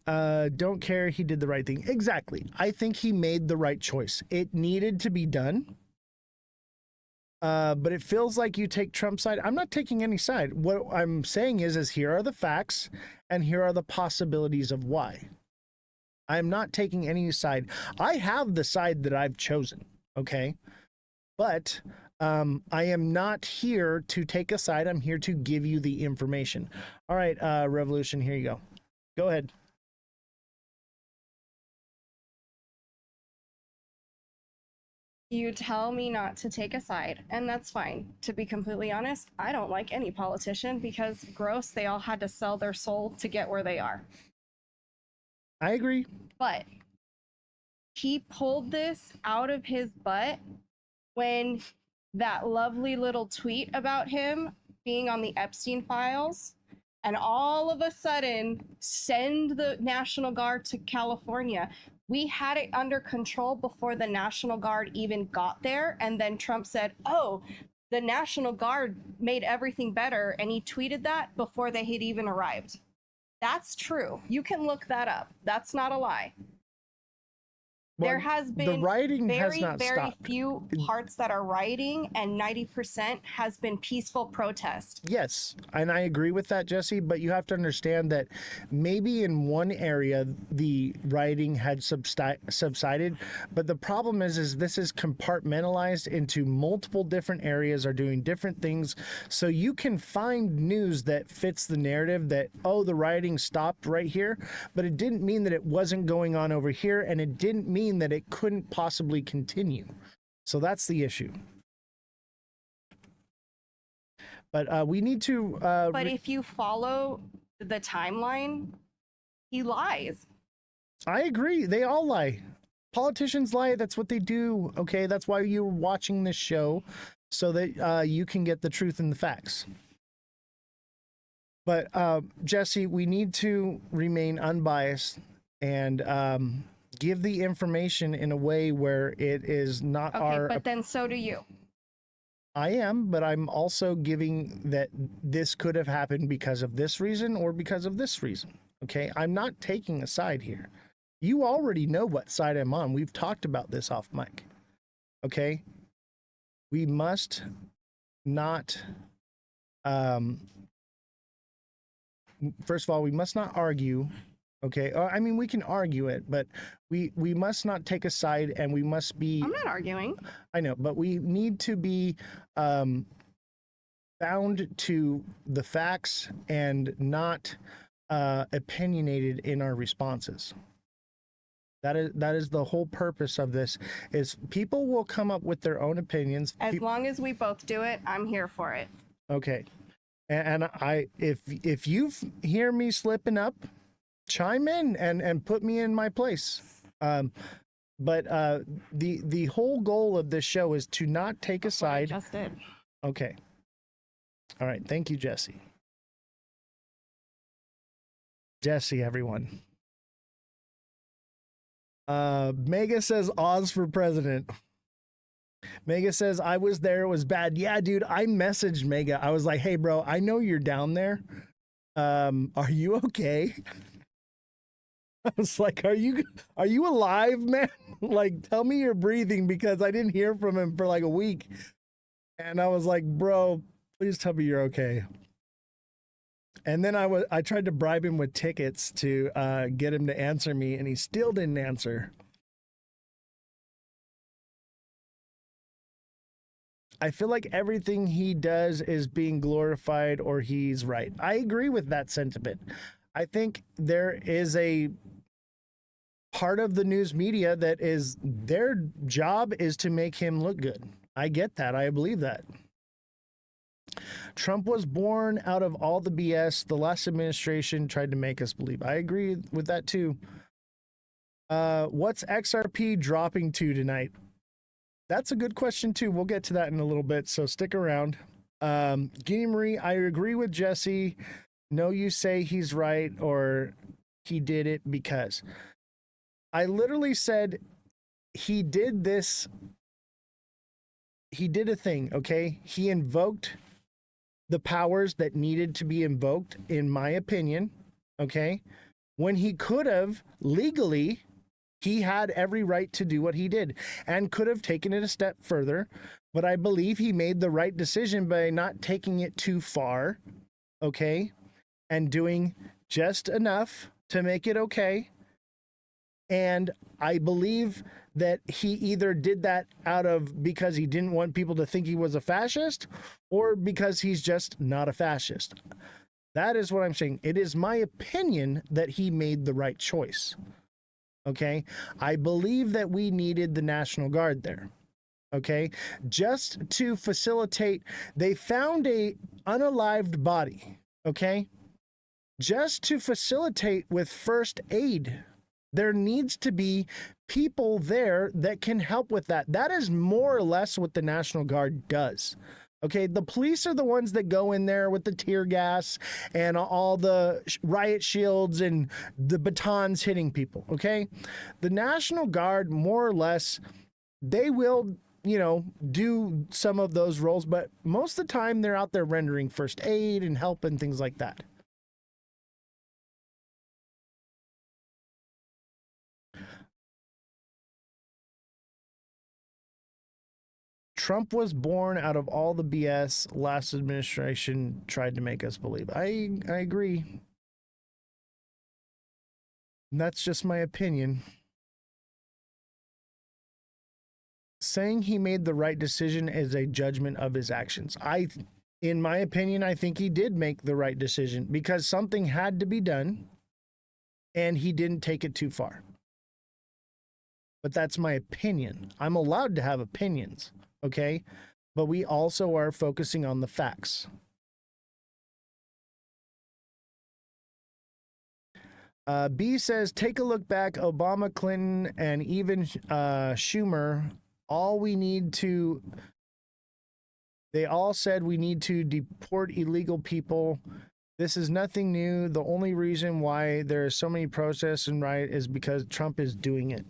Don't care. He did the right thing. Exactly. I think he made the right choice. It needed to be done. But it feels like you take Trump's side. I'm not taking any side. What I'm saying is here are the facts and here are the possibilities of why. I'm not taking any side. I have the side that I've chosen. Okay. But I am not here to take a side. I'm here to give you the information. All right, Revolution, here you go. Go ahead. You tell me not to take a side, and that's fine. To be completely honest, I don't like any politician because gross, they all had to sell their soul to get where they are. I agree. But he pulled this out of his butt when that lovely little tweet about him being on the Epstein files, and all of a sudden send the National Guard to California. We had it under control before the National Guard even got there, and then Trump said, oh, the National Guard made everything better, and he tweeted that before they had even arrived. That's true. You can look that up. That's not a lie. Well, there has been the rioting very, has not very stopped. few parts that are rioting, and 90% has been peaceful protest. Yes, and I agree with that, Jesse, but you have to understand that maybe in one area the rioting had subsided, but the problem is this is compartmentalized into multiple different areas are doing different things, so you can find news that fits the narrative that, oh, the rioting stopped right here, but it didn't mean that it wasn't going on over here, and it didn't mean that it couldn't possibly continue. So that's the issue. But we need to... but if you follow the timeline, he lies. I agree. They all lie. Politicians lie. That's what they do. Okay, that's why you're watching this show, so that you can get the truth and the facts. But Jesse, we need to remain unbiased and give the information in a way where it is not our... Okay, but then so do you. I am, but I'm also giving that this could have happened because of this reason or because of this reason. Okay, I'm not taking a side here. You already know what side I'm on. We've talked about this off mic. Okay, we must not... first of all, we must not argue. Okay, I mean, we can argue it, but we must not take a side, and we must be. I'm not arguing. I know, but we need to be bound to the facts and not opinionated in our responses. That is the whole purpose of this. Is people will come up with their own opinions. As long as we both do it, I'm here for it. Okay, and if you hear me slipping up, chime in and put me in my place. But the whole goal of this show is to not take a side. Just did. Okay. All right. Thank you, Jesse. Jesse, everyone. Mega says Oz for president. Mega says I was there. It was bad. Yeah, dude. I messaged Mega. I was like, hey, bro, I know you're down there. Are you okay? I was like, are you alive, man? Like, tell me you're breathing, because I didn't hear from him for like a week. And I was like, bro, please tell me you're okay. And then I tried to bribe him with tickets to get him to answer me, and he still didn't answer. I feel like everything he does is being glorified, or he's right. I agree with that sentiment. I think there is a part of the news media that is their job is to make him look good. I get that. I believe that. Trump was born out of all the BS the last administration tried to make us believe. I agree with that too. What's XRP dropping to tonight? That's a good question too. We'll get to that in a little bit, so stick around. Guinea Marie, I agree with Jesse. No, you say he's right, or he did it because. I literally said he did this. He did a thing, okay? He invoked the powers that needed to be invoked, in my opinion, okay? When he could have legally, he had every right to do what he did and could have taken it a step further. But I believe he made the right decision by not taking it too far, okay? And doing just enough to make it okay. And I believe that he either did that out of because he didn't want people to think he was a fascist, or because he's just not a fascist. That is what I'm saying. It is my opinion that he made the right choice. Okay? I believe that we needed the National Guard there. Okay? Just to facilitate, they found a unalived body. Okay? Just to facilitate with first aid. There needs to be people there that can help with that. That is more or less what the National Guard does. Okay, the police are the ones that go in there with the tear gas and all the riot shields and the batons hitting people. Okay, the National Guard, more or less, they will, do some of those roles, but most of the time they're out there rendering first aid and help and things like that. Trump was born out of all the BS last administration tried to make us believe. I agree. And that's just my opinion. Saying he made the right decision is a judgment of his actions. In my opinion, I think he did make the right decision because something had to be done and he didn't take it too far. But that's my opinion. I'm allowed to have opinions. Okay, but we also are focusing on the facts. B says, take a look back, Obama, Clinton, and even Schumer, they all said we need to deport illegal people. This is nothing new. The only reason why there are so many protests and riots is because Trump is doing it.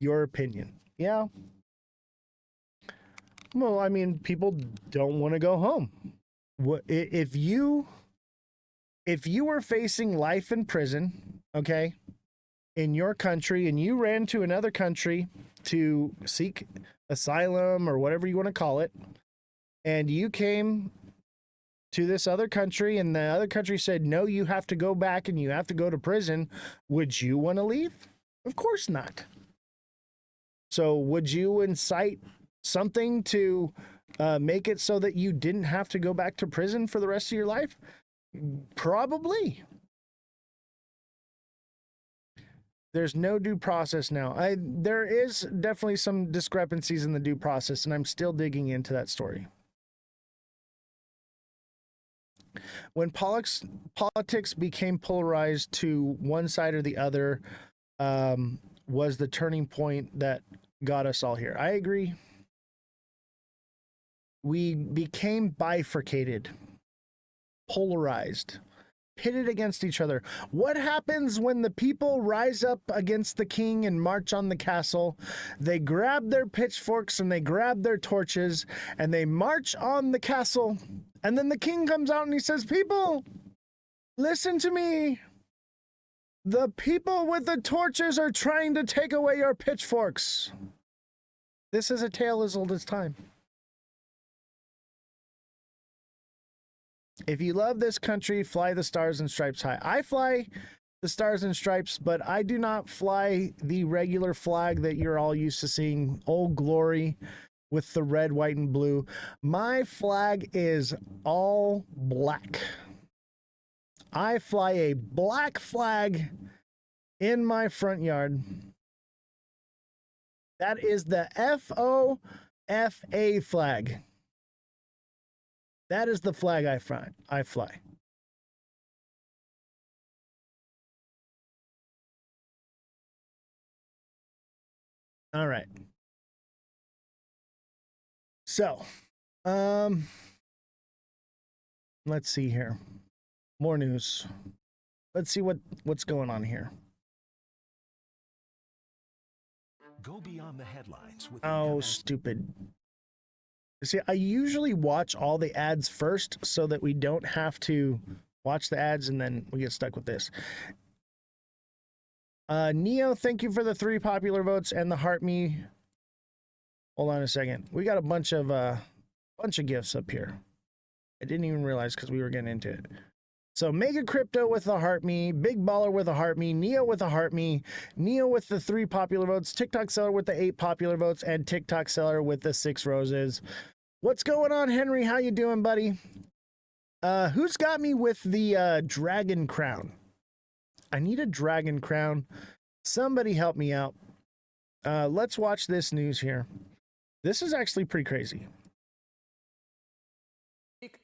Your opinion. Yeah. Well, I mean, people don't want to go home. If you were facing life in prison, okay, in your country, and you ran to another country to seek asylum or whatever you want to call it, and you came to this other country and the other country said, no, you have to go back and you have to go to prison, would you want to leave? Of course not. So would you incite something to make it so that you didn't have to go back to prison for the rest of your life? Probably. There's no due process now. There is definitely some discrepancies in the due process, and I'm still digging into that story. When politics became polarized to one side or the other, was the turning point that got us all here. I agree. We became bifurcated, polarized, pitted against each other. What happens when the people rise up against the king and march on the castle? They grab their pitchforks and they grab their torches and they march on the castle. And then the king comes out and he says, people, listen to me. The people with the torches are trying to take away your pitchforks. This is a tale as old as time. If you love this country, fly the stars and stripes high. I fly the stars and stripes, but I do not fly the regular flag that you're all used to seeing, Old Glory, with the red, white, and blue. My flag is all black. I fly a black flag in my front yard. That is the FOFA flag. That is the flag I fly. All right. So, let's see here. More news. Let's see what's going on here. Go beyond the headlines with stupid. See, I usually watch all the ads first so that we don't have to watch the ads and then we get stuck with this. Neo, thank you for the 3 popular votes and the heart me. Hold on a second. We got a bunch of gifts up here. I didn't even realize because we were getting into it. So Mega Crypto with the heart me, Big Baller with a heart me, Neo with a heart me, Neo with the 3 popular votes, TikTok Seller with the 8 popular votes, and TikTok Seller with the 6 roses. What's going on, Henry? How you doing, buddy? Who's got me with the dragon crown? I need a dragon crown. Somebody help me out. Let's watch this news here. This is actually pretty crazy.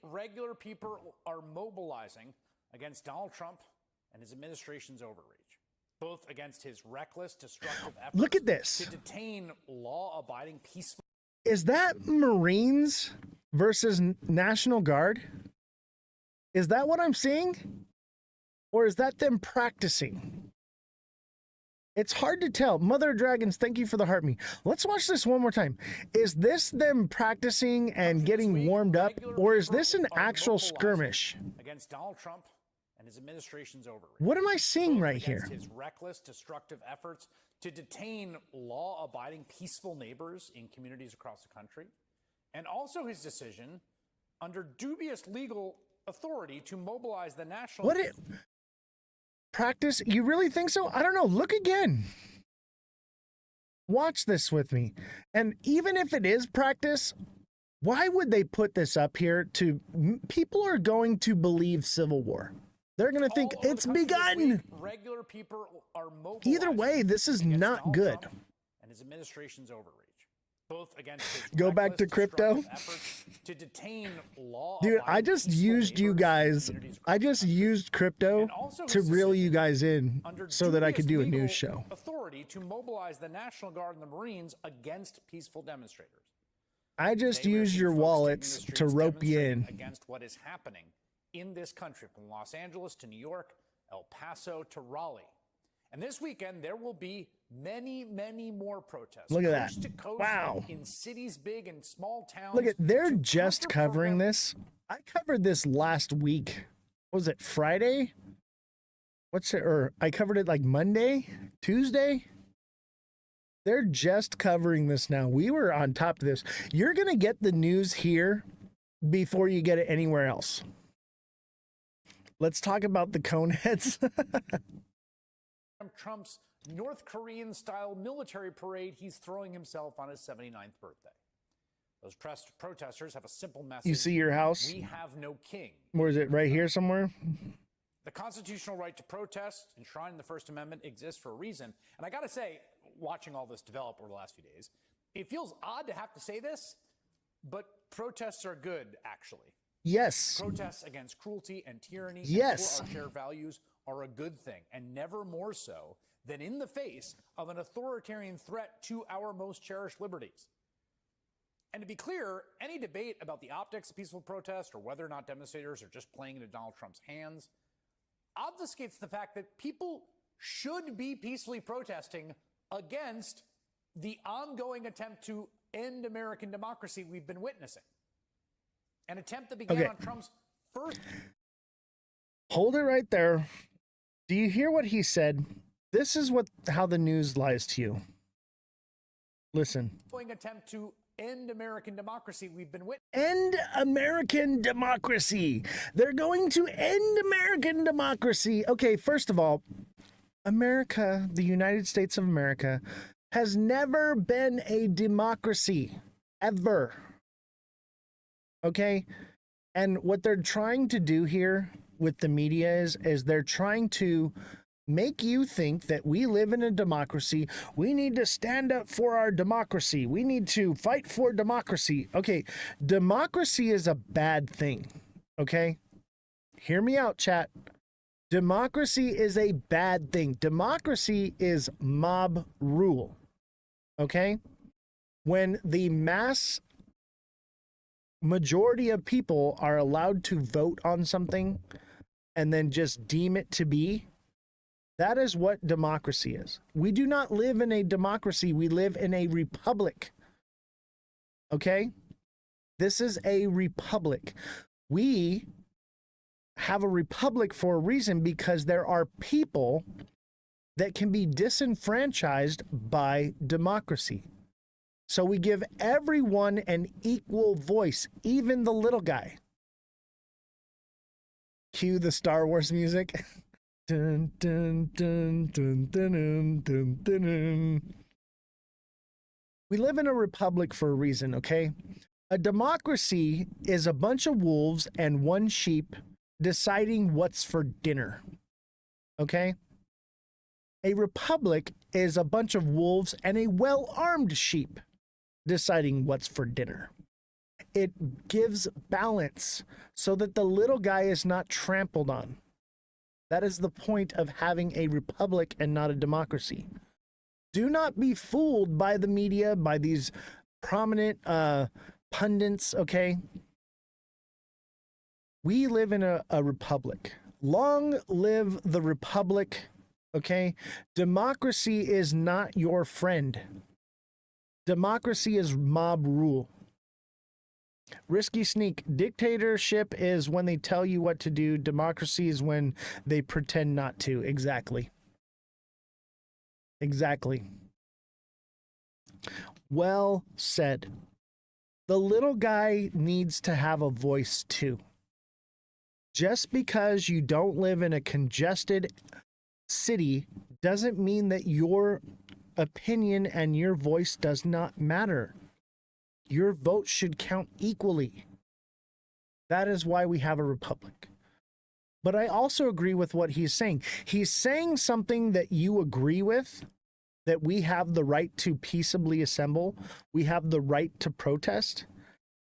Regular people are mobilizing against Donald Trump and his administration's overreach, both against his reckless, destructive efforts Look at this. to detain law-abiding, peaceful... Is that Marines versus National Guard? Is that what I'm seeing? Or is that them practicing? It's hard to tell. Mother of Dragons, thank you for the heart me. Let's watch this one more time. Is this them practicing and getting warmed up, or is this an actual skirmish? Against Donald Trump and his administration's overreach. What am I seeing right here? His reckless, destructive efforts to detain law-abiding, peaceful neighbors in communities across the country, and also his decision under dubious legal authority to mobilize the national... Practice? You really think so? I don't know. Look again. Watch this with me. And even if it is practice, why would they put this up here to... People are going to believe civil war. They're going to think it's begun. Regular people are mobilizing. Either way, this is not good. And his administration's overreach. Both against his Go back to crypto. To detain law. Dude, I just used you guys. I just used crypto to reel you guys in so that I could do a news show. Authority to mobilize the National Guard and the Marines against peaceful demonstrators. I just used your wallets to rope you in. Against what is happening in this country, from Los Angeles to New York, El Paso to Raleigh. And this weekend, there will be many, many more protests. Look at that. Coast to coast, wow. In cities big and small towns. Look at, they're just covering this. I covered this last week. What was it, Friday? I covered it like Monday, Tuesday. They're just covering this now. We were on top of this. You're going to get the news here before you get it anywhere else. Let's talk about the coneheads. Trump's North Korean-style military parade he's throwing himself on his 79th birthday. Those protesters have a simple message. You see your house? We have no king. Where is it? Right here somewhere? The constitutional right to protest, enshrined in the First Amendment, exists for a reason. And I got to say, watching all this develop over the last few days, it feels odd to have to say this, but protests are good, actually. Yes. Protests against cruelty and tyranny yes. and for our shared values are a good thing, and never more so than in the face of an authoritarian threat to our most cherished liberties. And to be clear, any debate about the optics of peaceful protest or whether or not demonstrators are just playing into Donald Trump's hands obfuscates the fact that people should be peacefully protesting against the ongoing attempt to end American democracy we've been witnessing. An attempt that began on Trump's first... Hold it right there. Do you hear what he said? This is how the news lies to you. Listen. Attempt to end American democracy we've been witnessing. End American democracy. They're going to end American democracy. Okay, first of all, America, the United States of America, has never been a democracy. Ever. Okay? And what they're trying to do here with the media is they're trying to make you think that we live in a democracy. We need to stand up for our democracy. We need to fight for democracy. Okay, democracy is a bad thing. Okay? Hear me out, chat. Democracy is a bad thing. Democracy is mob rule. Okay? When the mass majority of people are allowed to vote on something and then just deem it to be, that is what democracy is. We do not live in a democracy. We live in a republic. Okay? This is a republic. We have a republic for a reason because there are people that can be disenfranchised by democracy. So we give everyone an equal voice, even the little guy. Cue the Star Wars music. Dun, dun, dun, dun, dun, dun, dun, dun, dun. We live in a republic for a reason, okay? A democracy is a bunch of wolves and one sheep deciding what's for dinner, okay? A republic is a bunch of wolves and a well-armed sheep deciding what's for dinner. It gives balance so that the little guy is not trampled on. That is the point of having a republic and not a democracy. Do not be fooled by the media, by these prominent pundits, okay? We live in a republic. Long live the republic, okay? Democracy is not your friend. Democracy is mob rule. Risky Sneak, dictatorship is when they tell you what to do. Democracy is when they pretend not to. Exactly. Exactly. Well said. The little guy needs to have a voice too. Just because you don't live in a congested city doesn't mean that your opinion and your voice does not matter. Your vote should count equally. That is why we have a republic. But I also agree with what he's saying. He's saying something that you agree with, that we have the right to peaceably assemble. We have the right to protest.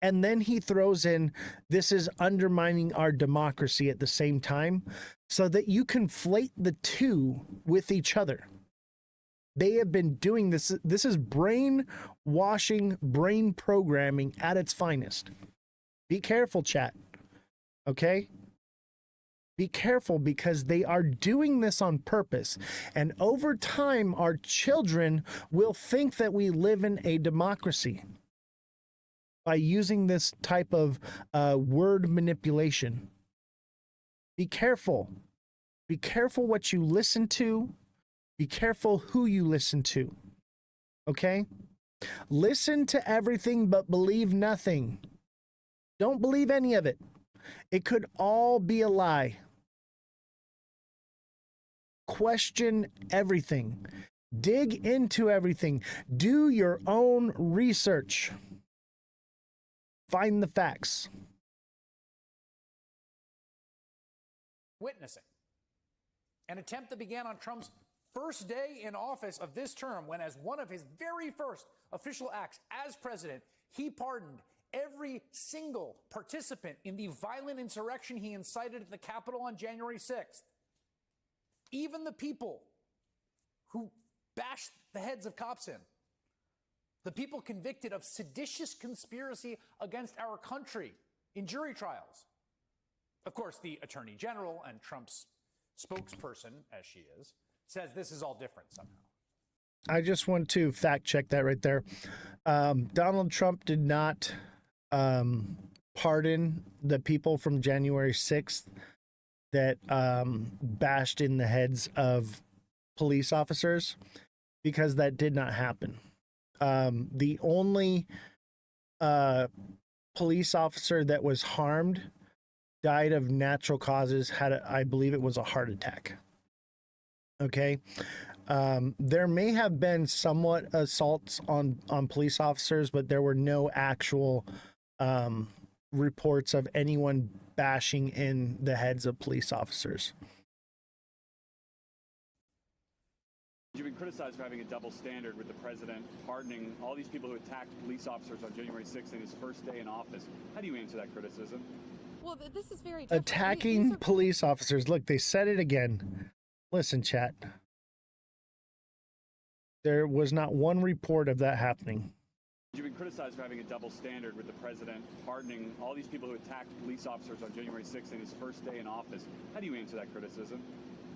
And then he throws in, this is undermining our democracy at the same time, so that you conflate the two with each other. They have been doing this. This is brainwashing, brain programming at its finest. Be careful, chat. Okay? Be careful, because they are doing this on purpose. And over time, our children will think that we live in a democracy by using this type of word manipulation. Be careful. Be careful what you listen to. Be careful who you listen to, okay? Listen to everything, but believe nothing. Don't believe any of it. It could all be a lie. Question everything. Dig into everything. Do your own research. Find the facts. Witnessing an attempt that began on Trump's first day in office of this term, when, as one of his very first official acts as president, he pardoned every single participant in the violent insurrection he incited at the Capitol on January 6th. Even the people who bashed the heads of cops in, the people convicted of seditious conspiracy against our country in jury trials. Of course, the Attorney General and Trump's spokesperson, as she is, says this is all different somehow. I just want to fact check that right there. Donald Trump did not pardon the people from January 6th that bashed in the heads of police officers, because that did not happen. The only police officer that was harmed died of natural causes, I believe it was a heart attack. Okay. There may have been somewhat assaults on police officers, but there were no actual reports of anyone bashing in the heads of police officers. You've been criticized for having a double standard with the president pardoning all these people who attacked police officers on January 6th in his first day in office. How do you answer that criticism? Well, this is very different. Attacking police officers. Look, they said it again. Listen, chat. There was not one report of that happening. You've been criticized for having a double standard with the president pardoning all these people who attacked police officers on January 6th in his first day in office. How do you answer that criticism?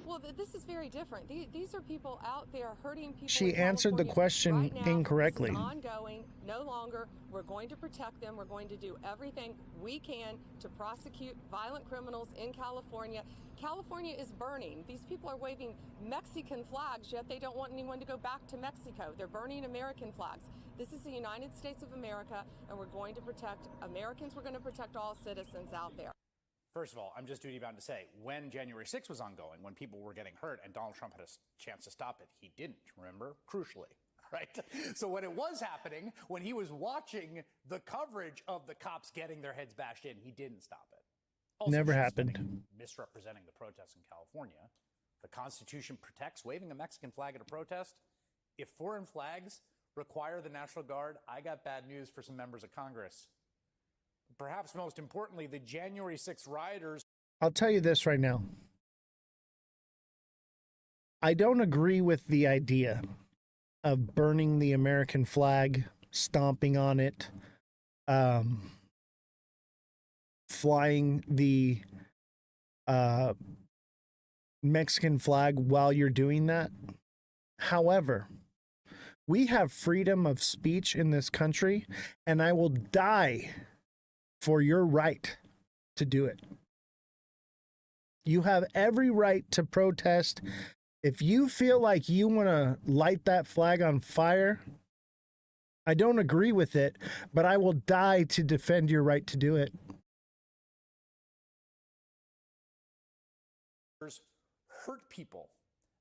Well, this is very different. These are people out there hurting people. She answered the question right now, incorrectly. This is ongoing. No longer. We're going to protect them. We're going to do everything we can to prosecute violent criminals in California. California is burning. These people are waving Mexican flags, yet they don't want anyone to go back to Mexico. They're burning American flags. This is the United States of America, and we're going to protect Americans. We're going to protect all citizens out there. First of all, I'm just duty-bound to say, when January 6th was ongoing, when people were getting hurt and Donald Trump had a chance to stop it, he didn't, remember? Crucially, right? So when it was happening, when he was watching the coverage of the cops getting their heads bashed in, he didn't stop it. Also, Never happened. Misrepresenting the protests in California. The Constitution protects waving a Mexican flag at a protest. If foreign flags require the National Guard, I got bad news for some members of Congress. Perhaps most importantly, the January 6th rioters. I'll tell you this right now. I don't agree with the idea of burning the American flag, stomping on it, flying the Mexican flag while you're doing that. However, we have freedom of speech in this country, and I will die for your right to do it. You have every right to protest. If you feel like you want to light that flag on fire, I don't agree with it, but I will die to defend your right to do it. Hurt people.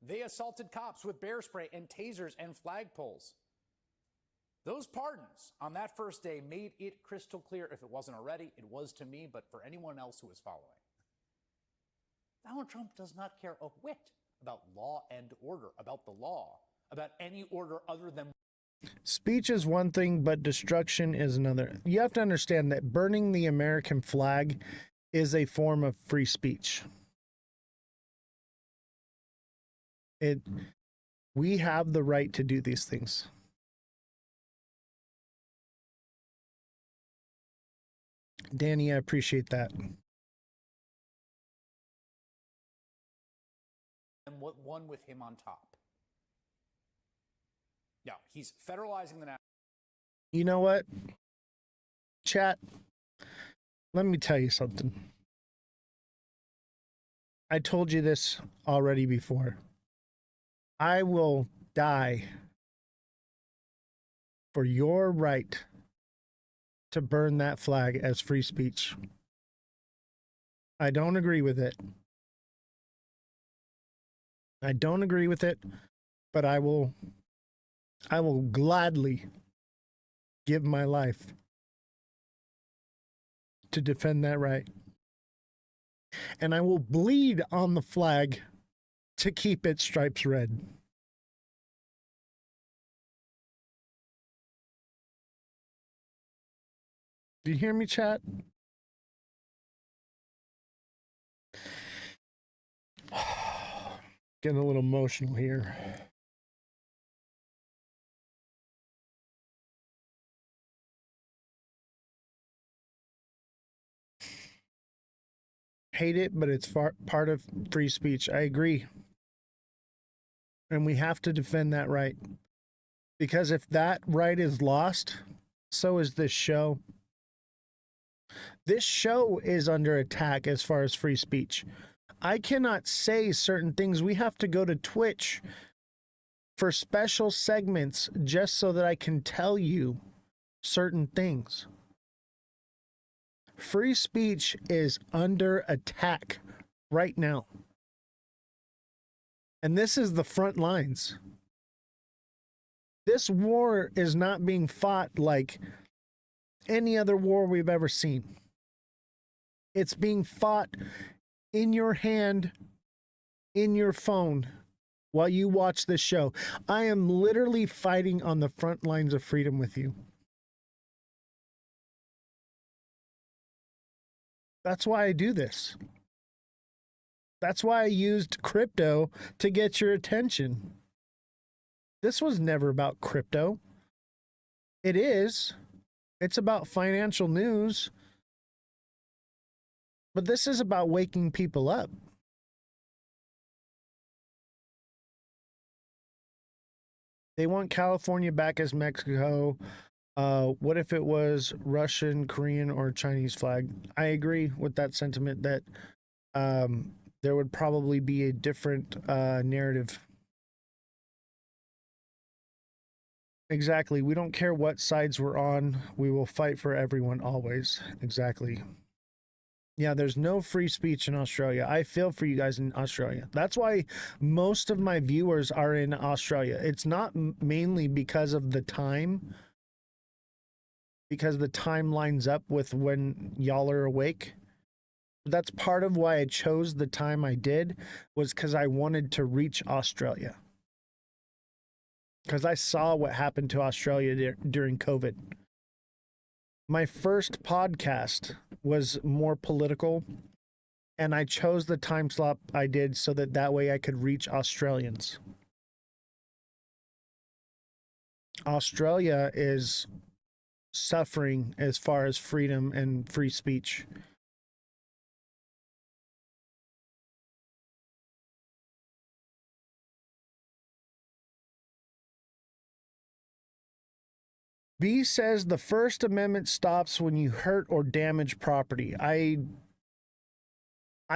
They assaulted cops with bear spray and tasers and flagpoles. Those pardons on that first day made it crystal clear, if it wasn't already, it was to me, but for anyone else who was following. Donald Trump does not care a whit about law and order, about the law, about any order other than... Speech is one thing, but destruction is another. You have to understand that burning the American flag is a form of free speech. We have the right to do these things. Danny, I appreciate that. And what one with him on top. Yeah, he's federalizing the national. You know what? Chat, let me tell you something. I told you this already before. I will die for your right to burn that flag as free speech. I don't agree with it. I don't agree with it, but I will gladly give my life to defend that right. And I will bleed on the flag to keep its stripes red. Do you hear me, chat? Getting a little emotional here. Hate it, but it's part of free speech. I agree. And we have to defend that right. Because if that right is lost, so is this show. This show is under attack as far as free speech. I cannot say certain things. We have to go to Twitch for special segments just so that I can tell you certain things. Free speech is under attack right now. And this is the front lines. This war is not being fought like any other war we've ever seen. It's being fought in your hand, in your phone, while you watch this show. I am literally fighting on the front lines of freedom with you. That's why I do this. That's why I used crypto to get your attention. This was never about crypto. It is. It's about financial news. But this is about waking people up. They want California back as Mexico. What if it was Russian, Korean, or Chinese flag? I agree with that sentiment that there would probably be a different narrative. Exactly. We don't care what sides we're on. We will fight for everyone always. Exactly. Yeah, there's no free speech in Australia. I feel for you guys in Australia. That's why most of my viewers are in Australia. It's not mainly because of the time, because the time lines up with when y'all are awake. That's part of why I chose the time I did, was because I wanted to reach Australia. Because I saw what happened to Australia during COVID. My first podcast was more political, and I chose the time slot I did so that way I could reach Australians. Australia is suffering as far as freedom and free speech. B says the First Amendment stops when you hurt or damage property. I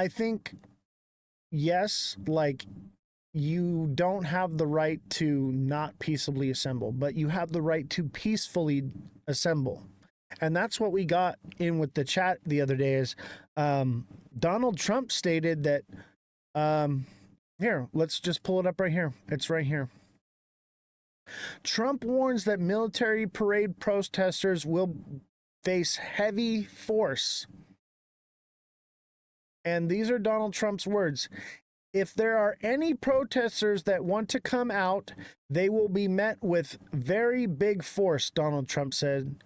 think, yes, like, you don't have the right to not peaceably assemble, but you have the right to peacefully assemble. And that's what we got in with the chat the other day is Donald Trump stated that, here, let's just pull it up right here. It's right here. Trump warns that military parade protesters will face heavy force. And these are Donald Trump's words. If there are any protesters that want to come out, they will be met with very big force, Donald Trump said.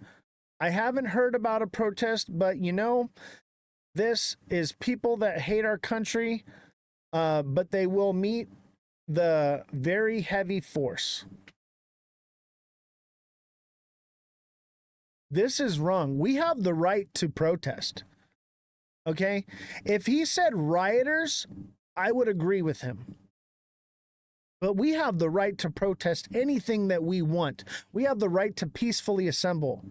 I haven't heard about a protest, but you know, this is people that hate our country, but they will meet the very heavy force. This is wrong. We have the right to protest. Okay? If he said rioters, I would agree with him. But we have the right to protest anything that we want. We have the right to peacefully assemble.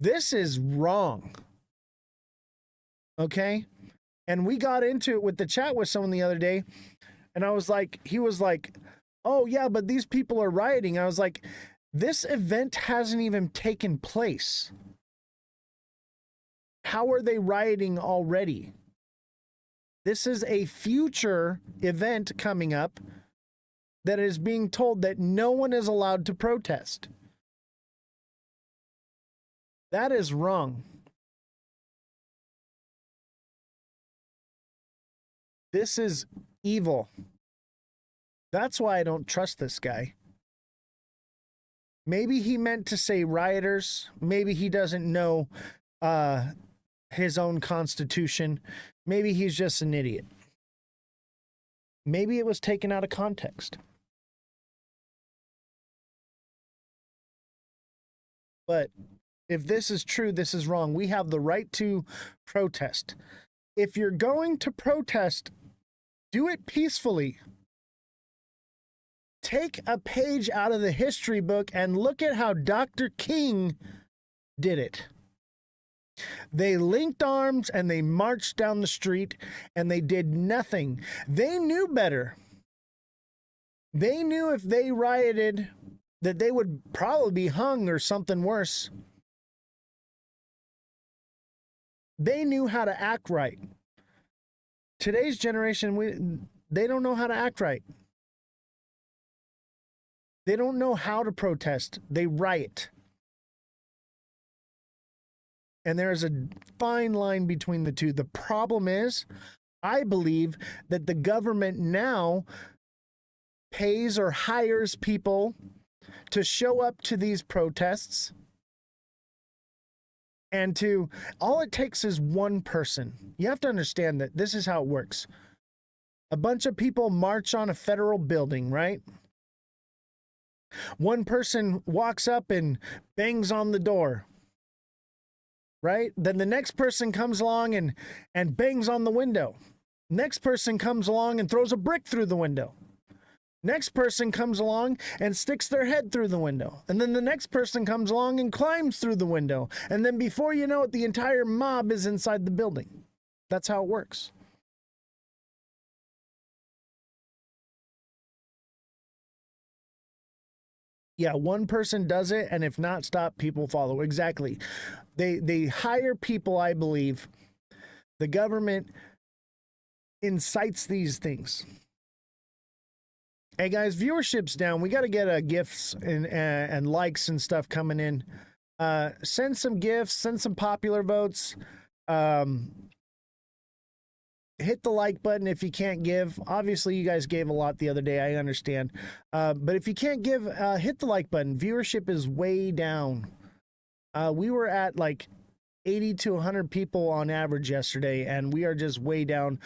This is wrong. Okay? And we got into it with the chat with someone the other day, and I was like, he was like, oh yeah, but these people are rioting. I was like, this event hasn't even taken place. How are they rioting already? This is a future event coming up that is being told that no one is allowed to protest. That is wrong. This is evil. That's why I don't trust this guy. Maybe he meant to say rioters. Maybe he doesn't know his own constitution. Maybe he's just an idiot. Maybe it was taken out of context. But if this is true, this is wrong. We have the right to protest. If you're going to protest, do it peacefully. Take a page out of the history book and look at how Dr. King did it. They linked arms and they marched down the street and they did nothing. They knew better. They knew if they rioted that they would probably be hung or something worse. They knew how to act right. Today's generation, they don't know how to act right. They don't know how to protest. They riot. And there is a fine line between the two. The problem is, I believe that the government now pays or hires people to show up to these protests. And all it takes is one person. You have to understand that this is how it works. A bunch of people march on a federal building, right? One person walks up and bangs on the door, right? Then the next person comes along and bangs on the window. Next person comes along and throws a brick through the window. Next person comes along and sticks their head through the window. And then the next person comes along and climbs through the window. And then before you know it, the entire mob is inside the building. That's how it works. Yeah, one person does it, and if not stopped, people follow. Exactly. They hire people, I believe. The government incites these things. Hey guys, viewership's down. We got to get gifts and likes and stuff coming in. Send some gifts, send some popular votes. Hit the like button if you can't give. Obviously, you guys gave a lot the other day. I understand. But if you can't give, hit the like button. Viewership is way down. We were at like 80 to 100 people on average yesterday, and we are just way down.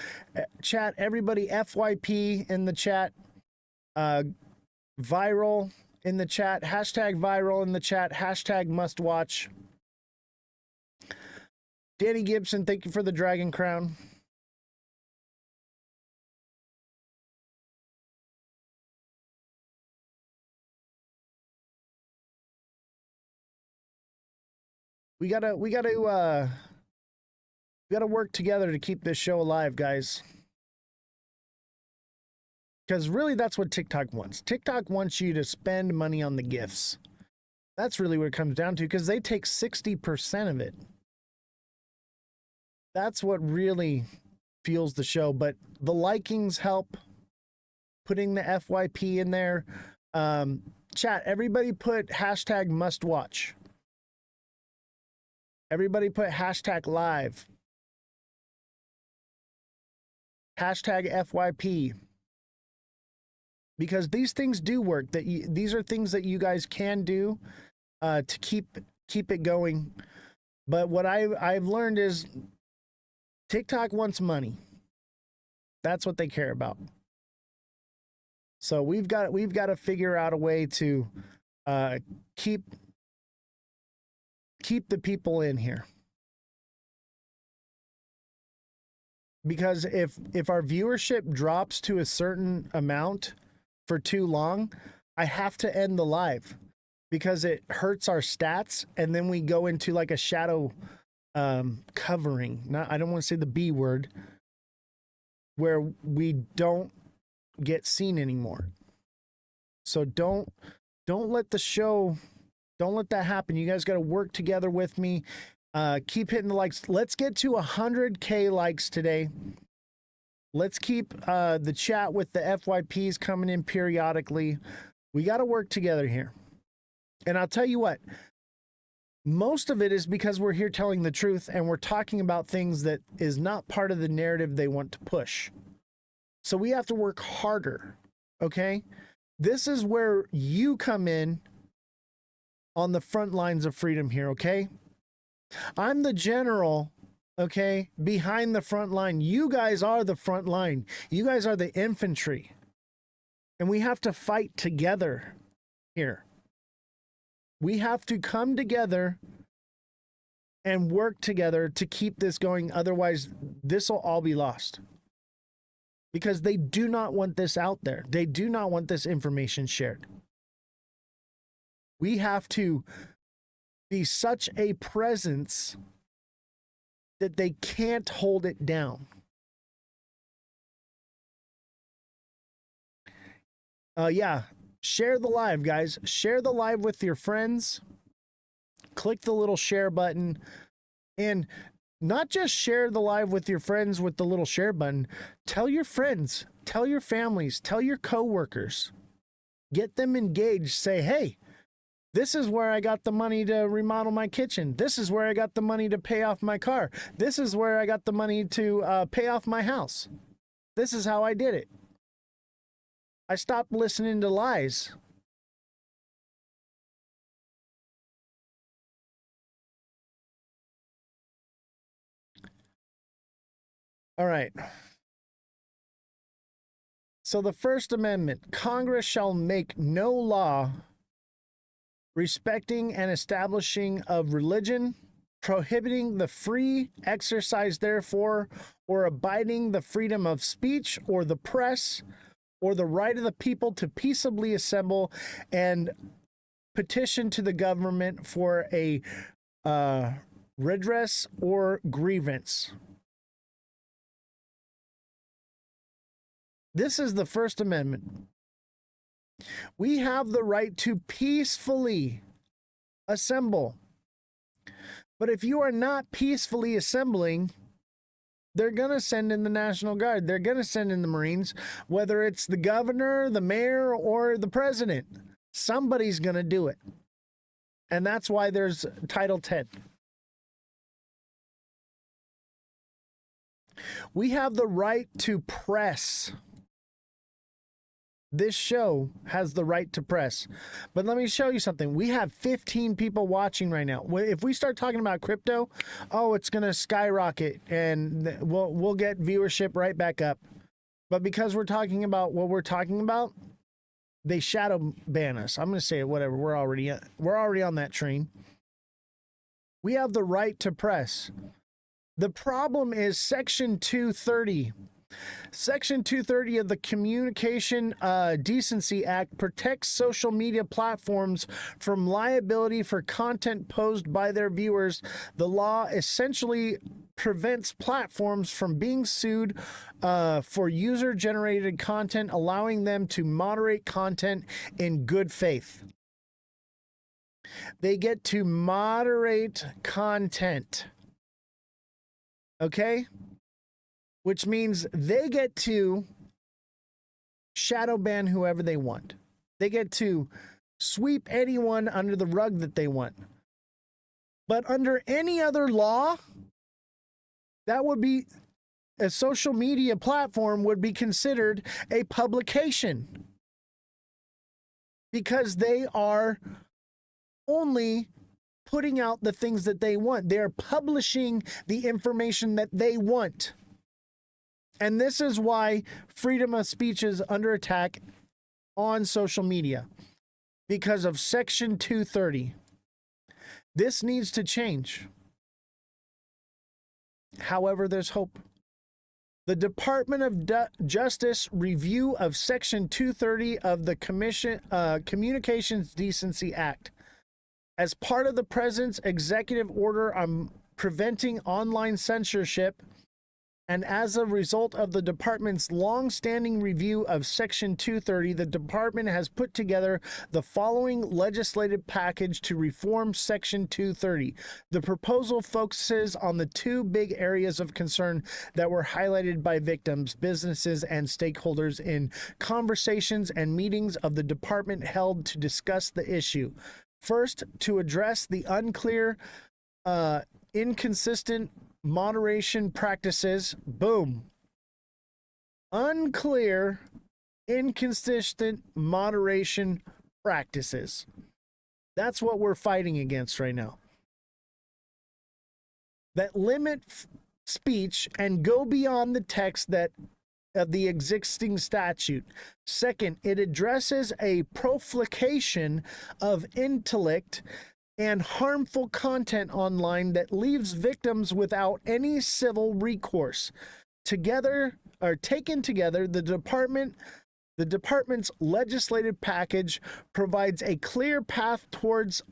Chat, everybody, FYP in the chat. Viral in the chat. Hashtag viral in the chat. Hashtag must watch. Danny Gibson, thank you for the Dragon Crown. We gotta work together to keep this show alive, guys. Because really, that's what TikTok wants. TikTok wants you to spend money on the gifts. That's really what it comes down to, because they take 60% of it. That's what really fuels the show. But the likings help. Putting the FYP in there. Chat, everybody put hashtag must watch. Everybody put hashtag live. Hashtag FYP. Because these things do work. These are things that you guys can do to keep it going. But what I've learned is TikTok wants money. That's what they care about. So we've got to figure out a way to keep the people in here. Because if our viewership drops to a certain amount for too long, I have to end the live because it hurts our stats, and then we go into like a shadow covering. I don't want to say the B word, where we don't get seen anymore. So don't let the show, don't let that happen. You guys got to work together with me. Keep hitting the likes. Let's get to 100K likes today. Let's keep the chat with the FYPs coming in periodically. We got to work together here. And I'll tell you what, most of it is because we're here telling the truth and we're talking about things that is not part of the narrative they want to push. So we have to work harder, okay? This is where you come in on the front lines of freedom here, okay? I'm the general, okay, behind the front line. You guys are the front line. You guys are the infantry. And we have to fight together here. We have to come together and work together to keep this going. Otherwise, this will all be lost. Because they do not want this out there. They do not want this information shared. We have to be such a presence that they can't hold it down. Yeah, share the live, guys. Share the live with your friends. Click the little share button. And not just share the live with your friends with the little share button. Tell your friends, tell your families, tell your coworkers. Get them engaged. Say, hey, this is where I got the money to remodel my kitchen. This is where I got the money to pay off my car. This is where I got the money to pay off my house. This is how I did it. I stopped listening to lies. All right. So the First Amendment, Congress shall make no law respecting and establishing of religion, prohibiting the free exercise therefore, or abiding the freedom of speech or the press, or the right of the people to peaceably assemble and petition to the government for a redress or grievance. This is the First Amendment. We have the right to peacefully assemble. But if you are not peacefully assembling, they're going to send in the National Guard. They're going to send in the Marines, whether it's the governor, the mayor, or the president. Somebody's going to do it. And that's why there's Title 10. We have the right to press. This show has the right to press. But let me show you something. We have 15 people watching right now. If we start talking about crypto, oh, it's going to skyrocket and we'll get viewership right back up. But because we're talking about what we're talking about, they shadow ban us. I'm going to say it, whatever. We're already on that train. We have the right to press. The problem is Section 230. Section 230 of the Communication Decency Act protects social media platforms from liability for content posted by their viewers. The law essentially prevents platforms from being sued for user-generated content, allowing them to moderate content in good faith. They get to moderate content. Okay? Which means they get to shadow ban whoever they want. They get to sweep anyone under the rug that they want. But under any other law, that would be a social media platform would be considered a publication. Because they are only putting out the things that they want. They're publishing the information that they want. And this is why freedom of speech is under attack on social media, because of Section 230. This needs to change. However, there's hope. The Department of Justice review of Section 230 of the Communications Decency Act. As part of the President's executive order on preventing online censorship And as a result of the department's long-standing review of Section 230, the department has put together the following legislative package to reform Section 230. The proposal focuses on the two big areas of concern that were highlighted by victims, businesses, and stakeholders in conversations and meetings of the department held to discuss the issue. First, to address the unclear, inconsistent moderation practices. Boom. Unclear, inconsistent moderation practices. That's what we're fighting against right now. That limit speech and go beyond the text that of the existing statute. Second, it addresses a proflication of intellect and harmful content online that leaves victims without any civil recourse. Together, or taken together, the department's legislative package provides a clear path towards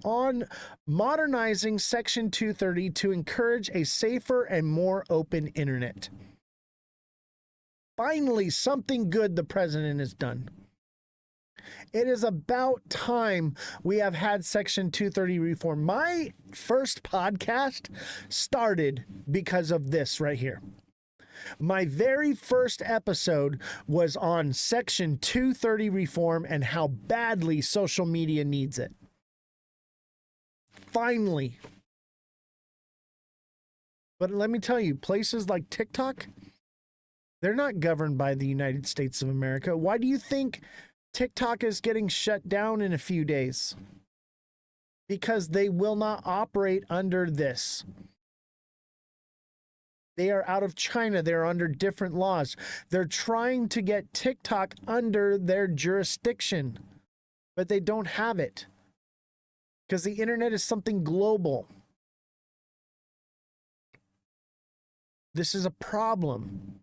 modernizing Section 230 to encourage a safer and more open internet. Finally, something good the president has done. It is about time we have had Section 230 reform. My first podcast started because of this right here. My very first episode was on Section 230 reform and how badly social media needs it. Finally. But let me tell you, places like TikTok, they're not governed by the United States of America. Why do you think TikTok is getting shut down in a few days? Because they will not operate under this. They are out of China. They're under different laws. They're trying to get TikTok under their jurisdiction, but they don't have it because the internet is something global. This is a problem.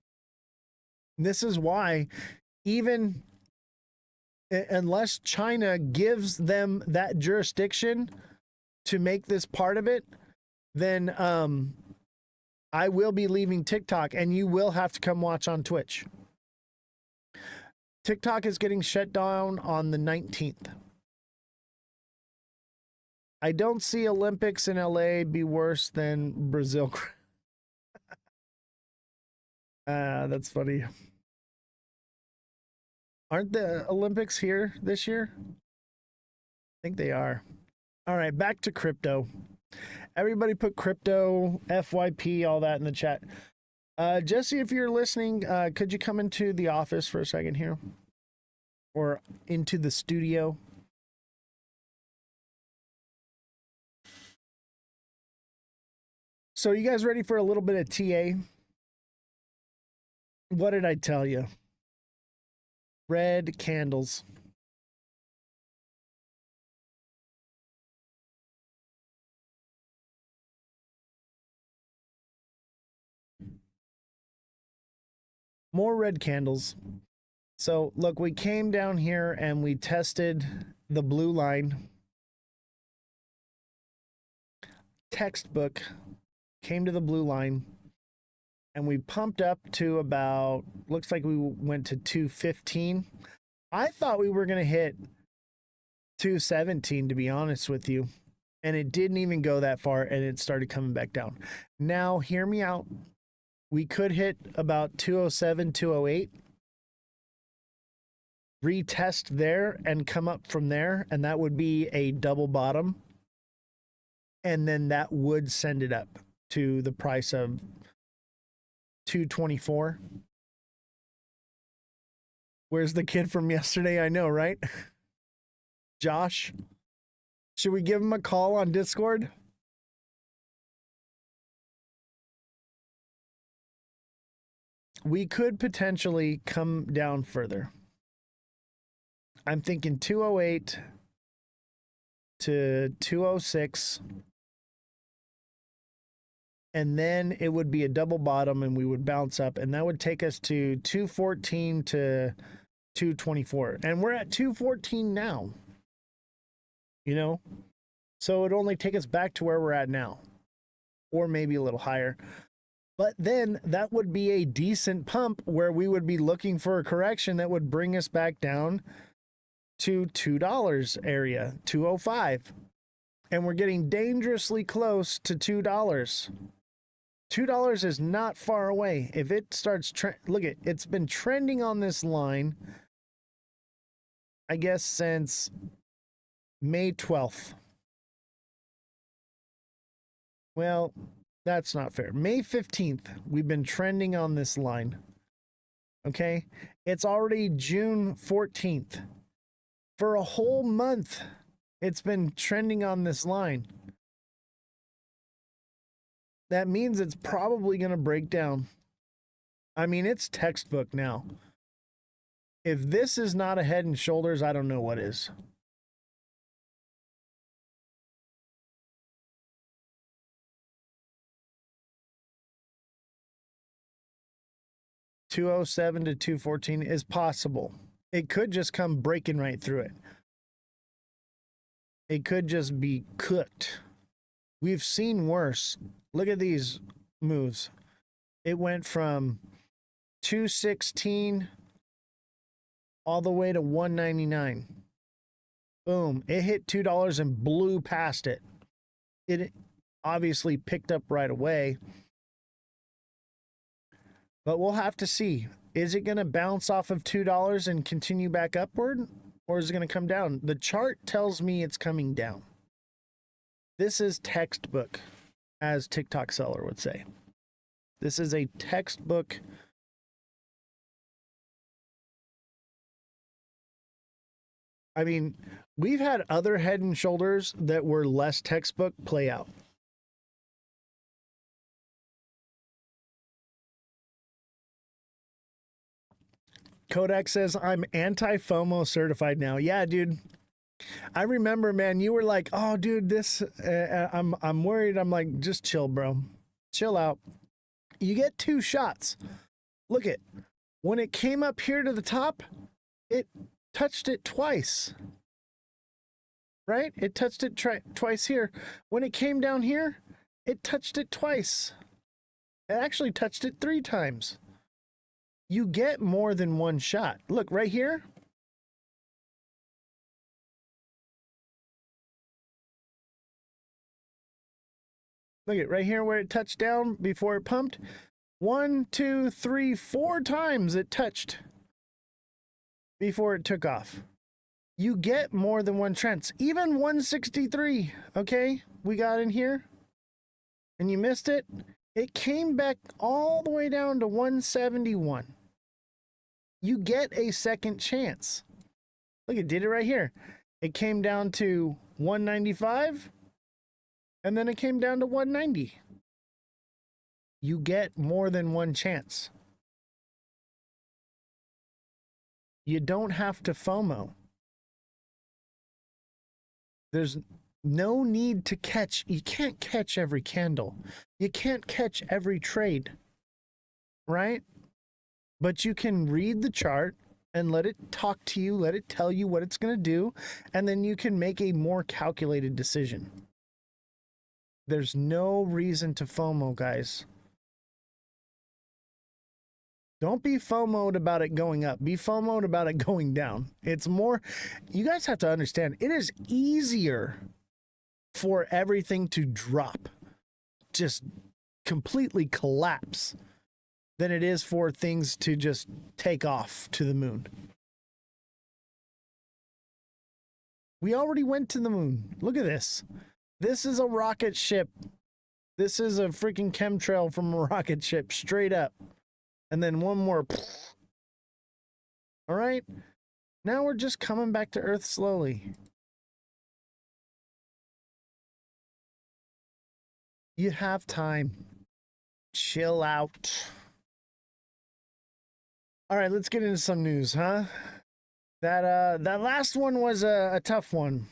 This is why even unless China gives them that jurisdiction to make this part of it, then I will be leaving TikTok and you will have to come watch on Twitch. TikTok is getting shut down on the 19th. I don't see Olympics in LA be worse than Brazil. That's funny. Aren't the Olympics here this year? I think they are. All right, back to crypto. Everybody put crypto, FYP, all that in the chat. Jesse, if you're listening, could you come into the office for a second here? Or into the studio? So you guys ready for a little bit of TA? What did I tell you? Red candles. More red candles. So look, we came down here and we tested the blue line. Textbook came to the blue line and we pumped up to about, looks like we went to 215. I thought we were going to hit 217, to be honest with you. And it didn't even go that far and it started coming back down. Now, hear me out. We could hit about 207, 208. Retest there and come up from there. And that would be a double bottom. And then that would send it up to the price of 224. Where's the kid from yesterday? I know, right? Josh? Should we give him a call on Discord? We could potentially come down further. I'm thinking 208 to 206. And then it would be a double bottom and we would bounce up. And that would take us to 214 to 224. And we're at 214 now. You know? So it'd only take us back to where we're at now. Or maybe a little higher. But then that would be a decent pump where we would be looking for a correction that would bring us back down to $2 area, 205. And we're getting dangerously close to $2. $2 is not far away. If it starts, look at it's been trending on this line, I guess, since May 12th. Well, that's not fair. May 15th, we've been trending on this line. Okay? It's already June 14th. For a whole month, it's been trending on this line. That means it's probably going to break down. I mean, it's textbook now. If this is not a Head and Shoulders, I don't know what is. $207 to $214 is possible. It could just come breaking right through it. It could just be cooked. We've seen worse. Look at these moves. It went from 216 all the way to 199. Boom. It hit $2 and blew past it. It obviously picked up right away. But we'll have to see. Is it going to bounce off of $2 and continue back upward? Or is it going to come down? The chart tells me it's coming down. This is textbook, as TikTok seller would say. This is a textbook. I mean, we've had other Head and Shoulders that were less textbook play out. Kodak says, I'm anti-FOMO certified now. Yeah, dude. I remember, man, you were like, oh, dude, this, I'm worried. I'm like, just chill, bro. Chill out. You get 2 shots. Look it. When it came up here to the top, it touched it twice. Right? It touched it twice here. When it came down here, it touched it twice. It actually touched it 3 times. You get more than 1 shot. Look, right here. Look at right here where it touched down before it pumped. 1, 2, 3, 4 times it touched before it took off. You get more than 1 chance. Even 163, okay, we got in here, and you missed it. It came back all the way down to 171. You get a second chance. Look, it did it right here. It came down to 195, and then it came down to 190. You get more than 1 chance. You don't have to FOMO. There's no need to catch. You can't catch every candle. You can't catch every trade, right? But you can read the chart and let it talk to you, let it tell you what it's going to do, and then you can make a more calculated decision. There's no reason to FOMO, guys. Don't be FOMO'd about it going up. Be FOMO'd about it going down. It's more, you guys have to understand, it is easier for everything to drop, just completely collapse, than it is for things to just take off to the moon. We already went to the moon. Look at this. This is a rocket ship. This is a freaking chemtrail from a rocket ship, straight up. And then one more. All right. Now we're just coming back to Earth slowly. You have time. Chill out. All right, let's get into some news, huh? That last one was a tough one.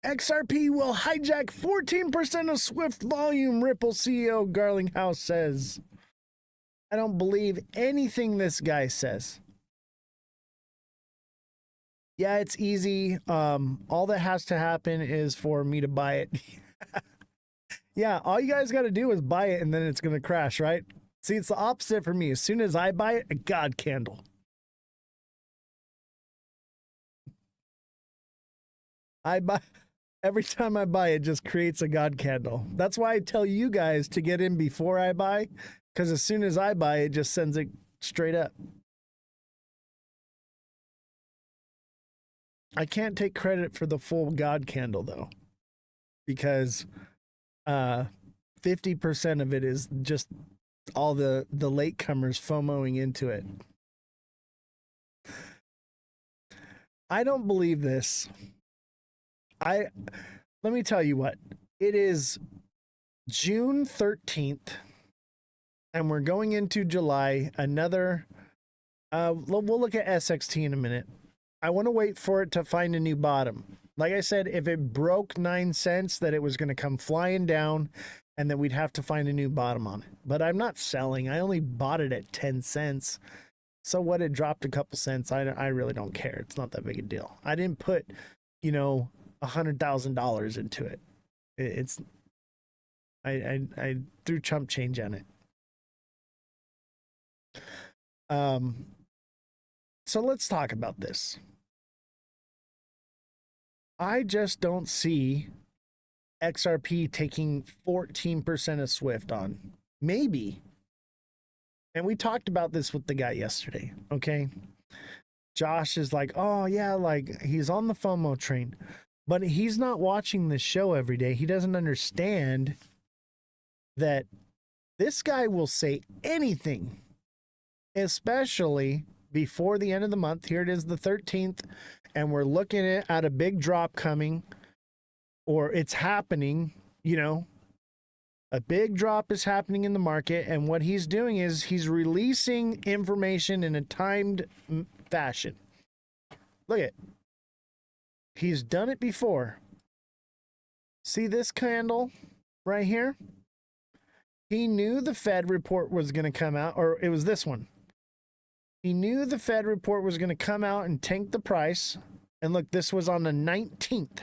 XRP will hijack 14% of Swift volume, Ripple CEO Garlinghouse says. I don't believe anything this guy says. Yeah, it's easy. All that has to happen is for me to buy it. Yeah, all you guys got to do is buy it and then it's going to crash, right? See, it's the opposite for me. As soon as I buy it, a God candle. Every time I buy it, just creates a God candle. That's why I tell you guys to get in before I buy, because as soon as I buy it, just sends it straight up. I can't take credit for the full God candle though, because 50% of it is just all the latecomers FOMOing into it. I don't believe this. Let me tell you what. It is June 13th, and we're going into July. Another, we'll look at SXT in a minute. I want to wait for it to find a new bottom. Like I said, if it broke 9 cents, that it was going to come flying down, and then we'd have to find a new bottom on it. But I'm not selling. I only bought it at 10 cents. So what, it dropped a couple cents. I really don't care. It's not that big a deal. I didn't put, $100,000 into it. I threw chump change on it. So let's talk about this. I just don't see XRP taking 14% of Swift on. Maybe. And we talked about this with the guy yesterday, okay? Josh is like, oh yeah, like he's on the FOMO train, but he's not watching this show every day. He doesn't understand that this guy will say anything, especially before the end of the month. Here it is, the 13th, and we're looking at a big drop coming, or it's happening, a big drop is happening in the market, and what he's doing is he's releasing information in a timed fashion. Look at it. He's done it before. See this candle right here? He knew the Fed report was going to come out, or it was this one. He knew the Fed report was going to come out and tank the price. And look, this was on the 19th,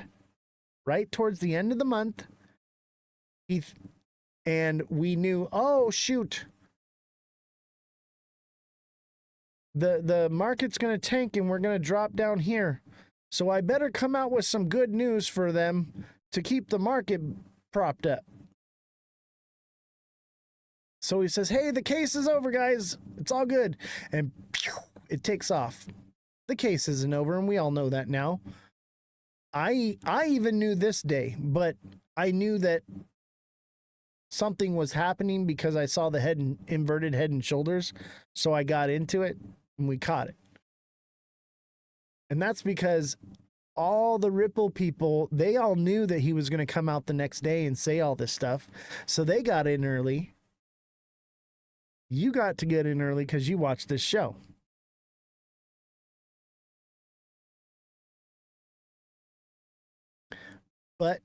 right towards the end of the month. And we knew, oh, shoot. The market's going to tank and we're going to drop down here. So I better come out with some good news for them to keep the market propped up. So he says, hey, the case is over, guys. It's all good. And pew, it takes off. The case isn't over, and we all know that now. I even knew this day, but I knew that something was happening because I saw the inverted head and shoulders. So I got into it, and we caught it. And that's because all the Ripple people, they all knew that he was going to come out the next day and say all this stuff. So they got in early. You got to get in early because you watched this show. But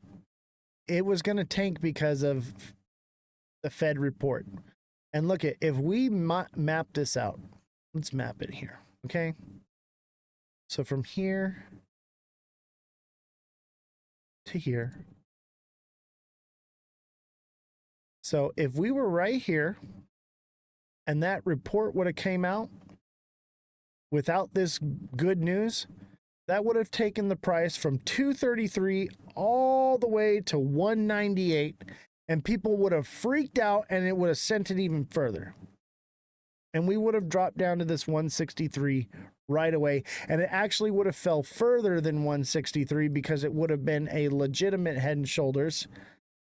it was going to tank because of the Fed report. And look at, if we map this out, let's map it here, okay? So from here to here. So if we were right here, and that report would have came out without this good news, that would have taken the price from 233 all the way to 198, and people would have freaked out, and it would have sent it even further. And we would have dropped down to this 163 right away, and it actually would have fell further than 163 because it would have been a legitimate head and shoulders,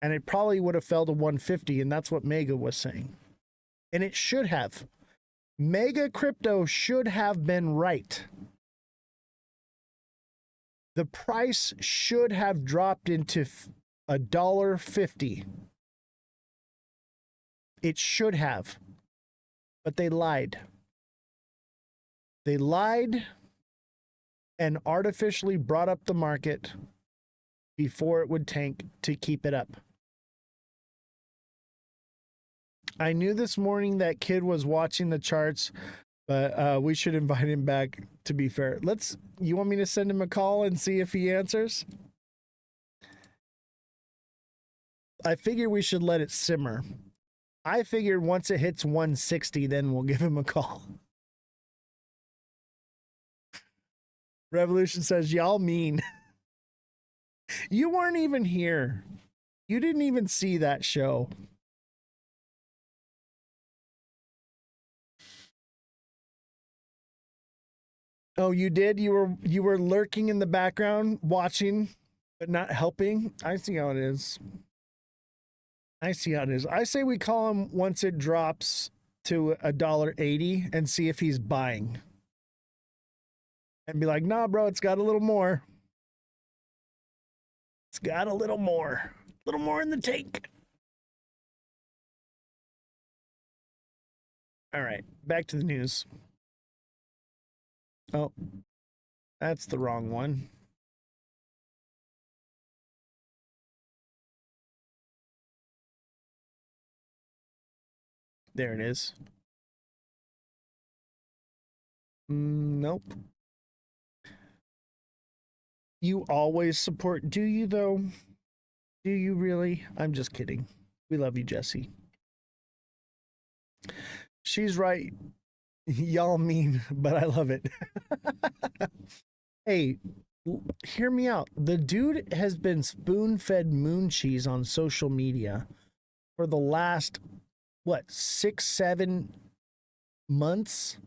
and it probably would have fell to 150, and that's what Mega was saying. And it should have. Mega Crypto should have been right. The price should have dropped into $1.50. It should have. But they lied. They lied and artificially brought up the market before it would tank to keep it up. I knew this morning that kid was watching the charts, but we should invite him back, to be fair. You want me to send him a call and see if he answers? I figured we should let it simmer. I figured once it hits 160, then we'll give him a call. Revolution says, y'all mean. You weren't even here. You didn't even see that show. Oh, you did? You were lurking in the background, watching, but not helping? I see how it is. I see how it is. I say we call him once it drops to $1.80 and see if he's buying. And be like, nah, bro, it's got a little more. It's got a little more. A little more in the tank. All right, back to the news. Oh, that's the wrong one. There it is. Nope. You always support, do you though? Do you really? I'm just kidding. We love you, Jesse. She's right. Y'all mean, but I love it. Hey, hear me out. The dude has been spoon-fed moon cheese on social media for the last, what, 6-7 months?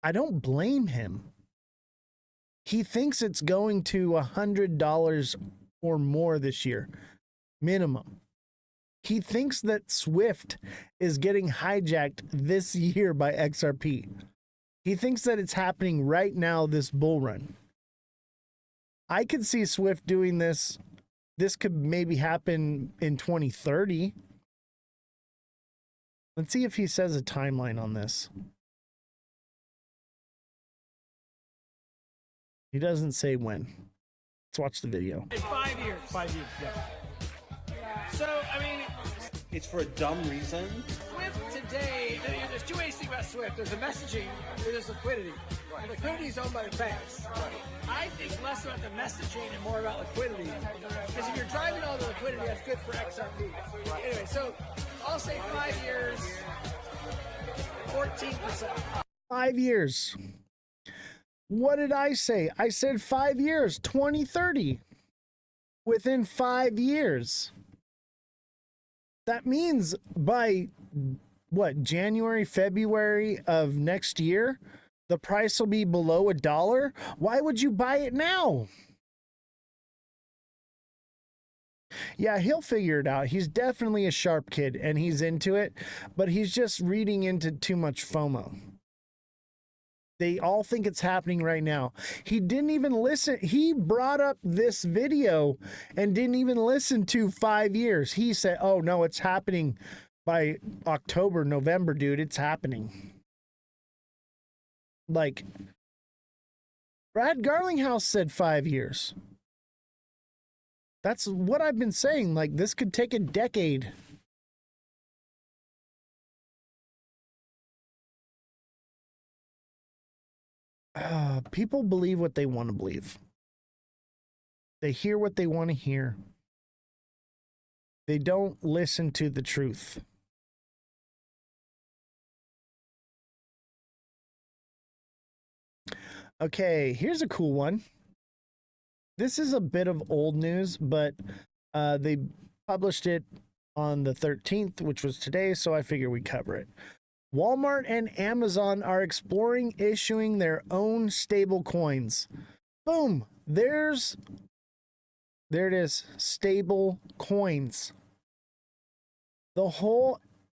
I don't blame him. He thinks it's going to $100 or more this year, minimum. He thinks that Swift is getting hijacked this year by XRP. He thinks that it's happening right now, this bull run. I could see Swift doing this. This could maybe happen in 2030. Let's see if he says a timeline on this. He doesn't say when. Let's watch the video. It's 5 years. 5 years, yeah. So, I mean, it's for a dumb reason. Swift today, there's two ways to think about Swift. There's the messaging, there's liquidity. And liquidity is owned by the banks. I think less about the messaging and more about liquidity. Because if you're driving all the liquidity, that's good for XRP. Anyway, so I'll say 5 years, 14%. 5 years. What did I say? I said 5 years, 2030. Within 5 years. That means by, what, January, February of next year, the price will be below $1. Why would you buy it now? Yeah, he'll figure it out. He's definitely a sharp kid, and he's into it, but he's just reading into too much FOMO. They all think it's happening right now. He didn't even listen. He brought up this video and didn't even listen to 5 years. He said, oh, no, it's happening by October, November, dude. It's happening. Like, Brad Garlinghouse said 5 years. That's what I've been saying. Like, this could take a decade. People believe what they want to believe. They hear what they want to hear. They don't listen to the truth. Okay, here's a cool one. This is a bit of old news, but they published it on the 13th, which was today, so I figure we cover it. Walmart and Amazon are exploring issuing their own stable coins. Boom. There it is. Stable coins.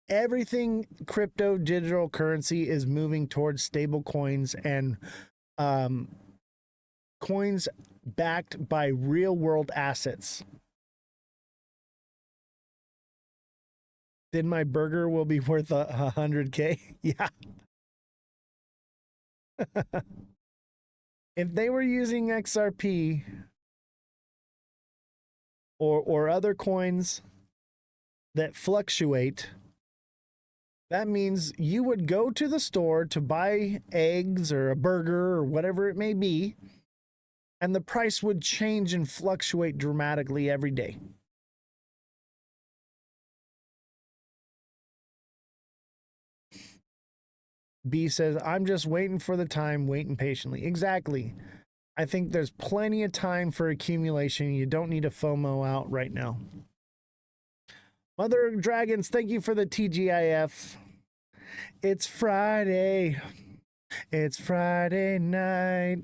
Everything crypto digital currency is moving towards stable coins and coins backed by real world assets. Then my burger will be worth 100K. Yeah. If they were using XRP or other coins that fluctuate, that means you would go to the store to buy eggs or a burger or whatever it may be, and the price would change and fluctuate dramatically every day. B says, I'm just waiting for the time, waiting patiently. Exactly. I think there's plenty of time for accumulation. You don't need to FOMO out right now. Mother of Dragons, thank you for the TGIF. It's Friday. It's Friday night.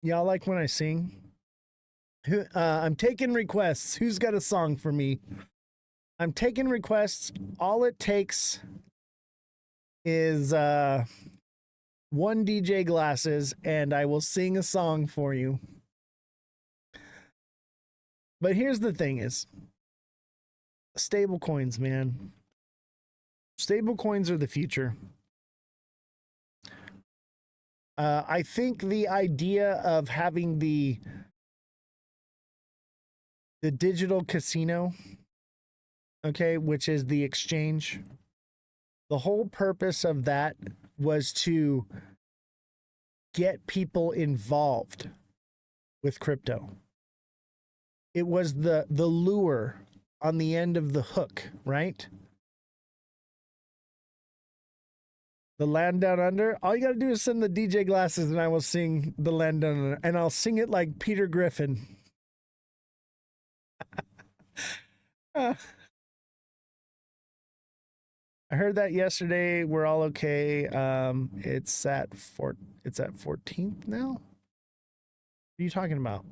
Y'all like when I sing? I'm taking requests. Who's got a song for me? I'm taking requests. All it takes is one DJ glasses, and I will sing a song for you. But here's the thing is, stable coins, man. Stable coins are the future. I think the idea of having the digital casino, okay, which is the exchange, the whole purpose of that was to get people involved with crypto. It was the lure on the end of the hook, right? The Land Down Under. All you got to do is send the DJ glasses and I will sing the Land Down Under. And I'll sing it like Peter Griffin. I heard that yesterday. We're all okay. It's at 14th now. What are you talking about?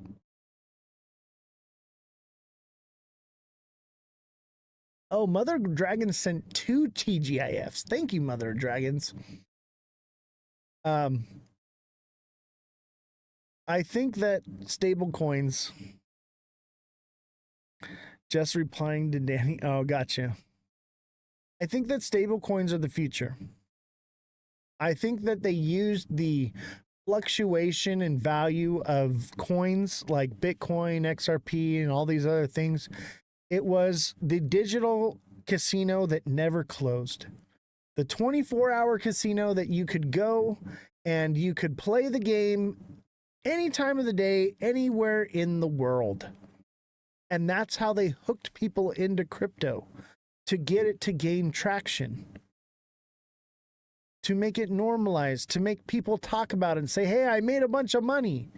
Oh, Mother Dragons sent 2 TGIFs. Thank you, Mother Dragons. I think that stable coins. Just replying to Danny. Oh, gotcha. I think that stable coins are the future. I think that they used the fluctuation in value of coins like Bitcoin, XRP, and all these other things. It was the digital casino that never closed. The 24-hour casino that you could go and you could play the game any time of the day, anywhere in the world. And that's how they hooked people into crypto, to get it to gain traction, to make it normalized, to make people talk about it and say, hey, I made a bunch of money.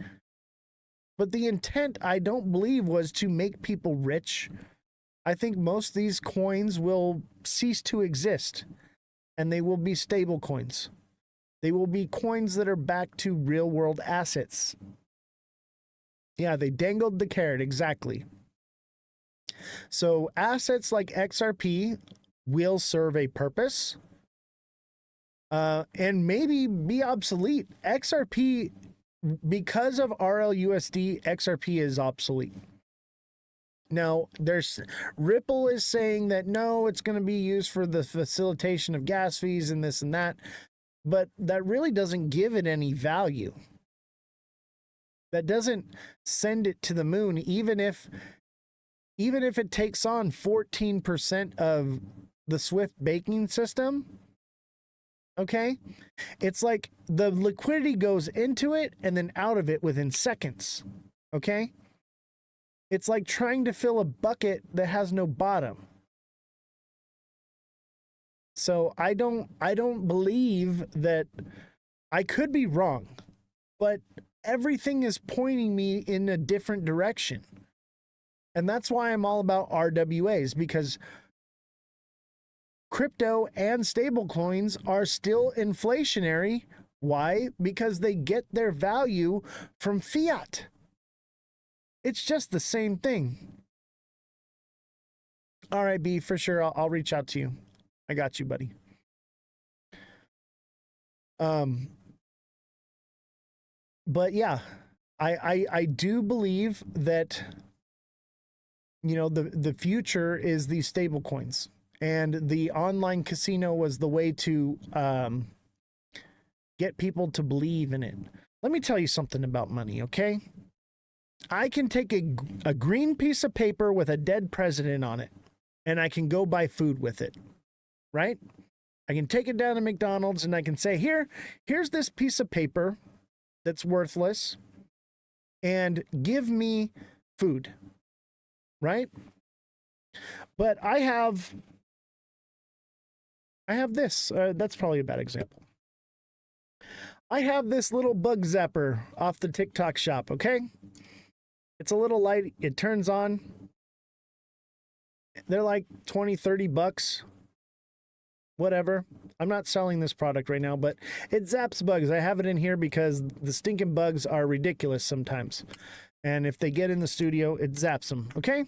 But the intent, I don't believe, was to make people rich. I think most of these coins will cease to exist, and they will be stable coins. They will be coins that are back to real world assets. Yeah, they dangled the carrot, exactly. So assets like XRP will serve a purpose and maybe be obsolete. XRP, because of RLUSD, XRP is obsolete. Now, Ripple is saying that no, it's going to be used for the facilitation of gas fees and this and that, but that really doesn't give it any value. That doesn't send it to the moon, even if it takes on 14% of the Swift banking system. Okay, it's like the liquidity goes into it and then out of it within seconds. Okay. It's like trying to fill a bucket that has no bottom. So I don't believe that. I could be wrong, but everything is pointing me in a different direction. And that's why I'm all about RWAs, because crypto and stablecoins are still inflationary. Why? Because they get their value from fiat. It's just the same thing. All right, B, for sure. I'll reach out to you. I got you, buddy. But yeah, I do believe that, you know, the future is these stable coins, and the online casino was the way to get people to believe in it. Let me tell you something about money, okay? I can take a green piece of paper with a dead president on it, and I can go buy food with it, right? I can take it down to McDonald's and I can say, here's this piece of paper that's worthless, and give me food, right? But I have I have this. That's probably a bad example. I have this little bug zapper off the TikTok shop, okay? It's a little light. It turns on. They're like 20, 30 bucks. Whatever. I'm not selling this product right now, but it zaps bugs. I have it in here because the stinking bugs are ridiculous sometimes. And if they get in the studio, it zaps them, okay?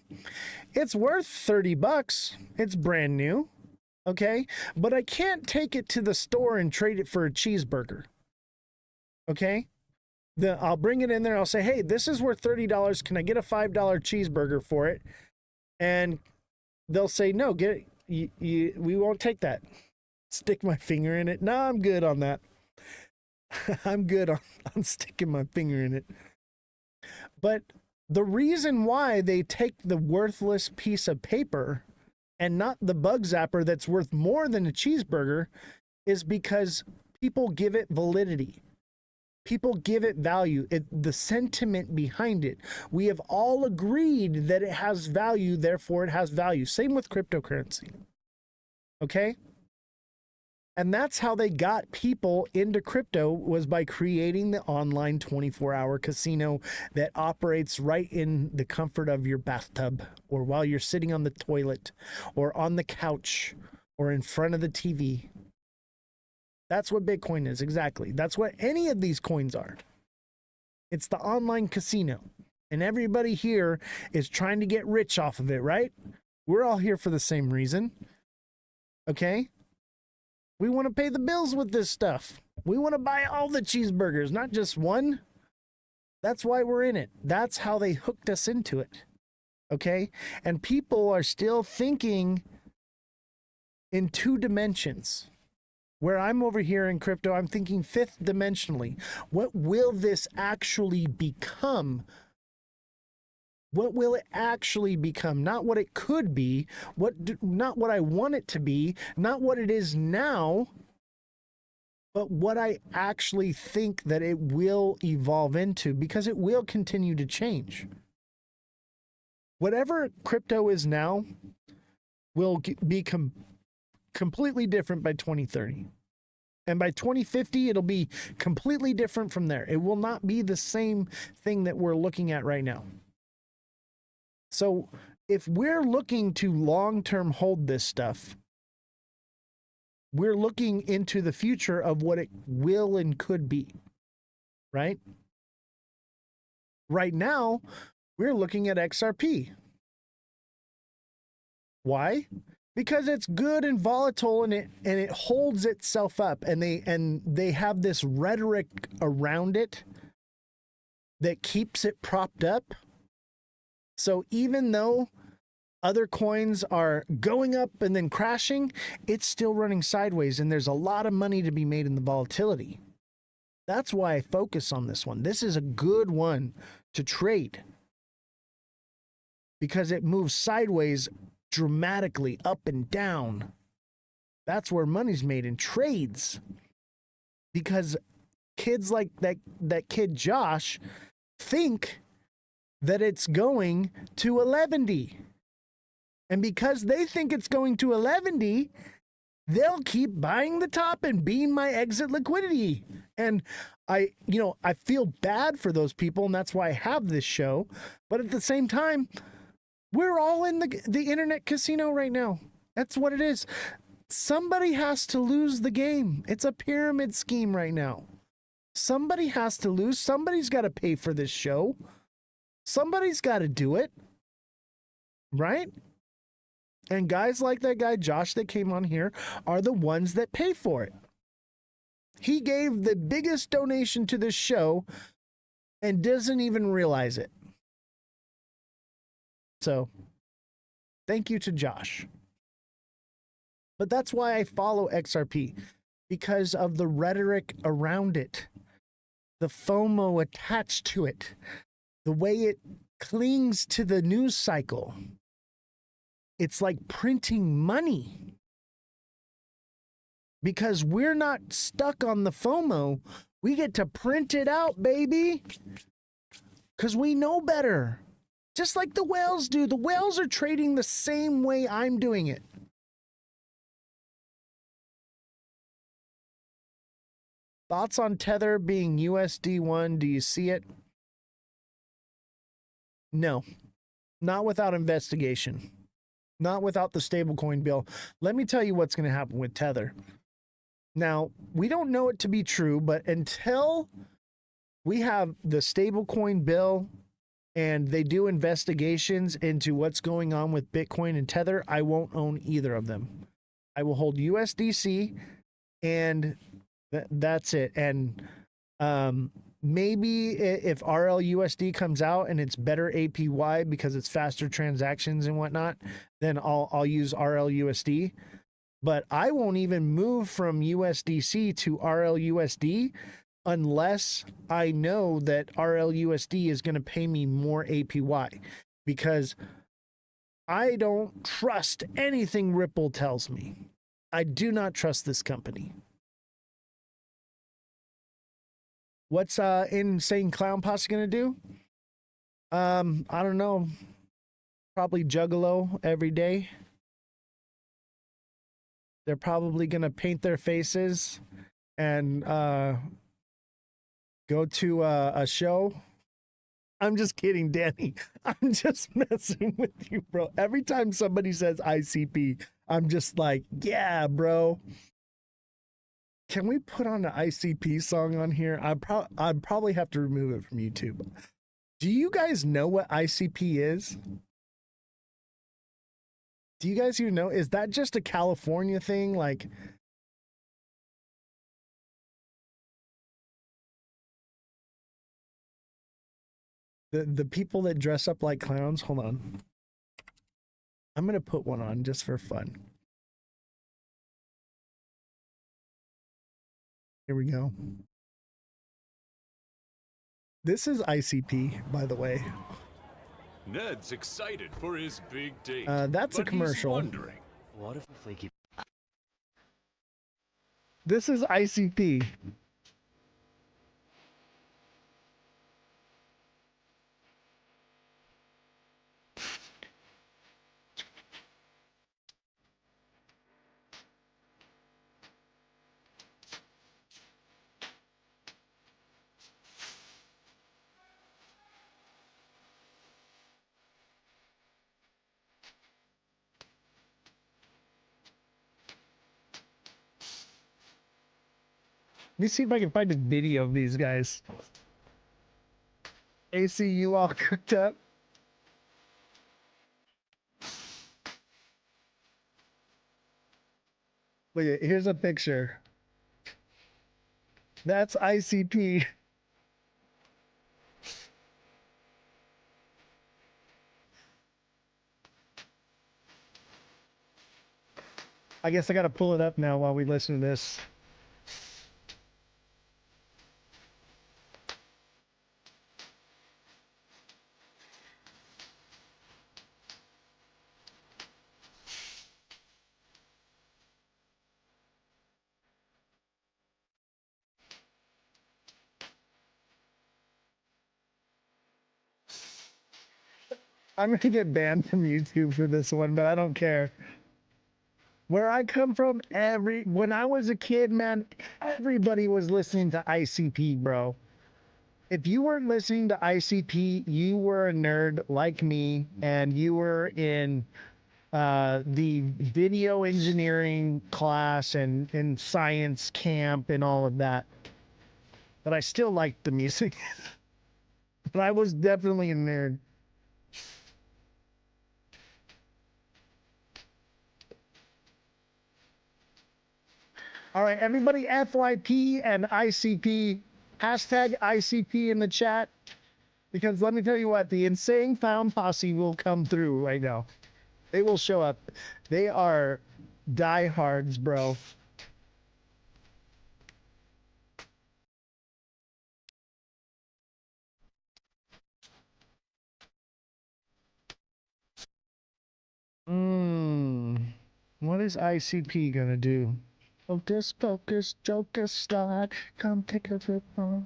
It's worth 30 bucks. It's brand new, okay? But I can't take it to the store and trade it for a cheeseburger, okay? I'll bring it in there. I'll say, hey, this is worth $30. Can I get a $5 cheeseburger for it? And they'll say, no, get it. We won't take that. Stick my finger in it. No, I'm good on that. I'm good on sticking my finger in it. But the reason why they take the worthless piece of paper and not the bug zapper that's worth more than a cheeseburger is because people give it validity. People give it value. The sentiment behind it. We have all agreed that it has value, therefore it has value. Same with cryptocurrency. Okay? And that's how they got people into crypto, was by creating the online 24-hour casino that operates right in the comfort of your bathtub, or while you're sitting on the toilet, or on the couch, or in front of the TV. That's what Bitcoin is, exactly. That's what any of these coins are. It's the online casino. And everybody here is trying to get rich off of it, right? We're all here for the same reason. Okay? We want to pay the bills with this stuff. We want to buy all the cheeseburgers, not just one. That's why we're in it. That's how they hooked us into it. Okay? And people are still thinking in 2 dimensions. Where I'm over here in crypto, I'm thinking 5th dimensionally. What will this actually become? What will it actually become? Not what it could be, not what I want it to be, not what it is now, but what I actually think that it will evolve into, because it will continue to change. Whatever crypto is now will be completely different by 2030. And by 2050, it'll be completely different from there. It will not be the same thing that we're looking at right now. So if we're looking to long-term hold this stuff, we're looking into the future of what it will and could be, right? Right now, we're looking at XRP. Why? Because it's good and volatile, and it holds itself up, and they have this rhetoric around it that keeps it propped up. So even though other coins are going up and then crashing, it's still running sideways, and there's a lot of money to be made in the volatility. That's why I focus on this one. This is a good one to trade because it moves sideways dramatically, up and down. That's where money's made, in trades. Because kids like that kid Josh think that it's going to 11D. And because they think it's going to 11D, they'll keep buying the top and being my exit liquidity. And I feel bad for those people, and that's why I have this show. But at the same time, we're all in the internet casino right now. That's what it is. Somebody has to lose the game. It's a pyramid scheme right now. Somebody has to lose. Somebody's got to pay for this show. Somebody's got to do it. Right? And guys like that guy, Josh, that came on here, are the ones that pay for it. He gave the biggest donation to this show and doesn't even realize it. So, thank you to Josh. But that's why I follow XRP, because of the rhetoric around it, the FOMO attached to it, the way it clings to the news cycle. It's like printing money. Because we're not stuck on the FOMO, we get to print it out, baby. Because we know better. Just like the whales do. The whales are trading the same way I'm doing it. Thoughts on Tether being USD1? Do you see it? No, not without investigation, not without the stablecoin bill. Let me tell you what's going to happen with Tether. Now, we don't know it to be true, but until we have the stablecoin bill and they do investigations into what's going on with Bitcoin and Tether, I won't own either of them. I will hold USDC, and that's it. And maybe if RLUSD comes out and it's better APY because it's faster transactions and whatnot, then I'll use RLUSD. But I won't even move from USDC to RLUSD unless I know that RLUSD is going to pay me more APY, because I don't trust anything Ripple tells me. I do not trust this company. What's Insane Clown Posse going to do? I don't know. Probably Juggalo every day. They're probably going to paint their faces and go to a show. I'm just kidding, Danny. I'm just messing with you, bro. Every time somebody says ICP, I'm just like, yeah, bro. Can we put on the ICP song on here? I'd probably have to remove it from YouTube. Do you guys know what ICP is? Do you guys even know? Is that just a California thing? Like, the people that dress up like clowns? Hold on. I'm going to put one on just for fun. Here we go. This is ICP, by the way. Ned's excited for his big date. That's a commercial. He's wondering, what if Flaky... This is ICP. Let me see if I can find a video of these guys. AC, you all cooked up? Look at, here's a picture. That's ICP. I guess I gotta pull it up now while we listen to this. I'm gonna get banned from YouTube for this one, but I don't care. Where I come from, when I was a kid, man, everybody was listening to ICP, bro. If you weren't listening to ICP, you were a nerd like me, and you were in the video engineering class and in science camp and all of that. But I still liked the music. But I was definitely a nerd. All right, everybody, FYP and ICP, hashtag ICP in the chat, because let me tell you what, the Insane Clown Posse will come through right now. They will show up. They are diehards, bro. What is ICP gonna do? Focus, focus, joker start. Come take a trip. I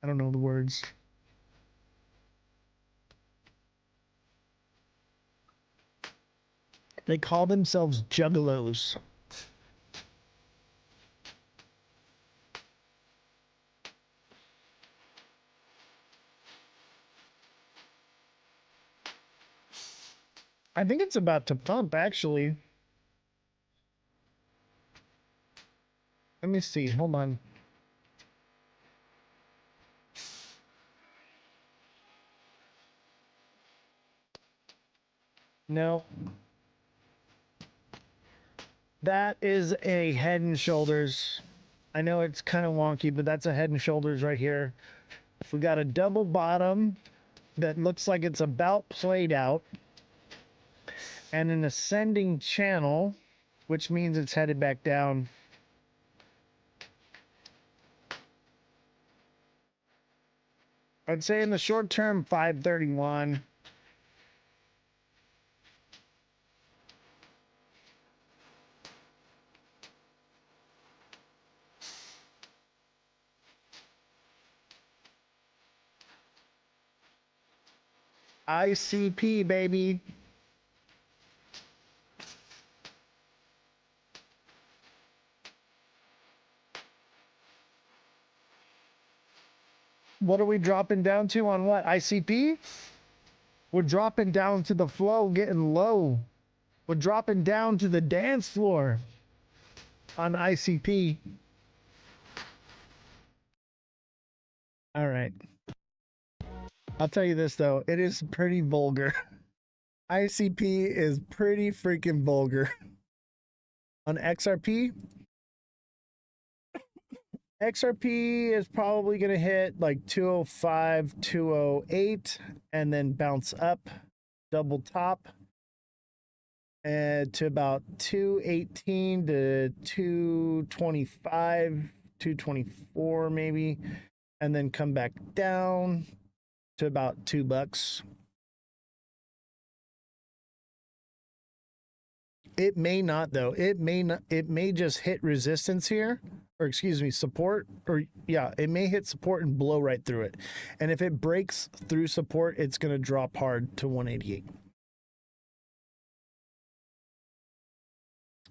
don't know the words. They call themselves juggalos. I think it's about to pump, actually. Let me see. Hold on. No. That is a Head and Shoulders. I know it's kind of wonky, but that's a Head and Shoulders right here. We got a double bottom that looks like it's about played out, and an ascending channel, which means it's headed back down. I'd say in the short term, 531. ICP, baby. What are we dropping down to on what? ICP? We're dropping down to the flow, getting low. We're dropping down to the dance floor on ICP. All right. I'll tell you this, though. It is pretty vulgar. ICP is pretty freaking vulgar. On XRP, XRP is probably going to hit like 205, 208, and then bounce up, double top, and to about 218 to 225, 224 maybe, and then come back down to about $2. It may not, though. It may not. It may just hit resistance here, or excuse me, support, or yeah, it may hit support and blow right through it. And if it breaks through support, it's going to drop hard to 188.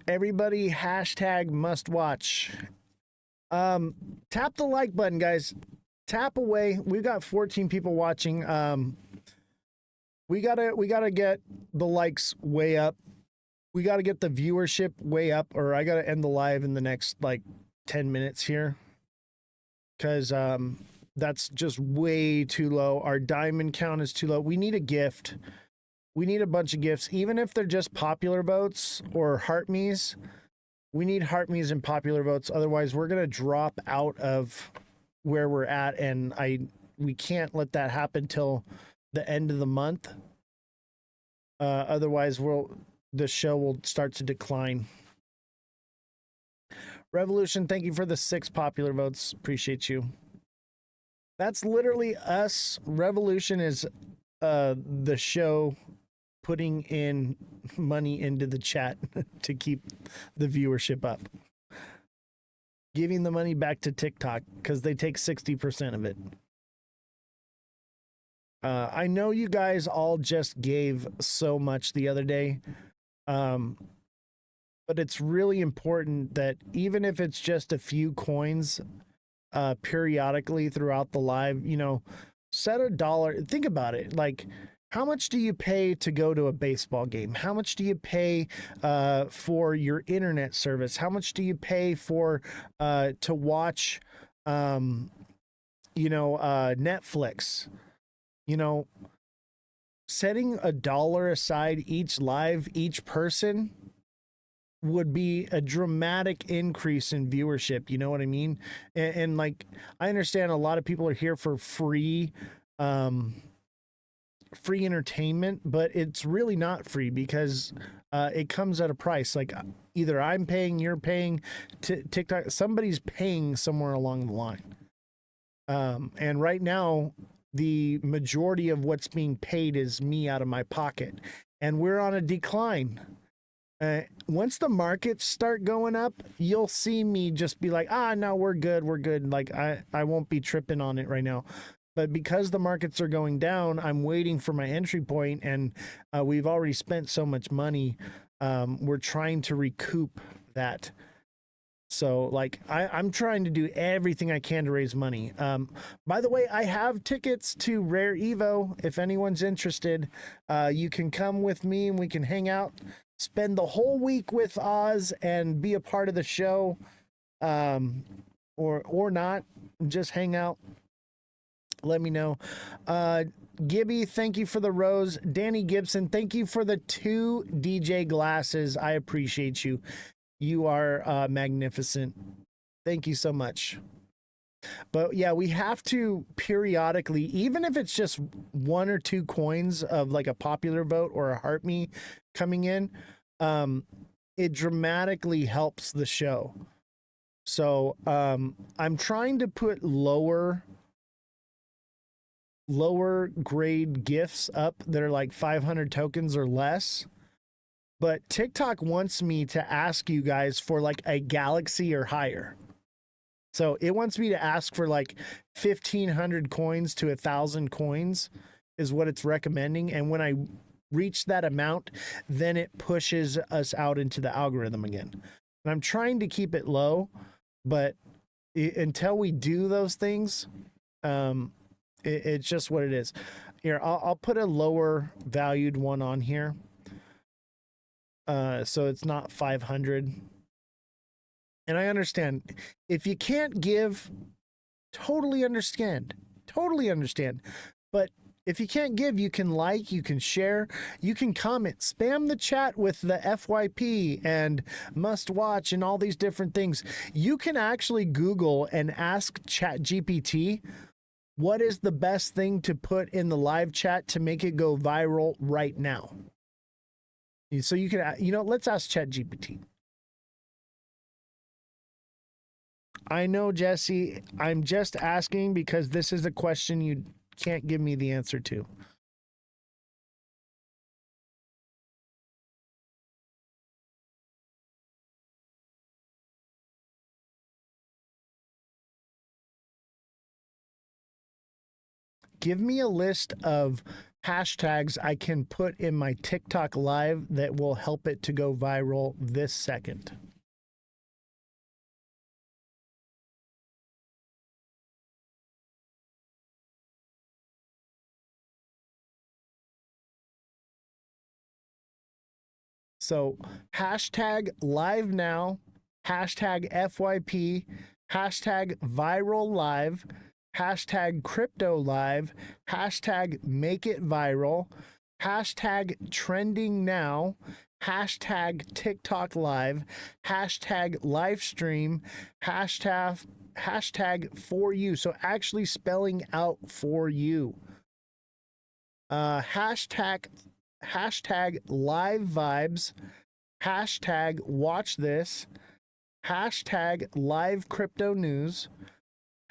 Everybody, hashtag must watch. Tap the like button, guys. Tap away. We've got 14 people watching. We gotta get the likes way up. We got to get the viewership way up, or I got to end the live in the next like 10 minutes here, because that's just way too low. Our diamond count is too low. We need a gift. We need a bunch of gifts, even if they're just popular votes or heart me's. We need heart me's and popular votes. Otherwise, we're going to drop out of where we're at, and we can't let that happen till the end of the month. Otherwise, the show will start to decline. Revolution, thank you for the 6 popular votes. Appreciate you. That's literally us. Revolution is the show putting in money into the chat to keep the viewership up. Giving the money back to TikTok because they take 60% of it. I know you guys all just gave so much the other day. But it's really important that even if it's just a few coins, periodically throughout the live, set $1. Think about it. Like, how much do you pay to go to a baseball game? How much do you pay for your internet service? How much do you pay for to watch, Netflix? Setting $1 aside each live, each person would be a dramatic increase in viewership. You know what I mean? And like, I understand a lot of people are here for free entertainment, but it's really not free because it comes at a price. Like, either I'm paying, you're paying, TikTok, somebody's paying somewhere along the line. And right now, the majority of what's being paid is me out of my pocket, and we're on a decline. Once the markets start going up, you'll see me just be like, no, we're good. Like, I won't be tripping on it right now. But because the markets are going down, I'm waiting for my entry point, and we've already spent so much money. We're trying to recoup that. So like I'm trying to do everything I can to raise money. By the way, I have tickets to Rare Evo. If anyone's interested, you can come with me and we can hang out, spend the whole week with Oz and be a part of the show, or not, just hang out. Let me know. Gibby, thank you for the rose. Danny Gibson, thank you for the 2 DJ glasses. I appreciate you. You are magnificent. Thank you so much. But yeah, we have to periodically, even if it's just 1 or 2 coins of like a popular vote or a heart me coming in, it dramatically helps the show. So I'm trying to put lower grade gifts up that are like 500 tokens or less. But TikTok wants me to ask you guys for like a galaxy or higher. So it wants me to ask for like 1,500 coins to 1,000 coins is what it's recommending. And when I reach that amount, then it pushes us out into the algorithm again. And I'm trying to keep it low, but until we do those things, it's just what it is. Here, I'll put a lower valued one on here. So it's not 500. And I understand if you can't give, totally understand. But if you can't give, you can like, you can share, you can comment, spam the chat with the FYP and must watch and all these different things. You can actually Google and ask ChatGPT, what is the best thing to put in the live chat to make it go viral right now? So you can, let's ask ChatGPT. I know, Jesse, I'm just asking because this is a question you can't give me the answer to. Give me a list of hashtags I can put in my TikTok live that will help it to go viral this second. So hashtag live now, hashtag FYP, hashtag viral live, hashtag crypto live, hashtag make it viral, hashtag trending now, hashtag TikTok live, hashtag live stream, hashtag for you. So actually spelling out for you. Hashtag live vibes, hashtag watch this, hashtag live crypto news,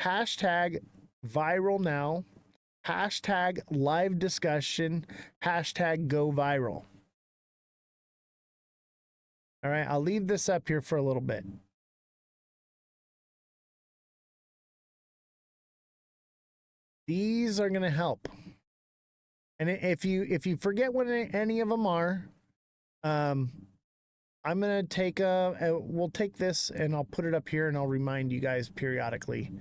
hashtag viral now, hashtag live discussion, hashtag go viral. All right, I'll leave this up here for a little bit. These are going to help. And if you forget what any of them are, I'm going to take we'll take this and I'll put it up here and I'll remind you guys periodically.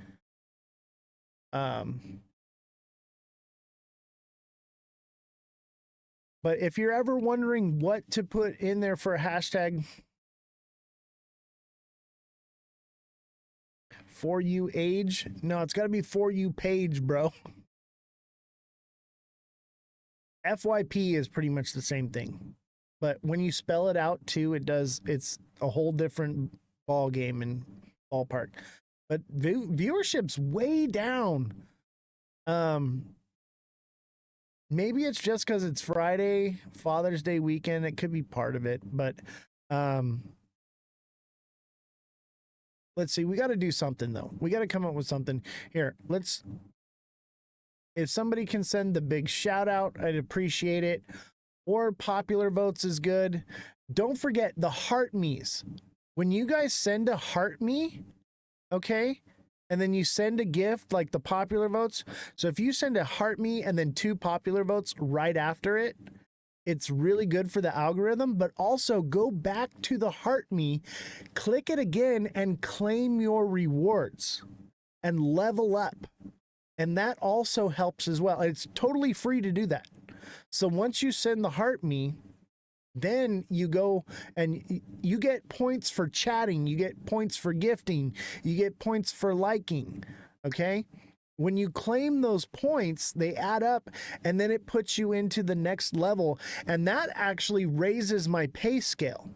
But if you're ever wondering what to put in there for a hashtag, for you age, no, it's got to be for you page, bro. FYP is pretty much the same thing, but when you spell it out too, it's a whole different ball game and ballpark. But viewership's way down. Maybe it's just because it's Friday, Father's Day weekend. It could be part of it, but let's see. We got to do something though. We got to come up with something here. If somebody can send the big shout out, I'd appreciate it. Or popular votes is good. Don't forget the heart me's. When you guys send a heart me, okay, and then you send a gift like the popular votes. So if you send a heart me and then 2 popular votes right after it, It's really good for the algorithm, but also go back to the Heart Me, click it again, and claim your rewards and level up. And that also helps as well. It's totally free to do that. So once you send the Heart Me, then you go and you get points for chatting, you get points for gifting, you get points for liking, okay? When you claim those points, they add up, and then it puts you into the next level, and that actually raises my pay scale.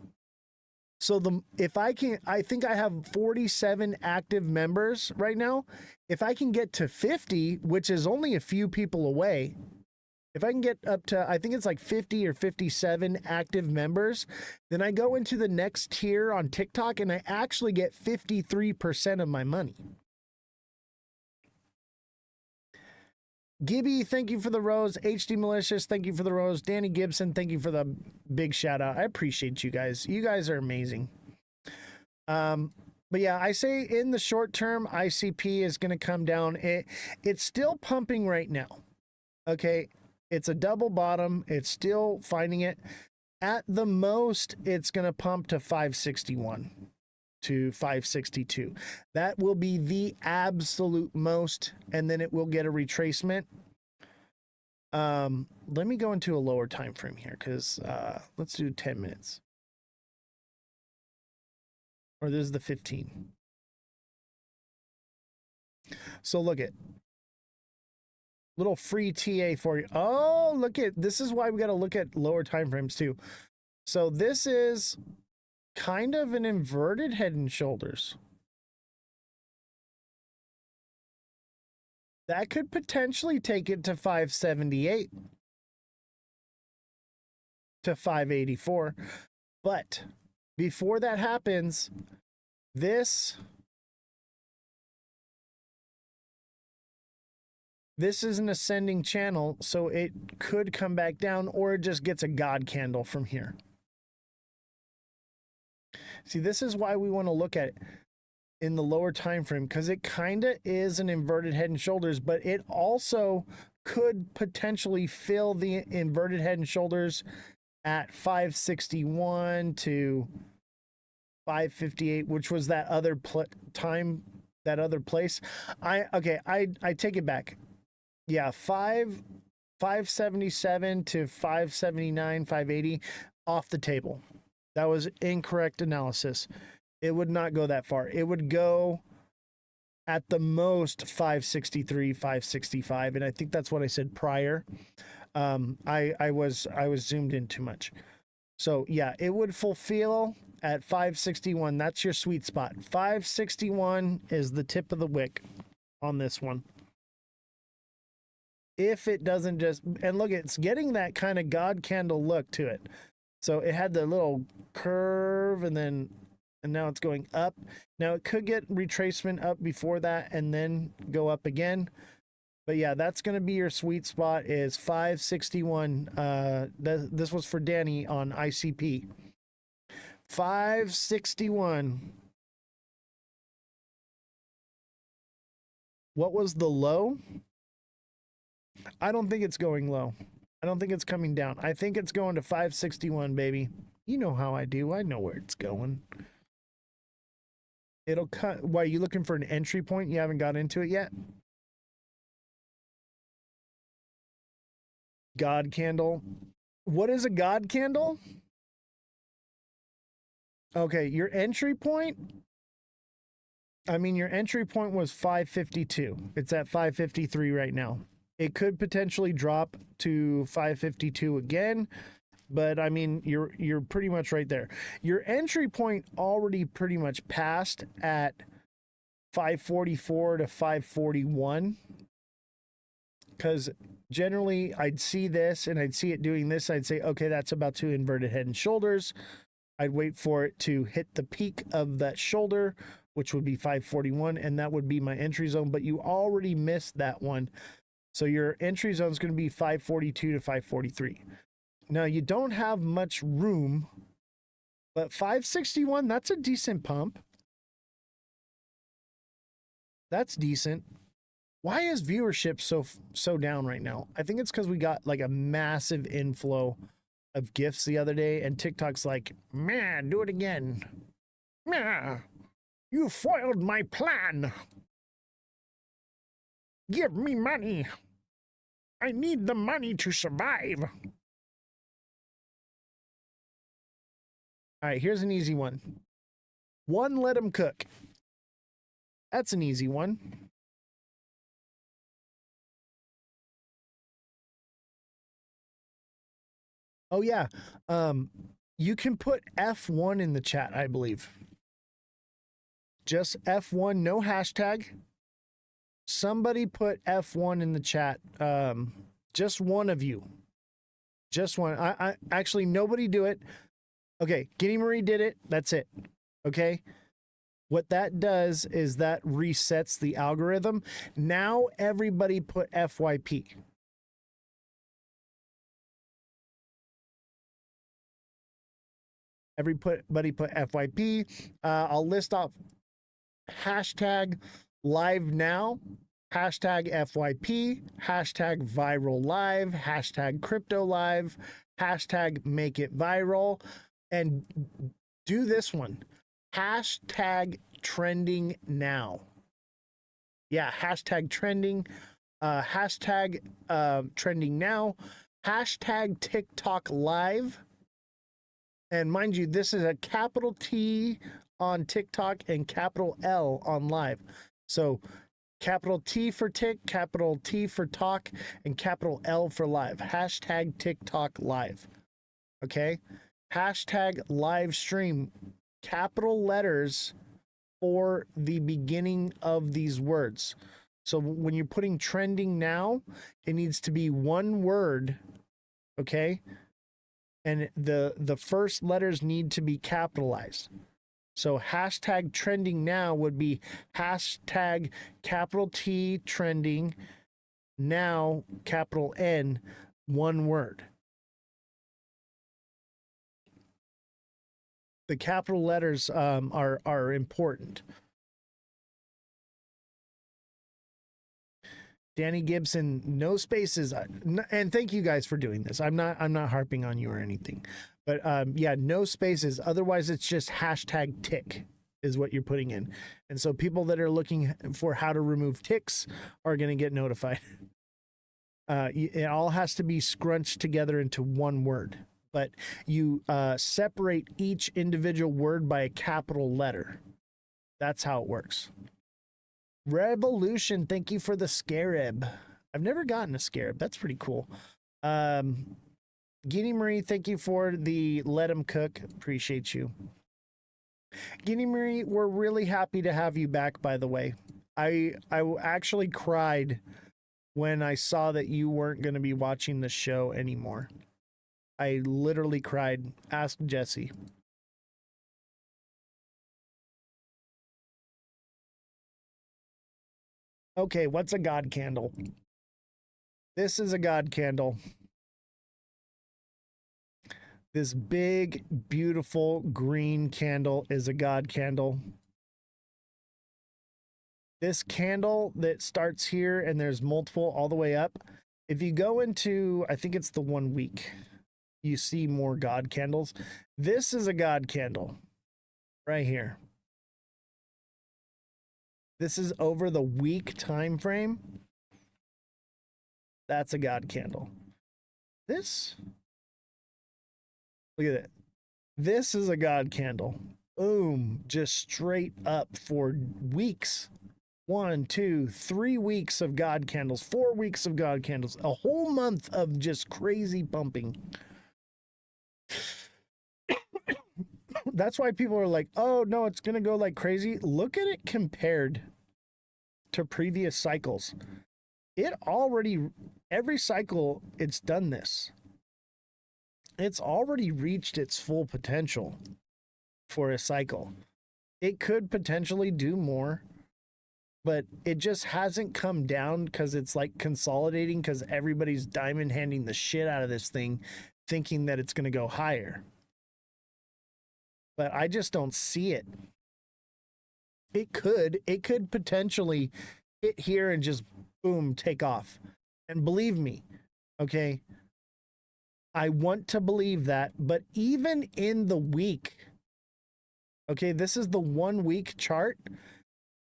So I think I have 47 active members right now. If I can get to 50, which is only a few people away, if I can get up to, I think it's like 50 or 57 active members, then I go into the next tier on TikTok and I actually get 53% of my money. Gibby, thank you for the rose. HD Malicious, thank you for the rose. Danny Gibson, thank you for the big shout out. I appreciate you guys. You guys are amazing. But yeah, I say in the short term, ICP is going to come down. It's still pumping right now. Okay. It's a double bottom. It's still finding it. At the most, it's going to pump to 561 to 562. That will be the absolute most, and then it will get a retracement. Let me go into a lower time frame here, because let's do 10 minutes. Or this is the 15. So look at little free TA for you. Oh, look at this is why we got to look at lower time frames too. So this is kind of an inverted Head and Shoulders. That could potentially take it to 578 to 584. But before that happens, this is an ascending channel, so it could come back down, or it just gets a God candle from here. See, this is why we want to look at it in the lower time frame, because it kind of is an inverted Head and Shoulders, but it also could potentially fill the inverted Head and Shoulders at 561 to 558, which was that other that other place. I take it back. Yeah, 577 to 579, 580 off the table. That was incorrect analysis. It would not go that far. It would go at the most 563, 565, and I think that's what I said prior. I was zoomed in too much. So yeah, it would fulfill at 561. That's your sweet spot. 561 is the tip of the wick on this one. If it doesn't just, and look, it's getting that kind of God candle look to it. So it had the little curve, and now it's going up. Now it could get retracement up before that and then go up again. But yeah, that's going to be your sweet spot, is 561. This was for Danny on ICP. 561. What was the low? I don't think it's going low. I don't think it's coming down. I think it's going to 561, baby. You know how I do. I know where it's going. It'll cut. Why, are you looking for an entry point? You haven't got into it yet? God candle. What is a God candle? Okay, your entry point. I mean, your entry point was 552. It's at 553 right now. It could potentially drop to 552 again, but I mean, you're pretty much right there. Your entry point already pretty much passed at 544 to 541, because generally I'd see this and I'd see it doing this. I'd say, okay, that's about to inverted Head and Shoulders. I'd wait for it to hit the peak of that shoulder, which would be 541, and that would be my entry zone, but you already missed that one. So your entry zone is going to be 542 to 543. Now, you don't have much room, but 561, that's a decent pump. That's decent. Why is viewership so down right now? I think it's because we got like a massive inflow of GIFs the other day, and TikTok's like, man, do it again. Man, you foiled my plan. Give me money. I need the money to survive. All right, here's an easy one. One, let them cook. That's an easy one. Oh, yeah. You can put F1 in the chat, I believe. Just F1, no hashtag. Somebody put F1 in the chat. Just one of you. Just one. I actually, nobody do it. Okay, Guinea Marie did it. That's it. Okay. What that does is that resets the algorithm. Now everybody put FYP. Everybody put FYP. I'll list off hashtag live now, hashtag FYP, hashtag viral live, hashtag crypto live, hashtag make it viral, and do this one. Hashtag trending now. Yeah, hashtag trending, hashtag trending now, hashtag TikTok live. And mind you, this is a capital T on TikTok and capital L on live. So capital T for Tik, capital T for Talk, and capital L for live. Hashtag TikTok live. Okay? Hashtag live stream. Capital letters for the beginning of these words. So when you're putting trending now, it needs to be one word. Okay? And the first letters need to be capitalized. So hashtag trending now would be hashtag capital T trending now capital N, one word. The capital letters are important. Danny Gibson, no spaces, and thank you guys for doing this. I'm not harping on you or anything, but yeah, no spaces. Otherwise, it's just hashtag tick is what you're putting in, and so people that are looking for how to remove ticks are going to get notified. It all has to be scrunched together into one word, but you separate each individual word by a capital letter. That's how it works. Revolution, thank you for the scarab. I've never gotten a scarab. That's pretty cool. Guinea Marie, thank you for the let 'em cook. Appreciate you. Guinea Marie, we're really happy to have you back, by the way. I actually cried when I saw that you weren't going to be watching the show anymore. I literally cried. Ask Jesse. Okay, what's a God candle? This is a God candle. This big, beautiful green candle is a God candle. This candle that starts here and there's multiple all the way up. If you go into, I think it's the 1 week, you see more God candles. This is a God candle right here. This is over the week time frame. That's a God candle. This, look at it. This is a God candle. Boom, just straight up for weeks. 1, 2, 3 weeks of God candles, 4 weeks of God candles, a whole month of just crazy pumping. That's why people are like, oh no, it's gonna go like crazy. Look at it compared to previous cycles. It already, every cycle it's done this. It's already reached its full potential for a cycle. It could potentially do more, but it just hasn't come down because it's like consolidating because everybody's diamond handing the shit out of this thing, thinking that it's going to go higher. But I just don't see it. It could potentially hit here and just boom, take off. And believe me, okay, I want to believe that, but even in the week, okay, this is the 1 week chart.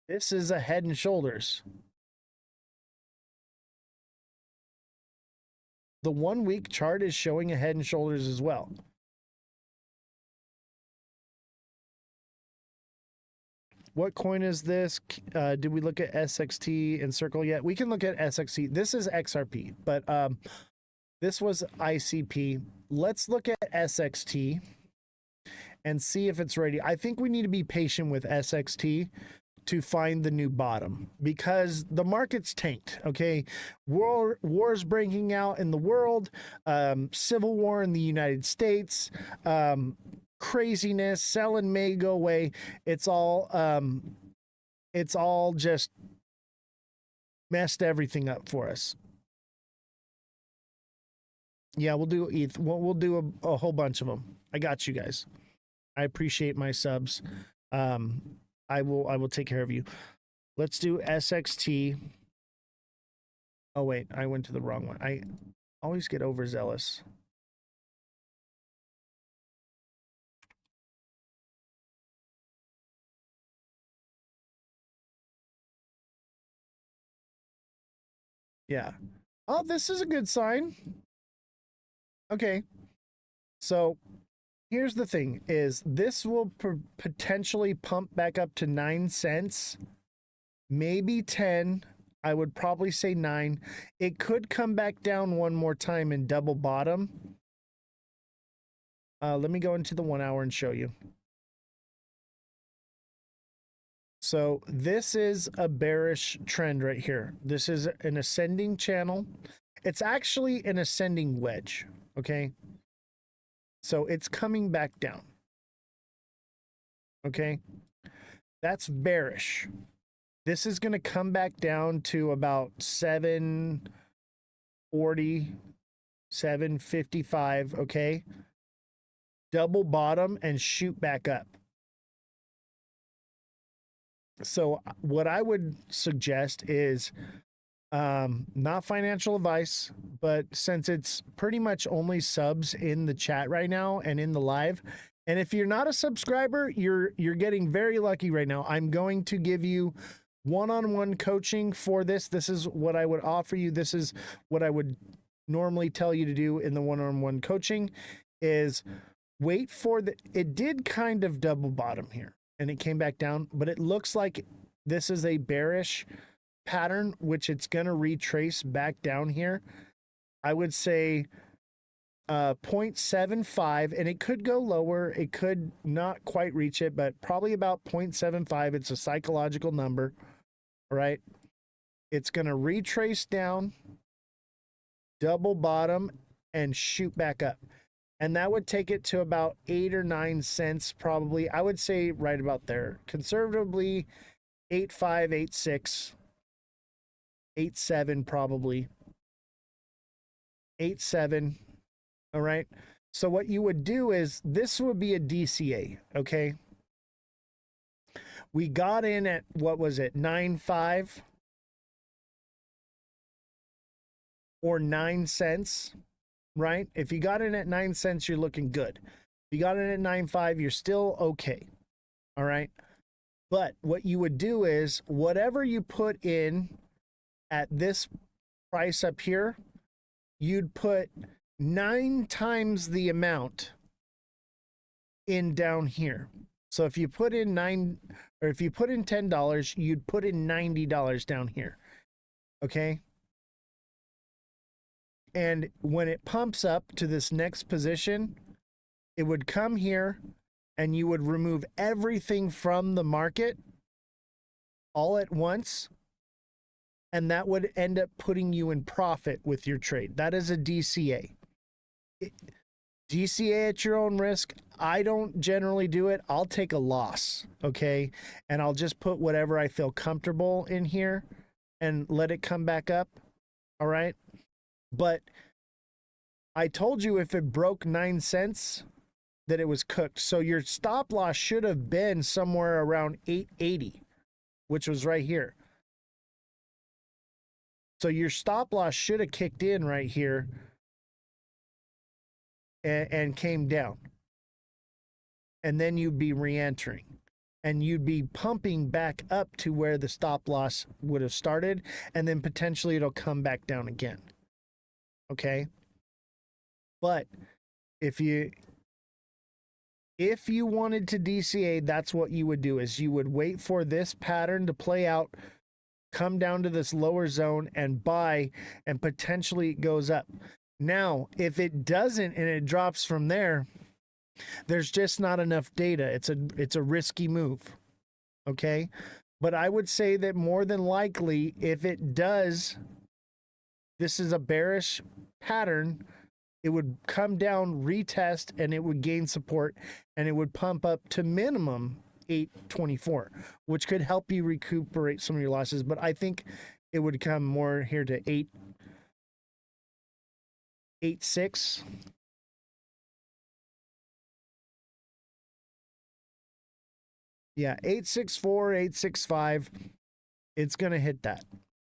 This is a head and shoulders. The 1 week chart is showing a head and shoulders as well. What coin is this? Did we look at SXT and Circle yet? We can look at SXT. This is XRP, but this was ICP. Let's look at SXT and see if it's ready. I think we need to be patient with SXT to find the new bottom because the market's tanked. Okay, wars breaking out in the world, civil war in the United States, craziness, selling may go away. It's all just messed everything up for us. Yeah, we'll do ETH. We'll do a whole bunch of them. I got you guys. I appreciate my subs. I will take care of you. Let's do SXT. Oh wait, I went to the wrong one. I always get overzealous. Yeah. Oh, this is a good sign. Okay. So here's the thing is this will potentially pump back up to 9 cents, maybe 10. I would probably say 9. It could come back down one more time and double bottom. Let me go into the 1 hour and show you. So this is a bearish trend right here. This is an ascending channel. It's actually an ascending wedge, okay? So it's coming back down. Okay? That's bearish. This is going to come back down to about 740, 755, okay? Double bottom and shoot back up. So what I would suggest is not financial advice, but since it's pretty much only subs in the chat right now and in the live, and if you're not a subscriber, you're getting very lucky right now. I'm going to give you one-on-one coaching for this. This is what I would offer you. This is what I would normally tell you to do in the one-on-one coaching is wait for it did kind of double bottom here and it came back down, but it looks like this is a bearish pattern, which it's going to retrace back down here. I would say 0.75, and it could go lower. It could not quite reach it, but probably about 0.75. It's a psychological number, all right? It's going to retrace down, double bottom, and shoot back up. And that would take it to about 8 or 9 cents, probably. I would say right about there. Conservatively, 8.5, 8.6. 8.7 probably. 8.7. All right. So what you would do is this would be a DCA. Okay. We got in at, what was it? 9.5 or 9 cents, right? If you got in at 9 cents, you're looking good. If you got in at 9.5, you're still okay. All right. But what you would do is whatever you put in at this price up here, you'd put 9 times the amount in down here. So if you put in $10, you'd put in $90 down here. Okay. And when it pumps up to this next position, it would come here and you would remove everything from the market all at once. And that would end up putting you in profit with your trade. That is a DCA. DCA at your own risk. I don't generally do it. I'll take a loss, okay? And I'll just put whatever I feel comfortable in here and let it come back up, all right? But I told you if it broke 9 cents that it was cooked. So your stop loss should have been somewhere around 880, which was right here. So your stop loss should have kicked in right here and came down. And then you'd be re-entering. And you'd be pumping back up to where the stop loss would have started, and then potentially it'll come back down again. Okay? But if you wanted to DCA, that's what you would do, is you would wait for this pattern to play out, come down to this lower zone and buy, and potentially it goes up. Now, if it doesn't and it drops from there, there's just not enough data. It's a risky move. Okay? But I would say that more than likely, if it does, this is a bearish pattern, it would come down, retest, and it would gain support, and it would pump up to minimum 824, which could help you recuperate some of your losses. But I think it would come more here to 886. Yeah, 864, 865. It's going to hit that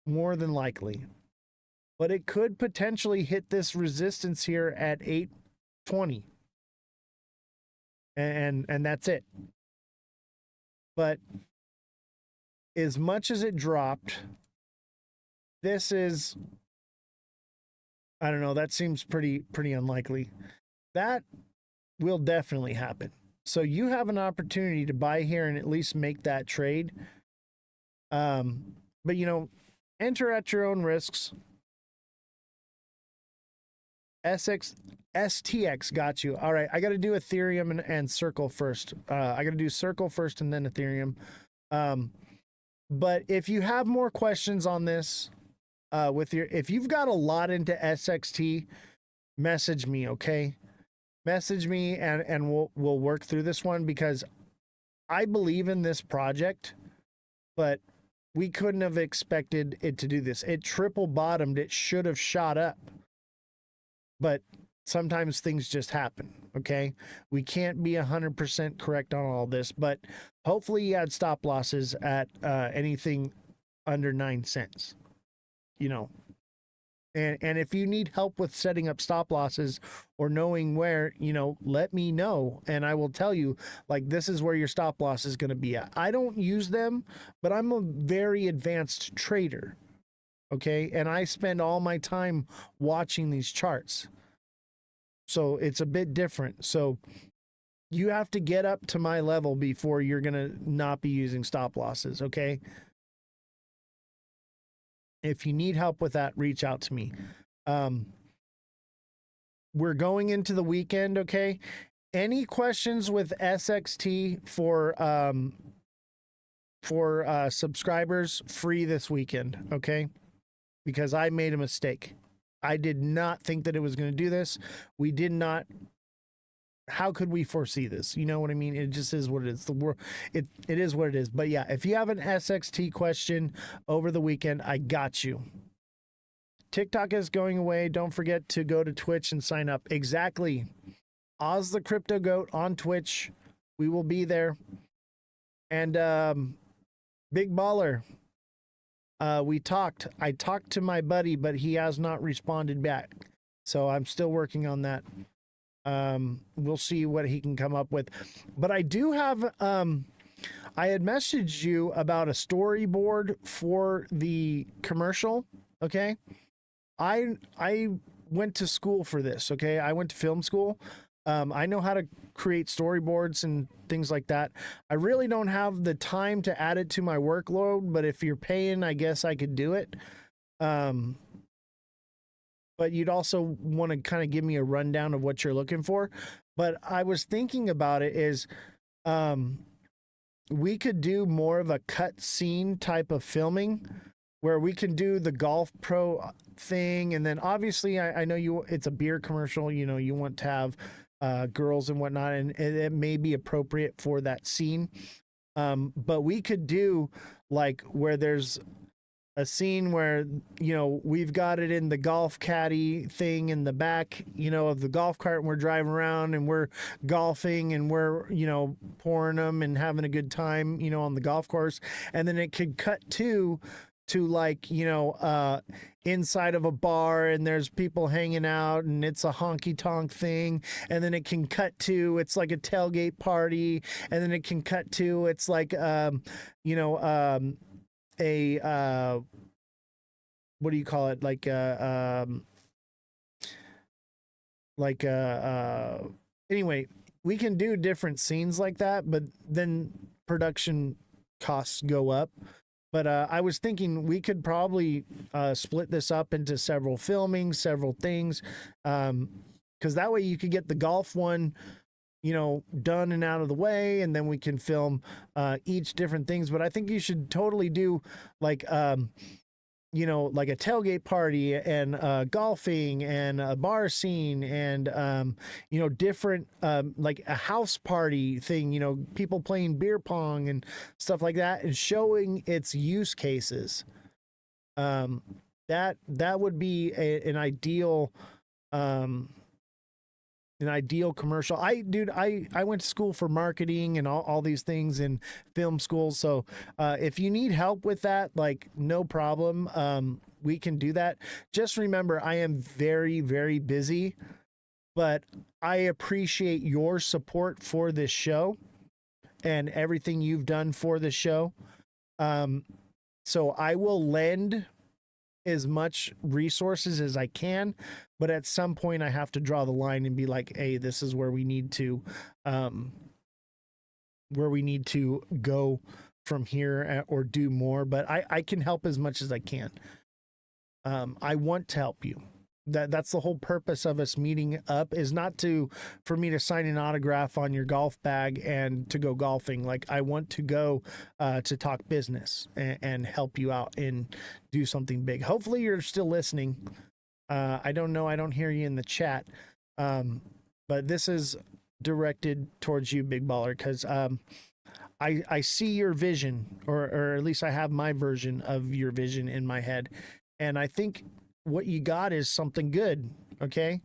more than likely. But it could potentially hit this resistance here at 820. And that's it. But as much as it dropped, this is, I don't know, that seems pretty unlikely. That will definitely happen. So you have an opportunity to buy here and at least make that trade. But enter at your own risks. STX got you. All right, I got to do Ethereum and Circle first. I got to do Circle first and then Ethereum. But if you have more questions on this, if you've got a lot into SXT, message me, okay? Message me and we'll work through this one, because I believe in this project, but we couldn't have expected it to do this. It triple bottomed. It should have shot up. But sometimes things just happen, okay? We can't be 100% correct on all this, but hopefully you had stop losses at anything under 9 cents, And if you need help with setting up stop losses or knowing where, let me know, and I will tell you, like, this is where your stop loss is going to be at. I don't use them, but I'm a very advanced trader, okay? And I spend all my time watching these charts. So it's a bit different. So you have to get up to my level before you're going to not be using stop losses, okay? If you need help with that, reach out to me. We're going into the weekend, okay? Any questions with SXT for subscribers, free this weekend, okay? Because I made a mistake. I did not think that it was going to do this. We did not. How could we foresee this? You know what I mean? It just is what it is. It is what it is. But yeah, if you have an SXT question over the weekend, I got you. TikTok is going away. Don't forget to go to Twitch and sign up. Exactly. Ozthecryptogoat on Twitch. We will be there. And Big Baller. I talked to my buddy, but he has not responded back. So I'm still working on that. We'll see what he can come up with. But I do have, I had messaged you about a storyboard for the commercial. Okay. I went to school for this. Okay. I went to film school. I know how to create storyboards and things like that. I really don't have the time to add it to my workload, but if you're paying, I guess I could do it. But you'd also want to kind of give me a rundown of what you're looking for. But I was thinking about it is, we could do more of a cut scene type of filming where we can do the Golf Pro thing. And then obviously I know it's a beer commercial, you want to have girls and whatnot, and it may be appropriate for that scene. But we could do like where there's a scene where, we've got it in the golf caddy thing in the back, of the golf cart, and we're driving around and we're golfing and we're, pouring them and having a good time, on the golf course. And then it could cut to to like, you know, inside of a bar and there's people hanging out and it's a honky tonk thing. And then it can cut to, it's like a tailgate party. And then it can cut to, it's like, you know, what do you call it? Anyway, we can do different scenes like that, but then production costs go up. But I was thinking we could probably split this up into several filmings, several things, because that way you could get the golf one, you know, done and out of the way, and then we can film each different things. But I think you should totally do like you know, like a tailgate party and golfing and a bar scene and, you know, different, like a house party thing, you know, people playing beer pong and stuff like that and showing its use cases. That would be an ideal commercial. I went to school for marketing and all these things in film school. So if you need help with that, like no problem. We can do that. Just remember, I am very, very busy, but I appreciate your support for this show and everything you've done for the show. So I will lend as much resources as I can, but at some point I have to draw the line and be like, hey, this is where we need to go from here or do more. But I can help as much as I can. I want to help you. That's the whole purpose of us meeting up, is not for me to sign an autograph on your golf bag and to go golfing. Like, I want to go to talk business and help you out and do something big. Hopefully you're still listening. I don't know. I don't hear you in the chat. But this is directed towards you, Big Baller, because I see your vision, or at least I have my version of your vision in my head. And I think what you got is something good. Okay.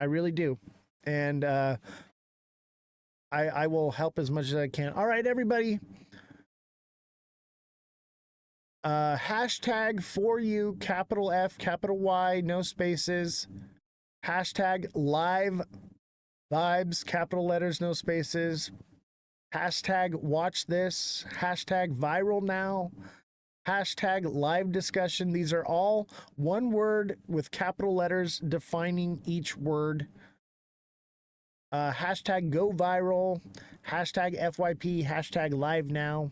I really do. And I will help as much as I can. All right, everybody. Hashtag for you, capital F, capital Y, no spaces. Hashtag live vibes, capital letters, no spaces. Hashtag watch this. Hashtag viral now. Hashtag live discussion. These are all one word with capital letters defining each word. Hashtag go viral. Hashtag FYP. Hashtag live now.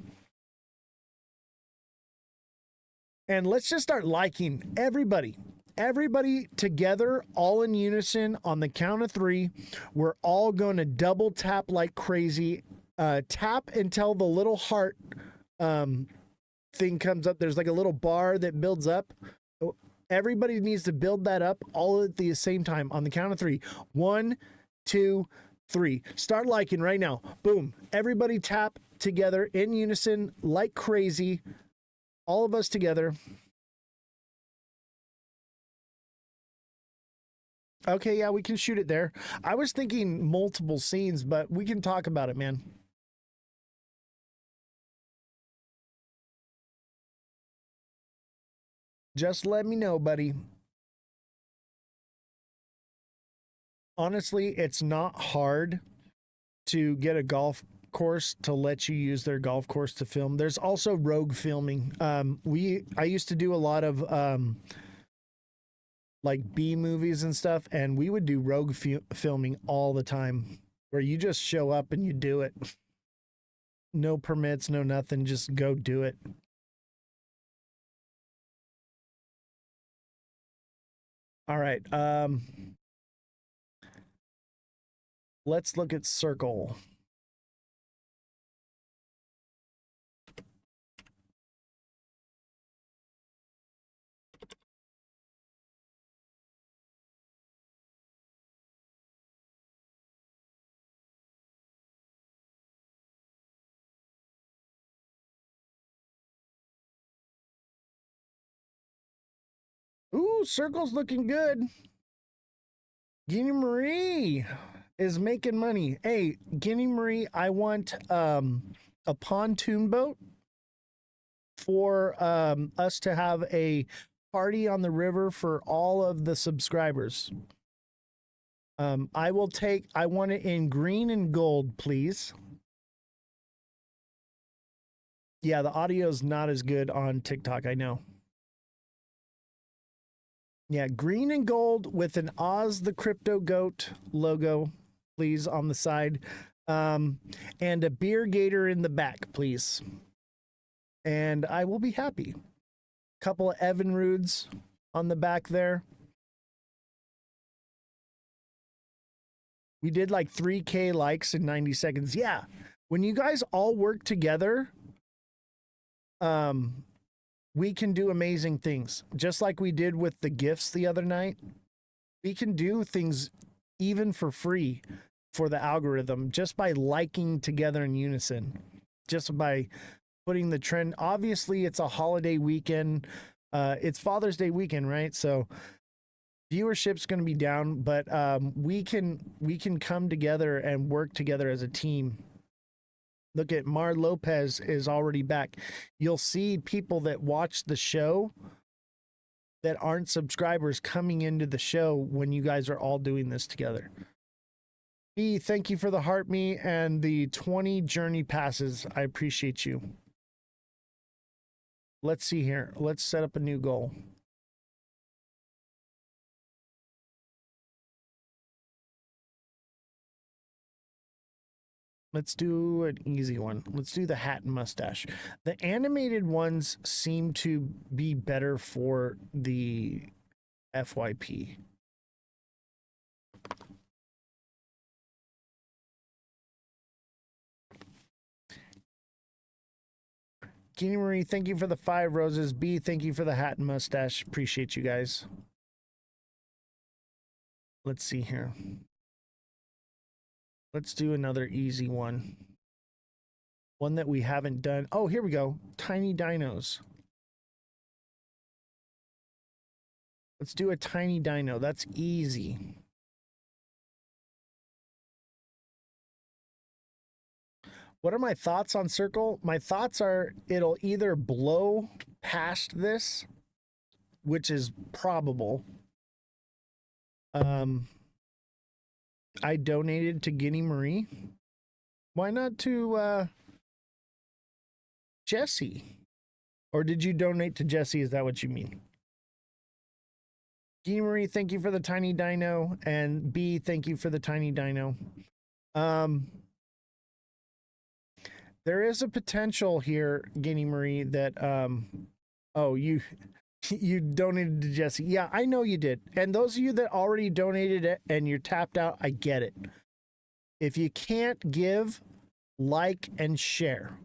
And let's just start liking everybody. Everybody together, all in unison on the count of 3. We're all going to double tap like crazy. Tap until the little heart thing comes up. There's like a little bar that builds up. Everybody needs to build that up all at the same time on the count of 3. 1, 2, 3. Start liking right now. Boom. Everybody tap together in unison like crazy. All of us together. Okay, yeah, we can shoot it there. I was thinking multiple scenes, but we can talk about it, man. Just let me know, buddy. Honestly, it's not hard to get a golf course to let you use their golf course to film. There's also rogue filming. I used to do a lot of like B movies and stuff, and we would do rogue filming all the time, where you just show up and you do it. No permits, no nothing, just go do it. All right. Let's look at circle. Ooh, circle's looking good. Guinea Marie is making money. Hey, Guinea Marie, I want a pontoon boat for us to have a party on the river for all of the subscribers. I want it in green and gold, please. Yeah, the audio is not as good on TikTok, I know. Yeah, green and gold with an Ozthecryptogoat logo, please, on the side. And a beer gator in the back, please. And I will be happy. Couple of Evinrudes on the back there. We did like 3K likes in 90 seconds. Yeah. When you guys all work together, we can do amazing things. Just like we did with the gifts the other night. We can do things even for free for the algorithm just by liking together in unison. Just by putting the trend. Obviously, it's a holiday weekend. It's Father's Day weekend, right? So viewership's going to be down, but we can come together and work together as a team. Look at Mar Lopez is already back. You'll see people that watch the show that aren't subscribers coming into the show when you guys are all doing this together. B, thank you for the heart me and the 20 journey passes. I appreciate you. Let's see here. Let's set up a new goal. Let's do an easy one. Let's do the hat and mustache. The animated ones seem to be better for the FYP. Jeannie Marie, thank you for the 5 roses. B, thank you for the hat and mustache. Appreciate you guys. Let's see here. Let's do another easy one. One that we haven't done. Oh, here we go. Tiny dinos. Let's do a tiny dino. That's easy. What are my thoughts on Circle? My thoughts are it'll either blow past this, which is probable. I donated to Guinea Marie. Why not to Jesse? Or did you donate to Jesse? Is that what you mean? Guinea Marie, thank you for the tiny dino. And B, thank you for the tiny dino. There is a potential here, Guinea Marie, that oh, you donated to Jesse. Yeah, I know you did. And those of you that already donated it and you're tapped out, I get it. If you can't give, like and share.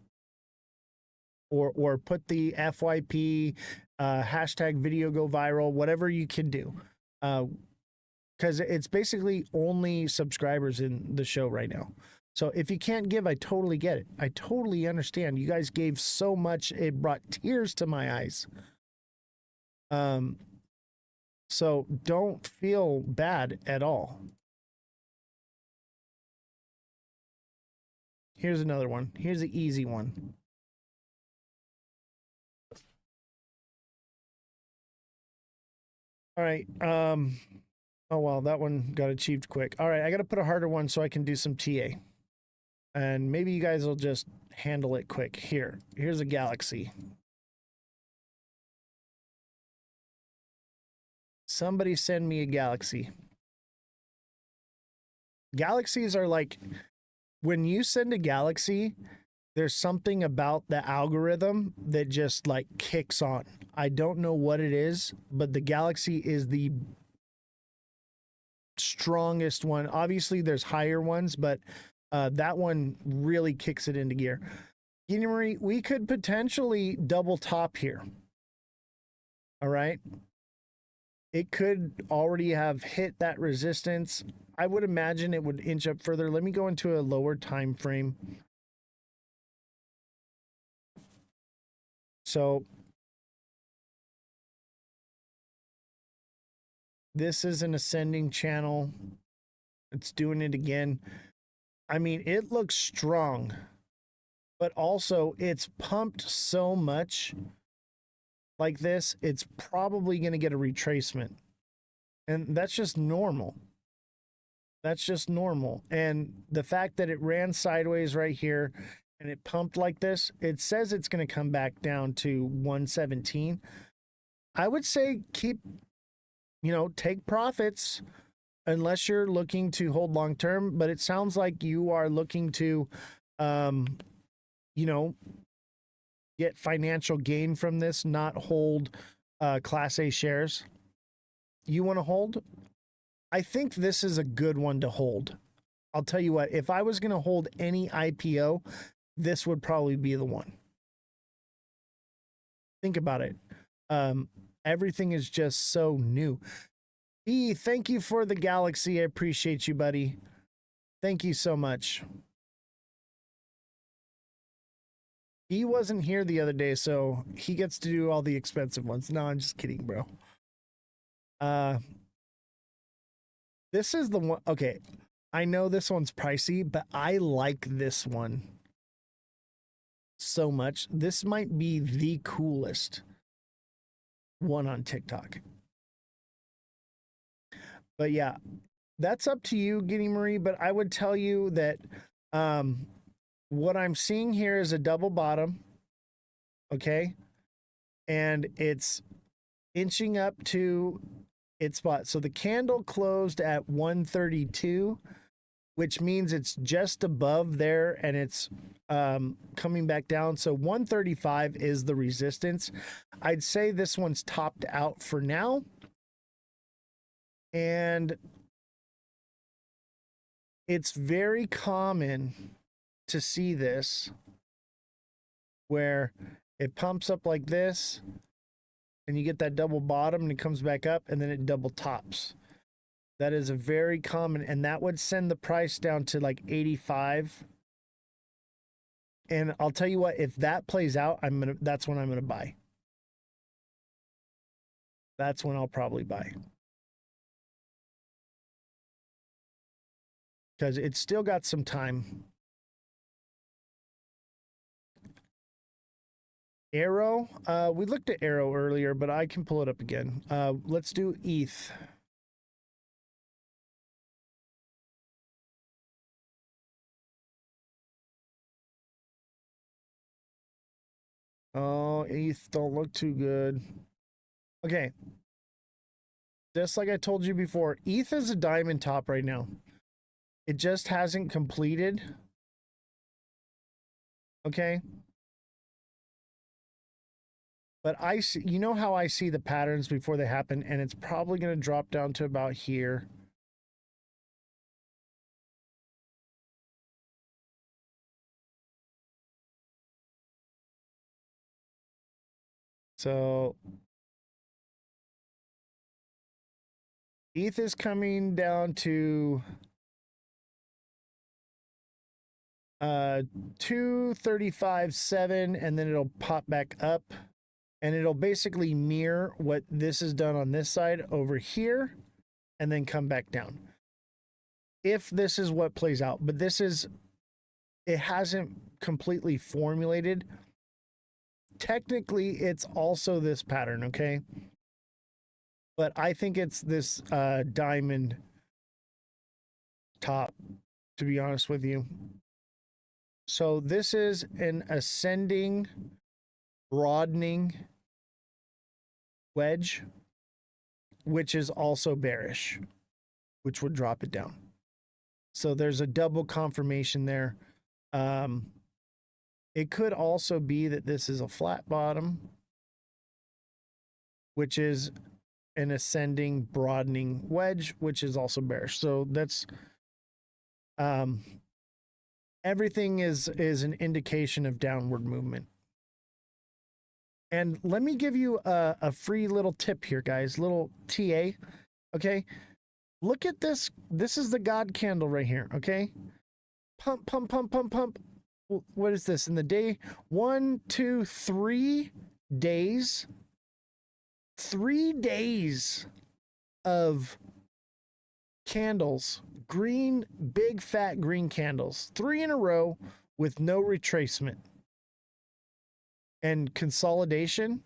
Or put the FYP hashtag video go viral, whatever you can do. Because it's basically only subscribers in the show right now. So if you can't give, I totally get it. I totally understand. You guys gave so much, it brought tears to my eyes. So don't feel bad at all. Here's another one. Here's the easy one. All right. Oh, well, that one got achieved quick. All right. I got to put a harder one so I can do some TA. And maybe you guys will just handle it quick. Here's a galaxy. Somebody send me a galaxy. Galaxies are like, when you send a galaxy, there's something about the algorithm that just like kicks on. I don't know what it is, but the galaxy is the strongest one. Obviously, there's higher ones, but that one really kicks it into gear. Guinea Marie, we could potentially double top here. All right. It could already have hit that resistance. I would imagine it would inch up further. Let me go into a lower time frame. So this is an ascending channel. It's doing it again. I mean, it looks strong. but also it's pumped so much like this, it's probably going to get a retracement. And that's just normal. That's just normal. And the fact that it ran sideways right here and it pumped like this, it says it's going to come back down to 117. I would say keep, take profits unless you're looking to hold long term, but it sounds like you are looking to, get financial gain from this, not hold Class A shares. You want to hold? I think this is a good one to hold. I'll tell you what, if I was going to hold any IPO, this would probably be the one. Think about it. Everything is just so new. E, thank you for the galaxy. I appreciate you, buddy. Thank you so much. He wasn't here the other day, so he gets to do all the expensive ones. No, I'm just kidding, bro. This is the one. Okay, I know this one's pricey, but I like this one so much. This might be the coolest one on TikTok. But yeah, that's up to you, Giddy Marie. But I would tell you that what I'm seeing here is a double bottom. Okay. And it's inching up to its spot. So the candle closed at 132, which means it's just above there and it's coming back down. So 135 is the resistance. I'd say this one's topped out for now. And it's very common to see this where it pumps up like this and you get that double bottom and it comes back up and then it double tops. That is a very common, and that would send the price down to like 85. And I'll tell you what, if that plays out, that's when I'm gonna buy. That's when I'll probably buy. Because it's still got some time. Arrow, we looked at Arrow earlier, but I can pull it up again. Let's do ETH. Oh, ETH don't look too good. Okay. Just like I told you before, ETH is a diamond top right now. It just hasn't completed. Okay. But I see, you know how I see the patterns before they happen, and it's probably going to drop down to about here. So ETH is coming down to 235.7, and then it'll pop back up. And it'll basically mirror what this is done on this side over here and then come back down. If this is what plays out, but it hasn't completely formulated. Technically, it's also this pattern, okay? But I think it's this diamond top, to be honest with you. So this is an ascending, broadening wedge, which is also bearish, which would drop it down. So there's a double confirmation there. It could also be that this is a flat bottom, which is an ascending, broadening wedge, which is also bearish. So that's everything is an indication of downward movement. And let me give you a free little tip here, guys. Little TA. Okay. Look at this. This is the God candle right here. Okay. Pump, pump, pump, pump, pump. What is this? In the day 1, 2, 3 days. 3 days of candles. Green, big fat green candles. 3 in a row with no retracement and consolidation,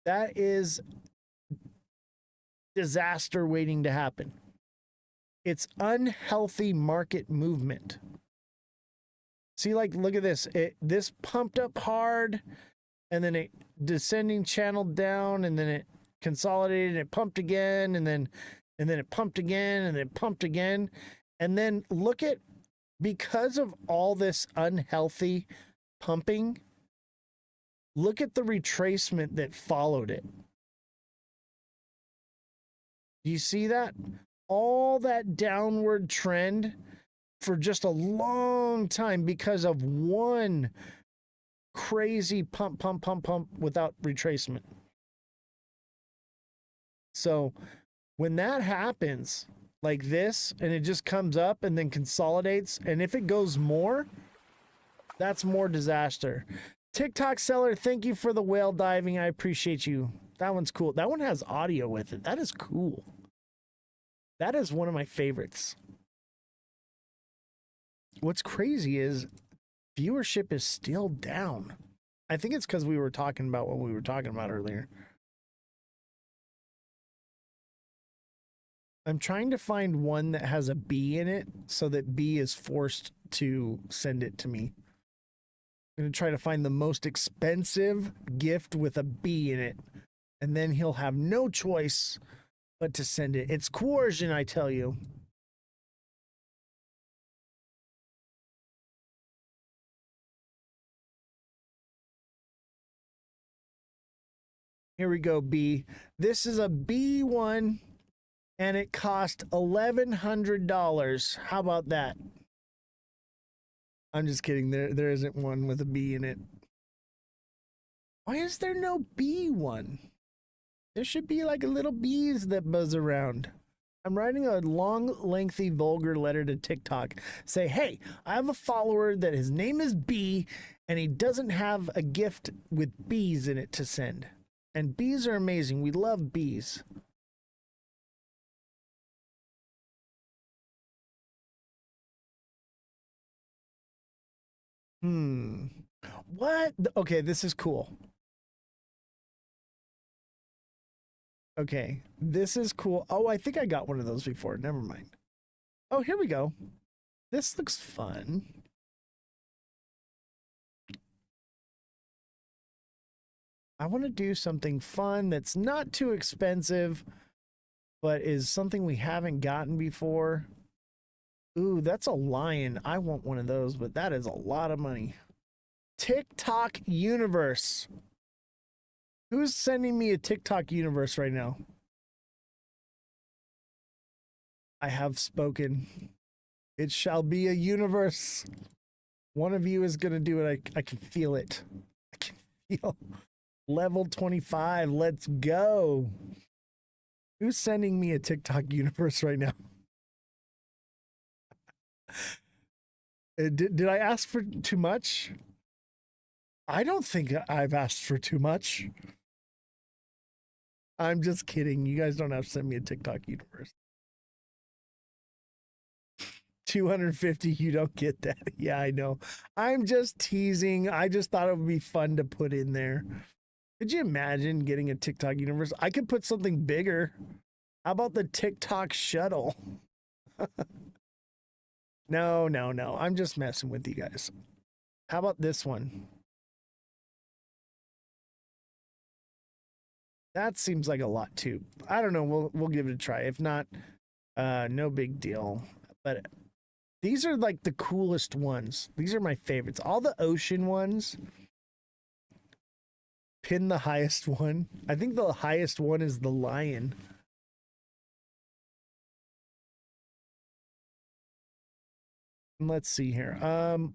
that is disaster waiting to happen. It's unhealthy market movement. See, like, look at this. This pumped up hard, and then it descending channel down, and then it consolidated, and it pumped again, and then it pumped again, and then it pumped again. And then look at, because of all this unhealthy pumping, look at the retracement that followed it. Do you see that? All that downward trend for just a long time because of one crazy pump without retracement. So when that happens like this, and it just comes up and then consolidates, and if it goes more, that's more disaster. TikTok seller, thank you for the whale diving. I appreciate you. That one's cool. That one has audio with it. That is cool. That is one of my favorites. What's crazy is viewership is still down. I think it's because we were talking about what we were talking about earlier. I'm trying to find one that has a B in it so that B is forced to send it to me. I'm going to try to find the most expensive gift with a B in it, and then he'll have no choice but to send it. It's coercion, I tell you. Here we go, B. This is a B1, and it cost $1,100. How about that? I'm just kidding. There isn't one with a B in it. Why is there no B1? There should be like a little bees that buzz around. I'm writing a long, lengthy, vulgar letter to TikTok. Say, hey, I have a follower that his name is B, and he doesn't have a gift with bees in it to send. And bees are amazing. We love bees. What? Okay, this is cool. Okay, this is cool. Oh, I think I got one of those before. Never mind. Oh, here we go. This looks fun. I want to do something fun that's not too expensive, but is something we haven't gotten before. Ooh, that's a lion. I want one of those, but that is a lot of money. TikTok universe. Who's sending me a TikTok universe right now? I have spoken. It shall be a universe. One of you is going to do it. I can feel it. I can feel level 25. Let's go. Who's sending me a TikTok universe right now? Did I ask for too much? I don't think I've asked for too much. I'm just kidding. You guys don't have to send me a TikTok universe. 250, you don't get that. Yeah, I know. I'm just teasing. I just thought it would be fun to put in there. Could you imagine getting a TikTok universe? I could put something bigger. How about the TikTok shuttle? No. I'm just messing with you guys. How about this one? That seems like a lot too. I don't know. We'll give it a try. If not, no big deal. But these are like the coolest ones. These are my favorites. All the ocean ones. Pin the highest one. I think the highest one is the lion. Let's see here.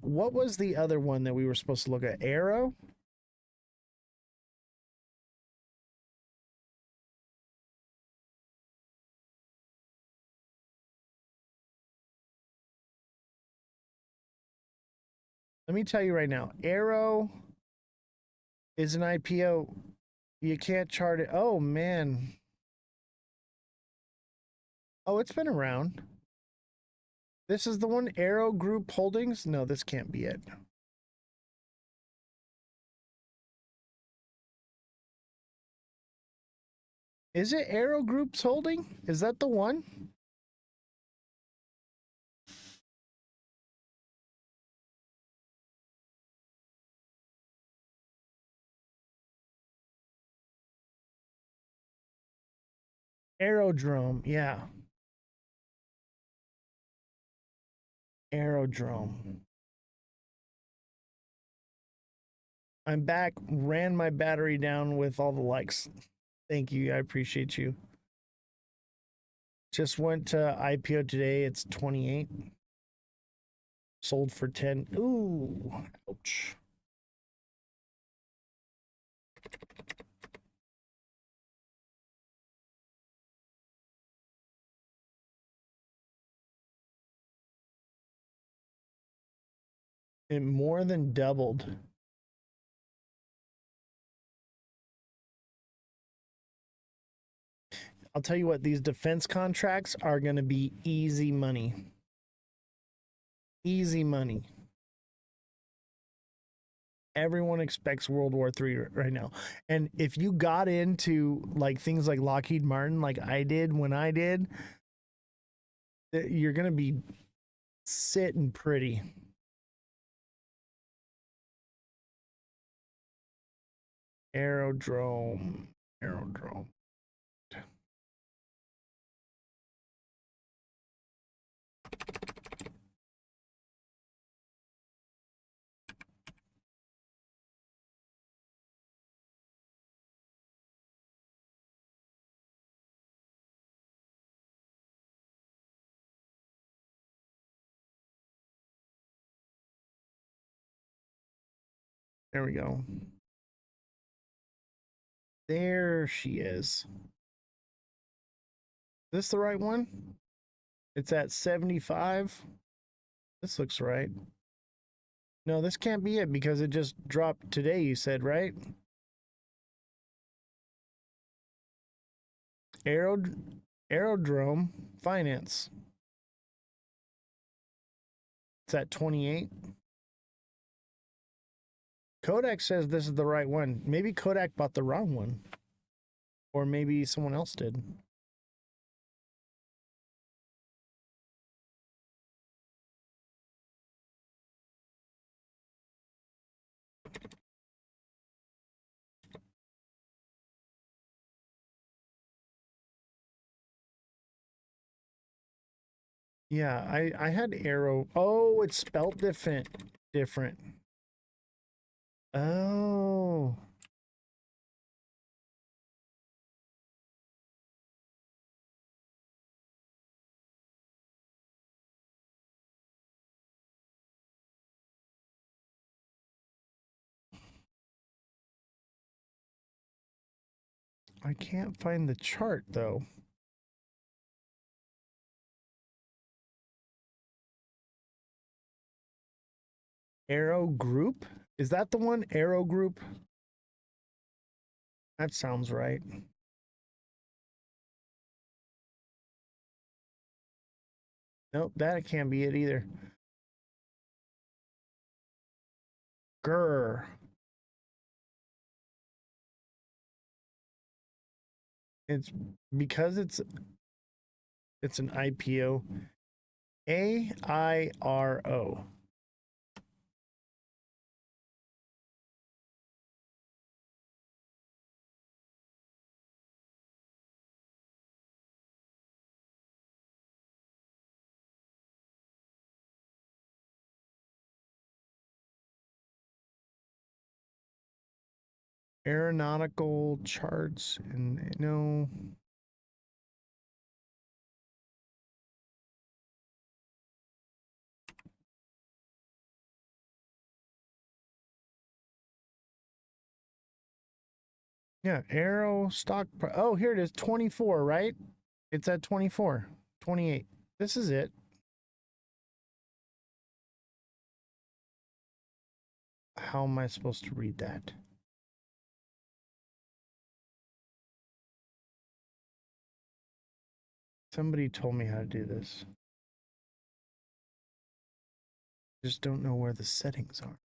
What was the other one that we were supposed to look at? Arrow? Let me tell you right now, Arrow is an IPO. You can't chart it. Oh, man. Oh, it's been around. This is the one, Arrow Group Holdings? No, this can't be it. Is it Arrow Group's holding? Is that the one? Aerodrome, yeah. Aerodrome. I'm back, ran my battery down with all the likes. Thank you, I appreciate you. Just went to IPO today, it's 28. Sold for 10. Ooh, ouch. It more than doubled. I'll tell you what, these defense contracts are going to be easy money. Easy money. Everyone expects World War III right now. And if you got into like things like Lockheed Martin, like I did when I did, you're going to be sitting pretty. Aerodrome. There we go. There she is. Is this the right one? It's at 75. This looks right. No, this can't be it because it just dropped today, you said, right? Aerodrome Finance. It's at 28. Kodak says this is the right one. Maybe Kodak bought the wrong one. Or maybe someone else did. Yeah, I had Arrow. Oh, it's spelled different. Oh. I can't find the chart though. Arrow Group? Is that the one? Arrow Group? That sounds right. Nope, that can't be it either. Grr. It's because it's an IPO. AIRO. Aeronautical charts and no. Yeah, Arrow stock. Oh, here it is, 24, right? It's at 24, 28. This is it. How am I supposed to read that? Somebody told me how to do this. Just don't know where the settings are.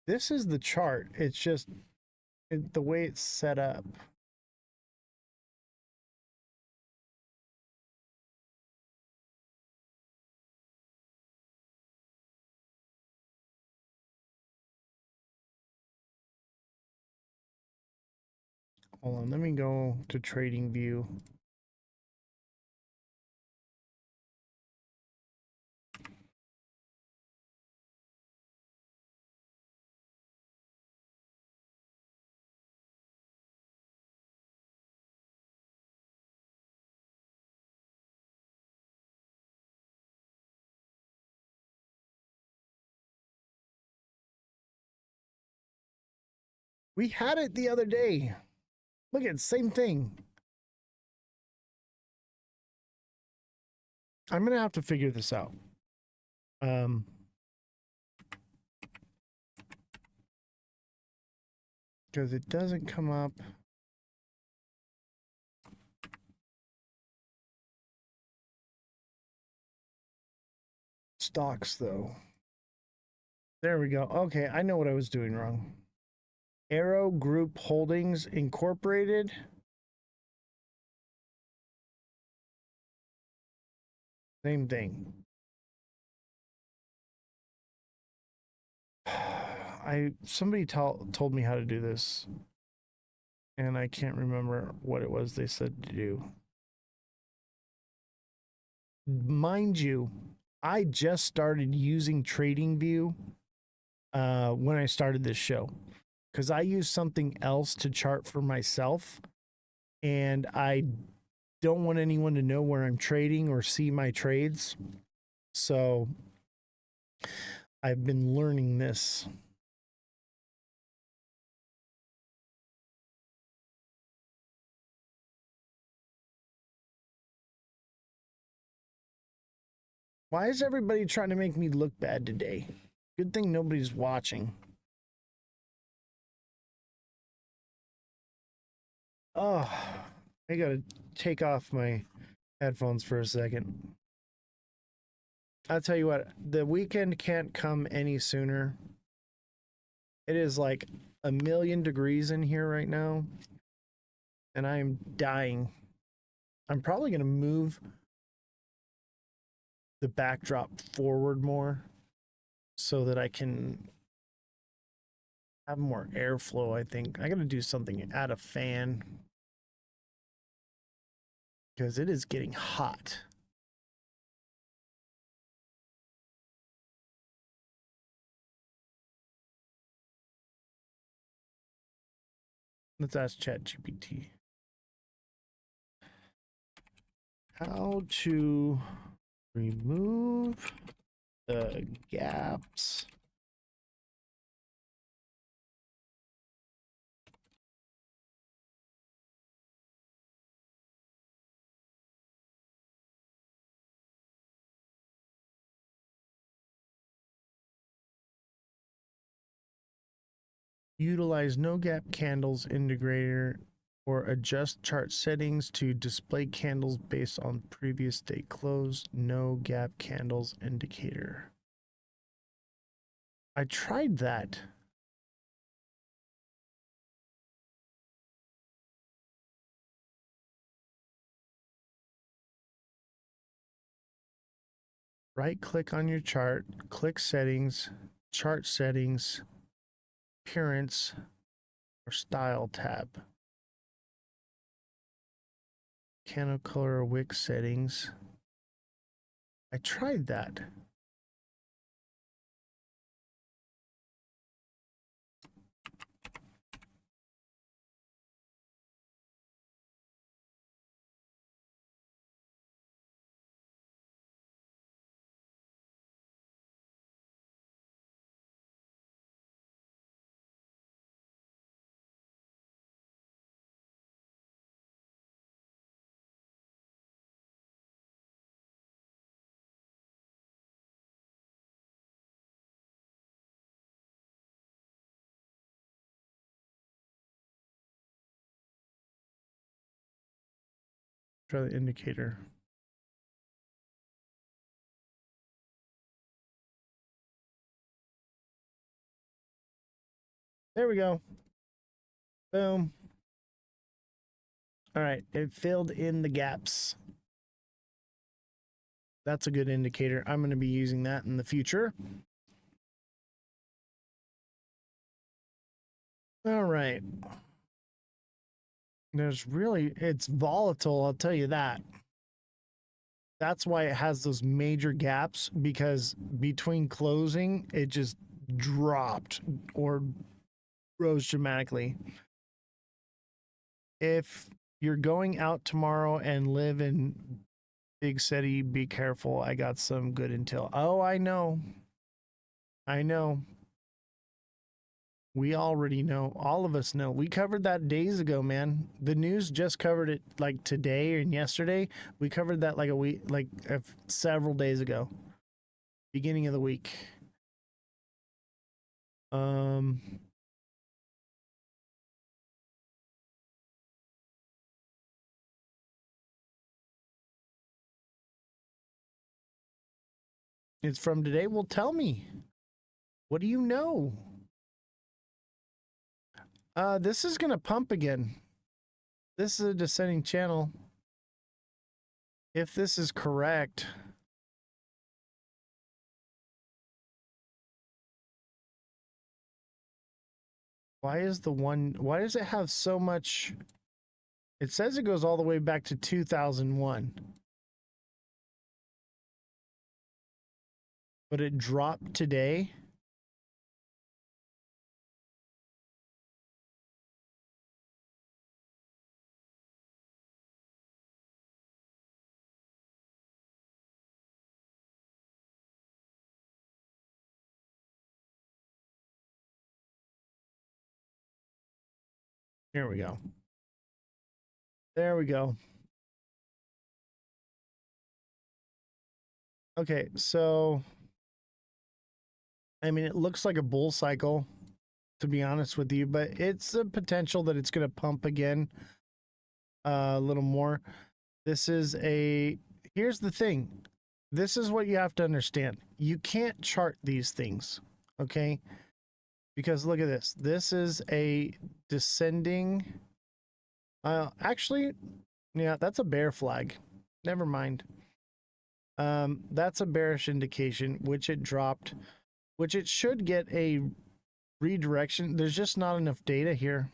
This is the chart. It's just the way it's set up. Hold on, let me go to Trading View. We had it the other day. Look at same thing. I'm gonna have to figure this out. Because it doesn't come up. Stocks though. There we go. Okay, I know what I was doing wrong. Arrow Group Holdings Incorporated. Same thing. Somebody told me how to do this, and I can't remember what it was they said to do. Mind you, I just started using TradingView when I started this show, because I use something else to chart for myself, and I don't want anyone to know where I'm trading or see my trades. So I've been learning this. Why is everybody trying to make me look bad today? Good thing nobody's watching. Oh, I gotta take off my headphones for a second. I'll tell you what, the weekend can't come any sooner. It is like 1,000,000 degrees in here right now, and I'm dying. I'm probably gonna move the backdrop forward more so that I can have more airflow. I think I gotta do something, add a fan, because it is getting hot. Let's ask ChatGPT how to remove the gaps utilize no gap candles integrator or adjust chart settings to display candles based on previous day close. No gap candles indicator. I tried that. Right click on your chart, click settings, chart settings, appearance, or style tab. Candle color or wick settings. I tried that. Try the indicator. There we go. Boom. All right, it filled in the gaps. That's a good indicator. I'm going to be using that in the future. All right. It's volatile, I'll tell you that. That's why it has those major gaps, because between closing, it just dropped or rose dramatically. If you're going out tomorrow and live in big city, be careful. I got some good intel. Oh, I know. We already know. All of us know. We covered that days ago, man. The news just covered it like today and yesterday. We covered that like a week, several days ago. Beginning of the week. It's from today. Well, tell me. What do you know? This is gonna pump again. This is a descending channel. If this is correct. Why does it have so much? It says it goes all the way back to 2001. But it dropped today. Here we go. There we go. Okay, so I mean, it looks like a bull cycle, to be honest with you, but it's a potential that it's going to pump again a little more. Here's the thing. This is what you have to understand. You can't chart these things, okay? Because look at this. This is a descending. Actually, yeah, that's a bear flag. Never mind. That's a bearish indication, which it dropped, which it should get a redirection. There's just not enough data here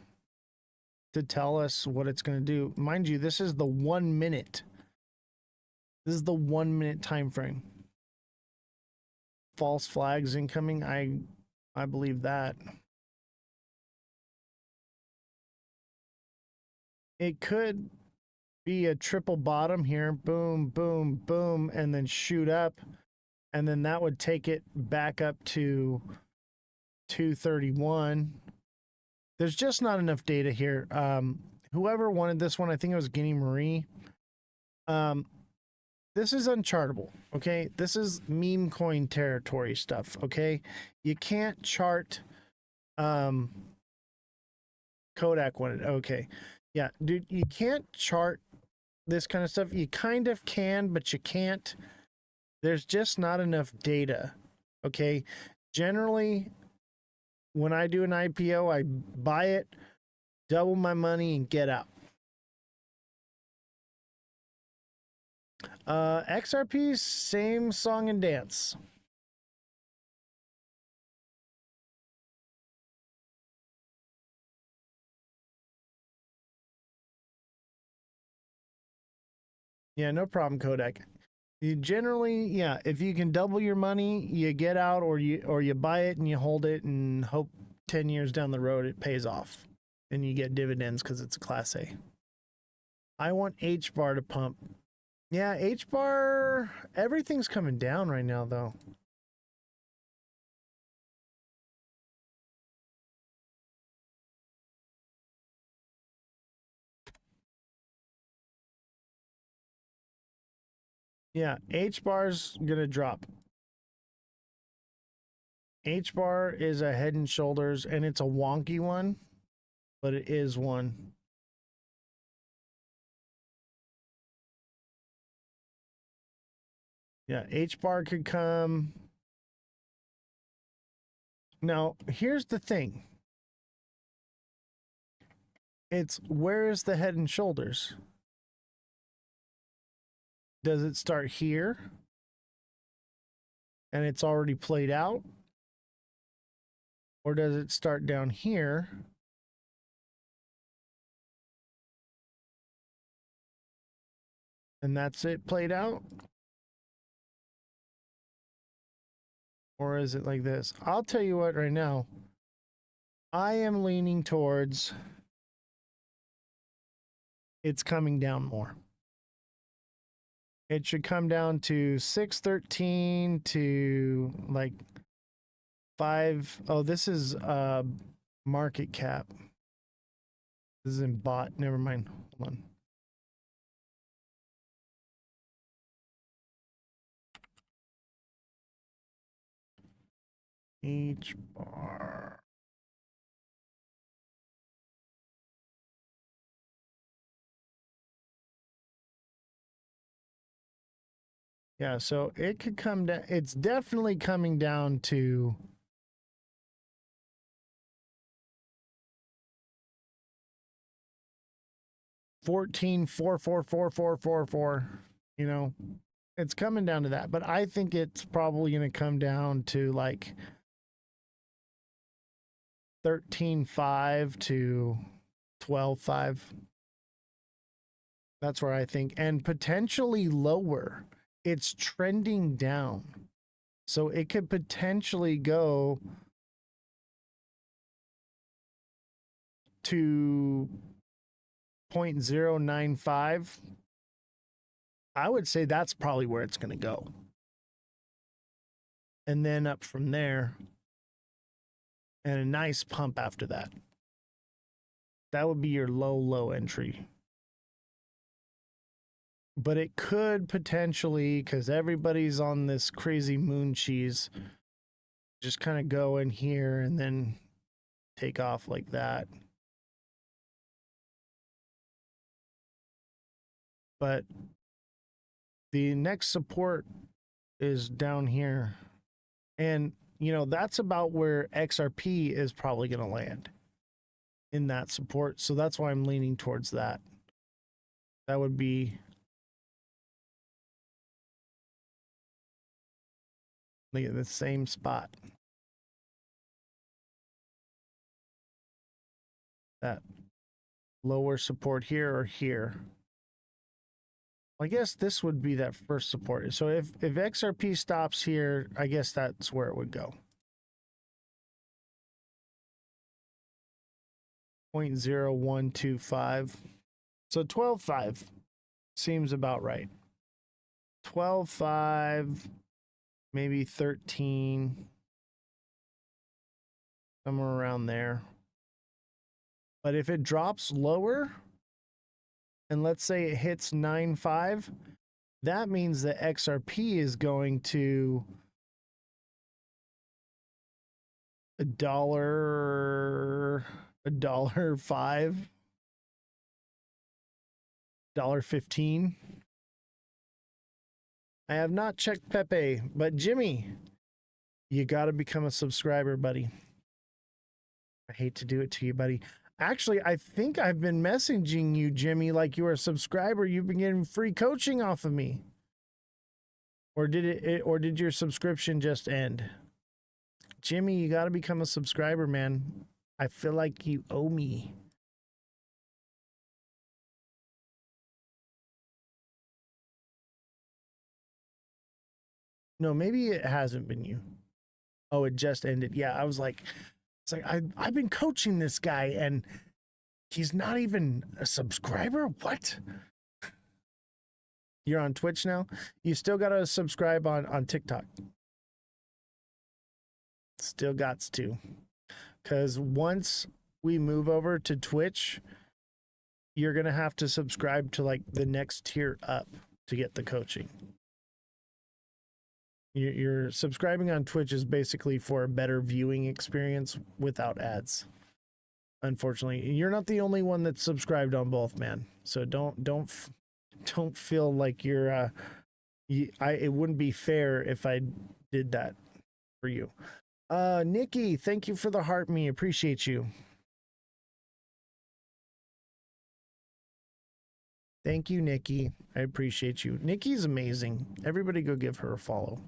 to tell us what it's going to do. Mind you, this is the 1 minute. This is the 1 minute time frame. False flags incoming. I believe that. It could be a triple bottom here. Boom, boom, boom, and then shoot up. And then that would take it back up to 231. There's just not enough data here. Whoever wanted this one, I think it was Guinea Marie. This is unchartable, okay? This is meme coin territory stuff, okay? You can't chart Kodak wanted. Okay. Yeah, dude, you can't chart this kind of stuff. You kind of can, but you can't. There's just not enough data. Okay. Generally, when I do an IPO, I buy it, double my money, and get out. XRP, same song and dance. Yeah, no problem, Kodak. You generally, yeah, if you can double your money, you get out, or you buy it and you hold it and hope 10 years down the road it pays off and you get dividends because it's a Class A. I want H bar to pump. Yeah, H bar, everything's coming down right now though. Yeah, H bar's gonna drop. H bar is a head and shoulders, and it's a wonky one, but it is one. Yeah, H bar could come. Now, here's the thing. It's where is the head and shoulders? Does it start here? And it's already played out? Or does it start down here? And that's it played out? Or is it like this? I'll tell you what right now. I am leaning towards it's coming down more. It should come down to 613 to like 5. Oh, this is market cap. This is in bot. Never mind. Hold on. H bar. Yeah, so it could come down. It's definitely coming down to 14,4444444. You know, it's coming down to that. But I think it's probably going to come down to like 13.5 to 12.5. That's where I think, and potentially lower. It's trending down. So it could potentially go to 0.095. I would say that's probably where it's going to go. And then up from there, and a nice pump after that. That would be your low entry. But it could potentially, because everybody's on this crazy moon cheese, just kind of go in here and then take off like that. But the next support is down here. And, you know, that's about where XRP is probably going to land in that support. So that's why I'm leaning towards that. That would be... Look at the same spot. That lower support here or here. I guess this would be that first support. So if XRP stops here, I guess that's where it would go. 0.0125. So 12.5 seems about right. 12.5, maybe 13, somewhere around there. But if it drops lower, and let's say it hits 9.5, that means that XRP is going to $1.05, $1.15. I have not checked Pepe, but Jimmy, you got to become a subscriber, buddy. I hate to do it to you, buddy. Actually, I think I've been messaging you, Jimmy, like you were a subscriber. You've been getting free coaching off of me. Or did your subscription just end? Jimmy, you got to become a subscriber, man. I feel like you owe me. No, maybe it hasn't been you. Oh, it just ended. Yeah, I was like, it's like I've been coaching this guy and he's not even a subscriber. What? You're on Twitch now? You still got to subscribe on TikTok. Still gots to. Because once we move over to Twitch, you're going to have to subscribe to like the next tier up to get the coaching. You're subscribing on Twitch is basically for a better viewing experience without ads. Unfortunately, you're not the only one that's subscribed on both, man. So don't feel like you're it wouldn't be fair if I did that for you. Nikki, thank you for the heart me. Appreciate you. Thank you, Nikki. I appreciate you. Nikki's amazing. Everybody go give her a follow.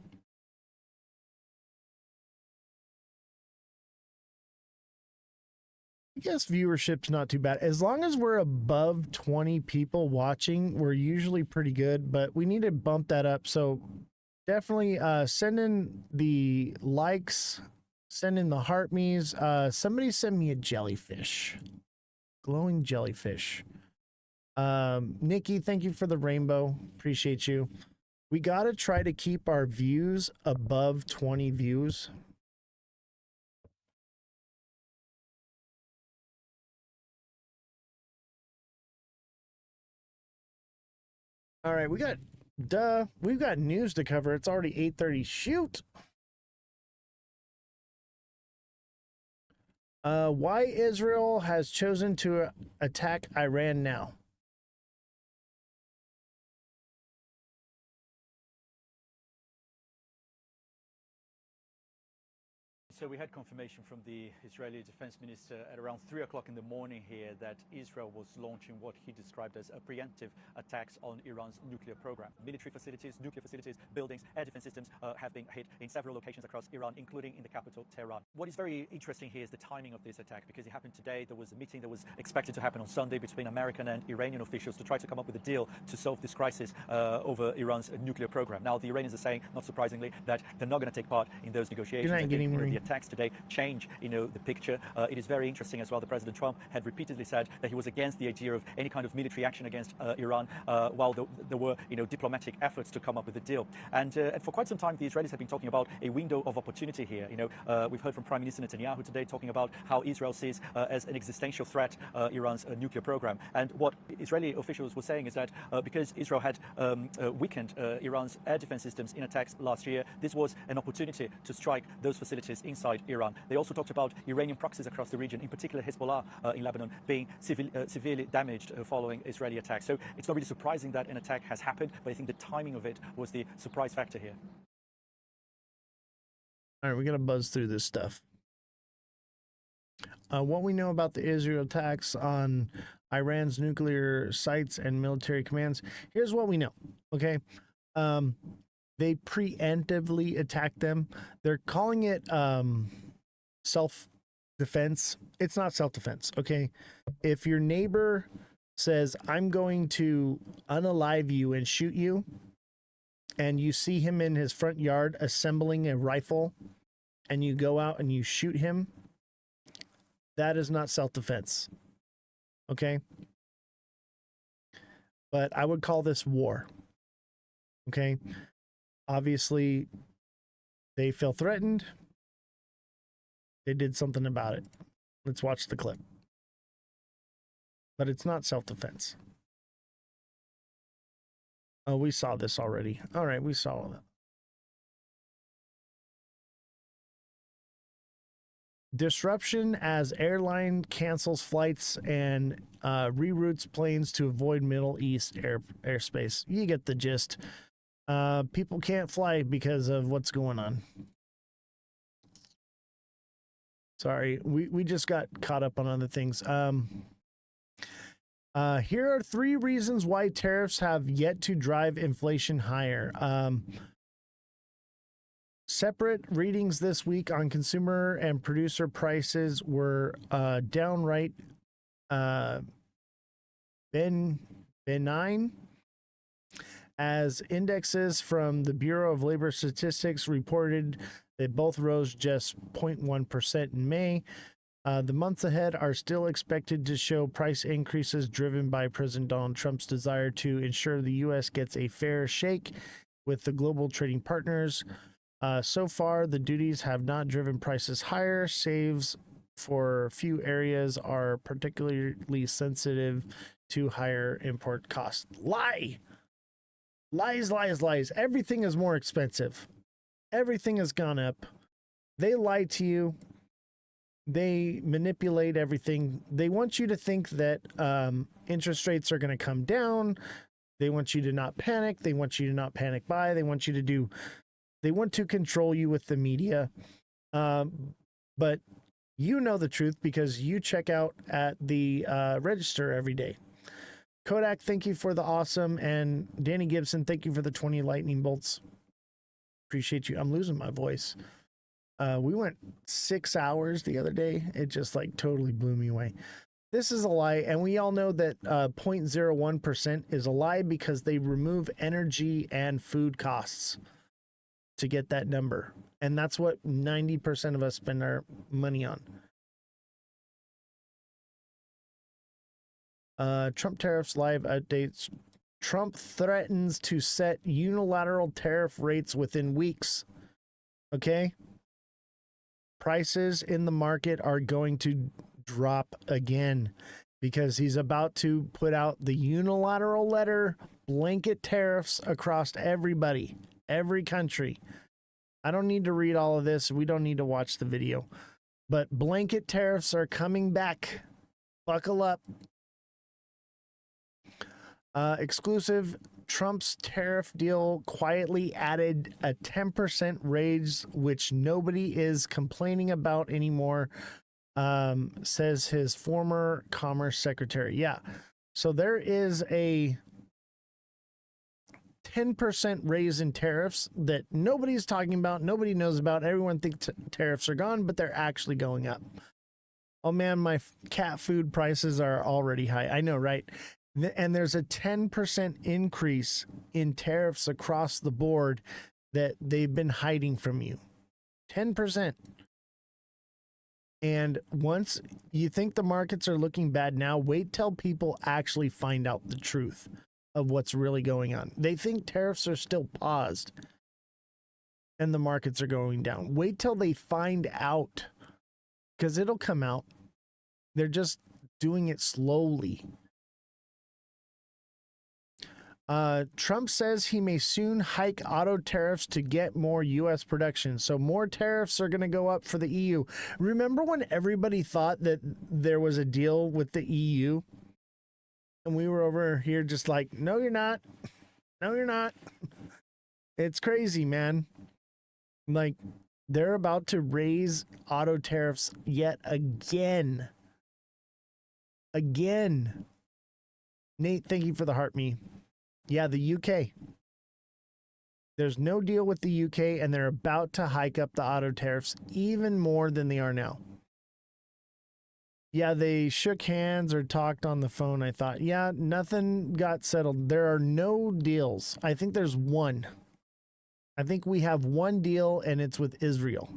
I guess viewership's not too bad. As long as we're above 20 people watching, we're usually pretty good, but we need to bump that up. So definitely send in the likes, send in the heart me's. Somebody send me a jellyfish. Glowing jellyfish. Nikki, thank you for the rainbow. Appreciate you. We got to try to keep our views above 20 views. All right, we've got news to cover. It's already 8:30. Shoot. Why Israel has chosen to attack Iran now? So we had confirmation from the Israeli defense minister at around 3 o'clock in the morning here that Israel was launching what he described as a preemptive attacks on Iran's nuclear program. Military facilities, nuclear facilities, buildings, air defense systems have been hit in several locations across Iran, including in the capital, Tehran. What is very interesting here is the timing of this attack, because it happened today. There was a meeting that was expected to happen on Sunday between American and Iranian officials to try to come up with a deal to solve this crisis over Iran's nuclear program. Now, the Iranians are saying, not surprisingly, that they're not going to take part in those negotiations. The attacks today change, the picture. It is very interesting as well that President Trump had repeatedly said that he was against the idea of any kind of military action against Iran, while there were, diplomatic efforts to come up with a deal. And for quite some time, the Israelis have been talking about a window of opportunity here. We've heard from Prime Minister Netanyahu today talking about how Israel sees as an existential threat Iran's nuclear program. And what Israeli officials were saying is that because Israel had weakened Iran's air defense systems in attacks last year, this was an opportunity to strike those facilities inside Iran. They also talked about Iranian proxies across the region, in particular Hezbollah in Lebanon, being severely damaged following Israeli attacks. So it's not really surprising that an attack has happened, but I think the timing of it was the surprise factor here. All right, we're going to buzz through this stuff. What we know about the Israel attacks on Iran's nuclear sites and military commands. Here's what we know, okay? They preemptively attacked them. They're calling it self-defense. It's not self-defense, okay? If your neighbor says, I'm going to unalive you and shoot you, and you see him in his front yard assembling a rifle, and you go out and you shoot him, that is not self-defense, okay? But I would call this war, okay? Obviously, they feel threatened. They did something about it. Let's watch the clip. But it's not self-defense. Oh, we saw this already. All right, we saw that. Disruption as airline cancels flights and reroutes planes to avoid Middle East airspace. You get the gist. People can't fly because of what's going on. Sorry, we just got caught up on other things. Here are 3 reasons why tariffs have yet to drive inflation higher. Separate readings this week on consumer and producer prices were downright benign, as indexes from the Bureau of Labor Statistics reported they both rose just 0.1% in May. The months ahead are still expected to show price increases driven by President Donald Trump's desire to ensure the U.S. gets a fair shake with the global trading partners. So far, the duties have not driven prices higher. Saves for few areas are particularly sensitive to higher import costs. Lies. Everything is more expensive. Everything has gone up. They lie to you. They manipulate everything. They want you to think that interest rates are going to come down. They want you to not panic. They want you to not panic buy. They want to control you with the media. But you know the truth because you check out at the register every day. Kodak, thank you for the awesome. And Danny Gibson, thank you for the 20 lightning bolts. Appreciate you. I'm losing my voice. We went 6 hours the other day. It just like totally blew me away. This is a lie. And we all know that 0.01% is a lie because they remove energy and food costs to get that number. And that's what 90% of us spend our money on. Trump tariffs live updates. Trump threatens to set unilateral tariff rates within weeks. Okay? Prices in the market are going to drop again because he's about to put out the unilateral letter, blanket tariffs across everybody, every country. I don't need to read all of this. We don't need to watch the video. But blanket tariffs are coming back. Buckle up. Exclusive, Trump's tariff deal quietly added a 10% raise, which nobody is complaining about anymore, says his former Commerce Secretary. Yeah, so there is a 10% raise in tariffs that nobody's talking about, nobody knows about. Everyone thinks tariffs are gone, but they're actually going up. Oh man, my cat food prices are already high. I know, right? And there's a 10% increase in tariffs across the board that they've been hiding from you. 10%. And once you think the markets are looking bad now, wait till people actually find out the truth of what's really going on. They think tariffs are still paused and the markets are going down. Wait till they find out, because it'll come out. They're just doing it slowly. Trump says he may soon hike auto tariffs to get more U.S. production. So more tariffs are going to go up for the EU. Remember when everybody thought that there was a deal with the EU? And we were over here just like, no, you're not. No, you're not. It's crazy, man. Like, they're about to raise auto tariffs yet again. Again. Nate, thank you for the heart me. Yeah, the UK. There's no deal with the UK, and they're about to hike up the auto tariffs even more than they are now. Yeah, they shook hands or talked on the phone. I thought, yeah, nothing got settled. There are no deals. I think there's one. I think we have one deal, and it's with Israel.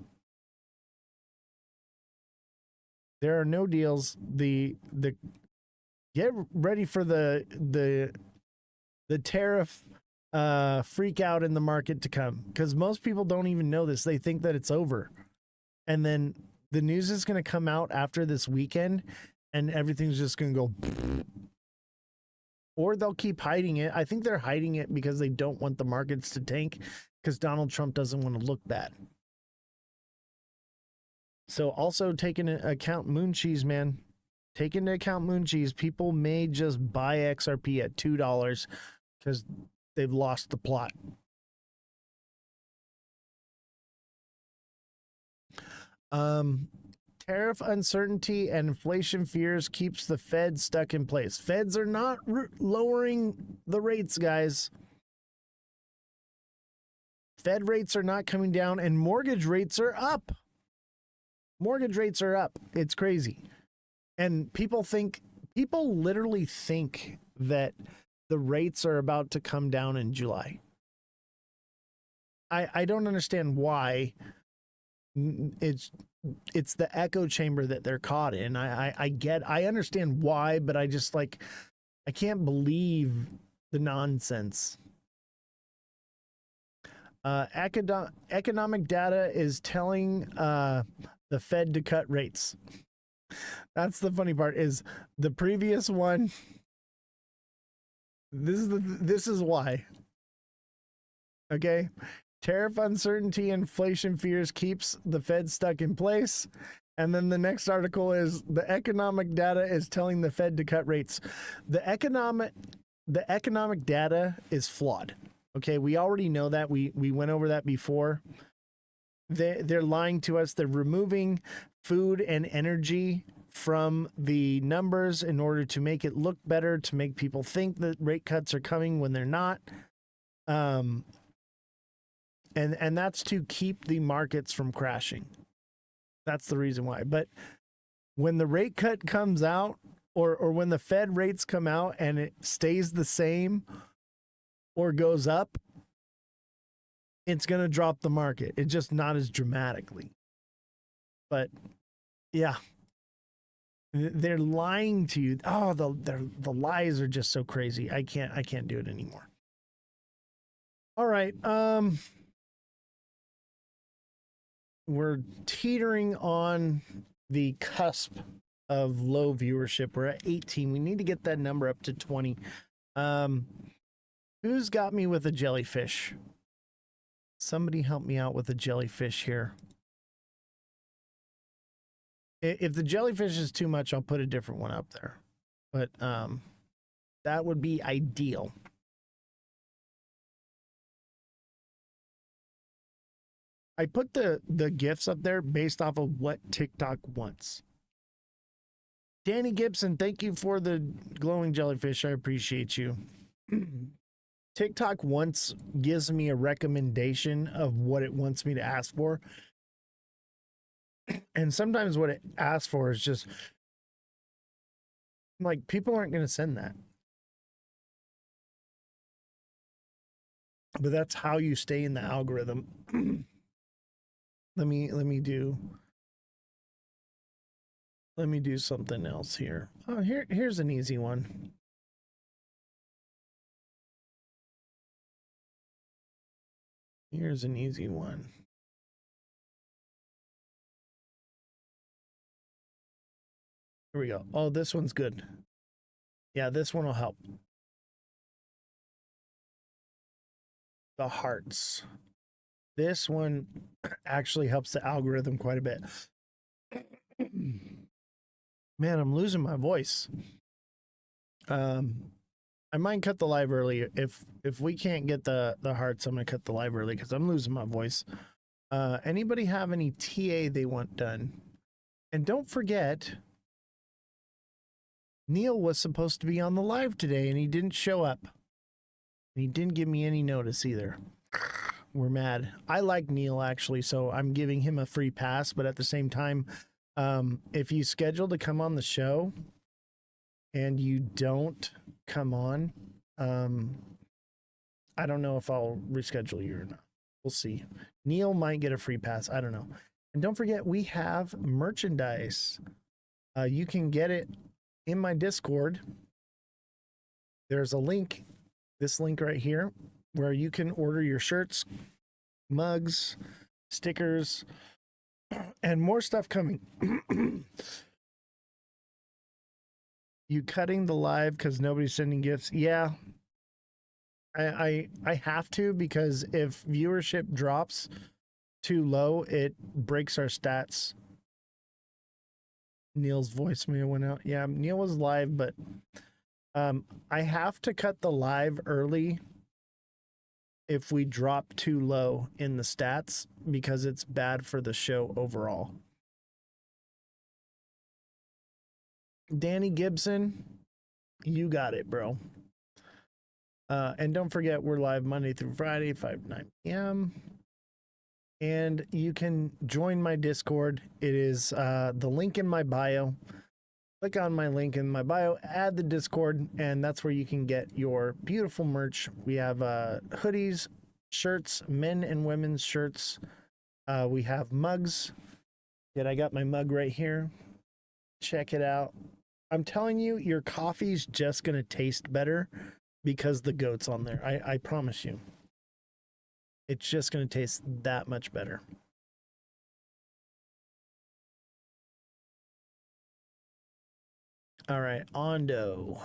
There are no deals. The get ready for the tariff freak out in the market to come, because most people don't even know this. They think that it's over, and then the news is going to come out after this weekend and everything's just going to go, or they'll keep hiding it. I think they're hiding it because they don't want the markets to tank, because Donald Trump doesn't want to look bad. So also take into account moon cheese, man. Take into account moon cheese. People may just buy XRP at $2 because they've lost the plot. Tariff uncertainty and inflation fears keeps the Fed stuck in place. Feds are not lowering the rates, guys. Fed rates are not coming down, and mortgage rates are up. Mortgage rates are up. It's crazy. And people literally think that the rates are about to come down in July. I don't understand why. It's the echo chamber that they're caught in. I understand why, but I just I can't believe the nonsense. Economic data is telling the Fed to cut rates. That's the funny part, is the previous one. This is why. Okay. Tariff uncertainty, inflation fears keeps the Fed stuck in place. And then the next article is the economic data is telling the Fed to cut rates. The economic the economic data is flawed. Okay, we already know that. We went over that before. They're lying to us. They're removing food and energy from the numbers in order to make it look better, to make people think that rate cuts are coming when they're not. And that's to keep the markets from crashing. That's the reason why. But when the rate cut comes out, or when the Fed rates come out and it stays the same or goes up, it's going to drop the market. It's just not as dramatically. But yeah, they're lying to you. Oh, the lies are just so crazy. I can't do it anymore. All right. We're teetering on the cusp of low viewership. We're at 18. We need to get that number up to 20. Who's got me with a jellyfish? Somebody help me out with a jellyfish here. If the jellyfish is too much, I'll put a different one up there. But that would be ideal. I put the GIFs up there based off of what TikTok wants. Danny Gibson, thank you for the glowing jellyfish. I appreciate you. TikTok gives me a recommendation of what it wants me to ask for. And sometimes what it asks for is just like, people aren't going to send that. But that's how you stay in the algorithm. Let me do something else here. Oh, here's an easy one. Here's an easy one. Here we go. Oh, this one's good. Yeah, this one will help. The hearts. This one actually helps the algorithm quite a bit. Man, I'm losing my voice. I might cut the live early. If we can't get the hearts, I'm gonna cut the live early because I'm losing my voice. Anybody have any TA they want done? And don't forget, Neil was supposed to be on the live today and he didn't show up. He didn't give me any notice either. We're mad. I like Neil actually, so I'm giving him a free pass, but at the same time, if you schedule to come on the show and you don't come on, I don't know if I'll reschedule you or not. We'll see. Neil might get a free pass. I don't know. And don't forget, we have merchandise. You can get it in my Discord. There's a link, this link right here, where you can order your shirts, mugs, stickers, and more stuff coming. You cutting the live because nobody's sending gifts? Yeah. I have to, because if viewership drops too low, it breaks our stats. Neil's voicemail went out. Yeah, Neil was live, but I have to cut the live early if we drop too low in the stats, because it's bad for the show overall. Danny Gibson, you got it, bro. And don't forget, we're live Monday through Friday, 5 to 9 p.m. And you can join my Discord. It is the link in my bio. Click on my link in my bio, add the Discord, and that's where you can get your beautiful merch. We have hoodies, shirts, men and women's shirts. We have mugs. And I got my mug right here. Check it out. I'm telling you, your coffee's just going to taste better because the goat's on there. I promise you. It's just going to taste that much better. All right, Ondo.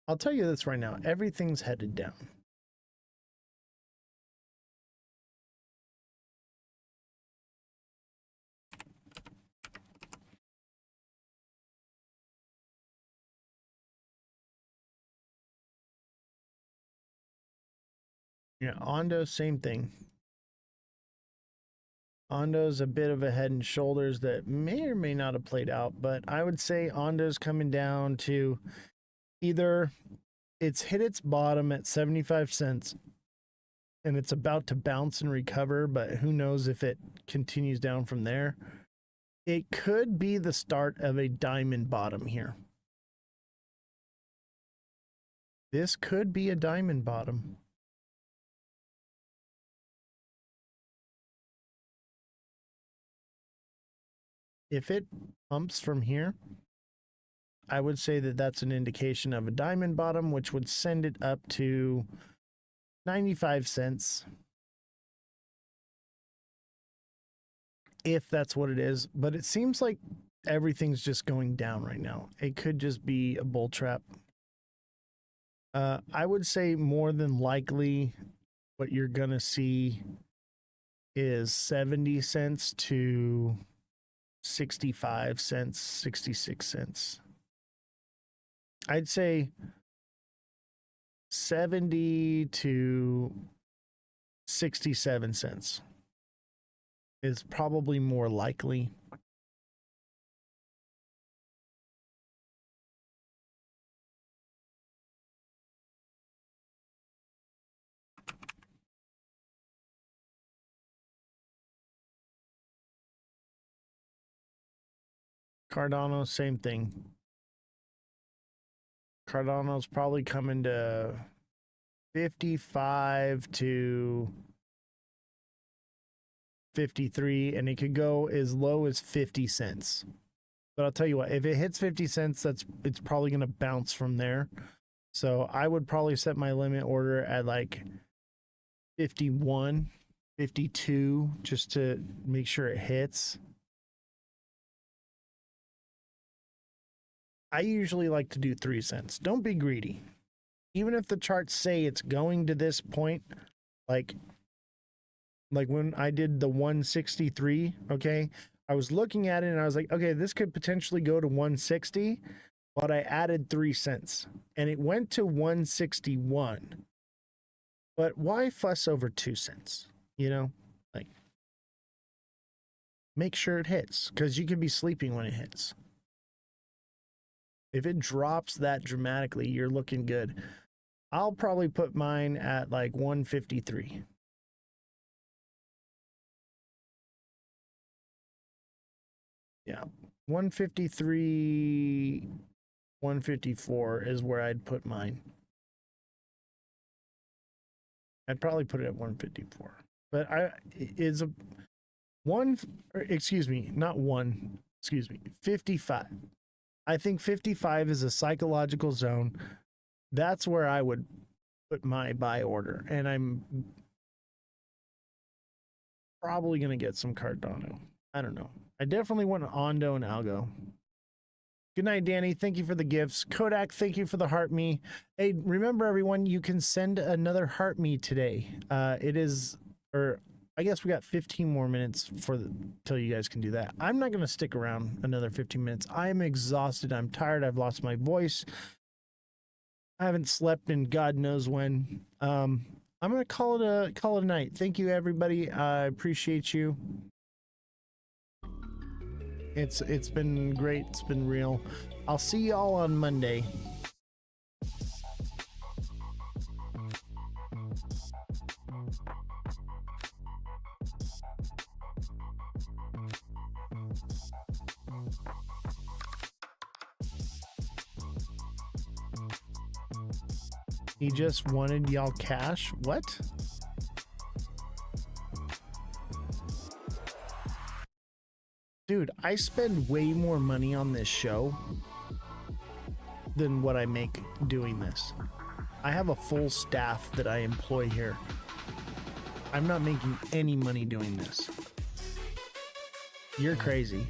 I'll tell you this right now. Everything's headed down. Yeah, Ondo, same thing. Ondo's a bit of a head and shoulders that may or may not have played out, but I would say Ondo's coming down to either it's hit its bottom at 75 cents and it's about to bounce and recover, but who knows if it continues down from there. It could be the start of a diamond bottom here. This could be a diamond bottom. If it pumps from here, I would say that that's an indication of a diamond bottom, which would send it up to 95 cents. If that's what it is, but it seems like everything's just going down right now. It could just be a bull trap. I would say more than likely what you're gonna see is 70 cents to 65 cents, 66 cents. I'd say 70 to 67 cents is probably more likely. Cardano, same thing. Cardano's probably coming to 55 to 53, and it could go as low as 50 cents. But I'll tell you what, if it hits 50 cents, it's probably going to bounce from there. So I would probably set my limit order at like 51, 52, just to make sure it hits. I usually like to do 3 cents. Don't be greedy. Even if the charts say it's going to this point, like when I did the 163, okay, I was looking at it and I was like, okay, this could potentially go to 160, but I added 3 cents and it went to 161. But why fuss over 2 cents? You know, like, make sure it hits, because you could be sleeping when it hits. If it drops that dramatically, you're looking good. I'll probably put mine at like 153. Yeah, 153, 154 is where I'd put mine. I'd probably put it at 154. But is a one, excuse me, not one, excuse me, 55. I think 55 is a psychological zone. That's where I would put my buy order. And I'm probably going to get some Cardano. I don't know. I definitely want an Ondo and Algo. Good night, Danny. Thank you for the gifts. Kodak, thank you for the heart me. Hey, remember everyone, you can send another heart me today. It is, or I guess we got 15 more minutes till you guys can do that. I'm not going to stick around another 15 minutes. I'm exhausted. I'm tired. I've lost my voice. I haven't slept in God knows when. I'm going to call it a night. Thank you, everybody. I appreciate you. It's been great. It's been real. I'll see y'all on Monday. He just wanted y'all cash? What? Dude, I spend way more money on this show than what I make doing this. I have a full staff that I employ here. I'm not making any money doing this. You're crazy.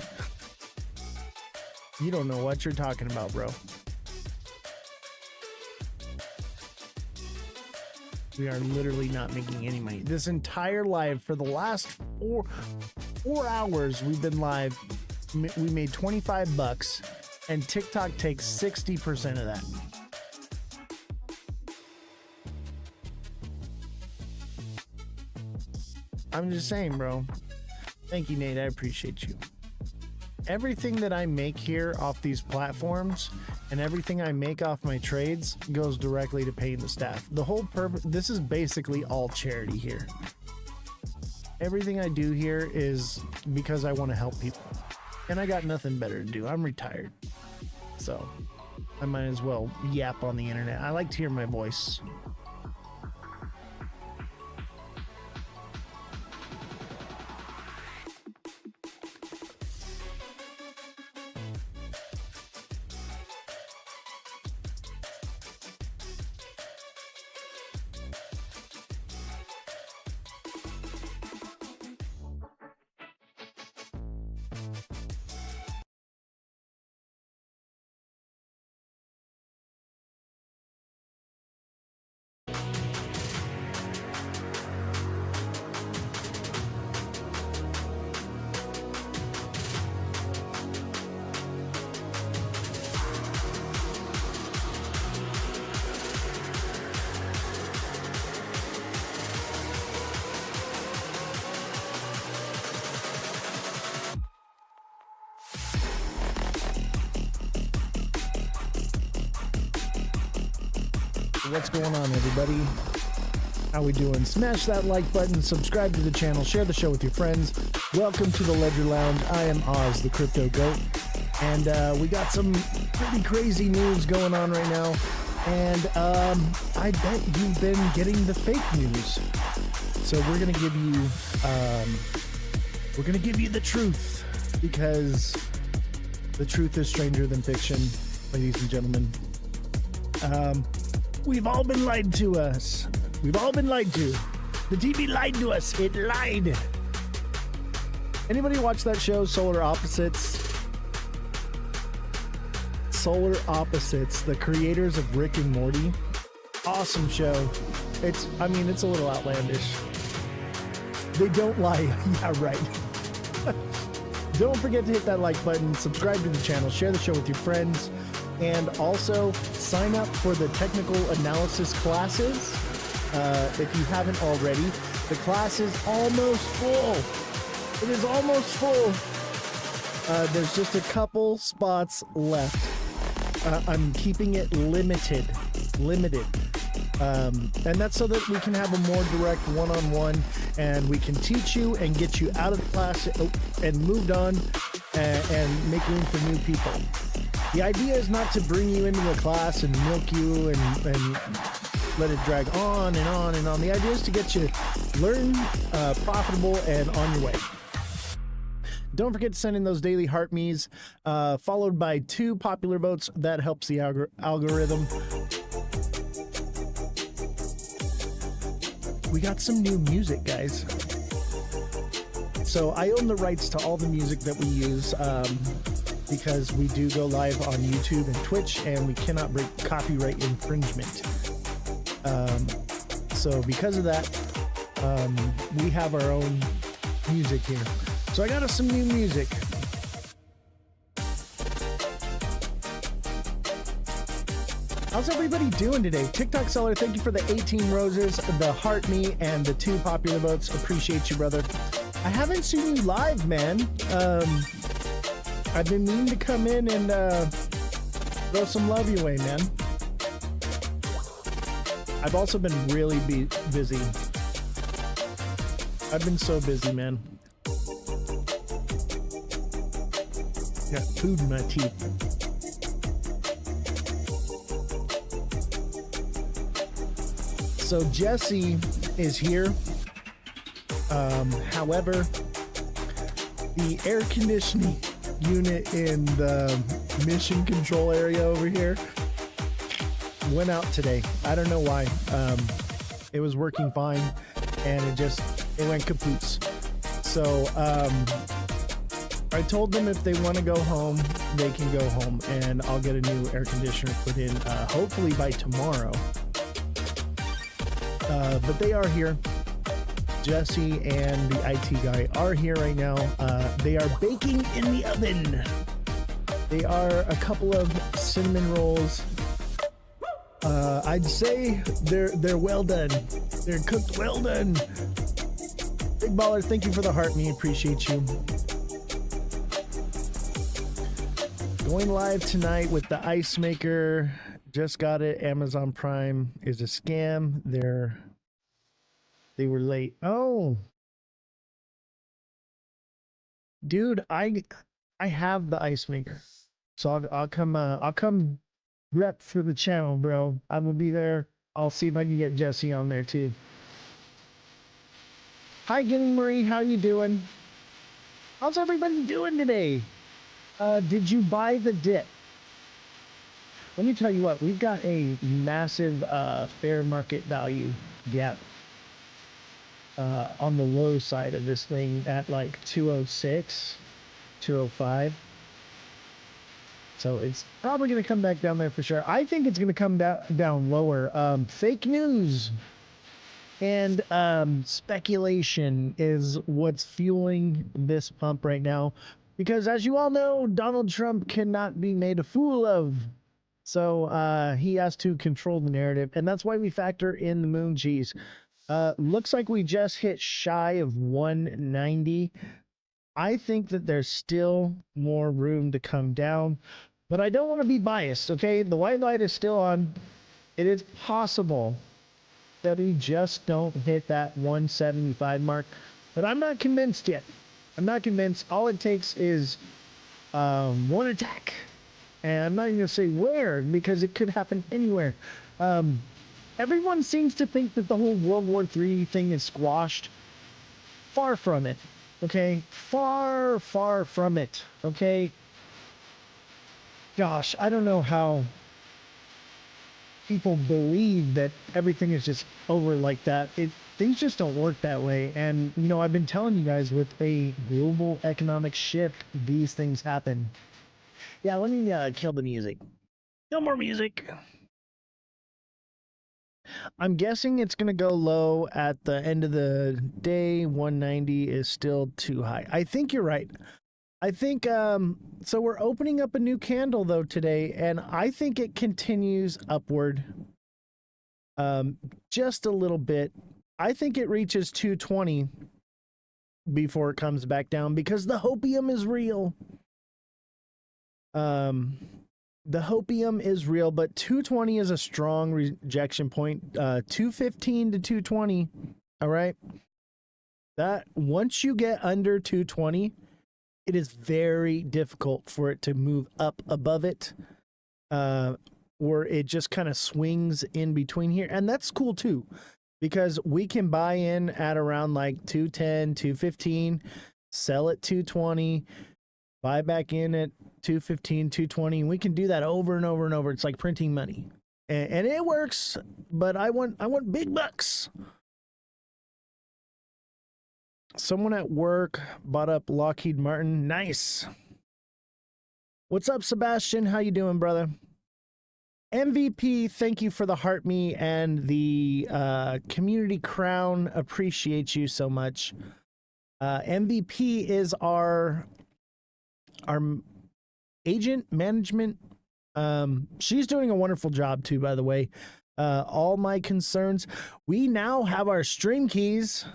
You don't know what you're talking about, bro. We are literally not making any money. This entire live for the last four hours we've been live, we made $25 and TikTok takes 60% of that. I'm just saying, bro. Thank you, Nate. I appreciate you. Everything that I make here off these platforms and everything I make off my trades goes directly to paying the staff. The whole purpose, this is basically all charity here. Everything I do here is because I want to help people. And I got nothing better to do. I'm retired. So I might as well yap on the internet. I like to hear my voice. What's going on, everybody? How we doing? Smash that like button, subscribe to the channel, share the show with your friends. Welcome to the Ledger Lounge. I am Oz, the Crypto Goat, and we got some pretty crazy news going on right now. And I bet you've been getting the fake news. So we're gonna give you the truth, because the truth is stranger than fiction, ladies and gentlemen. We've all been lied to us. We've all been lied to. The TV lied to us. It lied. Anybody watch that show, Solar Opposites? Solar Opposites, the creators of Rick and Morty. Awesome show. It's a little outlandish. They don't lie. Yeah, right. Don't forget to hit that like button, subscribe to the channel, share the show with your friends, and also sign up for the technical analysis classes. If you haven't already, the class is almost full. It is almost full. There's just a couple spots left. I'm keeping it limited. And that's so that we can have a more direct one-on-one, and we can teach you and get you out of the class and moved on, and make room for new people. The idea is not to bring you into the class and milk you and let it drag on and on and on. The idea is to get you learn, profitable, and on your way. Don't forget to send in those daily heart me's, followed by 2 popular votes. That helps the algorithm. We got some new music, guys. So I own the rights to all the music that we use, because we do go live on YouTube and Twitch, and we cannot break copyright infringement. So because of that, we have our own music here. So I got us some new music. How's everybody doing today? TikTok seller, thank you for the 18 roses, the heart me, and the 2 popular votes. Appreciate you, brother. I haven't seen you live, man. I've been meaning to come in and throw some love your way, man. I've also been really busy. I've been so busy, man. Got food in my teeth. So Jesse is here. However, the air conditioning unit in the mission control area over here went out today. I don't know why. It was working fine, and it went kapoots. So I told them if they want to go home, they can go home, and I'll get a new air conditioner put in, hopefully by tomorrow. But they are here. Jesse and the IT guy are here right now. They are baking in the oven. They are a couple of cinnamon rolls. I'd say they're well done. They're cooked well done. Big Ballers, thank you for the heart, me. Appreciate you. Going live tonight with the Ice Maker. Just got it. Amazon Prime is a scam. They were late. Oh, dude, I have the Ice Maker, so I'll come rep for the channel, bro. I will be there. I'll see if I can get Jesse on there too. Hi, Getting Marie. How you doing? How's everybody doing today? Did you buy the dip? Let me tell you what, we've got a massive fair market value gap on the low side of this thing at like 206, 205. So it's probably going to come back down there for sure. I think it's going to come down lower. Fake news and speculation is what's fueling this pump right now. Because as you all know, Donald Trump cannot be made a fool of. So he has to control the narrative. And that's why we factor in the moon cheese. Looks like we just hit shy of 190. I think that there's still more room to come down. But I don't want to be biased, okay? The white light is still on. It is possible that we just don't hit that 175 mark. But I'm not convinced yet. I'm not convinced. All it takes is one attack. And I'm not even going to say where, because it could happen anywhere. Everyone seems to think that the whole World War III thing is squashed. Far from it, okay? Far, far from it, okay? Gosh, I don't know how people believe that everything is just over like that. Things just don't work that way. And, you know, I've been telling you guys, with a global economic shift, these things happen. Yeah, let me kill the music. No more music. I'm guessing it's going to go low at the end of the day. 190 is still too high. I think you're right. I think, so we're opening up a new candle though today, and I think it continues upward just a little bit. I think it reaches 220 before it comes back down, because the hopium is real. The hopium is real, but 220 is a strong rejection point. 215 to 220. All right. That once you get under 220, it is very difficult for it to move up above it, or it just kind of swings in between here. And that's cool too, because we can buy in at around like 210, 215, sell at 220, buy back in at 215, 220. And we can do that over and over and over. It's like printing money, and it works, but I want big bucks. Someone at work bought up Lockheed Martin. Nice. What's up, Sebastian? How you doing, brother? MVP, thank you for the heart me and the community crown. Appreciate you so much. MVP is our agent management. She's doing a wonderful job too, by the way. All my concerns. We now have our stream keys.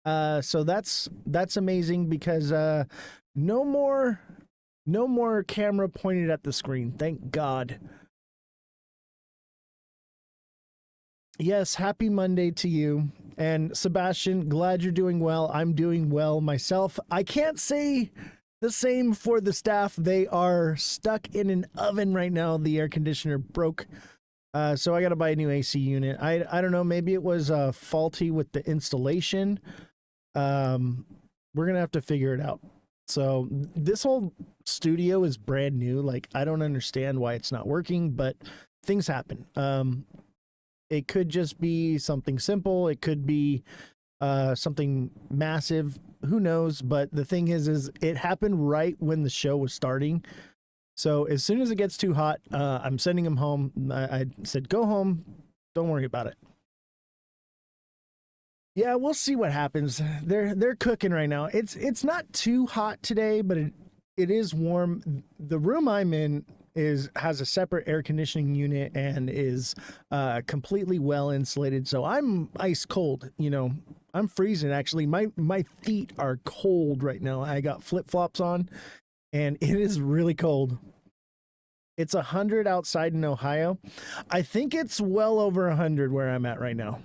So that's amazing, because no more camera pointed at the screen. Thank God. Yes, happy Monday to you. And Sebastian, glad you're doing well. I'm doing well myself. I can't say the same for the staff. They are stuck in an oven right now. The air conditioner broke. So I got to buy a new AC unit. I don't know. Maybe it was faulty with the installation. We're gonna have to figure it out. So this whole studio is brand new. Like, I don't understand why it's not working, but things happen. It could just be something simple. It could be something massive. Who knows? But the thing is it happened right when the show was starting. So as soon as it gets too hot, I'm sending him home. I said, go home. Don't worry about it. Yeah, we'll see what happens. They're cooking right now. It's not too hot today, but it is warm. The room I'm in, has a separate air conditioning unit and is completely well insulated. So I'm ice cold. You know, I'm freezing actually. My feet are cold right now. I got flip-flops on and it is really cold. It's 100 outside in Ohio. I think it's well over 100 where I'm at right now.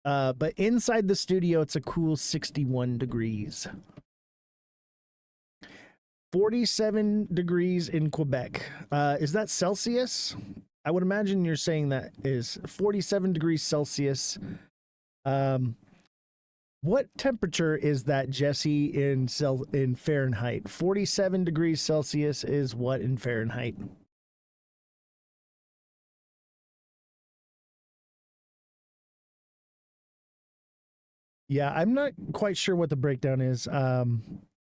But inside the studio, it's a cool 61 degrees. 47 degrees in Quebec. Is that Celsius? I would imagine you're saying that is 47 degrees Celsius. What temperature is that, Jesse, in Fahrenheit? 47 degrees Celsius is what in Fahrenheit? Yeah, I'm not quite sure what the breakdown is.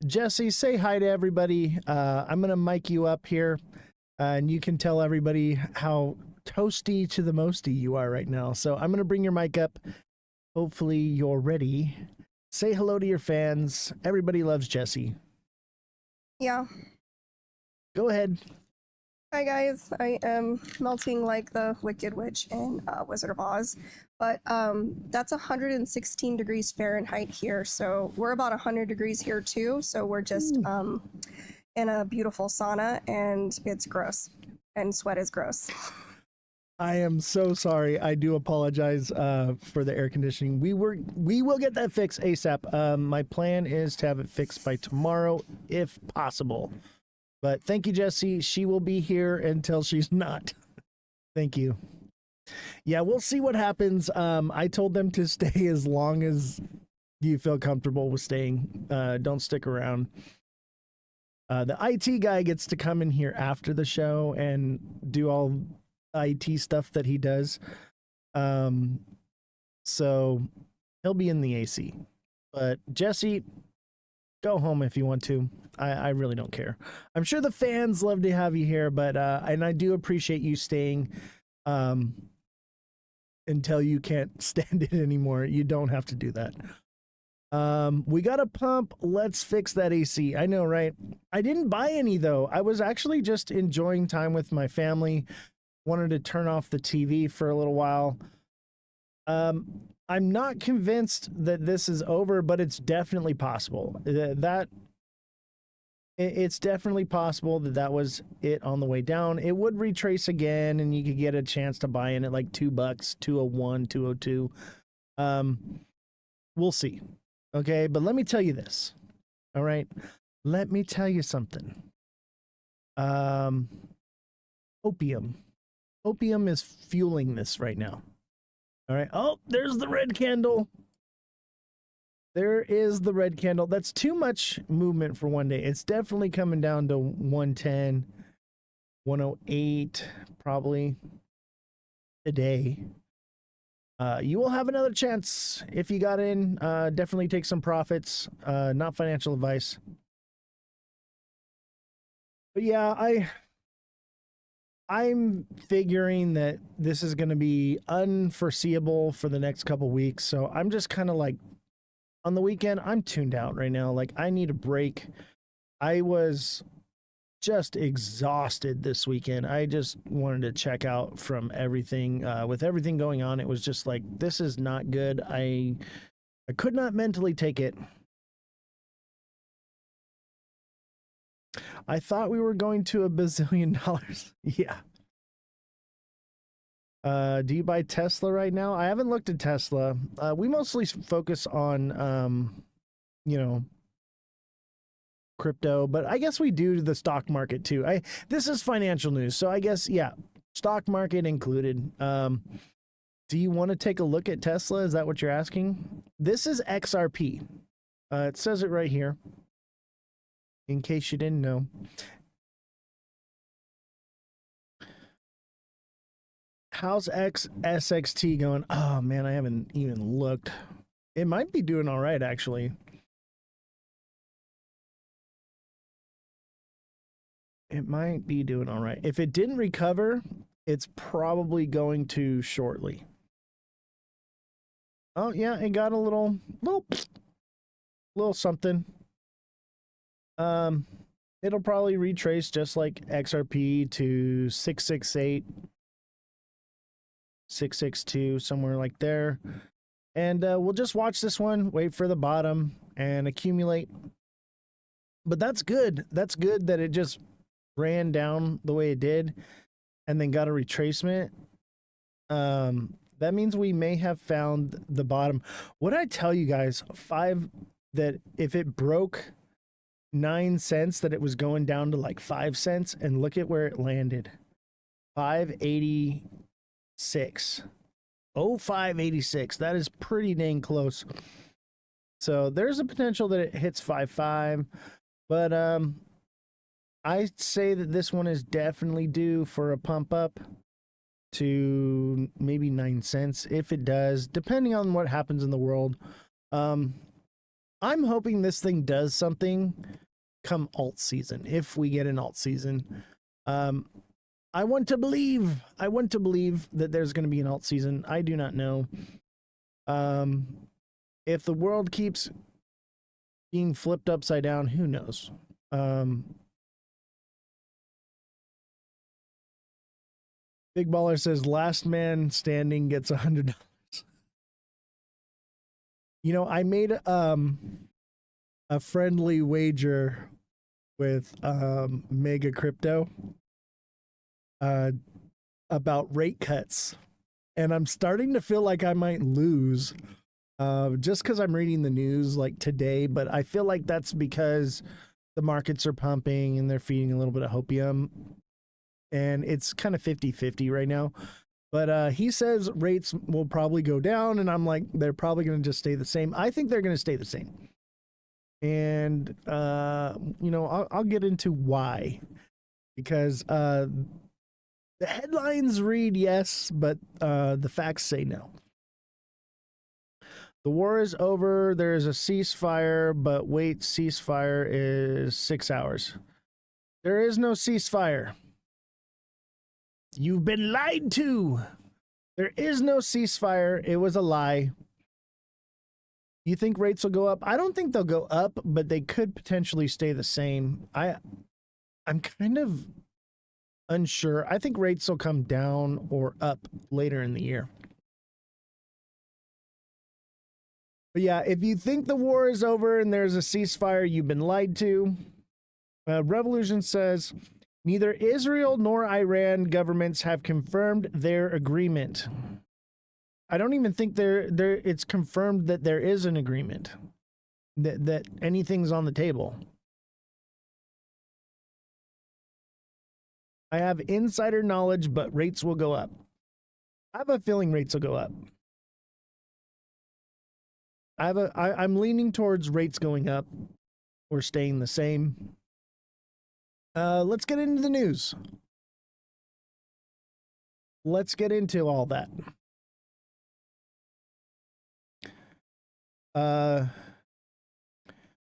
Jesse, say hi to everybody. I'm going to mic you up here, and you can tell everybody how toasty to the mosty you are right now. So I'm going to bring your mic up. Hopefully you're ready. Say hello to your fans. Everybody loves Jesse. Yeah. Go ahead. Hi guys, I am melting like the Wicked Witch in Wizard of Oz, but that's 116 degrees Fahrenheit here, so we're about 100 degrees here too, so we're just in a beautiful sauna, and it's gross, and sweat is gross. I am so sorry. I do apologize for the air conditioning. We will get that fixed ASAP. My plan is to have it fixed by tomorrow, if possible. But thank you, Jesse. She will be here until she's not. Thank you. Yeah, we'll see what happens. I told them to stay as long as you feel comfortable with staying. Don't stick around. The IT guy gets to come in here after the show and do all IT stuff that he does. So he'll be in the AC. But Jesse, go home if you want to. I really don't care. I'm sure the fans love to have you here, but and I do appreciate you staying until you can't stand it anymore. You don't have to do that. We got a pump. Let's fix that AC. I know, right? I didn't buy any though. I was actually just enjoying time with my family. Wanted to turn off the TV for a little while. I'm not convinced that this is over, but it's definitely possible. It's definitely possible that was it on the way down. It would retrace again, and you could get a chance to buy in at like $2, 201, 202. We'll see. Okay, but let me tell you this. All right, let me tell you something. Opium is fueling this right now. All right. Oh, there's the red candle. There is the red candle. That's too much movement for one day. It's definitely coming down to 110, 108, probably today. You will have another chance if you got in. Definitely take some profits. Not financial advice. But yeah, I'm figuring that this is going to be unforeseeable for the next couple weeks. So I'm just kind of like, on the weekend, I'm tuned out right now. Like, I need a break. I was just exhausted this weekend. I just wanted to check out from everything. With everything going on, it was just like, this is not good. I could not mentally take it. I thought we were going to $1 bazillion. Yeah. Do you buy Tesla right now? I haven't looked at Tesla. We mostly focus on, you know, crypto, but I guess we do the stock market too. This is financial news, so I guess, yeah, stock market included. Do you want to take a look at Tesla? Is that what you're asking? This is XRP. It says it right here, in case you didn't know. How's SXT going? Oh man, I haven't even looked. It might be doing all right, actually. It might be doing all right. If it didn't recover, it's probably going to shortly. Oh yeah, it got a little something. it'll probably retrace just like XRP to 668, 662, somewhere like there. And we'll just watch this one, wait for the bottom, and accumulate. But that's good. That's good that it just ran down the way it did and then got a retracement. That means we may have found the bottom. What did I tell you guys? That if it broke 9 cents, that it was going down to like 5 cents, and look at where it landed. 586. 0586. That is pretty dang close. So there's a potential that it hits 5.5, but I'd say that this one is definitely due for a pump up to maybe 9 cents if it does, depending on what happens in the world. I'm hoping this thing does something come alt season, if we get an alt season. I want to believe that there's going to be an alt season. I do not know. If the world keeps being flipped upside down, who knows? Big Baller says last man standing gets $100. You know, I made a friendly wager with Mega Crypto about rate cuts, and I'm starting to feel like I might lose just because I'm reading the news like today, but I feel like that's because the markets are pumping and they're feeding a little bit of hopium, and it's kind of 50-50 right now. But he says rates will probably go down, and I'm like, they're probably going to just stay the same. I think they're going to stay the same. And, you know, I'll get into why. Because the headlines read yes, but the facts say no. The war is over. There is a ceasefire, but wait, ceasefire is 6 hours. There is no ceasefire. You've been lied to. There is no ceasefire. It was a lie. You think rates will go up? I don't think they'll go up, but they could potentially stay the same. I'm kind of unsure. I think rates will come down or up later in the year. But yeah, if you think the war is over and there's a ceasefire, you've been lied to. Revolution says, neither Israel nor Iran governments have confirmed their agreement. I don't even think it's confirmed that there is an agreement, that anything's on the table. I have insider knowledge, but rates will go up. I have a feeling rates will go up. I'm leaning towards rates going up or staying the same. Let's get into the news. Let's get into all that.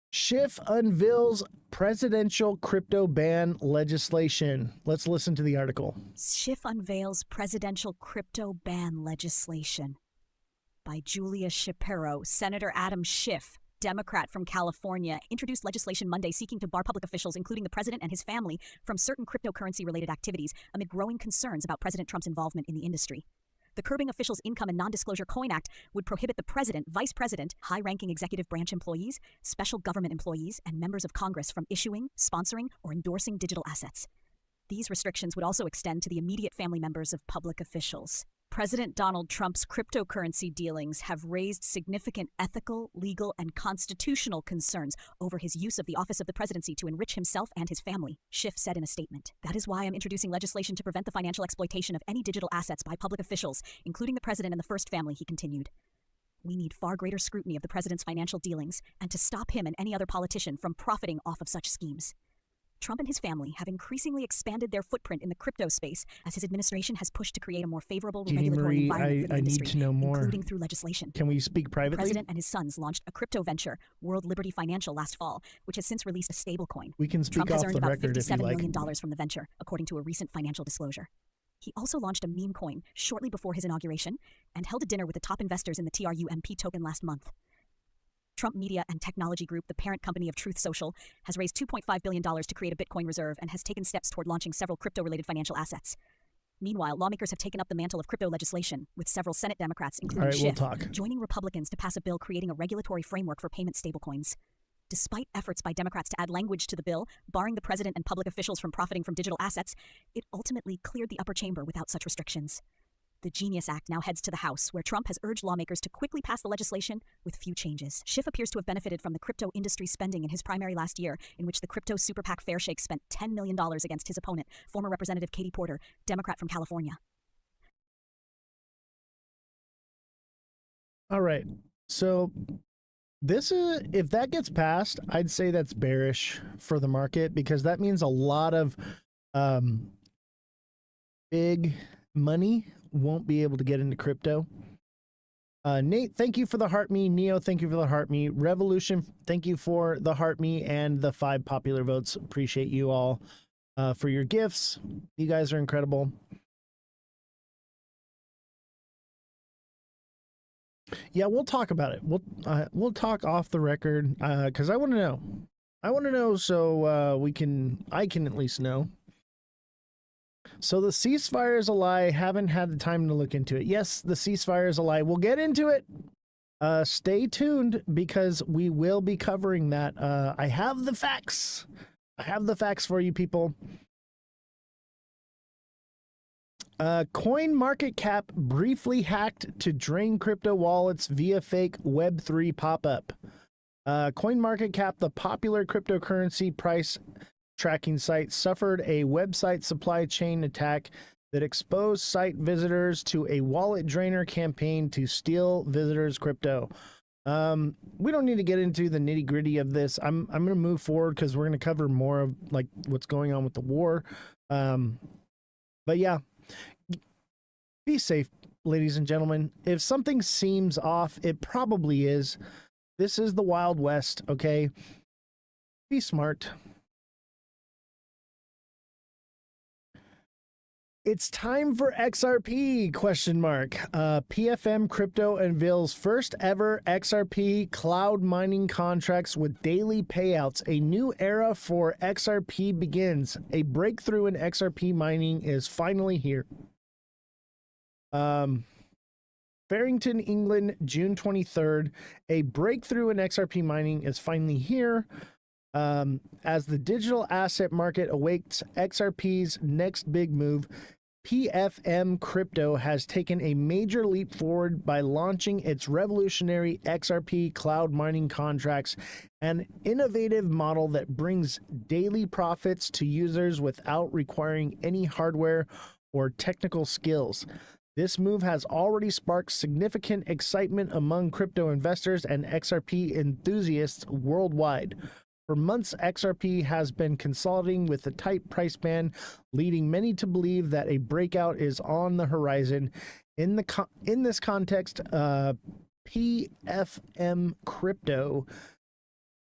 Schiff unveils presidential crypto ban legislation. Let's listen to the article. Schiff unveils presidential crypto ban legislation. By Julia Shapiro. Senator Adam Schiff, Democrat from California, introduced legislation Monday seeking to bar public officials, including the president and his family, from certain cryptocurrency-related activities amid growing concerns about President Trump's involvement in the industry. The Curbing Officials' Income and Non-Disclosure Coin Act would prohibit the president, vice president, high-ranking executive branch employees, special government employees, and members of Congress from issuing, sponsoring, or endorsing digital assets. These restrictions would also extend to the immediate family members of public officials. President Donald Trump's cryptocurrency dealings have raised significant ethical, legal, and constitutional concerns over his use of the office of the presidency to enrich himself and his family, Schiff said in a statement. That is why I'm introducing legislation to prevent the financial exploitation of any digital assets by public officials, including the president and the first family, he continued. We need far greater scrutiny of the president's financial dealings and to stop him and any other politician from profiting off of such schemes. Trump and his family have increasingly expanded their footprint in the crypto space as his administration has pushed to create a more favorable regulatory environment for the industry, need to know more. Including through legislation. Can we speak privately? The president and his sons launched a crypto venture, World Liberty Financial, last fall, which has since released a stablecoin. We can speak Trump has off earned the about record if you $57 like. million from the venture, according to a recent financial disclosure. He also launched a meme coin shortly before his inauguration and held a dinner with the top investors in the TRUMP token last month. Trump Media and Technology Group, the parent company of Truth Social, has raised $2.5 billion to create a Bitcoin reserve and has taken steps toward launching several crypto-related financial assets. Meanwhile, lawmakers have taken up the mantle of crypto legislation, with several Senate Democrats, including Schiff, joining Republicans to pass a bill creating a regulatory framework for payment stablecoins. Despite efforts by Democrats to add language to the bill, barring the president and public officials from profiting from digital assets, it ultimately cleared the upper chamber without such restrictions. The Genius Act now heads to the House, where Trump has urged lawmakers to quickly pass the legislation with few changes. Schiff appears to have benefited from the crypto industry spending in his primary last year, in which the crypto super PAC Fairshake spent $10 million against his opponent, former Representative Katie Porter, Democrat from California. All right. So this is, if that gets passed, I'd say that's bearish for the market, because that means a lot of big money won't be able to get into crypto. Nate, thank you for the heart me. Neo, thank you for the heart me. Revolution, thank you for the heart me and the 5 popular votes. Appreciate you all for your gifts. You guys are incredible. Yeah, we'll talk about it. We'll talk off the record, because I want to know. I want to know, so I can at least know. So the ceasefire is a lie. Haven't had the time to look into it. Yes, the ceasefire is a lie. We'll get into it. Stay tuned, because we will be covering that. I have the facts. I have the facts for you people. CoinMarketCap briefly hacked to drain crypto wallets via fake Web3 pop-up. CoinMarketCap, the popular cryptocurrency price tracking site, suffered a website supply chain attack that exposed site visitors to a wallet drainer campaign to steal visitors' crypto. We don't need to get into the nitty-gritty of this. I'm going to move forward, because we're going to cover more of like what's going on with the war. But yeah, be safe, ladies and gentlemen. If something seems off, it probably is. This is the Wild West, okay? Be smart. It's time for XRP, question mark. PFM Crypto unveils first ever XRP cloud mining contracts with daily payouts. A new era for XRP begins. A breakthrough in XRP mining is finally here. Farrington, England, June 23rd. A breakthrough in XRP mining is finally here. As the digital asset market awaits XRP's next big move, PFM Crypto has taken a major leap forward by launching its revolutionary XRP cloud mining contracts, an innovative model that brings daily profits to users without requiring any hardware or technical skills. This move has already sparked significant excitement among crypto investors and XRP enthusiasts worldwide. For months, XRP has been consolidating with a tight price band, leading many to believe that a breakout is on the horizon. In this context, PFM Crypto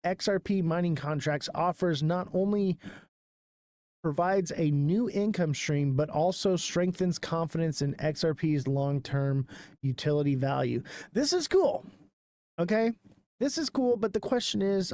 XRP mining contracts offers not only provides a new income stream, but also strengthens confidence in XRP's long-term utility value. This is cool, okay? This is cool, but the question is,